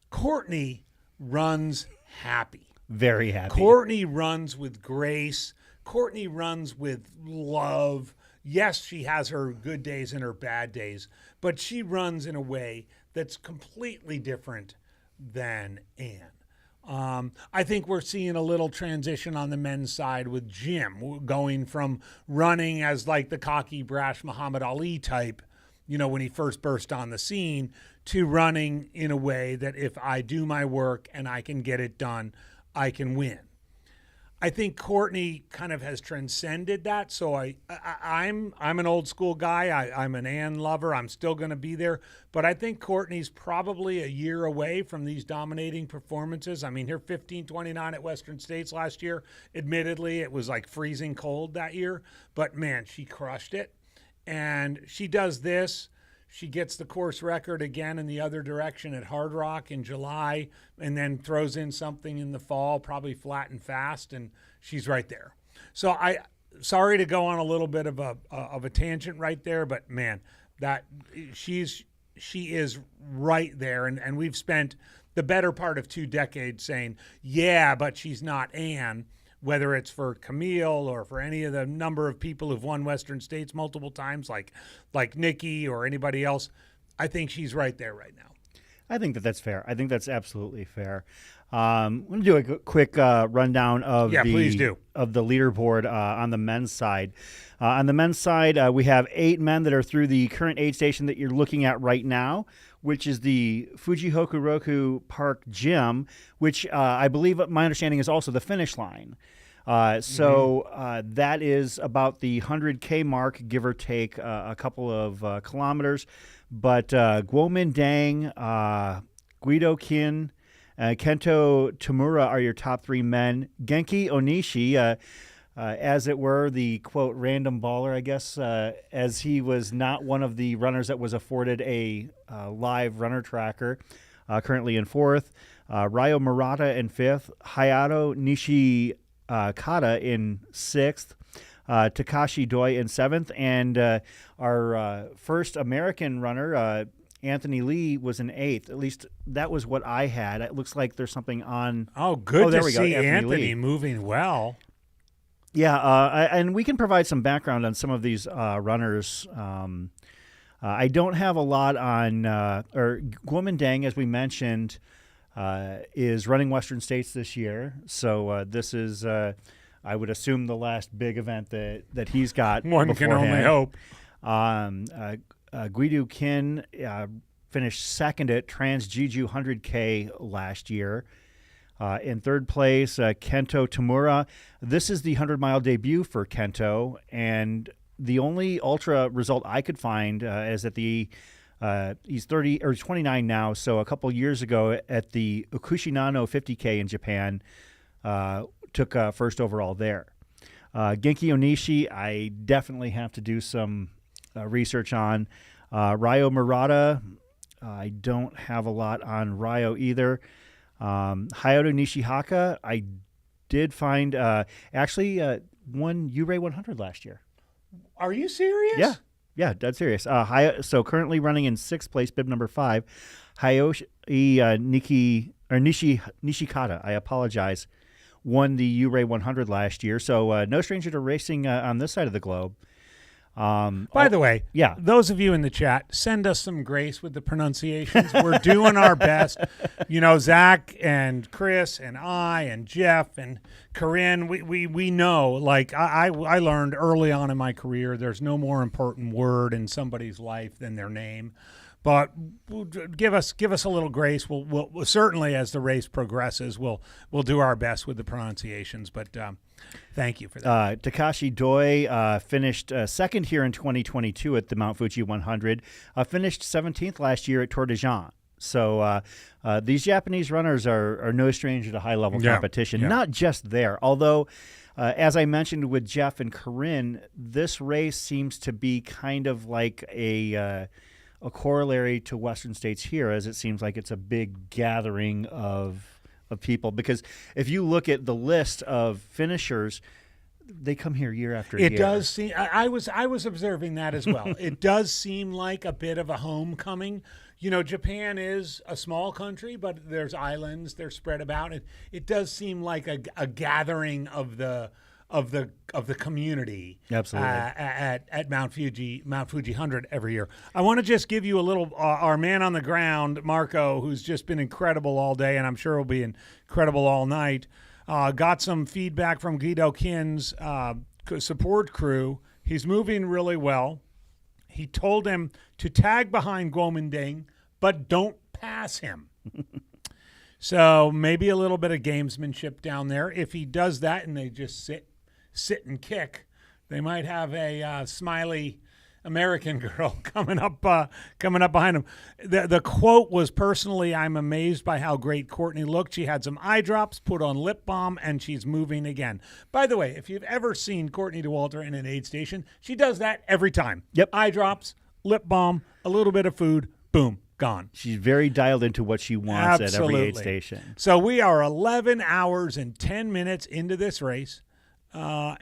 Courtney runs happy. Very happy. Courtney runs with grace. Courtney runs with love. Yes, she has her good days and her bad days, but she runs in a way that's completely different than Ann. I think we're seeing a little transition on the men's side with Jim going from running as like the cocky, brash Muhammad Ali type, when he first burst on the scene, to running in a way that if I do my work and I can get it done, I can win. I think Courtney kind of has transcended that. So I'm an old school guy. I'm an Ann lover. I'm still going to be there. But I think Courtney's probably a year away from these dominating performances. I mean, her 15:29 at Western States last year, admittedly, it was like freezing cold that year. But man, she crushed it. And she does this. She gets the course record again in the other direction at Hard Rock in July, and then throws in something in the fall, probably flat and fast, and she's right there. So sorry to go on a little bit of a tangent right there, but man, that she is right there, and we've spent the better part of 2 decades saying, yeah, but she's not Ann. Whether it's for Camille or for any of the number of people who've won Western States multiple times, like Nikki or anybody else, I think she's right there right now. I think that's fair. I think that's absolutely fair. I'm going to do a quick rundown of please do. Of the leaderboard on the men's side. On the men's side, we have 8 men that are through the current aid station that you're looking at right now, which is the Fuji Hokuroku Park Gym, which I believe, my understanding, is also the finish line. So that is about the 100K mark, give or take a couple of kilometers. But Guomin Dang, Guido Kin, Kento Tamura are your top 3 men. Genki Onishi, as it were, the, quote, random baller, I guess, as he was not one of the runners that was afforded a live runner tracker, currently in 4th. Ryo Murata in 5th. Hayato Nishikata in 6th. Takashi Doi in 7th. And our first American runner, Anthony Lee, was in 8th. At least that was what I had. It looks like there's something on. Oh, good there to we go. see Anthony Lee. moving well. Yeah, and we can provide some background on some of these runners. I don't have a lot on, Guomin Dang, as we mentioned, is running Western States this year. So this is, I would assume, the last big event that he's got. One beforehand. can only hope. Guido Kin finished 2nd at Trans Jeju 100K last year. In 3rd place, Kento Tamura. This is the 100-mile debut for Kento, and the only ultra result I could find is that he's 30 or 29 now. So a couple years ago at the Ukushinano 50K in Japan, took first overall there. Genki Onishi, I definitely have to do some research on. Ryo Murata, I don't have a lot on Ryo either. Hayato Nishihaka, I did find won Ure 100 last year. Are you serious? Yeah, dead serious. So currently running in 6th place, bib number 5, Hayoshi Nishikata, I apologize, won the Ure 100 last year. So no stranger to racing on this side of the globe. By the way, yeah, those of you in the chat, send us some grace with the pronunciations. We're doing our best. You know, Zach and Chris and I and Jeff and Corinne, we know, like I learned early on in my career, there's no more important word in somebody's life than their name. But give us a little grace. We'll certainly, as the race progresses, we'll do our best with the pronunciations. But thank you for that. Takashi Doi finished 2nd here in 2022 at the Mount Fuji 100. Finished 17th last year at Tour de Jean. So these Japanese runners are no stranger to high-level competition. Not just there, although, as I mentioned with Jeff and Corinne, this race seems to be kind of like a corollary to Western States here, as it seems like it's a big gathering of people. Because if you look at the list of finishers, they come here year after year. It does seem. I was observing that as well. It does seem like a bit of a homecoming. You know, Japan is a small country, but there's islands. They're spread about. It does seem like a gathering of the community. Absolutely. At Mount Fuji 100 every year. I want to just give you a little, our man on the ground, Marco, who's just been incredible all day, and I'm sure will be incredible all night. Got some feedback from Guido Kin's support crew. He's moving really well. He told him to tag behind Guomindang, but don't pass him. So maybe a little bit of gamesmanship down there. If he does that and they just sit and kick, they might have a smiley American girl coming up behind him. The quote was, personally, I'm amazed by how great Courtney looked. She had some eye drops, put on lip balm, and she's moving again. By the way, if you've ever seen Courtney Dauwalter in an aid station, she does that every time. Yep. Eye drops, lip balm, a little bit of food, boom, gone. She's very dialed into what she wants Absolutely. at every aid station. So we are 11 hours and 10 minutes into this race. Wow.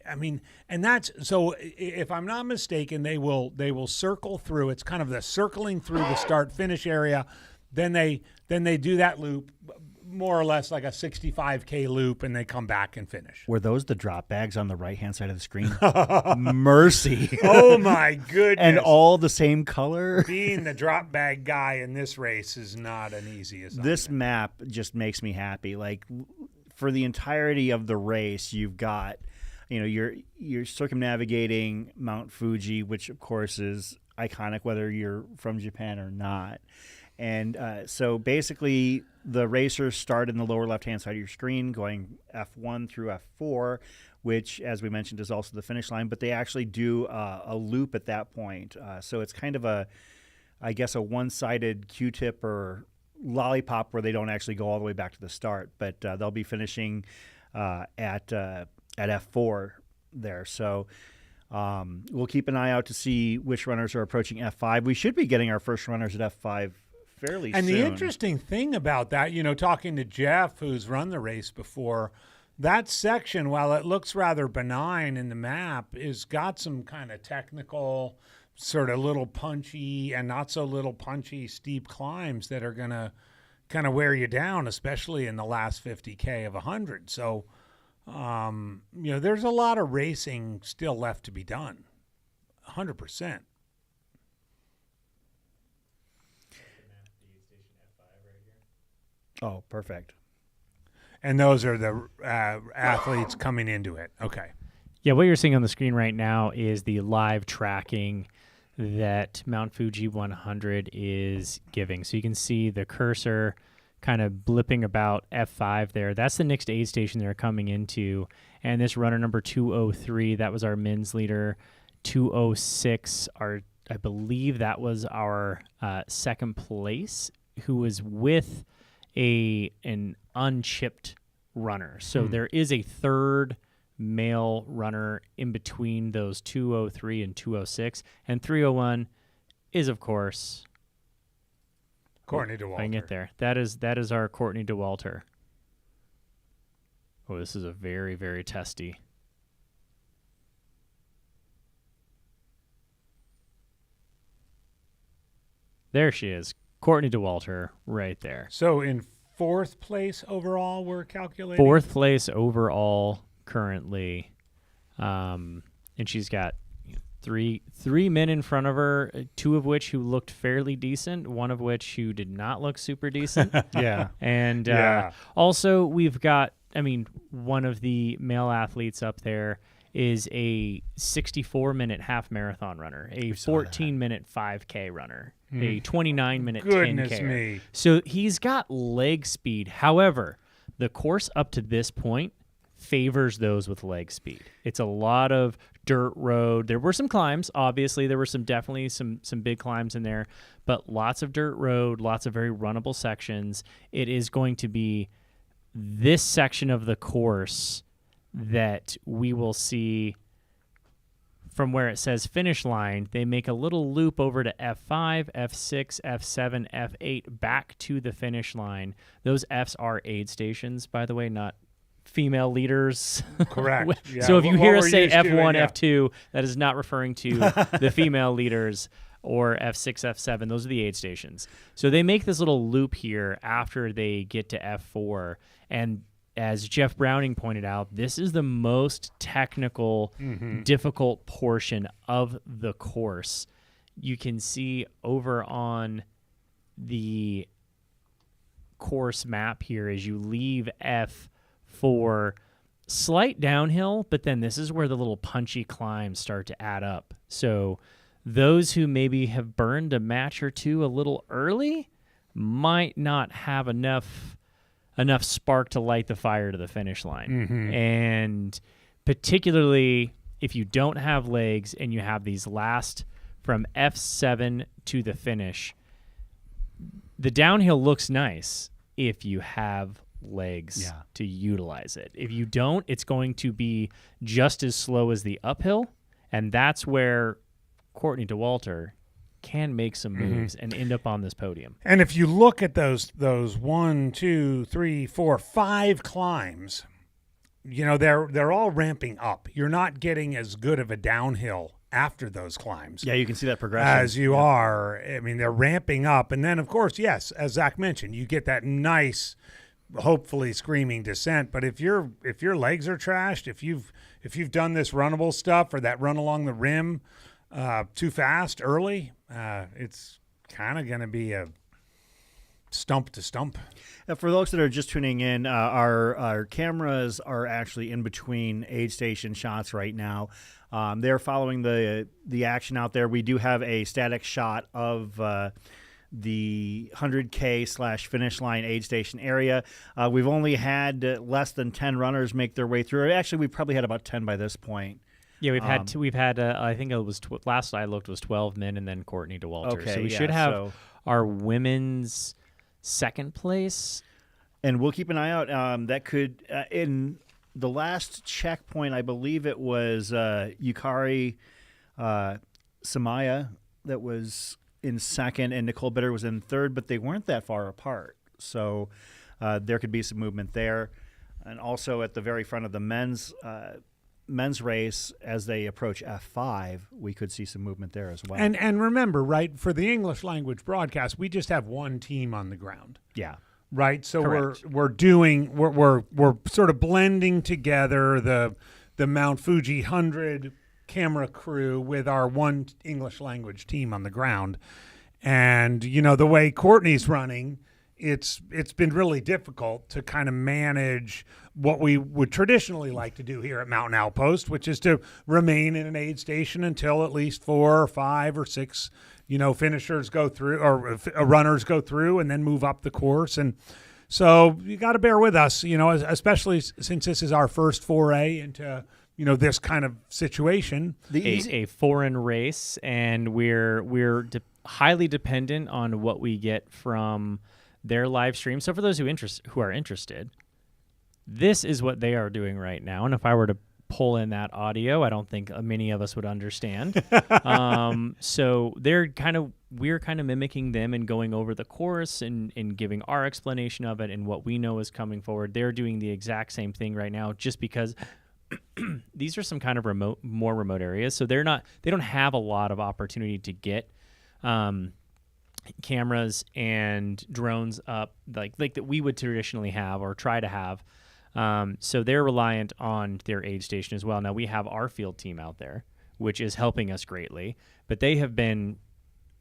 I mean, and that's, so if I'm not mistaken, they will circle through. It's kind of the circling through the start finish area. Then they do that loop, more or less like a 65K loop, and they come back and finish. Were those the drop bags on the right-hand side of the screen? Mercy. Oh, my goodness. And all the same color. Being the drop bag guy in this race is not an easy assignment. This map just makes me happy. Like, for the entirety of the race, you've got, you're circumnavigating Mount Fuji, which of course is iconic whether you're from Japan or not. And so basically the racers start in the lower left-hand side of your screen going F1 through F4, which, as we mentioned, is also the finish line. But they actually do a loop at that point. So it's kind of a one-sided Q-tip or lollipop where they don't actually go all the way back to the start. But they'll be finishing at F4 there. So we'll keep an eye out to see which runners are approaching F5. We should be getting our first runners at F5 fairly soon. And the interesting thing about that, talking to Jeff, who's run the race before, that section, while it looks rather benign in the map, is got some kind of technical, sort of little punchy and not so little punchy steep climbs that are going to kind of wear you down, especially in the last 50K of 100. So, there's a lot of racing still left to be done. 100%. Oh, perfect. And those are the athletes coming into it. Okay. Yeah, what you're seeing on the screen right now is the live tracking that Mount Fuji 100 is giving. So you can see the cursor kind of blipping about F5 there. That's the next aid station they're coming into. And this runner number 203, that was our men's leader. 206, I believe that was our second place, who was with an unchipped runner. So there is a third male runner in between those 203 and 206. And 301 is, of course, Courtney Dauwalter. I can get there. That is our Courtney Dauwalter. Oh, this is a very, very testy. There she is. Courtney Dauwalter right there. So in fourth place overall, we're calculating? Fourth place overall currently. And she's got three men in front of her, two of which who looked fairly decent, one of which who did not look super decent. Yeah. And also we've got, one of the male athletes up there is a 64-minute half marathon runner, a 14-minute 5K runner, a 29-minute 10K. Goodness me. So he's got leg speed. However, the course up to this point favors those with leg speed. It's a lot of dirt road. There were some climbs. Obviously, there were definitely some big climbs in there, but lots of dirt road, lots of very runnable sections. It is going to be this section of the course that we will see from where it says finish line. They make a little loop over to F5, F6, F7, F8, back to the finish line. Those Fs are aid stations, by the way, not female leaders. Correct. Yeah. So if you hear us say F1, yeah. F2, that is not referring to the female leaders, or F6, F7. Those are the aid stations. So they make this little loop here after they get to F4. And as Jeff Browning pointed out, this is the most technical, difficult portion of the course. You can see over on the course map here as you leave F4, slight downhill, but then this is where the little punchy climbs start to add up. So those who maybe have burned a match or two a little early might not have enough spark to light the fire to the finish line. Mhm. And particularly if you don't have legs and you have these last from F7 to the finish, the downhill looks nice if you have legs to utilize it. If you don't, it's going to be just as slow as the uphill, and that's where Courtney Dauwalter can make some moves and end up on this podium. And if you look at those 1, 2, 3, 4, 5 climbs, you know, they're all ramping up. You're not getting as good of a downhill after those climbs. Yeah, you can see that progression. As you are. I mean, they're ramping up. And then, of course, yes, as Zach mentioned, you get that nice, hopefully screaming descent. But if your legs are trashed, if you've done this runnable stuff or that run along the rim too fast early, it's kind of going to be a stump to stump. For those that are just tuning in, our cameras are actually in between aid station shots right now. They're following the action out there. We do have a static shot of the 100K/finish line aid station area. We've only had less than 10 runners make their way through. Actually, we probably had about 10 by this point. Yeah, we've had I think it was last I looked was 12 men and then Courtney Dauwalter. Okay, so we should have our women's second place, and we'll keep an eye out. That could in the last checkpoint, I believe it was Yukari Samaya that was in second, and Nicole Bitter was in third, but they weren't that far apart. So there could be some movement there, and also at the very front of the men's race, as they approach F5, we could see some movement there as well. And remember, right, for the English language broadcast, we just have one team on the ground. Yeah. Right. So Correct. we're sort of blending together the Mount Fuji 100 camera crew with our one English language team on the ground. And you know, the way Courtney's running, it's been really difficult to kind of manage what we would traditionally like to do here at Mountain Outpost, which is to remain in an aid station until at least 4 or 5 or 6, you know, finishers go through or runners go through and then move up the course. And so you got to bear with us, you know, especially since this is our first foray into, you know, this kind of situation. A foreign race, and we're highly dependent on what we get from their live stream. So for those who are interested, this is what they are doing right now. And if I were to pull in that audio, I don't think many of us would understand. So we're kind of mimicking them and going over the course and giving our explanation of it and what we know is coming forward. They're doing the exact same thing right now, just because these are some kind of more remote areas. So they don't have a lot of opportunity to get cameras and drones up like that we would traditionally have or try to have. So they're reliant on their aid station as well. Now we have our field team out there, which is helping us greatly, but they have been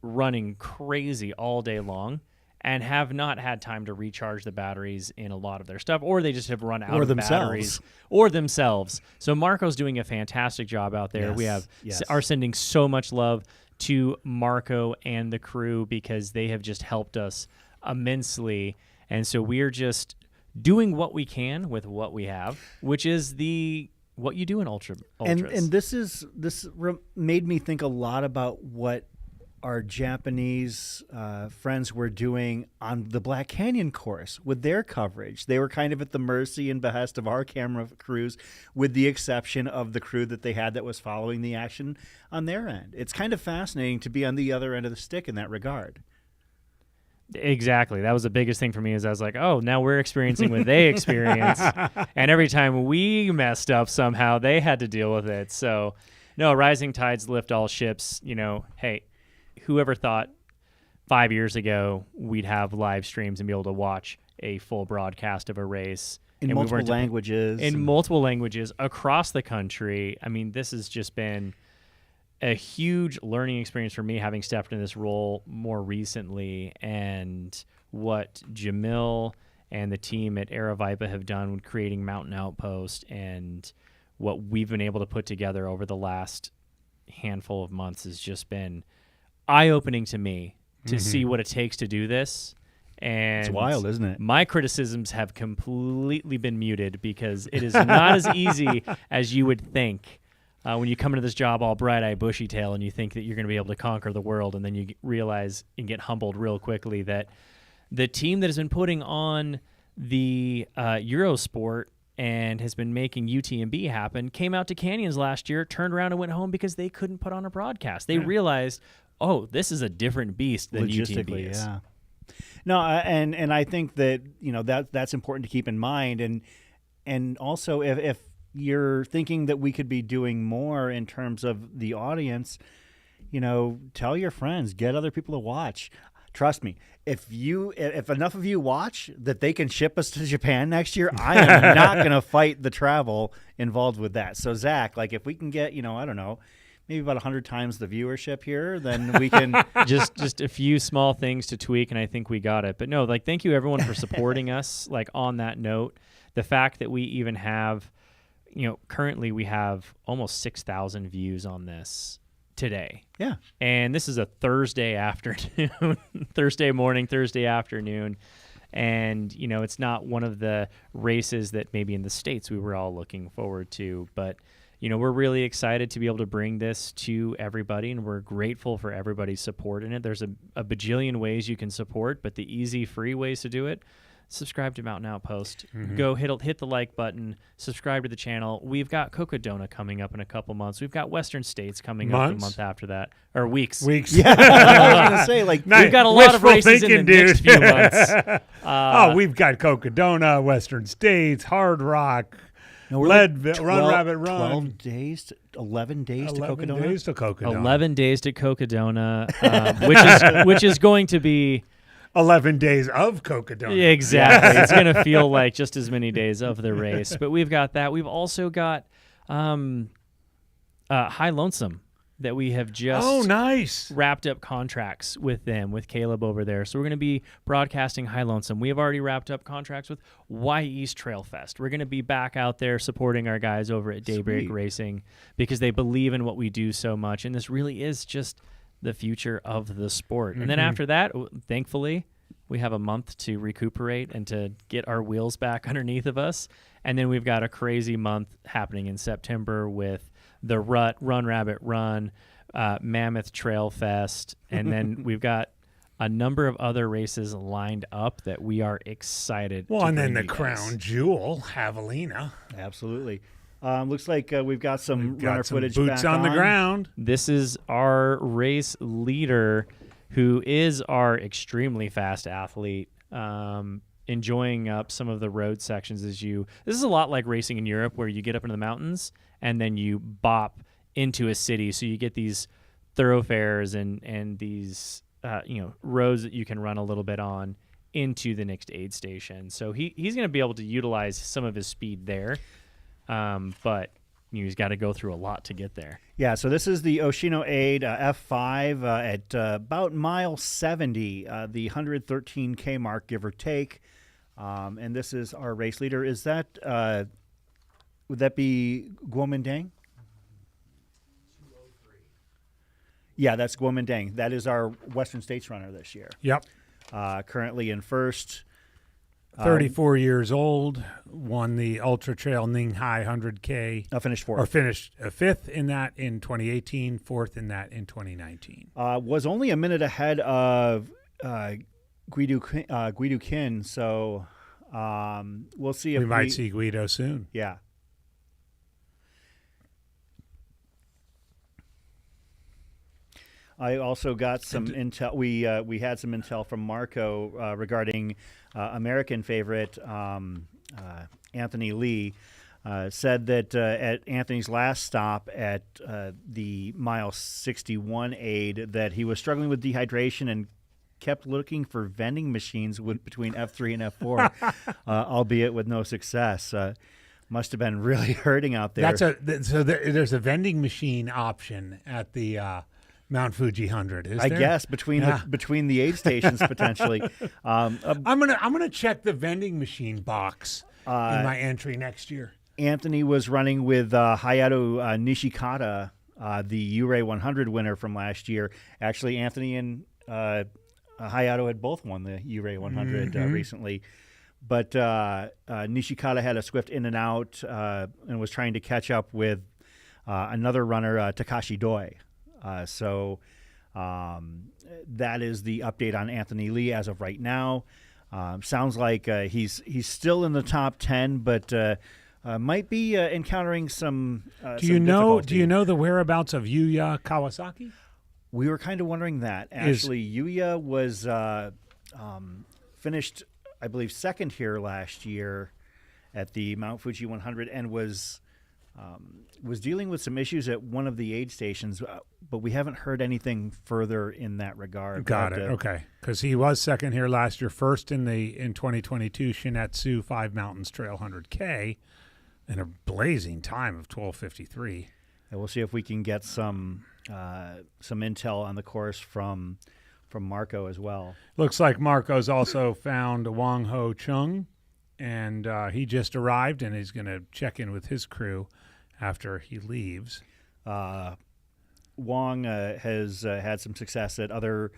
running crazy all day long and have not had time to recharge the batteries in a lot of their stuff, or they just have run out of batteries or themselves. So Marco's doing a fantastic job out there. Yes, We are sending so much love to Marco and the crew because they have just helped us immensely. And so we're just doing what we can with what we have, which is what you do in ultras. And this made me think a lot about what our Japanese friends were doing on the Black Canyon course with their coverage. They were kind of at the mercy and behest of our camera crews, with the exception of the crew that they had that was following the action on their end. It's kind of fascinating to be on the other end of the stick in that regard. Exactly. That was the biggest thing for me, is I was like, oh, now we're experiencing what they experience. And every time we messed up somehow, they had to deal with it. So, no, rising tides lift all ships. You know, hey, whoever thought 5 years ago we'd have live streams and be able to watch a full broadcast of a race. In multiple languages. In multiple languages across the country. I mean, this has just been a huge learning experience for me, having stepped in this role more recently, and what Jamil and the team at Aravipa have done with creating Mountain Outpost, and what we've been able to put together over the last handful of months has just been eye-opening to me to see what it takes to do this. And It's wild, isn't it? My criticisms have completely been muted because it is not as easy as you would think. When you come into this job all bright-eyed, bushy-tail, and you think that you're going to be able to conquer the world, and then you realize and get humbled real quickly that the team that has been putting on the Eurosport and has been making UTMB happen came out to Canyons last year, turned around and went home because they couldn't put on a broadcast. They realized, oh, this is a different beast than UTMB is. Yeah. No, and I think that that's important to keep in mind, and also if you're thinking that we could be doing more in terms of the audience, tell your friends, get other people to watch. Trust me, if enough of you watch that they can ship us to Japan next year, I am not going to fight the travel involved with that. So Zach, if we can get, I don't know, maybe about 100 times the viewership here, then we can just a few small things to tweak, and I think we got it. But no, thank you everyone for supporting us. On that note, the fact that we even have, currently we have almost 6,000 views on this today. Yeah. And this is a Thursday afternoon, Thursday morning, Thursday afternoon. And, it's not one of the races that maybe in the States we were all looking forward to, but we're really excited to be able to bring this to everybody, and we're grateful for everybody's support in it. There's a bajillion ways you can support, but the easy, free ways to do it, subscribe to Mountain Outpost. Mm-hmm. Go hit the like button, subscribe to the channel. We've got Cocodona coming up in a couple months. We've got Western States coming up the month after that, or weeks. Yeah, I was gonna say we've got a lot of races in the next few months. We've got Cocodona, Western States, Hard Rock. No, we're Leadville, Run Rabbit Run. 12 days, 11 days to Cocodona. 11 days to Cocodona. 11 days to Cocodona, which is going to be 11 days of Cocodona. Exactly. It's going to feel like just as many days of the race. But we've got that. We've also got High Lonesome that we have just wrapped up contracts with them, with Caleb over there. So we're going to be broadcasting High Lonesome. We have already wrapped up contracts with Y East Trail Fest. We're going to be back out there supporting our guys over at Daybreak Racing because they believe in what we do so much. And this really is just the future of the sport. And then after that, thankfully, we have a month to recuperate and to get our wheels back underneath of us. And then we've got a crazy month happening in September with the Rut, Run Rabbit Run, Mammoth Trail Fest. And then we've got a number of other races lined up that we are excited Well, to and then bring the you guys. crown jewel, Javelina. Absolutely. Looks like we've got some got runner some footage boots back on the ground. This is our race leader, who is our extremely fast athlete, enjoying up some of the road sections. This is a lot like racing in Europe, where you get up into the mountains and then you bop into a city. So you get these thoroughfares and these roads that you can run a little bit on into the next aid station. So he's going to be able to utilize some of his speed there. But he's got to go through a lot to get there. Yeah, so this is the Oshino Aid F5 at about mile 70, the 113K mark, give or take. And this is our race leader. Is that, would that be Guomindang? Yeah, that's Guomindang. That is our Western States runner this year. Yep. Currently in first. 34 years old, won the Ultra Trail Ninghai 100K. Finished fourth. Or finished fifth in that in 2018, fourth in that in 2019. Was only a minute ahead of Guido Kin, so we'll see if we might see Guido soon. Yeah. I also got some intel. We had some intel from Marco regarding American favorite Anthony Lee. Said that at Anthony's last stop at the mile 61 aid that he was struggling with dehydration and kept looking for vending machines between F3 and F4, albeit with no success. Must have been really hurting out there. There's a vending machine option at the Mount Fuji 100. Is I there? guess between the aid stations potentially. I'm gonna check the vending machine box in my entry next year. Anthony was running with Hayato Nishikata, the Ure 100 winner from last year. Actually, Anthony and Hayato had both won the Ure 100 recently. But Nishikata had a swift in and out and was trying to catch up with another runner, Takashi Doi. So that is the update on Anthony Lee as of right now. Sounds like he's still in the top 10, but might be encountering some. Do you know the whereabouts of Yuya Kawasaki? We were kind of wondering that. Actually, Yuya was finished, I believe, second here last year at the Mount Fuji 100 and was dealing with some issues at one of the aid stations, but we haven't heard anything further in that regard. Got it. Okay, because he was second here last year, first in 2022 Shinetsu 5 Mountains Trail 100K, in a blazing time of 12:53. And we'll see if we can get some intel on the course from Marco as well. Looks like Marco's also found Wang Ho Chung, and he just arrived, and he's going to check in with his crew after he leaves. Wang has had some success at other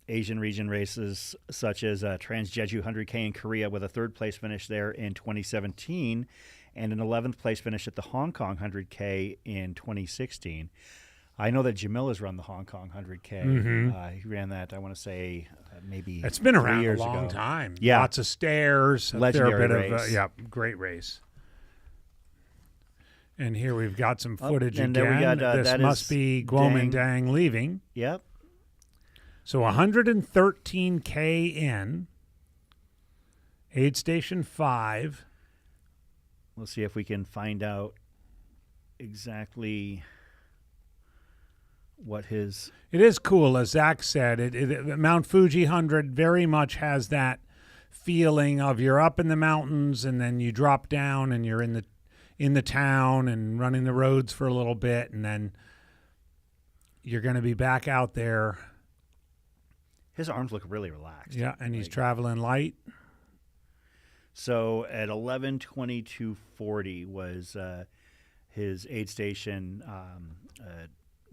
Asian region races, such as Trans-Jeju 100K in Korea, with a third-place finish there in 2017, and an 11th place finish at the Hong Kong 100K in 2016. I know that Jamil has run the Hong Kong 100K. He ran that, I want to say, maybe it's been 3 around years a long ago. time. Yeah. Lots of stairs. Legendary a fair bit race. of great race. And here we've got some footage and again. then we got, this that must is be Guomen Dang. Dang leaving. Yep. So 113K in. Aid Station 5. We'll see if we can find out exactly what his... It is cool, as Zach said. Mount Fuji 100 very much has that feeling of you're up in the mountains and then you drop down and you're in the town and running the roads for a little bit, and then you're going to be back out there. His arms look really relaxed. Yeah, and he's traveling light. So at 11:22:40 was his aid station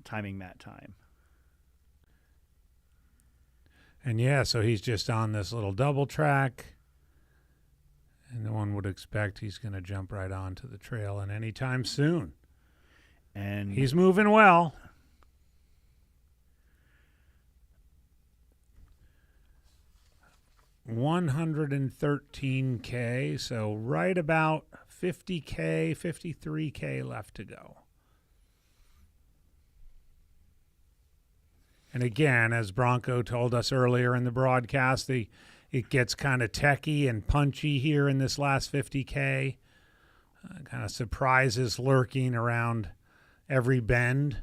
timing mat time. And yeah, so he's just on this little double track. And no one would expect he's going to jump right onto the trail and anytime soon. And he's moving well. $113K, so right about 50K, 53K left to go. And again, as Bronco told us earlier in the broadcast, it gets kind of techy and punchy here in this last 50K. Kind of surprises lurking around every bend.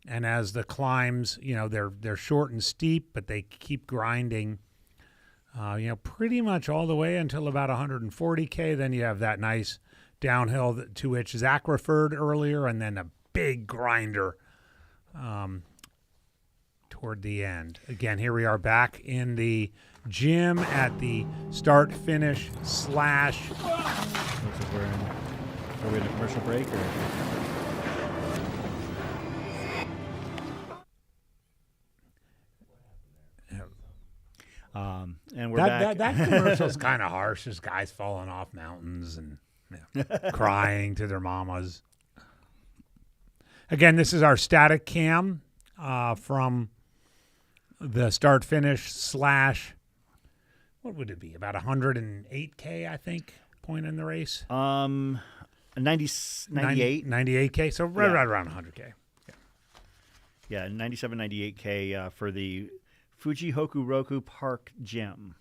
And as the climbs, they're short and steep, but they keep grinding. Pretty much all the way until about 140K. Then you have that nice downhill to which Zach referred earlier, and then a big grinder toward the end. Again, here we are back in the gym at the start-finish slash. Are we in a commercial break? And we're back. That commercial's kind of harsh. There's guys falling off mountains and crying to their mamas. Again, this is our static cam from the start finish slash. What would it be? About 108K, I think, point in the race. 98. 98K, so right around 100K. Yeah, 97, 98K for the Fuji Hokuroku Park Gym.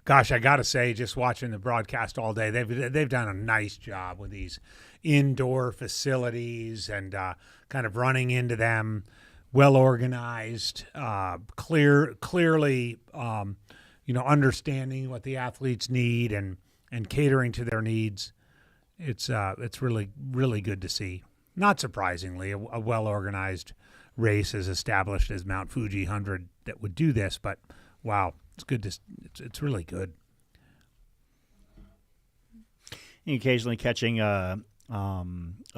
Gosh, I got to say, just watching the broadcast all day, they've done a nice job with these indoor facilities and kind of running into them, well organized, clearly, understanding what the athletes need and catering to their needs. It's really, really good to see. Not surprisingly, a well organized race as established as Mount Fuji 100 that would do this, but wow, it's really good. And occasionally catching a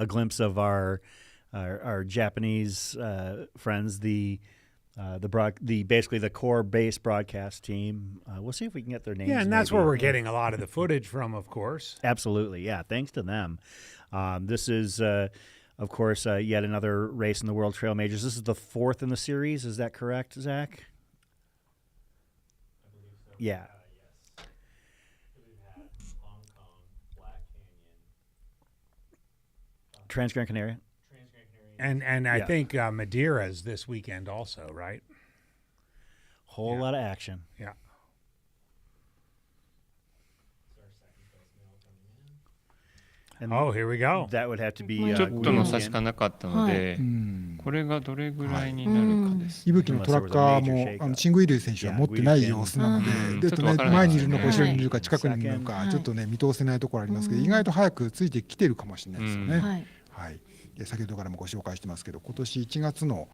glimpse of our our Japanese friends, the basically the core base broadcast team. We'll see if we can get their names. Yeah, and that's maybe. where we're getting a lot of the footage from, of course. Absolutely, yeah. Thanks to them. This is, of course, yet another race in the World Trail Majors. This is the 4th in the series. Is that correct, Zach? I believe so. Yeah. Yes. We've had Hong Kong, Black Canyon, Trans-Gran Canaria. And I think Madeira's this weekend also, right? Whole lot of action. Yeah. And here we go. That would have to be ちょっとの差しかなかったので、これがどれぐらいになるかです。息吹のトラッカーもチングイルイ選手は持ってない様子なので、前にいるのか後ろにいるのか近くにいるのかちょっとね見通せないところありますけど、意外と早くついてきてるかもしれないですよね。はい。先ほどからもご紹介してますけど、今年1月の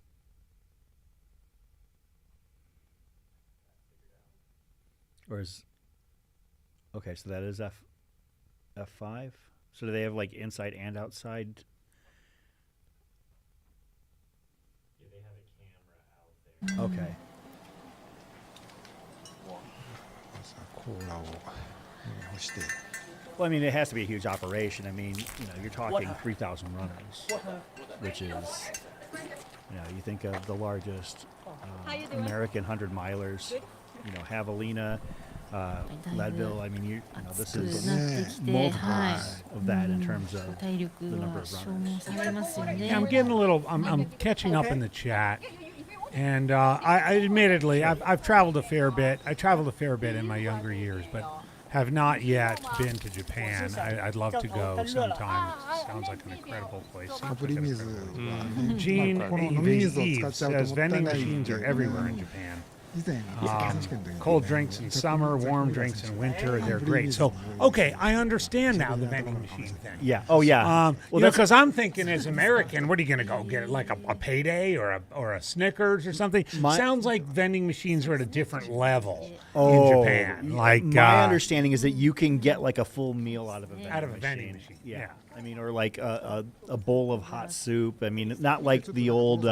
Okay, so that is F5. So do they have like inside and outside? Yeah, they have a camera out there. Okay. コーラを干して。Well, I mean, it has to be a huge operation. I mean, you're talking 3,000 runners, which is, you think of the largest American 100-milers, Javelina, Leadville. I mean, this is multiples of that in terms of the number of runners. Yeah, I'm getting a little. I'm catching up in the chat, and I admittedly I've traveled a fair bit. I traveled a fair bit in my younger years, but have not yet been to Japan. I'd love to go sometime. It sounds like an incredible place. Gene Eve says vending machines are everywhere in Japan. Cold drinks in summer, warm drinks in winter. They're great. So, okay, I understand now the vending machine thing. Yeah. Oh, yeah. Because I'm thinking as American, what are you going to go get? Like a payday or a Snickers or something? Sounds like vending machines are at a different level in Japan. Like my understanding is that you can get like a full meal out of a vending machine. Yeah. I mean, or like a bowl of hot soup. I mean, not like the old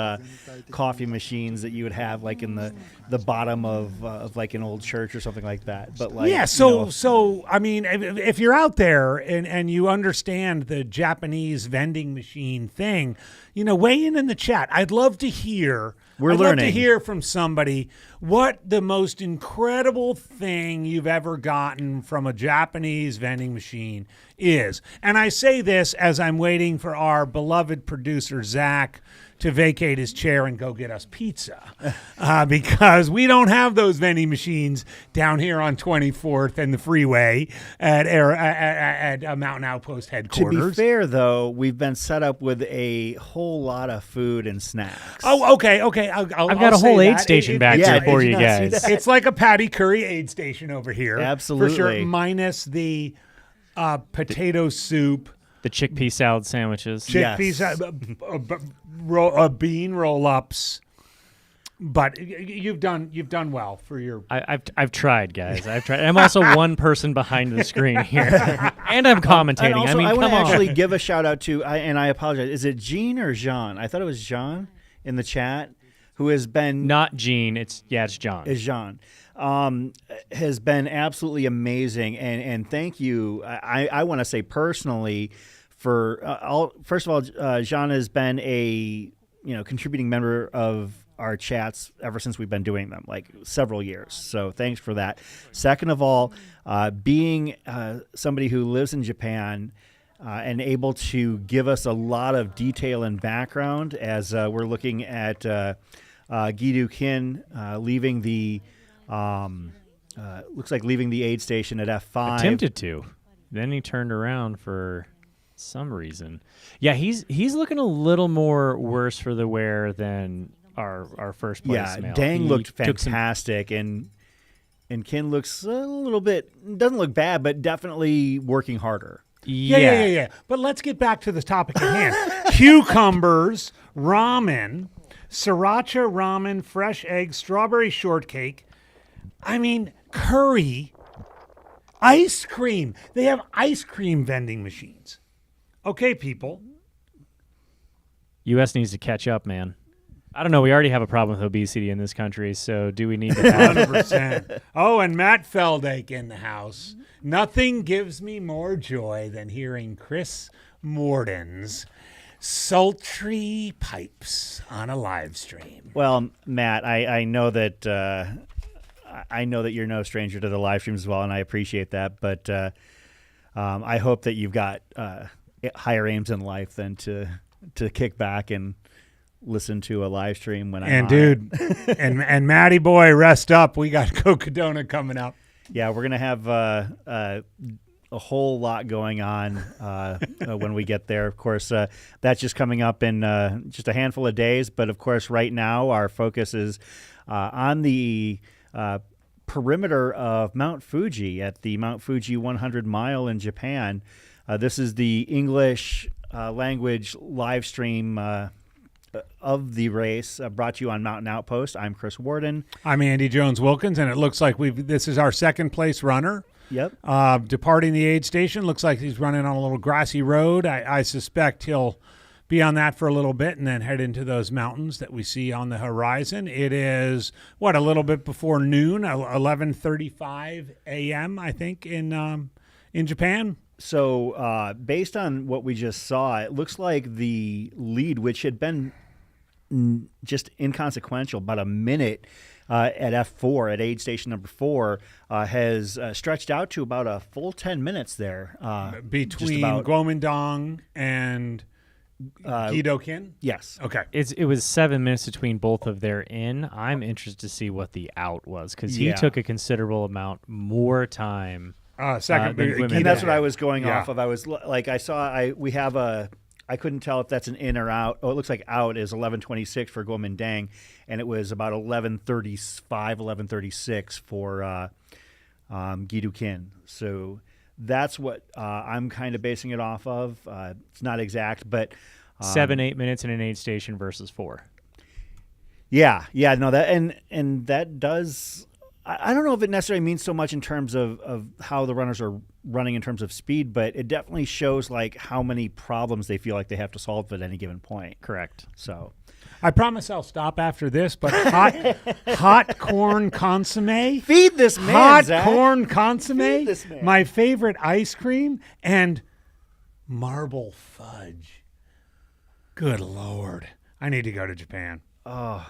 coffee machines that you would have like in the bottom of like an old church or something like that. But like, yeah. So I mean, if you're out there and you understand the Japanese vending machine thing, weigh in the chat. I'd love to hear. We're I'd learning. love to hear from somebody what the most incredible thing you've ever gotten from a Japanese vending machine is. And I say this as I'm waiting for our beloved producer, Zach, to vacate his chair and go get us pizza. Because we don't have those vending machines down here on 24th and the freeway at Mountain Outpost headquarters. To be fair, though, we've been set up with a whole lot of food and snacks. Oh, okay. I've got a whole aid station back here for you guys. It's like a Patty Curry aid station over here. Absolutely. For sure, minus the potato soup. The chickpea salad sandwiches. Bean roll-ups. But you've done well for your. I've tried, guys. I've tried. I'm also one person behind the screen here, and I'm commentating. And also, I want to come on. actually give a shout out to, and I apologize. Is it Jean or Jean? I thought it was Jean in the chat, who has been not Jean. It's John. Is Jean. Has been absolutely amazing, and thank you. I want to say personally for first of all, Jean has been a contributing member of our chats ever since we've been doing them, like several years. So thanks for that. Second of all, being somebody who lives in Japan and able to give us a lot of detail and background as we're looking at Gidu Kin leaving the looks like leaving the aid station at F5. Attempted to. Then he turned around for some reason. Yeah, he's looking a little more worse for the wear than our first place male. Dang looked fantastic, and Kin looks a little bit, doesn't look bad, but definitely working harder. Yeah. But let's get back to the topic at hand. Cucumbers, ramen, sriracha ramen, fresh eggs, strawberry shortcake. I mean, curry, ice cream. They have ice cream vending machines. Okay, people. U.S. needs to catch up, man. I don't know. We already have a problem with obesity in this country, so do we need to have 100%. Oh, and Matt Feldake in the house. Nothing gives me more joy than hearing Chris Morden's sultry pipes on a live stream. Well, Matt, I know that you're no stranger to the live streams as well, and I appreciate that. But I hope that you've got higher aims in life than to kick back and listen to a live stream when I'm and on dude it. and Matty boy, rest up. We got Cocodona coming up. Yeah, we're gonna have a whole lot going on when we get there. Of course, that's just coming up in just a handful of days. But of course, right now our focus is on the perimeter of Mount Fuji at the Mount Fuji 100 mile in Japan. This is the English language live stream of the race brought to you on Mountain Outpost. I'm Chris Warden. I'm Andy Jones-Wilkins, and it looks like this is our second place runner. Yep. Departing the aid station. Looks like he's running on a little grassy road. I suspect he'll be on that for a little bit and then head into those mountains that we see on the horizon. It is, a little bit before noon, 11:35 a.m., I think, in Japan. So based on what we just saw, it looks like the lead, which had been just inconsequential, about a minute at F4, at aid station number 4, has stretched out to about a full 10 minutes there. Between Guomindang and Gido-kin? Yes. Okay. It was 7 minutes between both of their in. I'm interested to see what the out was, because he took a considerable amount more time. And that's what I was going off of. I was like, we have I couldn't tell if that's an in or out. Oh, it looks like out is 11:26 for Guomindang, and it was about 11:35, 11:36 for Gido-kin. So that's what I'm kind of basing it off of. It's not exact, but 7-8 minutes in an aid station versus 4. Yeah, no, that and that does. I don't know if it necessarily means so much in terms of how the runners are running in terms of speed, but it definitely shows like how many problems they feel like they have to solve at any given point. Correct. So I promise I'll stop after this, but hot corn consomme. Feed this man, Hot Zach. corn consomme. Feed this man. My favorite ice cream, and marble fudge. Good Lord. I need to go to Japan. Oh,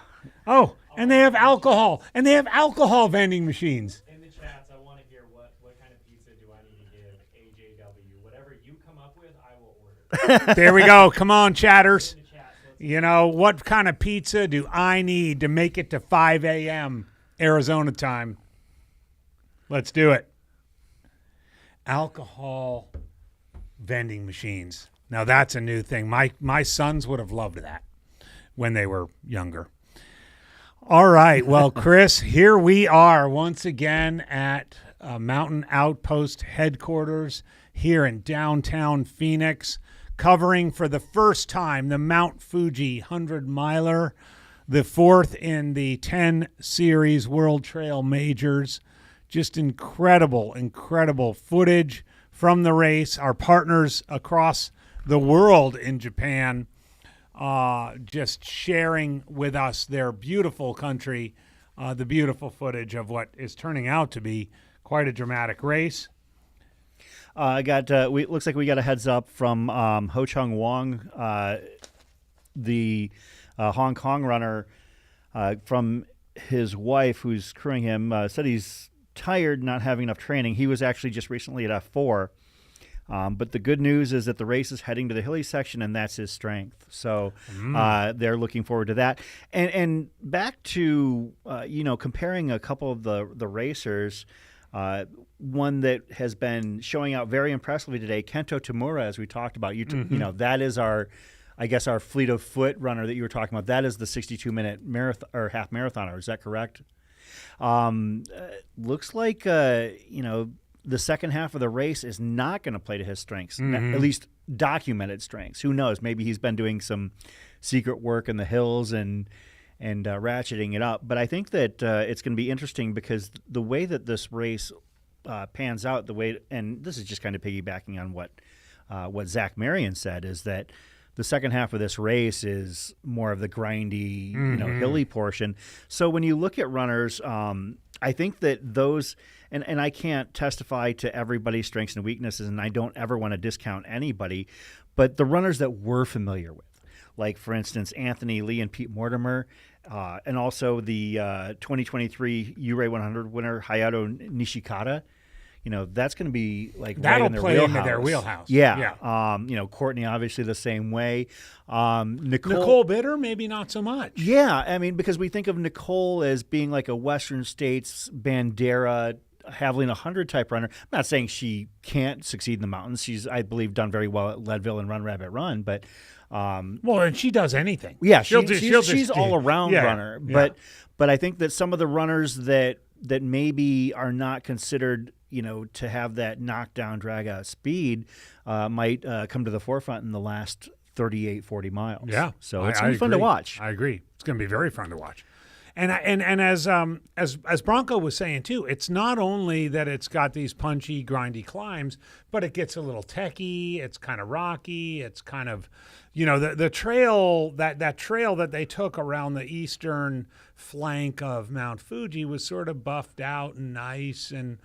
and they have alcohol. And they have alcohol vending machines. In the chats, I want to hear what kind of pizza do I need to give AJW. Whatever you come up with, I will order. There we go. Come on, chatters. You know, what kind of pizza do I need to make it to 5 a.m. Arizona time? Let's do it. Alcohol vending machines. Now, that's a new thing. My sons would have loved that when they were younger. All right. Well, Chris, here we are once again at Mountain Outpost headquarters here in downtown Phoenix, covering for the first time the Mount Fuji 100-miler, the 4th in the 10 Series World Trail Majors. Just incredible footage from the race. Our partners across the world in Japan just sharing with us their beautiful country, the beautiful footage of what is turning out to be quite a dramatic race. Looks like we got a heads up from Ho Chung Wong, the Hong Kong runner, from his wife who's crewing him. Said he's tired, not having enough training. He was actually just recently at F4. But the good news is that the race is heading to the hilly section, and that's his strength. So they're looking forward to that. And back to comparing a couple of the racers, one that has been showing out very impressively today, Kento Tamura, as we talked about. You know, that is our fleet of foot runner that you were talking about. That is the 62-minute marathon or half marathoner. Is that correct? Looks like the second half of the race is not going to play to his strengths, at least documented strengths. Who knows? Maybe he's been doing some secret work in the hills and ratcheting it up. But I think that it's going to be interesting because the way that this race pans out, and this is just kind of piggybacking on what Zach Marion said, is that The second half of this race is more of the grindy, hilly portion. So when you look at runners, I think that those, and I can't testify to everybody's strengths and weaknesses, and I don't ever want to discount anybody, but the runners that we're familiar with, like, for instance, Anthony Lee and Pete Mortimer, and also the 2023 Ure 100 winner, Hayato Nishikata. That's going to be like that'll right in their play wheelhouse. into their wheelhouse. Yeah. Courtney obviously the same way. Nicole Bitter, maybe not so much. Yeah, I mean, because we think of Nicole as being like a Western States Bandera Javelin 100 type runner. I'm not saying she can't succeed in the mountains. She's, I believe, done very well at Leadville and Run Rabbit Run, but well, and she does anything. Yeah, she's all around runner. Yeah. But I think that some of the runners that maybe are not considered, to have that knockdown, drag out speed, might come to the forefront in the last 38, 40 miles. Yeah, so it's going to be fun to watch. I agree. It's going to be very fun to watch. And as Bronco was saying too, it's not only that it's got these punchy, grindy climbs, but it gets a little techy. It's kind of rocky. It's kind of, the trail that trail that they took around the eastern flank of Mount Fuji was sort of buffed out and nice, and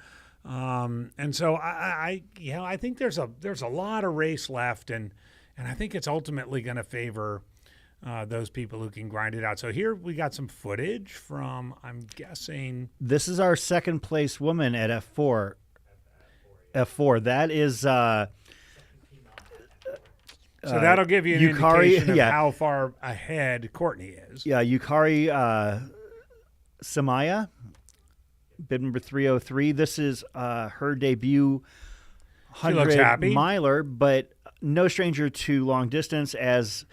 so I think there's a lot of race left, and I think it's ultimately going to favor those people who can grind it out. So here we got some footage from, I'm guessing, this is our second place woman at F4. That is so that'll give you an indication of how far ahead Courtney is. Yeah, Yukari Samaya, bib number 303. This is her debut 100 miler, but no stranger to long distance, as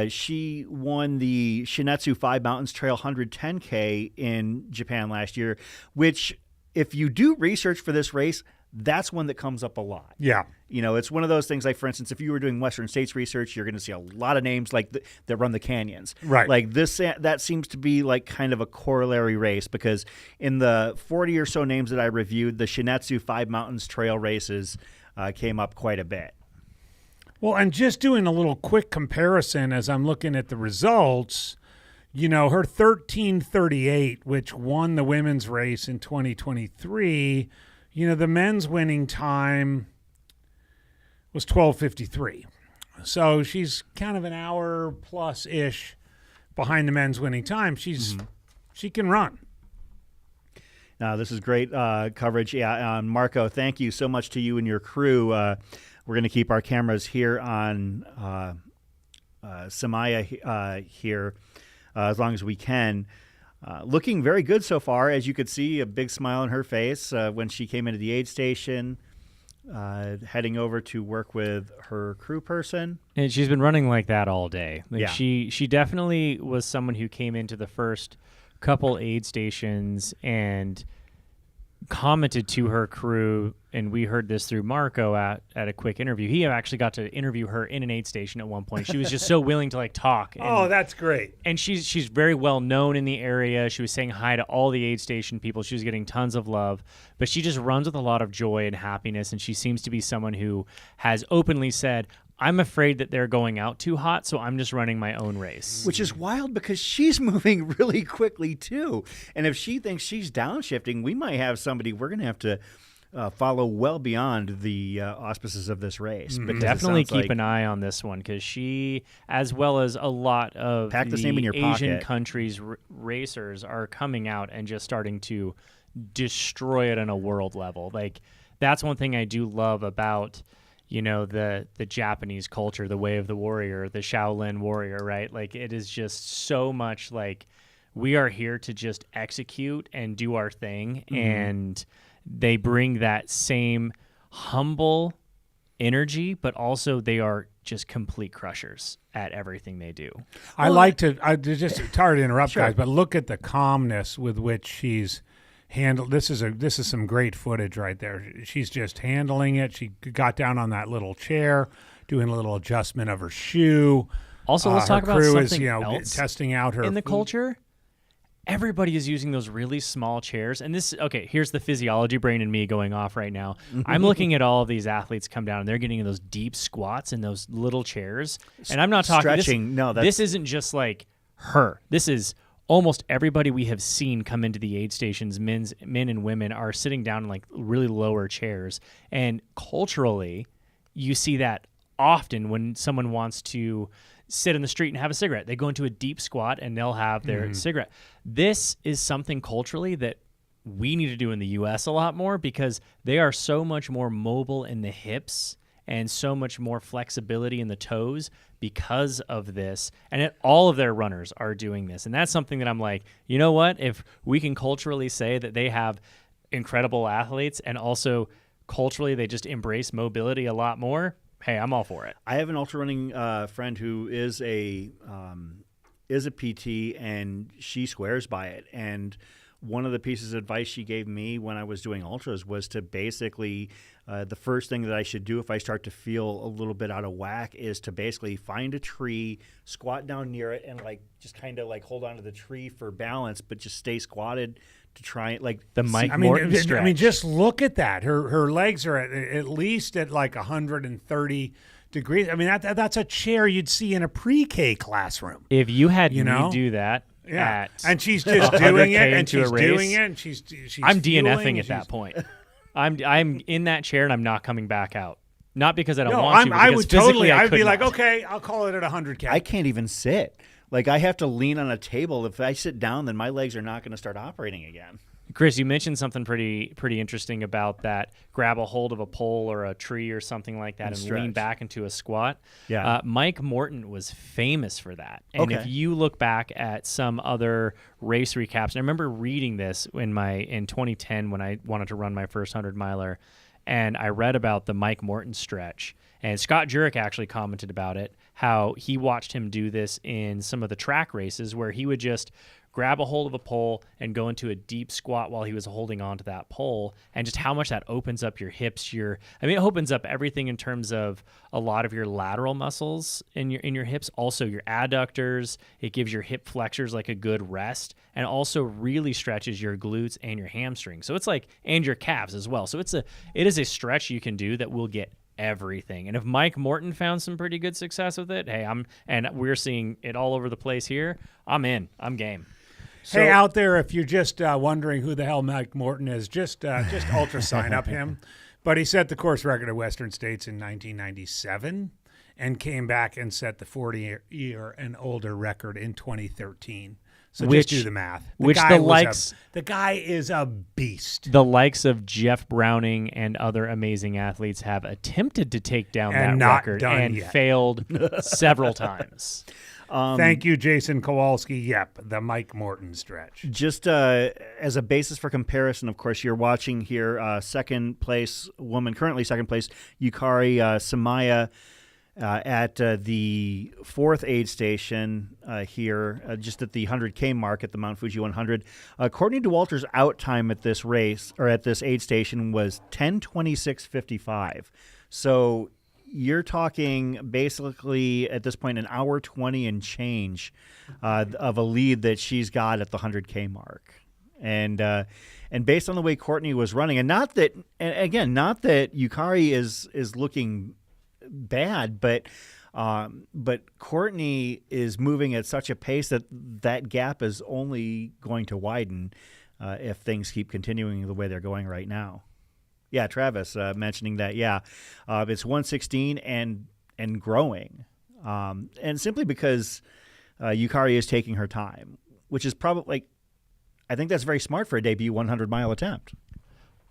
she won the Shinetsu 5 Mountains Trail 110K in Japan last year, which, if you do research for this race, that's one that comes up a lot. Yeah. It's one of those things, like, for instance, if you were doing Western States research, you're going to see a lot of names like that run the canyons. Right. Like that seems to be like kind of a corollary race, because in the 40 or so names that I reviewed, the Shinetsu 5 Mountains Trail races came up quite a bit. Well, and just doing a little quick comparison as I'm looking at the results, her 13:38, which won the women's race in 2023, the men's winning time was 12:53. So she's kind of an hour plus-ish behind the men's winning time. She can run. Now, this is great coverage. Yeah, Marco, thank you so much to you and your crew. We're going to keep our cameras here on Samaya here as long as we can. Looking very good so far. As you could see, a big smile on her face when she came into the aid station, heading over to work with her crew person. And she's been running like that all day. Like, Yeah. She definitely was someone who came into the first couple aid stations and commented to her crew, and we heard this through Marco at a quick interview. He actually got to interview her in an aid station at one point. She was just so willing to talk. And, that's great. And she's very well known in the area. She was saying hi to all the aid station people. She was getting tons of love, but she just runs with a lot of joy and happiness, and she seems to be someone who has openly said, I'm afraid that they're going out too hot, so I'm just running my own race. Which is wild, because she's moving really quickly, too. And if she thinks she's downshifting, we might have somebody we're going to have to follow well beyond the auspices of this race. But definitely keep an eye on this one, because she, as well as a lot of Pack this name in your Asian pocket. countries' racers, are coming out and just starting to destroy it on a world level. Like, that's one thing I do love about the Japanese culture, the way of the warrior, the Shaolin warrior, right? Like, it is just so much like we are here to just execute and do our thing. Mm-hmm. And they bring that same humble energy, but also they are just complete crushers at everything they do. I just sorry to interrupt, Sure. guys, but look at the calmness with which she's handled. This is some great footage right there. She's just handling it. She got down on that little chair, doing a little adjustment of her shoe. Also, let's talk about crew something is, else testing out her in the food. culture. everybody is using those really small chairs. And here's the physiology brain in me going off right now. I'm looking at all of these athletes come down and they're getting in those deep squats in those little chairs. And I'm not talking stretching. This isn't just like her. This is almost everybody we have seen come into the aid stations, men and women, are sitting down in like really lower chairs. And culturally, you see that often when someone wants to sit in the street and have a cigarette. They go into a deep squat and they'll have their cigarette. This is something culturally that we need to do in the U.S. a lot more, because they are so much more mobile in the hips and so much more flexibility in the toes because of this. And all of their runners are doing this. And that's something that I'm like, you know what? If we can culturally say that they have incredible athletes and also culturally they just embrace mobility a lot more, hey, I'm all for it. I have an ultra running friend who is a PT, and she swears by it. And one of the pieces of advice she gave me when I was doing ultras was to basically the first thing that I should do if I start to feel a little bit out of whack is to basically find a tree, squat down near it, and like just kind of like hold onto the tree for balance, but just stay squatted to try it, like the Mike Morton stretch. I mean, just look at that. Her legs are at least at like 130 degrees. I mean, that's a chair you'd see in a pre-K classroom. If you had me do that, and she's just doing it, and she's doing it, and she's I'm DNFing at that point. I'm in that chair and I'm not coming back out. Not because I don't want to. I would totally. I'd be like, okay, I'll call it at 100K. I can't even sit. Like, I have to lean on a table. If I sit down, then my legs are not going to start operating again. Chris, you mentioned something pretty interesting about that. Grab a hold of a pole or a tree or something like that and lean back into a squat. Yeah. Mike Morton was famous for that. And if you look back at some other race recaps, and I remember reading this in 2010 when I wanted to run my first 100-miler, and I read about the Mike Morton stretch. And Scott Jurek actually commented about it, how he watched him do this in some of the track races where he would just grab a hold of a pole and go into a deep squat while he was holding on to that pole, and just how much that opens up your hips. It opens up everything in terms of a lot of your lateral muscles in your hips, also your adductors. It gives your hip flexors like a good rest, and also really stretches your glutes and your hamstrings. So it's like, and your calves as well. So it is a stretch you can do that will get everything. And if Mike Morton found some pretty good success with it, hey, we're seeing it all over the place here, I'm in. I'm game. So, hey, out there, if you're just wondering who the hell Mike Morton is, just ultra sign up him. But he set the course record at Western States in 1997 and came back and set the 40-year and older record in 2013. So just do the math. The guy is a beast. The likes of Jeff Browning and other amazing athletes have attempted to take down and that record and failed several times. Thank you, Jason Kowalski. Yep, the Mike Morton stretch. Just as a basis for comparison, of course, you're watching here second place woman, currently second place, Yukari Samaya at the fourth aid station here, just at the 100K mark at the Mount Fuji 100. Courtney Dauwalter's out time at this race, or at this aid station, was 10:26:55. So you're talking basically at this point an hour 20 and change of a lead that she's got at the 100K mark. And based on the way Courtney was running, and not that Yukari is looking bad, but Courtney is moving at such a pace that gap is only going to widen if things keep continuing the way they're going right now. Yeah, Travis mentioning that. Yeah, it's 1:16 and growing, and simply because Yukari is taking her time, which is probably, I think that's very smart for a debut 100-mile attempt.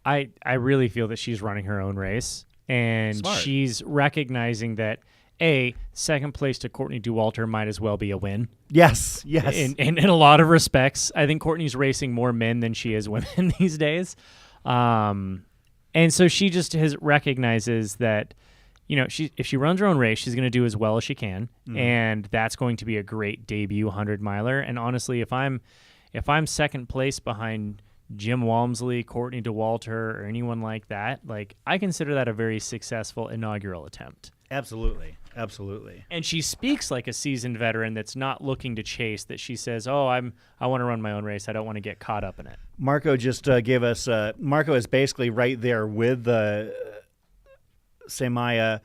I really feel that she's running her own race, and she's recognizing that second place to Courtney Dauwalter might as well be a win. Yes. In a lot of respects, I think Courtney's racing more men than she is women these days. And so she just recognizes that, if she runs her own race, she's going to do as well as she can, and that's going to be a great debut 100-miler. And honestly, if I'm second place behind Jim Walmsley, Courtney Dauwalter, or anyone like that, like, I consider that a very successful inaugural attempt. Absolutely. Absolutely. And she speaks like a seasoned veteran that's not looking to chase, that she says, I want to run my own race. I don't want to get caught up in it. Marco just gave us, Marco is basically right there with Semaya,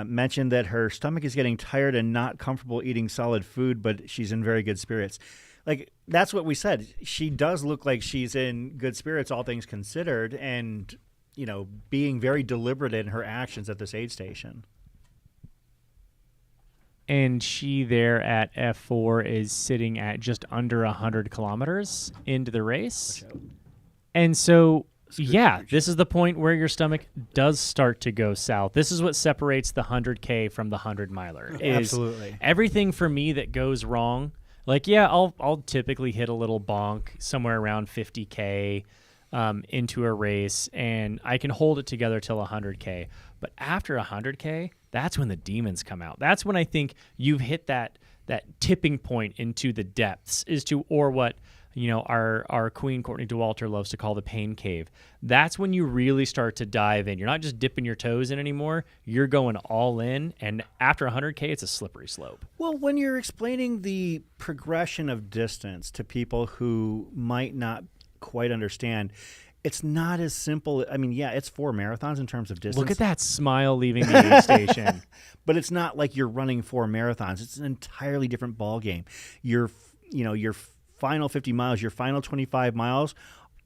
mentioned that her stomach is getting tired and not comfortable eating solid food, but she's in very good spirits. Like, that's what we said. She does look like she's in good spirits, all things considered, and, being very deliberate in her actions at this aid station. And she there at F4 is sitting at just under 100 kilometers into the race. And so, this is the point where your stomach does start to go south. This is what separates the 100K from the 100-miler. Absolutely. Everything for me that goes wrong, like, I'll typically hit a little bonk somewhere around 50K into a race, and I can hold it together till 100K. But after 100K, that's when the demons come out. That's when I think you've hit that tipping point into the depths, or what our queen Courtney Dauwalter loves to call the pain cave. That's when you really start to dive in. You're not just dipping your toes in anymore. You're going all in, and after 100K, it's a slippery slope. Well, when you're explaining the progression of distance to people who might not quite understand, it's not as simple. I mean, it's 4 marathons in terms of distance. Look at that smile leaving the aid station. But it's not like you're running 4 marathons. It's an entirely different ballgame. Your final 50 miles, your final 25 miles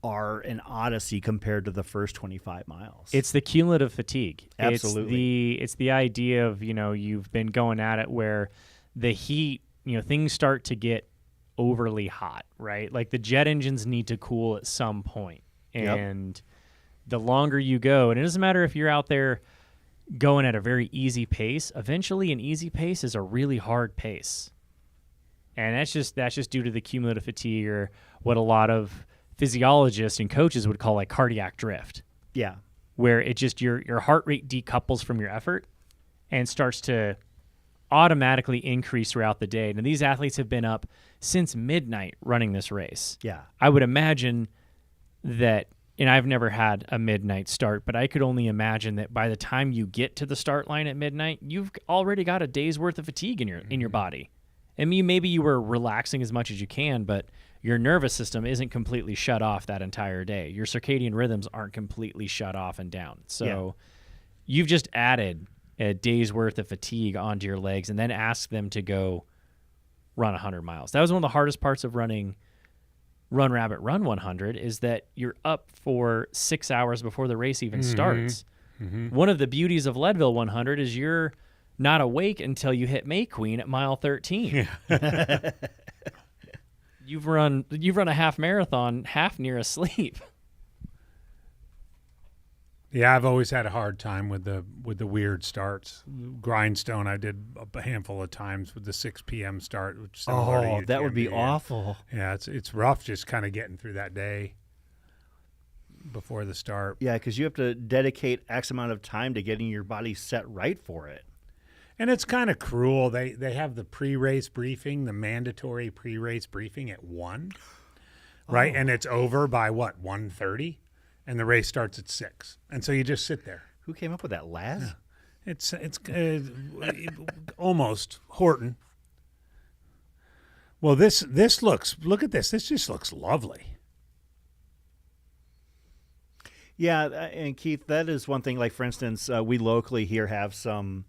are an odyssey compared to the first 25 miles. It's the cumulative fatigue. Absolutely. It's the idea of, you've been going at it where the heat, things start to get overly hot, right? Like the jet engines need to cool at some point. And the longer you go, and it doesn't matter if you're out there going at a very easy pace, eventually an easy pace is a really hard pace. And that's just due to the cumulative fatigue, or what a lot of physiologists and coaches would call like cardiac drift. Yeah. Where it just your heart rate decouples from your effort and starts to automatically increase throughout the day. Now, these athletes have been up since midnight running this race. Yeah. I would imagine that, and I've never had a midnight start, but I could only imagine that by the time you get to the start line at midnight, you've already got a day's worth of fatigue in your body. I mean, maybe you were relaxing as much as you can, but your nervous system isn't completely shut off that entire day. Your circadian rhythms aren't completely shut off and down. So you've just added a day's worth of fatigue onto your legs and then asked them to go run 100 miles. That was one of the hardest parts of running Run Rabbit Run 100, is that you're up for 6 hours before the race even starts. One of the beauties of Leadville 100 is you're not awake until you hit May Queen at mile 13. You've run a half marathon half near asleep. Yeah, I've always had a hard time with the weird starts. Grindstone, I did a handful of times with the 6 p.m. start. Which that would be awful. Yeah, it's rough just kind of getting through that day before the start. Yeah, because you have to dedicate X amount of time to getting your body set right for it. And it's kind of cruel. They have the pre-race briefing, the mandatory pre-race briefing at 1, right? And it's over by, 1:30? And the race starts at 6. And so you just sit there. Who came up with that, Laz? Yeah. It's almost Horton. Well, look at this. This just looks lovely. Yeah, and Keith, that is one thing. Like, for instance, we locally here have some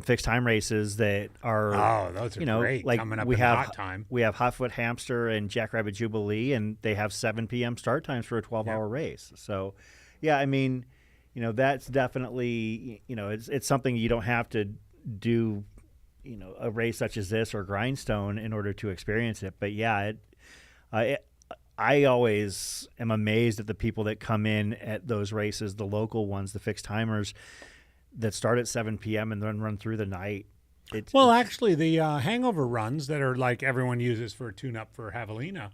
fixed time races that are those are great. Like coming up we in have hot time. We have Hotfoot Hamster and Jackrabbit Jubilee, and they have 7 p.m. start times for a 12-hour race. So, yeah, I mean, that's definitely it's something you don't have to do, a race such as this or Grindstone in order to experience it. But yeah, I always am amazed at the people that come in at those races, the local ones, the fixed timers, that start at 7 p.m. and then run through the night. Actually, the hangover runs that are like everyone uses for a tune-up for Javelina,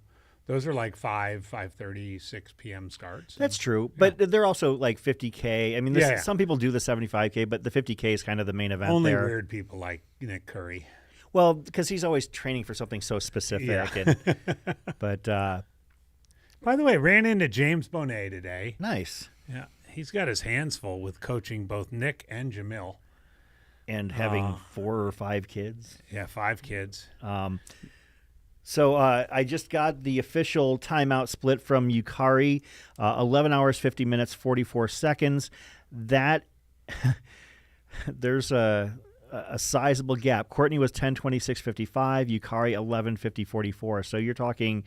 those are like 5:30, 6 p.m. starts. That's true, but they're also like 50K. I mean, some people do the 75K, but the 50K is kind of the main event. Only there. Weird people like Nick Curry. Well, because he's always training for something so specific. Yeah. But by the way, ran into James Bonet today. Nice. Yeah. He's got his hands full with coaching both Nick and Jamil. and having 4 or 5 kids. Yeah, 5 kids. So I just got the official timeout split from Yukari, 11 hours, 50 minutes, 44 seconds. That there's a sizable gap. Courtney was 10:26:55, Yukari 11:50:44. So you're talking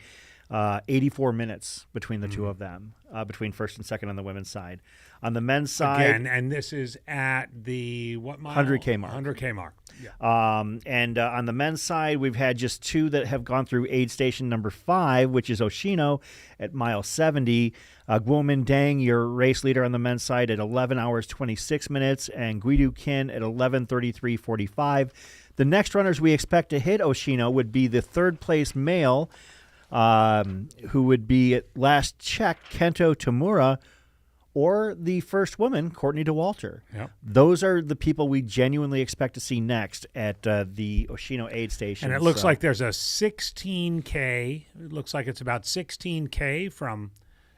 84 minutes between the two of them, between first and second on the women's side. On the men's side, Again, and this is at the what mile? 100K mark. 100K mark. Yeah. And on the men's side, we've had just 2 that have gone through aid station number 5, which is Oshino at mile 70. Guomin Dang, your race leader on the men's side, at 11 hours 26 minutes, and Guidu Kin at 11:33:45. The next runners we expect to hit Oshino would be the third place male, who would be at last check Kento Tamura, or the first woman, Courtney Dauwalter. Yep. Those are the people we genuinely expect to see next at the Oshino aid station. And it looks like there's a 16K. It looks like it's about 16K from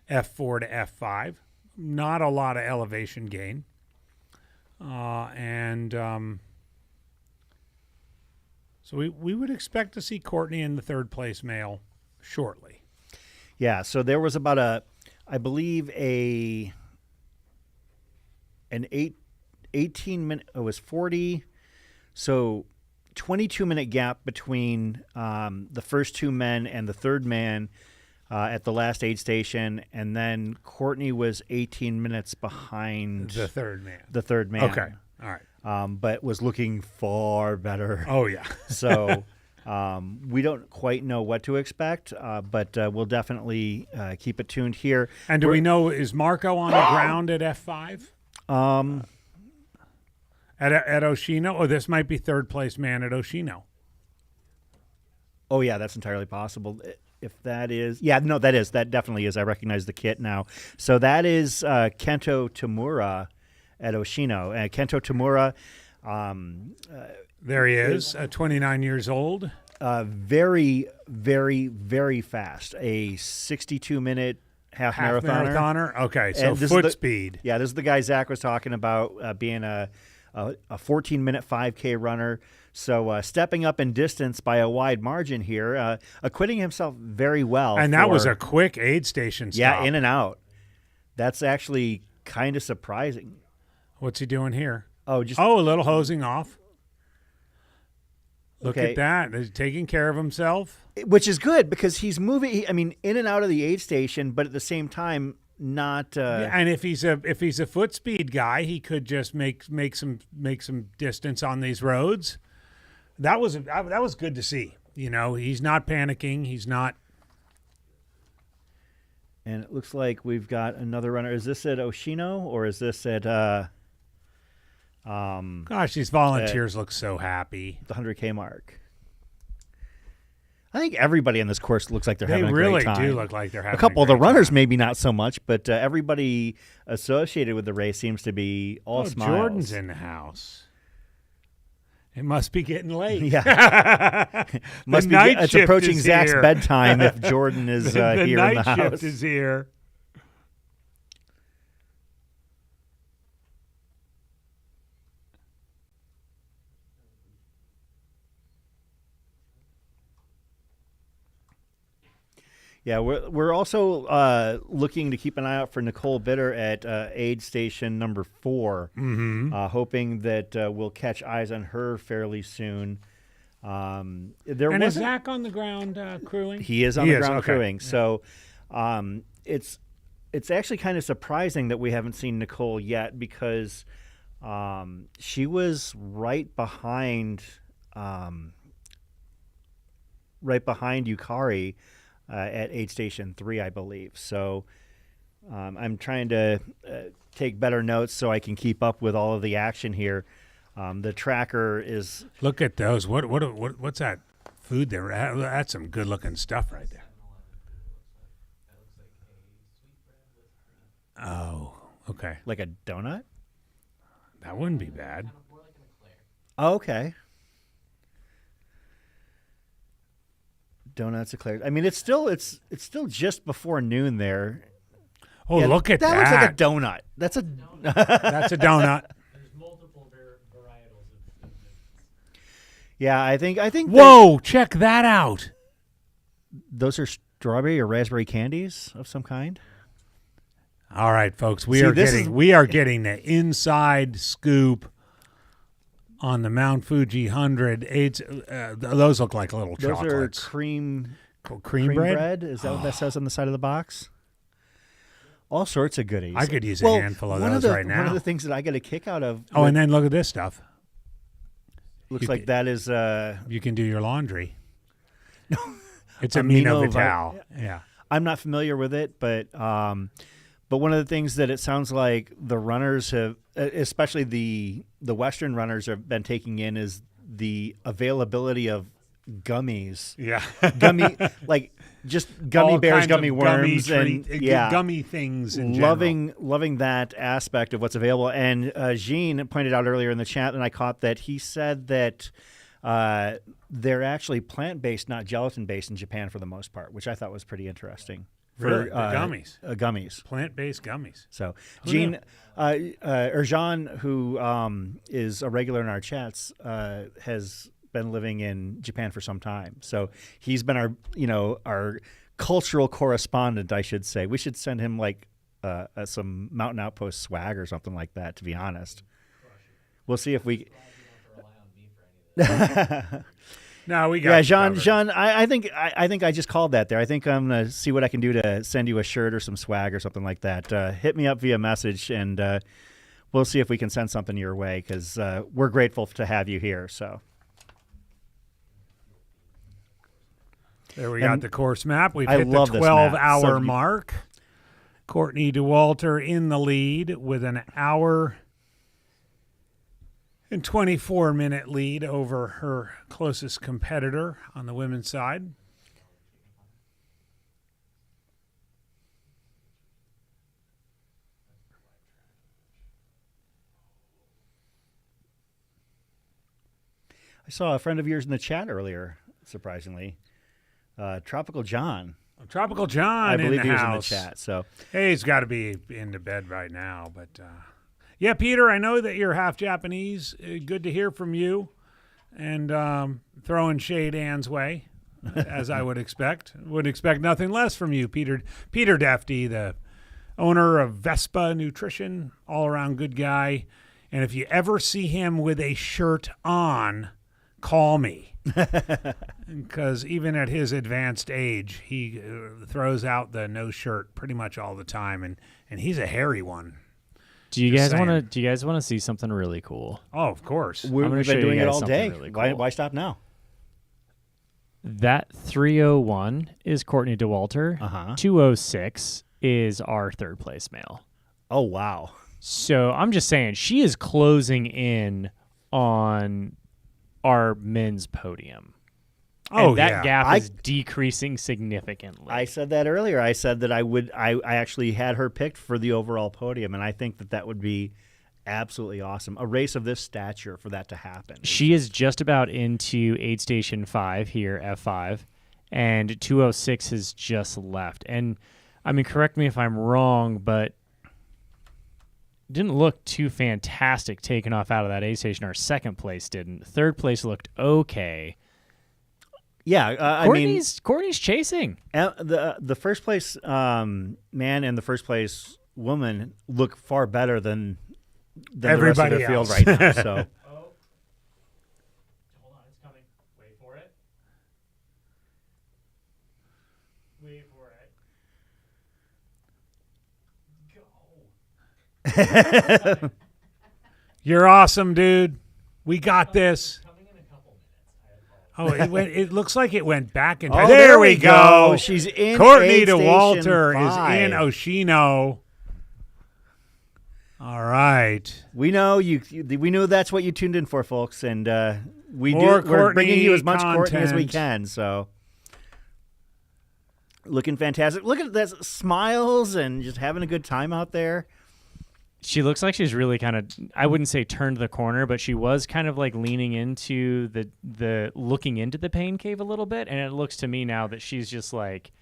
F4 to F5. Not a lot of elevation gain. So we would expect to see Courtney in the third place male shortly. Yeah, so there was about I believe an 18 minute, it was 40, so 22-minute gap between the first 2 men and the third man at the last aid station, and then Courtney was 18 minutes behind The third man. The third man. Okay, all right. But was looking far better. Oh, yeah. So we don't quite know what to expect, but we'll definitely keep it tuned here. And do we know, is Marco on the ground at F5? At Oshino? Or this might be third place man at Oshino. Oh, yeah, that's entirely possible. If that is, that definitely is. I recognize the kit now. So that is Kento Tamura at Oshino. Kento Tamura, there he is, 29 years old. Very, very, very fast. A 62-minute half marathoner. Okay, so foot speed. Yeah, this is the guy Zach was talking about, being a 14-minute 5K runner. So stepping up in distance by a wide margin here, acquitting himself very well. And that was a quick aid station stop. Yeah, in and out. That's actually kind of surprising. What's he doing here? Oh, just a little hosing off. Look Okay. at that. He's taking care of himself. Which is good because he's moving. In and out of the aid station, but at the same time, not. And if he's a foot speed guy, he could just make some distance on these roads. That was good to see. You know, he's not panicking. He's not. And it looks like we've got another runner. Is this at Oshino or is this at? Gosh, these volunteers look so happy. The 100K mark. I think everybody on this course looks like they're having a great really time. do look like they're having a couple a of the great runners, time. maybe not so much, but everybody associated with the race seems to be all smiles. Jordan's in the house. It must be getting late. Yeah, must be. It's approaching Zach's bedtime if Jordan is here in the house. The night shift is here. Yeah, we're also looking to keep an eye out for Nicole Bitter at aid station number 4, hoping that we'll catch eyes on her fairly soon. Is Zach on the ground crewing? He is on the ground okay. crewing. So it's actually kind of surprising that we haven't seen Nicole yet because she was right behind Yukari. At aid station 3, I believe. So I'm trying to take better notes so I can keep up with all of the action here. The tracker is. Look at those. What's that food there? That's some good looking stuff right there. Oh, okay. Like a donut? That wouldn't be bad. Oh, okay. Donuts eclairs. I mean, it's still just before noon there. Oh, yeah, look at that! That looks like a donut. That's a that's a donut. There's multiple varietals Yeah, I think. Whoa! Check that out. Those are strawberry or raspberry candies of some kind. All right, folks, we are getting the inside scoop on the Mount Fuji 100. Those look like little Those chocolates. Are cream bread. Is that what that says on the side of the box? All sorts of goodies. I could use a handful of those right now. One of the things that I get a kick out of. Oh, and then look at this stuff. Looks like that is. You can do your laundry. No, it's Amino Vital. Yeah, I'm not familiar with it, but one of the things that it sounds like the runners have, especially the Western runners, have been taking in is the availability of gummies. Yeah, just gummy all bears, kinds gummy of worms, gummy things. In loving that aspect of what's available. And Jean pointed out earlier in the chat, and I caught that he said that they're actually plant-based, not gelatin-based in Japan for the most part, which I thought was pretty interesting. Really? Gummies. Gummies. Plant-based gummies. So, Jean, Jean, who is a regular in our chats, has been living in Japan for some time. So he's been our cultural correspondent, I should say. We should send him some Mountain Outpost swag or something like that, to be honest. We'll see if we... No, we got Jean. I think I just called that there. I think I'm gonna see what I can do to send you a shirt or some swag or something like that. Hit me up via message, and we'll see if we can send something your way, because we're grateful to have you here. So there we got the course map. We've hit the 12-hour mark. Courtney Dauwalter in the lead with an hour and 24-minute lead over her closest competitor on the women's side. I saw a friend of yours in the chat earlier, surprisingly. Tropical John. Tropical John, I believe in the he was house. in the chat. So hey, he's got to be into bed right now, but yeah, Peter, I know that you're half Japanese. Good to hear from you, and throwing shade Ann's way, as I would expect. Would expect nothing less from you, Peter. Peter Defty, the owner of Vespa Nutrition, all-around good guy. And if you ever see him with a shirt on, call me. Because even at his advanced age, he throws out the no shirt pretty much all the time, and he's a hairy one. Do you guys want to see something really cool? Oh, of course. We've been doing it all day. Really cool. Why stop now? That 3:01 is Courtney Dauwalter. 2:06 is our third place male. Oh, wow. So I'm just saying, she is closing in on our men's podium. Oh, and that gap is decreasing significantly. I said that earlier. I said that I actually had her picked for the overall podium, and I think that would be absolutely awesome. A race of this stature, for that to happen. She is just about into aid station 5 here, F5, and 2:06 has just left. And I mean, correct me if I'm wrong, but didn't look too fantastic taking off out of that aid station. Our second place didn't. Third place looked okay. Yeah, Courtney's chasing. The first place man and the first place woman look far better than everybody the rest of else. the field right now. So. Hold on, it's coming. Wait for it. Wait for it. Go. You're awesome, dude. We got this. Oh, it looks like it went back in time. Oh, there we go. She's in Courtney aid Dauwalter station 5. is in Oshino. All right. We know we know that's what you tuned in for, folks, and we're bringing you as much Courtney as we can. So, looking fantastic. Look at that, smiles and just having a good time out there. She looks like she's really kind of, I wouldn't say turned the corner, but she was kind of like leaning into the looking into the pain cave a little bit, and it looks to me now that she's just like,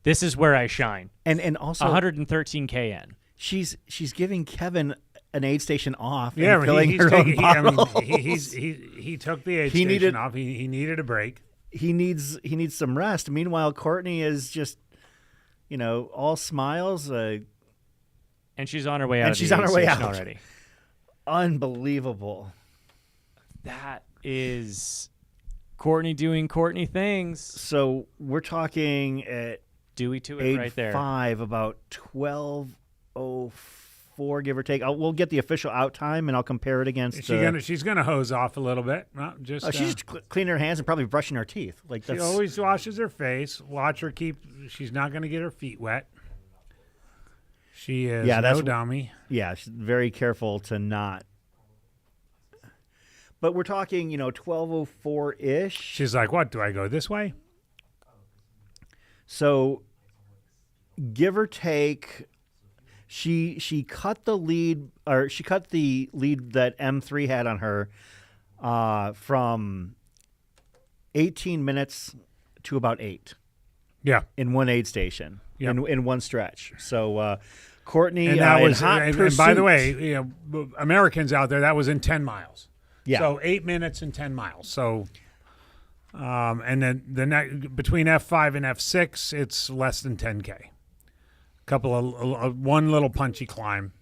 this is where I shine. And also 113 kn. She's giving Kevin an aid station off. Yeah, and filling he's her taking, own bottles. he took the aid station off. He needed a break. He needs some rest. Meanwhile, Courtney is just, all smiles. And she's on her way out. And she's on her way out already. Unbelievable. That is Courtney doing Courtney things. So we're talking at Dewey to it right there. 8:05, about 12:04, give or take. We'll get the official out time, and I'll compare it against. She's gonna hose off a little bit. Just she's just cleaning her hands and probably brushing her teeth. She always washes her face. Watch her keep. She's not gonna get her feet wet. She is no dummy. Yeah, she's very careful to not. But we're talking, 12:04-ish. She's like, what, do I go this way? So, give or take, she cut the lead, or she cut the lead that M3 had on her from 18 minutes to about 8. Yeah. In one aid station. Yep. In one stretch. So, Courtney, and that was, hot and by the way, Americans out there, that was in 10 miles. Yeah. So 8 minutes and 10 miles. So, and then between F5 and F6, it's less than 10K. One little punchy climb.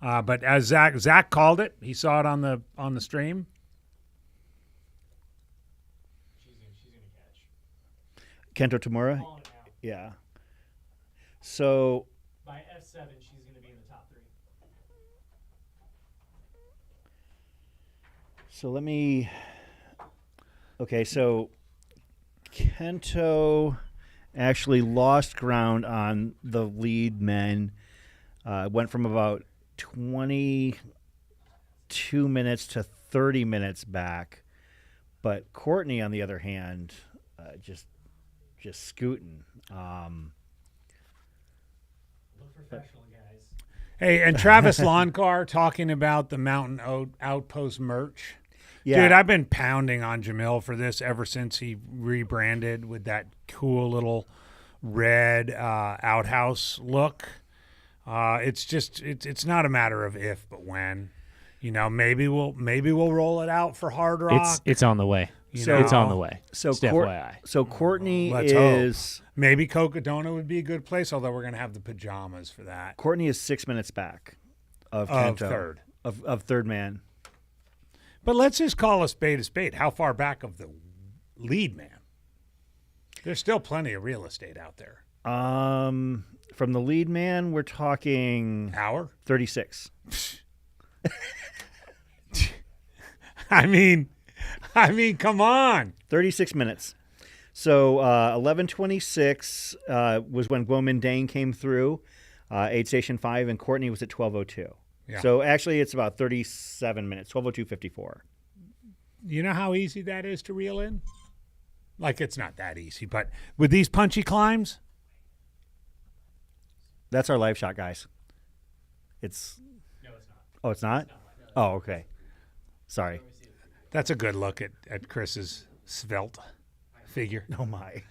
But as Zach called it, he saw it on the stream. Kento Tamura? Yeah. So by F7, she's going to be in the top 3. So let me. Okay, so Kento actually lost ground on the lead men. Went from about 22 minutes to 30 minutes back. But Courtney, on the other hand, just scooting. Professional guys. Hey, and Travis Lawncar talking about the Mountain Outpost merch. Yeah. Dude, I've been pounding on Jamil for this ever since he rebranded with that cool little red outhouse look. It's not a matter of if, but when. Maybe we'll roll it out for Hard Rock. It's on the way. It's on the way. So FYI. So Courtney Let's is hope. Maybe Cocodona would be a good place, although we're going to have the pajamas for that. Courtney is 6 minutes back of Kento, third. Of third man. But let's just call a spade a spade. How far back of the lead man? There's still plenty of real estate out there. From the lead man, we're talking hour 36. I mean, come on. 36 minutes. So 11:26 was when Guomin Dane came through, aid station 5, and Courtney was at 12:02. Yeah. So actually, it's about 37 minutes. 12:02:54. You know how easy that is to reel in? Like, it's not that easy, but with these punchy climbs, that's our live shot, guys. No, it's not. Oh, it's not? Oh, okay. Sorry. That's a good look at Chris's svelte figure. Oh, my.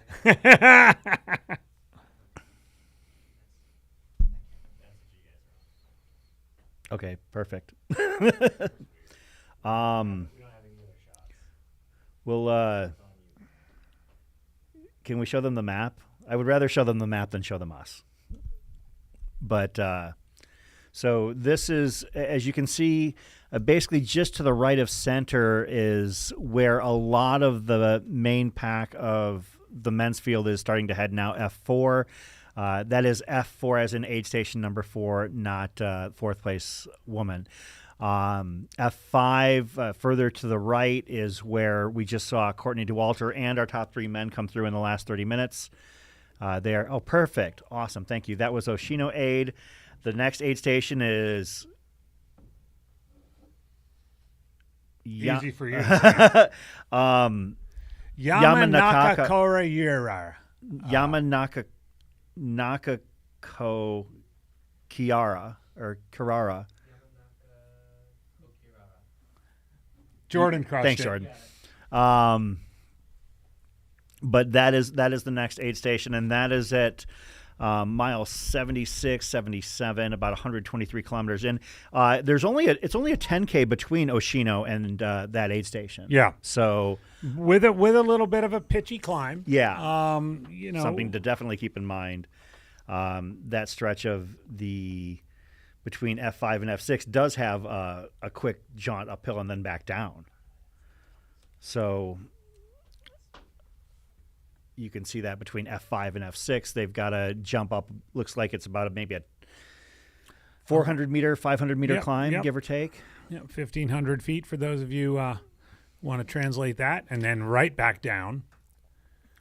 Okay, perfect. Can we show them the map? I would rather show them the map than show them us. But so this is, as you can see, basically just to the right of center is where a lot of the main pack of the men's field is starting to head now. F4. That is F4 as in aid station number 4, not fourth place woman. F5 further to the right is where we just saw Courtney Dauwalter and our top 3 men come through in the last 30 minutes. There. Oh, perfect. Awesome. Thank you. That was Oshino aid. The next aid station is easy for you. Yamanaka Korayura. Yamanako Kiara or Kirara. Jordan crushed Thanks, it. Jordan. But that is the next aid station, and that is at mile 76, 77, about 123 kilometers in. It's only a 10K between Oshino and that aid station. Yeah. So with a little bit of a pitchy climb. Yeah. You know, something to definitely keep in mind. That stretch of between F5 and F6 does have a quick jaunt uphill and then back down. So you can see that between F5 and F6, they've got to jump up. Looks like it's about maybe a 400 meter, 500 meter climb, give or take. Yeah, 1,500 feet for those of you want to translate that, and then right back down.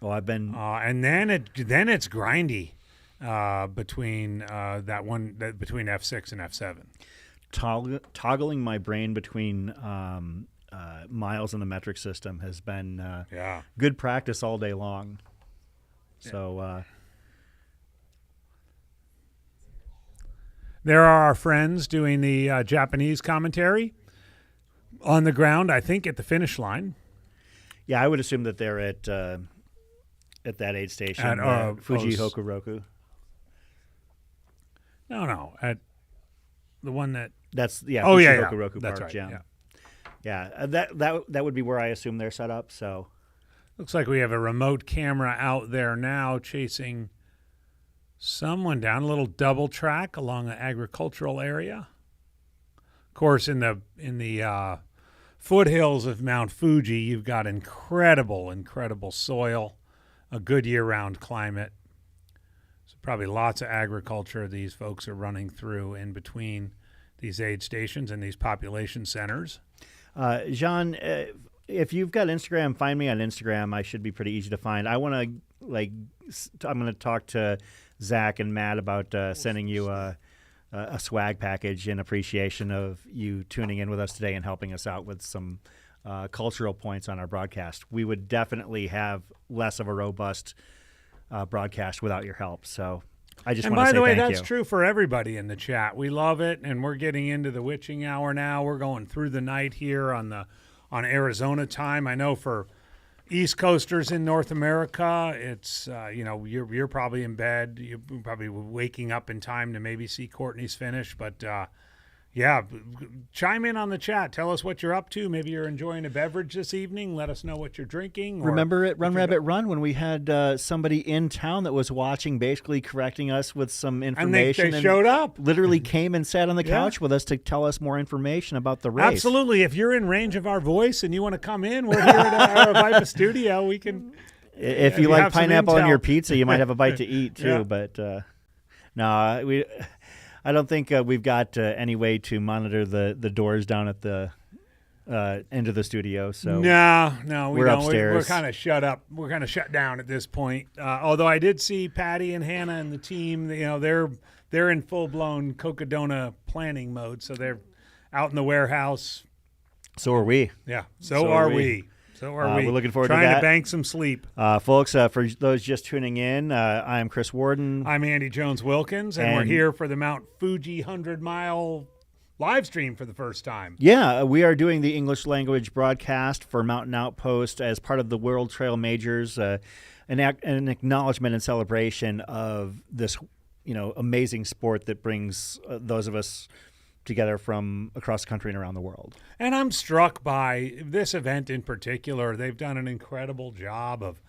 Well, I've been, and then it's grindy between between F6 and F7. Toggling my brain between miles in the metric system has been good practice all day long. So there are our friends doing the Japanese commentary on the ground, I think, at the finish line. Yeah, I would assume that they're at that aid station, Fuji Hokuroku. No, at the one that's Fuji Hokuroku that's Park, right, yeah. That would be where I assume they're set up. So looks like we have a remote camera out there now chasing someone down a little double track along an agricultural area. Of course, in the foothills of Mount Fuji, you've got incredible soil, a good year-round climate. So probably lots of agriculture these folks are running through in between these aid stations and these population centers. Jean, if you've got Instagram, find me on Instagram. I should be pretty easy to find. I'm going to talk to Zach and Matt about sending you a swag package in appreciation of you tuning in with us today and helping us out with some cultural points on our broadcast. We would definitely have less of a robust broadcast without your help. So I just want to say thank you. And by the way, that's true for everybody in the chat. We love it, and we're getting into the witching hour now. We're going through the night here on Arizona time. I know for East Coasters in North America, it's you're probably in bed. You're probably waking up in time to maybe see Courtney's finish, but chime in on the chat. Tell us what you're up to. Maybe you're enjoying a beverage this evening. Let us know what you're drinking. Remember at Run Rabbit Run when we had somebody in town that was watching, basically correcting us with some information. And they showed up. Literally came and sat on the couch with us to tell us more information about the race. Absolutely. If you're in range of our voice and you want to come in, we're here at our Vipa studio. We can. If you like pineapple on your pizza, you might have a bite to eat too. But no, I don't think we've got any way to monitor the doors down at the end of the studio. So no, we're upstairs. We're kind of shut up. We're kind of shut down at this point. Although I did see Patty and Hannah and the team. They're in full blown Cocodona planning mode. So they're out in the warehouse. So are we. Yeah. So are we. So are we. We're looking forward to trying that. to bank some sleep. Folks, for those just tuning in, I'm Chris Warden. I'm Andy Jones-Wilkins, and we're here for the Mount Fuji 100-mile live stream for the first time. Yeah, we are doing the English language broadcast for Mountain Outpost as part of the World Trail Majors, an acknowledgement and celebration of this amazing sport that brings those of us together from across the country and around the world. And I'm struck by this event in particular. They've done an incredible job of,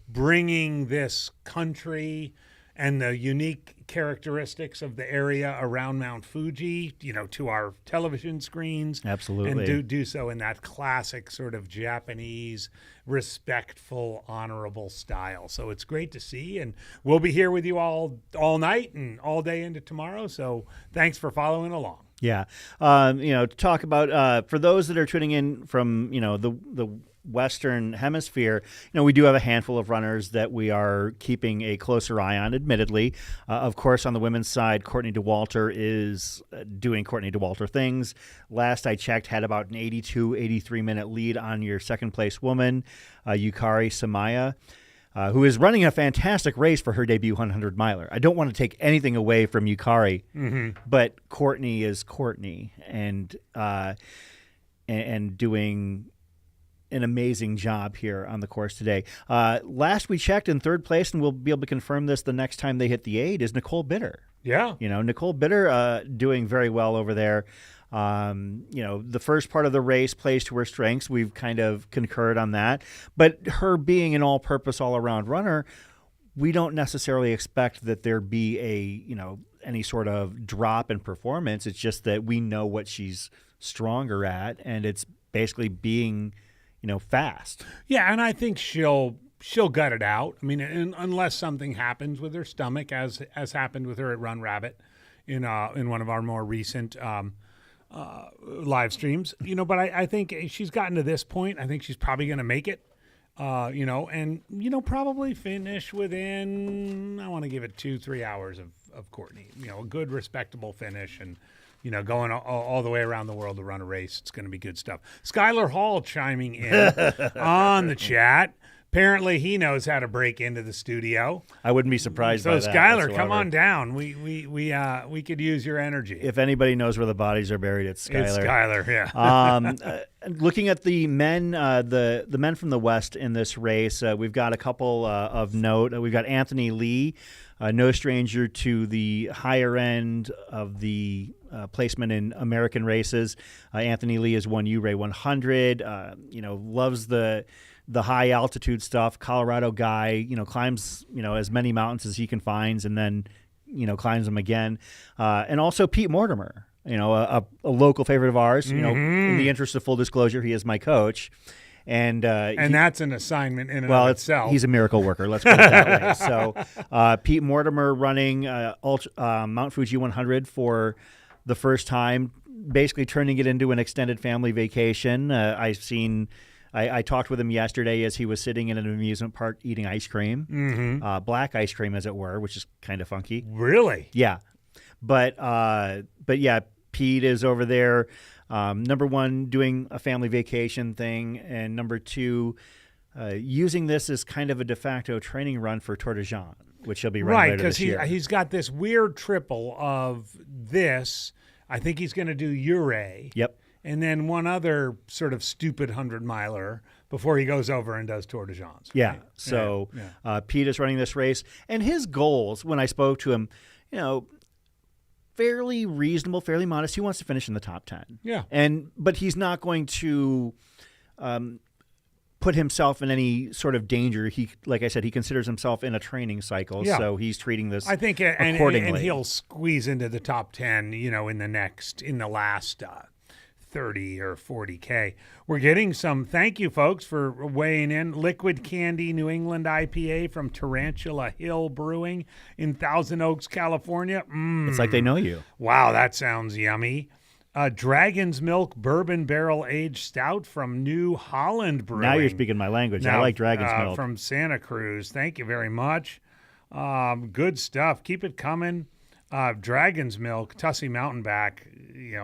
bringing this country and the unique characteristics of the area around Mount Fuji, to our television screens. Absolutely. And do so in that classic sort of Japanese, respectful, honorable style. So it's great to see, and we'll be here with you all night and all day into tomorrow. So thanks for following along. Yeah. To talk about, for those that are tuning in from, the Western Hemisphere, we do have a handful of runners that we are keeping a closer eye on, admittedly. Of course, on the women's side, Courtney Dauwalter is doing Courtney Dauwalter things. Last I checked, had about an 83-minute lead on your second-place woman, Yukari Samaya, who is running a fantastic race for her debut 100-miler. I don't want to take anything away from Yukari, but Courtney is Courtney and doing an amazing job here on the course today. Last we checked, in third place, and we'll be able to confirm this the next time they hit the 8, is Nicole Bitter. Yeah. Nicole Bitter doing very well over there. The first part of the race plays to her strengths. We've kind of concurred on that. But her being an all-purpose, all-around runner, we don't necessarily expect that there be any sort of drop in performance. It's just that we know what she's stronger at, and it's basically being, fast. Yeah, and I think she'll gut it out. I mean, unless something happens with her stomach, as happened with her at Run Rabbit in one of our more recent live streams. But I think she's gotten to this point. I think she's probably going to make it. Probably finish within, I want to give it 2-3 hours of Courtney. A good, respectable finish, and going all the way around the world to run a race. It's going to be good stuff. Skylar Hall chiming in on the chat. Apparently, he knows how to break into the studio. I wouldn't be surprised by that. So, Skylar, come on down. We could use your energy. If anybody knows where the bodies are buried, it's Skylar. It's Skylar, yeah. Looking at the men, the men from the West in this race, we've got a couple of note. We've got Anthony Lee, no stranger to the higher end of the placement in American races. Anthony Lee has won URAY 100. Loves the high altitude stuff. Colorado guy, climbs, as many mountains as he can find, and then, climbs them again. And also Pete Mortimer, a local favorite of ours. In the interest of full disclosure, he is my coach. And that's an assignment in and of itself. He's a miracle worker. Let's put it that way. So Pete Mortimer running Mount Fuji 100 for the first time, basically turning it into an extended family vacation. I talked with him yesterday as he was sitting in an amusement park eating ice cream, black ice cream, as it were, which is kind of funky. Really? Yeah. But yeah, Pete is over there. Number one, doing a family vacation thing, and number two, using this as kind of a de facto training run for Tour de Jean, which he'll be running later this year. Right, because he's got this weird triple of this. I think he's going to do URAY. Yep. And then one other sort of stupid 100-miler before he goes over and does Tour de Jeans. Yeah. Right? So Pete is running this race. And his goals, when I spoke to him, fairly reasonable, fairly modest. He wants to finish in the top 10. Yeah. But he's not going to put himself in any sort of danger. Like I said, he considers himself in a training cycle, so he's treating this accordingly. And he'll squeeze into the top 10, in the last 30 or 40K. We're getting some, thank you folks for weighing in. Liquid Candy New England IPA from Tarantula Hill Brewing in Thousand Oaks, California. It's like they know you. Wow, that sounds yummy. Dragon's Milk Bourbon Barrel Aged Stout from New Holland Brewing. Now you're speaking my language. I like Dragon's Milk. From Santa Cruz. Thank you very much. Good stuff. Keep it coming. Dragon's Milk, Tussey Mountainback,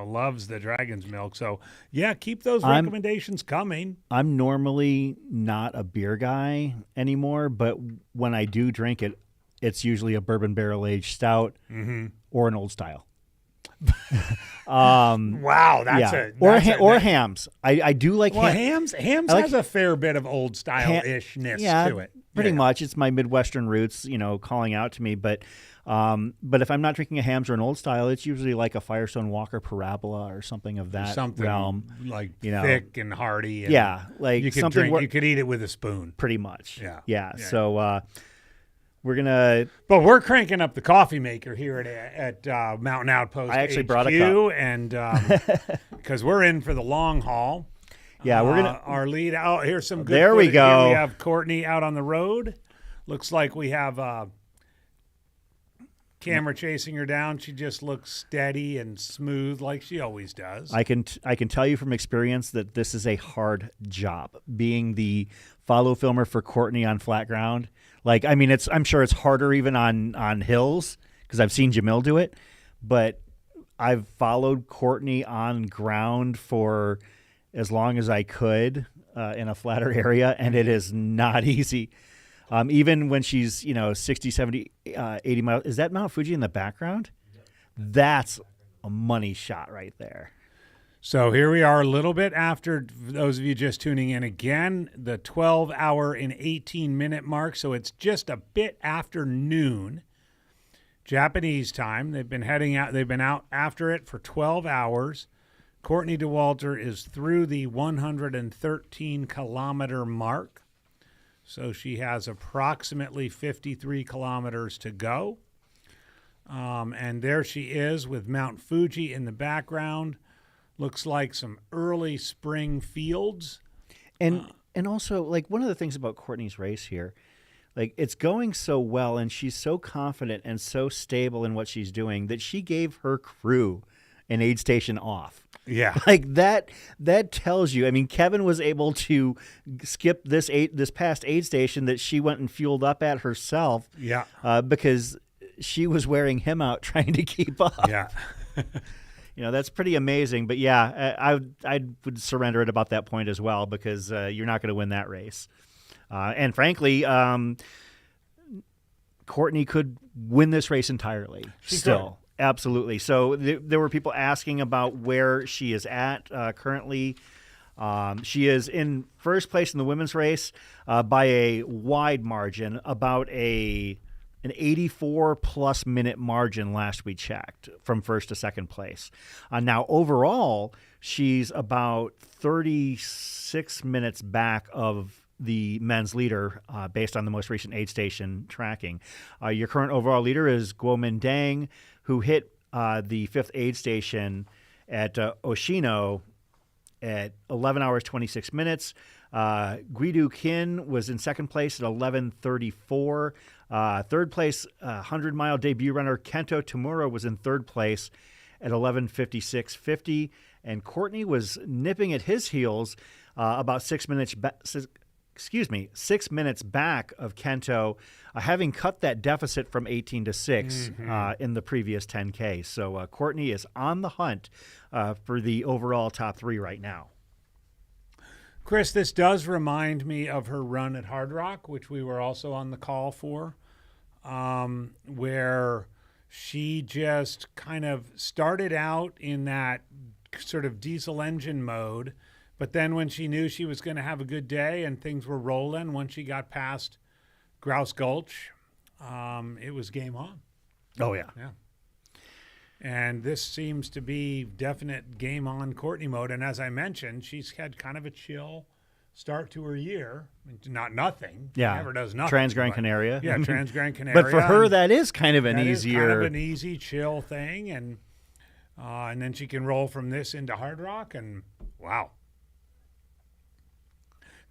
loves the Dragon's Milk. So, yeah, keep those recommendations coming. I'm normally not a beer guy anymore, but when I do drink it, it's usually a bourbon barrel aged stout or an old style. Wow, or hams. I do like hams. Hams has a fair bit of old style ishness to it. Pretty much. It's my Midwestern roots, calling out to me. But if I'm not drinking a hams or an old style, it's usually like a Firestone Walker Parabola or something of that realm. Like thick and hearty. And like you could you could eat it with a spoon. Pretty much. Yeah. So we're cranking up the coffee maker here at Mountain Outpost. I actually HQ, brought a cup, and because we're in for the long haul. Yeah, we're gonna our lead out. Here's some good. There we footage. go. Here we have Courtney out on the road. Looks like we have camera chasing her down. She just looks steady and smooth like she always does. I can tell you from experience that this is a hard job, being the follow filmer for Courtney on flat ground. Like, I mean, I'm sure it's harder even on hills because I've seen Jamil do it, but I've followed Courtney on ground for as long as I could in a flatter area, and it is not easy. Even when she's, 60, 70, 80 miles. Is that Mount Fuji in the background? That's a money shot right there. So here we are a little bit after, for those of you just tuning in again, the 12-hour and 18-minute mark. So it's just a bit after noon Japanese time. They've been heading out. They've been out after it for 12 hours. Courtney Dauwalter is through the 113-kilometer mark. So she has approximately 53 kilometers to go. And there she is with Mount Fuji in the background. Looks like some early spring fields. And also, like, one of the things about Courtney's race here, like, it's going so well and she's so confident and so stable in what she's doing that she gave her crew an aid station off. Yeah. Like, that tells you. I mean, Kevin was able to skip this past aid station that she went and fueled up at herself. Yeah. Because she was wearing him out trying to keep up. Yeah. You know, that's pretty amazing. But yeah, I would surrender at about that point as well, because you're not going to win that race. And frankly, Courtney could win this race entirely. She still. Could. Absolutely. So there were people asking about where she is at currently. She is in first place in the women's race by a wide margin, about an 84-plus minute margin last we checked from first to second place. Now, overall, she's about 36 minutes back of the men's leader based on the most recent aid station tracking. Your current overall leader is Guomin Dang, who hit the fifth aid station at Oshino at 11 hours, 26 minutes. Guidu Kin was in second place at 11:34. Third place, 100-mile debut runner Kento Tamura was in third place at 11:56.50. And Courtney was nipping at his heels about 6 minutes back of Kento, having cut that deficit from 18 to 6 in the previous 10K. So Courtney is on the hunt for the overall top three right now. Chris, this does remind me of her run at Hard Rock, which we were also on the call for, where she just kind of started out in that sort of diesel engine mode, but then when she knew she was going to have a good day and things were rolling, once she got past Grouse Gulch, it was game on. Oh, yeah. Yeah. And this seems to be definite game on Courtney mode. And as I mentioned, she's had kind of a chill start to her year. Not nothing. Yeah. She never does nothing. Trans-Gran Canaria. Yeah, Trans-Gran Canaria. But for her, that is kind of an easier. Kind of an easy, chill thing. And then she can roll from this into Hard Rock. And wow.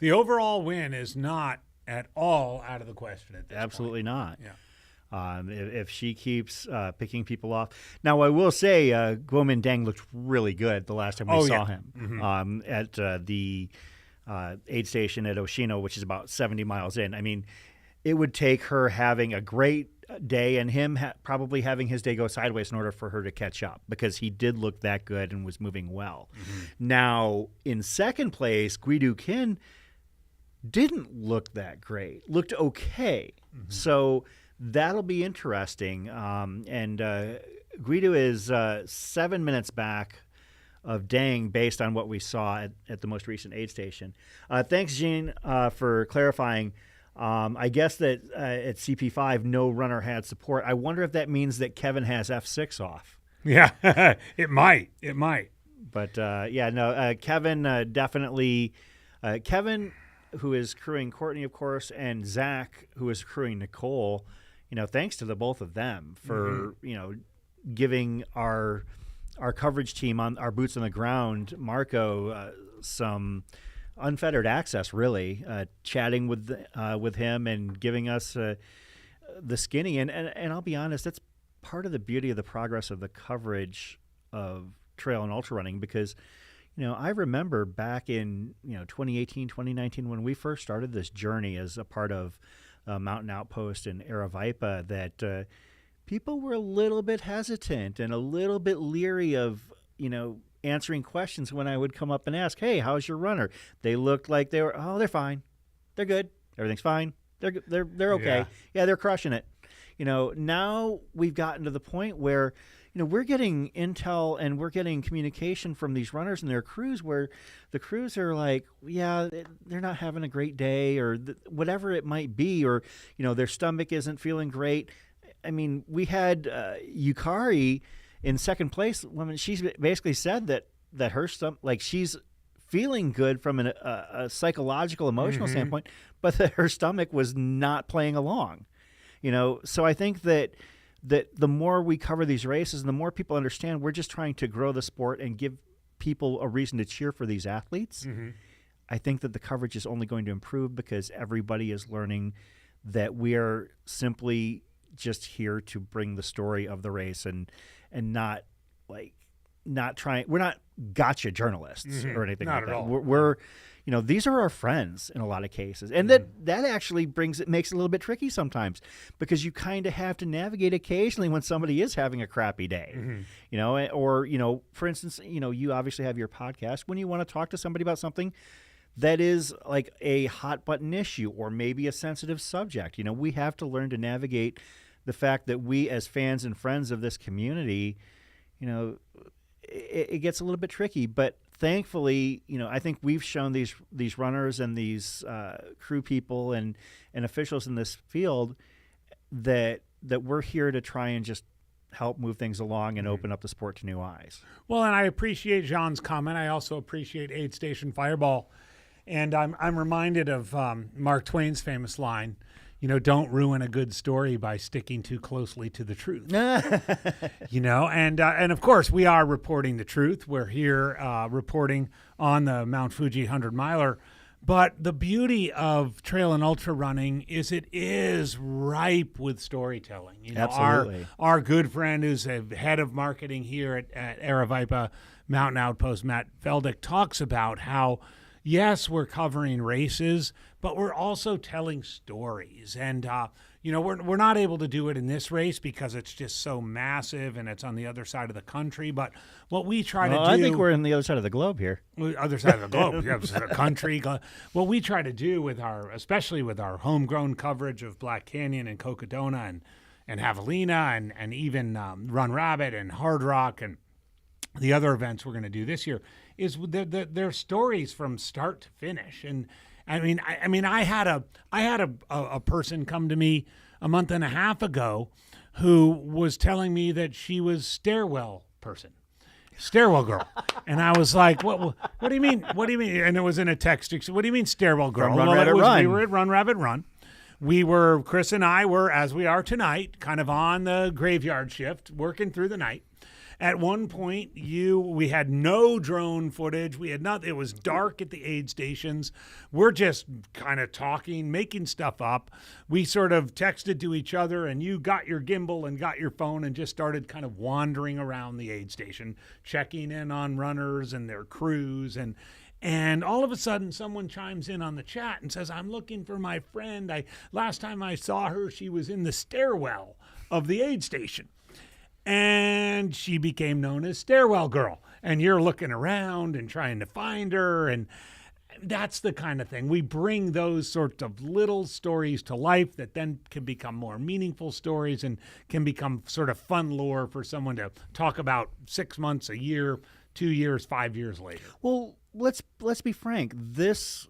The overall win is not at all out of the question at this Absolutely point. not. Yeah. If she keeps picking people off. Now, I will say Guomin Dang looked really good the last time we saw him at the aid station at Oshino, which is about 70 miles in. I mean, it would take her having a great day and him probably having his day go sideways in order for her to catch up, because he did look that good and was moving well. Now, in second place, Guidu Kin didn't look that great, looked okay. So that'll be interesting. And Guido is 7 minutes back of Dang based on what we saw at the most recent aid station. Thanks, Jean, for clarifying. I guess that at CP5, no runner had support. I wonder if that means that Kevin has F6 off. Yeah, it might. It might. But, Kevin definitely – Kevin, who is crewing Courtney, of course, and Zach, who is crewing Nicole – thanks to the both of them for, giving our coverage team on our boots on the ground, Marco, some unfettered access, really, chatting with him and giving us the skinny. And I'll be honest, that's part of the beauty of the progress of the coverage of trail and ultra running, because, I remember back in, 2018, 2019, when we first started this journey as a part of Mountain Outpost and Aravaipa, that people were a little bit hesitant and a little bit leery of, answering questions when I would come up and ask, hey, how's your runner? They looked like they were, they're fine. They're good. Everything's fine. They're okay. Yeah, they're crushing it. Now we've gotten to the point where, we're getting intel and we're getting communication from these runners and their crews where the crews are like, yeah, they're not having a great day or whatever it might be, or, their stomach isn't feeling great. I mean, we had Yukari in second place. She's basically said that her stomach, like she's feeling good from a psychological, emotional standpoint, but that her stomach was not playing along. So I think that the more we cover these races and the more people understand we're just trying to grow the sport and give people a reason to cheer for these athletes, I think that the coverage is only going to improve because everybody is learning that we are simply just here to bring the story of the race and not trying. We're not gotcha journalists or anything Not like at that. all. We're these are our friends in a lot of cases, and that actually makes it a little bit tricky sometimes because you kind of have to navigate occasionally when somebody is having a crappy day, or for instance, you obviously have your podcast when you want to talk to somebody about something that is like a hot button issue or maybe a sensitive subject. We have to learn to navigate the fact that we as fans and friends of this community, it gets a little bit tricky, but thankfully, I think we've shown these runners and these crew people and officials in this field that we're here to try and just help move things along and open up the sport to new eyes. Well, and I appreciate Jean's comment. I also appreciate Aid Station Fireball. And I'm reminded of Mark Twain's famous line, don't ruin a good story by sticking too closely to the truth. And of course, we are reporting the truth. We're here reporting on the Mount Fuji 100-miler. But the beauty of trail and ultra running is it is ripe with storytelling. Absolutely. Our good friend who's a head of marketing here at Aravaipa Mountain Outpost, Matt Feldick, talks about how, yes, we're covering races, but we're also telling stories. And, we're not able to do it in this race because it's just so massive and it's on the other side of the country. But what we try to do... I think we're on the other side of the globe here. Other side of the globe. Yeah, the country. What we try to do especially with our homegrown coverage of Black Canyon and Cocodona and Javelina and even Run Rabbit and Hard Rock and the other events we're going to do this year is their stories from start to finish. And I mean, I had a person come to me a month and a half ago who was telling me that she was stairwell girl, and I was like, what do you mean? What do you mean? And it was in a text. What do you mean stairwell girl? From Run Rabbit Run. We were at Run Rabbit Run. Chris and I were, as we are tonight, kind of on the graveyard shift, working through the night. At one point, we had no drone footage. We had not. It was dark at the aid stations. We're just kind of talking, making stuff up. We sort of texted to each other, and you got your gimbal and got your phone and just started kind of wandering around the aid station, checking in on runners and their crews. And all of a sudden, someone chimes in on the chat and says, "I'm looking for my friend. Last time I saw her, she was in the stairwell of the aid station." And she became known as Stairwell Girl. And you're looking around and trying to find her. And that's the kind of thing. We bring those sorts of little stories to life that then can become more meaningful stories and can become sort of fun lore for someone to talk about 6 months, a year, 2 years, 5 years later. Well, let's be frank. This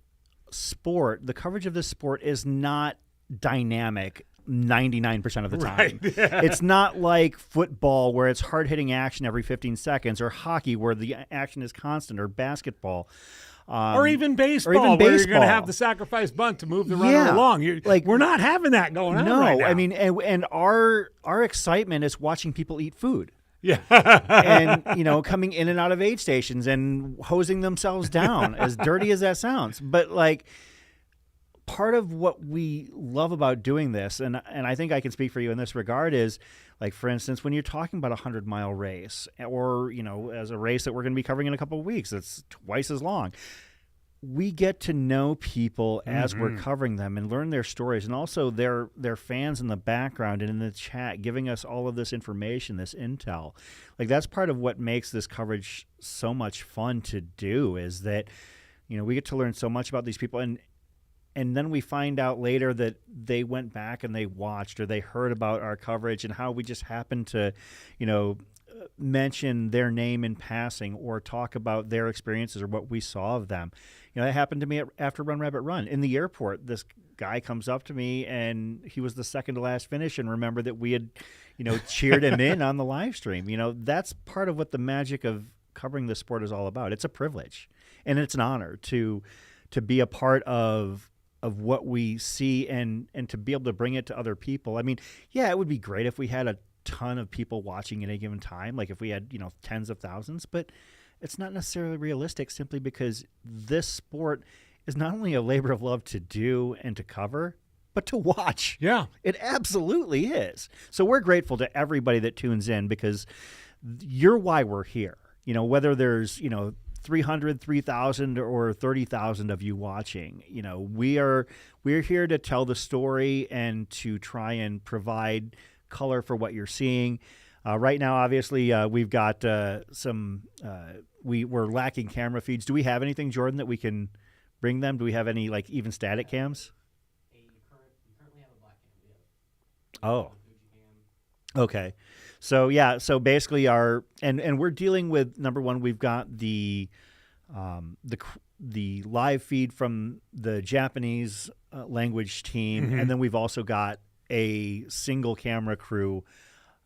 sport, the coverage of this sport is not dynamic 99% of the time. Right. It's not like football where it's hard-hitting action every 15 seconds, or hockey where the action is constant, or basketball. Or even baseball, where you're going to have the sacrifice bunt to move the runner along. We're not having that going on right now. I mean, and our excitement is watching people eat food. Yeah. And, coming in and out of aid stations and hosing themselves down, as dirty as that sounds. But, part of what we love about doing this, and I think I can speak for you in this regard, is, for instance, when you're talking about a 100-mile race, or, as a race that we're going to be covering in a couple of weeks, that's twice as long, we get to know people as we're covering them and learn their stories, and also their fans in the background and in the chat giving us all of this information, this intel. That's part of what makes this coverage so much fun to do, is that, we get to learn so much about these people, and then we find out later that they went back and they watched or they heard about our coverage and how we just happened to, mention their name in passing or talk about their experiences or what we saw of them. You know, that happened to me after Run Rabbit Run. In the airport, this guy comes up to me, and he was the second to last finish, and remember that we had, you know, cheered him in on the live stream. You know, that's part of what the magic of covering the sport is all about. It's a privilege, and it's an honor to be a part of what we see and to be able to bring it to other people. I mean, yeah, it would be great if we had a ton of people watching at a given time, like if we had, you know, tens of thousands, but it's not necessarily realistic simply because this sport is not only a labor of love to do and to cover, but to watch. Yeah. It absolutely is. So we're grateful to everybody that tunes in because you're why we're here. You know, whether there's, you know, 300, 3,000 or 30,000 of you watching, you know, we're here to tell the story and to try and provide color for what you're seeing. Right now, obviously, we've got we're lacking camera feeds. Do we have anything, Jordan, that we can bring them? Do we have any, like, even static cams? Oh. Okay. So, yeah, so basically and we're dealing with, number one, we've got the live feed from the Japanese language team, Mhm. and then we've also got a single camera crew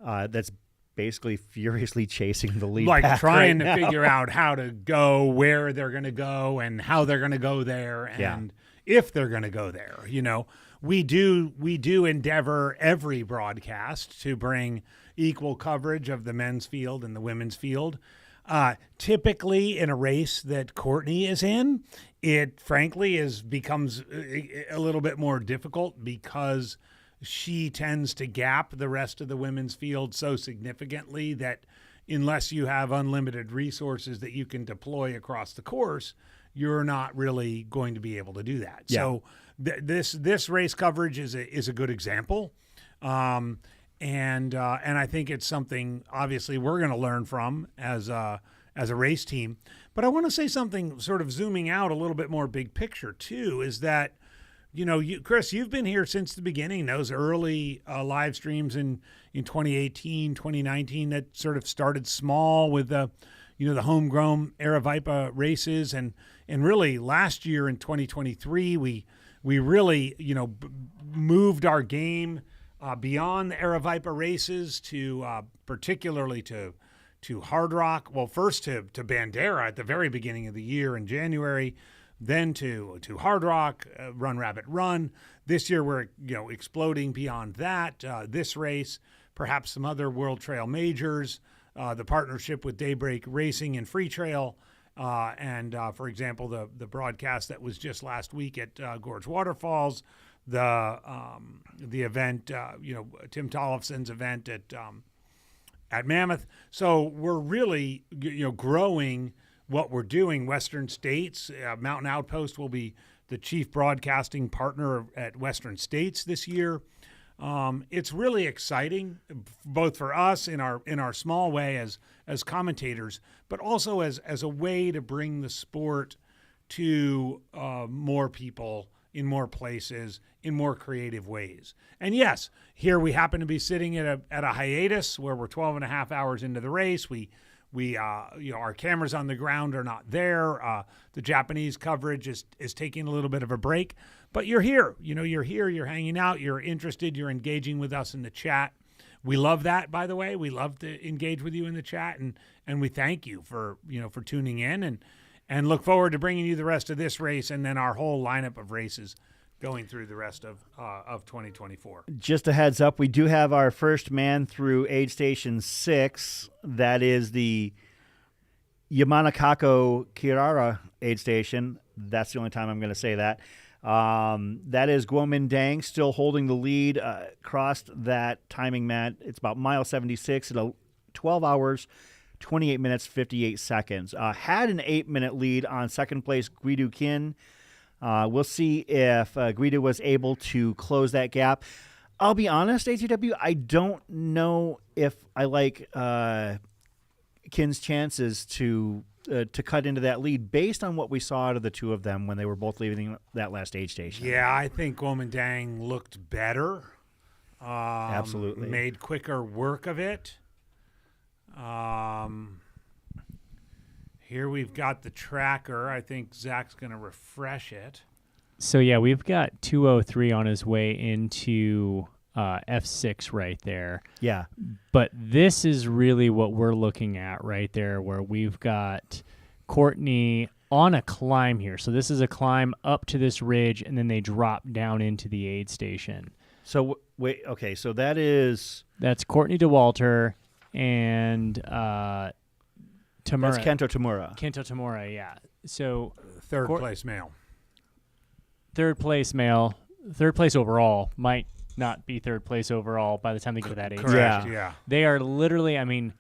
that's basically furiously chasing the lead, like pack trying right to now. figure out how to go, where they're going to go, and how they're going to go there, and if they're going to go there. You know, we do endeavor every broadcast to bring equal coverage of the men's field and the women's field. Typically, in a race that Courtney is in, it frankly becomes a little bit more difficult because she tends to gap the rest of the women's field so significantly that unless you have unlimited resources that you can deploy across the course, you're not really going to be able to do that. Yeah. So this race coverage is a good example. And I think it's something obviously we're going to learn from as a race team. But I want to say something sort of zooming out a little bit more big picture too, is that, you know, Chris, you've been here since the beginning, those early live streams in 2018, 2019 that sort of started small with the homegrown Aravaipa races. And really last year in 2023, we really, you know, moved our game beyond the Aravaipa races to particularly to Hard Rock. Well, first to Bandera at the very beginning of the year in January, then to Hard Rock, Run Rabbit Run. This year we're, you know, exploding beyond that. This race, perhaps some other World Trail Majors, the partnership with Daybreak Racing and Free Trail, and for example, the broadcast that was just last week at Gorge Waterfalls, the event, you know, Tim Tollefson's event at Mammoth. So we're really, you know, growing what we're doing. Western States, Mountain Outpost will be the chief broadcasting partner at Western States this year. It's really exciting, both for us in our small way as commentators, but also as a way to bring the sport to more people in more places, in more creative ways. And yes, here we happen to be sitting at a hiatus where we're 12 and a half hours into the race. We you know, our cameras on the ground are not there. The Japanese coverage is taking a little bit of a break, but you're here. You know, you're here, you're hanging out, you're interested, you're engaging with us in the chat. We love that, by the way. We love to engage with you in the chat, and we thank you for, you know, for tuning in and look forward to bringing you the rest of this race and then our whole lineup of races going through the rest of 2024. Just a heads up, we do have our first man through aid station 6. That is the Yamanakako Kirara aid station. That's the only time I'm going to say that. That is Guomin Dang still holding the lead, crossed that timing mat. It's about mile 76 at 12 hours, 28 minutes, 58 seconds. Had an 8-minute lead on second place Guido Kin. We'll see if Guido was able to close that gap. I'll be honest, ATW, I don't know if I like Kin's chances to cut into that lead based on what we saw out of the two of them when they were both leaving that last aid station. Yeah, I think Guomindang looked better. Absolutely. Made quicker work of it. Here we've got the tracker. I think Zach's going to refresh it. So yeah, we've got 203 on his way into F6 right there. Yeah. But this is really what we're looking at right there, where we've got Courtney on a climb here. So this is a climb up to this ridge, and then they drop down into the aid station. So wait, okay, so that's Courtney Dauwalter and Tamura. That's Kento Tamura. Kento Tamura, yeah. So third place male. Third place male. Third place overall. Might not be third place overall by the time they get to that age. Correct. Yeah. They are literally, I mean,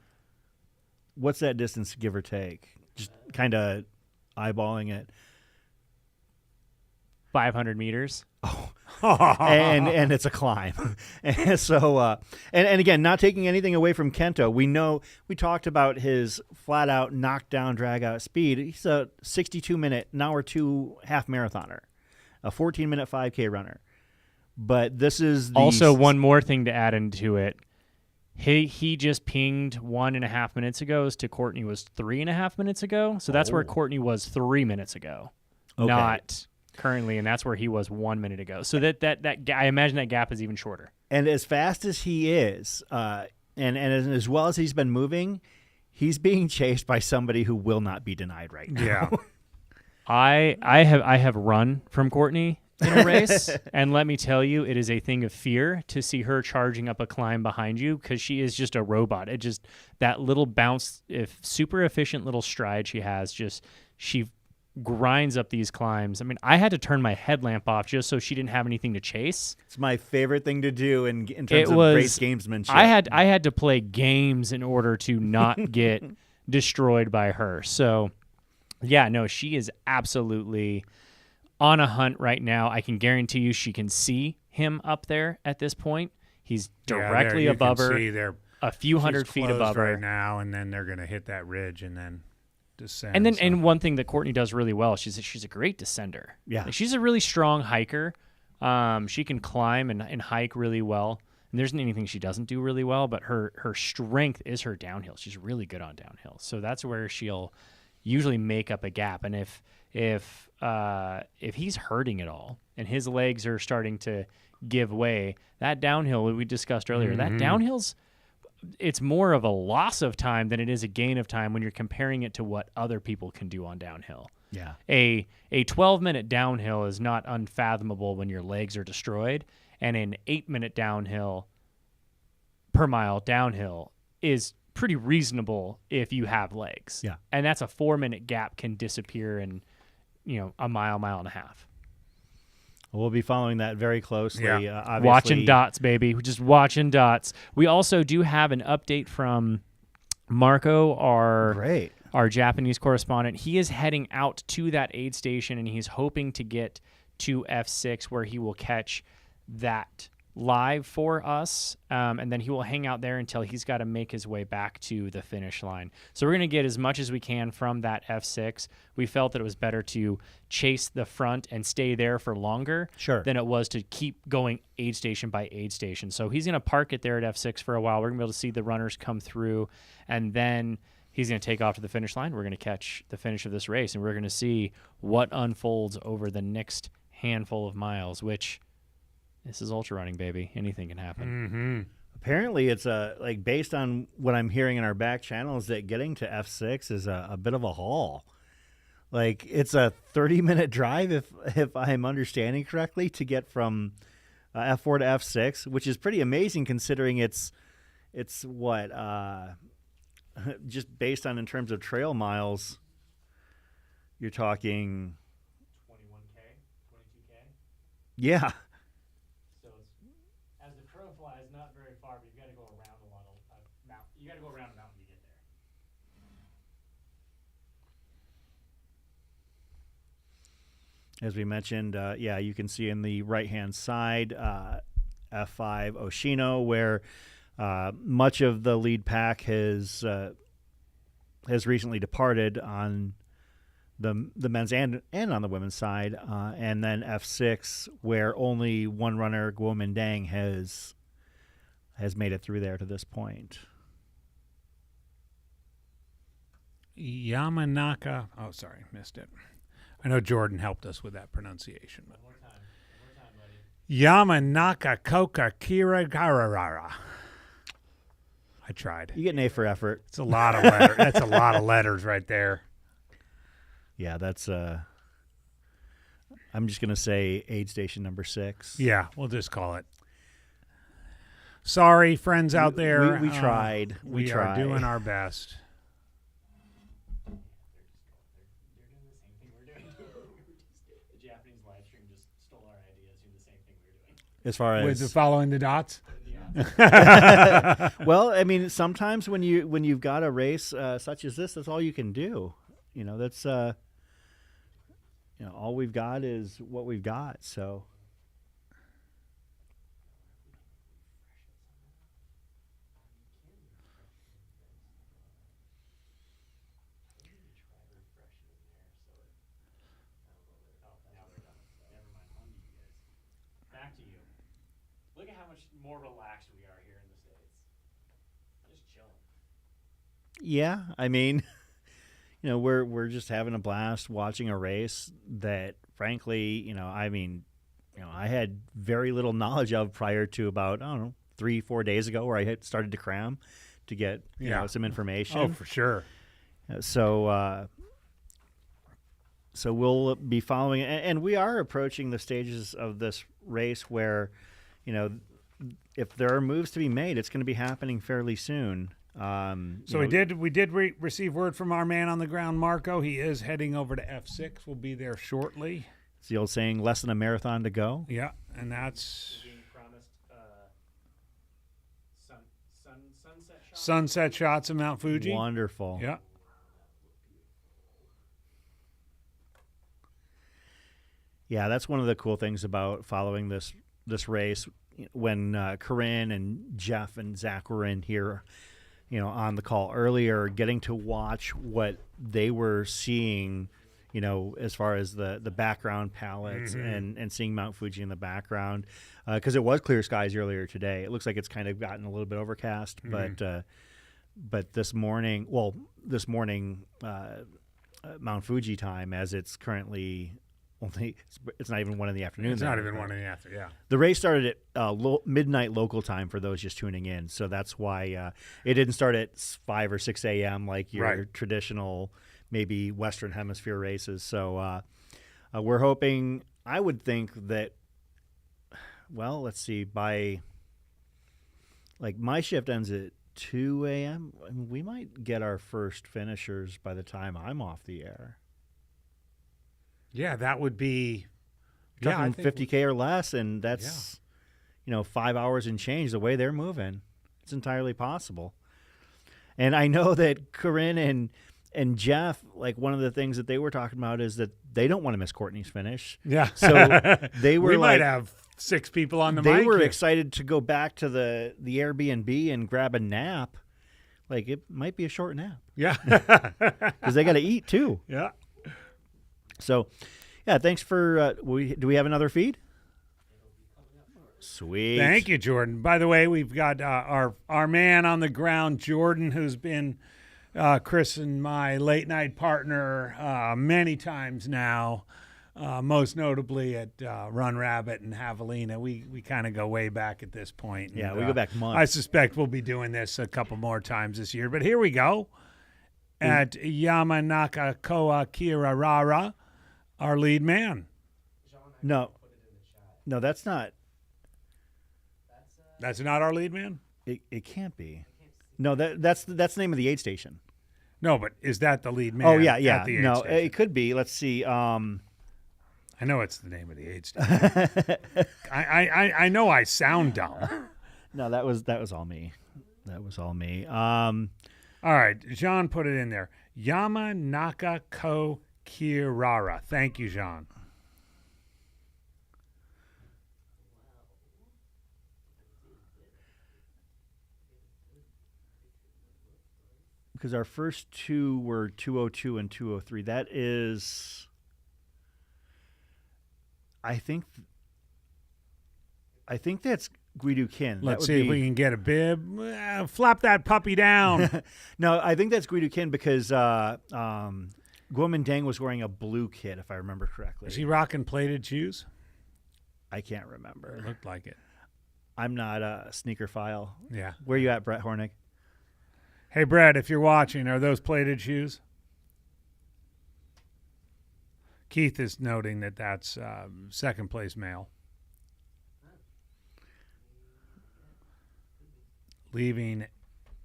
what's that distance, give or take? Just kind of eyeballing it. 500 meters. and it's a climb. And so and again, not taking anything away from Kento, we talked about his flat out knockdown drag out speed. He's a 62-minute, an hour 2 half marathoner, a 14-minute 5K runner. But this is also one more thing to add into it. He just pinged 1.5 minutes ago as to Courtney was 3.5 minutes ago. So that's where Courtney was 3 minutes ago. Okay. Not currently, and that's where he was 1 minute ago. So that I imagine that gap is even shorter. And as fast as he is, and as well as he's been moving, he's being chased by somebody who will not be denied right now. Yeah. I have run from Courtney in a race, and let me tell you, it is a thing of fear to see her charging up a climb behind you, because she is just a robot. It just, that little bounce, if super efficient little stride she has, she grinds up these climbs. I mean, I had to turn my headlamp off just so she didn't have anything to chase. It's my favorite thing to do in terms of race gamesmanship. I had to play games in order to not get destroyed by her. So, yeah, no, she is absolutely on a hunt right now. I can guarantee you she can see him up there at this point. He's directly above her, a few hundred feet above her right now, and then they're going to hit that ridge and then descend. And then, and one thing that Courtney does really well, she's a great descender. Yeah, like, she's a really strong hiker. She can climb and hike really well. And there isn't anything she doesn't do really well, but her strength is her downhill. She's really good on downhill. So that's where she'll usually make up a gap. And if he's hurting at all and his legs are starting to give way, that downhill we discussed earlier, that downhill's, it's more of a loss of time than it is a gain of time when you're comparing it to what other people can do on downhill. Yeah. A 12-minute downhill is not unfathomable when your legs are destroyed, and an 8-minute downhill per mile downhill is pretty reasonable if you have legs. Yeah. And that's a 4-minute gap can disappear in, a mile and a half. We'll be following that very closely. Yeah. Obviously. Watching dots, baby. We're just watching dots. We also do have an update from Marco, our Japanese correspondent. He is heading out to that aid station, and he's hoping to get to F6, where he will catch that live for us, and then he will hang out there until he's got to make his way back to the finish line. So we're going to get as much as we can from that F6. We felt that it was better to chase the front and stay there for longer than it was to keep going aid station by aid station. So he's going to park it there at F6 for a while. We're going to be able to see the runners come through, and then he's going to take off to the finish line. We're going to catch the finish of this race, and we're going to see what unfolds over the next handful of miles, which... this is ultra running, baby. Anything can happen. Mm-hmm. Apparently, it's based on what I'm hearing in our back channels, that getting to F6 is a bit of a haul. Like, it's a 30-minute drive, if I'm understanding correctly, to get from F4 to F6, which is pretty amazing considering it's what just based on in terms of trail miles, you're talking 21K, 22K. Yeah. Not very far, but you've got to go around a lot of mountain. You got to go around a mountain to get there. As we mentioned, you can see in the right-hand side, F5 Oshino, where much of the lead pack has recently departed on the men's and on the women's side, and then F6, where only one runner, Guo Mindang, has made it through there to this point. Yamanaka. Oh, sorry, missed it. I know Jordan helped us with that pronunciation. One more time, Yamanaka Koka Kira Gararara. I tried. You get an A for effort. It's a lot of letters. That's a lot of letters right there. Yeah, that's. I'm just gonna say aid station number 6. Yeah, we'll just call it. Sorry, friends out there. We tried. We are doing our best. The Japanese live stream just stole our ideas, doing the same thing we were doing. As far as with the following the dots. Well, I mean, sometimes when you've got a race such as this, that's all you can do. You know, that's all we've got is what we've got. So. Back to you. Look at how much more relaxed we are here in the States. Just chilling. Yeah, I mean, we're just having a blast watching a race that, frankly, I had very little knowledge of prior to about 3-4 days ago, where I had started to cram to get some information. Oh, for sure. So we'll be following, and we are approaching the stages of this race where, if there are moves to be made, it's going to be happening fairly soon. So we did receive word from our man on the ground, Marco. He is heading over to F6. We'll be there shortly. It's the old saying, less than a marathon to go. Yeah, and that's being promised sunset shots. Sunset shots of Mount Fuji. Wonderful. Yeah. Yeah, that's one of the cool things about following this race. When Corinne and Jeff and Zach were in here, on the call earlier, getting to watch what they were seeing, as far as the background palettes and seeing Mount Fuji in the background, because it was clear skies earlier today. It looks like it's kind of gotten a little bit overcast, but this morning, Mount Fuji time, as it's currently it's not even 1 in the afternoon. It's not even 1 in the afternoon. Yeah. The race started at midnight local time for those just tuning in, so that's why it didn't start at 5 or 6 a.m. like your traditional, maybe Western Hemisphere races. So we're hoping. I would think that. Well, let's see. By my shift ends at 2 a.m. I mean, we might get our first finishers by the time I'm off the air. Yeah, that would be talking 50K or less, and that's 5 hours and change the way they're moving. It's entirely possible. And I know that Corinne and Jeff, one of the things that they were talking about is that they don't want to miss Courtney's finish. Yeah. So they were we might have 6 people on the mic. They were excited to go back to the Airbnb and grab a nap. It might be a short nap. Yeah. Because they got to eat too. Yeah. So, thanks for. Do we have another feed? Sweet. Thank you, Jordan. By the way, we've got our man on the ground, Jordan, who's been Chris and my late night partner many times now. Most notably at Run Rabbit and Javelina. We kind of go way back at this point. Yeah, and, we go back months. I suspect we'll be doing this a couple more times this year. But here we go at Yamanaka Koa Kirarara. Our lead man. No, that's not. That's not our lead man? It can't be. No, that's the name of the aid station. No, but is that the lead man? Oh yeah. At the aid no, station? it could be. Let's see. I know it's the name of the aid station. I know I sound dumb. No, that was all me. That was all me. All right, Jean put it in there. Yamanaka Ko Kirara. Thank you, Jean. Because our first two were 202 and 203. That is, I think that's Guidu-kin. Let's see if we can get a bib. Flap that puppy down. No, I think that's Guidu-kin because Guomin Deng was wearing a blue kit, if I remember correctly. Is he rocking plated shoes? I can't remember. It looked like it. I'm not a sneaker file. Yeah. Where you at, Brett Hornick? Hey, Brett, if you're watching, are those plated shoes? Keith is noting that that's second place male. Leaving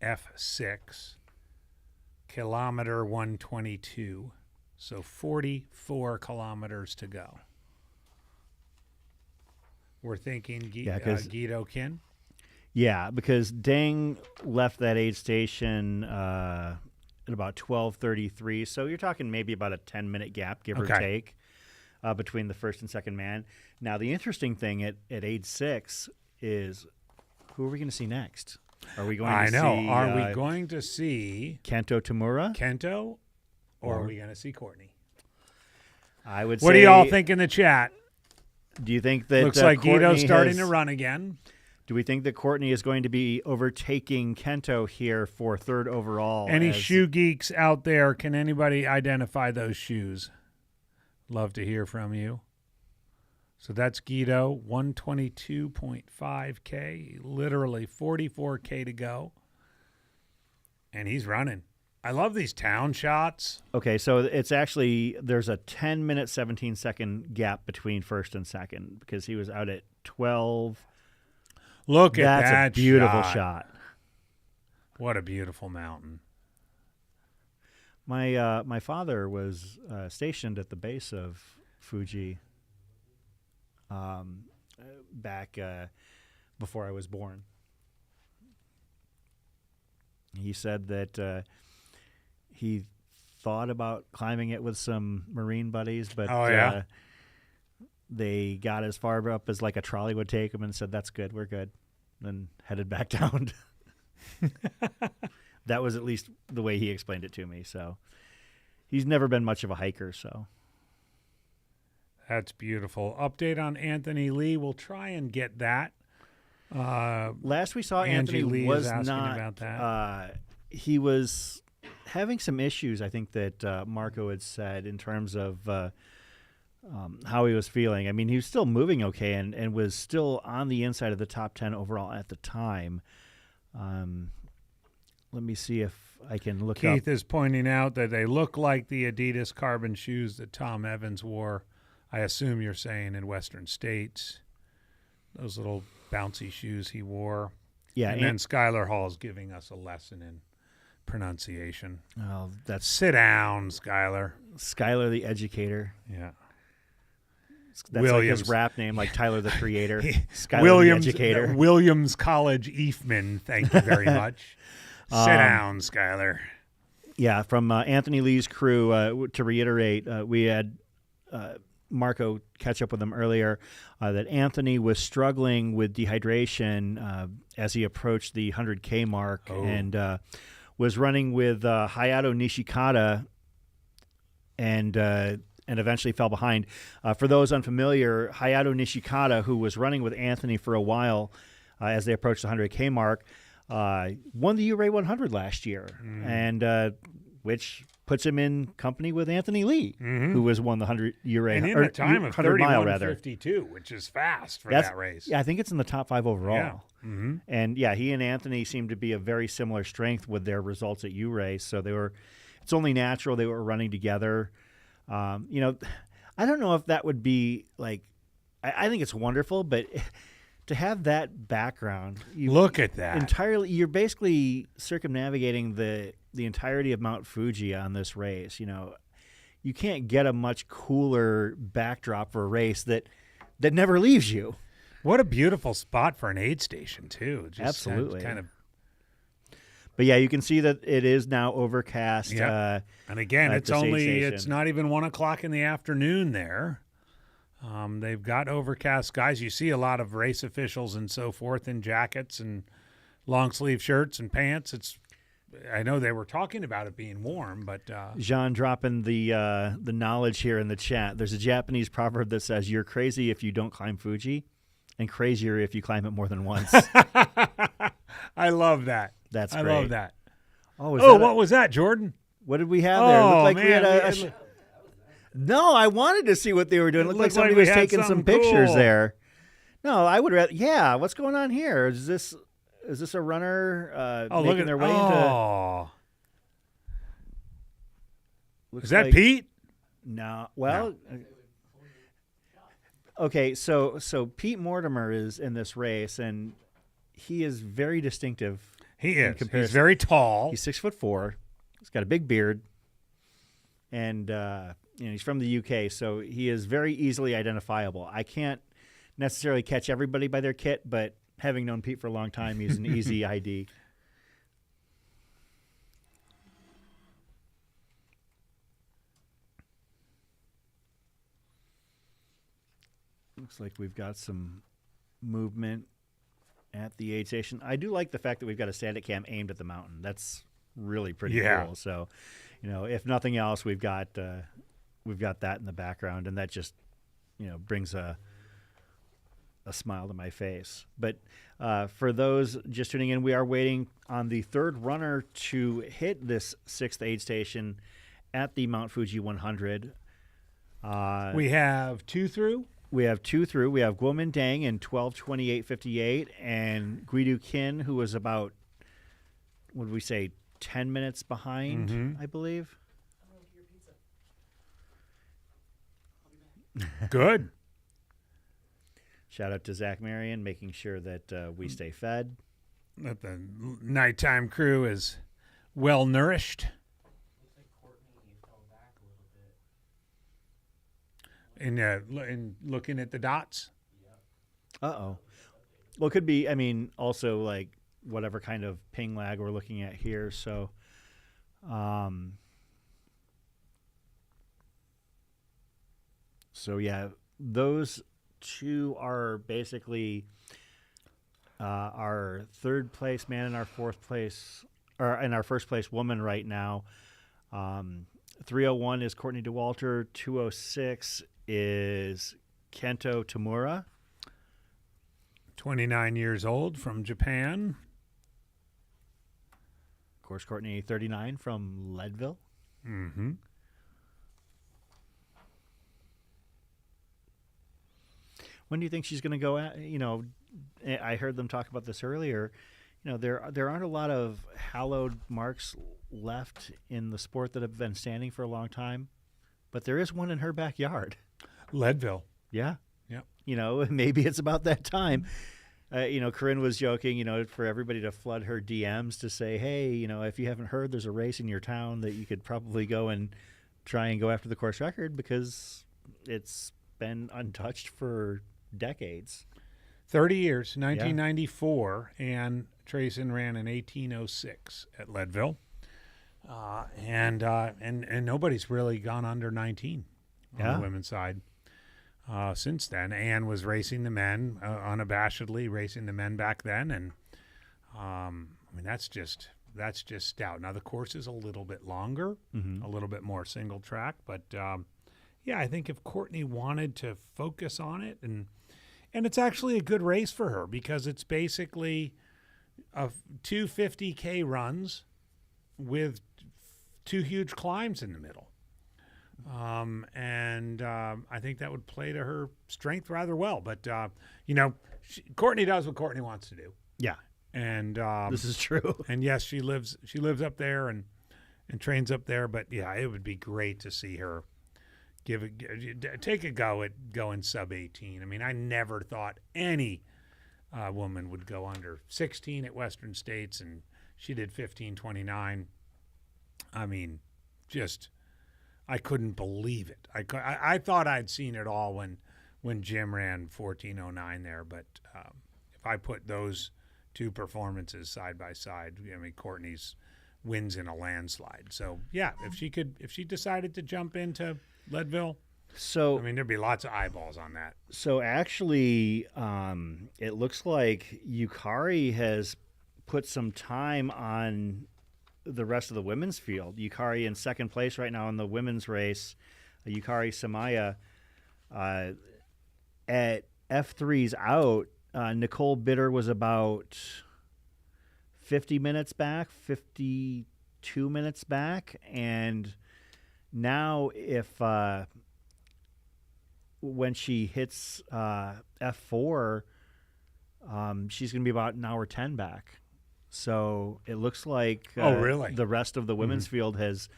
F6, kilometer 122. So 44 kilometers to go. We're thinking Guido Kin. Yeah, because Deng left that aid station at about 12:33. So you're talking maybe about a 10-minute gap, give or take, between the first and second man. Now, the interesting thing at aid 6 is who are we going to see next? Are we going to see... Are we going to see... Kento Tamura? Kento? Or are we going to see Courtney? I would say... What do y'all think in the chat? Do you think that... Looks like Guido's starting to run again. Do we think that Courtney is going to be overtaking Kento here for third overall? Any shoe geeks out there, can anybody identify those shoes? Love to hear from you. So that's Guido, 122.5K, literally 44K to go. And he's running. I love these town shots. Okay, so it's actually, there's a 10-minute, 17-second gap between first and second because he was out at 12. Look at that shot. That's a beautiful shot. What a beautiful mountain. My father was stationed at the base of Fuji back before I was born. He said that he thought about climbing it with some Marine buddies, but they got as far up as like a trolley would take them and said, "That's good, we're good," then headed back down. That was at least the way he explained it to me. So he's never been much of a hiker. So that's beautiful. Update on Anthony Lee. We'll try and get that. Last we saw, Angie Anthony Lee was is asking not. About that. He was having some issues. I think that Marco had said in terms of how he was feeling. I mean, he was still moving okay and was still on the inside of the top 10 overall at the time. Let me see if I can look up. Keith is pointing out that they look like the Adidas carbon shoes that Tom Evans wore. I assume you're saying in Western States. Those little bouncy shoes he wore. Yeah, and then Skylar Hall's giving us a lesson in pronunciation. Oh, that's sit down, Skylar. Skylar the educator. Yeah. That's Williams. like his rap name, like Tyler the Creator. Skylar Williams, the educator. Williams College Eefman. Thank you very much. Sit down, Skylar. Yeah, from Anthony Lee's crew. To reiterate, we had Marco catch up with him earlier that Anthony was struggling with dehydration as he approached the 100K mark and was running with Hayato Nishikata and eventually fell behind. For those unfamiliar, Hayato Nishikata, who was running with Anthony for a while as they approached the 100K mark, won the URA 100 last year, and which puts him in company with Anthony Lee, who was won the 100 URA and in a time of 31:52, which is fast for that race. Yeah, I think it's in the top 5 overall. Yeah. And yeah, he and Anthony seemed to be a very similar strength with their results at URA, so they were. It's only natural they were running together. I don't know if that would be like. I think it's wonderful, but. To have that background, look at that entirely. You're basically circumnavigating the entirety of Mount Fuji on this race. You can't get a much cooler backdrop for a race that never leaves you. What a beautiful spot for an aid station too. Just absolutely, kind of. But yeah, you can see that it is now overcast. Yeah. And again, it's not even 1 o'clock in the afternoon there. They've got overcast skies. You see a lot of race officials and so forth in jackets and long sleeve shirts and pants. I know they were talking about it being warm, but Jean dropping the knowledge here in the chat. There's a Japanese proverb that says, "You're crazy if you don't climb Fuji." and crazier if you climb it more than once. I love that. That's I great. love that. What was that, Jordan? What did we have there? It Oh, looked like we man, had No, I wanted to see what they were doing. It looked like somebody we was had taking some something pictures cool. there. No, I would rather. Yeah, what's going on here? Is this a runner making their way into? Is that Pete? No. Well, okay. So Pete Mortimer is in this race, and he is very distinctive. He in is. comparison. He's very tall. He's 6'4". He's got a big beard, and he's from the UK, so he is very easily identifiable. I can't necessarily catch everybody by their kit, but having known Pete for a long time, he's an easy ID. Looks like we've got some movement at the aid station. I do like the fact that we've got a static cam aimed at the mountain. That's really pretty cool. So, if nothing else, we've got that in the background, and that just brings a smile to my face. But for those just tuning in, we are waiting on the third runner to hit this 6th aid station at the Mount Fuji 100. We have 2 through. We have 2 through. We have Guomin Dang in 12:28.58, and Guidu Kin, who was about, what did we say, 10 minutes behind, I believe. Good. Shout out to Zach Marion, making sure that we stay fed. That the nighttime crew is well nourished. In looking at the dots. Uh-oh. Well, it could be, also like whatever kind of ping lag we're looking at here. So, yeah, those two are basically our third place man and our fourth place, or and our first place woman right now. 301 is Courtney Dauwalter. 206 is Kento Tamura. 29 years old from Japan. Of course, Courtney, 39 from Leadville. Mm-hmm. When do you think she's going to go at, I heard them talk about this earlier. There aren't a lot of hallowed marks left in the sport that have been standing for a long time, but there is one in her backyard. Leadville. Yeah. Yep. Maybe it's about that time. Corinne was joking, for everybody to flood her DMs to say, hey, if you haven't heard, there's a race in your town that you could probably go and try and go after the course record, because it's been untouched for decades. 30 years, 1994, and Trayson ran in 1806 at Leadville. And nobody's really gone under 19 on the women's side since then. Ann was racing the men, unabashedly racing the men back then, and that's just stout. Now the course is a little bit longer, a little bit more single track, but I think if Courtney wanted to focus on it, and it's actually a good race for her, because it's basically two 50K runs with 2 huge climbs in the middle. I think that would play to her strength rather well. But, Courtney does what Courtney wants to do. Yeah. And this is true. And yes, she lives up there and trains up there. But, yeah, it would be great to see her take a go at going sub 18. I never thought any woman would go under 16 at Western States, and she did 15:29. I couldn't believe it. I thought I'd seen it all when Jim ran 14:09 there, but if I put those two performances side by side, Courtney's wins in a landslide. So yeah, if she decided to jump into Leadville, so there'd be lots of eyeballs on that. So actually, it looks like Yukari has put some time on the rest of the women's field. Yukari in second place right now in the women's race. Yukari Samaya at F3's out, Nicole Bitter was about 50 minutes back, 52 minutes back. And now if when she hits F4, she's going to be about an hour 10 back. So it looks like really? The rest of the women's field has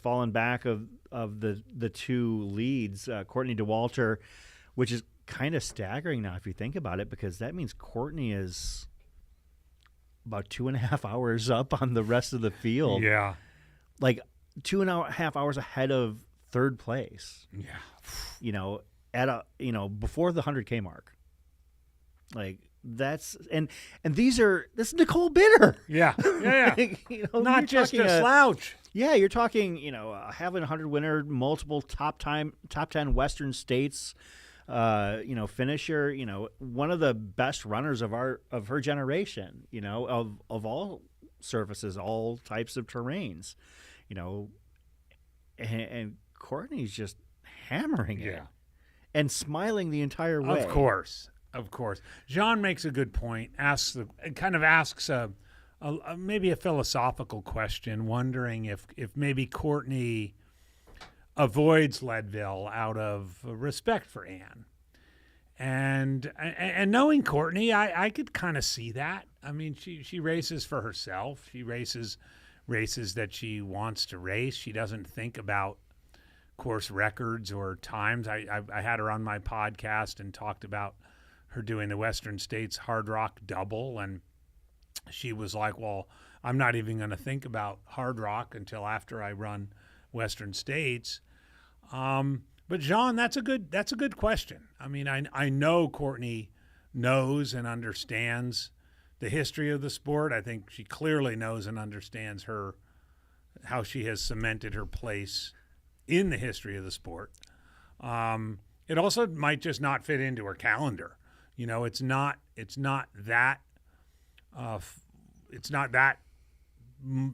fallen back of the two leads. Courtney Dauwalter, which is kind of staggering now if you think about it, because that means Courtney is about 2.5 hours up on the rest of the field. Yeah. Like 2.5 hours ahead of third place. Yeah. You know, before the 100K mark. Like that's this is Nicole Bitter. Yeah. You know, Not just a slouch. Yeah, you're talking, having a 100 winner, multiple top 10 Western States finisher, one of the best runners of her generation, of all surfaces, all types of terrains, and Courtney's just hammering it and smiling the entire way. Of course. Jean makes a good point. Asks maybe a philosophical question, wondering if maybe Courtney avoids Leadville out of respect for Anne. And knowing Courtney, I could kind of see that. I mean, she races for herself. She races that she wants to race. She doesn't think about course records or times. I had her on my podcast and talked about her doing the Western States Hard Rock double, and she was like, well, I'm not even going to think about Hard Rock until after I run Western States. But Jean, that's a good question. I mean, I know Courtney knows and understands the history of the sport. I think she clearly knows and understands how she has cemented her place in the history of the sport. It also might just not fit into her calendar. It's not that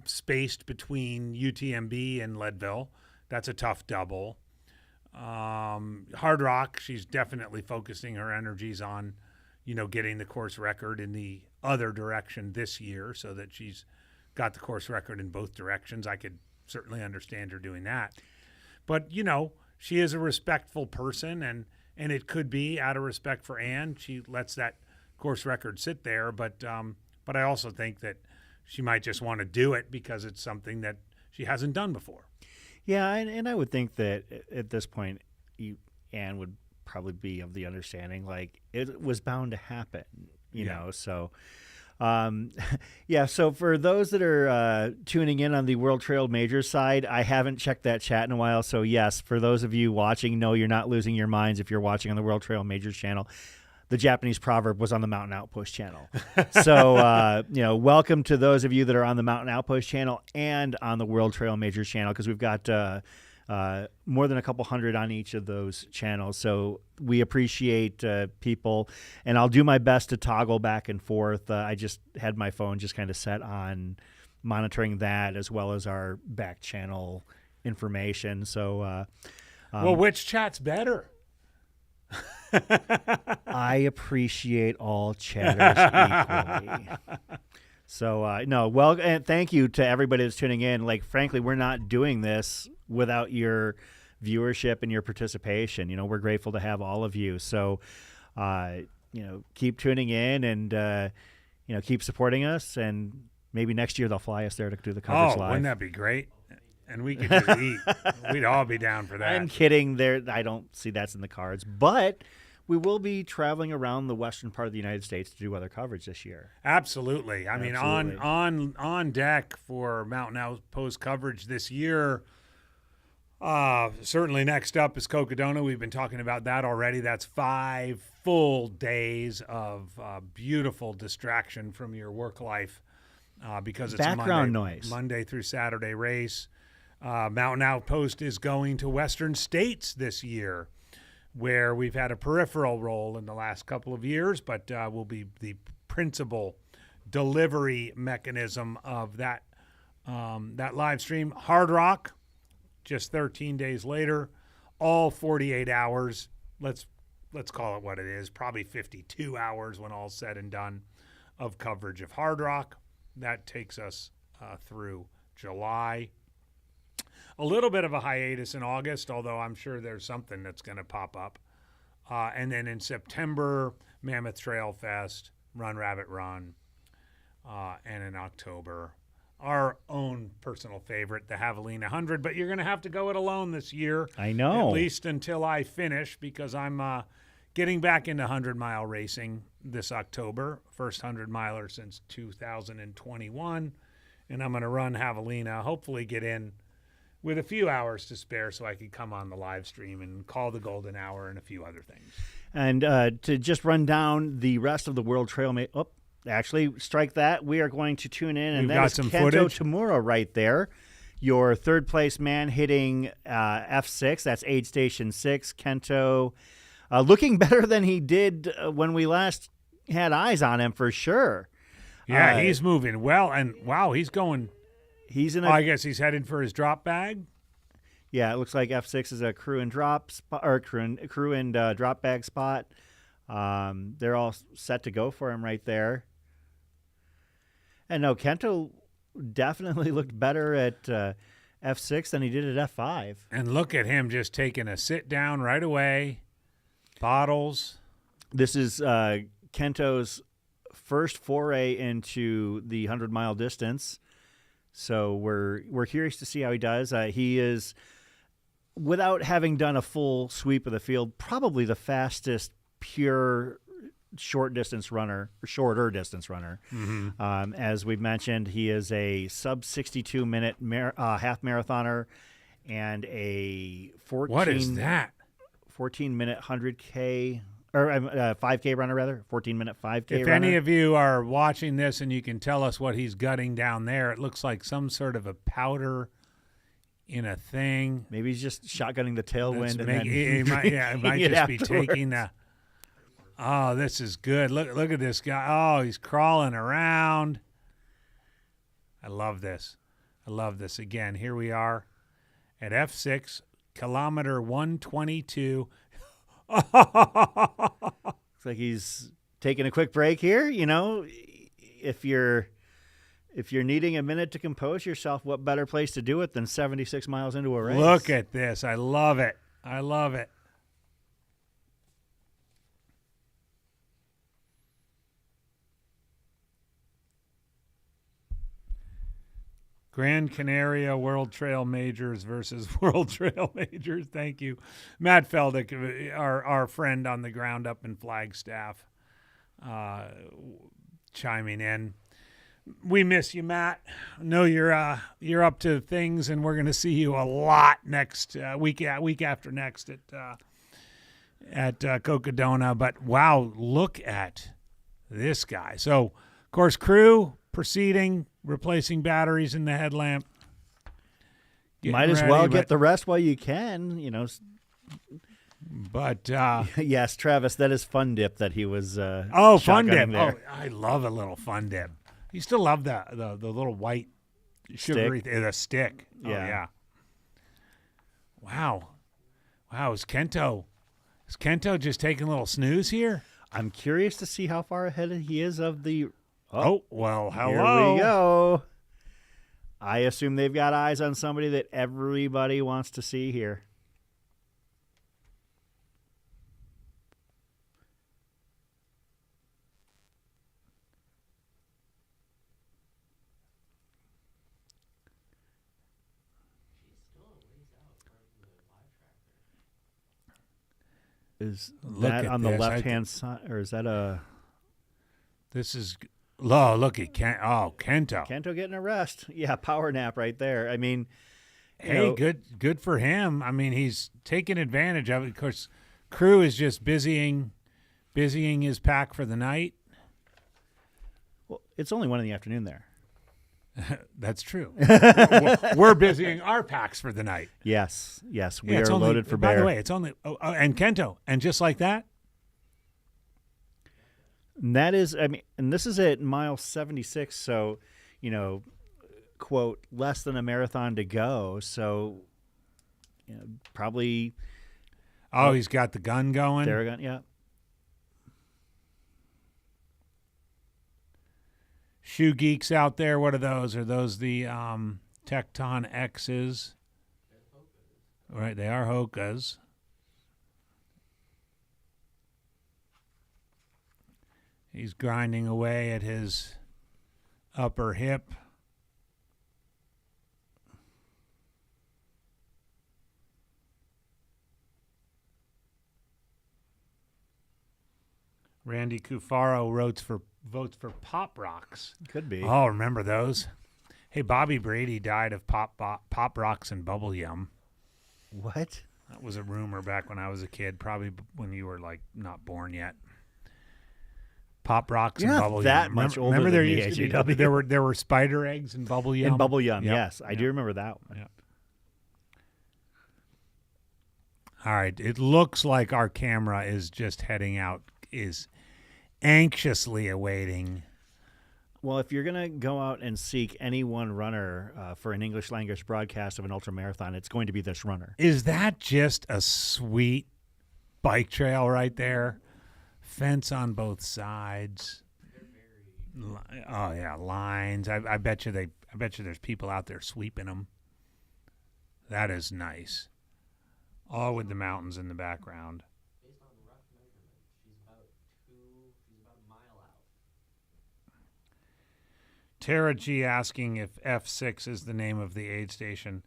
spaced between UTMB and Leadville. That's a tough double. Hard Rock, she's definitely focusing her energies on, getting the course record in the other direction this year, so that she's got the course record in both directions. I could certainly understand her doing that. But, she is a respectful person, and it could be out of respect for Anne. She lets that course record sit there, but I also think that she might just want to do it because it's something that she hasn't done before. Yeah, and I would think that at this point, Anne would probably be of the understanding, like, it was bound to happen, you know, so... so for those that are tuning in on the World Trail Majors side, I haven't checked that chat in a while. So yes, for those of you watching, no, you're not losing your minds if you're watching on the World Trail Majors channel. The Japanese proverb was on the Mountain Outpost channel. So, welcome to those of you that are on the Mountain Outpost channel and on the World Trail Majors channel, because we've got more than a couple hundred on each of those channels. So we appreciate people, and I'll do my best to toggle back and forth. I just had my phone just kind of set on monitoring that as well as our back channel information. So, well, which chat's better? I appreciate all chatters equally. So, and thank you to everybody that's tuning in. Like, frankly, we're not doing this without your viewership and your participation. We're grateful to have all of you. So, keep tuning in and, keep supporting us. And maybe next year they'll fly us there to do the coverage live. Wouldn't that be great? And we could just eat. We'd all be down for that. I'm kidding. I don't see that's in the cards. But we will be traveling around the western part of the United States to do other coverage this year. Absolutely. I mean, on deck for Mountain Outpost coverage this year. Certainly next up is Cocodona. We've been talking about that already. That's 5 full days of beautiful distraction from your work life because it's background noise. Monday through Saturday race. Mountain Outpost is going to Western States this year, where we've had a peripheral role in the last couple of years, but will be the principal delivery mechanism of that live stream. Hard Rock, just 13 days later, all 48 hours. Let's let's call it what it is, probably 52 hours when all's said and done of coverage of Hard Rock. That takes us through July. A little bit of a hiatus in August, although I'm sure there's something that's going to pop up. And then in September, Mammoth Trail Fest, Run Rabbit Run. And in October, our own personal favorite, the Javelina 100. But you're going to have to go it alone this year. I know. At least until I finish, because I'm getting back into 100-mile racing this October. First 100-miler since 2021. And I'm going to run Javelina, hopefully get in with a few hours to spare so I could come on the live stream and call the golden hour and a few other things. And to just run down the rest of the World Trail... Actually, strike that. We are going to tune in, and that is some Kento footage. Tamura right there. Your third-place man hitting F6. That's aid station 6. Kento looking better than he did when we last had eyes on him, for sure. Yeah, he's moving well, and wow, he's going... He's in. I guess he's headed for his drop bag. Yeah, it looks like F6 is a crew and drop spot, or crew and drop bag spot. They're all set to go for him right there. And no, Kento definitely looked better at F6 than he did at F5. And look at him just taking a sit down right away. Bottles. This is Kento's first foray into the 100-mile distance. So we're curious to see how he does. He is, without having done a full sweep of the field, probably the fastest pure shorter distance runner. Mm-hmm. As we've mentioned, he is a sub 62-minute half marathoner and a 14. What is that? 14-minute 100K or 5K runner rather. 14-minute 5K. If runner. any of you are watching this and you can tell us what he's gutting down there, it looks like some sort of a powder in a thing. Maybe he's just shotgunning the tailwind. He might just be taking the. Oh, this is good. Look at this guy. Oh, he's crawling around. I love this. Again, here we are at F6, kilometer 122. Looks like he's taking a quick break here. You know, if you're needing a minute to compose yourself, what better place to do it than 76 miles into a race? Look at this. I love it. Gran Canaria World Trail Majors versus World Trail Majors. Thank you. Matt Feldick, our friend on the ground up in Flagstaff, chiming in. We miss you, Matt. I know you're up to things, and we're going to see you a lot next week after next at Cocodona. But wow, look at this guy. So, of course, crew proceeding, replacing batteries in the headlamp. Might as well get the rest while you can, you know. But yes, Travis, that is Fun Dip that he was. Fun Dip! There. Oh, I love a little Fun Dip. You still love the little white sugary the stick. Yeah. Wow. Is Kento just taking a little snooze here? I'm curious to see how far ahead he is of the. Oh, well, hello. Here we go. I assume they've got eyes on somebody that everybody wants to see here. Is that on the left-hand side, or is that a... This is... Oh, look at Kento. Kento getting a rest. Yeah, power nap right there. I mean, hey, good for him. I mean, he's taking advantage of it. Of course, crew is just busying his pack for the night. Well, it's only 1 in the afternoon there. That's true. We're busying our packs for the night. Yes, we are loaded for bear. By the way, it's only and Kento, and just like that. And that is, I mean, and this is at mile 76, so, you know, quote, less than a marathon to go. So, you know, probably. Oh, he's got the gun going. Theragun, yeah. Shoe geeks out there, what are those? Are those the Tecton X's? Right, they are Hokas. He's grinding away at his upper hip. Randy Cufaro votes for Pop Rocks. Could be. Oh, remember those? Hey, Bobby Brady died of Pop Rocks and Bubble Yum. What? That was a rumor back when I was a kid, probably when you were like not born yet. Pop Rocks You're and not Bubble that Yum. much older remember there than me, used to be, AJW. there were spider eggs and Bubble Yum. And Bubble Yum, Yep. yes. I do remember that one. Yep. All right. It looks like our camera is just heading out, is anxiously awaiting. Well, if you're going to go out and seek any one runner for an English language broadcast of an ultramarathon, it's going to be this runner. Is that just a sweet bike trail right there? Fence on both sides. Oh yeah, lines. I bet you there's people out there sweeping them. That is nice. All with the mountains in the background. Based on rough measurement, she's about a mile out. Tara G asking if F6 is the name of the aid station.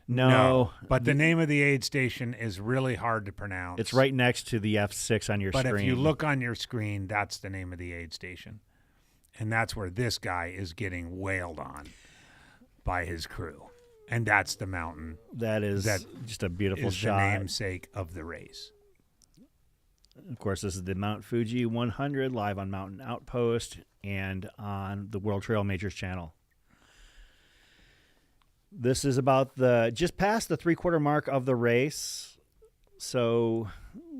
No. But the name of the aid station is really hard to pronounce. It's right next to the F6 on your screen. But if you look on your screen, that's the name of the aid station. And that's where this guy is getting wailed on by his crew. And that's the mountain. That is just a beautiful shot. The namesake of the race. Of course, this is the Mount Fuji 100 live on Mountain Outpost and on the World Trail Majors channel. This is about just past the 3/4 mark of the race. So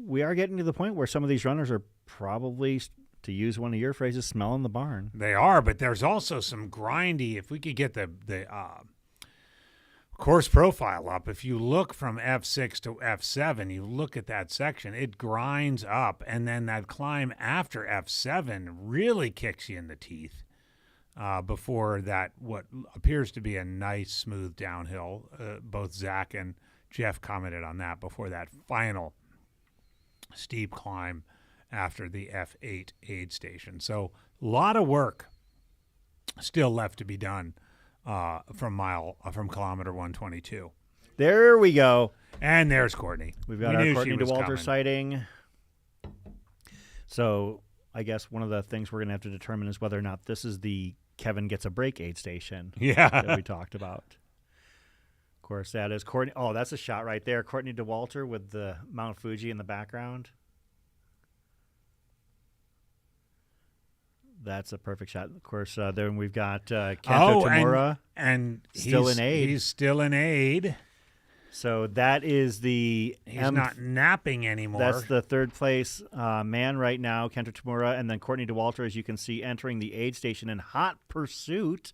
we are getting to the point where some of these runners are probably, to use one of your phrases, smelling the barn. They are, but there's also some grindy. If we could get the course profile up, if you look from F6 to F7, you look at that section, it grinds up, and then that climb after F7 really kicks you in the teeth. Before that, what appears to be a nice, smooth downhill. Both Zach and Jeff commented on that before that final steep climb after the F8 aid station. So a lot of work still left to be done from kilometer 122. There we go. And there's Courtney. We've got our Courtney Dauwalter sighting. So I guess one of the things we're going to have to determine is whether or not this is the Kevin gets a break aid station that we talked about. Of course, that is Courtney. Oh, that's a shot right there. Courtney Dauwalter with the Mount Fuji in the background. That's a perfect shot. Of course, then we've got Kento Tamura. And still in aid. He's still in aid. So that is the... He's not napping anymore. That's the third place man right now, Kento Tamura. And then Courtney Dauwalter, as you can see, entering the aid station in hot pursuit.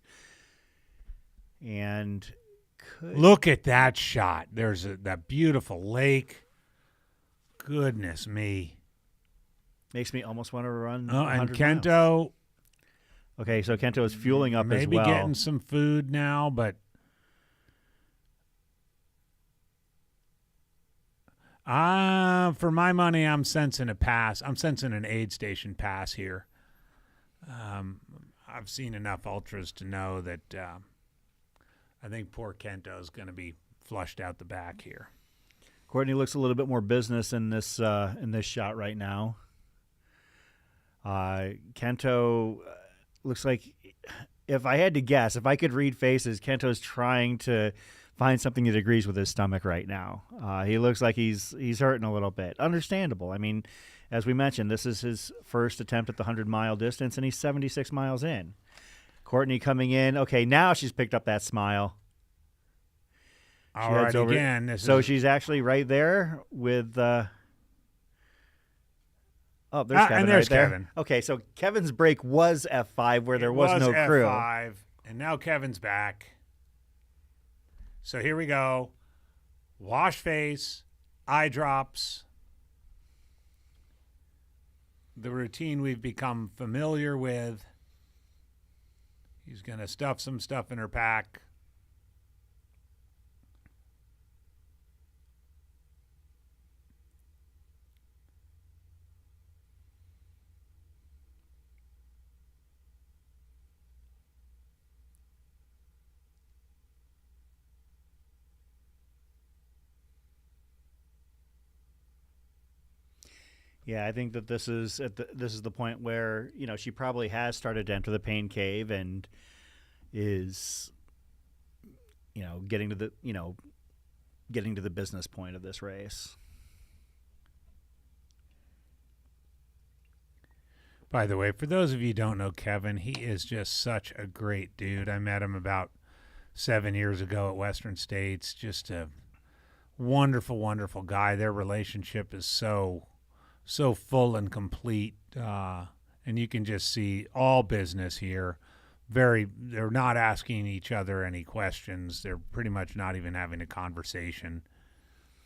And look at that shot. There's that beautiful lake. Goodness me. Makes me almost want to run. Oh, and 100 Kento. miles. Okay, so Kento is fueling up as well. Maybe getting some food now, but for my money, I'm sensing a pass. I'm sensing an aid station pass here. I've seen enough ultras to know that I think poor Kento is going to be flushed out the back here. Courtney looks a little bit more business in this shot right now. Kento looks like, if I had to guess, if I could read faces, Kento's trying to find something that agrees with his stomach right now. He looks like he's hurting a little bit. Understandable. I mean, as we mentioned, this is his first attempt at the 100-mile distance, and he's 76 miles in. Courtney coming in. Okay, now she's picked up that smile. All right, again. So she's actually right there with... Oh, there's Kevin and there's right there. Kevin. Okay, so Kevin's break was F5 where there was no crew. F5, and now Kevin's back. So here we go. Wash face, eye drops, the routine we've become familiar with. He's going to stuff some stuff in her pack. Yeah, I think that this is the point where, you know, she probably has started to enter the pain cave and is, you know, getting to the business point of this race. By the way, for those of you who don't know Kevin, he is just such a great dude. I met him about 7 years ago at Western States. Just a wonderful, wonderful guy. Their relationship is so full and complete, and you can just see all business here. They're not asking each other any questions. They're pretty much not even having a conversation.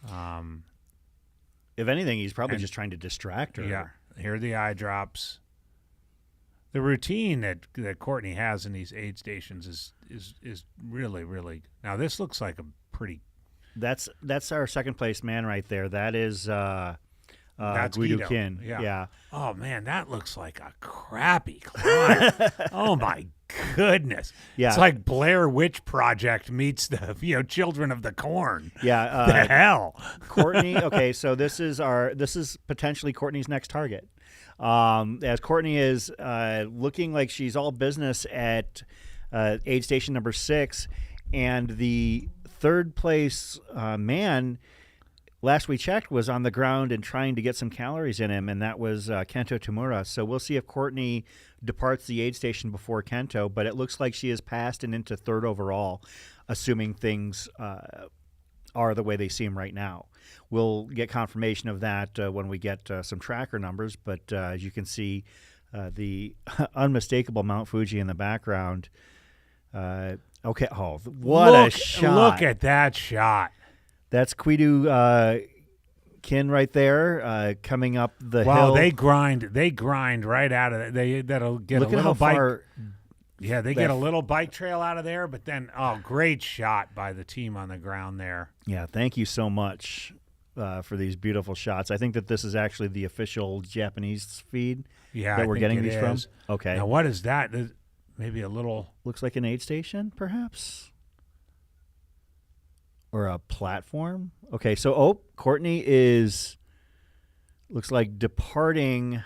If anything, he's probably just trying to distract her. Yeah, here are the eye drops. The routine that Courtney has in these aid stations is really, really. Now this looks like a pretty. That's our second place man right there. That is. That's Guido Guido. Kin. Yeah. Oh man, that looks like a crappy climb. Oh my goodness. Yeah. It's like Blair Witch Project meets the Children of the Corn. Yeah. The hell. Courtney. Okay, so this is potentially Courtney's next target. As Courtney is looking like she's all business at aid station number 6, and the third place man, last we checked, was on the ground and trying to get some calories in him, and that was Kento Tamura. So we'll see if Courtney departs the aid station before Kento, but it looks like she has passed and into third overall, assuming things are the way they seem right now. We'll get confirmation of that when we get some tracker numbers, but as you can see, the unmistakable Mount Fuji in the background. Okay, what a shot. Look at that shot. That's Guido Kin right there, coming up the hill. Wow, they grind right out of it. That'll get Look a at little how bike. far Yeah, they get a little bike trail out of there, but then great shot by the team on the ground there. Yeah, thank you so much for these beautiful shots. I think that this is actually the official Japanese feed that we're getting these from. Okay. Now what is that? Maybe a little. Looks like an aid station, perhaps. Or a platform. Okay, so Courtney looks like departing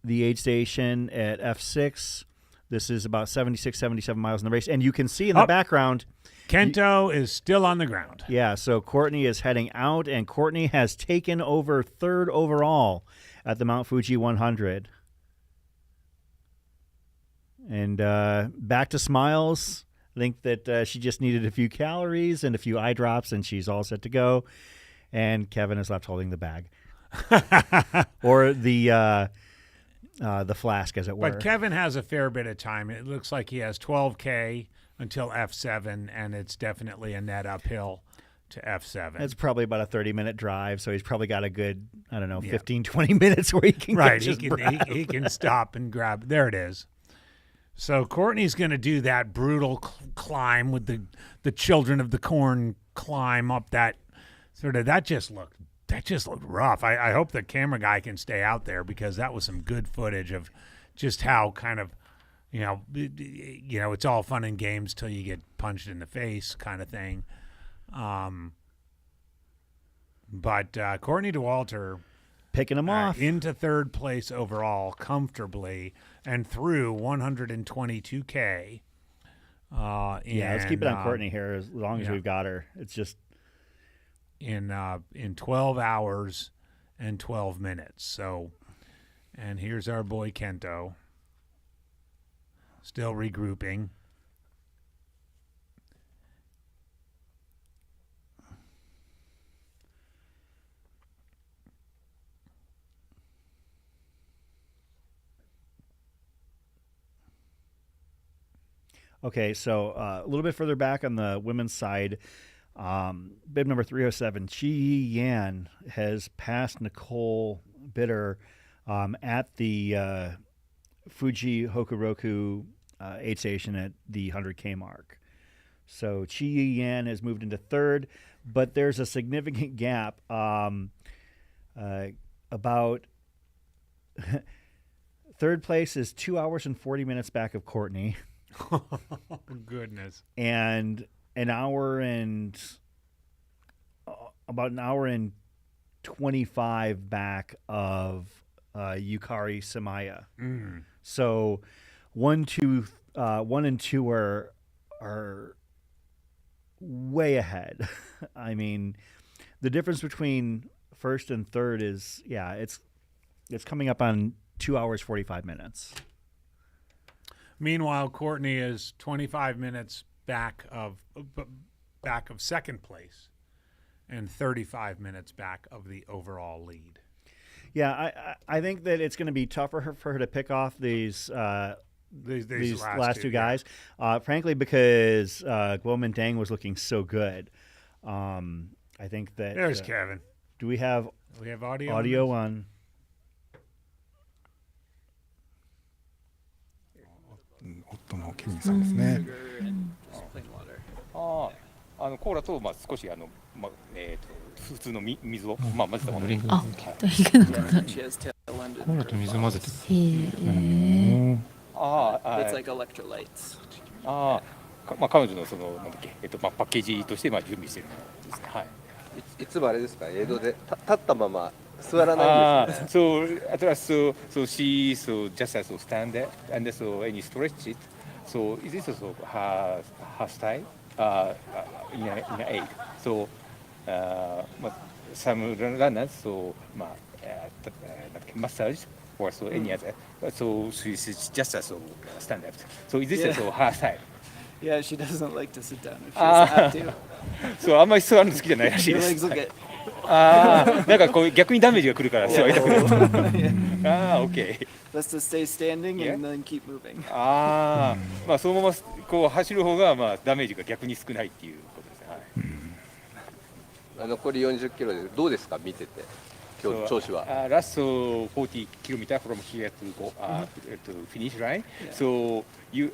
the aid station at F6. This is about 76, 77 miles in the race. And you can see in the background, Kento is still on the ground. Yeah, so Courtney is heading out, and Courtney has taken over third overall at the Mount Fuji 100. And back to smiles. I think that she just needed a few calories and a few eye drops, and she's all set to go. And Kevin is left holding the bag, or the flask, as it were. But Kevin has a fair bit of time. It looks like he has 12K until F7, and it's definitely a net uphill to F7. It's probably about a 30-minute drive, so he's probably got a good, 15, 20 minutes where he can right. catch his breath. He can stop and grab. There it is. So Courtney's going to do that brutal climb with the Children of the Corn climb up that sort of. That just looked rough. I hope the camera guy can stay out there, because that was some good footage of just how kind of, it's all fun and games till you get punched in the face kind of thing. But Courtney Dauwalter picking him off into third place overall comfortably and through 122K. Yeah, let's keep it on Courtney here as long as we've got her. It's just in 12 hours and 12 minutes. So, and here's our boy Kento, still regrouping. Okay, so a little bit further back on the women's side, bib number 307, Chi Yan has passed Nicole bidder at the Fuji Hokuroku aid station at the 100K mark. So Chi Yan has moved into third, but there's a significant gap. About third place is 2 hours and 40 minutes back of Courtney. Goodness. And about an hour and 25 back of Yukari Samaya. Mm. So 1 and 2 are way ahead. I mean, the difference between first and third is it's coming up on 2 hours 45 minutes. Meanwhile, Courtney is 25 minutes back of second place, and 35 minutes back of the overall lead. Yeah, I think that it's going to be tougher for her to pick off these last two guys, frankly, because Guomin Deng was looking so good. I think that there's Kevin. Do we have audio on? 夫のケニーさんですね。コーラと少し普通の水を混ぜたものに。コーラと水混ぜて。It's like electrolytes. 彼女のそのなんだっけパッケージとして準備しているものですね。はい。いつもあれですか、江戸で立ったまま座らないんですね。So at last, so she just stand there and so when you stretch it, so is this also her style in a aid. So some runners massage or so any other. So she's just stand up. So is this also her style? Yeah, she doesn't like to sit down if she doesn't have to. そうあんまり座るの好きじゃないらしいです。なんかこう逆にダメージが来るから座りたくない。OK。Let's just stay standing and then keep moving. まあそのままこう走る方がまあダメージが逆に少ないっていうことですね。はい。残り40キロでどうですか見てて。今日調子は。Last 40 kilometer from here to go to finish line. So you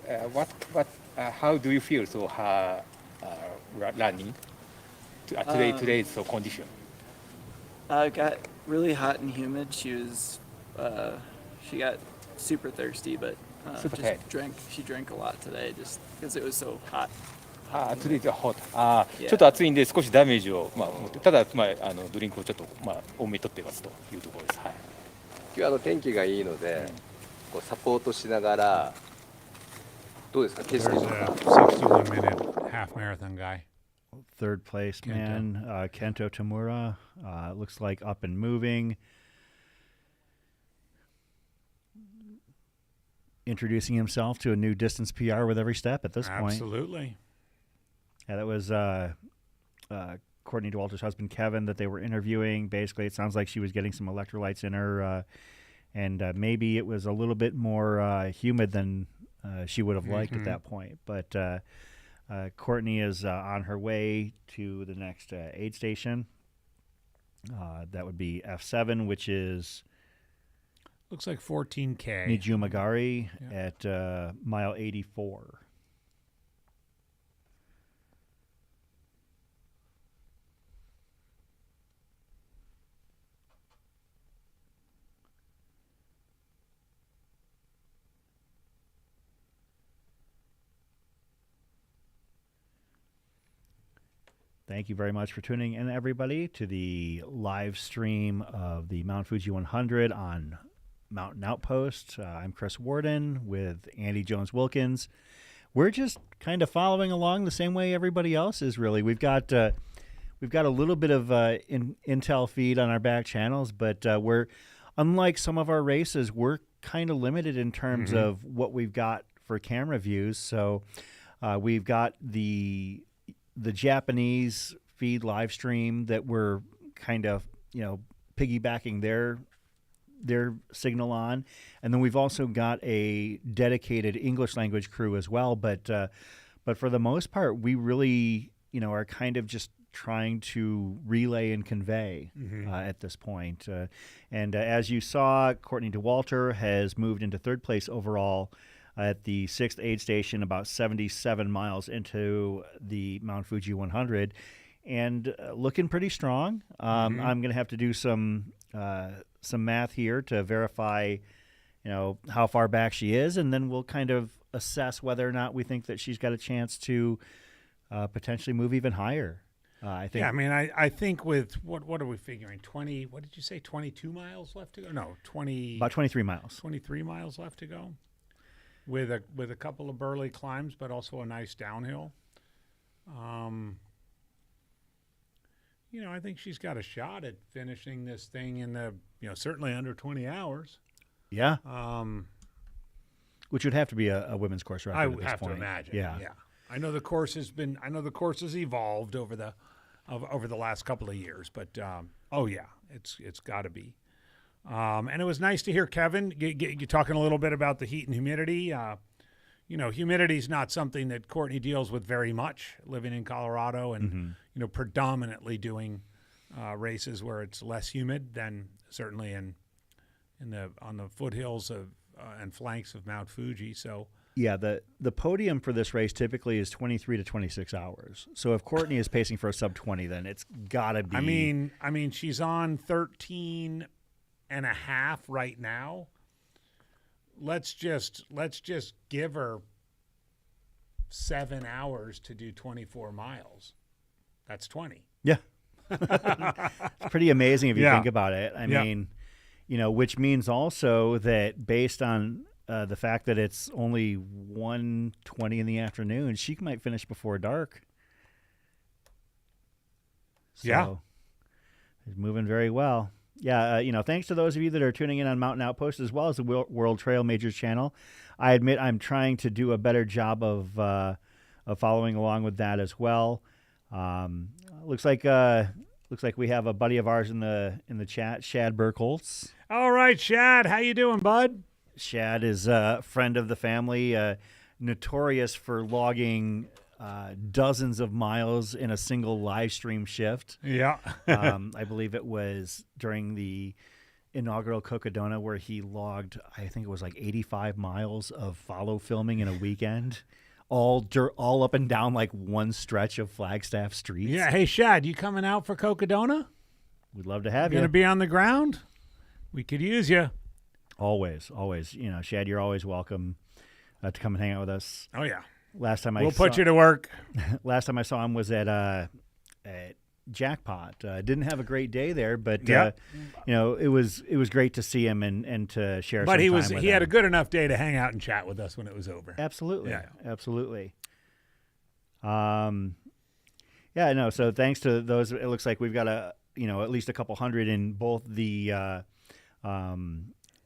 how do you feel so running today's condition? It got really hot and humid. She got super thirsty, but she drank a lot today just because it was so hot. Today is hot. ちょっと暑いんで少しダメージを持ってただドリンクをちょっと多めに取ってますというところです。はい。今日天気がいいのでこうサポートしながらどうですか景色とか。61-minute half marathon guy. Third place man, Kento Tamura, looks like up and moving. Introducing himself to a new distance PR with every step at this point. Absolutely. Yeah, that was Courtney Dauwalter's husband, Kevin, that they were interviewing. Basically, it sounds like she was getting some electrolytes in her, and maybe it was a little bit more humid than she would have liked at that point. But Courtney is on her way to the next aid station. That would be F7, which is... Looks like 14K. Nijumagari at mile 84. Thank you very much for tuning in, everybody, to the live stream of the Mount Fuji 100 on Mountain Outpost. I'm Chris Warden with Andy Jones-Wilkins. We're just kind of following along the same way everybody else is, really. We've got a little bit of intel feed on our back channels, but we're, unlike some of our races, we're kind of limited in terms of what we've got for camera views. So we've got the Japanese feed live stream that we're kind of, piggybacking their signal on, and then we've also got a dedicated English language crew as well. But for the most part, we really, are kind of just trying to relay and convey at this point. And as you saw, Courtney Dauwalter has moved into third place overall at the 6th aid station, about 77 miles into the Mount Fuji 100, and looking pretty strong. I'm going to have to do some math here to verify, how far back she is, and then we'll kind of assess whether or not we think that she's got a chance to potentially move even higher. I think. Yeah, I mean, I think with what are we figuring? 20? What did you say? 22 miles left to go? No, 20. About 23 miles. 23 miles left to go, with a couple of burly climbs, but also a nice downhill. I think she's got a shot at finishing this thing in the certainly under 20 hours. Yeah. Which would have to be a women's course record. I at would this have point. to imagine. Yeah. I know the course has evolved over the last couple of years, but it's got to be. And it was nice to hear Kevin you talking a little bit about the heat and humidity. Humidity is not something that Courtney deals with very much, living in Colorado and predominantly doing races where it's less humid than certainly on the foothills and flanks of Mount Fuji. So. Yeah, the podium for this race typically is 23 to 26 hours. So if Courtney is pacing for a sub 20, then it's got to be. I mean, she's on 13 and a half right now. Let's just give her 7 hours to do 24 miles. That's 20. Yeah. It's pretty amazing if you think about it. I mean, which means also that based on the fact that it's only 1:20 in the afternoon, she might finish before dark. So, it's moving very well. Yeah, thanks to those of you that are tuning in on Mountain Outpost as well as the World Trail Majors channel. I admit I'm trying to do a better job of following along with that as well. Looks like we have a buddy of ours in the chat, Shad Burkholz. All right, Shad, how you doing, bud? Shad is a friend of the family, notorious for logging dozens of miles in a single live stream shift. Yeah. I believe it was during the inaugural Cocodona where he logged, I think it was like 85 miles of follow filming in a weekend, all up and down like one stretch of Flagstaff streets. Yeah. Hey, Shad, you coming out for Cocodona? We'd love to have you. Going to be on the ground? We could use you. Always. Shad, you're always welcome to come and hang out with us. Oh, yeah. We'll put you to work. Last time I saw him was at Jackpot. Didn't have a great day there, but it was great to see him and to share. But some he time was with he him. had a good enough day to hang out and chat with us when it was over. Absolutely, Yeah. absolutely. So thanks to those. It looks like we've got at least a couple hundred in both the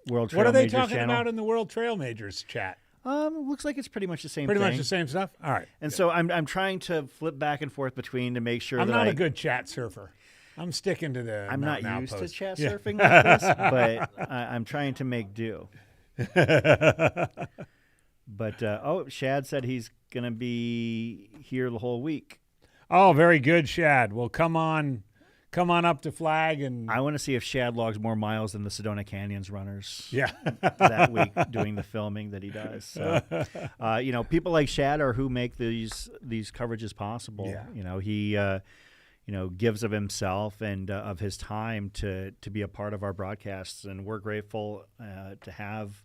World Trail What are they Majors talking channel. about in the World Trail Majors chat? Looks like it's pretty much the same Pretty thing. much the same stuff? All right. And so I'm trying to flip back and forth between to make sure I'm that not a good chat surfer. I'm sticking to the I'm not Mountain used to Outpost. chat Yeah. surfing like this, but I'm trying to make do. But Shad said he's going to be here the whole week. Oh, very good, Shad. Well, come on up to Flag and I want to see if Shad logs more miles than the Sedona Canyons runners. Yeah. That week doing the filming that he does. So, people like Shad are who make these coverages possible. Yeah. He gives of himself and of his time to be a part of our broadcasts, and we're grateful to have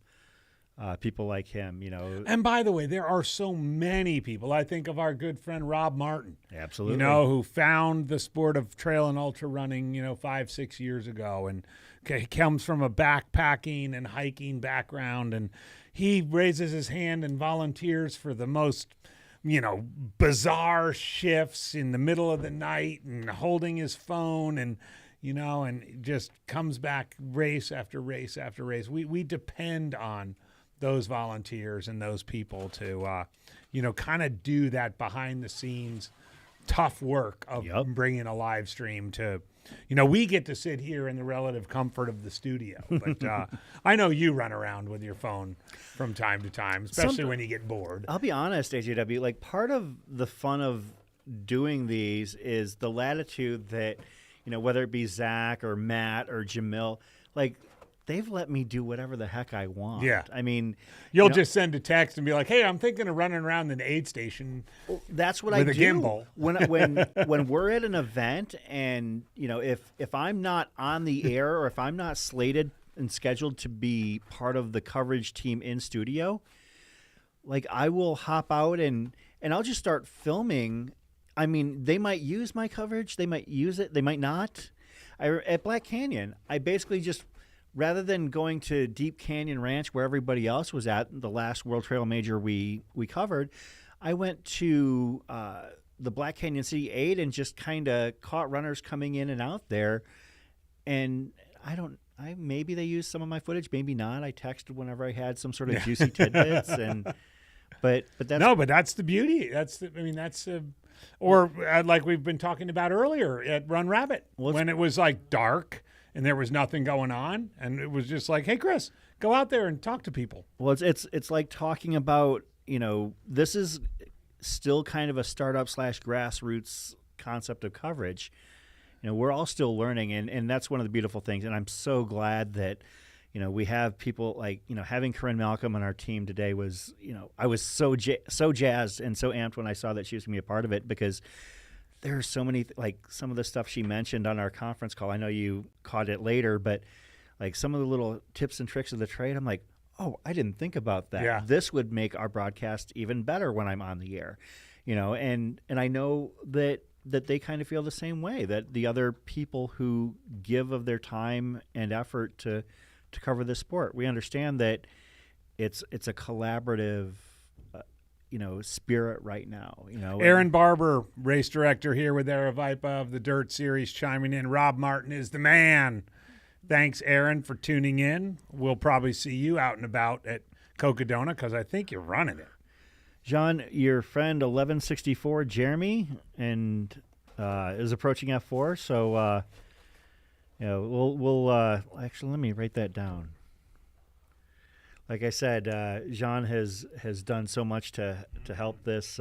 people like him. And by the way, there are so many people. I think of our good friend Rob Martin. Absolutely. Who found the sport of trail and ultra running, 5-6 years ago, and he comes from a backpacking and hiking background, and he raises his hand and volunteers for the most bizarre shifts in the middle of the night, and holding his phone, and just comes back race after race after race. We depend on those volunteers and those people to, kind of do that behind the scenes tough work of bringing a live stream to, we get to sit here in the relative comfort of the studio, but I know you run around with your phone from time to time, especially when you get bored. I'll be honest, AJW, like part of the fun of doing these is the latitude that, whether it be Zach or Matt or Jamil, like, they've let me do whatever the heck I want. Yeah. I mean, You'll just send a text and be like, "Hey, I'm thinking of running around an aid station." That's what with I a do. gimbal. When we're at an event and, if I'm not on the air or if I'm not slated and scheduled to be part of the coverage team in studio, like, I will hop out and I'll just start filming. I mean, they might use my coverage. They might use it. They might not. At Black Canyon, I basically just, rather than going to Deep Canyon Ranch where everybody else was at, the last World Trail Major we covered, I went to the Black Canyon City 8 and just kind of caught runners coming in and out there. And maybe they used some of my footage, maybe not. I texted whenever I had some sort of juicy tidbits, but that's the beauty. Or like we've been talking about earlier at Run Rabbit, when it was like dark and there was nothing going on, and it was just like, "Hey, Chris, go out there and talk to people." Well, it's like talking about, this is still kind of a startup / grassroots concept of coverage. We're all still learning, and that's one of the beautiful things. And I'm so glad that, we have people like, having Corinne Malcolm on our team today was, I was so jazzed and so amped when I saw that she was going to be a part of it, because there are so many, like some of the stuff she mentioned on our conference call. I know you caught it later, but like some of the little tips and tricks of the trade, I'm like, oh, I didn't think about that. Yeah. This would make our broadcast even better when I'm on the air, and I know that they kind of feel the same way, that the other people who give of their time and effort to cover this sport, we understand that it's a collaborative spirit right now. Aaron Barber, race director here with Aravaipa of the Dirt Series, chiming in. Rob Martin is the man. Thanks, Aaron, for tuning in. We'll probably see you out and about at Cocodona, because I think you're running it. John, your friend 1164 Jeremy and is approaching F4, so we'll actually, let me write that down. Like I said, Jean has done so much to help this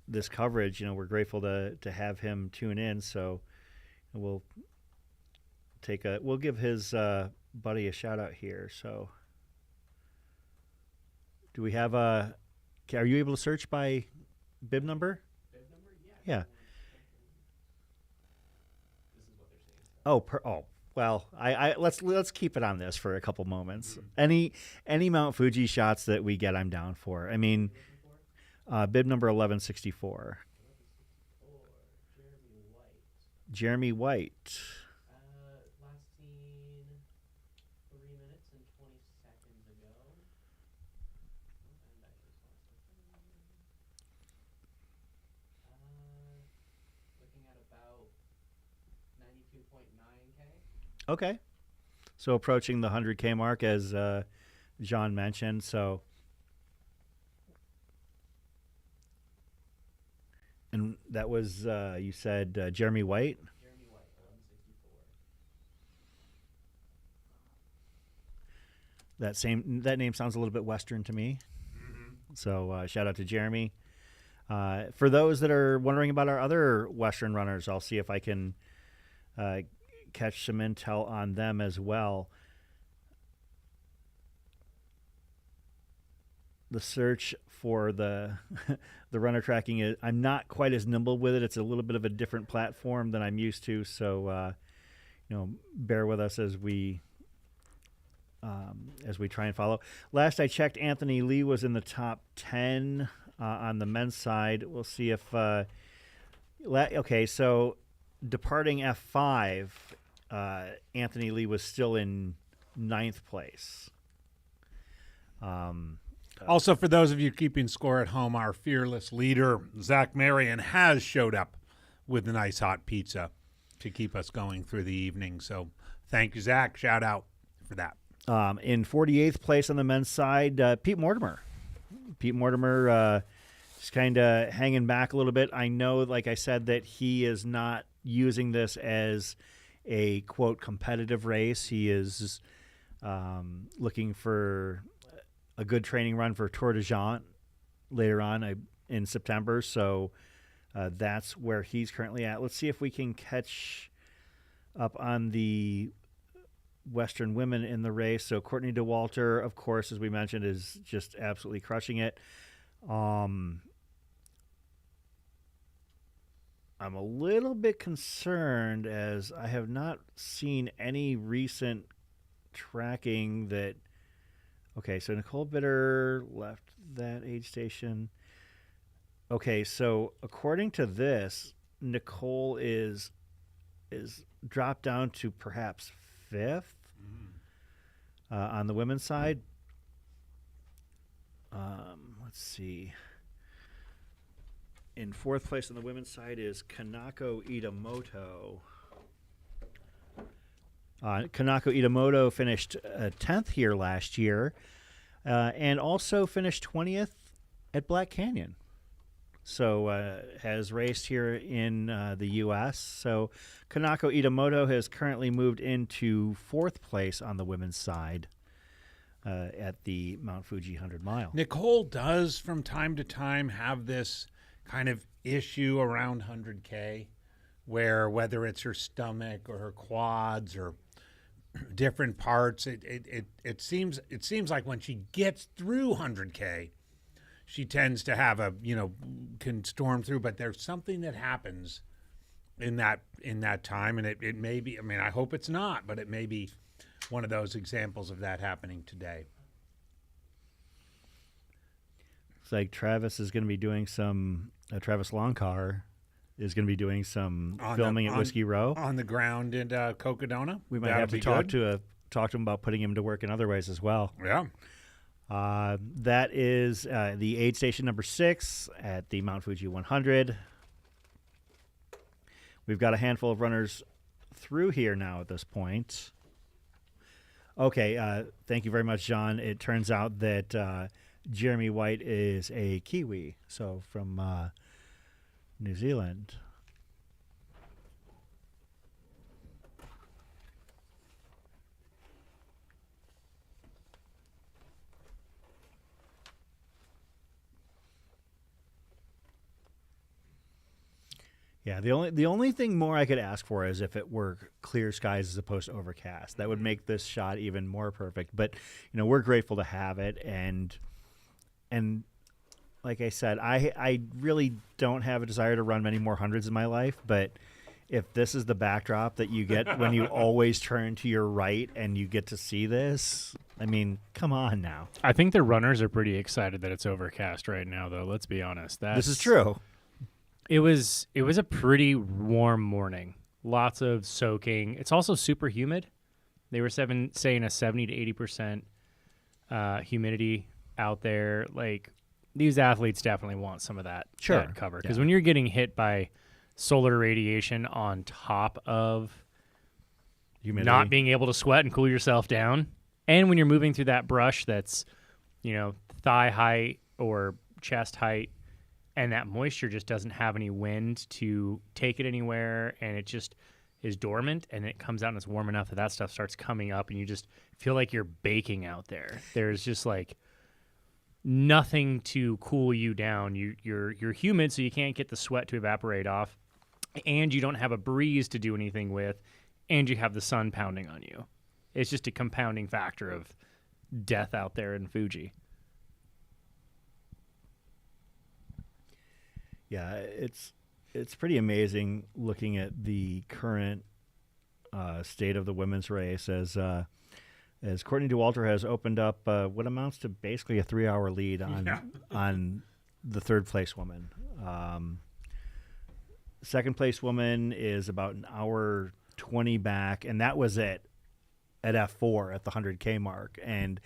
this coverage. We're grateful to have him tune in. So we'll give his buddy a shout out here. So do we have are you able to search by bib number? Bib number, yeah. Yeah. Well, let's keep it on this for a couple moments. Any Mount Fuji shots that we get, I'm down for. I mean, bib number 1164. Jeremy White. Last seen 3 minutes and 20 seconds ago. Looking at about 92.9K. Okay. So approaching the 100K mark, as John mentioned. So, and that was, you said, Jeremy White? Jeremy White, 1164. That name sounds a little bit Western to me. Mm-hmm. So shout out to Jeremy. For those that are wondering about our other Western runners, I'll see if I can catch some intel on them as well. The search for the runner tracking is, I'm not quite as nimble with it. It's a little bit of a different platform than I'm used to. So, bear with us as we try and follow. Last I checked, Anthony Lee was in the top 10 on the men's side. We'll see if okay. So departing F5, Anthony Lee was still in 9th place. Also, for those of you keeping score at home, our fearless leader, Zach Marion, has showed up with a nice hot pizza to keep us going through the evening. So thank you, Zach. Shout out for that. In 48th place on the men's side, Pete Mortimer. Pete Mortimer just kind of hanging back a little bit. I know, like I said, that he is not using this as a, quote, competitive race. He is looking for a good training run for Tour de Jean later on. in September. So that's where he's currently at. Let's see if we can catch up on the Western women in the race. So Courtney Dauwalter, of course, as we mentioned, is just absolutely crushing it. I'm a little bit concerned as I have not seen any recent tracking that. Okay, so Nicole Bitter left that aid station. Okay, so according to this, Nicole is dropped down to perhaps 5th on the women's side. Let's see. In 4th place on the women's side is Kanako Itamoto. Kanako Itamoto finished 10th here last year and also finished 20th at Black Canyon. So has raced here in the U.S. So Kanako Itamoto has currently moved into 4th place on the women's side at the Mount Fuji 100 mile. Nicole does from time to time have this kind of issue around 100K where whether it's her stomach or her quads or different parts, it seems like when she gets through 100K, she tends to have can storm through, but there's something that happens in that time, and it may be, I mean, I hope it's not, but it may be one of those examples of that happening today. It's like Travis is going to be doing some, Travis Longcar is going to be doing some filming at Whiskey Row. On the ground in Cocodona. We might have to talk to him about putting him to work in other ways as well. Yeah. That is the aid station number 6 at the Mount Fuji 100. We've got a handful of runners through here now at this point. Okay, thank you very much, John. It turns out that Jeremy White is a Kiwi, so from New Zealand. Yeah, the only thing more I could ask for is if it were clear skies as opposed to overcast. That would make this shot even more perfect. But we're grateful to have it, and like I said, I really don't have a desire to run many more hundreds in my life. But if this is the backdrop that you get when you always turn to your right and you get to see this, I mean, come on now. I think the runners are pretty excited that it's overcast right now, though. Let's be honest. This is true. It was a pretty warm morning. Lots of soaking. It's also super humid. They were saying a 70 to 80% humidity out there. Like, these athletes definitely want some of that, that cover. Because when you're getting hit by solar radiation on top of humidity, not being able to sweat and cool yourself down, and when you're moving through that brush that's, thigh height or chest height, and that moisture just doesn't have any wind to take it anywhere, and it just is dormant, and it comes out and it's warm enough that stuff starts coming up, and you just feel like you're baking out there. There's just like nothing to cool you down. You're humid, so you can't get the sweat to evaporate off, and you don't have a breeze to do anything with, and you have the sun pounding on you. It's just a compounding factor of death out there in Fuji. Yeah, it's pretty amazing looking at the current state of the women's race as Courtney Dauwalter has opened up what amounts to basically a 3-hour lead on the 3rd place woman. 2nd place woman is about an hour 20 back, and that was it at F4 at the 100K mark. And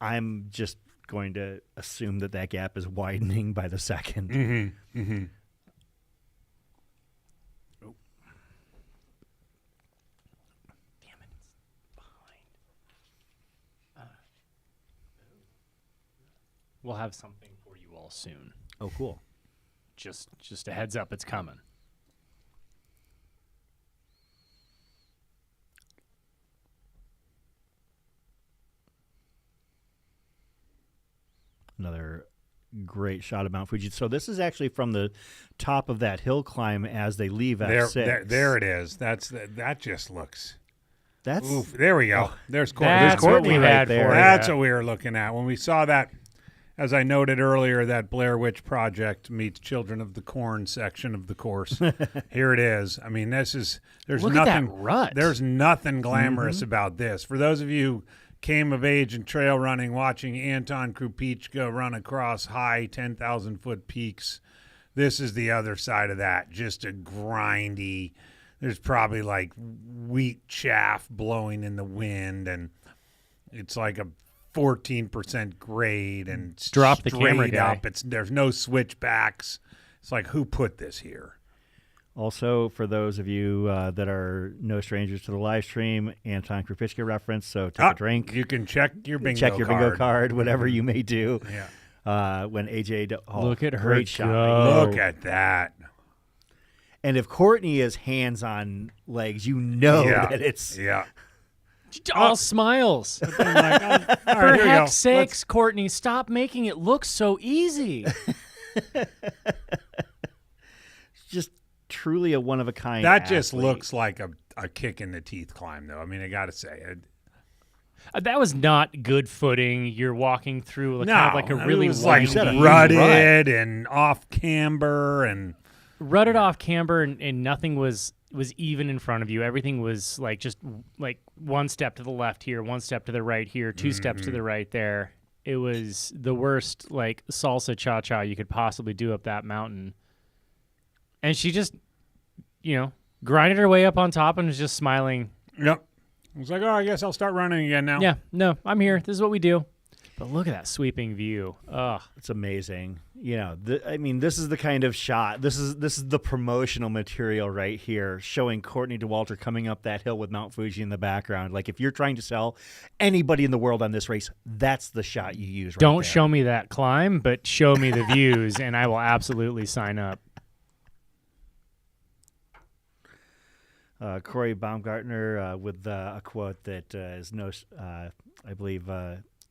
I'm just going to assume that gap is widening by the second. Mm-hmm. Mm-hmm. Oh. Damn it, it's behind. We'll have something for you all soon. Oh, cool. Just a heads up, it's coming. Another great shot of Mount Fuji. So this is actually from the top of that hill climb as they leave F6. There it is. That just looks. Oof, there we go. There's Courtney. That's what we had for you. That's what we were looking at when we saw that. As I noted earlier, that Blair Witch Project meets Children of the Corn section of the course. Here it is. I mean, there's Look nothing. at that rut. There's nothing glamorous about this. For those of you who came of age in trail running, watching Anton Krupichka run across high 10,000-foot peaks, this is the other side of that. Just a grindy. There's probably like wheat chaff blowing in the wind, and it's like a 14% grade and Drop the camera straight guy. up. There's no switchbacks. It's like, who put this here? Also, for those of you that are no strangers to the live stream, Anton Krupichka reference, so take a drink. You can check your bingo card, whatever you may do. Yeah. When AJ, Look at her great shot. go. Look at that. And if Courtney is hands on legs, you know that it's all smiles. For heck's sakes, Courtney, stop making it look so easy. Just truly a one of a kind. That just looks like a kick in the teeth climb, though. I mean, I got to say it. That was not good footing. You're walking through kind of like a really it was like rutted and off camber and rutted off camber, and nothing was even in front of you. Everything was like just like one step to the left here, one step to the right here, two steps to the right there. It was the worst like salsa cha-cha you could possibly do up that mountain. And she just, grinded her way up on top and was just smiling. Yep. I was like, I guess I'll start running again now. Yeah, no, I'm here. This is what we do. But look at that sweeping view. Ugh. It's amazing. This is the kind of shot. This is the promotional material right here, showing Courtney Dauwalter coming up that hill with Mount Fuji in the background. Like, if you're trying to sell anybody in the world on this race, that's the shot you use right Don't there. show me that climb, but show me the views, and I will absolutely sign up. Corey Baumgartner with a quote that is I believe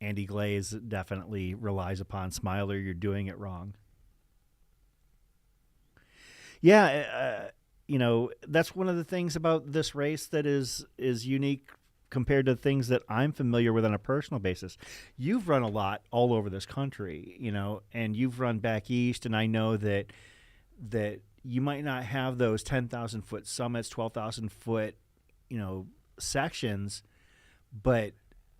Andy Glaze definitely relies upon. Smiler, you're doing it wrong. Yeah, that's one of the things about this race that is unique compared to things that I'm familiar with on a personal basis. You've run a lot all over this country, and you've run back east, and I know that you might not have those 10,000-foot summits, 12,000-foot, sections, but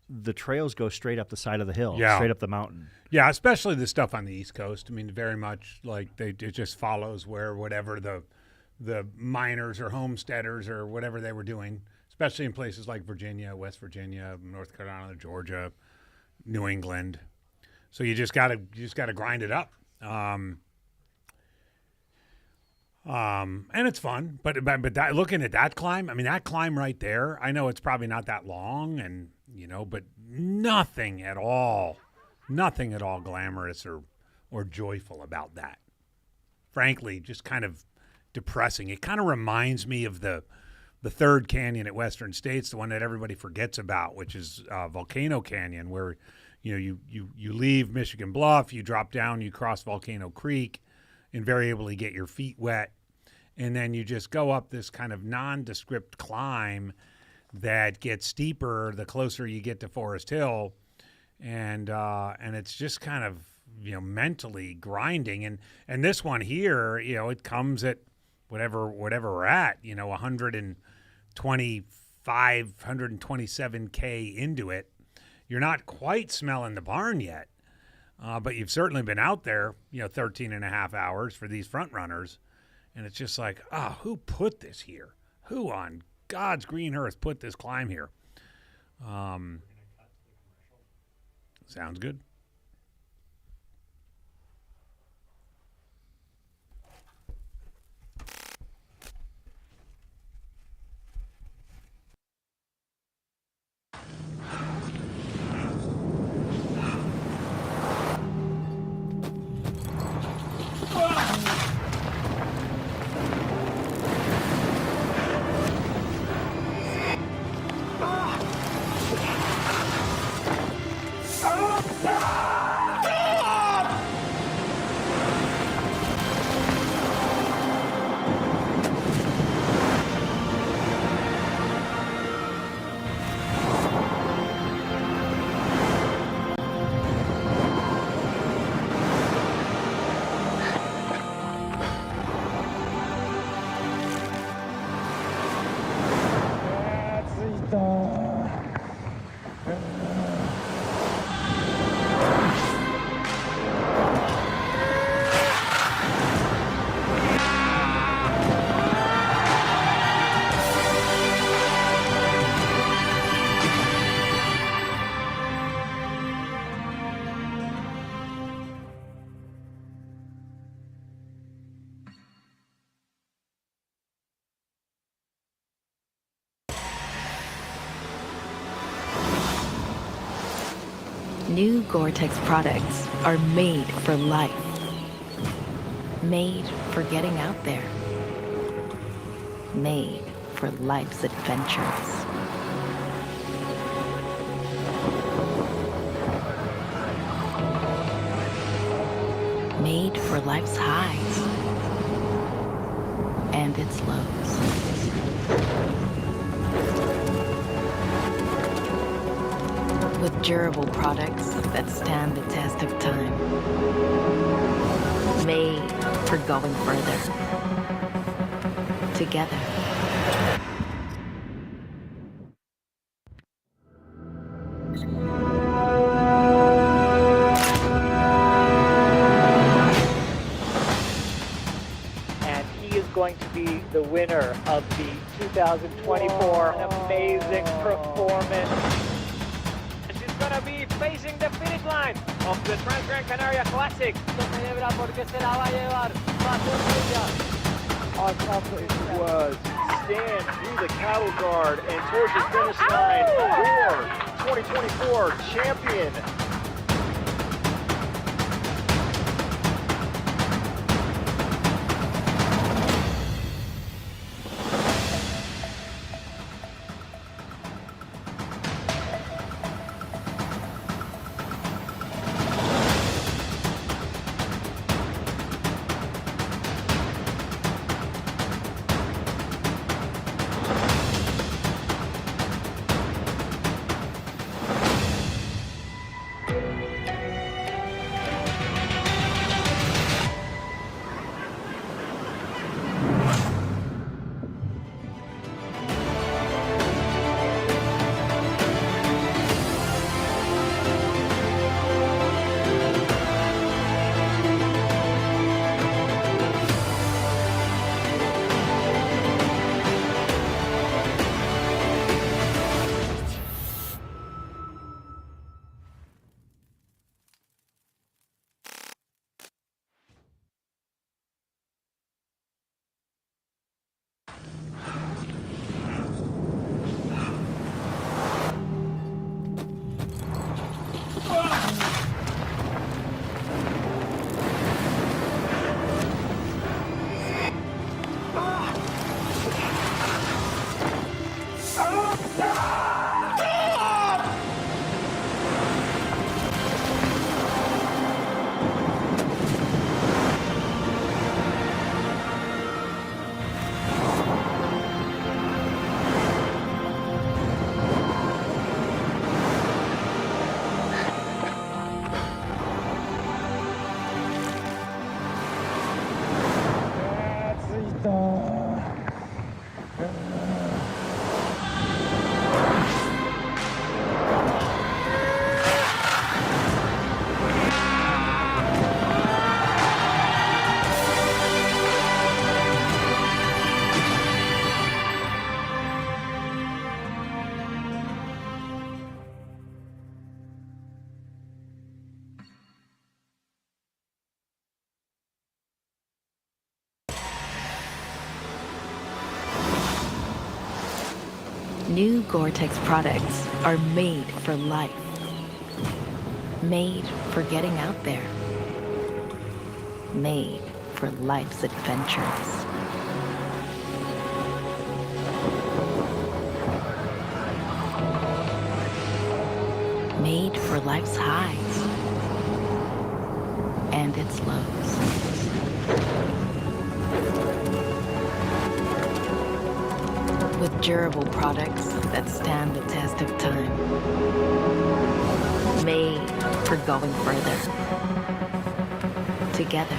the trails go straight up the side of the hill, straight up the mountain. Yeah, especially the stuff on the East Coast. I mean, very much like it just follows whatever the miners or homesteaders or whatever they were doing, especially in places like Virginia, West Virginia, North Carolina, Georgia, New England. So you just gotta grind it up. And it's fun, but that, looking at that climb, I mean, that climb right there, I know it's probably not that long, and but nothing at all glamorous or joyful about that. Frankly, just kind of depressing. It kind of reminds me of the third canyon at Western States, the one that everybody forgets about, which is Volcano Canyon, where you leave Michigan Bluff, you drop down, you cross Volcano Creek, invariably get your feet wet, and then you just go up this kind of nondescript climb that gets steeper the closer you get to Forest Hill, and it's just kind of mentally grinding. And this one here, it comes at whatever we're at, 127K into it. You're not quite smelling the barn yet. But you've certainly been out there, 13 and a half hours for these front runners. And it's just like, who put this here? Who on God's green earth put this climb here? Sounds good. New Gore-tex products are made for life. Made for getting out there. Made for life's adventures. Made for life's highs and its lows. With durable products that stand the test of time. Made for going further. Together. And he is going to be the winner of the 2024 amazing performance. She's going to be facing the finish line of the Trans-Gran Canaria Classic. Our confidence was stand through the cattle guard and towards the finish line for 2024 champion. New Gore-tex products are made for life. Made for getting out there. Made for life's adventures. Made for life's highs and its lows. With durable products that stand the test of time. Made for going further. Together.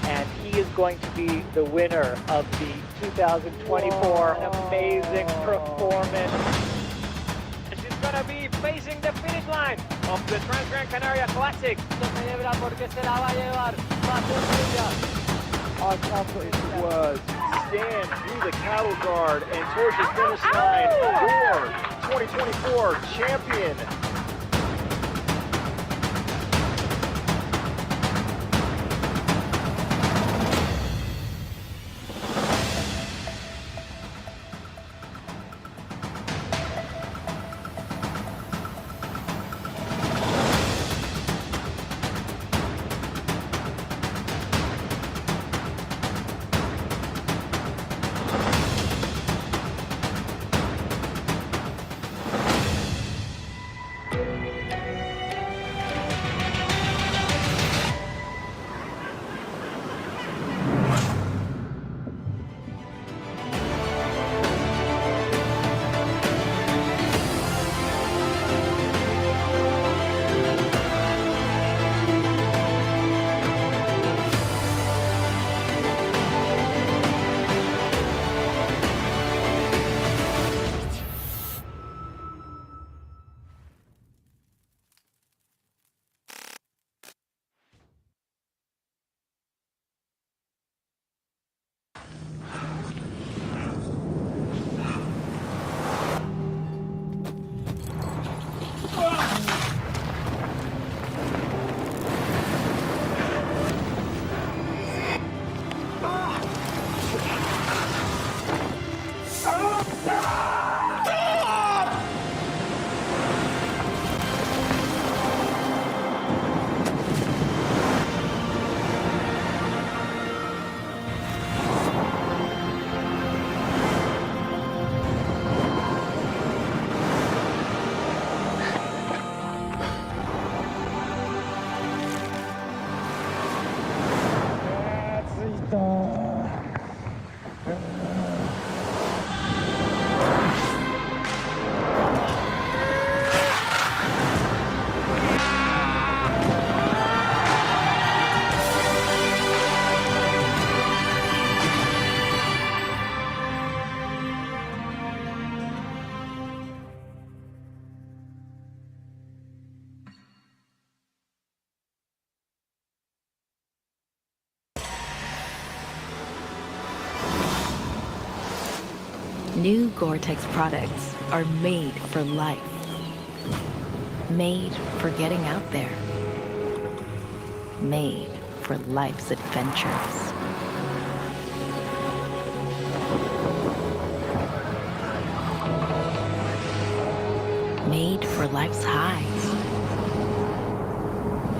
And he is going to be the winner of the 2024 amazing performance. Going to be facing the finish line of the Trans-Gran Canaria Classic. Our confidence was stand through the cattle guard and towards the finish line for 2024 champion. New Gore-Tex products are made for life. Made for getting out there. Made for life's adventures. Made for life's highs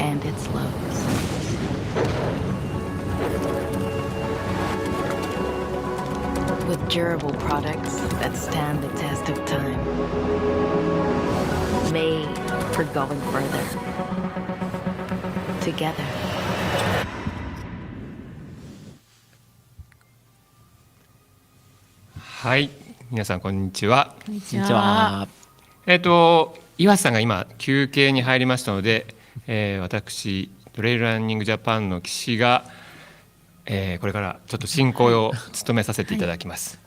and its lows. With durable products that stand the test of time. Made for going further. Together. はい、皆さんこんにちは。こんにちは。岩瀬さんが今休憩に入りましたので、私トレイルランニングジャパンの岸が、これからちょっと進行を務めさせていただきます。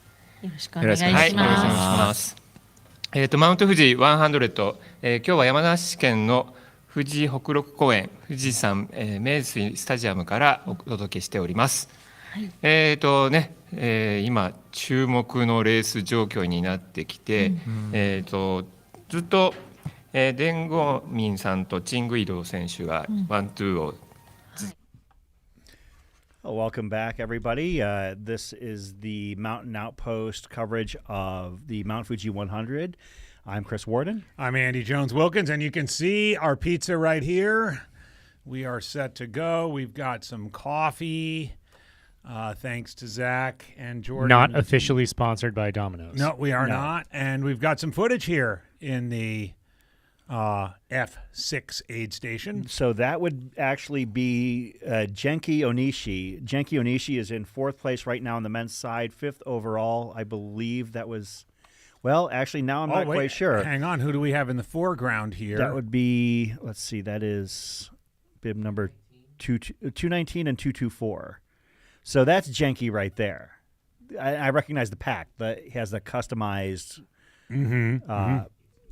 よろしくお願いします。はい、よろしくお願いします。マウント富士100、今日は山梨県の富士北麓公園富士山、名水スタジアムからお届けしております。はい、今注目のレース状況になってきて、ずっと、デンゴミンさんとチングイド選手がワン・ツーを。Welcome back, everybody. This is the Mountain Outpost coverage of the Mount Fuji 100. I'm Chris Warden. I'm Andy Jones-Wilkins, and you can see our pizza right here. We are set to go. We've got some coffee. Thanks to Zach and Jordan. Not officially sponsored by Domino's. No, we are not. And we've got some footage here in the F6 aid station. So that would actually be Genki Onishi. Genki Onishi is in 4th place right now on the men's side, 5th overall. I believe that was, well, actually now I'm not quite sure. Hang on. Who do we have in the foreground here? That would be, let's see, that is bib number 219 and 224. So that's Genki right there. I recognize the pack, but he has the customized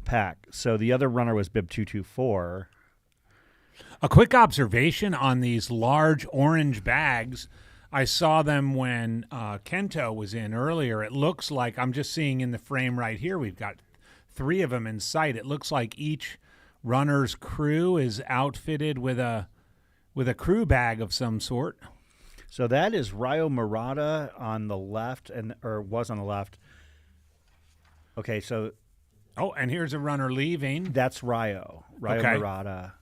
pack. So the other runner was bib 224. A quick observation on these large orange bags. I saw them when Kento was in earlier. It looks like, I'm just seeing in the frame right here, we've got 3 of them in sight. It looks like each runner's crew is outfitted with a crew bag of some sort. So that is Ryo Murata on the left, or was on the left. Okay, so. Oh, and here's a runner leaving. That's Ryo Murata.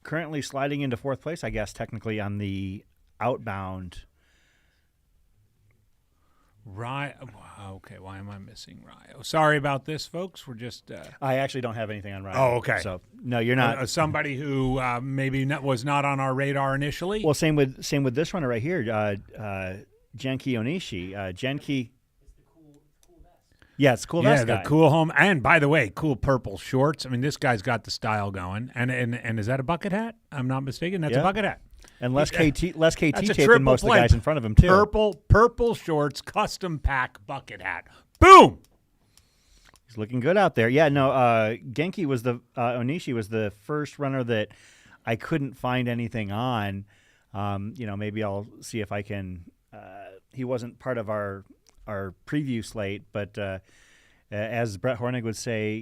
Currently sliding into 4th place, I guess, technically on the outbound. Okay, why am I missing Ryo? Sorry about this, folks. We're just. I actually don't have anything on Ryo. Oh, okay. So no, you're not. Somebody who maybe was not on our radar initially. Well, same with this runner right here, Genki Onishi. Genki. Yeah, it's cool. Yeah, the cool home, and by the way, cool purple shorts. I mean, this guy's got the style going. And is that a bucket hat? I'm not mistaken. That's a bucket hat. And less KT tape than most of the guys in front of him too. Purple shorts, custom pack bucket hat. Boom. He's looking good out there. Yeah, no. Genki was Onishi was the first runner that I couldn't find anything on. Maybe I'll see if I can. He wasn't part of our preview slate, but as Brett Hornig would say,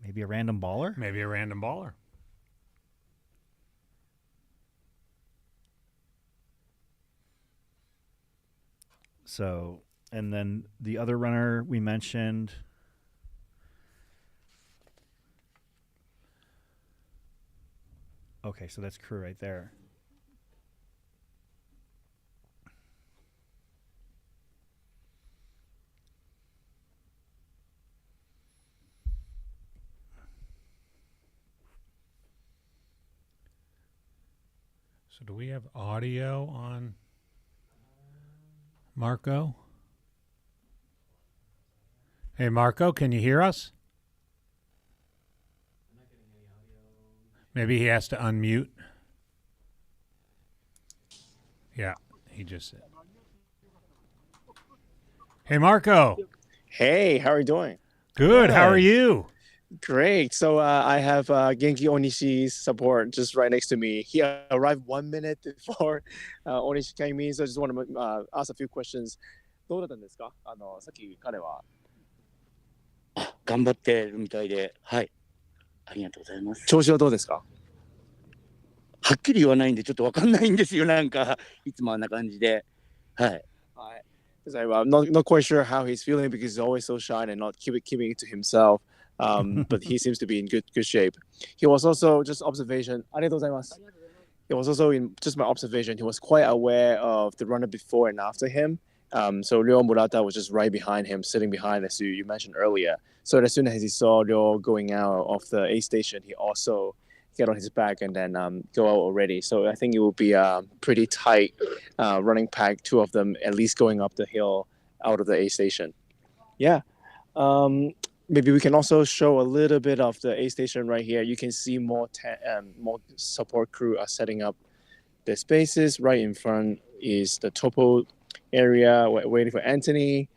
maybe a random baller. Maybe a random baller. So, and then the other runner we mentioned. Okay, so that's crew right there. So do we have audio on Marco? Hey, Marco, can you hear us? I'm not getting any audio. Maybe he has to unmute. Yeah, he just said. Hey, Marco. Hey, how are you doing? Good. How are you? Great. So I have Genki Onishi's support just right next to me. He arrived 1 minute before Onishi came in, so I just want to ask a few questions. どうだったんですか？さっき彼は。頑張ってるみたいで、はい。ありがとうございます。調子はどうですか？はっきり言わないんでちょっとわかんないんですよ。なんかいつもあんな感じで、はい。Because I'm not quite sure how he's feeling because he's always so shy and not keeping it to himself. But he seems to be in good shape. He was also just observation. ありがとうございます。It was also in just my observation. He was quite aware of the runner before and after him. So Ryo Murata was just right behind him, sitting behind, as you mentioned earlier. So as soon as he saw Ryo going out of the A station, he also get on his back and then go out already. So I think it will be a pretty tight running pack, two of them at least going up the hill out of the A station. Yeah. Maybe we can also show a little bit of the A station right here. You can see more support crew are setting up the spaces. Right in front is the topo area waiting for Anthony.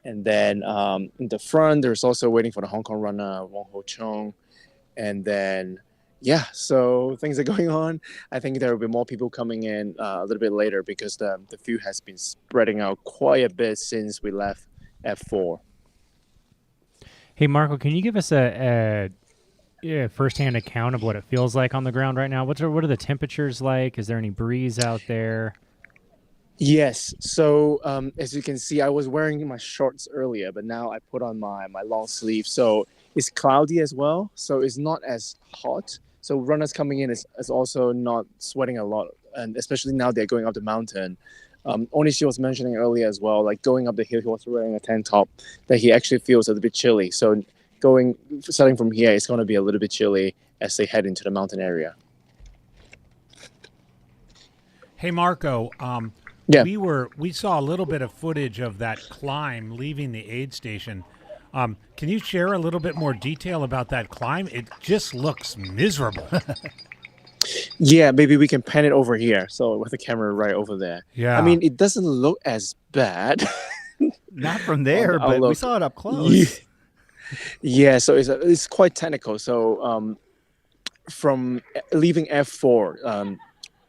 And then in the front, there's also waiting for the Hong Kong runner, Wong Ho Chung. And then, yeah, so things are going on. I think there will be more people coming in a little bit later because the view has been spreading out quite a bit since we left F4. Hey, Marco, can you give us a firsthand account of what it feels like on the ground right now? What are the temperatures like? Is there any breeze out there? Yes. So as you can see, I was wearing my shorts earlier, but now I put on my long sleeve. So it's cloudy as well. So it's not as hot. So runners coming in is also not sweating a lot. And especially now they're going up the mountain. Onishi was mentioning earlier as well, like going up the hill, he was wearing a tank top that he actually feels a little bit chilly. So starting from here, it's going to be a little bit chilly as they head into the mountain area. Hey, Marco, yeah. We saw a little bit of footage of that climb leaving the aid station. Can you share a little bit more detail about that climb? It just looks miserable. Yeah, maybe we can pan it over here. So with the camera right over there. Yeah. I mean, it doesn't look as bad. Not from there, but we saw it up close. Yeah, so it's quite technical. So from leaving F4,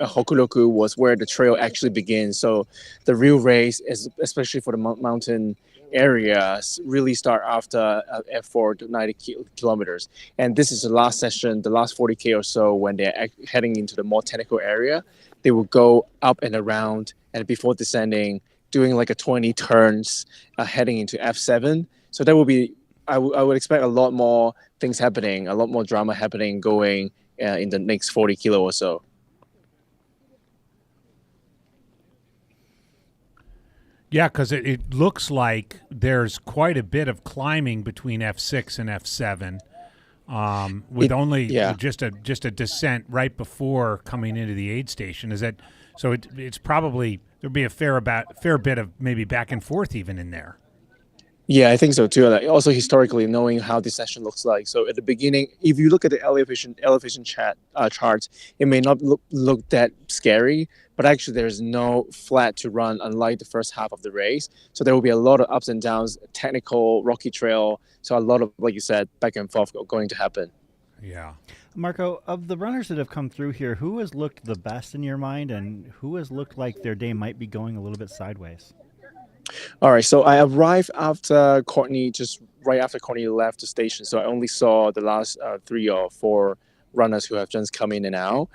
Hokuroku was where the trail actually begins. So the real race, especially for the mountain areas, really start after F4 to 90 kilometers. And this is the last session, the last 40K or so, when they're heading into the more technical area. They will go up and around, and before descending, doing like a 20 turns, heading into F7. So that will be, I would expect a lot more things happening, a lot more drama happening going in the next 40 kilo or so. Yeah, because it looks like there's quite a bit of climbing between F6 and F7, with just a descent right before coming into the aid station. Is that so? It's probably there'd be a fair bit of maybe back and forth even in there. Yeah, I think so too. Like also historically knowing how this session looks like. So at the beginning, if you look at the elevation charts, it may not look that scary, but actually there's no flat to run, unlike the first half of the race. So there will be a lot of ups and downs, technical, rocky trail. So a lot of, like you said, back and forth going to happen. Yeah. Marco, of the runners that have come through here, who has looked the best in your mind, and who has looked like their day might be going a little bit sideways? All right, so I arrived after Courtney, just right after Courtney left the station. So I only saw the last 3 or 4 runners who have just come in and out.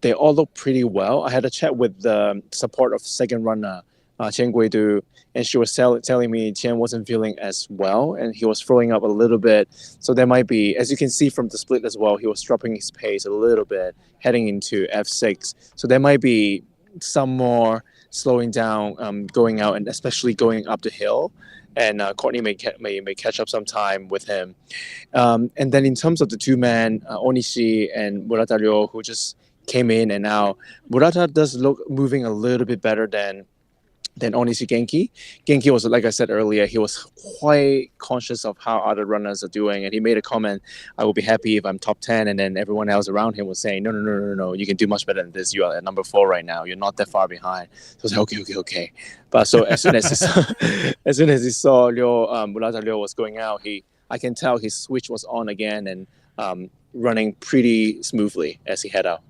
They all look pretty well. I had a chat with the support of second runner, Chen Guidu, and she was telling me Chen wasn't feeling as well, and he was throwing up a little bit. So there might be, as you can see from the split as well, he was dropping his pace a little bit heading into F6. So there might be some more slowing down, going out, and especially going up the hill. And Courtney may catch up some time with him. And then in terms of the two men, Onishi and Murata Ryo, who just came in and out, Murata does look moving a little bit better than Onishi Genki. Genki was, like I said earlier, he was quite conscious of how other runners are doing, and he made a comment, I will be happy if I'm top 10, and then everyone else around him was saying, no, you can do much better than this. You are at number 4 right now. You're not that far behind. So I was like, okay. But so as soon as he saw Murata Ryo was going out, I can tell his switch was on again and running pretty smoothly as he head out.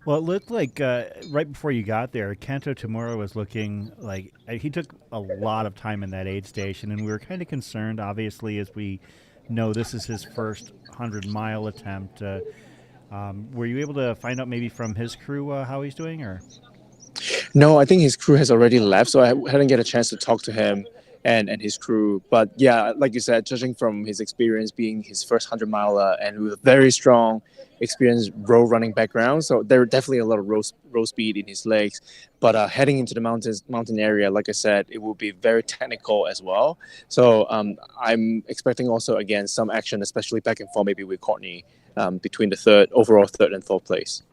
Well, it looked like right before you got there, Kento Tamura was looking like he took a lot of time in that aid station, and we were kind of concerned, obviously, as we know this is his first 100-mile attempt. Were you able to find out maybe from his crew how he's doing, or? No, I think his crew has already left, so I hadn't get a chance to talk to him and his crew. But yeah, like you said, judging from his experience being his first 100-miler and with a very strong, experienced road running background, so there are definitely a lot of road speed in his legs. But heading into the mountain area, like I said, it will be very technical as well. So I'm expecting also, again, some action, especially back and forth, maybe with Courtney, between the overall third and fourth place.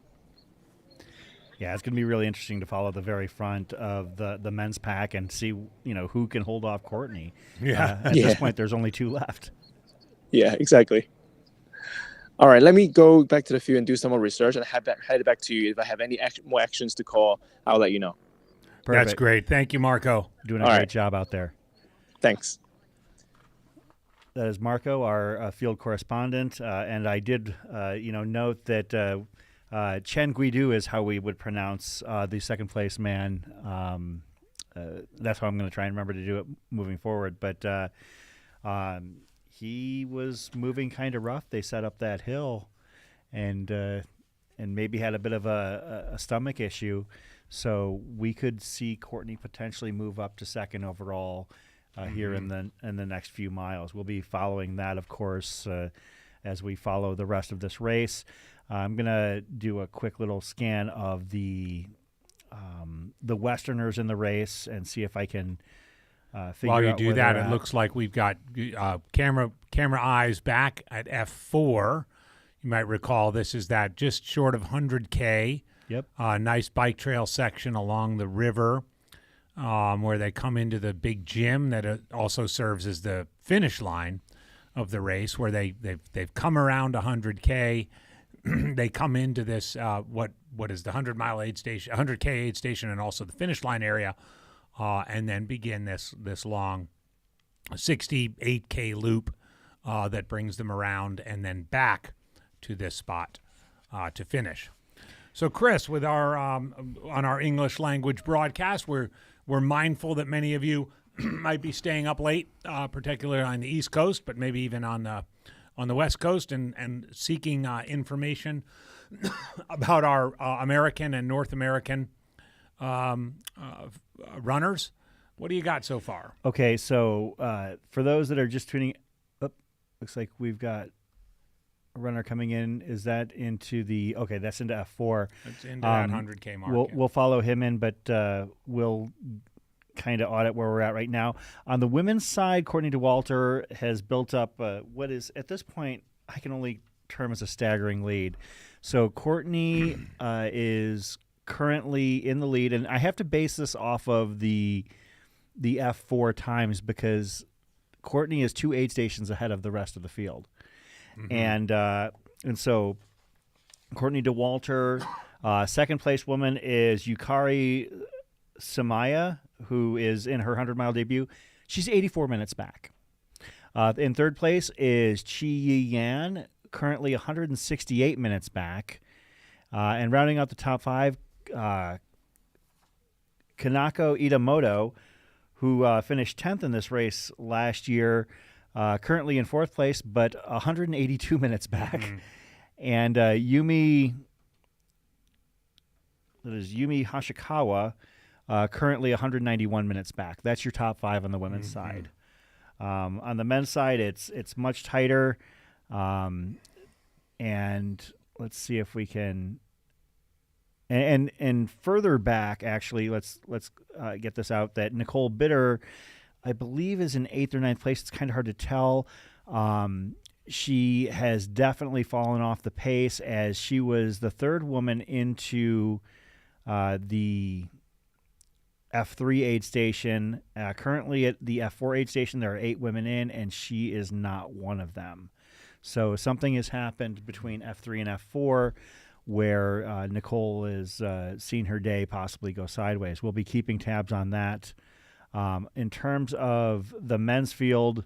Yeah, it's going to be really interesting to follow the very front of the men's pack and see, who can hold off Courtney. Yeah. At this point, there's only 2 left. Yeah, exactly. All right, let me go back to the field and do some more research and head back to you. If I have any more actions to call, I'll let you know. Perfect. That's great. Thank you, Marco. Doing a great job out there. Thanks. That is Marco, our field correspondent, and I did, note that Chen Guidu is how we would pronounce the second place man. That's how I'm going to try and remember to do it moving forward. But he was moving kind of rough. They set up that hill, and maybe had a bit of a stomach issue. So we could see Courtney potentially move up to second overall here in the next few miles. We'll be following that, of course, as we follow the rest of this race. I'm going to do a quick little scan of the Westerners in the race and see if I can figure out While you do that, it at. looks like we've got camera eyes back at F4. You might recall this is that just short of 100K. Yep. Nice bike trail section along the river where they come into the big gym that also serves as the finish line of the race, where they've come around 100K. They come into this what is the 100-mile aid station, 100K aid station, and also the finish line area, and then begin this long 68K loop that brings them around and then back to this spot to finish. So, Chris, with our on our English language broadcast, we're mindful that many of you might be staying up late, particularly on the East Coast, but maybe even on the West Coast, and seeking information about our American and North American runners. What do you got so far? Okay, so for those that are just tuning up, looks like we've got a runner coming in. Is that into the – okay, that's into F4. It's into that 100K mark. We'll follow him in, but we'll kind of audit where we're at right now. On the women's side, Courtney Dauwalter has built up what is, at this point, I can only term as a staggering lead. So Courtney is currently in the lead, and I have to base this off of the F4 times because Courtney is 2 aid stations ahead of the rest of the field. Mm-hmm. And so Courtney Dauwalter, second place woman is Yukari Samaya, who is in her 100-mile debut. She's 84 minutes back. In third place is Chi Yi Yan, currently 168 minutes back. And rounding out the top 5, Kanako Itamoto, who finished 10th in this race last year, currently in fourth place, but 182 minutes back. Mm-hmm. And Yumi Hashikawa, currently 191 minutes back. That's your top 5 on the women's side. On the men's side, it's much tighter. And let's see if we can. And further back, actually, let's get this out that Nicole Bitter, I believe, is in 8th or 9th place. It's kind of hard to tell. She has definitely fallen off the pace as she was the third woman into the F3 aid station. Currently at the F4 aid station, there are 8 women in, and she is not one of them. So something has happened between F3 and F4 where Nicole is seeing her day possibly go sideways. We'll be keeping tabs on that. In terms of the men's field,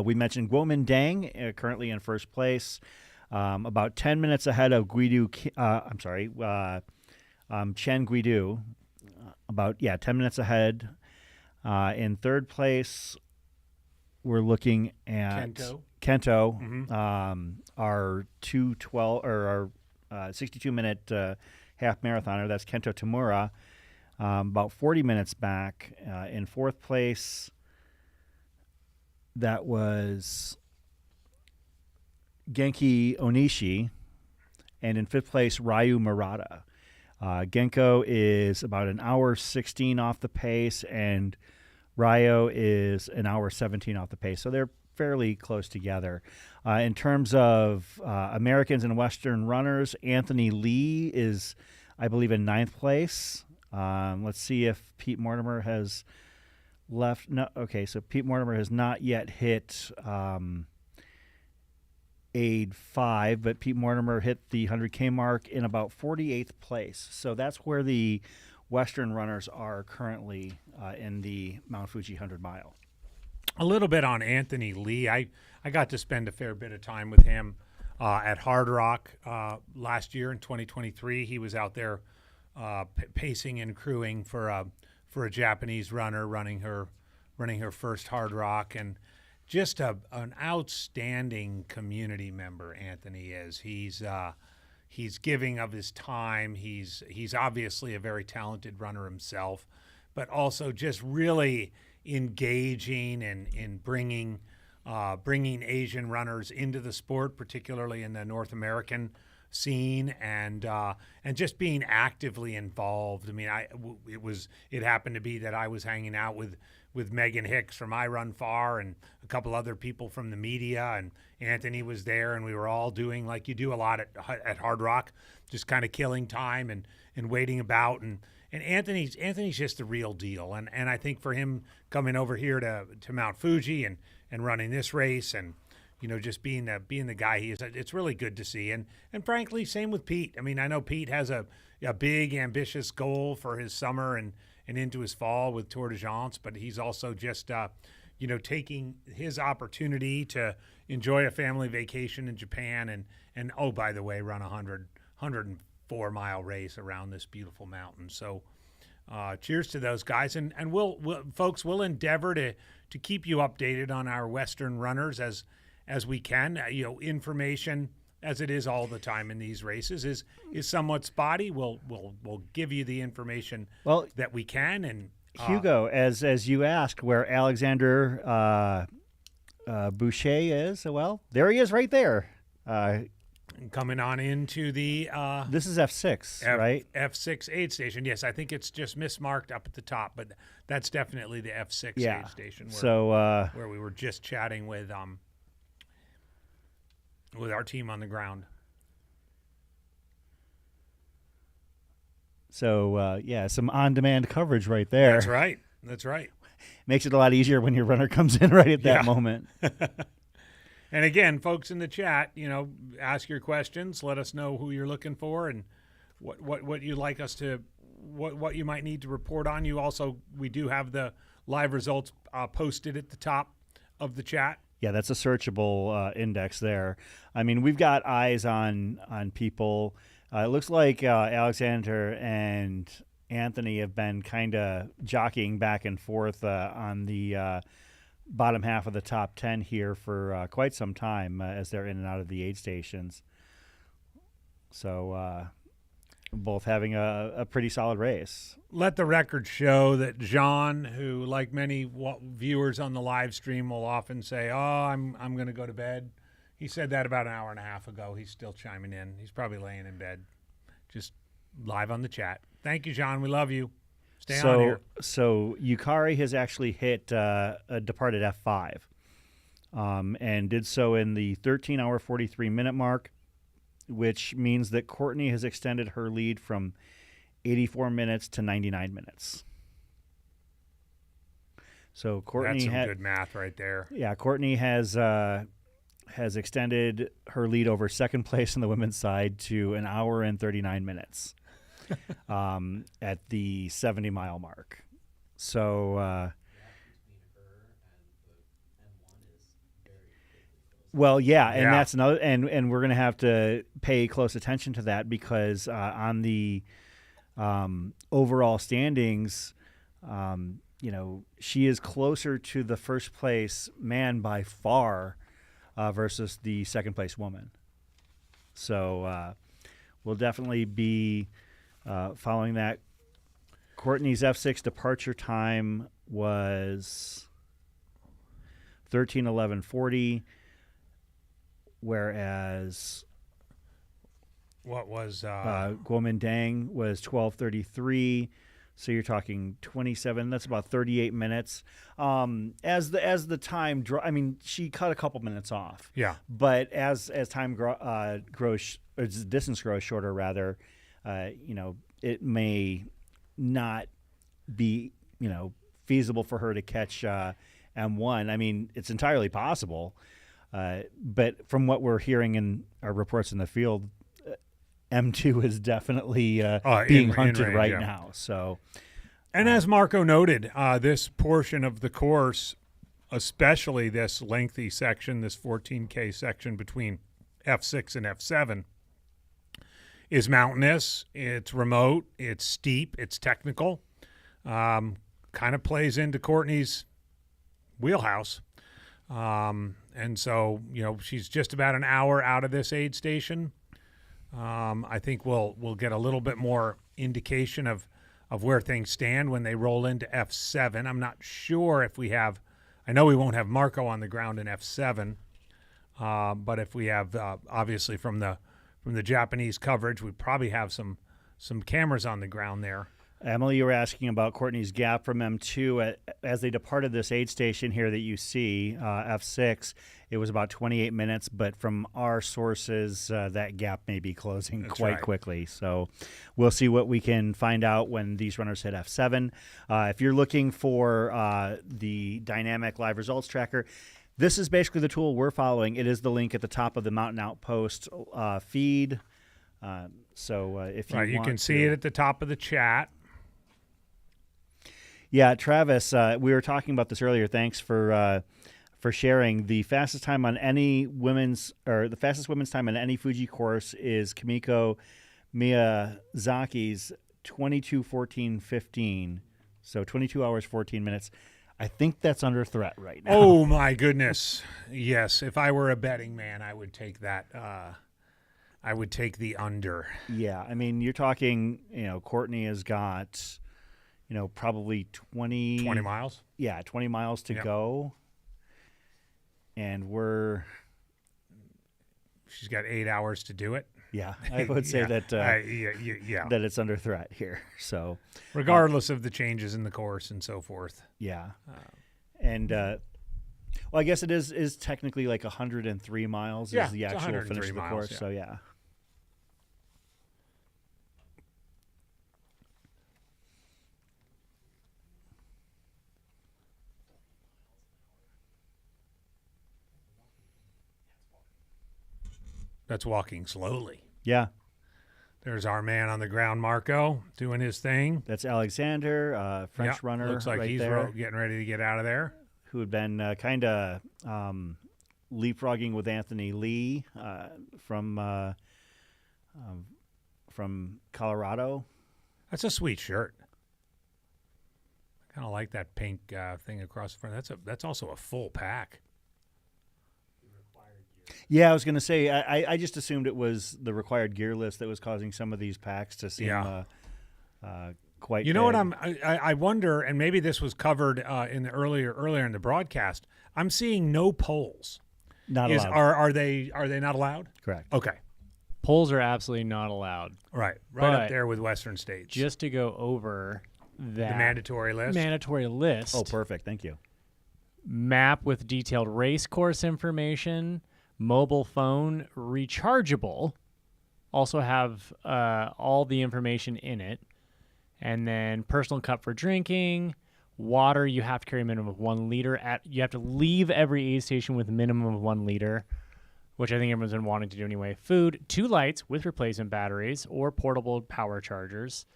we mentioned Guomin Deng, currently in first place. about 10 minutes ahead of Chen Guidu. About 10 minutes ahead. In third place, we're looking at Kento, our 2:12 or our 62-minute half marathoner. That's Kento Tamura. About 40 minutes back. In fourth place, that was Genki Onishi, and in fifth place, Ryu Murata. Genko is about an hour 16 off the pace, and Ryo is an hour 17 off the pace. So they're fairly close together. In terms of Americans and Western runners, Anthony Lee is, I believe, in ninth place. Let's see if Pete Mortimer has left. No, okay, so Pete Mortimer has not yet hit aid 5, but Pete Mortimer hit the 100K mark in about 48th place. So that's where the Western runners are currently in the Mount Fuji 100 mile. A little bit on Anthony Lee. I got to spend a fair bit of time with him at Hard Rock last year in 2023. He was out there pacing and crewing for a Japanese runner running her first Hard Rock, and just an outstanding community member. Anthony is. He's giving of his time. He's obviously a very talented runner himself, but also just really engaging and in bringing Asian runners into the sport, particularly in the North American scene, and just being actively involved. I mean, it happened to be that I was hanging out with Megan Hicks from I Run Far and a couple other people from the media, and Anthony was there, and we were all doing like you do a lot at Hard Rock, just kind of killing time and waiting about, and Anthony's just the real deal, and I think for him coming over here to Mount Fuji and running this race, and just being the guy he is, it's really good to see. And frankly, same with Pete. I mean, I know Pete has a big ambitious goal for his summer and into his fall with Tour de France, but he's also just taking his opportunity to enjoy a family vacation in Japan and oh, by the way, run a 104 mile race around this beautiful mountain. So cheers to those guys, and folks, we'll endeavor to keep you updated on our Western runners as we can. Information, as it is all the time in these races, is somewhat spotty. We'll give you the information that we can. And Hugo, as you asked, where Alexander Boucher is, well, there he is, right there. Coming on into the this is F6, right? F6 aid station. Yes, I think it's just mismarked up at the top, but that's definitely the F6 aid station. Where we were just chatting with our team on the ground. So some on-demand coverage right there. That's right. Makes it a lot easier when your runner comes in right at that moment. And again, folks in the chat, ask your questions. Let us know who you're looking for and what you'd like us to, what you might need to report on. We do have the live results posted at the top of the chat. Yeah, that's a searchable index there. I mean, we've got eyes on people. It looks like Alexander and Anthony have been kind of jockeying back and forth on the bottom half of the top 10 here for quite some time as they're in and out of the aid stations. So both having a pretty solid race. Let the record show that John, who like many viewers on the live stream will often say, "Oh, I'm going to go to bed." He said that about an hour and a half ago. He's still chiming in. He's probably laying in bed, just live on the chat. Thank you, John. We love you. Stay on here. So Yukari has actually hit a departed F5 and did so in the 13-hour, 43-minute mark, which means that Courtney has extended her lead from 84 minutes to 99 minutes. So Courtney That's some good math right there. Yeah, Courtney has extended her lead over second place on the women's side to an hour and 39 minutes. At the 70-mile mark. So Well, yeah, and that's another, and we're going to have to pay close attention to that because on the overall standings, she is closer to the first place man by far versus the second place woman. So we'll definitely be following that. Courtney's F6 departure time was 13:11:40, whereas what was Guomindang was 12:33. So you're talking 27. That's about 38 minutes. As the time she cut a couple minutes off. Yeah. But as time grows, or the distance grows shorter, rather, it may not be feasible for her to catch M1. I mean, it's entirely possible. But from what we're hearing in our reports in the field, M2 is definitely being hunted range, right now. So, and as Marco noted, this portion of the course, especially this lengthy section, this 14K section between F6 and F7, is mountainous. It's remote. It's steep. It's technical. Kind of plays into Courtney's wheelhouse. And so, she's just about an hour out of this aid station. I think we'll get a little bit more indication of where things stand when they roll into F7. I'm not sure if we have – I know we won't have Marco on the ground in F7, but if we have obviously from the Japanese coverage, we probably have some cameras on the ground there. Emily, you were asking about Courtney's gap from M2. As they departed this aid station here that you see, F6, it was about 28 minutes, but from our sources, that gap may be closing quite quickly. So we'll see what we can find out when these runners hit F7. If you're looking for the dynamic live results tracker, this is basically the tool we're following. It is the link at the top of the Mountain Outpost feed. So if you want you can see it at the top of the chat. Yeah, Travis, we were talking about this earlier. Thanks for sharing. The fastest time on any the fastest women's time on any Fuji course is Kimiko Miyazaki's 22:14:15. So 22 hours 14 minutes. I think that's under threat right now. Oh my goodness! Yes, if I were a betting man, I would take that. I would take the under. Yeah, I mean, you're talking. Courtney has got. Probably 20 miles. Yeah, 20 miles to go. And she's got 8 hours to do it. Yeah, I would say that that it's under threat here. So regardless of the changes in the course and so forth. Yeah. And I guess it is technically like 103 miles is the actual finish of the course. Yeah. So yeah. That's walking slowly. Yeah. There's our man on the ground, Marco, doing his thing. That's Alexander, French runner. Looks like he's getting ready to get out of there. Who had been kind of leapfrogging with Anthony Lee from Colorado. That's a sweet shirt. I kind of like that pink thing across the front. That's also a full pack. Yeah, I was going to say, I just assumed it was the required gear list that was causing some of these packs to seem quite. You know what I wonder, and maybe this was covered in the earlier in the broadcast. I'm seeing no poles. Not allowed. Are they not allowed? Correct. Okay. Poles are absolutely not allowed. Right up there with Western states. Just to go over that the mandatory list. Oh, perfect. Thank you. Map with detailed race course information. Mobile phone, rechargeable, also have all the information in it. And then personal cup for drinking. Water, you have to carry a minimum of 1 liter. You have to leave every aid station with a minimum of 1 liter, which I think everyone's been wanting to do anyway. Food, 2 lights with replacement batteries or portable power chargers.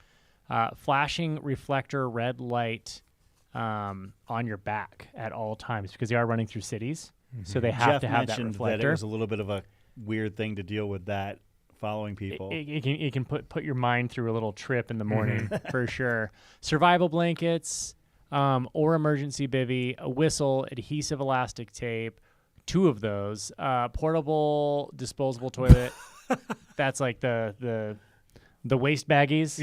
Flashing reflector red light on your back at all times because they are running through cities. So they have Jeff to have that mentioned reflector. that it was a little bit of a weird thing to deal with that following people. It can put your mind through a little trip in the morning for sure. Survival blankets, or emergency bivvy, a whistle, adhesive elastic tape, 2 of those, portable disposable toilet. That's like the waist baggies.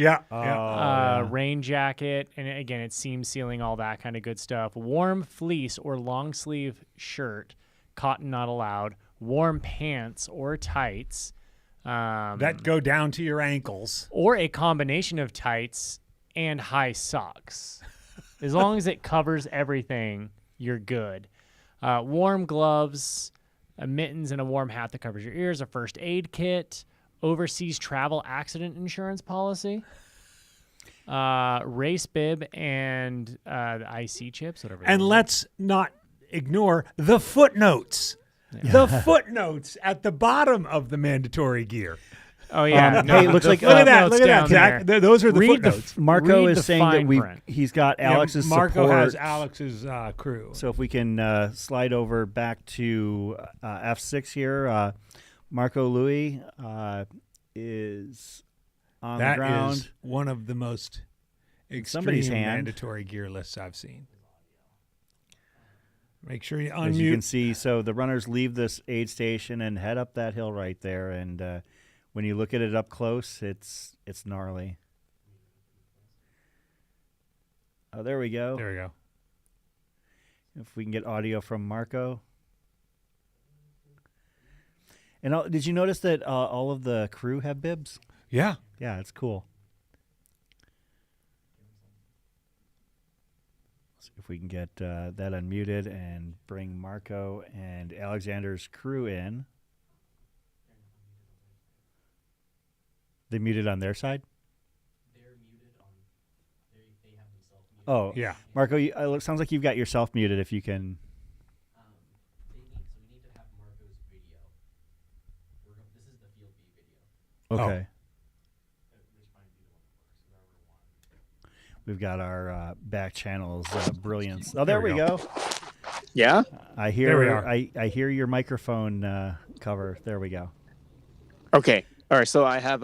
Rain jacket, and again, it's seam sealing, all that kind of good stuff. Warm fleece or long sleeve shirt, cotton not allowed. Warm pants or tights. That go down to your ankles. Or a combination of tights and high socks. As long as it covers everything, you're good. Warm gloves, mittens, and a warm hat that covers your ears, a first aid kit, overseas travel accident insurance policy, race bib, and the IC chips. Whatever. And let's not ignore the footnotes. The footnotes at the bottom of the mandatory gear. Oh yeah, hey, looks like look at that, Zach. Those are the footnotes. Marco is saying that he's got Alex's Marco support. has Alex's crew. So if we can slide over back to F6 here, Marco Louis is on the ground. That is one of the most Somebody's extreme hand. mandatory gear lists I've seen. Make sure you unmute. As you can see, so the runners leave this aid station and head up that hill right there, and when you look at it up close, it's gnarly. Oh, there we go. There we go. If we can get audio from Marco. And did you notice that all of the crew have bibs? Yeah. Yeah, it's cool. Let's see if we can get that unmuted and bring Marco and Alexander's crew in. They muted on their side? They're muted on. They have themselves muted. Oh, yeah. Marco, it sounds like you've got yourself muted. If you can. We need to have Marco's video. This is the field view video. Okay. We've got our back channels brilliance. Oh, there we go. Yeah, I hear. There we are. I hear your microphone cover. There we go. Okay. All right. So I have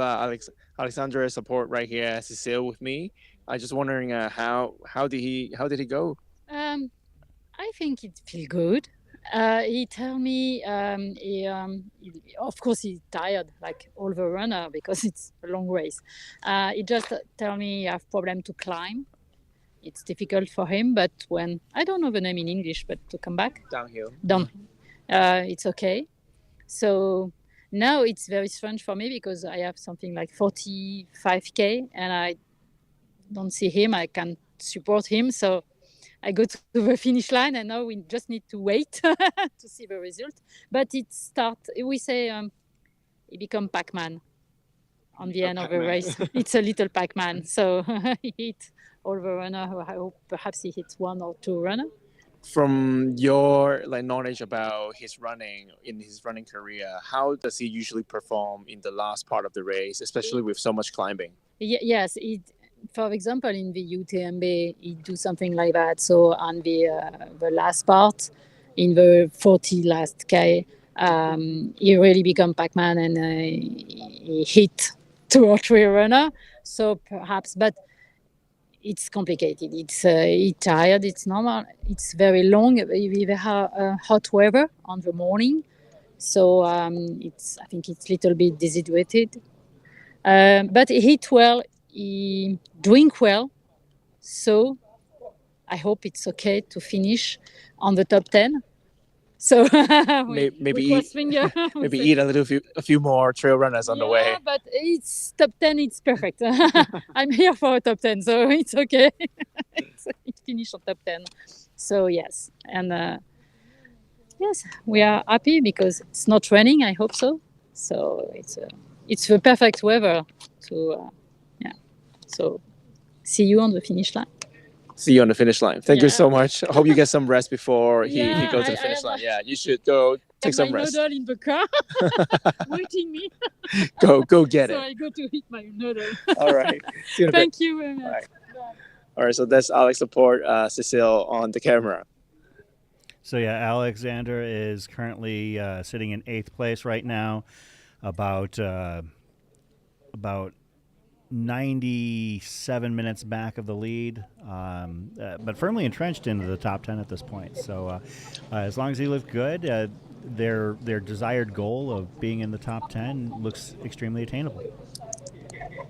Alexandra's support right here, Cecile, with me. I just wondering how did he go? I think it feels good. He told me, of course, he's tired, like all the runner, because it's a long race. He just told me he have problem to climb. It's difficult for him, but when, I don't know the name in English, but to come back. Downhill. It's okay. So now it's very strange for me because I have something like 45K and I don't see him. I can't support him. So I go to the finish line and now we just need to wait to see the result. But it starts, we say he become Pac-Man on the end of the race. It's a little Pac-Man. So he hit all the runner. I hope perhaps he hits 1 or 2 runner. From your knowledge about his running career, how does he usually perform in the last part of the race, especially with so much climbing? Yes, for example, in the UTMB, he do something like that. So on the last part, in the 40 last K, he really become Pac-Man and he hit 2 or 3 runner. So perhaps, but it's complicated. It's tired. It's normal. It's very long. We have hot weather on the morning, so I think it's a little bit dehydrated. But he hit well. He drink well. So I hope it's okay to finish on the top 10. So maybe eat a few more trail runners on the way. Yeah, but it's top 10. It's perfect. I'm here for a top 10, so it's okay. It's finished on top 10. So yes, and yes, we are happy because it's not raining. I hope so. So it's the perfect weather to So see you on the finish line. See you on the finish line. Thank you so much. I hope you get some rest before he goes to the finish line. Yeah, you should go take some rest. My noodle in the car waiting me. Go get it. So I go to eat my noodle. All right. See you in a bit. Thank you very much. All right. So that's Alex support Cecile on the camera. So yeah, Alexander is currently sitting in 8th place right now, about 97 minutes back of the lead, but firmly entrenched into the top 10 at this point. So as long as he looks good, their desired goal of being in the top 10 looks extremely attainable.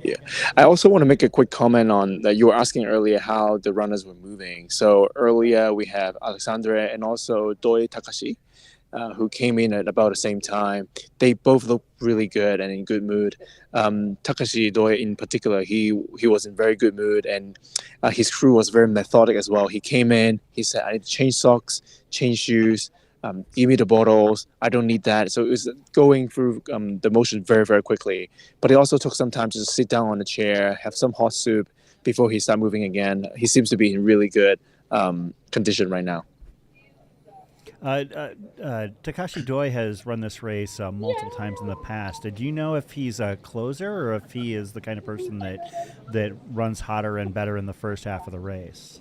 Yeah, I also want to make a quick comment on that. You were asking earlier how the runners were moving. So earlier we have Alexandre and also Doi Takashi, who came in at about the same time. They both look really good and in good mood. Takashi Doi in particular, he was in very good mood, and his crew was very methodic as well. He came in, he said, I need to change socks, change shoes, give me the bottles. I don't need that. So it was going through the motion very, very quickly. But it also took some time to just sit down on a chair, have some hot soup before he started moving again. He seems to be in really good condition right now. Takashi Doi has run this race multiple times in the past. Do you know if he's a closer or if he is the kind of person that runs hotter and better in the first half of the race?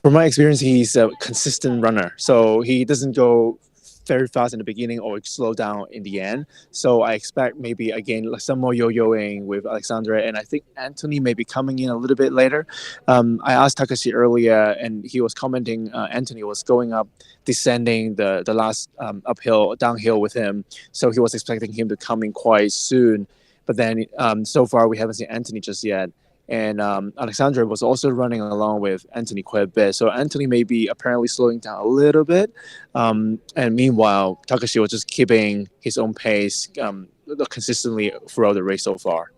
From my experience, he's a consistent runner. So he doesn't go very fast in the beginning or slow down in the end. So I expect maybe, again, like some more yo-yoing with Alexandra. And I think Anthony may be coming in a little bit later. I asked Takashi earlier, and he was commenting Anthony was going up, descending the last downhill with him. So he was expecting him to come in quite soon. But then so far, we haven't seen Anthony just yet. And Alexandra was also running along with Anthony quite a bit. So Anthony may be apparently slowing down a little bit. And meanwhile, Takashi was just keeping his own pace consistently throughout the race so far.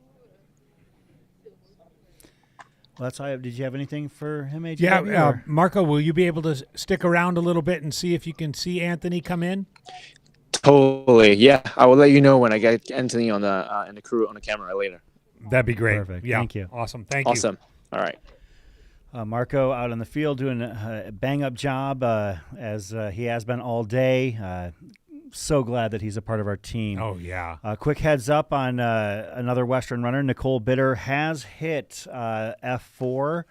Well, that's all I have. Did you have anything for him, AJ? Yeah, Marco, will you be able to stick around a little bit and see if you can see Anthony come in? Totally. Yeah, I will let you know when I get Anthony on in the crew on the camera later. That'd be great. Perfect. Yeah. Thank you. Awesome. Thank you. Awesome. All right. Marco out on the field doing a bang-up job as he has been all day. So glad that he's a part of our team. Oh, yeah. Quick heads up on another Western runner. Nicole Bitter has hit F4,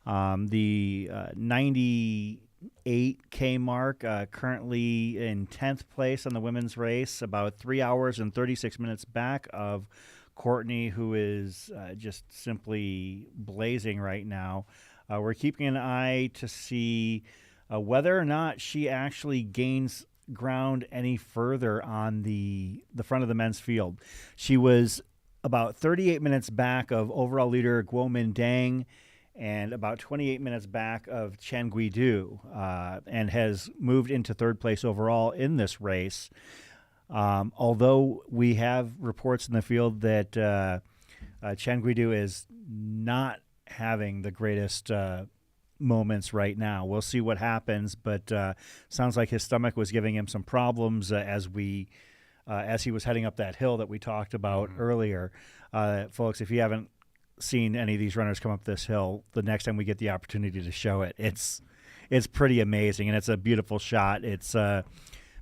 the 98K mark, currently in 10th place on the women's race, about 3 hours and 36 minutes back of Courtney, who is just simply blazing right now. We're keeping an eye to see whether or not she actually gains ground any further on the front of the men's field. She was about 38 minutes back of overall leader Guo Min Dang and about 28 minutes back of Chen Guidu, and has moved into third place overall in this race. Although we have reports in the field that Chen Guidu is not having the greatest moments right now. We'll see what happens, but sounds like his stomach was giving him some problems as he was heading up that hill that we talked about earlier. Folks, if you haven't seen any of these runners come up this hill, the next time we get the opportunity to show it, it's pretty amazing, and it's a beautiful shot. It's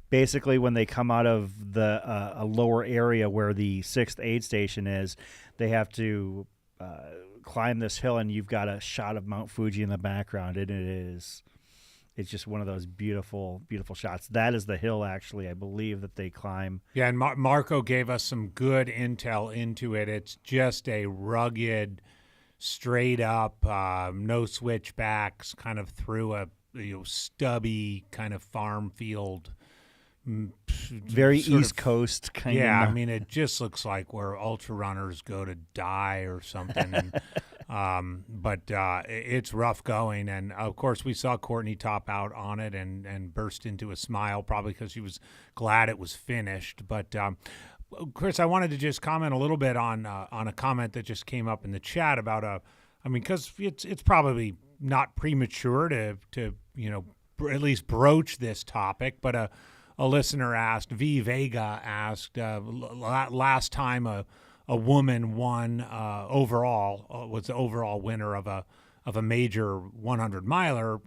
basically when they come out of a lower area where the 6th aid station is, they have to climb this hill, and you've got a shot of Mount Fuji in the background. It's just one of those beautiful, beautiful shots. That is the hill, actually, I believe, that they climb. Yeah, and Marco gave us some good intel into it. It's just a rugged, straight up, no switchbacks, kind of through a stubby kind of farm field. Very East Coast kind of. Yeah, I mean, it just looks like where ultra runners go to die or something. And, but it's rough going. And, of course, we saw Courtney top out on it and burst into a smile, probably because she was glad it was finished. But, Chris, I wanted to just comment a little bit on a comment that just came up in the chat about because it's probably not premature to at least broach this topic, but a listener asked, V. Vega asked, last time a woman won overall, was the overall winner of a major 100 miler,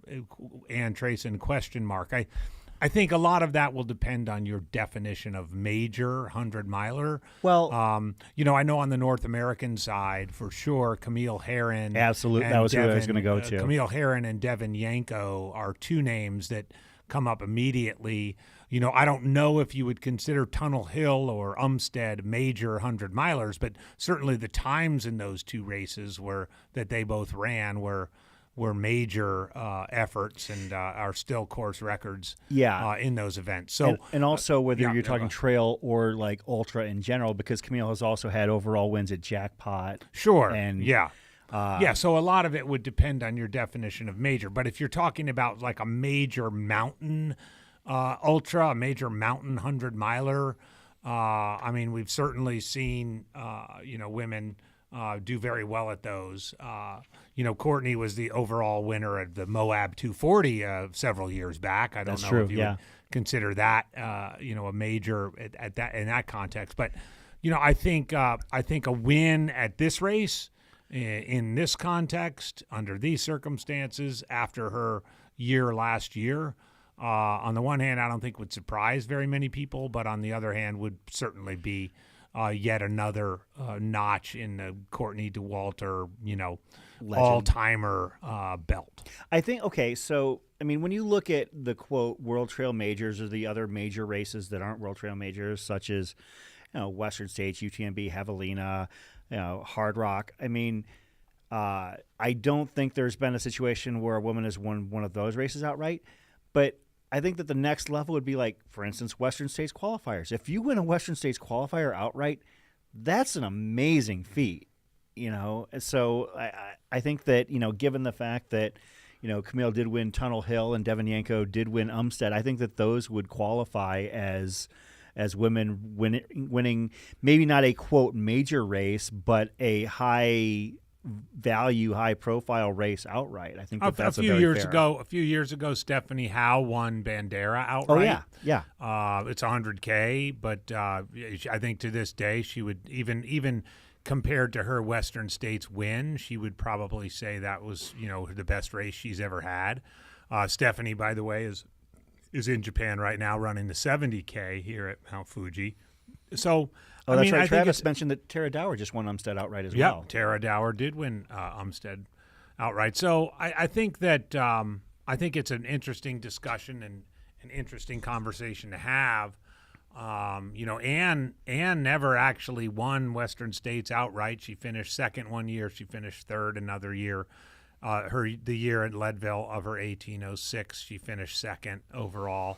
Ann Trayson ? I think a lot of that will depend on your definition of major 100 miler. Well, I know on the North American side for sure, Camille Herron. Absolutely, that was who I was going to go to. Camille Herron and Devin Yanko are two names that come up immediately. You know, I don't know if you would consider Tunnel Hill or Umstead major 100-milers, but certainly the times in those two races that they both ran were major efforts and are still course records in those events. So and also whether you're talking trail or like ultra in general, because Camille has also had overall wins at Jackpot. Sure. And so a lot of it would depend on your definition of major. But if you're talking about like a major mountain ultra, a major mountain 100-miler, I mean, we've certainly seen women do very well at those. Courtney was the overall winner at the Moab 240 several years back. I don't know if you would consider that a major at that in that context. But I think a win at this race in this context under these circumstances after her year last year, on the one hand, I don't think would surprise very many people, but on the other hand, would certainly be yet another notch in the Courtney Dauwalter, all-timer belt. I think, so, I mean, when you look at the, quote, World Trail Majors or the other major races that aren't World Trail Majors, such as, Western States, UTMB, Javelina, Hard Rock, I mean, I don't think there's been a situation where a woman has won one of those races outright, but I think that the next level would be like, for instance, Western States qualifiers. If you win a Western States qualifier outright, that's an amazing feat, So I think that, given the fact that, Camille did win Tunnel Hill and Devenyenko did win Umstead, I think that those would qualify as women winning maybe not a, quote, major race, but a high value, high profile race outright. I think that's a few years ago, Stephanie Howe won Bandera outright. Oh yeah. It's 100K, but I think to this day she would even compared to her Western States win, she would probably say that was the best race she's ever had. Stephanie, by the way, is in Japan right now running the 70K here at Mount Fuji. So. Oh, that's right. Travis mentioned that Tara Dower just won Umstead outright as well. Yeah, Tara Dower did win Umstead outright. So I think that I think it's an interesting discussion and an interesting conversation to have. Anne never actually won Western States outright. She finished second one year. She finished third another year. The year at Leadville of her 1806, she finished second overall.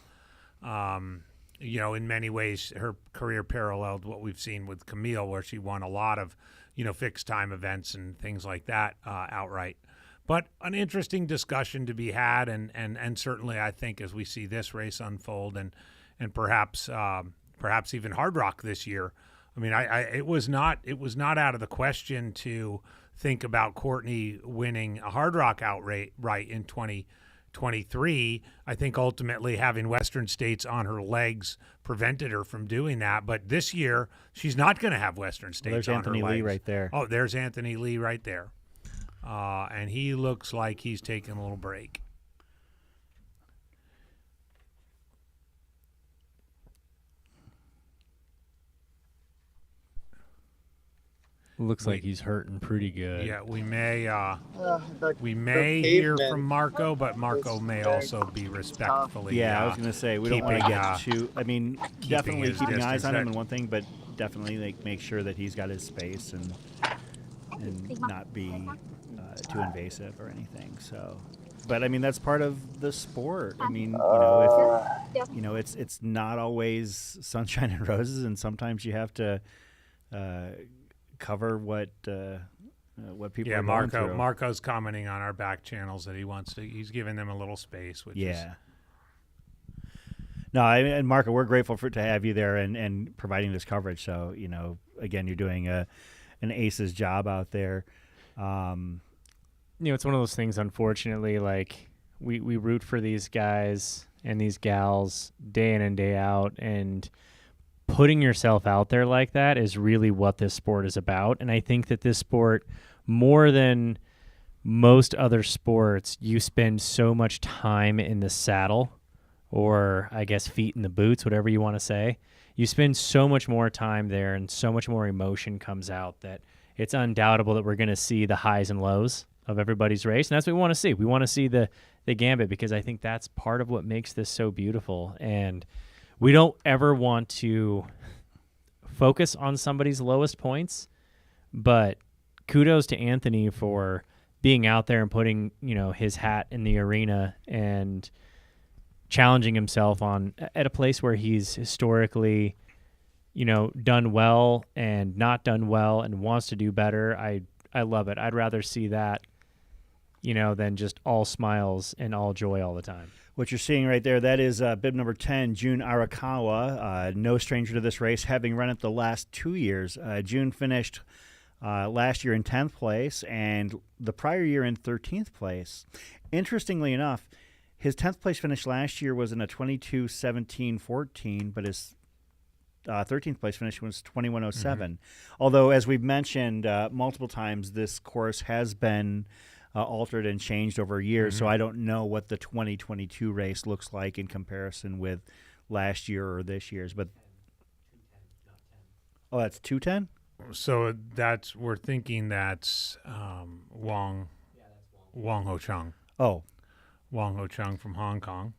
In many ways, her career paralleled what we've seen with Camille, where she won a lot of, fixed time events and things like that outright. But an interesting discussion to be had, and certainly I think as we see this race unfold, and perhaps even Hard Rock this year, I mean, it was not out of the question to think about Courtney winning a Hard Rock outright in 2023. I think ultimately having Western States on her legs prevented her from doing that. But this year, she's not going to have Western States on her legs. There's Anthony Lee right there. Oh, there's Anthony Lee right there. And he looks like he's taking a little break. Looks like he's hurting pretty good. Yeah, we may hear from Marco, but Marco may also be respectfully. I was going to say we don't want to get too. I mean, definitely keeping eyes on him and one thing, but definitely make sure that he's got his space and not be too invasive or anything. So, but I mean that's part of the sport. I mean, it's not always sunshine and roses, and sometimes you have to. Cover what people are going through. Marco's commenting on our back channels that he's giving them a little space, which is no, and Marco, we're grateful to have you there and providing this coverage. So again, you're doing an ace's job out there. It's one of those things, unfortunately, like we root for these guys and these gals day in and day out, and putting yourself out there like that is really what this sport is about. And I think that this sport, more than most other sports, you spend so much time in the saddle, or I guess feet in the boots, whatever you want to say. You spend so much more time there and so much more emotion comes out that it's undoubtable that we're going to see the highs and lows of everybody's race, and that's what we want to see. We want to see the gambit, because I think that's part of what makes this so beautiful. And we don't ever want to focus on somebody's lowest points, but kudos to Anthony for being out there and putting, his hat in the arena and challenging himself at a place where he's historically, done well and not done well and wants to do better. I love it. I'd rather see that, than just all smiles and all joy all the time. What you're seeing right there, that is bib number 10, Jun Arakawa, no stranger to this race, having run it the last 2 years. Jun finished last year in 10th place and the prior year in 13th place. Interestingly enough, his 10th place finish last year was in a 22:17:14, but his 13th place finish was 21:07. Although, as we've mentioned multiple times, this course has been altered and changed over years, so I don't know what the 2022 race looks like in comparison with last year or this year's. But that's 2:10. So we're thinking that's Wang Ho Chung. Oh, Wang Ho Chung from Hong Kong.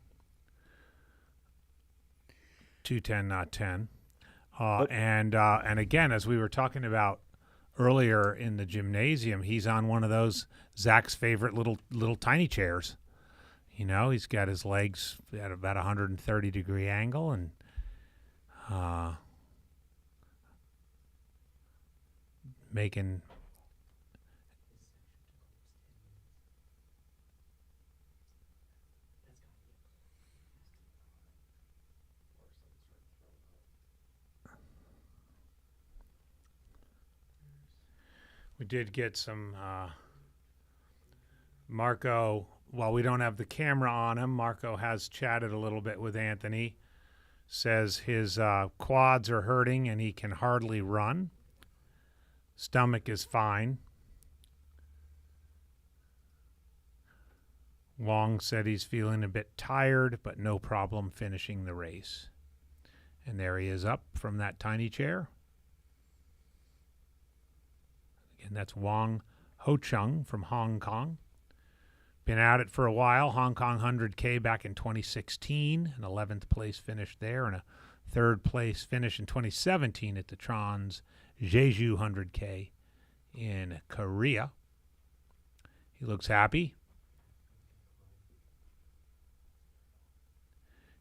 2:10, not 10. And again, as we were talking about earlier in the gymnasium, he's on one of those Zach's favorite little tiny chairs. He's got his legs at about 130-degree angle, and making. We did get some Marco. While we don't have the camera on him, Marco has chatted a little bit with Anthony. Says his quads are hurting and he can hardly run. Stomach is fine. Wong said he's feeling a bit tired, but no problem finishing the race. And there he is up from that tiny chair. And that's Wang Ho Chung from Hong Kong. Been at it for a while. Hong Kong 100K back in 2016. An 11th place finish there and a 3rd place finish in 2017 at the Trans Jeju 100K in Korea. He looks happy.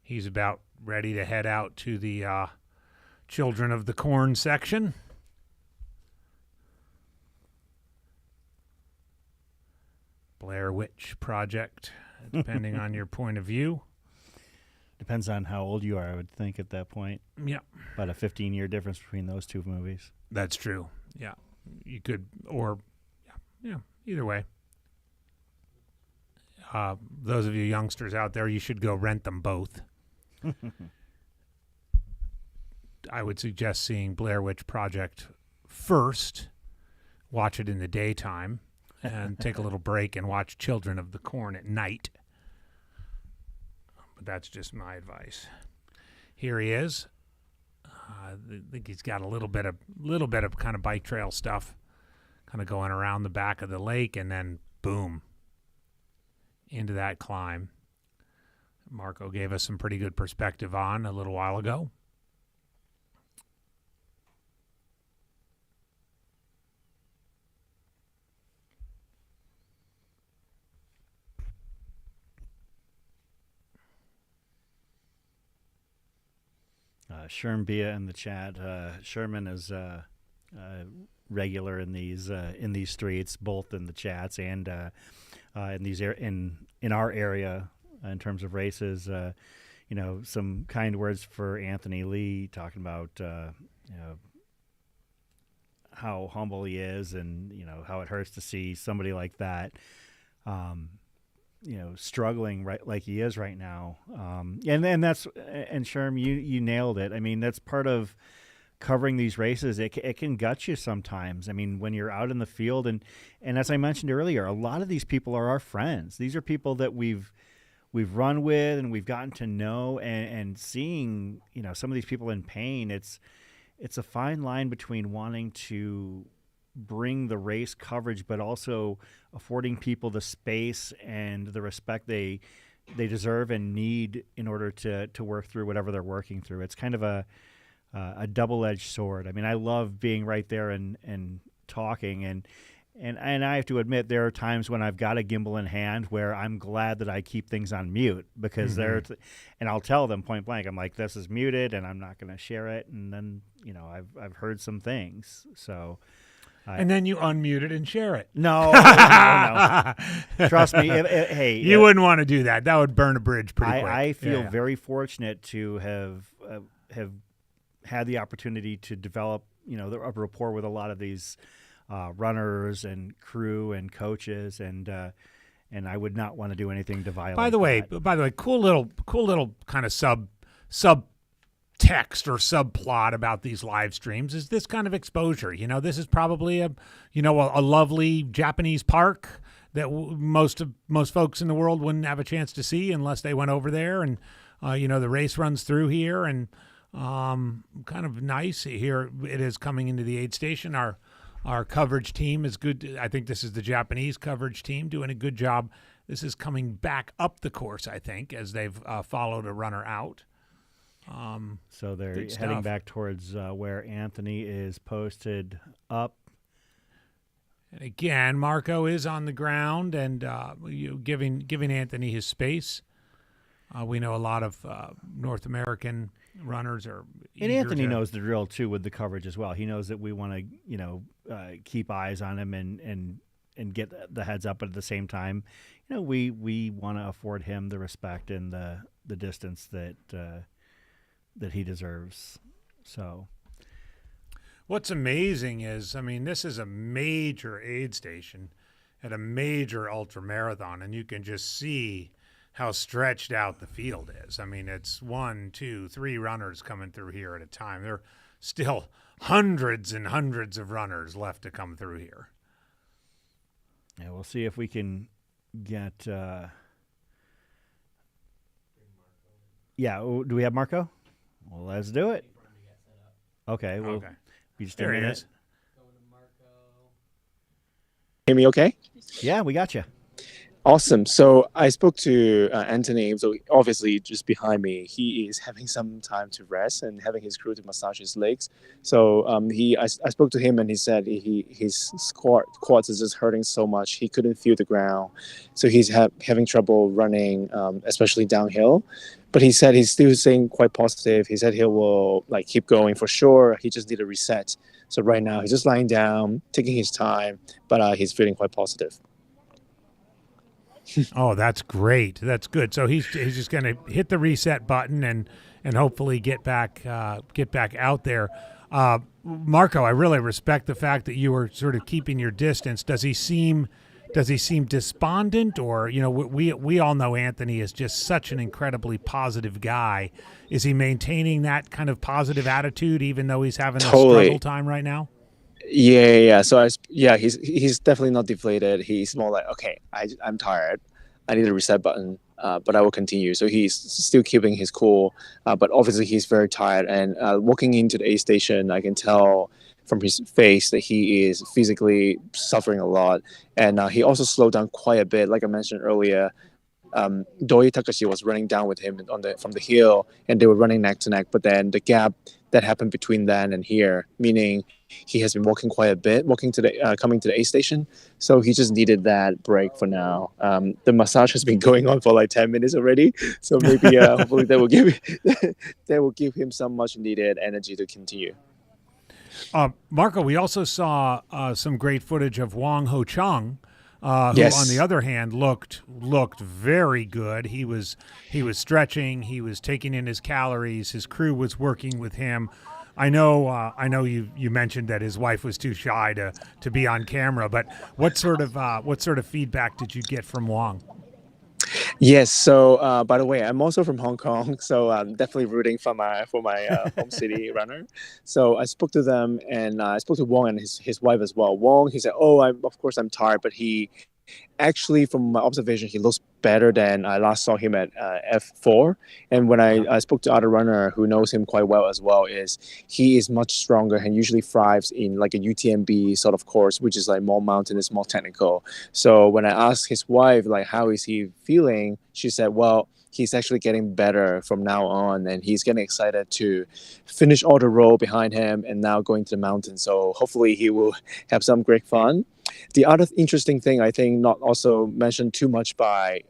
He's about ready to head out to the Children of the Corn section. Blair Witch Project, depending on your point of view. Depends on how old you are, I would think, at that point. Yeah. About a 15-year difference between those two movies. That's true. Yeah. You could, or, yeah, either way. Those of you youngsters out there, you should go rent them both. I would suggest seeing Blair Witch Project first. Watch it in the daytime. And take a little break and watch Children of the Corn at night. But that's just my advice. Here he is. I think he's got a little bit of kind of bike trail stuff, kind of going around the back of the lake, and then boom, into that climb. Marco gave us some pretty good perspective on a little while ago. Sherm Bia in the chat. Sherman is regular in these streets, both in the chats and in our area in terms of races. Some kind words for Anthony Lee, talking about how humble he is, and how it hurts to see somebody like that. Struggling right like he is right now. And Sherm, you nailed it. I mean, that's part of covering these races. It can gut you sometimes. I mean, when you're out in the field, and as I mentioned earlier, a lot of these people are our friends. These are people that we've run with and we've gotten to know, and seeing, some of these people in pain, it's a fine line between wanting to bring the race coverage, but also affording people the space and the respect they deserve and need in order to work through whatever they're working through. It's kind of a double-edged sword. I mean, I love being right there and talking, and I have to admit there are times when I've got a gimbal in hand where I'm glad that I keep things on mute because and I'll tell them point blank, I'm like, this is muted and I'm not going to share it. And then, I've heard some things. So. And then you unmute it and share it. No. Trust me. Hey, you wouldn't want to do that. That would burn a bridge pretty quick. I feel very fortunate to have had the opportunity to develop, a rapport with a lot of these runners and crew and coaches, and I would not want to do anything to violate. By the way, cool little kind of sub text or subplot about these live streams is this kind of exposure. This is probably a lovely Japanese park that most folks in the world wouldn't have a chance to see unless they went over there. And the race runs through here, and kind of nice here. It is coming into the aid station. Our coverage team is good. I think this is the Japanese coverage team doing a good job. This is coming back up the course, I think, as they've followed a runner out. So they're heading back towards where Anthony is posted up. And again, Marco is on the ground and giving Anthony his space. We know a lot of North American runners are. And Anthony knows the drill too with the coverage as well. He knows that we want to, keep eyes on him and get the heads up, but at the same time, we want to afford him the respect and the distance that he deserves. So, what's amazing is, this is a major aid station at a major ultramarathon, and you can just see how stretched out the field is. It's 1, 2, 3 runners coming through here at a time. There are still hundreds and hundreds of runners left to come through here. Yeah, we'll see if we can get. Do we have Marco? Well, let's do it. Okay. Well, be just there a minute. He is. Hear me okay? Yeah, we got you. Awesome. So I spoke to Anthony. So obviously, just behind me, he is having some time to rest and having his crew to massage his legs. So I spoke to him, and he said his quads is just hurting so much he couldn't feel the ground. So he's having trouble running, especially downhill. But he said he's still staying quite positive. He said he will keep going for sure. He just need a reset. So right now he's just lying down, taking his time, but he's feeling quite positive. Oh, that's great. That's good. So he's just going to hit the reset button and hopefully get back out there. Marco, I really respect the fact that you were sort of keeping your distance. Does he seem despondent, or we all know Anthony is just such an incredibly positive guy. Is he maintaining that kind of positive attitude even though he's having a struggle time right now? Yeah. So he's definitely not deflated. He's more like, okay, I'm tired. I need a reset button, but I will continue. So he's still keeping his cool, but obviously he's very tired. And walking into the aid station, I can tell from his face that he is physically suffering a lot. And he also slowed down quite a bit. Like I mentioned earlier, Doi Takashi was running down with him from the hill, and they were running neck to neck. But then the gap that happened between then and here, meaning he has been walking quite a bit, coming to the aid station. So he just needed that break for now. The massage has been going on for 10 minutes already. So maybe hopefully that will give him some much needed energy to continue. Marco, we also saw some great footage of Wang Ho-chung, who, on the other hand, looked very good. He was stretching. He was taking in his calories. His crew was working with him. I know you mentioned that his wife was too shy to be on camera, but what sort of feedback did you get from Wang? Yes. So, by the way, I'm also from Hong Kong, so I'm definitely rooting for my home city runner. So I spoke to them, and I spoke to Wong and his wife as well. Wong, he said, "Oh, of course I'm tired," but he Actually, from my observation, he looks better than I last saw him at F4. And when I spoke to other runner who knows him quite well as well, is he is much stronger and usually thrives in like a UTMB sort of course, which is like more mountainous, more technical. So when I asked his wife, like, how is he feeling? She said, well, he's actually getting better from now on, and he's getting excited to finish all the road behind him and now going to the mountain. So hopefully he will have some great fun. The other interesting thing I think not also mentioned too much by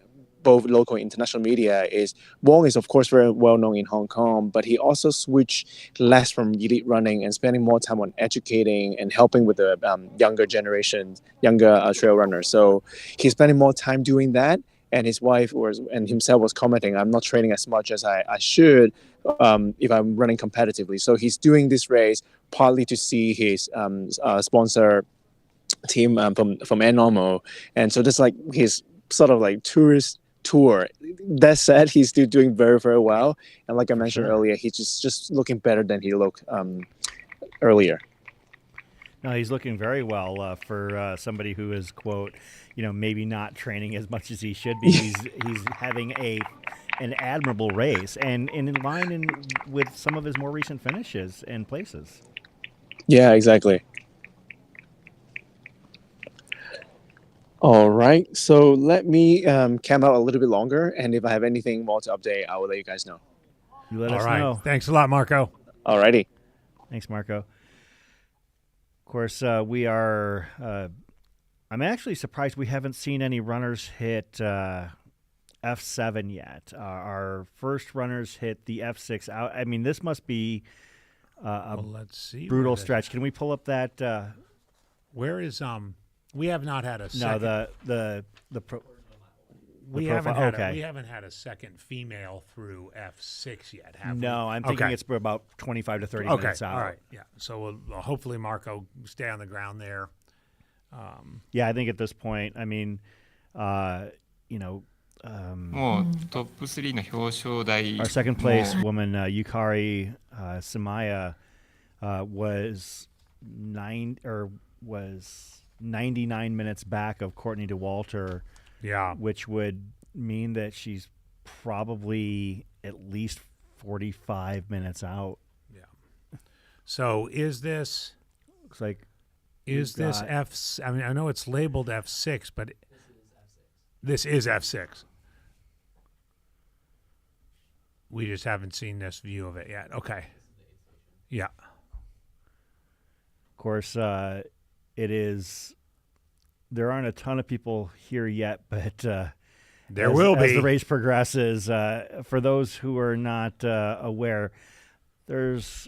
both local and international media is Wong is of course very well known in Hong Kong, but he also switched less from elite running and spending more time on educating and helping with the younger generation, younger trail runners. So he's spending more time doing that. And his wife and himself was commenting, I'm not training as much as I should if I'm running competitively. So he's doing this race partly to see his sponsor team from Normal, and so that's like his sort of like tourist tour. That said, he's still doing very, very well, and like I mentioned earlier, he's just looking better than he looked earlier. No, he's looking very well for somebody who is, quote, maybe not training as much as he should be. He's having an admirable race and in line with some of his more recent finishes and places. Yeah, exactly. All right, so let me camp out a little bit longer, and if I have anything more to update, I will let you guys know. You let us know. Thanks a lot, Marco. All righty. Thanks, Marco. Of course, we are. I'm actually surprised we haven't seen any runners hit F7 yet. Our first runners hit the F6 out. I mean, this must be let's see brutal stretch. Can we pull up that? Where is We have not had a second. No, we haven't had a second female through F6 yet, have we? No, I'm thinking it's about 25 to 30 minutes out. All right, yeah. So we'll hopefully Marco stay on the ground there. Yeah, I think at this point, I mean, もうトップ3の表彰台 our second place woman, Yukari Samaya, was 99 minutes back of Courtney Dauwalter. Yeah. Which would mean that she's probably at least 45 minutes out. Yeah. So is this looks like this F? I mean, I know it's labeled F6, but this is F6. We just haven't seen this view of it yet. Okay. Yeah. Of course, it is. There aren't a ton of people here yet, but there will be as the race progresses. For those who are not aware, there's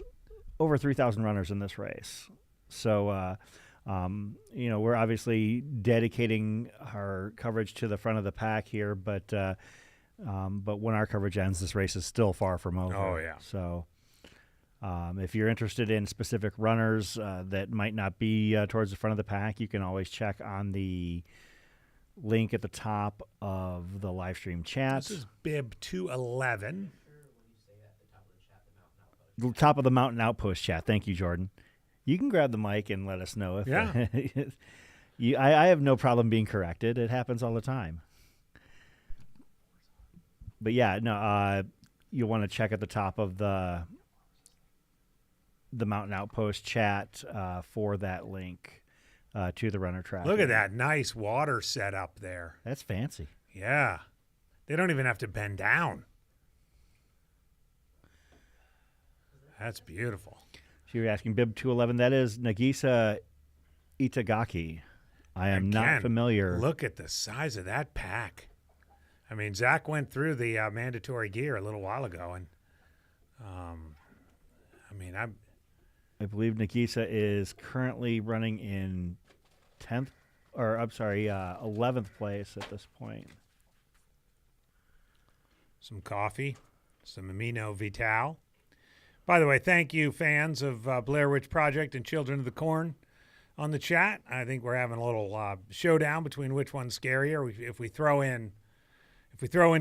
over 3,000 runners in this race. So, we're obviously dedicating our coverage to the front of the pack here, but when our coverage ends, this race is still far from over. Oh yeah. So. If you're interested in specific runners that might not be towards the front of the pack, you can always check on the link at the top of the live stream chat. This is bib 211. The top of the Mountain Outpost chat. Thank you, Jordan. You can grab the mic and let us know if. Yeah. I have no problem being corrected. It happens all the time. But yeah, no. You'll want to check at the top of the Mountain Outpost chat for that link to the runner track. Look at that nice water set up there. That's fancy. Yeah. They don't even have to bend down. That's beautiful. So you're asking bib 211. That is Nagisa Itagaki. I am not familiar. Look at the size of that pack. I mean, Zach went through the mandatory gear a little while ago, and I believe Nagisa is currently running in 11th place at this point. Some coffee, some Amino Vital. By the way, thank you, fans of Blair Witch Project and Children of the Corn on the chat. I think we're having a little showdown between which one's scarier. If we throw in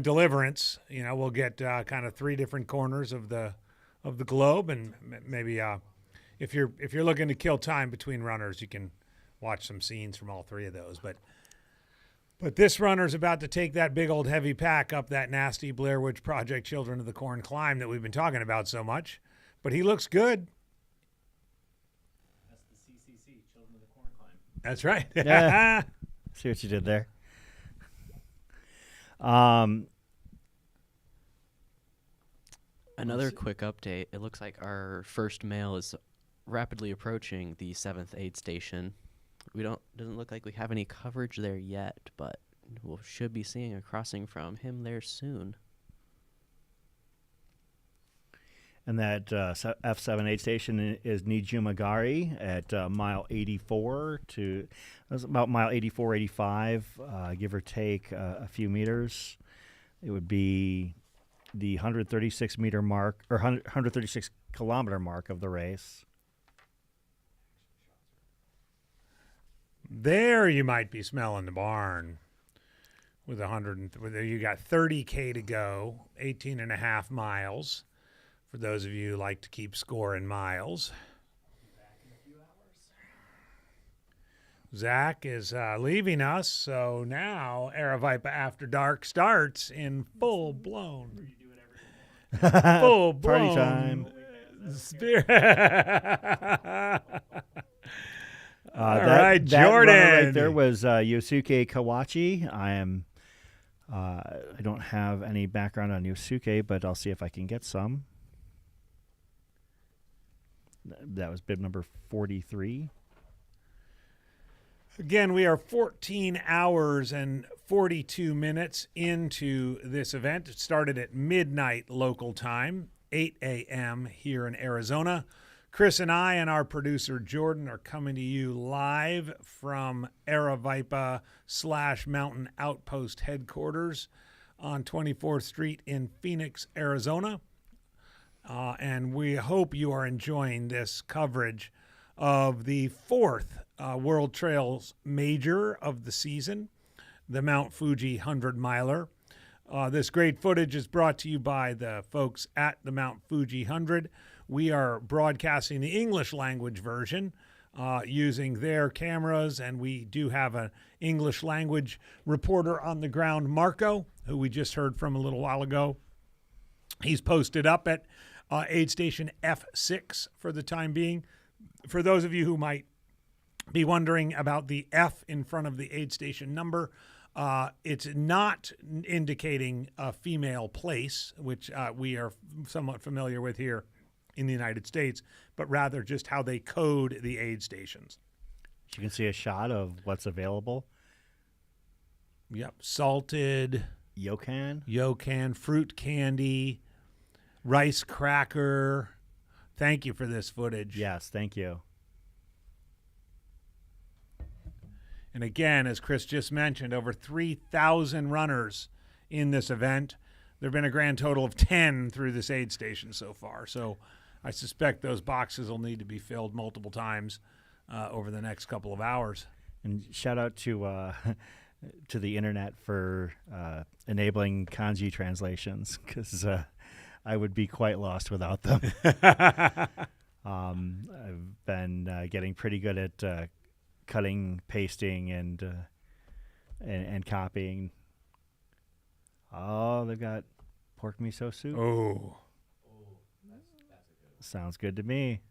Deliverance, we'll get kind of three different corners of the globe, and maybe if you're looking to kill time between runners, you can watch some scenes from all three of those. But But this runner's about to take that big old heavy pack up that nasty Blair Witch Project Children of the Corn climb that we've been talking about so much. But he looks good. That's the CCC, Children of the Corn climb. That's right. Yeah. See what you did there. Another quick update. It looks like our first male is rapidly approaching the 7th aid station. Doesn't look like we have any coverage there yet, but we should be seeing a crossing from him there soon. And that F7 aid station is Nijumagari at mile 84 to that's about mile 84, 85, give or take a few meters. It would be the 136 meter mark or 136 kilometer mark of the race. There you might be smelling the barn with you got 30K to go, 18 and a half miles. For those of you who like to keep score in miles. Zach is leaving us, so now Aravaipa After Dark starts in full-blown. Full-blown. Party time. All right, that Jordan. Runner right there was Yosuke Kawachi. I don't have any background on Yosuke, but I'll see if I can get some. That was bib number 43. Again, we are 14 hours and 42 minutes into this event. It started at midnight local time, 8 a.m. here in Arizona. Chris and I and our producer Jordan are coming to you live from Aravaipa/Mountain Outpost headquarters on 24th Street in Phoenix, Arizona. And we hope you are enjoying this coverage of the fourth World Trails Major of the season, the Mount Fuji 100-miler. This great footage is brought to you by the folks at the Mount Fuji 100. We are broadcasting the English language version using their cameras, and we do have an English language reporter on the ground, Marco, who we just heard from a little while ago. He's posted up at aid station F6 for the time being. For those of you who might be wondering about the F in front of the aid station number, it's not indicating a female place, which we are somewhat familiar with here in the United States, but rather just how they code the aid stations. You can see a shot of what's available. Yep, salted Yokan, fruit candy, rice cracker. Thank you for this footage. Yes, thank you. And again, as Chris just mentioned, over 3,000 runners in this event. There have been a grand total of 10 through this aid station so far. So I suspect those boxes will need to be filled multiple times over the next couple of hours. And shout out to the internet for enabling kanji translations, because I would be quite lost without them. I've been getting pretty good at cutting, pasting, and copying. Oh, they've got pork miso soup. Oh, sounds good to me.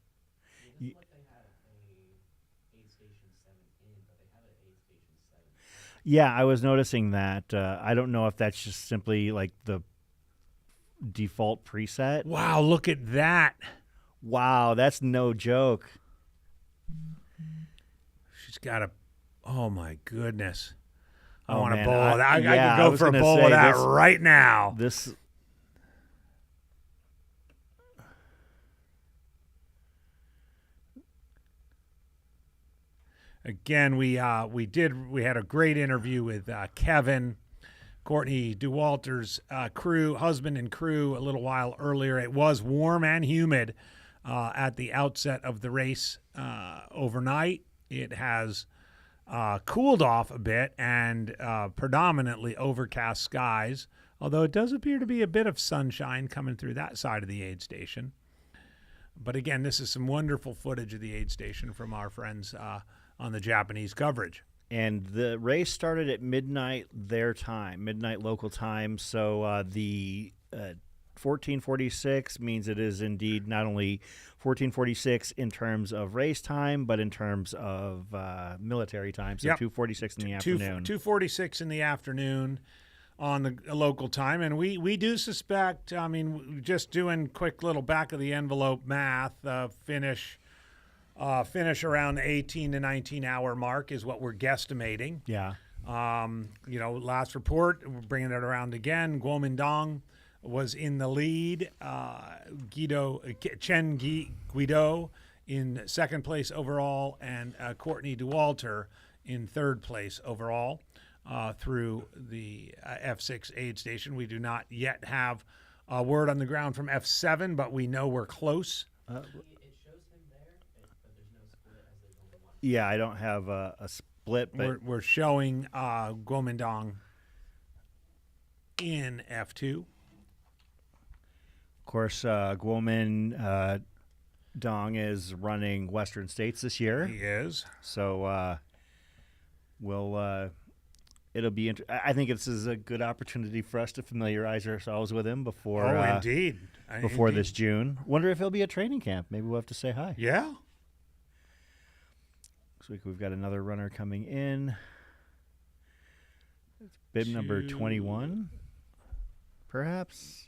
Yeah, I was noticing that. I don't know if that's just simply like the default preset. Wow, look at that. Wow, that's no joke. She's got a, oh my goodness. I Oh, want a man, bowl of that. I yeah, could I go was for a gonna bowl say of that this- right now. This. Again, we had a great interview with Kevin, Courtney Dauwalter's husband and crew a little while earlier. It was warm and humid at the outset of the race overnight. It has cooled off a bit and predominantly overcast skies, although it does appear to be a bit of sunshine coming through that side of the aid station. But again, this is some wonderful footage of the aid station from our friends on the Japanese coverage. And the race started at midnight their time, midnight local time. So the 1446 means it is indeed not only 1446 in terms of race time, but in terms of military time. So 2:46 in the afternoon. 2:46 in the afternoon on the local time. And we do suspect, I mean, just doing quick little back of the envelope math, finish around the 18 to 19 hour mark is what we're guesstimating. Yeah. Last report, we're bringing it around again. Guomindang was in the lead. Chen Guido in second place overall, and Courtney Dauwalter in third place overall through the F6 aid station. We do not yet have a word on the ground from F7, but we know we're close. Yeah, I don't have a split, but We're showing Guomindang in F2. Of course, Guomindang is running Western States this year. He is. So it'll be. I think this is a good opportunity for us to familiarize ourselves with him before. Indeed. Before Indeed. this June. Wonder if he'll be at training camp. Maybe we'll have to say hi. Yeah. Looks like we've got another runner coming in. It's bib number 21, perhaps.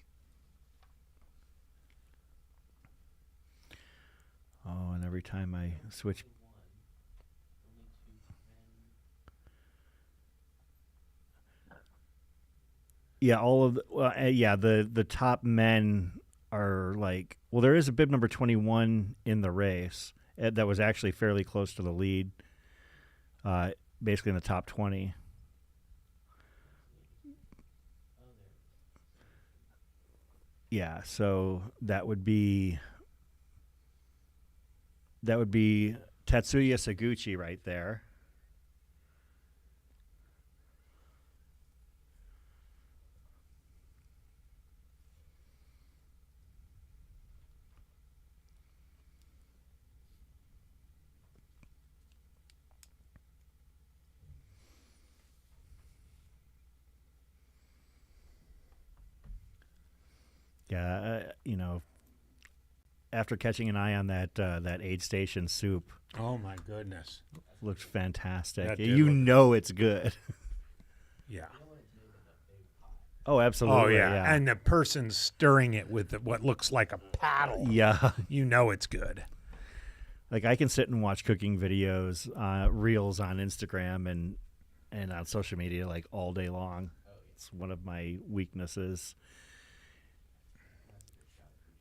Oh, and every time I switch. Yeah, all of the top men are like, well, there is a bib number 21 in the race that was actually fairly close to the lead, basically in the top 20. Yeah, so that would be Tetsuya Saguchi right there. Yeah, after catching an eye on that aid station soup. Oh my goodness, looked fantastic. That did It's good. Yeah. Oh, absolutely. Oh yeah, and the person stirring it with what looks like a paddle. Yeah, it's good. Like I can sit and watch cooking videos, reels on Instagram and on social media like all day long. It's one of my weaknesses.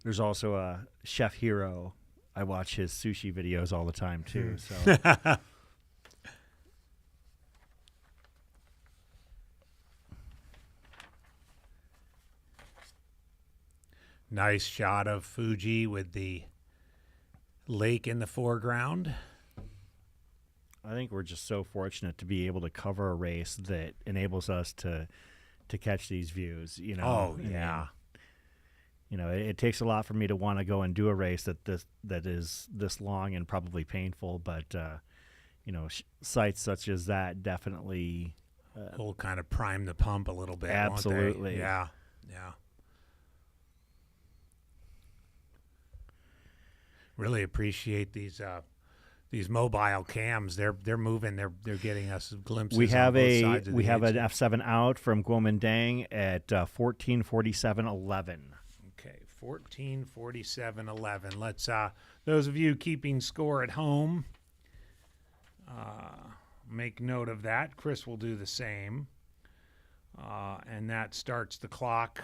There's also a Chef Hero. I watch his sushi videos all the time too. So nice shot of Fuji with the lake in the foreground. I think we're just so fortunate to be able to cover a race that enables us to catch these views. Oh yeah. It takes a lot for me to want to go and do a race that is this long and probably painful, but sites such as that definitely will kind of prime the pump a little bit. Absolutely, won't they? Yeah. Really appreciate these mobile cams. They're moving. They're getting us glimpses. We have on both sides of we the have edge. an F7 out from Guomindang at 14:47.11. Okay, 14:47.11. Let's those of you keeping score at home, make note of that. Chris will do the same, and that starts the clock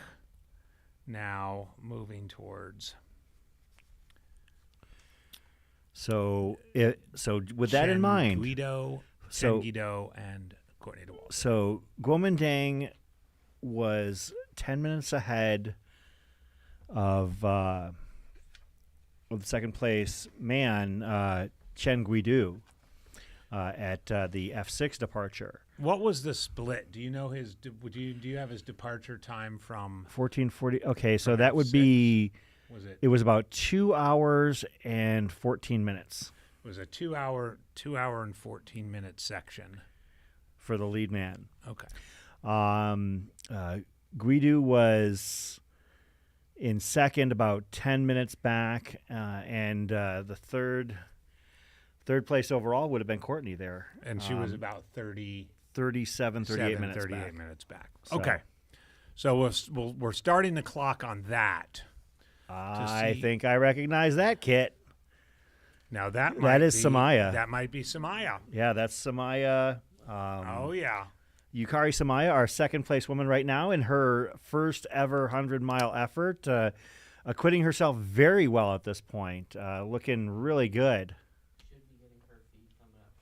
now moving towards. So with that in mind, Guido, Guido, and Courtney Dauwalter. So Guomindang was 10 minutes ahead of the second place man, Chen Guidu, at the F6 departure. What was the split? Do you know his? Do you have his departure time from? 14:40. Okay, so from that would F6? be. Was it? It was about 2 hours and 14 minutes. It was a 2 hour and 14 minute section. for the lead man. Okay. Guido was in second, about 10 minutes back, and the third place overall would have been Courtney there. And she was about 38 minutes back. So, Okay. So we're starting the clock on that. I think I recognize that kit. Now that is Samaya. That might be Samaya. Yeah, that's Samaya. Oh, yeah. Yukari Samaya, our second place woman right now in her first ever 100-mile effort, acquitting herself very well at this point, looking really good. Should be getting her feet coming up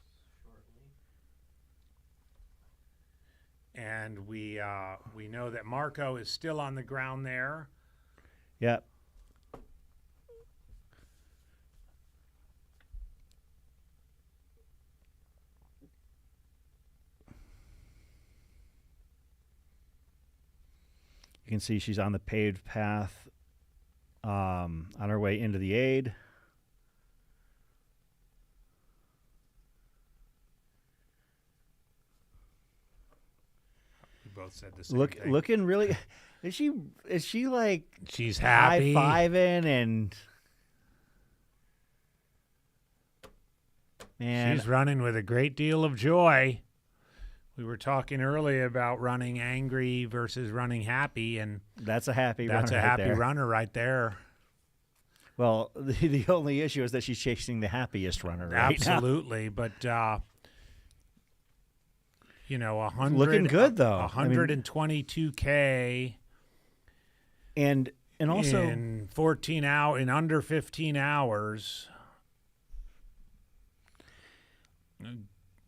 shortly. And we know that Marco is still on the ground there. Yep. You can see she's on the paved path on her way into the aid. We both said the same thing. Looking really. Is she like she's happy, high-fiving and man, she's running with a great deal of joy. We were talking earlier about running angry versus running happy, and that's a happy runner right there. Well, the only issue is that she's chasing the happiest runner right Absolutely, but 100 looking good though. 122K, and also in under 15 hours.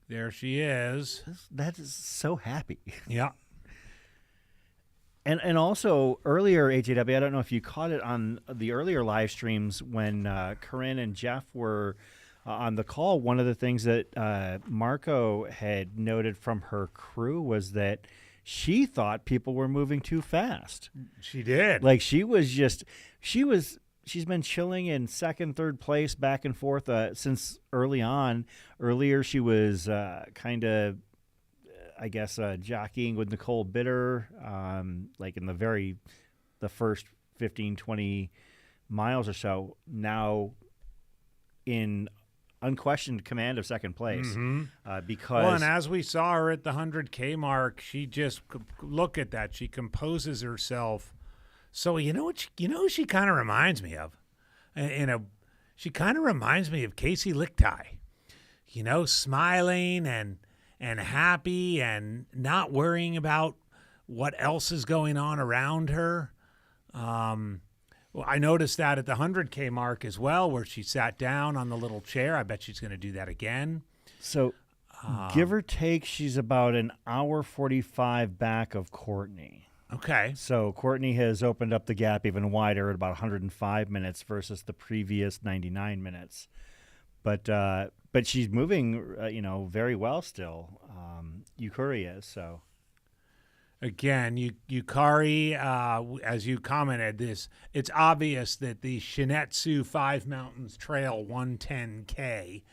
There she is. That is so happy. Yeah. And also earlier, AJW, I don't know if you caught it on the earlier live streams when Corinne and Jeff were on the call. One of the things that Marco had noted from her crew was that she thought people were moving too fast. She did. Like she's been chilling in second, third place back and forth since early on. Earlier, she was kind of, I guess, jockeying with Nicole Bitter, like in the first 15, 20 miles or so. Now in unquestioned command of second place. Because and as we saw her at the 100K mark, she just, look at that. She composes herself. So you know who she kind of reminds me of? She kind of reminds me of Casey Lichtai. Smiling and happy and not worrying about what else is going on around her. I noticed that at the 100K mark as well, where she sat down on the little chair. I bet she's going to do that again. So give or take, she's about an hour 45 back of Courtney. Okay. So Courtney has opened up the gap even wider at about 105 minutes versus the previous 99 minutes. But she's moving, very well still. Yukari is, so. Again, Yukari, as you commented, it's obvious that the Shinetsu Five Mountains Trail 110K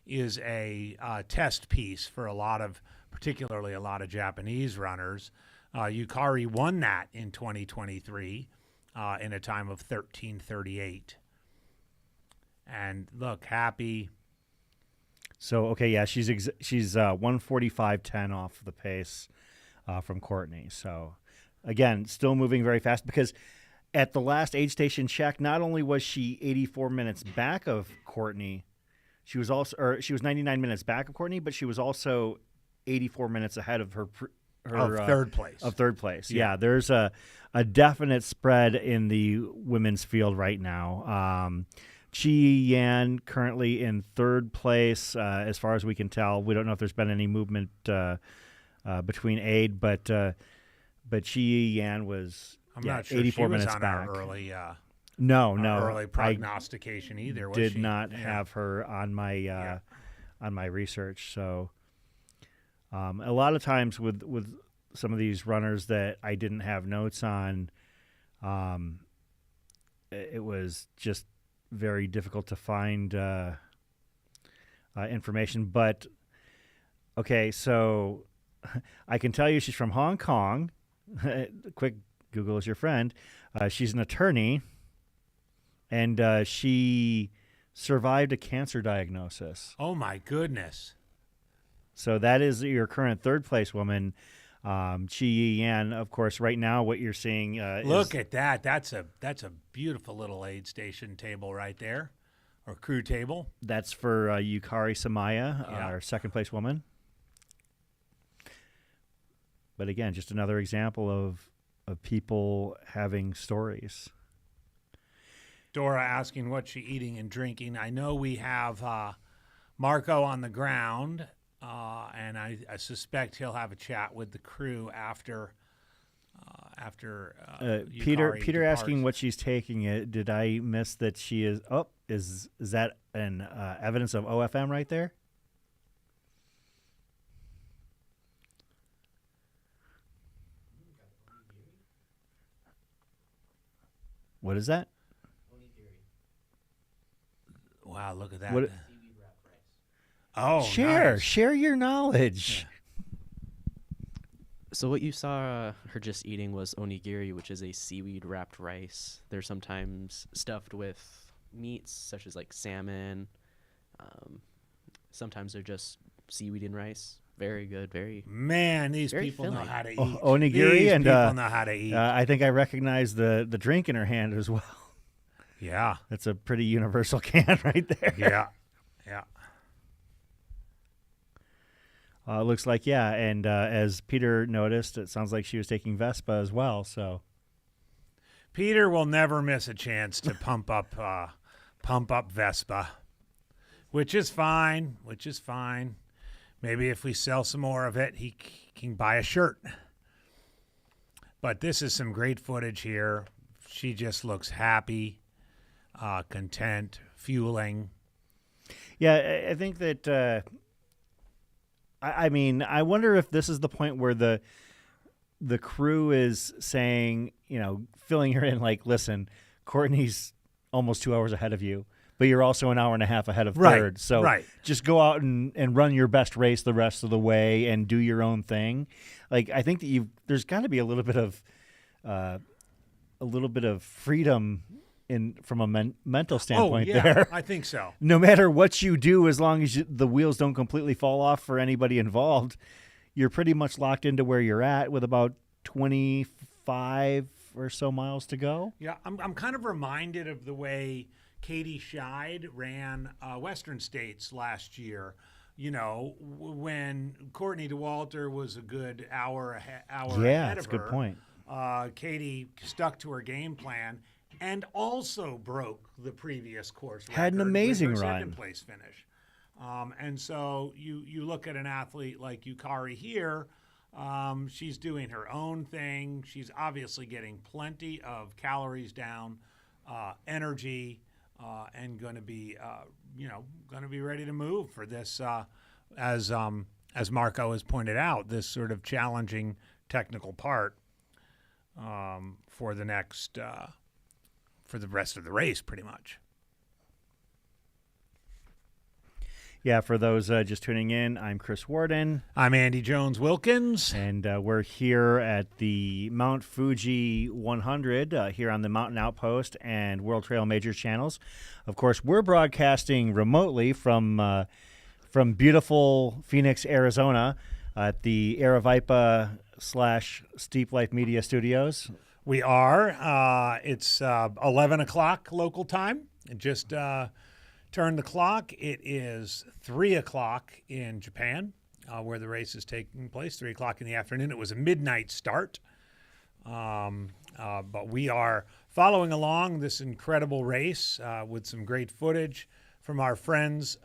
is a test piece for particularly a lot of Japanese runners. Yukari won that in 2023 in a time of 13:38. And look, happy. So, okay, yeah, she's 1:45.10 off the pace from Courtney. So, again, still moving very fast because at the last aid station check, not only was she 84 minutes back of Courtney, she was 99 minutes back of Courtney, but she was also 84 minutes ahead of her third place. Of third place. Yeah, there's a definite spread in the women's field right now. Chi Yan currently in third place, as far as we can tell. We don't know if there's been any movement between aid, but Chi Yan was I'm not sure 84 she was minutes on back. Our early, early prognostication either. Was did she? not have her on my research. So a lot of times with some of these runners that I didn't have notes on, it was just very difficult to find information. But okay, so I can tell you she's from Hong Kong. Quick Google is your friend. She's an attorney, and she survived a cancer diagnosis. Oh, my goodness. So that is your current third place woman, Chi Yan. Of course, right now what you're seeing Look at that. That's a beautiful little aid station table right there, or crew table. That's for Yukari Samaya, Yeah. our second place woman. But again, just another example of people having stories. Dora asking what she eating and drinking. I know we have Marco on the ground, and I suspect he'll have a chat with the crew after Peter Yukari Peter departs. asking what she's taking. It did I miss that she is? Oh, is that an evidence of OFM right there? What is that? Wow, look at that. What- Oh, nice. share your knowledge. So what you saw her just eating was onigiri, which is a seaweed wrapped rice. They're sometimes stuffed with meats such as like salmon. Sometimes they're just seaweed and rice. Very good. Man, these very people know filling. how to eat. Onigiri These and people know how to eat. I think I recognize the drink in her hand as well. Yeah, that's a pretty universal can right there. Yeah. Looks like and as Peter noticed, it sounds like she was taking Vespa as well. So Peter will never miss a chance to pump up Vespa, which is fine. Maybe if we sell some more of it, he can buy a shirt. But this is some great footage here. She just looks happy, content, fueling. yeah, I think that. I mean, I wonder if this is the point where the crew is saying, filling her in, like, listen, Courtney's almost 2 hours ahead of you, but you're also an hour and a half ahead of third. So just go out and run your best race the rest of the way and do your own thing. Like, I think that there's got to be a little bit of freedom from a mental standpoint there. I think so. No matter what you do, as long as the wheels don't completely fall off for anybody involved, you're pretty much locked into where you're at with about 25 or so miles to go. Yeah, I'm kind of reminded of the way Katie Scheid ran Western States last year. When Courtney Dauwalter was a good hour ahead of her. Yeah, that's a good point. Katie stuck to her game plan and also broke the previous course record. Had an amazing with her run. second place finish. And so you look at an athlete like Yukari here, she's doing her own thing. She's obviously getting plenty of calories down, energy, and going to be ready to move for this, as Marco has pointed out, this sort of challenging technical part for the next. For the rest of the race, pretty much. Yeah, for those just tuning in, I'm Chris Warden. I'm Andy Jones-Wilkins. And we're here at the Mount Fuji 100 here on the Mountain Outpost and World Trail Majors channels. Of course, we're broadcasting remotely from beautiful Phoenix, Arizona at the Aravaipa / Steep Life Media Studios. We are. It's 11 o'clock local time. Just turned the clock. It is 3 o'clock in Japan, where the race is taking place, 3 o'clock in the afternoon. It was a midnight start. But we are following along this incredible race with some great footage from our friends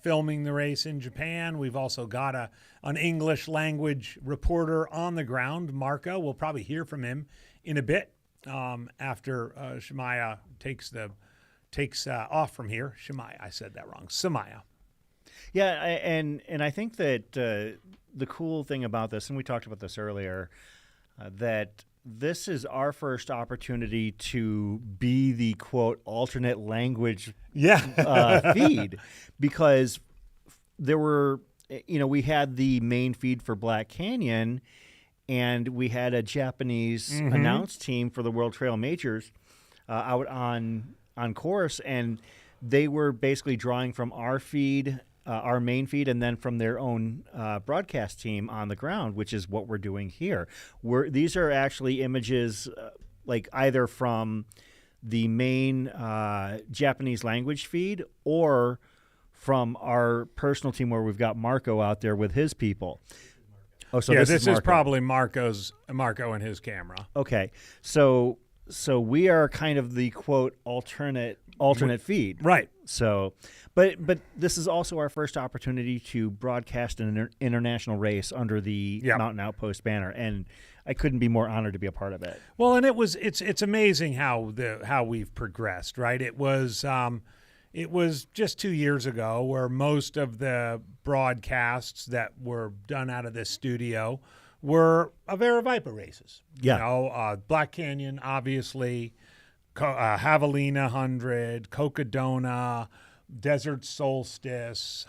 filming the race in Japan. We've also got an English language reporter on the ground, Marco. We'll probably hear from him in a bit after Shemaya takes off from here. Shemaya, I said that wrong. Samaya. Yeah, and I think that the cool thing about this, and we talked about this earlier, that this is our first opportunity to be the, quote, alternate language feed, because there were we had the main feed for Black Canyon, and we had a Japanese announce team for the World Trail Majors out on course, and they were basically drawing from our feed, our main feed, and then from their own broadcast team on the ground, which is what we're doing here. These are actually images like either from the main Japanese language feed or from our personal team where we've got Marco out there with his people. Oh, so yeah, this is probably Marco and his camera. Okay, so we are kind of the quote alternate feed, right? So, but this is also our first opportunity to broadcast an international race under the Mountain Outpost banner, and I couldn't be more honored to be a part of it. Well, and it's amazing how we've progressed, right? It was just 2 years ago where most of the broadcasts that were done out of this studio were Avera Viper races. Yeah. Black Canyon, obviously, Javelina 100, Cocodona, Desert Solstice.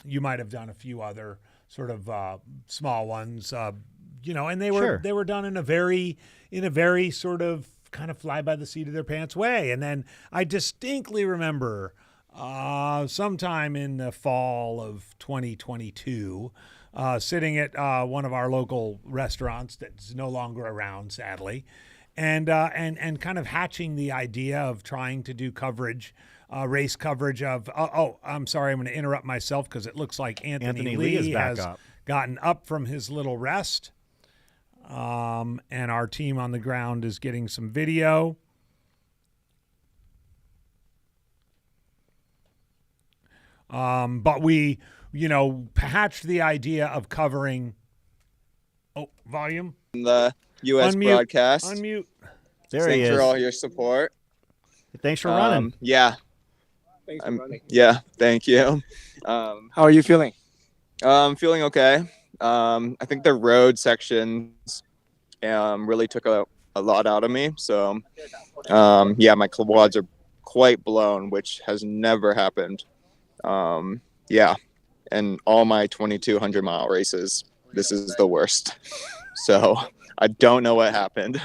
You might have done a few other sort of small ones, and they were done in a very sort of kind of fly by the seat of their pants way. And then I distinctly remember sometime in the fall of 2022, sitting at one of our local restaurants that's no longer around, sadly, and kind of hatching the idea of trying to do coverage, race coverage of. I'm sorry, I'm going to interrupt myself because it looks like Anthony Lee is back has up. Gotten up from his little rest. And our team on the ground is getting some video. But we, hatched the idea of covering. Oh, volume. The U.S. Unmute. broadcast. Unmute. There he is. Thanks for all your support. Thanks for running. Yeah. Thanks for running. Yeah, thank you. How are you feeling? I'm feeling okay. I think the road sections really took a lot out of me. So, my quads are quite blown, which has never happened. And all my 2,200-mile races, this is the worst. So I don't know what happened.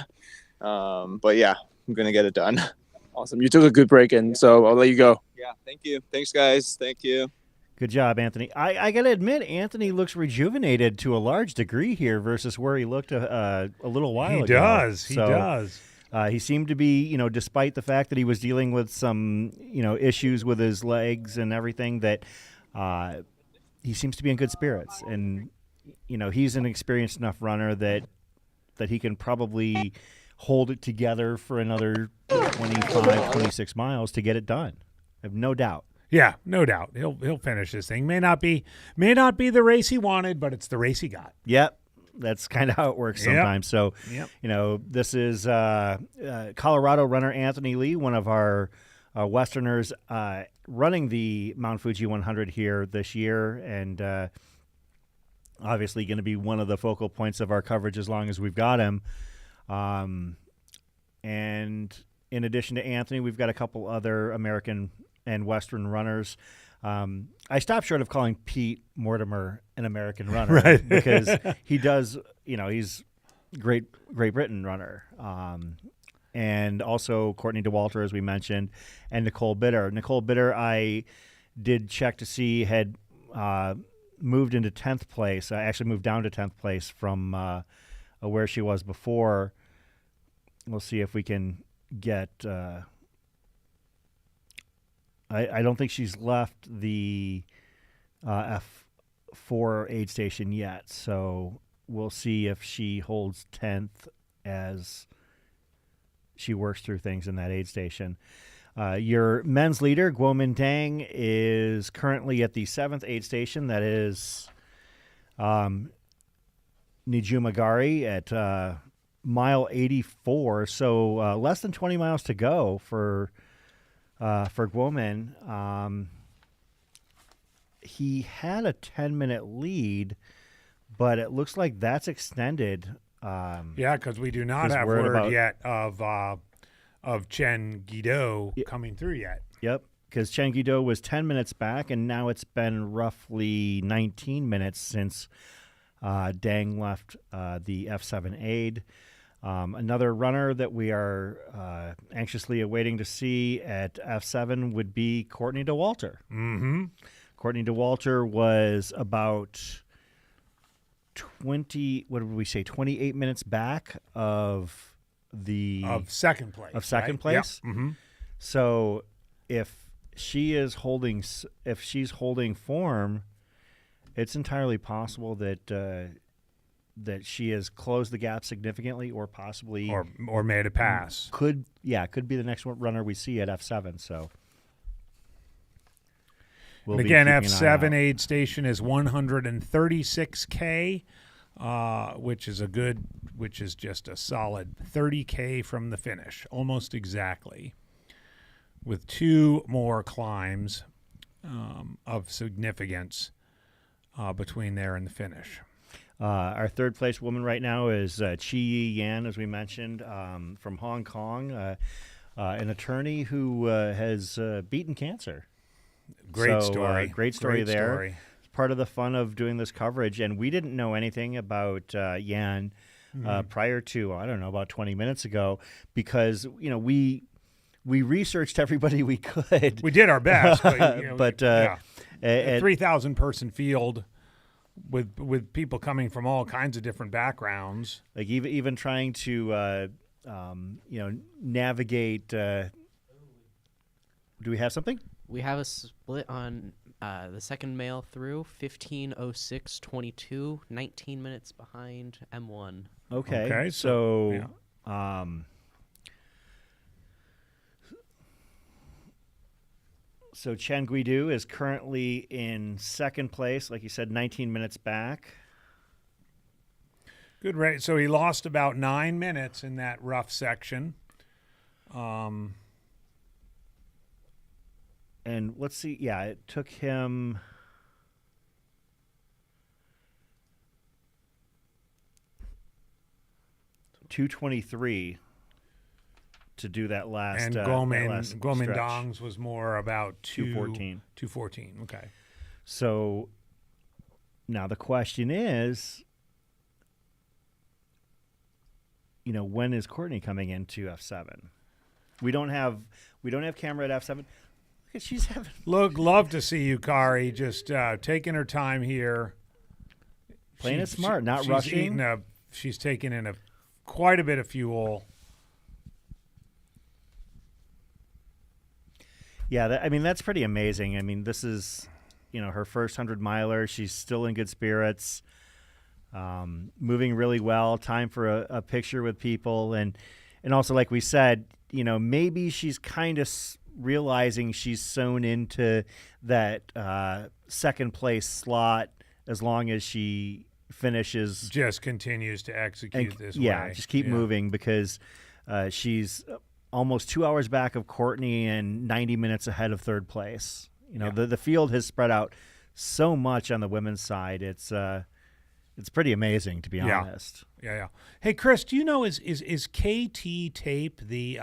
But yeah, I'm going to get it done. Awesome. You took a good break, and so I'll let you go. Yeah, thank you. Thanks, guys. Thank you. Good job, Anthony. I got to admit, Anthony looks rejuvenated to a large degree here versus where he looked a little while ago. He does. He seemed to be, despite the fact that he was dealing with some, issues with his legs and everything, that he seems to be in good spirits. And, he's an experienced enough runner that he can probably hold it together for another 25, 26 miles to get it done. I have no doubt. Yeah, no doubt. He'll finish this thing. May not be the race he wanted, but it's the race he got. Yep. That's kind of how it works sometimes. Yep. So, this is Colorado runner Anthony Lee, one of our Westerners running the Mount Fuji 100 here this year, and obviously going to be one of the focal points of our coverage as long as we've got him. And in addition to Anthony, we've got a couple other American and Western runners. I stopped short of calling Pete Mortimer an American runner, right? Because he does, he's Great Britain runner. And also Courtney Dauwalter, as we mentioned, and Nicole Bitter. Nicole Bitter, I did check to see, had moved into 10th place. I actually moved down to 10th place from where she was before. We'll see if we can get... I don't think she's left the F4 aid station yet, so we'll see if she holds 10th as she works through things in that aid station. Your men's leader, Guomin Dang, is currently at the 7th aid station. That is Nijumagari at mile 84, so less than 20 miles to go for Guomin. He had a 10-minute lead, but it looks like that's extended. Because we do not have word yet of Chen Guido coming through yet. Yep. because Chen Guido was 10 minutes back, and now it's been roughly 19 minutes since Dang left the F7 aid. Another runner that we are anxiously awaiting to see at F7 would be Courtney Dauwalter. Mm-hmm. Courtney Dauwalter was about 28 minutes back of second place. Of second right? place. Yep. Mm-hmm. So if she's holding form, it's entirely possible that that she has closed the gap significantly, or possibly or made a pass. Could be the next runner we see at F7. So. And again, F7 aid station is 136K, which is just a solid 30K from the finish, almost exactly, with 2 more climbs of significance between there and the finish. Our third place woman right now is Chi Yan, as we mentioned, from Hong Kong, an attorney who has beaten cancer. Great story. Great story there. It's part of the fun of doing this coverage. And we didn't know anything about Yan prior to, about 20 minutes ago, because, we researched everybody we could. We did our best. But a 3,000 person field with people coming from all kinds of different backgrounds. Like even trying to, navigate. Do we have something? We have a split on the second male through, 15:06:22, 19 minutes behind M1. Okay, so so Chen Guidu is currently in second place, like you said, 19 minutes back. Good rate. So he lost about 9 minutes in that rough section. And let's see, it took him 2:23 to do that last. And Guomindang's was more about 2:14. 2:14. Okay. So now the question is, when is Courtney coming into F7? We don't have camera at F7. She's having love to see you, Kari, just taking her time here, playing it smart, not rushing. She's taking in quite a bit of fuel. Yeah, that's pretty amazing. I mean, this is, her first 100-miler. She's still in good spirits, moving really well. Time for a picture with people, and also, like we said, maybe she's kind of realizing she's sewn into that second place slot as long as she finishes. Just continues to execute this way. Yeah, just keep moving, because she's almost 2 hours back of Courtney and 90 minutes ahead of third place. The field has spread out so much on the women's side. It's pretty amazing, to be honest. Yeah. Hey, Chris, do you know, is KT tape the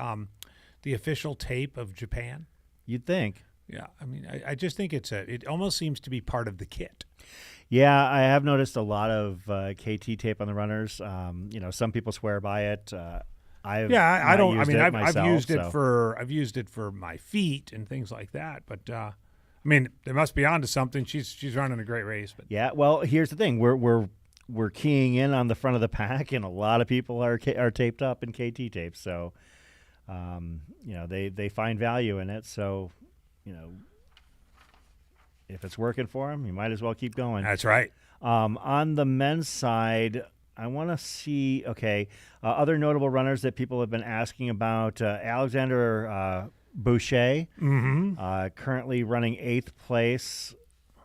official tape of Japan? You'd think. Yeah, I just think it almost seems to be part of the kit. Yeah, I have noticed a lot of KT tape on the runners. Some people swear by it. I've used it for my feet and things like that. But they must be onto something. She's running a great race. But yeah, well, here's the thing: we're keying in on the front of the pack, and a lot of people are taped up in KT tape. So. They find value in it. So, if it's working for them, you might as well keep going. That's right. On the men's side, I want to see, other notable runners that people have been asking about. Alexander Boucher, currently running 8th place.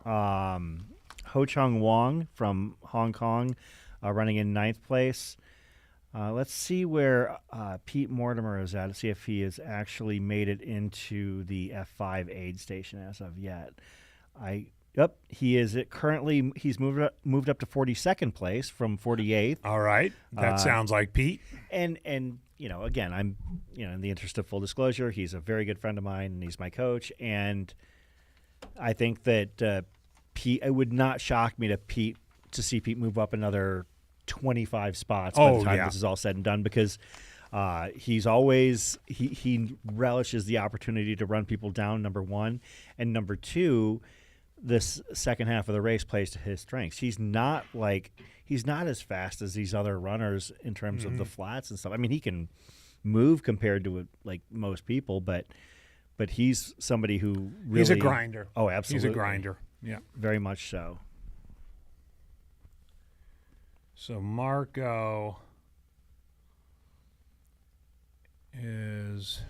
Ho Chung Wong from Hong Kong, running in 9th place. Let's see where Pete Mortimer is at. Let's see if he has actually made it into the F5 aid station as of yet. He is currently. He's moved up to 42nd place from 48th. All right, that sounds like Pete. And again, I'm, in the interest of full disclosure, he's a very good friend of mine, and he's my coach. And I think that Pete, it would not shock me to see Pete move up another 25 spots by the time this is all said and done, because he's always he relishes the opportunity to run people down, number one, and number two, this second half of the race plays to his strengths. He's not as fast as these other runners in terms of the flats and stuff. I mean, he can move compared to most people, but he's somebody who really, he's a grinder. Oh, absolutely, he's a grinder. Yeah, very much so. So Marco is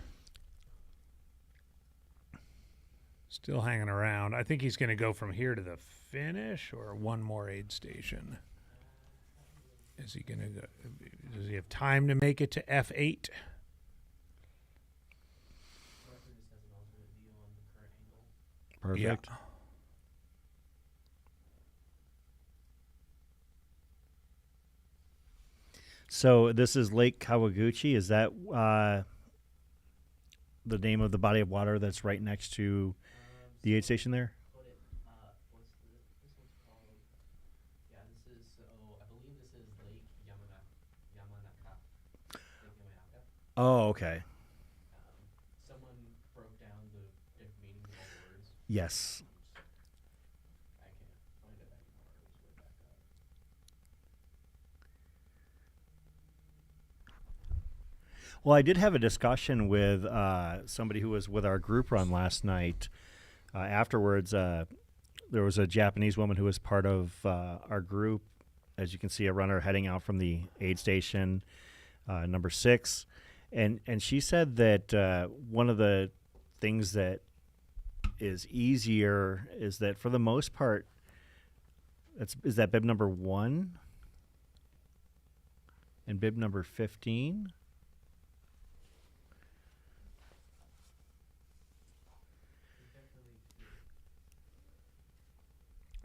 still hanging around. I think he's going to go from here to the finish, or one more aid station. Is he going to go? Does he have time to make it to F8? Perfect. Yeah. So this is Lake Kawaguchi. Is that the name of the body of water that's right next to the aid station there? Oh, okay. Someone broke down the different meanings of all the words. Yes. I can't find it anymore. It was way back up. Well, I did have a discussion with somebody who was with our group run last night. Afterwards, there was a Japanese woman who was part of our group. As you can see, a runner heading out from the aid station, number 6. And she said that one of the things that is easier is that for the most part, is that bib number 1 and bib number 15.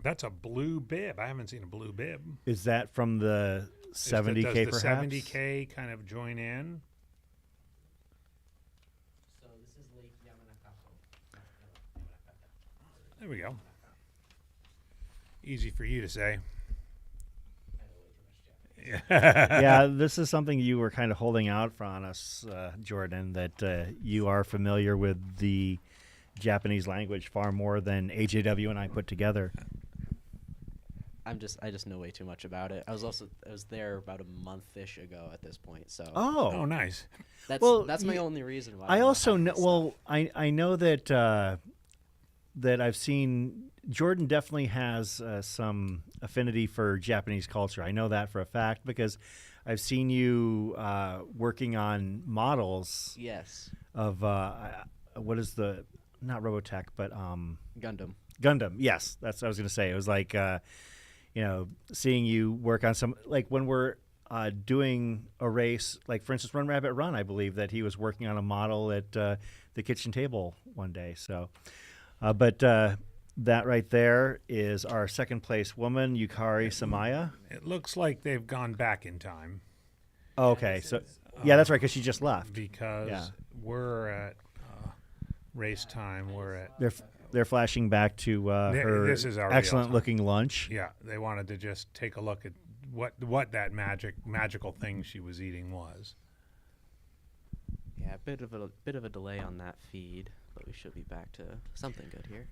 That's a blue bib. I haven't seen a blue bib. Is that from the 70K does perhaps? the 70K kind of join in? So this is Lake Yamanakato. There we go. Easy for you to say. Yeah, this is something you were kind of holding out on us, Jordan, that you are familiar with the Japanese language far more than AJW and I put together. I just know way too much about it. I was there about a month-ish ago at this point. So Oh, nice. That's my only reason why. I also know. Well, I know that that I've seen Jordan definitely has some affinity for Japanese culture. I know that for a fact because I've seen you working on models. Yes. Of what is the not Robotech but Gundam. Gundam. Yes, that's what I was going to say. It was like seeing you work on some, like when we're doing a race, like for instance Run Rabbit Run, I believe that he was working on a model at the kitchen table one day. So but that right there is our second place woman, Yukari Samaya. It looks like they've gone back in time. Okay, so yeah, that's right, because she just left. Because we're at race time. We're at they're flashing back to her this is our excellent looking lunch. Yeah, they wanted to just take a look at what that magical thing she was eating was. Yeah, a bit of a delay on that feed, but we should be back to something good here.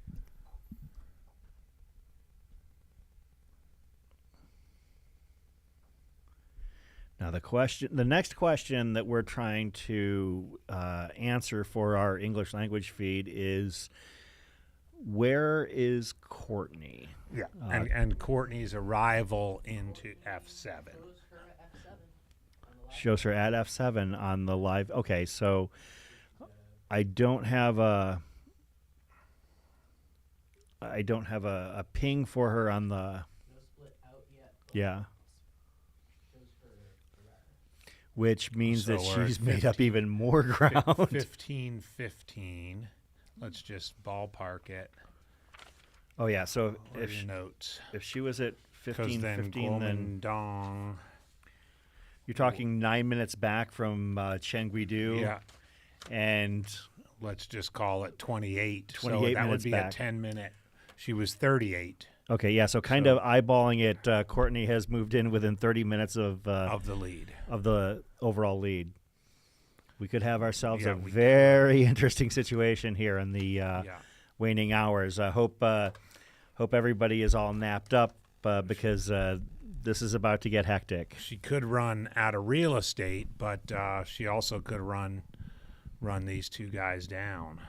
Now the next question that we're trying to answer for our English language feed is, where is Courtney? Yeah, and Courtney's arrival into F7. Shows her at F7 on the live. Okay, so I don't have a ping for her on the. Yeah. Which means that she's made up even more ground. 15-15. Let's just ballpark it. Oh yeah, so notes. If she was at 15-15, then Dong. You're talking 9 minutes back from Chen Guidu. Yeah. And let's just call it 28. 28 so that minutes would be back. a 10-minute. She was 38. Okay, yeah, so kind of eyeballing it, Courtney has moved in within 30 minutes of the lead. Of the overall lead. We could have ourselves a very interesting situation here in the waning hours. I hope everybody is all napped up because this is about to get hectic. She could run out of real estate, but she also could run these two guys down.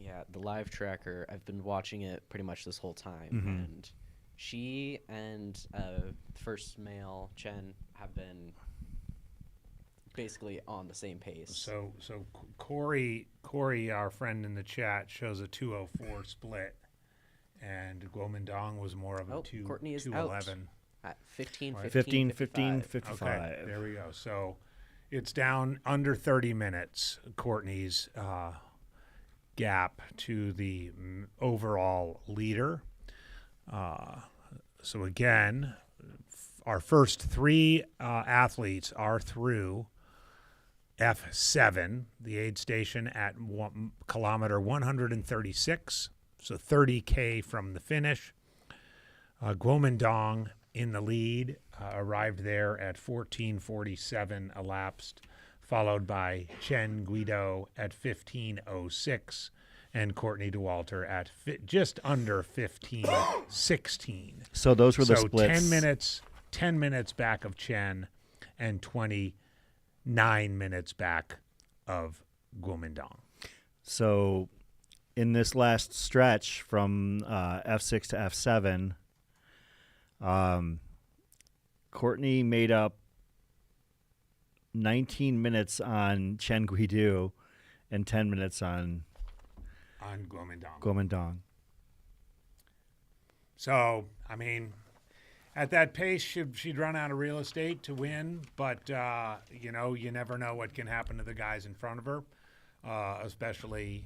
Yeah, the live tracker, I've been watching it pretty much this whole time, and she and first male Chen have been basically on the same pace. So Corey, our friend in the chat, shows a 2:04 split, and Guomindang was more of a Courtney is 2:11 at 15, 55. Okay, there we go. So it's down under 30 minutes. Courtney's gap to the overall leader. So again, our first three athletes are through F7, the aid station at kilometer 136, so 30K from the finish. Guomindang in the lead, arrived there at 14:47 elapsed, followed by Chen Guido at 15:06 and Courtney Dauwalter at just under 15:16. So those were the splits. 10 minutes back of Chen and 29 minutes back of Guomindang. So in this last stretch from F6 to F7, Courtney made up 19 minutes on Chen Guidu and 10 minutes on Guomindang. So, I mean, at that pace, she'd run out of real estate to win, but, you never know what can happen to the guys in front of her, especially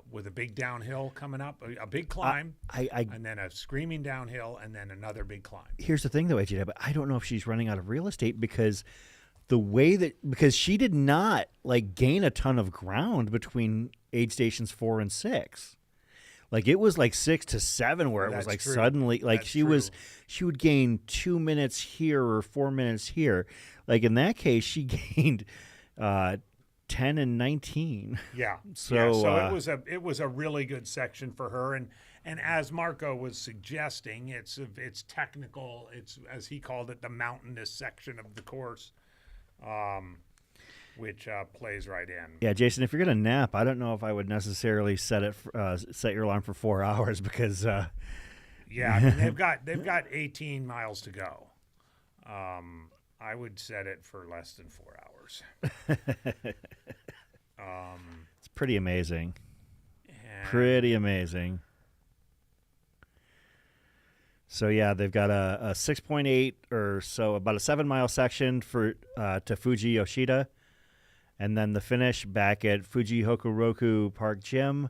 with a big downhill coming up, a big climb, and then a screaming downhill, and then another big climb. Here's the thing, though, AJ, but I don't know if she's running out of real estate because she did not gain a ton of ground between aid stations 4 and 6. It was 6 to 7 where it was That's true. Suddenly That's she true. would gain 2 minutes here or 4 minutes here. In that case, she gained 10 and 19. Yeah. So it was a really good section for her, and as Marco was suggesting, it's technical. It's, as he called it, the mountainous section of the course, which plays right in. Yeah, Jason, if you're gonna nap, I don't know if I would necessarily set your alarm for 4 hours because. Yeah, I mean, they've got 18 miles to go. I would set it for less than 4 hours. It's pretty amazing. Pretty amazing. So yeah, they've got a 6.8 or so, about a 7-mile section to Fuji Yoshida, and then the finish back at Fuji Hokuroku Park Gym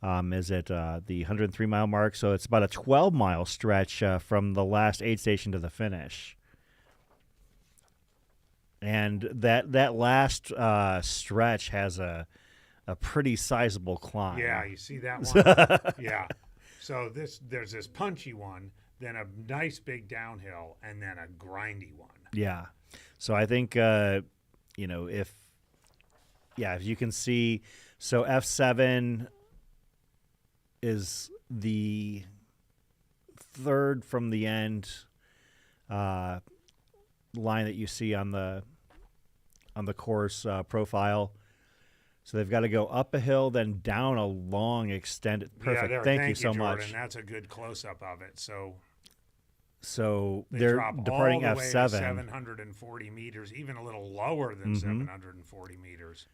is at the 103-mile mark. So it's about a 12-mile stretch from the last aid station to the finish. And that last stretch has a pretty sizable climb. Yeah, you see that one? Yeah. So there's this punchy one, then a nice big downhill, and then a grindy one. Yeah. So I think if you can see, so F7 is the third from the end line that you see on the course profile. So they've got to go up a hill, then down a long extended. Perfect. Yeah, thank you so Jordan. much. That's a good close-up of it. So they they're drop departing all the way to F7. 740 meters, even a little lower than 740 meters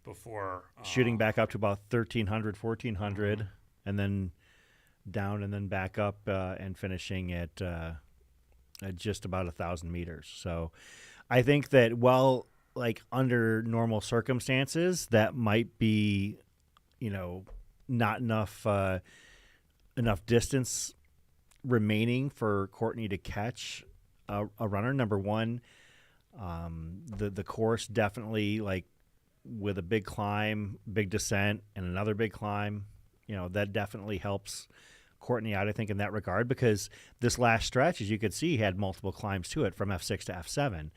before. Shooting back up to about 1,300, 1,400, and then down and then back up and finishing at just about 1,000 meters. So I think that under normal circumstances, that might be, not enough distance remaining for Courtney to catch a runner. Number one, The course definitely, like with a big climb, big descent, and another big climb, that definitely helps Courtney out, I think, in that regard, because this last stretch, as you could see, had multiple climbs to it from F6 to F7.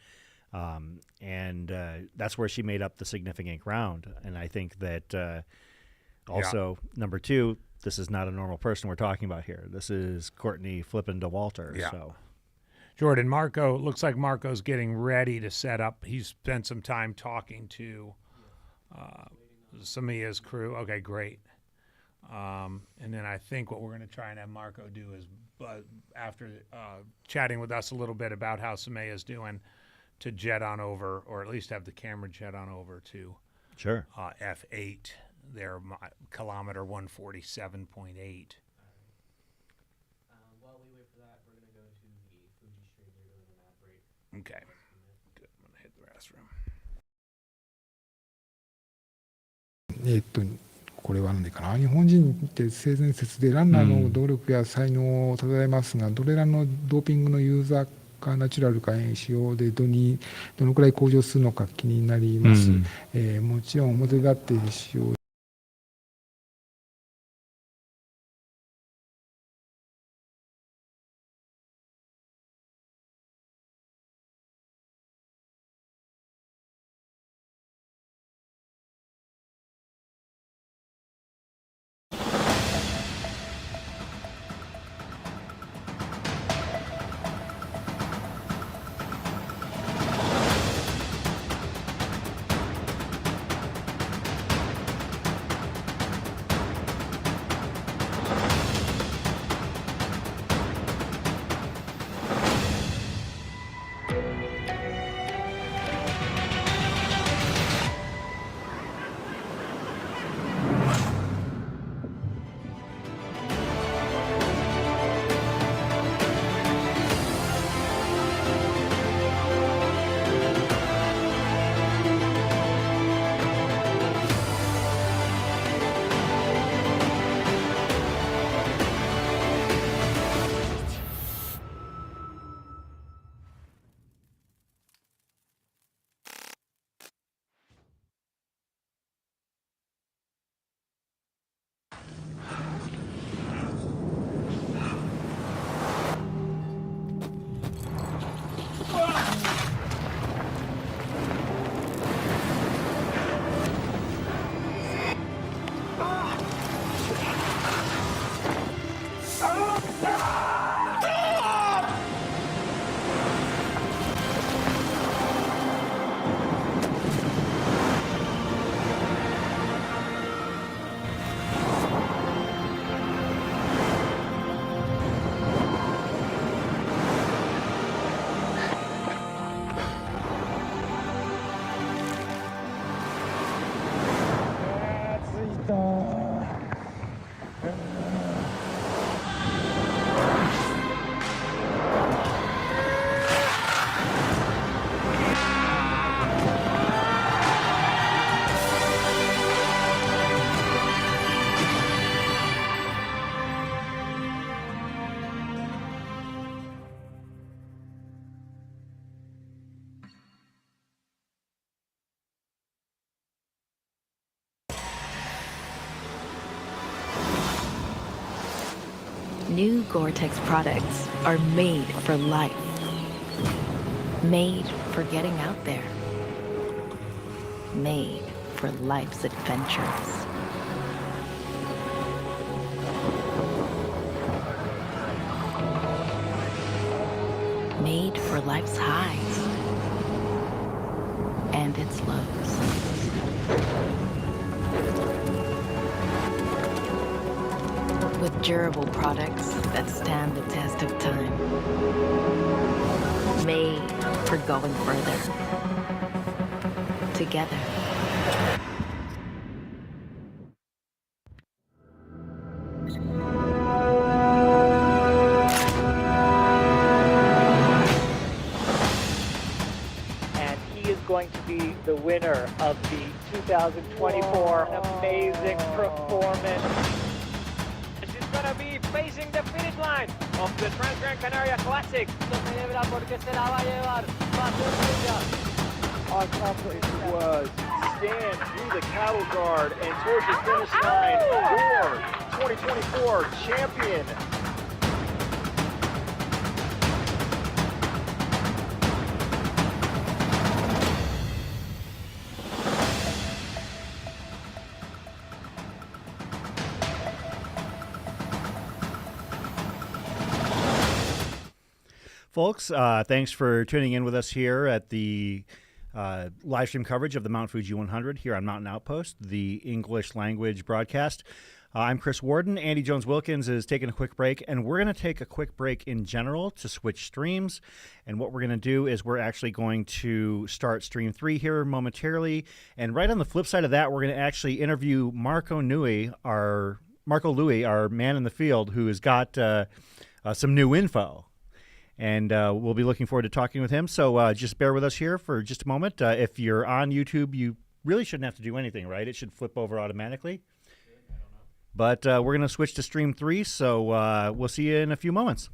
And that's where she made up the significant ground. And I think that also, number two, this is not a normal person we're talking about here. This is Courtney flippin' Dauwalter. Yeah. So. Jordan, looks like Marco's getting ready to set up. He's spent some time talking to Samia's crew. Okay, great. And then I think what we're going to try and have Marco do is, after chatting with us a little bit about how Samia's doing, to jet on over, or at least have the camera jet on over to F8, their kilometer 147.8. While we wait for that, we're going to go to the Fuji stream. They're doing an app break. Okay. Good. I'm going to hit the restroom. これは何かな、日本人って性善説でランナーの努力や才能を称えますが、どれらのドーピングのユーザーかナチュラルか使用でどのくらい向上するのか気になります。もちろん表立って使用New Gore-tex products are made for life. Made for getting out there. Made for life's adventures. Made for life's highs and its lows. With durable products that stand the test of time. Made for going further. Together. And he is going to be the winner of the 2024 amazing performance. She's gonna be facing the finish line of the Trans-Gran Canaria Classic. Our company was scanned through the cattle guard and towards the finish line for 2024 champion. Folks, thanks for tuning in with us here at the live stream coverage of the Mount Fuji 100 here on Mountain Outpost, the English language broadcast. I'm Chris Warden. Andy Jones-Wilkins is taking a quick break, and we're going to take a quick break in general to switch streams. And what we're going to do is we're actually going to start stream 3 here momentarily. And right on the flip side of that, we're going to actually interview Marco Louie, our man in the field, who has got some new info. And we'll be looking forward to talking with him. So just bear with us here for just a moment. If you're on YouTube, you really shouldn't have to do anything, right? It should flip over automatically. But we're going to switch to stream 3, so we'll see you in a few moments.